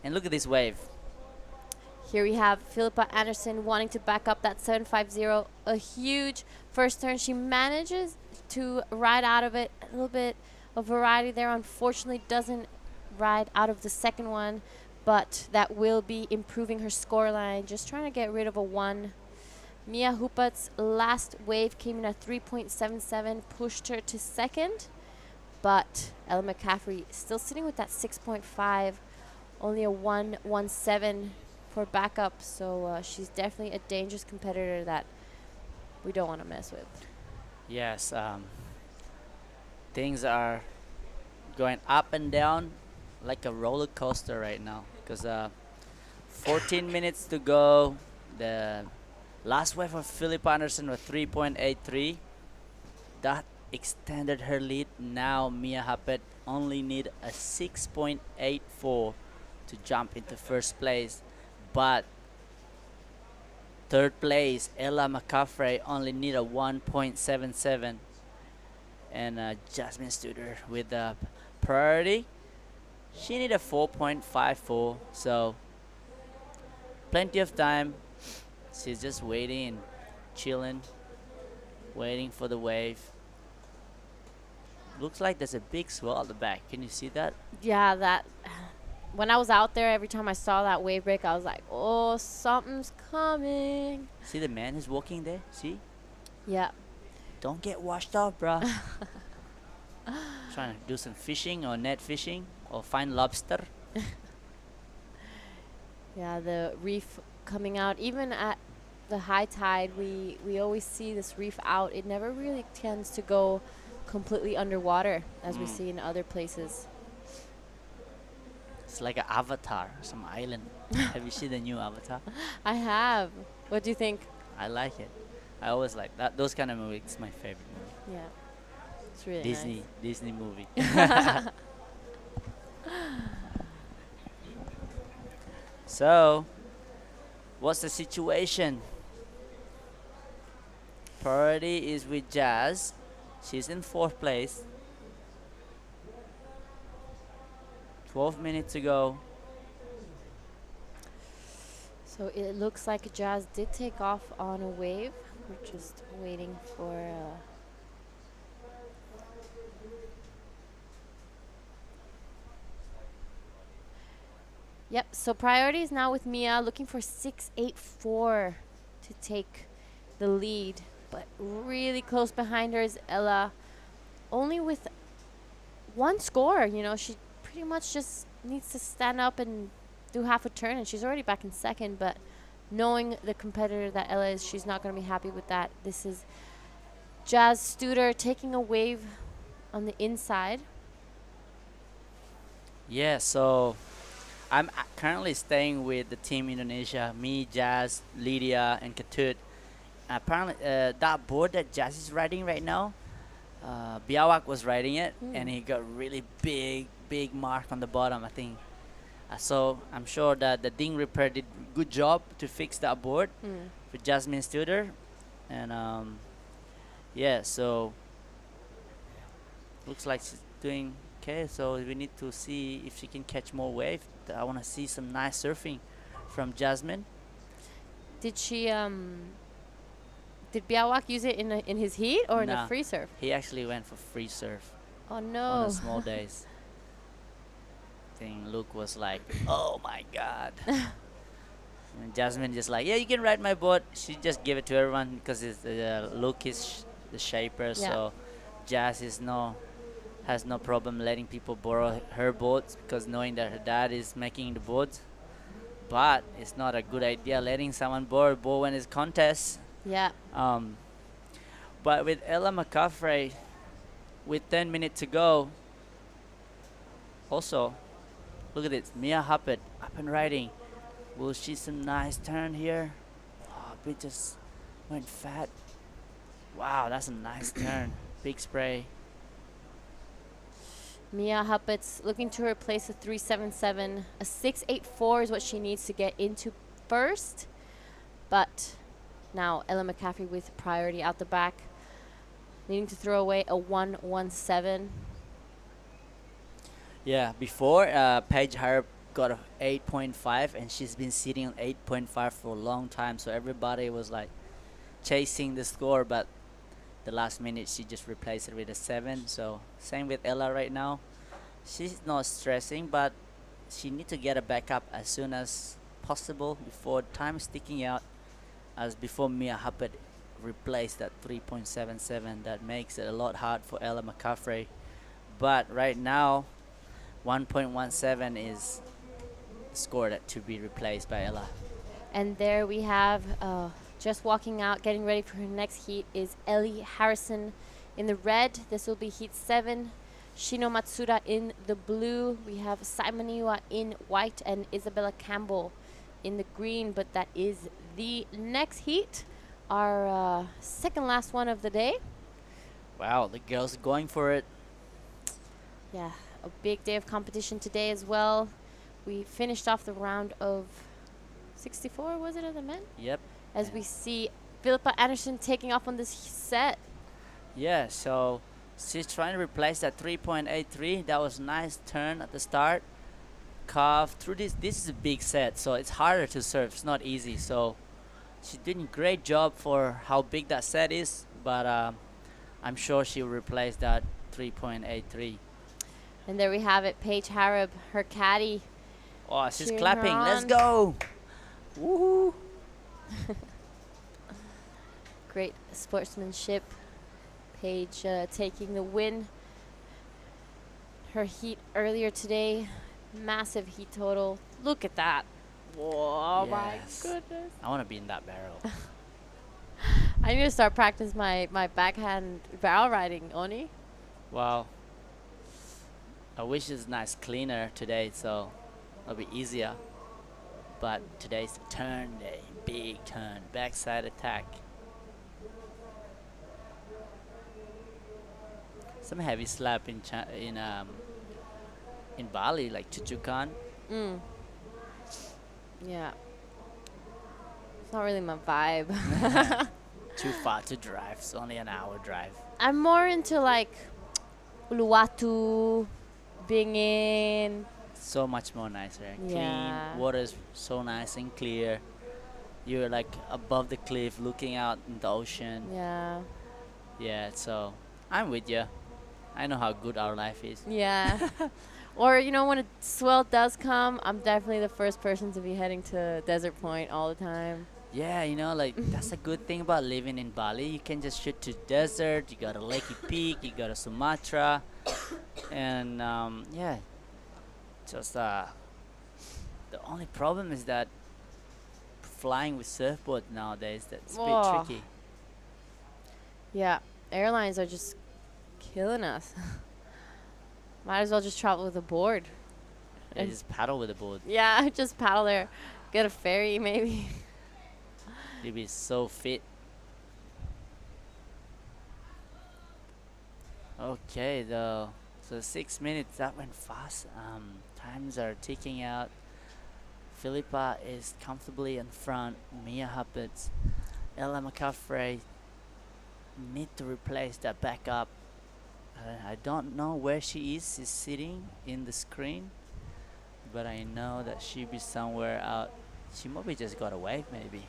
And look at this wave. Here we have Philippa Anderson wanting to back up that 7.50. A huge first turn. She manages to ride out of it. A little bit of variety there. Unfortunately, doesn't ride out of the second one, but that will be improving her scoreline. Just trying to get rid of a 1. Mia Huppert's last wave came in at 3.77, pushed her to second, but Ella McCaffrey still sitting with that 6.5, only a 1.17 for backup, so she's definitely a dangerous competitor that we don't want to mess with. Yes, things are going up and down like a roller coaster right now because 14 minutes to go. The last wave of Philippa Anderson was 3.83. That extended her lead. Now Mia Happet only need a 6.84 to jump into first place, but third place Ella McCaffrey only need a 1.77, and Jasmine Studer with the priority, she need a 4.54. So plenty of time. She's just waiting and chilling, waiting for the wave. Looks like there's a big swell at the back. Can you see that? Yeah, that. When I was out there, every time I saw that wave break, I was like, oh, something's coming. See the man is walking there? See? Yeah. Don't get washed off, bruh. Trying to do some fishing or net fishing or find lobster. Yeah, the reef coming out. Even at the high tide, we always see this reef out. It never really tends to go completely underwater as we see in other places. It's like an Avatar, some island. Have you seen the new Avatar? I have. What do you think? I like it. I always like that. Those kind of movies. It's my favorite movie. Yeah, it's really Disney movie. So, what's the situation? Priority is with Jazz. She's in 4th place. 12 minutes to go. So it looks like Jazz did take off on a wave. We're just waiting for. Yep, so priority is now with Mia, looking for 6.84 to take the lead. But really close behind her is Ella, only with one score. You know, she pretty much just needs to stand up and do half a turn, and she's already back in 2nd. But knowing the competitor that Ella is, she's not going to be happy with that. This is Jazz Studer taking a wave on the inside. Yeah, so I'm currently staying with the team Indonesia, me, Jazz, Lydia, and Katut. Apparently, that board that Jazz is riding right now, Biawak was riding it, and he got really big mark on the bottom, I think. So I'm sure that the Ding Repair did good job to fix that board for Jasmine Studer. And yeah, so looks like she's doing okay. So we need to see if she can catch more wave. I want to see some nice surfing from Jasmine. Did she did Biawak use it in his heat or in a free surf? He actually went for free surf. Oh no. On the small days. I think Luke was like, oh my god. And Jasmine just like, yeah, you can ride my boat. She just gave it to everyone because Luke is the shaper, so Jazz has no problem letting people borrow her boats because knowing that her dad is making the boats. But it's not a good idea letting someone borrow a boat when it's contest. Yeah. But with Ella McCaffrey, with 10 minutes to go, also, look at this, Mia Happet up and riding. Will she some nice turn here? Oh, bit just went fat. Wow, that's a nice turn. Big spray. Mia Happet's looking to replace a 3.77. A 6.84 is what she needs to get into first. But now Ella McCaffrey with priority out the back, needing to throw away a 1.17. Yeah, before Paige Harp got a 8.5, and she's been sitting on 8.5 for a long time. So everybody was like chasing the score, but the last minute she just replaced it with a 7. So same with Ella right now. She's not stressing, but she needs to get a backup as soon as possible before time is ticking out, as before Mia Happet replaced that 3.77. That makes it a lot hard for Ella McCaffrey. But right now, 1.17 is the score that to be replaced by Ella. And there we have, just walking out, getting ready for her next heat is Ellie Harrison in the red. This will be heat 7. Shino Matsuda in the blue. We have Simoniwa in white and Isabella Campbell in the green. But that is the next heat, our second last one of the day. Wow, the girls going for it. Yeah, a big day of competition today as well. We finished off the round of 64, was it, of the men? Yep. As we see Philippa Anderson taking off on this set. Yeah, so she's trying to replace that 3.83. That was nice turn at the start. Carve through this. This is a big set, so it's harder to serve. It's not easy. So she's doing a great job for how big that set is, but I'm sure she'll replace that 3.83. And there we have it, Paige Harrop, her caddy. Oh, she's cheering clapping. her Let's on. go. Woohoo. Great sportsmanship. Paige taking the win. Her heat earlier today, massive heat total. Look at that. Whoa, my Yes. goodness. I want to be in that barrel. I need to start practice my backhand barrel riding, Oni. Wow. I wish it's nice cleaner today, so it'll be easier. But today's turn day, big turn, backside attack. Some heavy slap in Bali, like Chuchukan. Mm. Yeah. It's not really my vibe. Too far to drive. It's only an hour drive. I'm more into like Uluwatu, Bingin. So much more nicer. Yeah. Clean. Water's so nice and clear. You're like above the cliff looking out in the ocean. Yeah. Yeah, so I'm with you. I know how good our life is. Yeah. Or, you know, when a swell does come, I'm definitely the first person to be heading to Desert Point all the time. Yeah, you know, like that's a good thing about living in Bali. You can just shoot to desert. You got a Lakey Peak. You got a Sumatra, and yeah, just the only problem is that flying with surfboard nowadays. That's a bit Whoa. tricky. Yeah. Airlines are just killing us. Might as well just travel with a board. Yeah, just paddle with the board. Yeah, just paddle there. Get a ferry, maybe. You'll be so fit. Okay, though. So 6 minutes, that went fast. Times are ticking out. Philippa is comfortably in front. Mia Huppert, Ella McCaffrey need to replace that backup. I don't know where she is. She's sitting in the screen, but I know that she'll be somewhere out. She maybe just got away, maybe.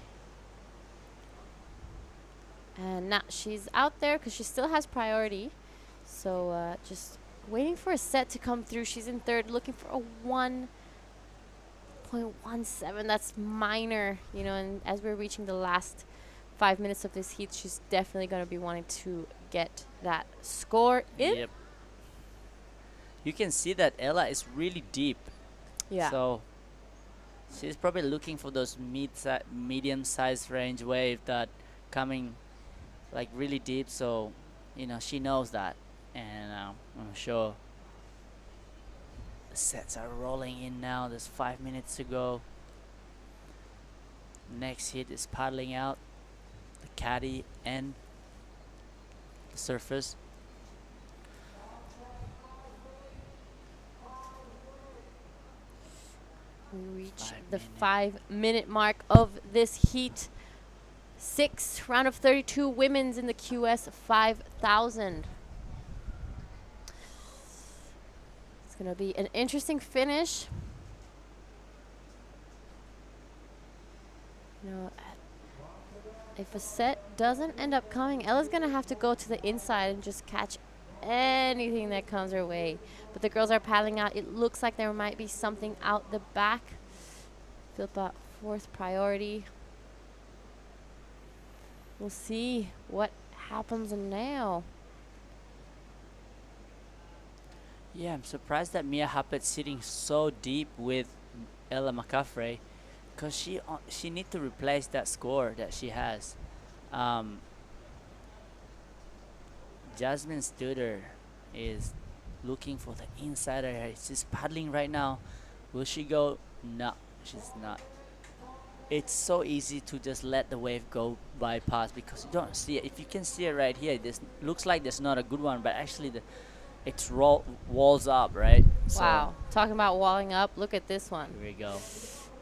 And now she's out there because she still has priority. So just waiting for a set to come through. She's in third, looking for a 1.17. That's minor, you know. And as we're reaching the last 5 minutes of this heat, she's definitely going to be wanting to get that score in. Yep. You can see that Ella is really deep. Yeah. So she's probably looking for those medium-sized range wave that coming like really deep. So you know she knows that, and I'm sure the sets are rolling in now. There's 5 minutes to go. Next hit is paddling out. The caddy and the surfers. We reach the 5-minute mark of this heat. 6 round of 32 women's in the QS 5000. It's going to be an interesting finish. You know, if a set doesn't end up coming, Ella's going to have to go to the inside and just catch anything that comes her way. But the girls are paddling out. It looks like there might be something out the back. Philippa, 4th priority. We'll see what happens now. Yeah, I'm surprised that Mia Huppett's sitting so deep with Ella McCaffrey, because she need to replace that score that she has. Jasmine Studer is looking for the insider. She's paddling right now. Will she go? No, she's not. it's so easy to just let the wave go bypass because you don't see it. If you can see it right here, this looks like there's not a good one, but actually it's walls up, right? Wow. Talking about walling up, look at this one. Here we go.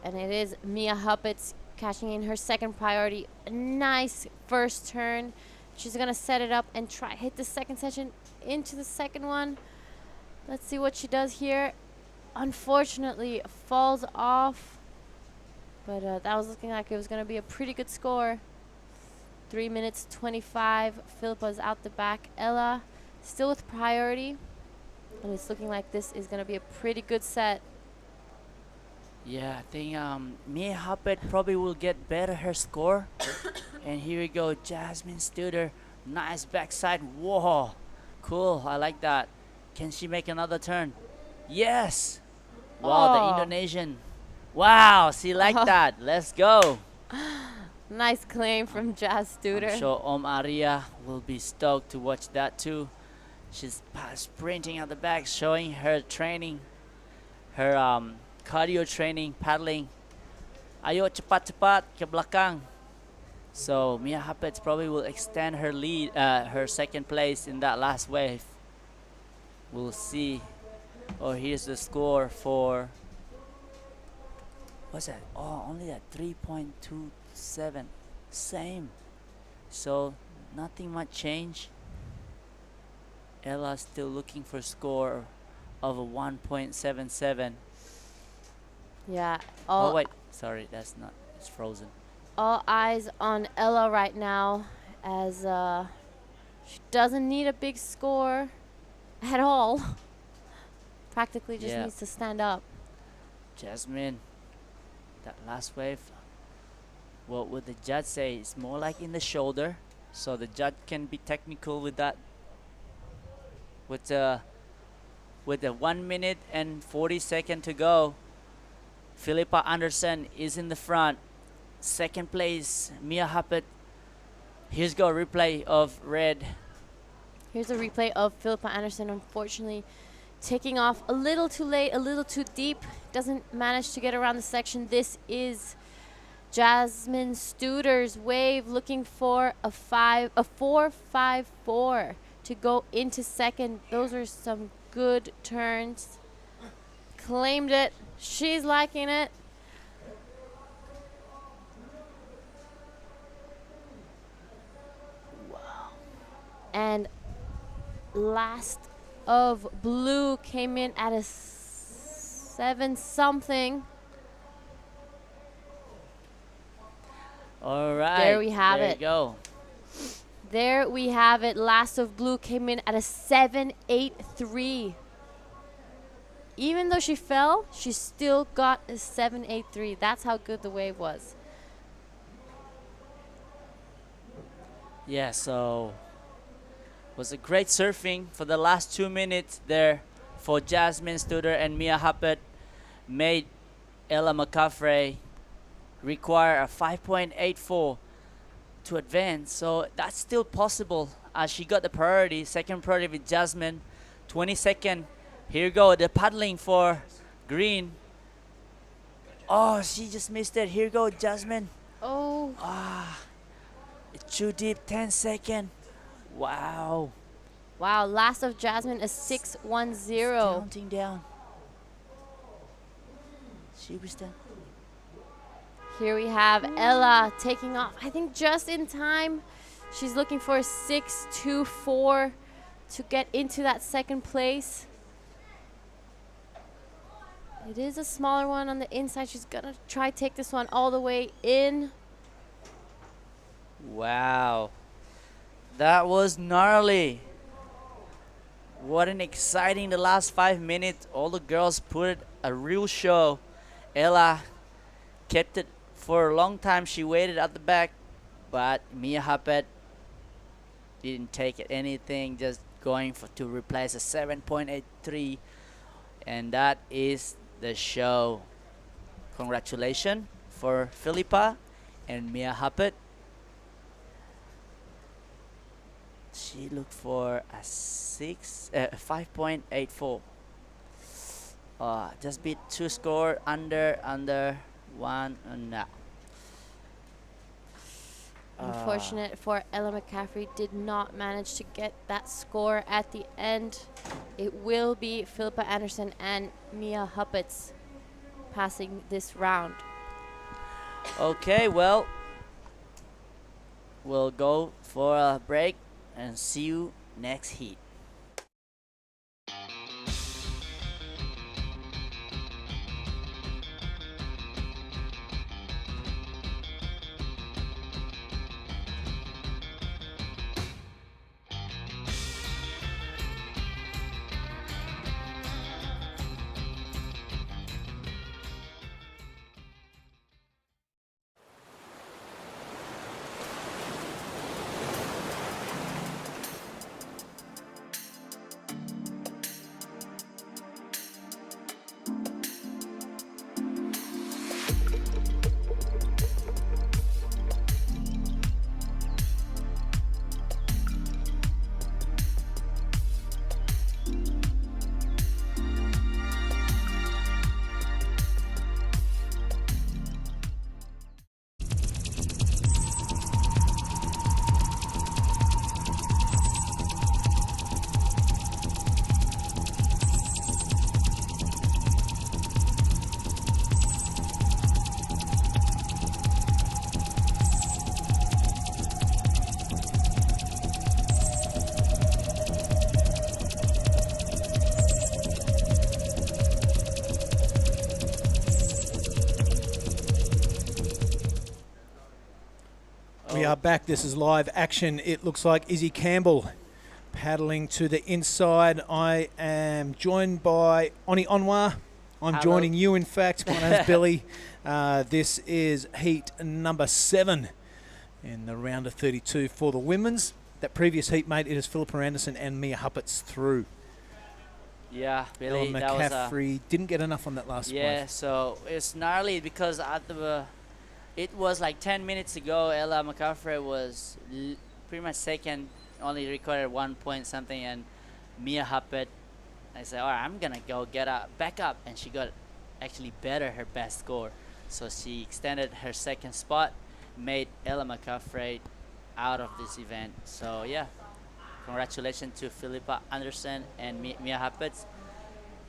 And it is Mia Huppets cashing in her second priority. A nice first turn. She's going to set it up and try hit the second session into the second one. Let's see what she does here. Unfortunately, falls off. But that was looking like it was going to be a pretty good score. 3 minutes 25. Philippa's out the back. Ella still with priority. And it's looking like this is going to be a pretty good set. Yeah, I think Mia Huppet probably will get better her score. And here we go, Jasmine Studer. Nice backside. Whoa, cool. I like that. Can she make another turn? Yes. Wow, the Indonesian. Wow, she like that. Let's go. Nice claim from Jazz Studer. I'm sure Aria will be stoked to watch that too. She's sprinting at the back, showing her training, her cardio training, paddling. Ayo cepat-cepat ke belakang. So Mia Huppets probably will extend her lead, her second place in that last wave. We'll see. Oh, here's the score for. What's that? Oh, only at 3.27. Same. So nothing much change. Ella still looking for score of a 1.77. Yeah. Oh wait, sorry, that's not. It's frozen. All eyes on Ella right now, as she doesn't need a big score at all. Practically just needs to stand up. Jasmine, that last wave. What would the judge say? It's more like in the shoulder, so the judge can be technical with that. With the 1 minute and 40 seconds to go, Philippa Anderson is in the front. Second place, Mia Huppet. Here's go replay of red. Here's a replay of Philippa Anderson, unfortunately taking off a little too late, a little too deep. Doesn't manage to get around the section. This is Jasmine Studer's wave, looking for a 4.54 to go into second. Those are some good turns. Claimed it. She's liking it. Wow. And last of blue came in at a 7 something. All right. There we have there it. You go. There we have it. Last of blue came in at a 7.83. Even though she fell, she still got a 7.83. That's how good the wave was. Yeah, so was a great surfing for the last 2 minutes there for Jasmine Studer and Mia Huppet. Made Ella McCaffrey require a 5.84 to advance. So that's still possible as she got the priority. Second priority with Jasmine. 22nd. Here you go, the paddling for green. Oh, she just missed it. Here you go, Jasmine. Oh. It's too deep, 10 seconds. Wow. Wow, last of Jasmine, a 6.10. Counting down. She was done. Here we have Ella taking off, I think just in time. She's looking for a 6.24 to get into that second place. It is a smaller one on the inside. She's gonna try to take this one all the way in. Wow. That was gnarly. What an exciting the last 5 minutes. All the girls put a real show. Ella kept it for a long time. She waited at the back, but Mia Huppet didn't take it anything, just going to replace a 7.83, and that is the show. Congratulations for Philippa and Mia Huppet. She looked for a 5.84. Just beat 2 score under 1 now. Unfortunate for Ella McCaffrey, did not manage to get that score at the end. It will be Philippa Anderson and Mia Huppets passing this round. Okay, well, we'll go for a break and see you next heat. We are back. This is live action. It looks like Izzy Campbell paddling to the inside. I am joined by Oni Onwa. I'm Hello. joining you, in fact. My name's Billy. This is heat number 7 in the round of 32 for the women's. That previous heat, mate, it is Philippa Anderson and Mia Huppets through. Yeah, Billy, Ella that was McCaffrey didn't get enough on that last yeah, wave. so it's gnarly because at the it was like 10 minutes ago, Ella McCaffrey was pretty much second, only recorded 1 point something, and Mia Huppet, I said, all right, I'm gonna go get a back up, and she got actually better her best score, so she extended her second spot, made Ella McCaffrey out of this event. So yeah, congratulations to Philippa Anderson and Mia Huppet.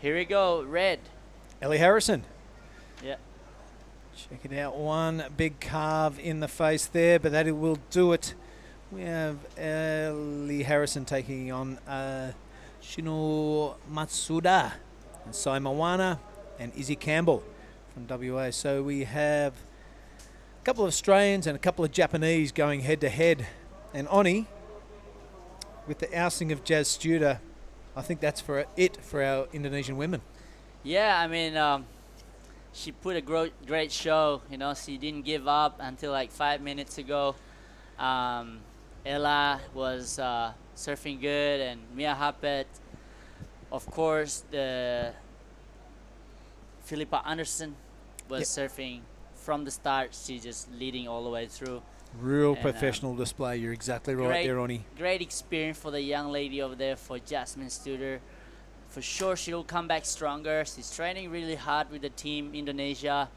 Here we go, red. Ellie Harrison. Yeah. Check it out, one big carve in the face there, but that will do it. We have Ellie Harrison taking on Shino Matsuda, and Sai Mawana, and Izzy Campbell from WA. So we have a couple of Australians and a couple of Japanese going head to head. And Oni, with the ousting of Jazz Studer, I think that's for it for our Indonesian women. Yeah, I mean, she put a great show. You know, she didn't give up until like 5 minutes ago. Ella was surfing good, and Mia Huppet, of course, the Philippa Anderson was surfing from the start. She just leading all the way through. Real and, professional display. You're exactly right there, Oni. Great experience for the young lady over there, for Jasmine Studer. For sure, she'll come back stronger. She's training really hard with the team, Indonesia.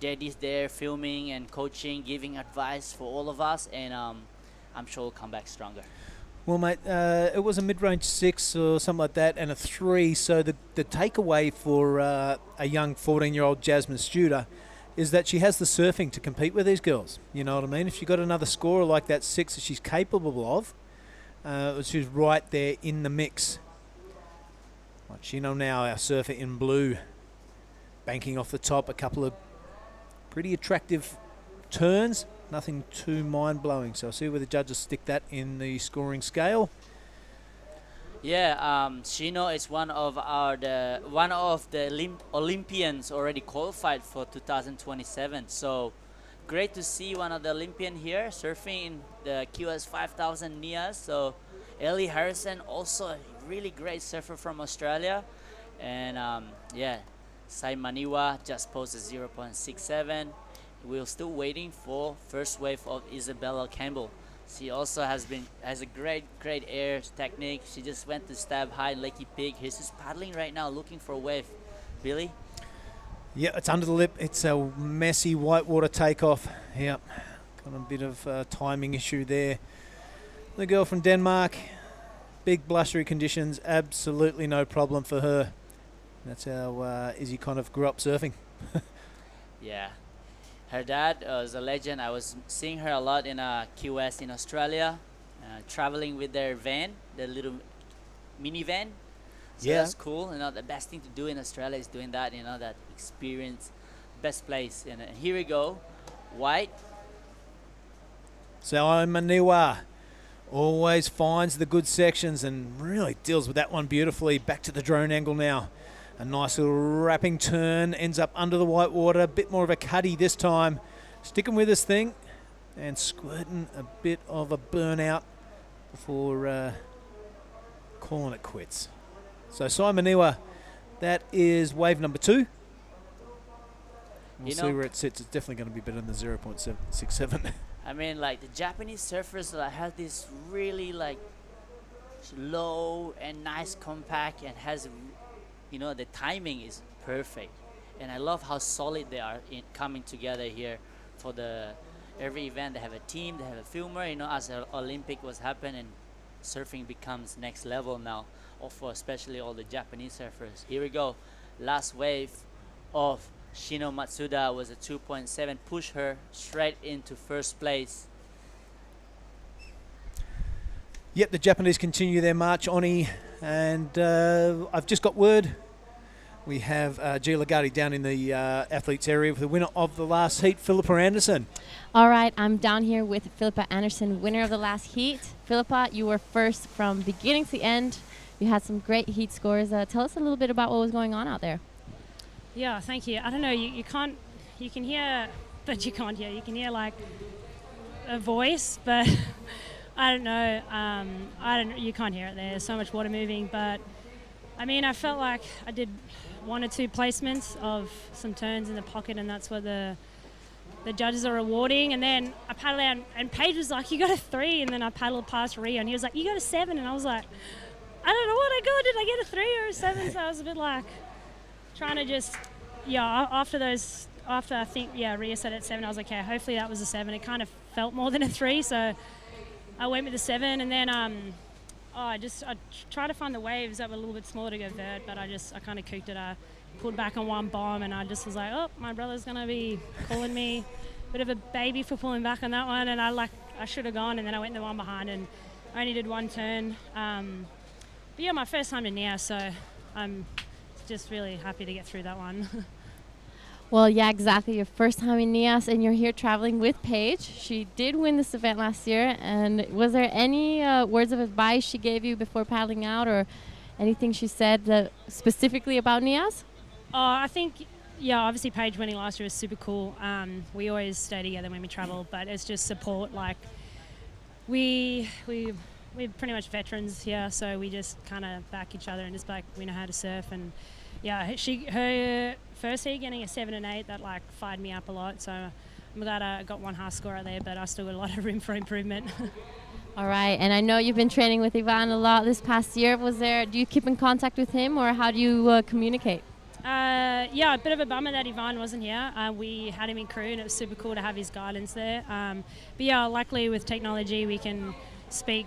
Daddy's there filming and coaching, giving advice for all of us, and I'm sure we'll come back stronger. Well, mate, it was a mid-range 6 or something like that, and a 3. So the takeaway for a young 14-year-old Jasmine Studer is that she has the surfing to compete with these girls. You know what I mean? If she got another scorer like that 6 that she's capable of, she's right there in the mix. Like Shino now, our surfer in blue, banking off the top, a couple of pretty attractive turns. Nothing too mind-blowing. So I'll see where the judges stick that in the scoring scale. Yeah, Shino is one of the Olympians already qualified for 2027. So great to see one of the Olympian here surfing in the QS 5000 Nias. So Ellie Harrison, also a really great surfer from Australia, and yeah, Sai Maniwa just posted 0.67. We're still waiting for first wave of Isabella Campbell. She also has a great air technique. She just went to stab high in Lakey Pig. He's just paddling right now, looking for a wave. Billy? Yeah, it's under the lip. It's a messy whitewater takeoff. Yep. Got a bit of timing issue there. The girl from Denmark, big blustery conditions, absolutely no problem for her. That's how Izzy kind of grew up surfing. Yeah. Her dad was a legend. I was seeing her a lot in QS in Australia, traveling with their van, the little minivan. So Yeah. that's cool. You know, the best thing to do in Australia is doing that. You know, that experience, best place. And here we go, white. Maniwa always finds the good sections and really deals with that one beautifully. Back to the drone angle now. A nice little wrapping turn, ends up under the white water, a bit more of a cuddy this time. Sticking with this thing and squirting a bit of a burnout before calling it quits. So Simoniwa, that is wave number 2. We'll see where it sits. It's definitely going to be better than the 0.67. I mean, like the Japanese surfers that have this really like low and nice compact and has, you know, the timing is perfect. And I love how solid they are in coming together here for every event. They have a team, they have a filmer, you know, as the Olympic was happening, surfing becomes next level now, for especially all the Japanese surfers. Here we go. Last wave of Shino Matsuda was a 2.7, push her straight into first place. Yep, the Japanese continue their march, Oni, and I've just got word. We have G. Lagundri down in the athletes area with the winner of the last heat, Philippa Anderson. All right, I'm down here with Philippa Anderson, winner of the last heat. Philippa, you were first from beginning to end. You had some great heat scores. Tell us a little bit about what was going on out there. Yeah, thank you. I don't know, you can hear, but you can't hear. You can hear like a voice, but I don't know. You can't hear it there. There's so much water moving, but I mean, I felt like I did 1 or 2 placements of some turns in the pocket, and that's what the judges are awarding. And then I paddled out, and Paige was like, "You got a 3," and then I paddled past Rio, and he was like, "You got a 7," and I was like, "I don't know what I got. Did I get a 3 or a 7?" So I was a bit like trying to just, after I think, Rio said at 7, I was like, okay, hopefully that was a 7. It kind of felt more than a 3, so I went with the 7, and then I tried to find the waves that were a little bit smaller to go vert, but I kind of cooked it. I pulled back on one bomb, and I just was like, oh, my brother's going to be calling me a bit of a baby for pulling back on that one, and I should have gone, and then I went the one behind, and I only did 1 turn. But yeah, my first time to Nias, so I'm just really happy to get through that one. Well, yeah, exactly. Your first time in Nias, and you're here traveling with Paige. She did win this event last year. And was there any words of advice she gave you before paddling out, or anything she said specifically about Nias? I think, obviously Paige winning last year was super cool. We always stay together when we travel, but it's just support. Like we're pretty much veterans here, so we just kind of back each other and just like we know how to surf. And her first heat getting a 7 and 8, that like fired me up a lot. So I'm glad I got 1 half score out there, but I still got a lot of room for improvement. All right, and I know you've been training with Ivan a lot this past year. Do you keep in contact with him, or how do you communicate? A bit of a bummer that Ivan wasn't here. We had him in crew, and it was super cool to have his guidance there. Luckily with technology, we can speak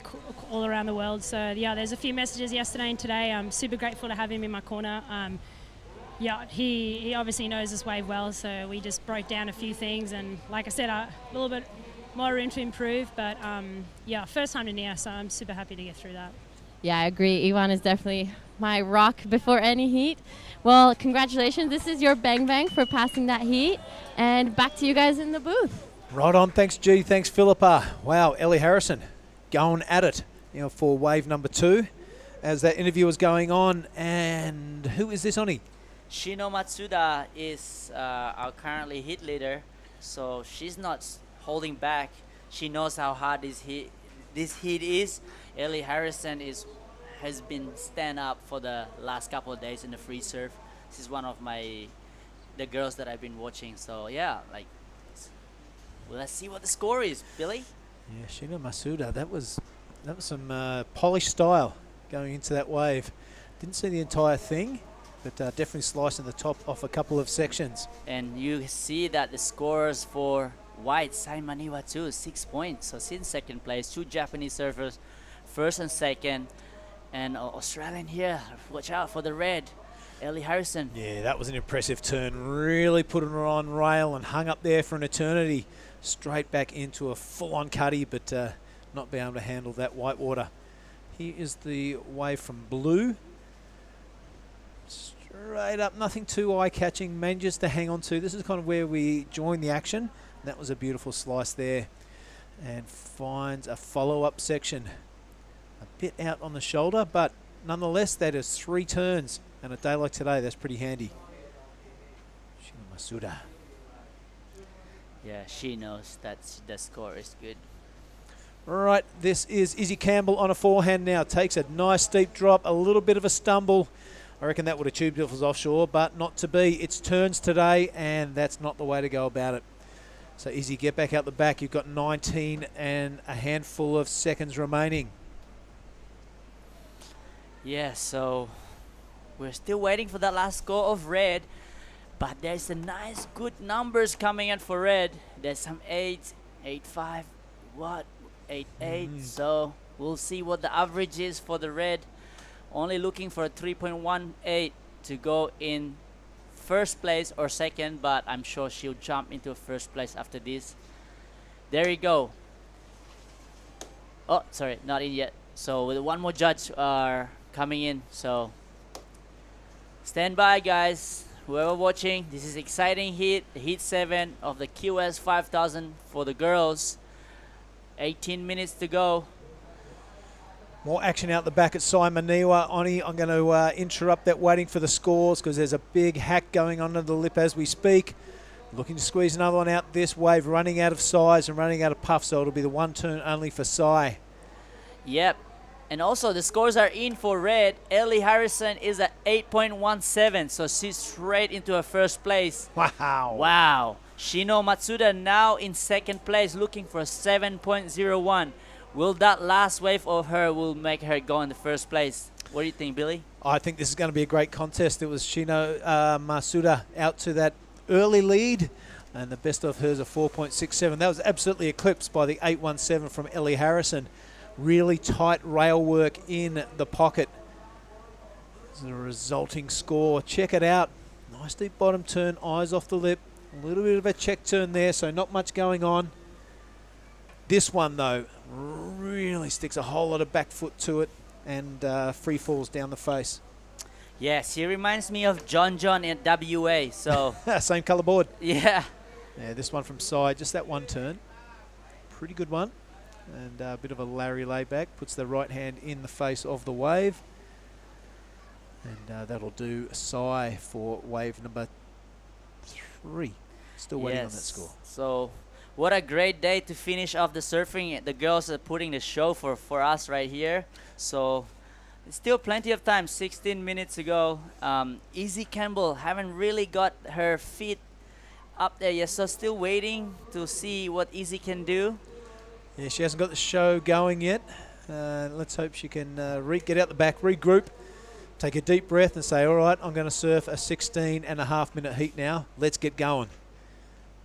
all around the world. So there's a few messages yesterday and today. I'm super grateful to have him in my corner. He obviously knows this wave well, so we just broke down a few things, and like I said, a little bit more room to improve, but first time to Nias, so I'm super happy to get through that. Yeah, I agree. Ivan is definitely my rock before any heat. Well, congratulations. This is your bang bang for passing that heat, and back to you guys in the booth. Right on. Thanks, G. Thanks, Philippa. Wow, Ellie Harrison going at it, for wave number 2 as that interview was going on. And who is this, Oni? Shino Matsuda is our currently heat leader, so she's not holding back. She knows how hard this heat is. Ellie Harrison has been stand up for the last couple of days in the free surf. She's one of the girls that I've been watching. So let's see what the score is, Billy. Yeah, Shino Matsuda. That was some polished style going into that wave. Didn't see the entire thing, but definitely slicing the top off a couple of sections. And you see that the scores for white, Sai Maniwa too, 6 points. So she's in second place. 2 Japanese surfers, first and second. And Australian here, watch out for the red, Ellie Harrison. Yeah, that was an impressive turn. Really putting her on rail and hung up there for an eternity. Straight back into a full-on cutty, but not being able to handle that white water. Here is the wave from blue. Straight up, nothing too eye-catching. Manages to hang on to. This is kind of where we join the action. That was a beautiful slice there. And finds a follow-up section. A bit out on the shoulder, but nonetheless, that is 3 turns. And a day like today, that's pretty handy. Shina Masuda. Yeah, she knows that the score is good. Right, this is Izzy Campbell on a forehand now. Takes a nice steep drop, a little bit of a stumble. I reckon that would have tubed if it was offshore, but not to be. It's turns today, and that's not the way to go about it. So Izzy, get back out the back. You've got 19 and a handful of seconds remaining. Yeah, so we're still waiting for that last score of red, but there's a nice good numbers coming in for red. There's some 8, 8.5, what, 8.8. So we'll see what the average is for the red. Only looking for a 3.18 to go in first place or second, but I'm sure she'll jump into first place after this. There you go. Oh, sorry, not in yet. So with one more judge are coming in, so stand by, guys. Whoever watching, this is exciting heat 7 of the QS 5000 for the girls. 18 minutes to go. More action out the back at Simon Niwa. Oni, I'm going to interrupt that waiting for the scores because there's a big hack going on under the lip as we speak. Looking to squeeze another one out. This wave running out of size and running out of puff, so it'll be the 1 turn only for Sai. Yep. And also the scores are in for red. Ellie Harrison is at 8.17, so she's straight into her first place. Wow. Wow. Shino Matsuda now in second place, looking for 7.01. Will that last wave of her will make her go in the first place? What do you think, Billy? I think this is going to be a great contest. It was Shino Masuda out to that early lead, and the best of hers a 4.67. That was absolutely eclipsed by the 8.17 from Ellie Harrison. Really tight rail work in the pocket. This is the resulting score. Check it out. Nice deep bottom turn, eyes off the lip. A little bit of a check turn there, so not much going on. This one, though, really sticks a whole lot of back foot to it and free falls down the face. Yes, he reminds me of John in WA. So same colour board. Yeah. Yeah, this one from side, just that one turn. Pretty good one. And a bit of a Larry layback. Puts the right hand in the face of the wave. And that'll do Sai for wave number 3. Still waiting on that score. So what a great day to finish off the surfing. The girls are putting the show for us right here. So still plenty of time, 16 minutes to go. Izzy Campbell haven't really got her feet up there yet, so still waiting to see what Izzy can do. Yeah, she hasn't got the show going yet. Let's hope she can get out the back, regroup, take a deep breath and say, all right, I'm going to surf a 16.5 minute heat now. Let's get going.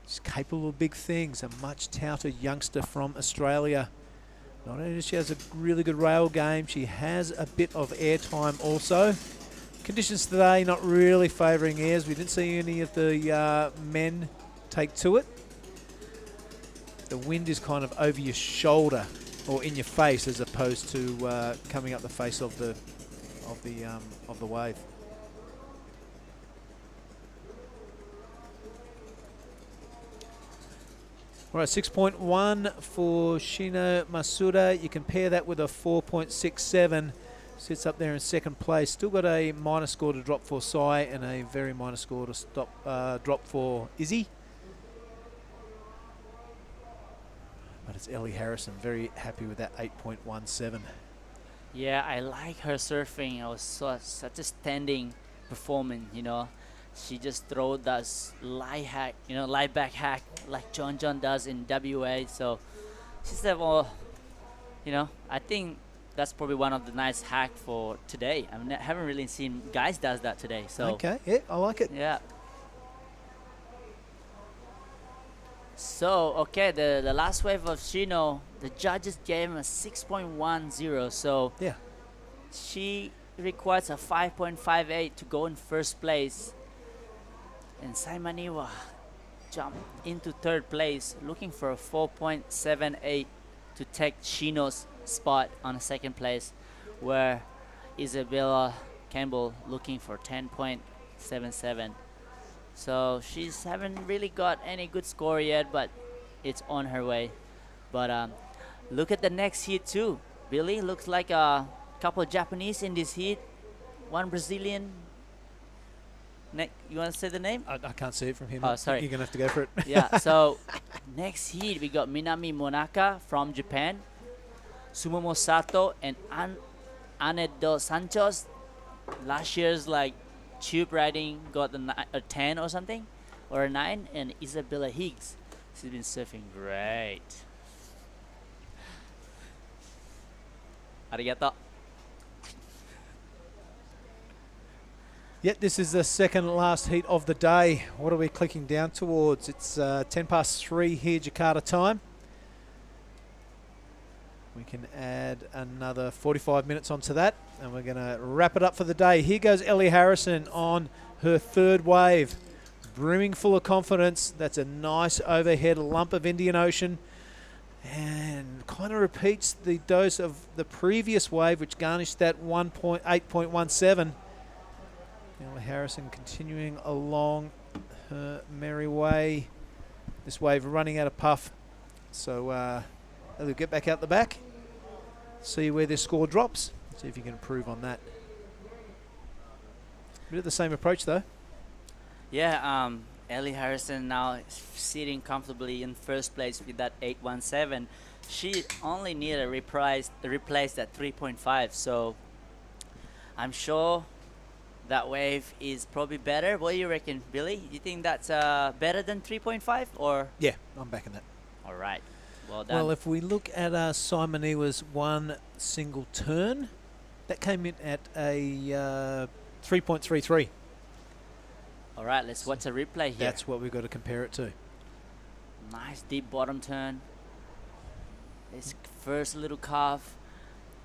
She's capable of big things, a much touted youngster from Australia. Not only does she has a really good rail game, she has a bit of air time also. Conditions today not really favouring airs. We didn't see any of the men take to it. The wind is kind of over your shoulder or in your face as opposed to coming up the face of the wave. All right, 6.1 for Shino Masuda. You compare that with a 4.67. Sits up there in second place. Still got a minor score to drop for Sai and a very minor score to drop for Izzy. But it's Ellie Harrison. Very happy with that 8.17. Yeah, I like her surfing. It was such a standing performance, you know. She just throw that lie hack, you know, lie back hack like John does in WA. So she said, well, you know, I think that's probably one of the nice hack for today. I mean, I haven't really seen guys does that today. So okay, yeah, I like it. Yeah. So, okay, the last wave of Shino, the judges gave him a 6.10. So, yeah, she requires a 5.58 to go in first place. And Saimaniwa jumped into third place, looking for a 4.78 to take Shino's spot on the second place, where Isabella Campbell looking for 10.77. So she's haven't really got any good score yet, but it's on her way. But look at the next heat too. Billy, looks like a couple of Japanese in this heat, one Brazilian. You want to say the name? I can't see it from here. Oh, sorry. You're going to have to go for it. Yeah, so next heat we got Minami Monaka from Japan, Sumomo Sato and Ane dos Santos. Last year's like tube riding got a 10 or something, or a 9, and Isabella Higgs. She's been surfing great. Arigato. Yep, this is the second last heat of the day. What are we clicking down towards? It's 3:10 here, Jakarta time. We can add another 45 minutes onto that, and we're going to wrap it up for the day. Here goes Ellie Harrison on her third wave, brimming full of confidence. That's a nice overhead lump of Indian Ocean, and kind of repeats the dose of the previous wave, which garnished that 8.17. Ellie Harrison continuing along her merry way. This wave running out of puff. So Ellie will get back out the back, see where their score drops, see if you can improve on that. Bit of the same approach though. Yeah, Ellie Harrison now sitting comfortably in first place with that 8.17. She only need to replace that 3.5. So I'm sure that wave is probably better. What do you reckon, Billy? You think that's better than 3.5 or? Yeah, I'm backing that. All right. Well done. Well, if we look at Simoniwa's one single turn, that came in at a 3.33. All right, let's watch a replay here. That's what we've got to compare it to. Nice deep bottom turn. This first little carve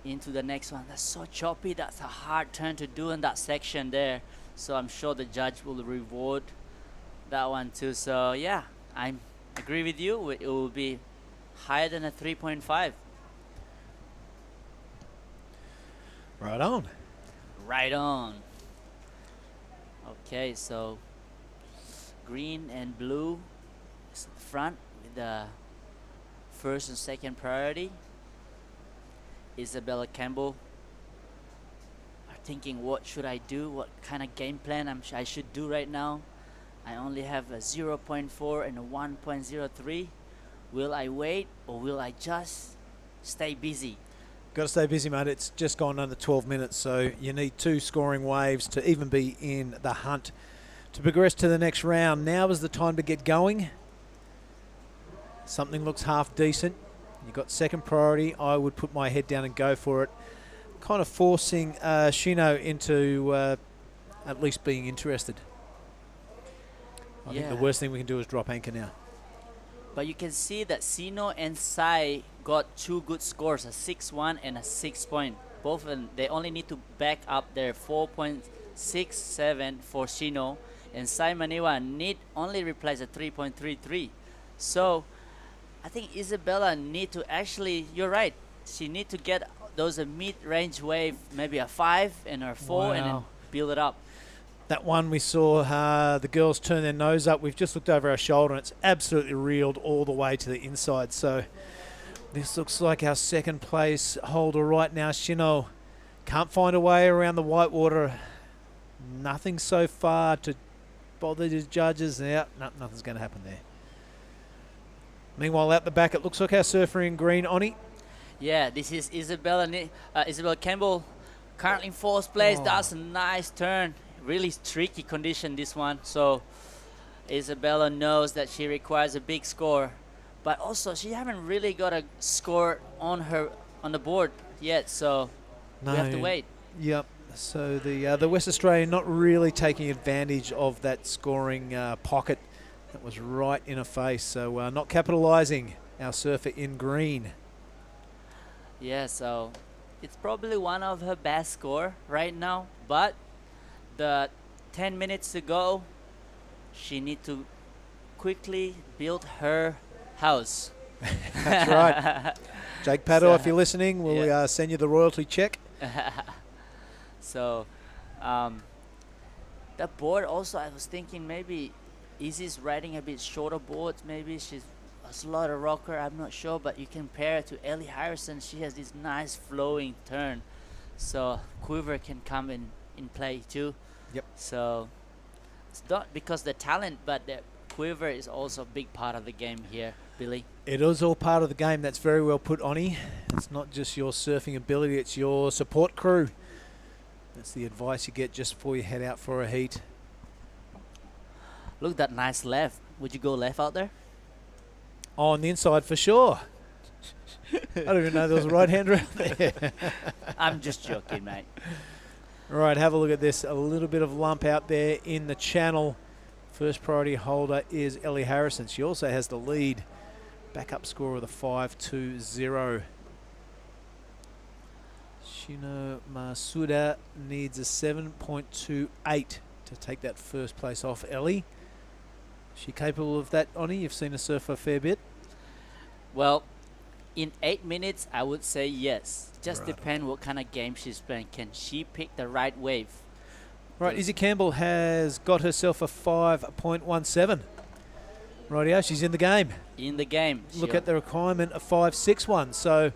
into the next one. That's so choppy. That's a hard turn to do in that section there. So I'm sure the judge will reward that one too. So yeah, I agree with you. It will be higher than a 3.5. Right on. Right on. Okay, so green and blue is the front with the first and second priority. Isabella Campbell are thinking, what should I do? What kind of game plan I should do right now? I only have a 0.4 and a 1.03. Will I wait or will I just stay busy? Got to stay busy, mate. It's just gone under 12 minutes, so you need 2 scoring waves to even be in the hunt to progress to the next round. Now is the time to get going. Something looks half decent. You've got second priority. I would put my head down and go for it. Kind of forcing Shino into at least being interested. I think the worst thing we can do is drop anchor now. But you can see that Sino and Sai got 2 good scores, a 6.1 and a 6 point. Both of them, they only need to back up their 4.67 for Sino, and Sai Maniwa need only replace a 3.33. So I think Isabella need to actually, you're right, she need to get those mid-range wave, maybe a 5 and a 4 and then build it up. That one we saw the girls turn their nose up. We've just looked over our shoulder and it's absolutely reeled all the way to the inside. So this looks like our second place holder right now. Shino can't find a way around the whitewater. Nothing so far to bother the judges. Yeah, nothing's going to happen there. Meanwhile, out the back, it looks like our surfer in green, Oni. Yeah, this is Isabella Campbell, currently in 4th place. That's a nice turn. Really tricky condition, this one. So Isabella knows that she requires a big score, but also she haven't really got a score on the board yet. So we have to wait. Yep. So the West Australian not really taking advantage of that scoring pocket That was right in her face, so not capitalising our surfer in green. Yeah, so it's probably one of her best score right now, but the 10 minutes to go, she need to quickly build her house. That's right. Jake Pato, if you're listening, we'll send you the royalty check. So, that board also, I was thinking maybe Izzy's riding a bit shorter boards. Maybe she's a slower rocker. I'm not sure, but you compare it to Ellie Harrison. She has this nice flowing turn, so quiver can come in play too. Yep. So it's not because the talent, but the quiver is also a big part of the game here, Billy. It is all part of the game. That's very well put, Oni. It's not just your surfing ability, it's your support crew. That's the advice you get just before you head out for a heat. Look, that nice left. Would you go left out there? Oh, on the inside for sure. I don't even know there was a right-hander out there. I'm just joking, mate. All right, have a look at this. A little bit of lump out there in the channel. First priority holder is Ellie Harrison. She also has the lead. Backup score of the 5-2-0. Shino Masuda needs a 7.28 to take that first place off Ellie. Is she capable of that, Oni? You've seen her surf a fair bit. Well, in 8 minutes, I would say yes. Just depend what kind of game she's playing. Can she pick the right wave? Right, Izzy Campbell has got herself a 5.17. Rightio, she's in the game. In the game. Look at the requirement of 5.61. So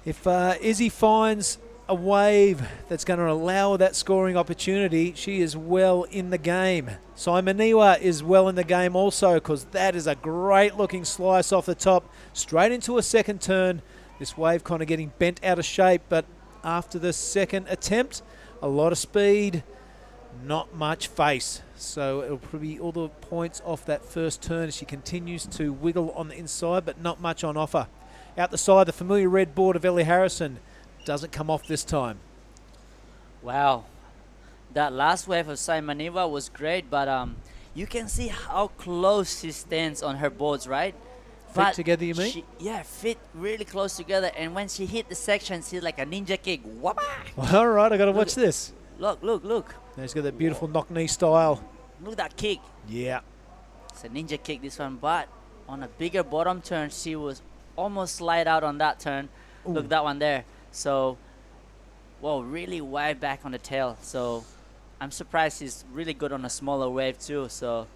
if Izzy finds a wave that's going to allow her that scoring opportunity, she is well in the game. Simoniwa is well in the game also, because that is a great looking slice off the top, straight into a second turn. This wave kind of getting bent out of shape, but after the second attempt, a lot of speed, not much face. So it'll probably be all the points off that first turn as she continues to wiggle on the inside, but not much on offer. Out the side, the familiar red board of Ellie Harrison doesn't come off this time. Wow. That last wave of Simoniva was great, but you can see how close she stands on her boards, right? Fit together, you mean? Yeah, fit really close together. And when she hit the section, she's like a ninja kick. Whapa! All right, I got to watch this. Look. Now she's got that beautiful knock knee style. Look at that kick. Yeah. It's a ninja kick, this one. But on a bigger bottom turn, she was almost slide out on that turn. Ooh. Look, that one there. So, whoa, really wide back on the tail. So, I'm surprised she's really good on a smaller wave too. So,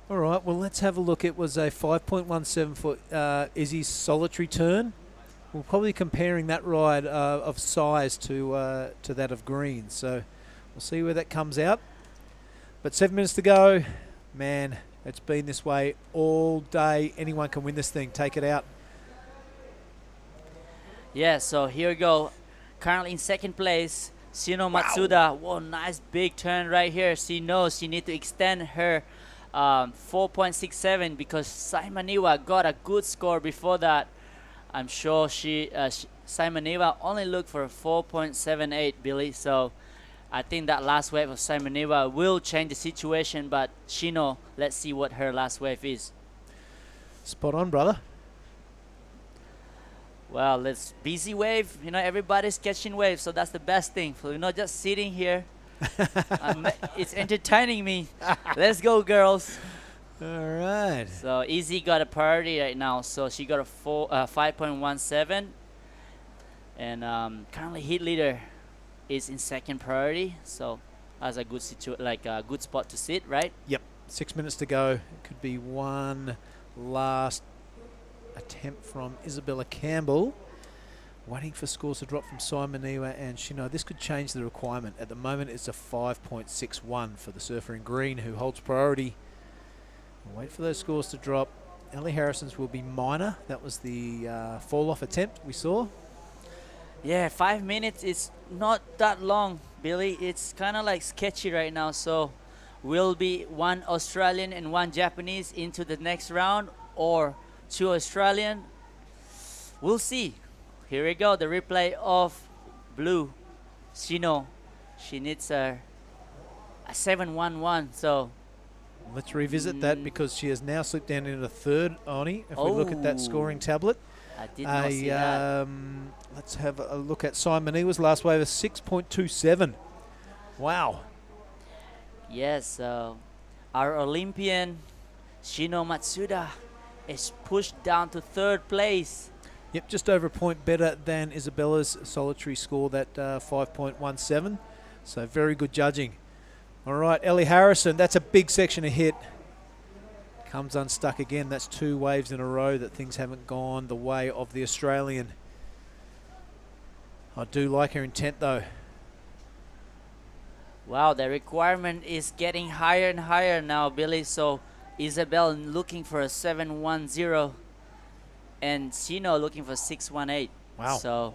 all right, well, let's have a look. It was a 5.17 for Izzy's solitary turn. We're probably comparing that ride of size to that of Green. So we'll see where that comes out. But 7 minutes to go. Man, it's been this way all day. Anyone can win this thing. Take it out. yeah, so here we go. Currently in second place, Shino Matsuda. Whoa, nice big turn right here. She knows she needs to extend her 4.67 because Simoniwa got a good score before that. I'm sure Simoniwa only looked for 4.78, Billy. So I think that last wave of Simoniwa will change the situation, but Shino, let's see what her last wave is. Spot on, brother. Well, let's busy wave. You know, everybody's catching waves, so that's the best thing. So we're not just sitting here. It's entertaining me. Let's go, girls. All right. So Izzy got a priority right now. So she got a 5.17, and currently heat leader is in second priority. So that's a good good spot to sit, right? Yep. 6 minutes to go. It could be one last attempt from Isabella Campbell. Waiting for scores to drop from Simoniwa and Shino. This could change the requirement. At the moment, it's a 5.61 for the surfer in green, who holds priority. We'll wait for those scores to drop. Ellie Harrison's will be minor. That was the fall-off attempt we saw. Yeah, 5 minutes is not that long, Billy. It's kind of like sketchy right now. So will be one Australian and one Japanese into the next round, or two Australian? We'll see. Here we go, the replay of blue, Shino. She needs a 7.11, so Let's revisit that because she has now slipped down into third, Oni. If we look at that scoring tablet. I did not see that. Let's have a look at Simoniwa's last wave of 6.27. Wow. Yes, our Olympian Shino Matsuda is pushed down to third place. Yep, just over a point better than Isabella's solitary score, that 5.17. So very good judging. All right, Ellie Harrison, that's a big section of hit. Comes unstuck again. That's 2 waves in a row that things haven't gone the way of the Australian. I do like her intent though. Wow, the requirement is getting higher and higher now, Billy. So Isabel looking for a 710 and Shino looking for 618. Wow. So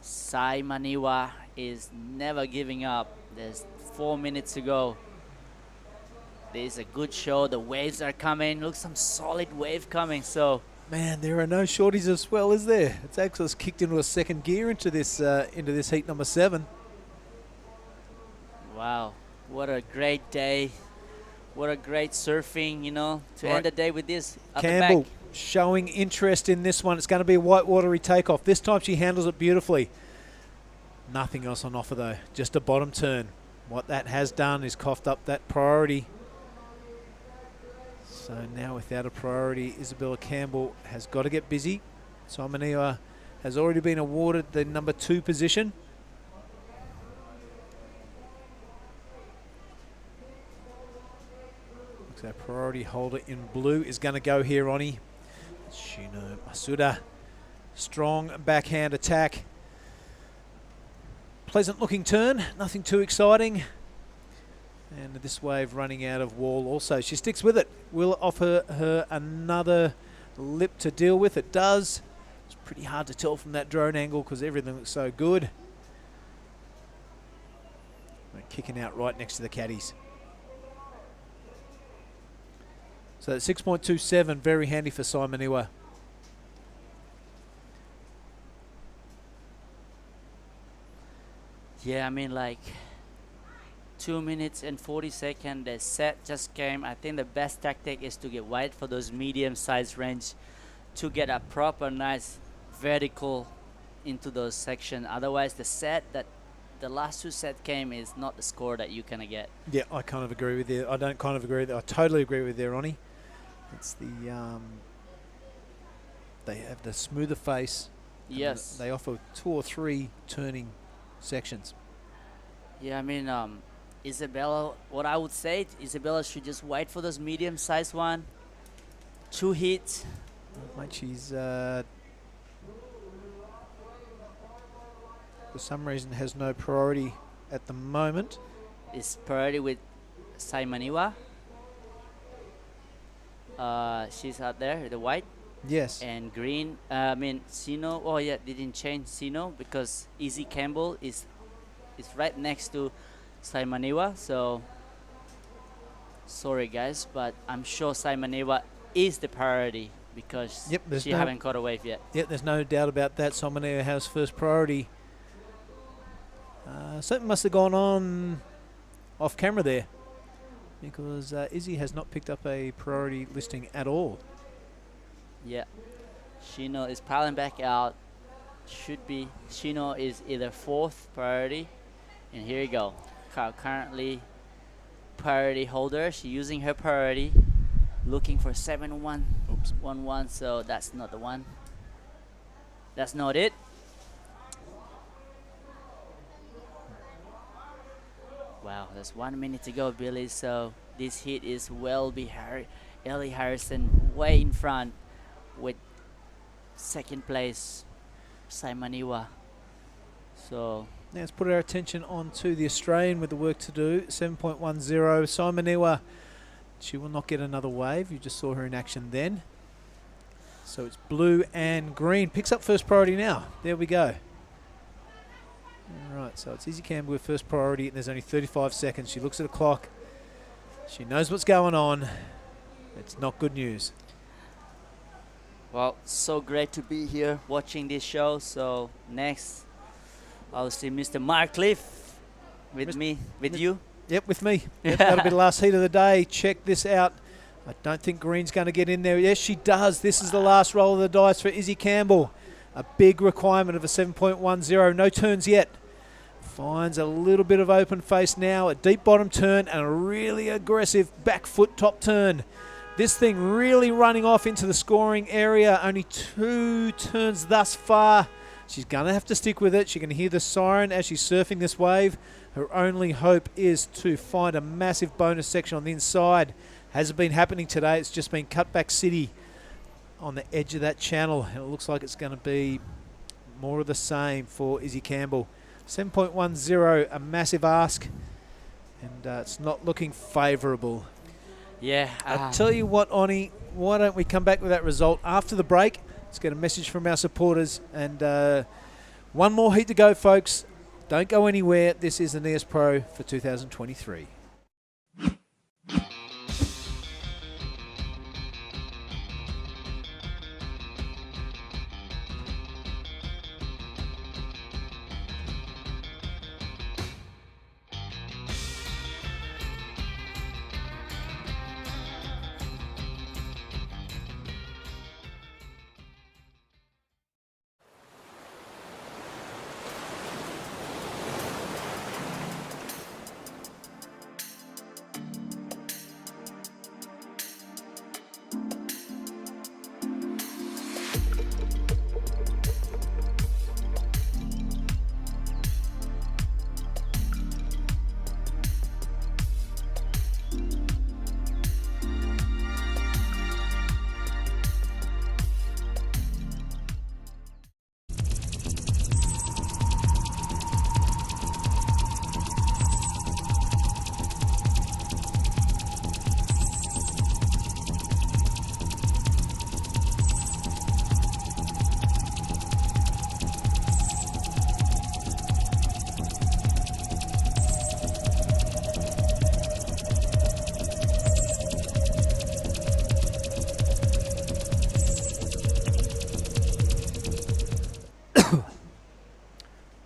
Sai Maniwa is never giving up. There's 4 minutes to go. There's a good show. The waves are coming. Look, some solid wave coming. So, man, there are no shorties as well, is there? It's actually kicked into a second gear into this heat number 7. Wow, what a great day! What a great surfing, you know, to Right. end the day with this at the Campbell back. showing interest in this one. It's going to be a whitewatery takeoff. This time she handles it beautifully. Nothing else on offer though. Just a bottom turn. What that has done is coughed up that priority. So now without a priority, Isabella Campbell has got to get busy. Simoniwa has already been awarded the number 2 position. Looks like our priority holder in blue is going to go here, Oni. Shino Masuda. Strong backhand attack. Pleasant looking turn, nothing too exciting. And this wave running out of wall also. She sticks with it. Will it offer her another lip to deal with? It does. It's pretty hard to tell from that drone angle because everything looks so good. We're kicking out right next to the caddies. So that's 6.27, very handy for Simoniwa. Yeah, I mean, like 2 minutes and 40 seconds. The set just came. I think the best tactic is to get wide for those medium-sized range to get a proper nice vertical into those sections. Otherwise, the set that the last 2 sets came is not the score that you're gonna get. Yeah, I kind of agree with you. I don't kind of agree with you. I totally agree with you, Ronnie. It's the they have the smoother face. Yes. They offer 2 or 3 turning sections. Yeah, I mean, Isabella, what I would say, Isabella should just wait for those medium-sized one. 2 hits. Mate, she's for some reason has no priority at the moment. Is priority with Simoniwa. She's out there, the white. Yes. And green, I mean, Sino, oh yeah, they didn't change Sino because Izzy Campbell is right next to Simoniwa. So, sorry guys, but I'm sure Simoniwa is the priority because she haven't caught a wave yet. Yep, there's no doubt about that. Simoniwa has first priority. Something must have gone on off camera there because Izzy has not picked up a priority listing at all. Yeah, Shino is piling back out. Should be Shino is either 4th priority, and here you go. Currently priority holder. She's using her priority, looking for 7-1-1-1. So that's not the one. That's not it. Wow, there's 1 minute to go, Billy. So this hit is well behind Ellie Harrison, way in front, with 2nd place Simoniwa. So now let's put our attention on to the Australian with the work to do. 7.10 Simoniwa. She will not get another wave. You just saw her in action then. So it's blue and green. Picks up first priority now. There we go. All right, so it's Izzy Campbell with first priority, and there's only 35 seconds. She looks at the clock. She knows what's going on. It's not good news. Well, so great to be here watching this show. So next, I'll see Mr. Mark Cliff with me, with you. Yep, with me. Yep, that'll be the last heat of the day. Check this out. I don't think Green's going to get in there. Yes, she does. This is the last roll of the dice for Izzy Campbell. A big requirement of a 7.10. No turns yet. Finds a little bit of open face now. A deep bottom turn and a really aggressive back foot top turn. This thing really running off into the scoring area. Only 2 turns thus far. She's going to have to stick with it. She can hear the siren as she's surfing this wave. Her only hope is to find a massive bonus section on the inside. Hasn't been happening today. It's just been cutback city on the edge of that channel. And it looks like it's going to be more of the same for Izzy Campbell. 7.10, a massive ask. And it's not looking favourable. Yeah. I'll tell you what, Oni, why don't we come back with that result after the break? Let's get a message from our supporters. And one more heat to go, folks. Don't go anywhere. This is the Nias Pro for 2023.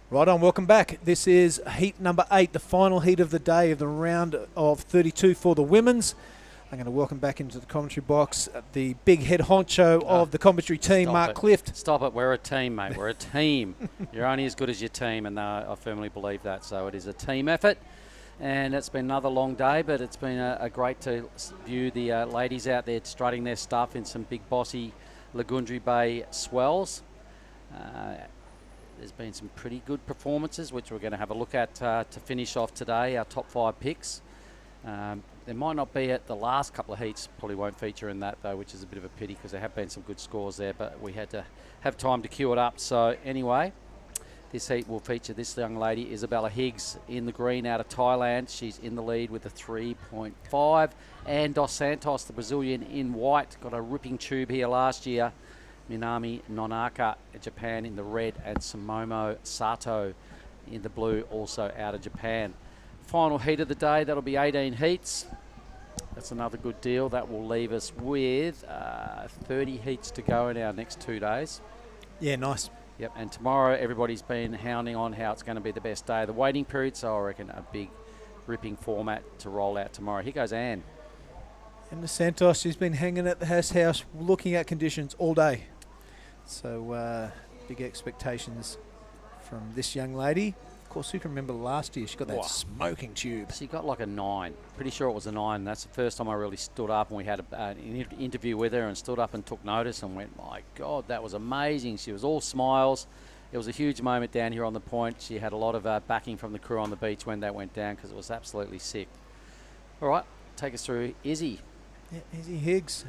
Right on, welcome back. This is heat number 8, the final heat of the day of the round of 32 for the women's. I'm going to welcome back into the commentary box the big head honcho of the commentary team, Mark Clift. Stop it. We're a team, mate. We're a team. You're only as good as your team, and I firmly believe that. So it is a team effort, and it's been another long day, but it's been a great to view the ladies out there strutting their stuff in some big bossy Lagundri Bay swells. There's been some pretty good performances, which we're going to have a look at to finish off today, our top 5 picks. There might not be at the last couple of heats, probably won't feature in that though, which is a bit of a pity because there have been some good scores there, but we had to have time to queue it up. So anyway, this heat will feature this young lady, Isabella Higgs, in the green out of Thailand. She's in the lead with a 3.5. And Dos Santos, the Brazilian, in white, got a ripping tube here last year. Minami Nonaka, Japan, in the red, and Sumomo Sato in the blue, also out of Japan. Final heat of the day, that'll be 18 heats. That's another good deal. That will leave us with 30 heats to go in our next 2 days. Yeah, nice. Yep, and tomorrow everybody's been hounding on how it's going to be the best day of the waiting period, so I reckon a big ripping format to roll out tomorrow. Here goes Anne. And the Santos, she's been hanging at the house looking at conditions all day. So big expectations from this young lady. Of course, you can remember last year she got that smoking tube. She got like a 9. Pretty sure it was a 9. That's the first time I really stood up and we had an interview with her and stood up and took notice and went, my God, that was amazing. She was all smiles. It was a huge moment down here on the point. She had a lot of backing from the crew on the beach when that went down because it was absolutely sick. All right, take us through Izzy. Yeah, Izzy Higgs.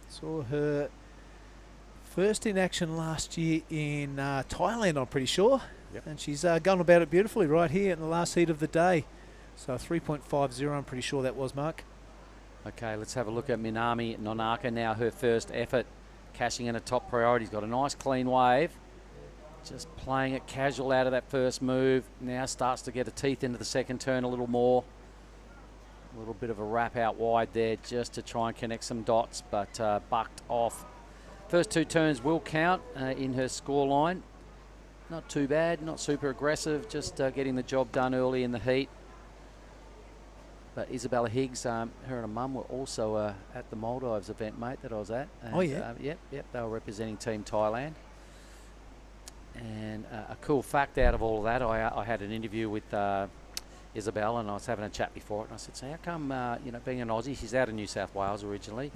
Saw her first in action last year in Thailand, I'm pretty sure. Yep. And she's gone about it beautifully right here in the last heat of the day. So 3.50, I'm pretty sure that was, Mark. Okay, let's have a look at Minami Nonaka now, her first effort, cashing in a top priority. She's got a nice clean wave. Just playing it casual out of that first move. Now starts to get her teeth into the second turn a little more. A little bit of a wrap out wide there just to try and connect some dots, but bucked off. First 2 turns will count in her scoreline. Not too bad, not super aggressive, just getting the job done early in the heat. But Isabella Higgs, her and her mum were also at the Maldives event, mate, that I was at. And, Oh, yeah? Yep, they were representing Team Thailand. And a cool fact out of all of that, I had an interview with Isabel, and I was having a chat before it, and I said, so how come, being an Aussie, she's out of New South Wales originally,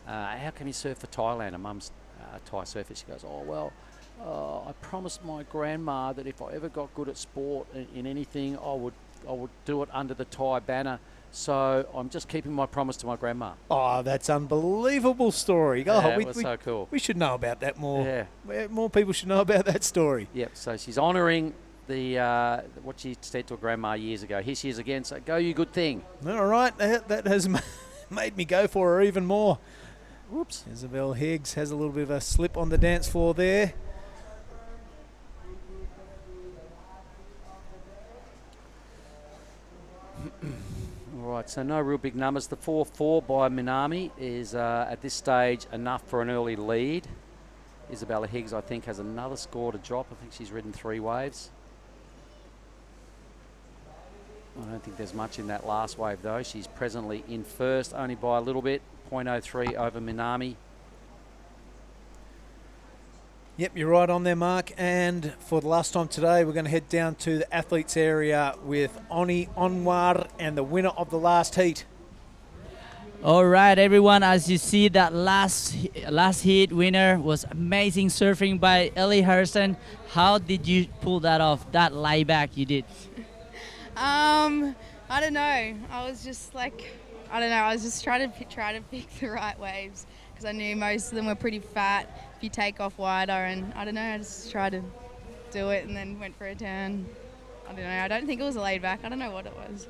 how come you surf for Thailand? Her mum's a Thai surfer. She goes, I promised my grandma that if I ever got good at sport in anything, I would do it under the Thai banner. So I'm just keeping my promise to my grandma. Oh, that's unbelievable story. Yeah, it was so cool. We should know about that more. Yeah. More people should know about that story. Yep, so she's honouring what she said to her grandma years ago. Here she is again, so go you good thing. All right, that has made me go for her even more. Whoops. Isabel Higgs has a little bit of a slip on the dance floor there. All right, so no real big numbers. The 4-4 by Minami is at this stage enough for an early lead. Isabella Higgs, I think, has another score to drop. I think she's ridden 3 waves. I don't think there's much in that last wave, though. She's presently in first, only by a little bit, 0.03 over Minami. Yep, you're right on there, Mark. And for the last time today, we're going to head down to the athletes area with Oni Onwar and the winner of the last heat. All right, everyone, as you see, that last heat winner was amazing surfing by Ellie Harrison. How did you pull that off, that layback you did? I don't know. I was just I was just trying to pick the right waves because I knew most of them were pretty fat if you take off wider, and I don't know, I just tried to do it and then went for a turn. I don't know, I don't think it was a laid back. I don't know what it was.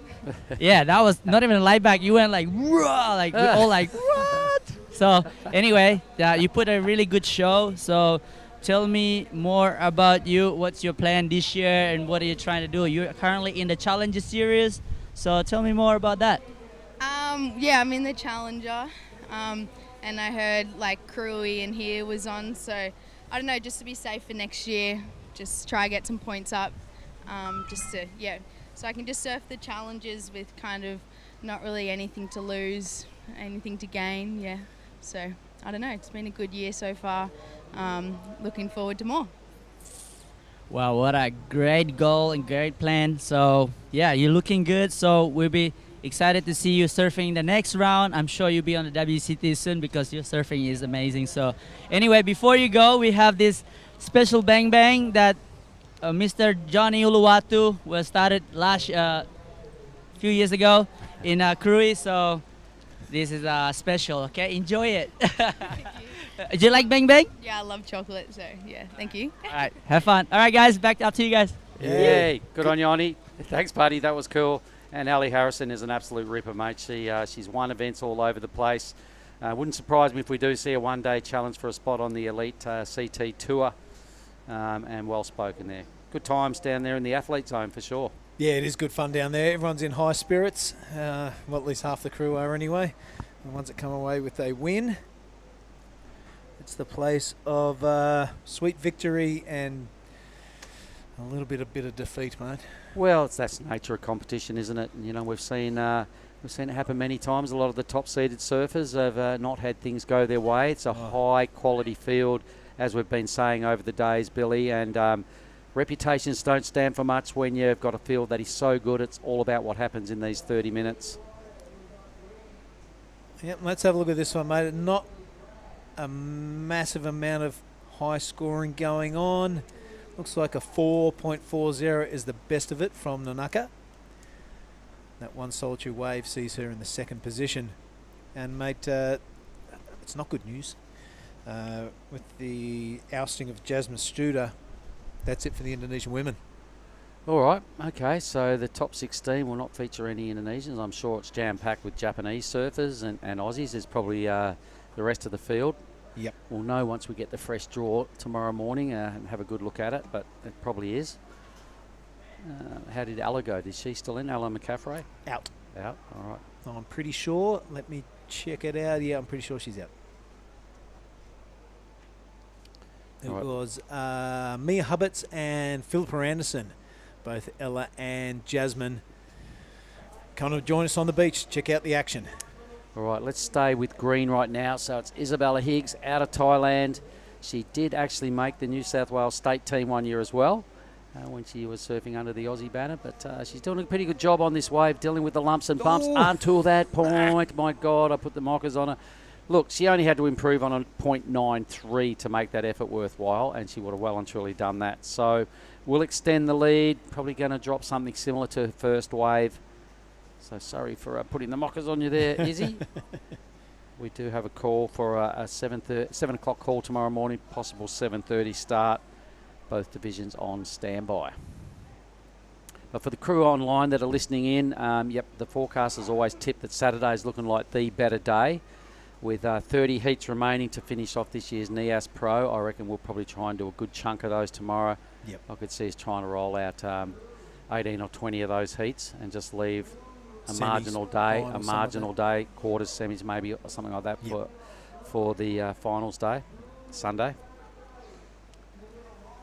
Yeah, that was not even a laid back. You went like, raw, like we're all like, what? So anyway, you put a really good show. So tell me more about you. What's your plan this year and what are you trying to do? You're currently in the Challenger Series. So tell me more about that. Yeah, I'm in the Challenger. And I heard like Krui and here was on. So I don't know, just to be safe for next year, just try to get some points up. So I can just surf the challenges with kind of not really anything to lose, anything to gain, yeah. So, I don't know, it's been a good year so far. Looking forward to more. Wow, what a great goal and great plan. So, yeah, you're looking good. So, we'll be excited to see you surfing the next round. I'm sure you'll be on the WCT soon because your surfing is amazing. So, anyway, before you go, we have this special bang bang that Mr. Johnny Uluwatu was started last few years ago in Krui, so this is special. Okay, enjoy it. Do you like bang bang? Yeah, I love chocolate, so yeah, thank you. All right, have fun. All right, guys, back up to you guys. Yay, good on you, Oni. Thanks, buddy. That was cool. And Ali Harrison is an absolute ripper, mate. She's won events all over the place. Wouldn't surprise me if we do see a one-day challenge for a spot on the Elite CT Tour. And well spoken there. Good times down there in the athlete zone for sure. Yeah, it is good fun down there. Everyone's in high spirits. Well, at least half the crew are anyway. The ones that come away with a win. It's the place of sweet victory and a little bit of defeat, mate. Well, that's the nature of competition, isn't it? You know, we've seen it happen many times. A lot of the top-seeded surfers have not had things go their way. It's a high-quality field, as we've been saying over the days, Billy, and reputations don't stand for much when you've got a field that is so good. It's all about what happens in these 30 minutes. Yep, let's have a look at this one, mate. Not a massive amount of high scoring going on. Looks like a 4.40 is the best of it from Nanaka. That one solitary wave sees her in the second position. And, mate, it's not good news. With the ousting of Jasmine Studer, that's it for the Indonesian women. All right, okay, so the top 16 will not feature any Indonesians. I'm sure it's jam-packed with Japanese surfers and Aussies. There's probably the rest of the field. Yep. We'll know once we get the fresh draw tomorrow morning and have a good look at it, but it probably is. How did Ella go? Is she still in, Ella McCaffrey? Out. Out, all right. I'm pretty sure. Let me check it out. Yeah, I'm pretty sure she's out. It was Mia Hubbards and Philippa Anderson, both Ella and Jasmine, Come and join us on the beach. Check out the action. All right, let's stay with green right now. So it's Isabella Higgs out of Thailand. She did actually make the New South Wales state team one year as well when she was surfing under the Aussie banner. But she's doing a pretty good job on this wave, dealing with the lumps and bumps until that point. My God, I put the mockers on her. Look, she only had to improve on a .93 to make that effort worthwhile, and she would have well and truly done that. So we'll extend the lead. Probably going to drop something similar to her first wave. So sorry for putting the mockers on you there, Izzy. We do have a call for a 7 o'clock call tomorrow morning, possible 7:30 start. Both divisions on standby. But for the crew online that are listening in, the forecasters always tip that Saturday is looking like the better day. With 30 heats remaining to finish off this year's Nias Pro, I reckon we'll probably try and do a good chunk of those tomorrow. Yep. I could see us trying to roll out 18 or 20 of those heats and just leave a marginal day, quarters, semis maybe, or something like that for the finals day, Sunday.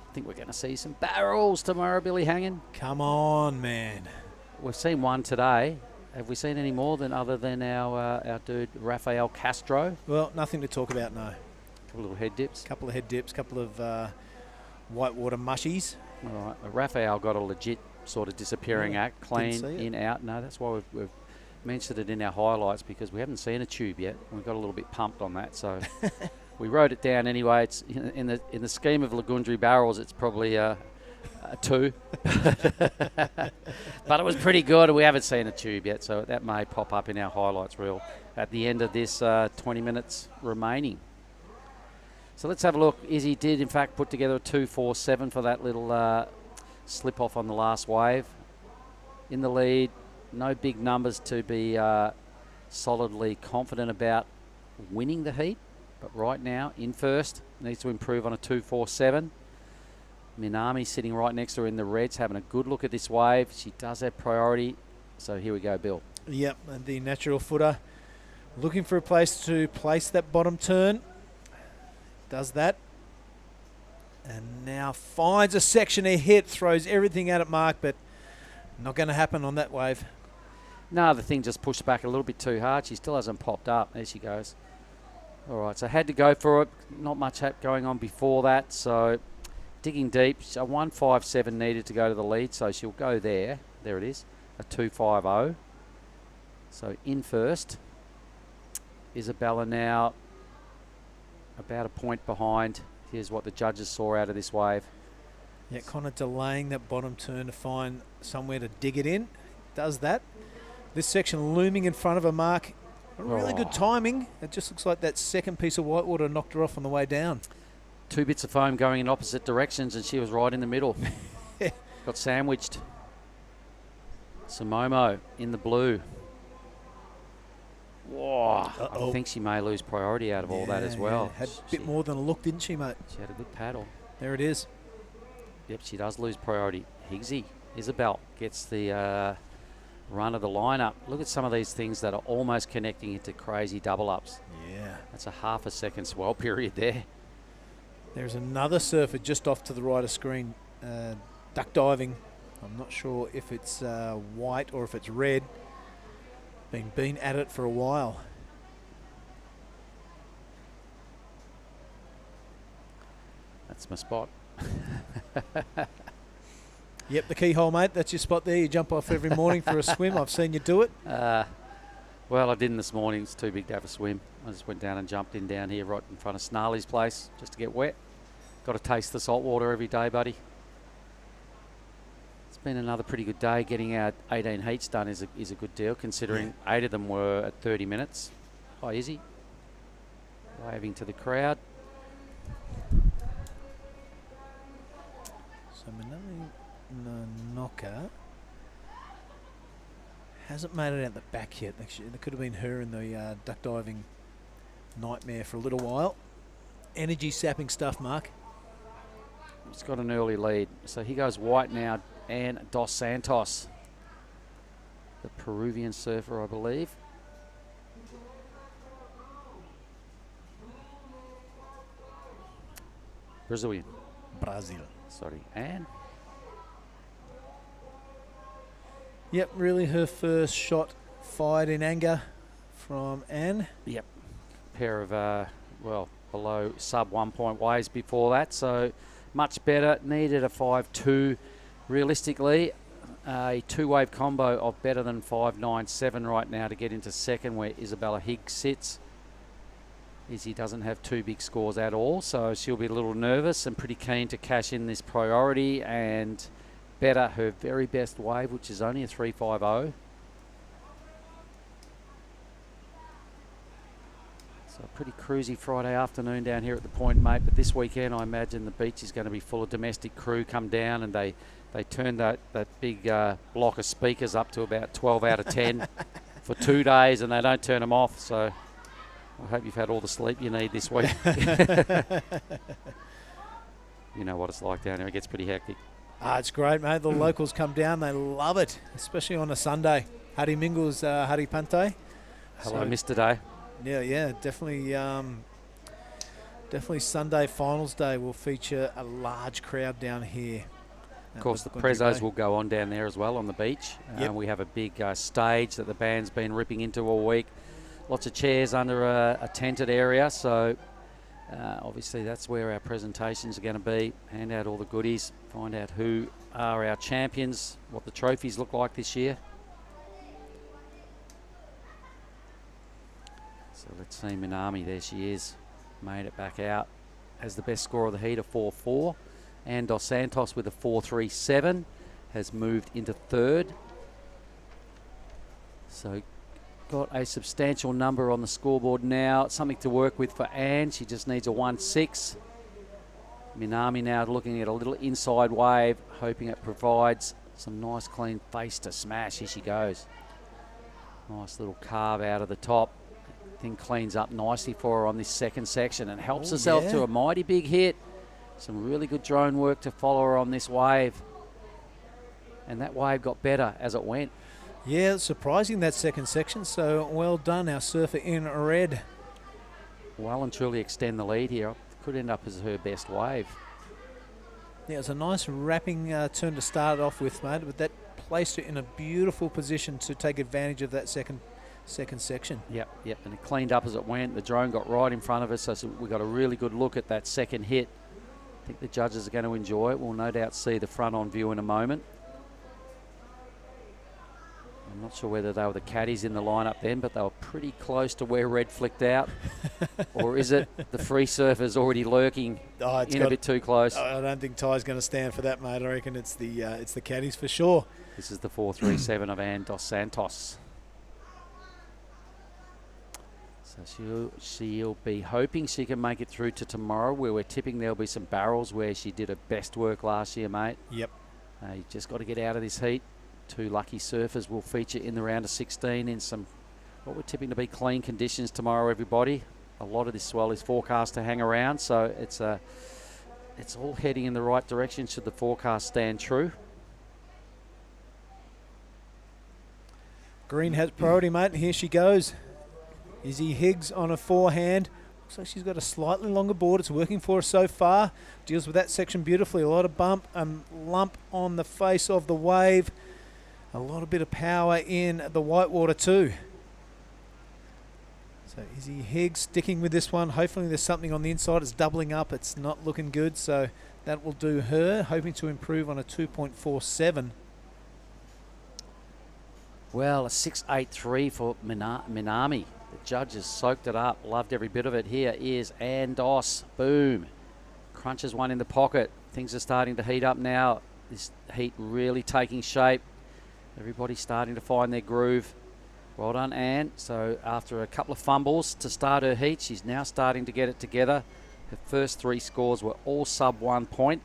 I think we're going to see some barrels tomorrow, Billy Hanging. Come on, man. We've seen one today. Have we seen any more other than our dude Rafael Castro? Well, nothing to talk about, no. A couple of little head dips. Couple of head dips, couple of whitewater mushies. All right. Rafael got a legit sort of disappearing act, clean, in, out. No, that's why we've mentioned it in our highlights, because we haven't seen a tube yet. We got a little bit pumped on that, so we wrote it down anyway. It's in the scheme of Lagundri barrels, it's probably a 2. But it was pretty good. We haven't seen a tube yet, so that may pop up in our highlights reel at the end of this 20 minutes remaining. So let's have a look. Izzy did, in fact, put together a 2.47 for that little slip off on the last wave. In the lead, no big numbers to be solidly confident about winning the heat, but right now in first, needs to improve on a 2.47. Minami sitting right next to her in the reds, having a good look at this wave. She does have priority, so here we go, Bill. Yep, and the natural footer looking for a place to place that bottom turn. Does that. And now finds a section ahead, throws everything at it, Mark, but not going to happen on that wave. No, the thing just pushed back a little bit too hard. She still hasn't popped up. There she goes. All right, so had to go for it. Not much going on before that, so digging deep. A 1.57 needed to go to the lead, so she'll go there. There it is, a 2.50. So in first. Isabella now about a point behind. Here's what the judges saw out of this wave. Yeah, kind of delaying that bottom turn to find somewhere to dig it in. Does that. This section looming in front of her, Mark. Really good timing. It just looks like that second piece of whitewater knocked her off on the way down. 2 bits of foam going in opposite directions, and she was right in the middle. Got sandwiched. Samomo in the blue. Whoa. I think she may lose priority out of all that as well. Had a bit more than a look, didn't she, mate? She had a good paddle. There it is. Yep, she does lose priority. Higgsy, Isabel gets the run of the lineup. Look at some of these things that are almost connecting into crazy double ups. Yeah. That's a half a second swell period there. There's another surfer just off to the right of screen, duck diving. I'm not sure if it's white or if it's red. Been at it for a while. That's my spot. Yep, the keyhole, mate. That's your spot there. You jump off every morning for a swim. I've seen you do it. Well, I didn't this morning. It's too big to have a swim. I just went down and jumped in down here right in front of Snarley's place just to get wet. Got to taste the salt water every day, buddy. It's been another pretty good day. Getting our 18 heats done is a good deal, considering 8 of them were at 30 minutes. Hi, Izzy. Waving to the crowd. So Minami Nanoka hasn't made it out the back yet. Actually, there could have been her in the duck diving nightmare for a little while. Energy sapping stuff, Mark. It's got an early lead. So he goes white now, and Dos Santos, the Peruvian surfer, I believe. Brazilian. Brazil. Sorry. And? Yep, really her first shot fired in anger from Anne. Yep. Pair of, below sub 1 point waves before that, so much better. Needed a 5.2. Realistically, a two-wave combo of better than 5.97 right now to get into second, where Isabella Higgs sits. Izzy doesn't have two big scores at all, so she'll be a little nervous and pretty keen to cash in this priority and better her very best wave, which is only a 3.50. So a pretty cruisy Friday afternoon down here at the Point, mate. But this weekend, I imagine the beach is going to be full of domestic crew come down, and they turned that big block of speakers up to about 12 out of 10 for 2 days, and they don't turn them off. So I hope you've had all the sleep you need this week. You know what it's like down here. It gets pretty hectic. It's great, mate. The locals come down. They love it, especially on a Sunday. Hari Mingles, Hari Pante. Hello, Mr. Day. Yeah, definitely Sunday finals day will feature a large crowd down here. Of course, the Prezos will go on down there as well on the beach. Yep. We have a big stage that the band's been ripping into all week. Lots of chairs under a tented area, so obviously that's where our presentations are going to be. Hand out all the goodies, find out who are our champions, what the trophies look like this year. So let's see Minami, there she is, made it back out as the best scorer of the heat, a 4.4. And Dos Santos with a 4.37 has moved into third. So got a substantial number on the scoreboard now, something to work with for Anne. She just needs a 1.6. Minami now looking at a little inside wave, hoping it provides some nice clean face to smash. Here she goes. Nice little carve out of the top. Thing cleans up nicely for her on this second section and helps herself to a mighty big hit. Some really good drone work to follow her on this wave. And that wave got better as it went. Yeah, surprising that second section, so well done, our surfer in red. Well and truly extend the lead here. Could end up as her best wave. Yeah, it was a nice wrapping turn to start it off with, mate, but that placed her in a beautiful position to take advantage of that second section. Yep, and it cleaned up as it went. The drone got right in front of us, so we got a really good look at that second hit. I think the judges are going to enjoy it. We'll no doubt see the front-on view in a moment. I'm not sure whether they were the caddies in the lineup then, but they were pretty close to where red flicked out. Or is it the free surfers already lurking a bit too close? I don't think Ty's going to stand for that, mate. I reckon it's the caddies for sure. This is the 4.37 of Anne Dos Santos. So she'll be hoping she can make it through to tomorrow, where we're tipping there'll be some barrels where she did her best work last year, mate. Yep. You just got to get out of this heat. 2 lucky surfers will feature in the round of 16 in some, what we're tipping to be clean conditions tomorrow, everybody. A lot of this swell is forecast to hang around, so it's all heading in the right direction should the forecast stand true. Green has priority, mate, and here she goes. Izzy Higgs on a forehand. Looks like she's got a slightly longer board. It's working for her so far. Deals with that section beautifully. A lot of bump and lump on the face of the wave. A lot of bit of power in the whitewater too. So Izzy Higgs sticking with this one. Hopefully there's something on the inside. It's doubling up. It's not looking good, so that will do her. Hoping to improve on a 2.47. Well, a 6.83 for Minami. The judges soaked it up, loved every bit of it. Here is Anne Dos. Boom. Crunches one in the pocket. Things are starting to heat up now. This heat really taking shape. Everybody's starting to find their groove. Well done, Anne. So after a couple of fumbles to start her heat, she's now starting to get it together. Her first 3 scores were all sub 1 point.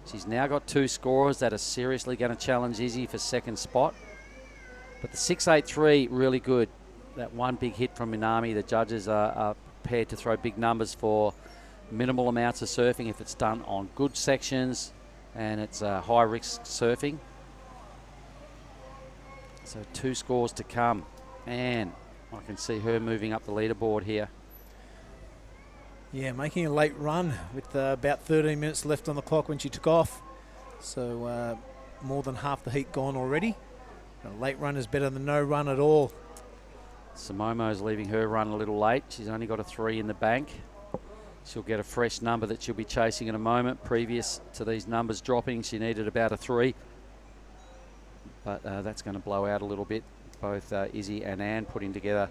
She's now got 2 scorers that are seriously going to challenge Izzy for second spot. But the 6.83, really good. That one big hit from Minami, the judges are prepared to throw big numbers for minimal amounts of surfing if it's done on good sections and it's high risk surfing. So 2 scores to come. And I can see her moving up the leaderboard here. Yeah, making a late run with about 13 minutes left on the clock when she took off. So more than half the heat gone already. A late run is better than no run at all. Simomo's leaving her run a little late. She's only got a 3 in the bank. She'll get a fresh number that she'll be chasing in a moment. Previous to these numbers dropping, she needed about a 3. But that's going to blow out a little bit. Both Izzy and Anne putting together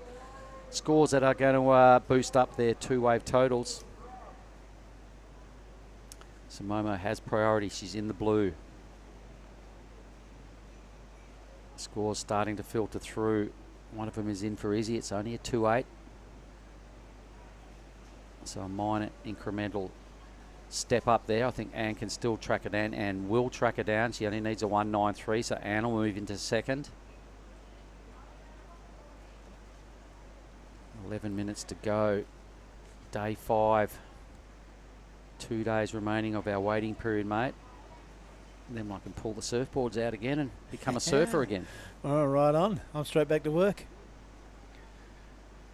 scores that are going to boost up their 2-wave totals. Simomo has priority. She's in the blue. Scores starting to filter through. One of them is in for Izzy. It's only a 2-8. So a minor incremental step up there. I think Anne can still track it down and will track it down. She only needs a 1.93, so Anne will move into second. 11 minutes to go. Day 5. 2 days remaining of our waiting period, mate. And then I can pull the surfboards out again and become a surfer again. All right on. I'm straight back to work.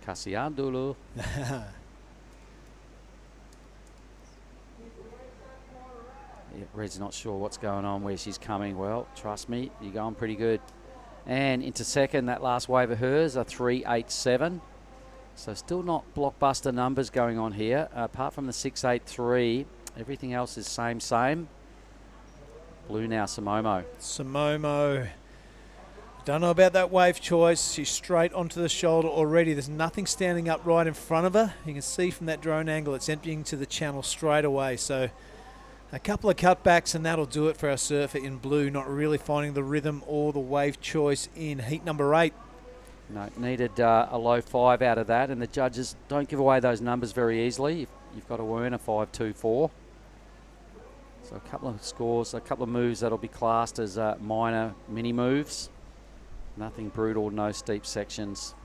Kasihan dulu. Yeah, Red's not sure what's going on, where she's coming. Well, trust me, you're going pretty good. And into second, that last wave of hers, a 3.87. So still not blockbuster numbers going on here. Apart from the 6.83, everything else is same. Blue now, Simomo. Simomo. Don't know about that wave choice. She's straight onto the shoulder already. There's nothing standing up right in front of her. You can see from that drone angle it's emptying to the channel straight away. So a couple of cutbacks and that'll do it for our surfer in blue. Not really finding the rhythm or the wave choice in heat number 8. No, needed a low 5 out of that, and the judges don't give away those numbers very easily. You've got to earn a 5.24. So a couple of scores, a couple of moves that'll be classed as minor mini moves. Nothing brutal, no steep sections.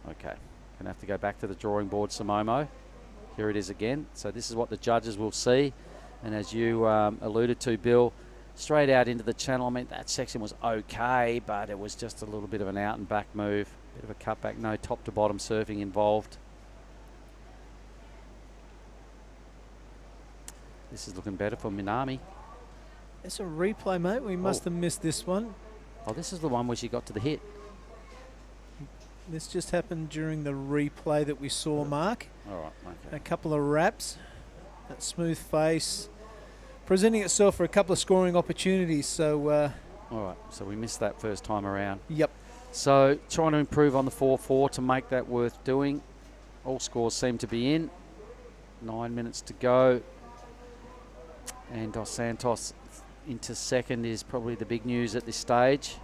Okay, gonna have to go back to the drawing board, Simomo. Here it is again. So this is what the judges will see, and as you alluded to, Bill, straight out into the channel. I mean, that section was okay, but it was just a little bit of an out and back move. Bit of a cutback, no top to bottom surfing involved. This is looking better for Minami. It's a replay, mate. We must have missed this one. Oh, this is the one where she got to the hit. This just happened during the replay that we saw, Mark. All right, okay. A couple of wraps. That smooth face. Presenting itself for a couple of scoring opportunities. So, all right, so we missed that first time around. Yep. So trying to improve on the 4.4 to make that worth doing. All scores seem to be in. 9 minutes to go. And Dos Santos into second is probably the big news at this stage.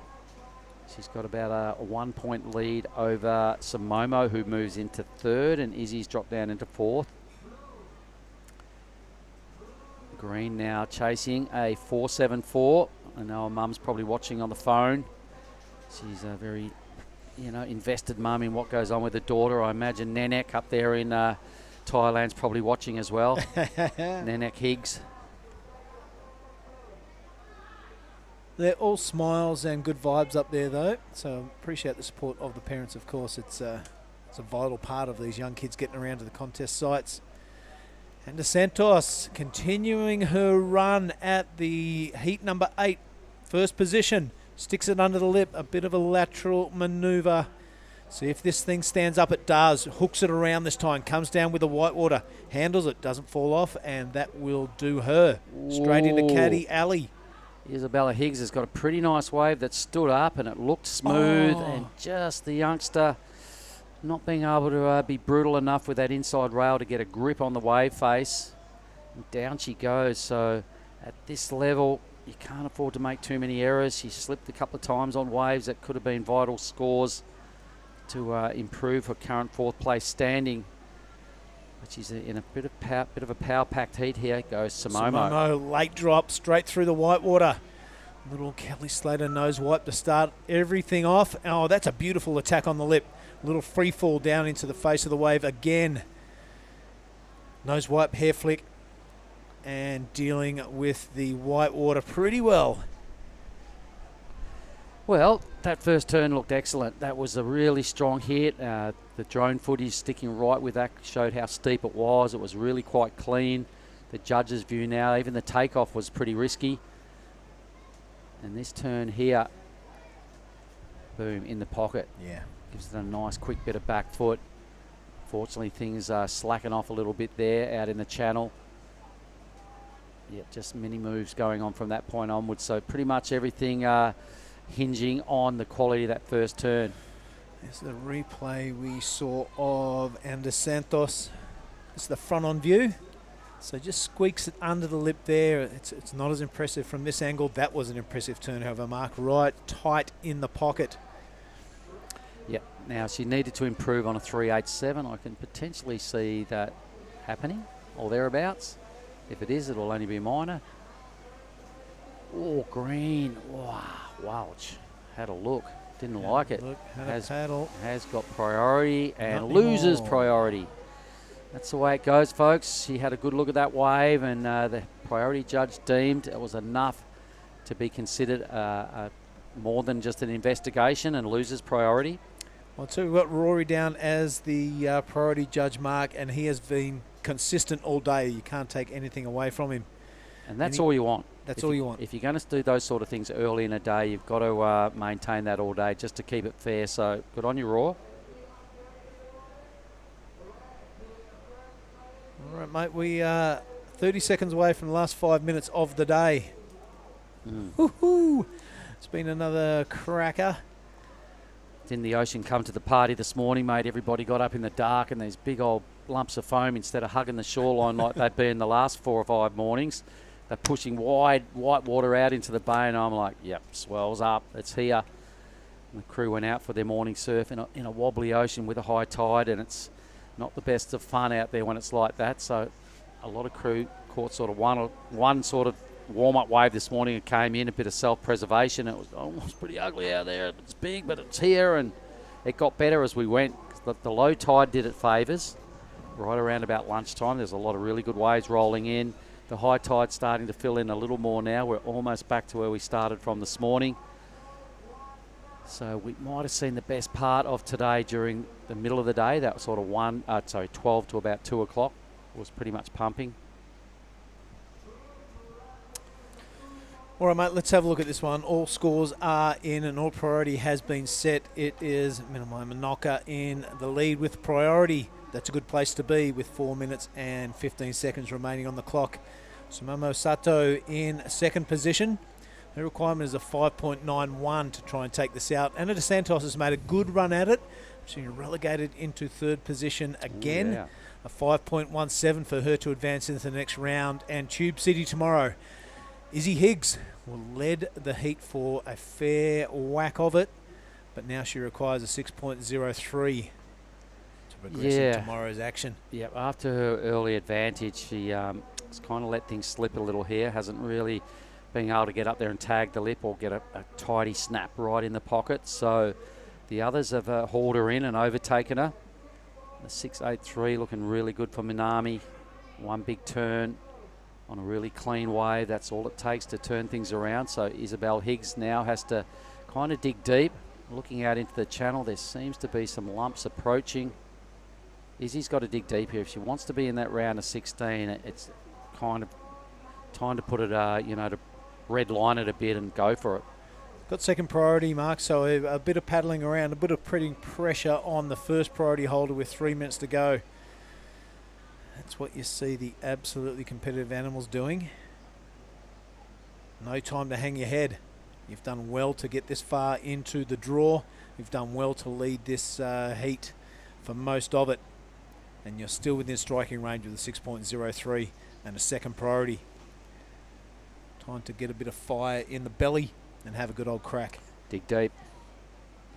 She's got about a 1 point lead over Simomo, who moves into third, and Izzy's dropped down into fourth. Green now chasing a 4.74. I know her mum's probably watching on the phone. She's a very, invested mum in what goes on with her daughter. I imagine Nenek up there in Thailand's probably watching as well. Nenek Higgs. They're all smiles and good vibes up there, though. So appreciate the support of the parents, of course. It's a vital part of these young kids getting around to the contest sites. And Dos Santos continuing her run at the heat number 8. First position. Sticks it under the lip. A bit of a lateral maneuver. See if this thing stands up. It does. Hooks it around this time. Comes down with the whitewater. Handles it. Doesn't fall off. And that will do her. Straight into Caddy Alley. Isabella Higgs has got a pretty nice wave that stood up and it looked smooth, and just the youngster not being able to be brutal enough with that inside rail to get a grip on the wave face. And down she goes. So at this level, you can't afford to make too many errors. She slipped a couple of times on waves that could have been vital scores to improve her current 4th place standing. But she's in a bit of a power-packed heat here. Goes Simomo. Simomo, late drop, straight through the whitewater. Little Kelly Slater nose wipe to start everything off. Oh, that's a beautiful attack on the lip. Little free fall down into the face of the wave again. Nose wipe, hair flick, and dealing with the whitewater pretty well. Well, that first turn looked excellent. That was a really strong hit. The drone footage sticking right with that showed how steep it was. It was really quite clean. The judges' view now, even the takeoff was pretty risky. And this turn here, Boom, in the pocket. Yeah. Gives it a nice quick bit of back foot. Fortunately, things are slacking off a little bit there out in the channel. Yeah, just mini moves going on from that point onwards. So pretty much everything hinging on the quality of that first turn. There's the replay we saw of Anders Santos. It's the front on view. So just squeaks it under the lip there. It's not as impressive from this angle. That was an impressive turn, however, Mark. Right tight in the pocket. Yep. Now, she needed to improve on a 3.87. I can potentially see that happening or thereabouts. If it is, it'll only be minor. Oh, green. Wow. Welch. Had a look. Didn't like it. Look, had a paddle. Has got priority and Not loses anymore. priority. That's the way it goes, folks. She had a good look at that wave, and the priority judge deemed it was enough to be considered more than just an investigation, and loses priority. Well, too, we've got Rory down as the priority judge, Mark, and he has been consistent all day. You can't take anything away from him. And that's all you want. That's all you want. If you're going to do those sort of things early in a day, you've got to maintain that all day just to keep it fair. So good on you, Raw. All right, mate, we are 30 seconds away from the last 5 minutes of the day. Woohoo! It's been another cracker. Didn't the ocean come to the party this morning, mate? Everybody got up in the dark and these big old lumps of foam, instead of hugging the shoreline like they've been the last 4 or 5 mornings, they're pushing wide white water out into the bay, and I'm like, yep, swells up, it's here. And the crew went out for their morning surf in a wobbly ocean with a high tide, and it's not the best of fun out there when it's like that. So a lot of crew caught sort of one sort of warm-up wave this morning. It came in, a bit of self-preservation. It was almost pretty ugly out there. It's big, but it's here, and it got better as we went. The low tide did it favours. Right around about lunchtime, there's a lot of really good waves rolling in. The high tide starting to fill in a little more now. We're almost back to where we started from this morning. So we might have seen the best part of today during the middle of the day. That was sort of 12 to about 2 o'clock. It was pretty much pumping. All right, mate, let's have a look at this one. All scores are in and all priority has been set. It is Minamai Manoka in the lead with priority. That's a good place to be with 4 minutes and 15 seconds remaining on the clock. Sumamo Sato in second position. Her requirement is a 5.91 to try and take this out. Anna De Santos has made a good run at it. She's relegated into third position again. Yeah. A 5.17 for her to advance into the next round. And Tube City tomorrow. Izzy Higgs will lead the heat for a fair whack of it, but now she requires a 6.03 to progress in tomorrow's action. Yeah, after her early advantage, she has kind of let things slip a little here. Hasn't really been able to get up there and tag the lip or get a tidy snap right in the pocket. So the others have hauled her in and overtaken her. The 6.83 looking really good for Minami. One big turn on a really clean wave. That's all it takes to turn things around. So Isabel Higgs now has to kind of dig deep. Looking out into the channel, there seems to be some lumps approaching. Izzy's got to dig deep here. If she wants to be in that round of 16, it's kind of time to put it, to red line it a bit and go for it. Got second priority, Mark, so a bit of paddling around, a bit of putting pressure on the first priority holder with 3 minutes to go. That's what you see the absolutely competitive animals doing. No time to hang your head. You've done well to get this far into the draw. You've done well to lead this heat for most of it. And you're still within striking range with a 6.03 and a second priority. Time to get a bit of fire in the belly and have a good old crack. Dig deep.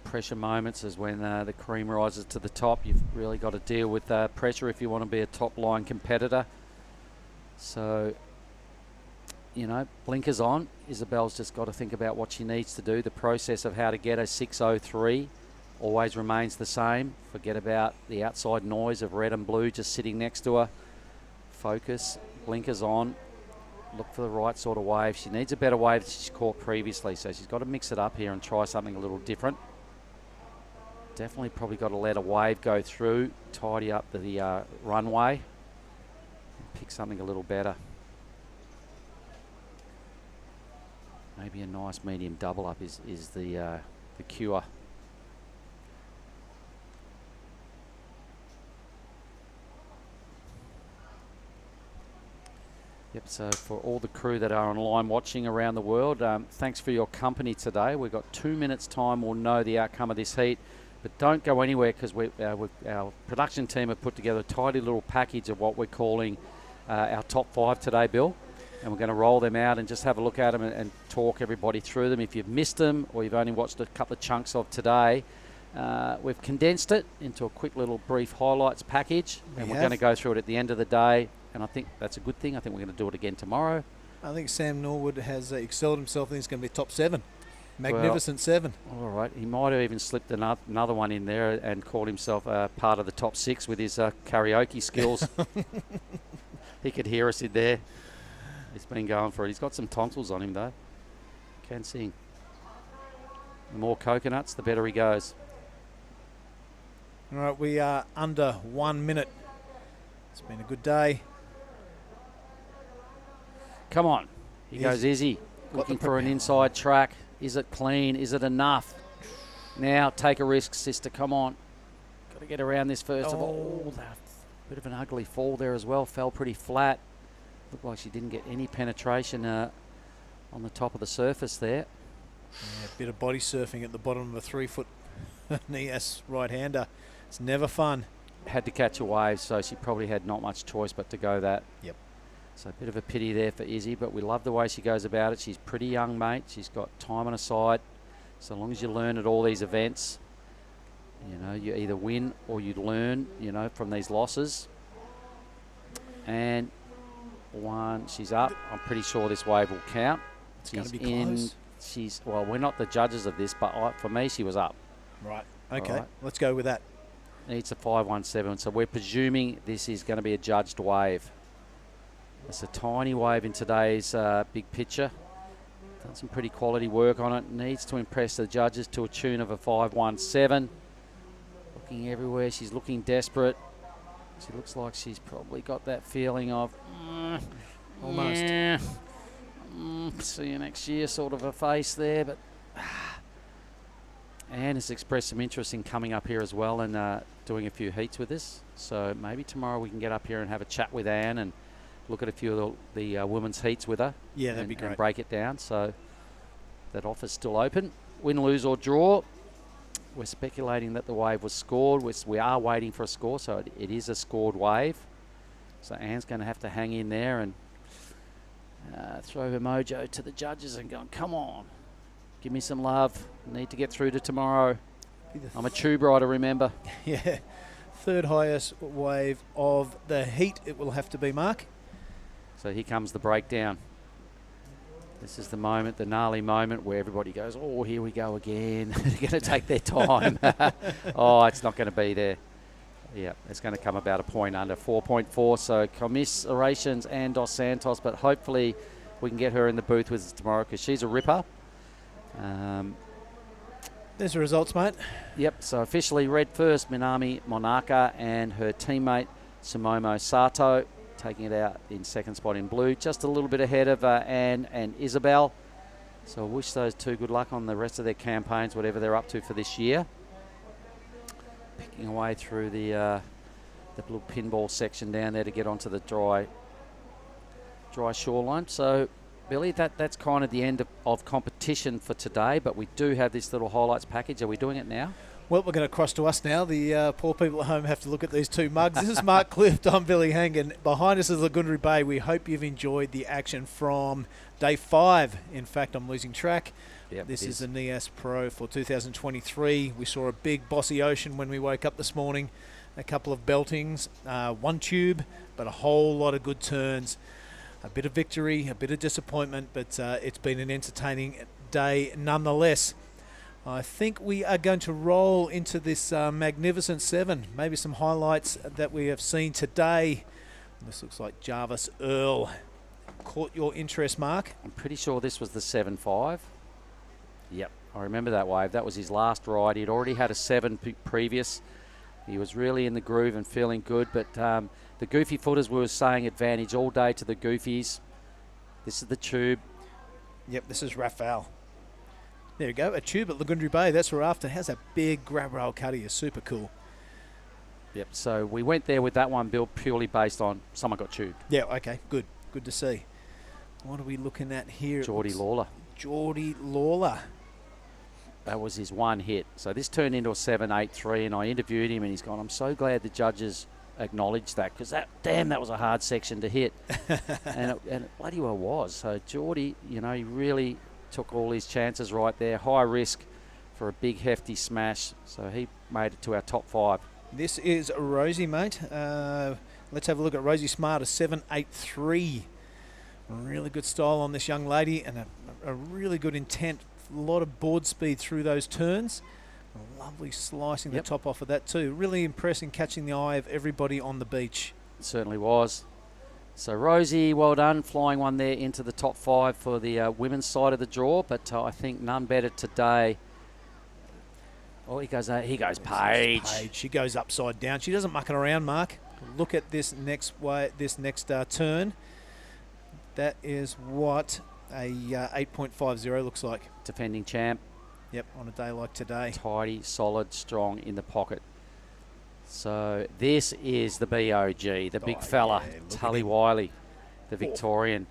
Pressure moments is when the cream rises to the top. You've really got to deal with pressure if you want to be a top line competitor. So, blinkers on. Isabel's just got to think about what she needs to do. The process of how to get a 6.03 always remains the same. Forget about the outside noise of red and blue just sitting next to her. Focus, blinkers on. Look for the right sort of wave. She needs a better wave than she's caught previously, so she's got to mix it up here and try something a little different. Definitely probably got to let a wave go through, tidy up the runway, and pick something a little better. Maybe a nice medium double up is the cure. Yep, so for all the crew that are online watching around the world, thanks for your company today. We've got 2 minutes time, we'll know the outcome of this heat. But don't go anywhere because our production team have put together a tidy little package of what we're calling our top 5 today, Bill. And we're going to roll them out and just have a look at them and talk everybody through them. If you've missed them or you've only watched a couple of chunks of today, we've condensed it into a quick little brief highlights package. And we're going to go through it at the end of the day. And I think that's a good thing. I think we're going to do it again tomorrow. I think Sam Norwood has excelled himself. I think he's going to be top 7. Magnificent 7. All right. He might have even slipped another one in there and called himself part of the top 6 with his karaoke skills. He could hear us in there. He's been going for it. He's got some tonsils on him, though. Can sing. The more coconuts, the better he goes. All right, we are under 1 minute. It's been a good day. Come on. He goes Izzy. Looking for an inside track. Is it clean? Is it enough? Now, take a risk, sister. Come on. Got to get around this first of all. Bit of an ugly fall there as well. Fell pretty flat. Looked like she didn't get any penetration on the top of the surface there. Yeah, a bit of body surfing at the bottom of a 3-foot Nias right-hander. It's never fun. Had to catch a wave, so she probably had not much choice but to go that. Yep. So a bit of a pity there for Izzy, but we love the way she goes about it. She's pretty young, mate. She's got time on her side. So long as you learn at all these events, you know, you either win or you learn, you know, from these losses. And one, she's up. I'm pretty sure this wave will count. It's going to be close. Well, we're not the judges of this, but for me, she was up. Right. Okay. Right. Let's go with that. It's a 517, so we're presuming this is going to be a judged wave. It's a tiny wave in today's big picture. Done some pretty quality work on it. Needs to impress the judges to a tune of a 517. Looking everywhere. She's looking desperate. She looks like she's probably got that feeling of almost. Yeah, see you next year sort of a face there. But Anne has expressed some interest in coming up here as well and doing a few heats with us. So maybe tomorrow we can get up here and have a chat with Anne and look at a few of the women's heats with her. Yeah, that'd be great. And break it down. So that offer's still open. Win, lose or draw. We're speculating that the wave was scored. We are waiting for a score, so it is a scored wave. So Anne's going to have to hang in there and throw her mojo to the judges and go, come on, give me some love. Need to get through to tomorrow. I'm a tube rider, remember. Yeah. Third highest wave of the heat it will have to be, Mark. So here comes the breakdown. This is the moment, the gnarly moment where everybody goes, oh, here we go again. They're going to take their time. Oh, it's not going to be there. Yeah, it's going to come about a point under, 4.4. So commiserations and Dos Santos, but hopefully we can get her in the booth with us tomorrow because she's a ripper. There's the results, mate. Yep, so officially red first, Minami Monaka and her teammate Sumomo Sato, taking it out in second spot in blue, just a little bit ahead of Anne and Isabel. So I wish those two good luck on the rest of their campaigns, whatever they're up to for this year. Picking away through the little pinball section down there to get onto the dry shoreline. So, Billy, that's kind of the end of competition for today, but we do have this little highlights package. Are we doing it now? Well, we're going to cross to us now. The poor people at home have to look at these two mugs. This is Mark Clift. I'm Billy Hangan. Behind us is Lagundri Bay. We hope you've enjoyed the action from day 5. In fact, I'm losing track. Yep, this is the Nias Pro for 2023. We saw a big bossy ocean when we woke up this morning. A couple of beltings, one tube, but a whole lot of good turns. A bit of victory, a bit of disappointment, but it's been an entertaining day nonetheless. I think we are going to roll into this magnificent 7. Maybe some highlights that we have seen today. This looks like Jarvis Earl. Caught your interest, Mark? I'm pretty sure this was the 7.5. Yep, I remember that wave. That was his last ride. He'd already had a 7 previous. He was really in the groove and feeling good, but the goofy footers were saying advantage all day to the goofies. This is the tube. Yep, this is Rafael. There you go, a tube at Lagundri Bay. That's what we're after. Has a big grab rail cuddy. Is super cool. Yep, so we went there with that one built purely based on someone got tubed. Yeah, okay, good. good to see. What are we looking at here? Geordie Lawler. Geordie Lawler. That was his one hit. So this turned into a 7-8-3, and I interviewed him, and he's gone, I'm so glad the judges acknowledged that, because that was a hard section to hit. and it bloody well was. So Geordie, he really took all his chances right there. High risk for a big, hefty smash. So he made it to our top 5. This is Rosie, mate. Let's have a look at Rosie Smart, a 7-8-3. Really good style on this young lady, and a really good intent. A lot of board speed through those turns. Lovely slicing the top off of that too. Really impressing, catching the eye of everybody on the beach. It certainly was. So Rosie, well done, flying one there into the top 5 for the women's side of the draw, but I think none better today. Oh, he goes Paige. She goes upside down. She doesn't muck it around, Mark. Look at this next turn. That is what a 8.50 looks like. Defending champ. Yep, on a day like today. Tidy, solid, strong in the pocket. So this is the BOG, the big fella, Tully Wiley, the Victorian.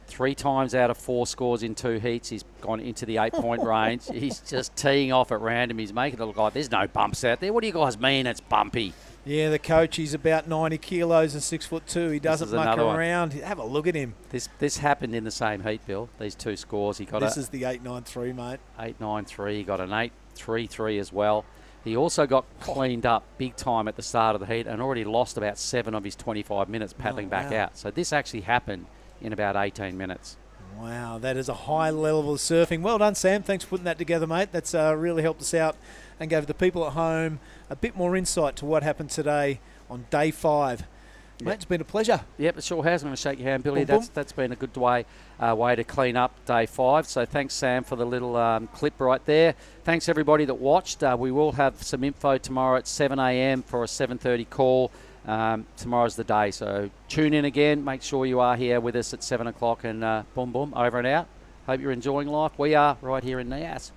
3 times out of 4 scores in 2 heats. He's gone into the 8-point range. He's just teeing off at random. He's making it look like there's no bumps out there. What do you guys mean it's bumpy? Yeah, the coach, he's about 90 kilos and 6'2". He doesn't muck around. Have a look at him. This happened in the same heat, Bill. These 2 scores. This is the 8.93, mate. 8.93. He got an 8.33 as well. He also got cleaned up big time at the start of the heat and already lost about 7 of his 25 minutes paddling back out. So this actually happened in about 18 minutes. Wow, that is a high level of surfing. Well done, Sam. Thanks for putting that together, mate. That's really helped us out and gave the people at home a bit more insight to what happened today on day 5. Mate, it's been a pleasure. Yep, it sure has. I'm going to shake your hand, Billy. Boom, boom. That's been a good way to clean up day 5. So thanks, Sam, for the little clip right there. Thanks, everybody that watched. We will have some info tomorrow at 7 a.m. for a 7:30 call. Tomorrow's the day, so tune in again. Make sure you are here with us at 7 o'clock, and boom, boom, over and out. Hope you're enjoying life. We are right here in Nias.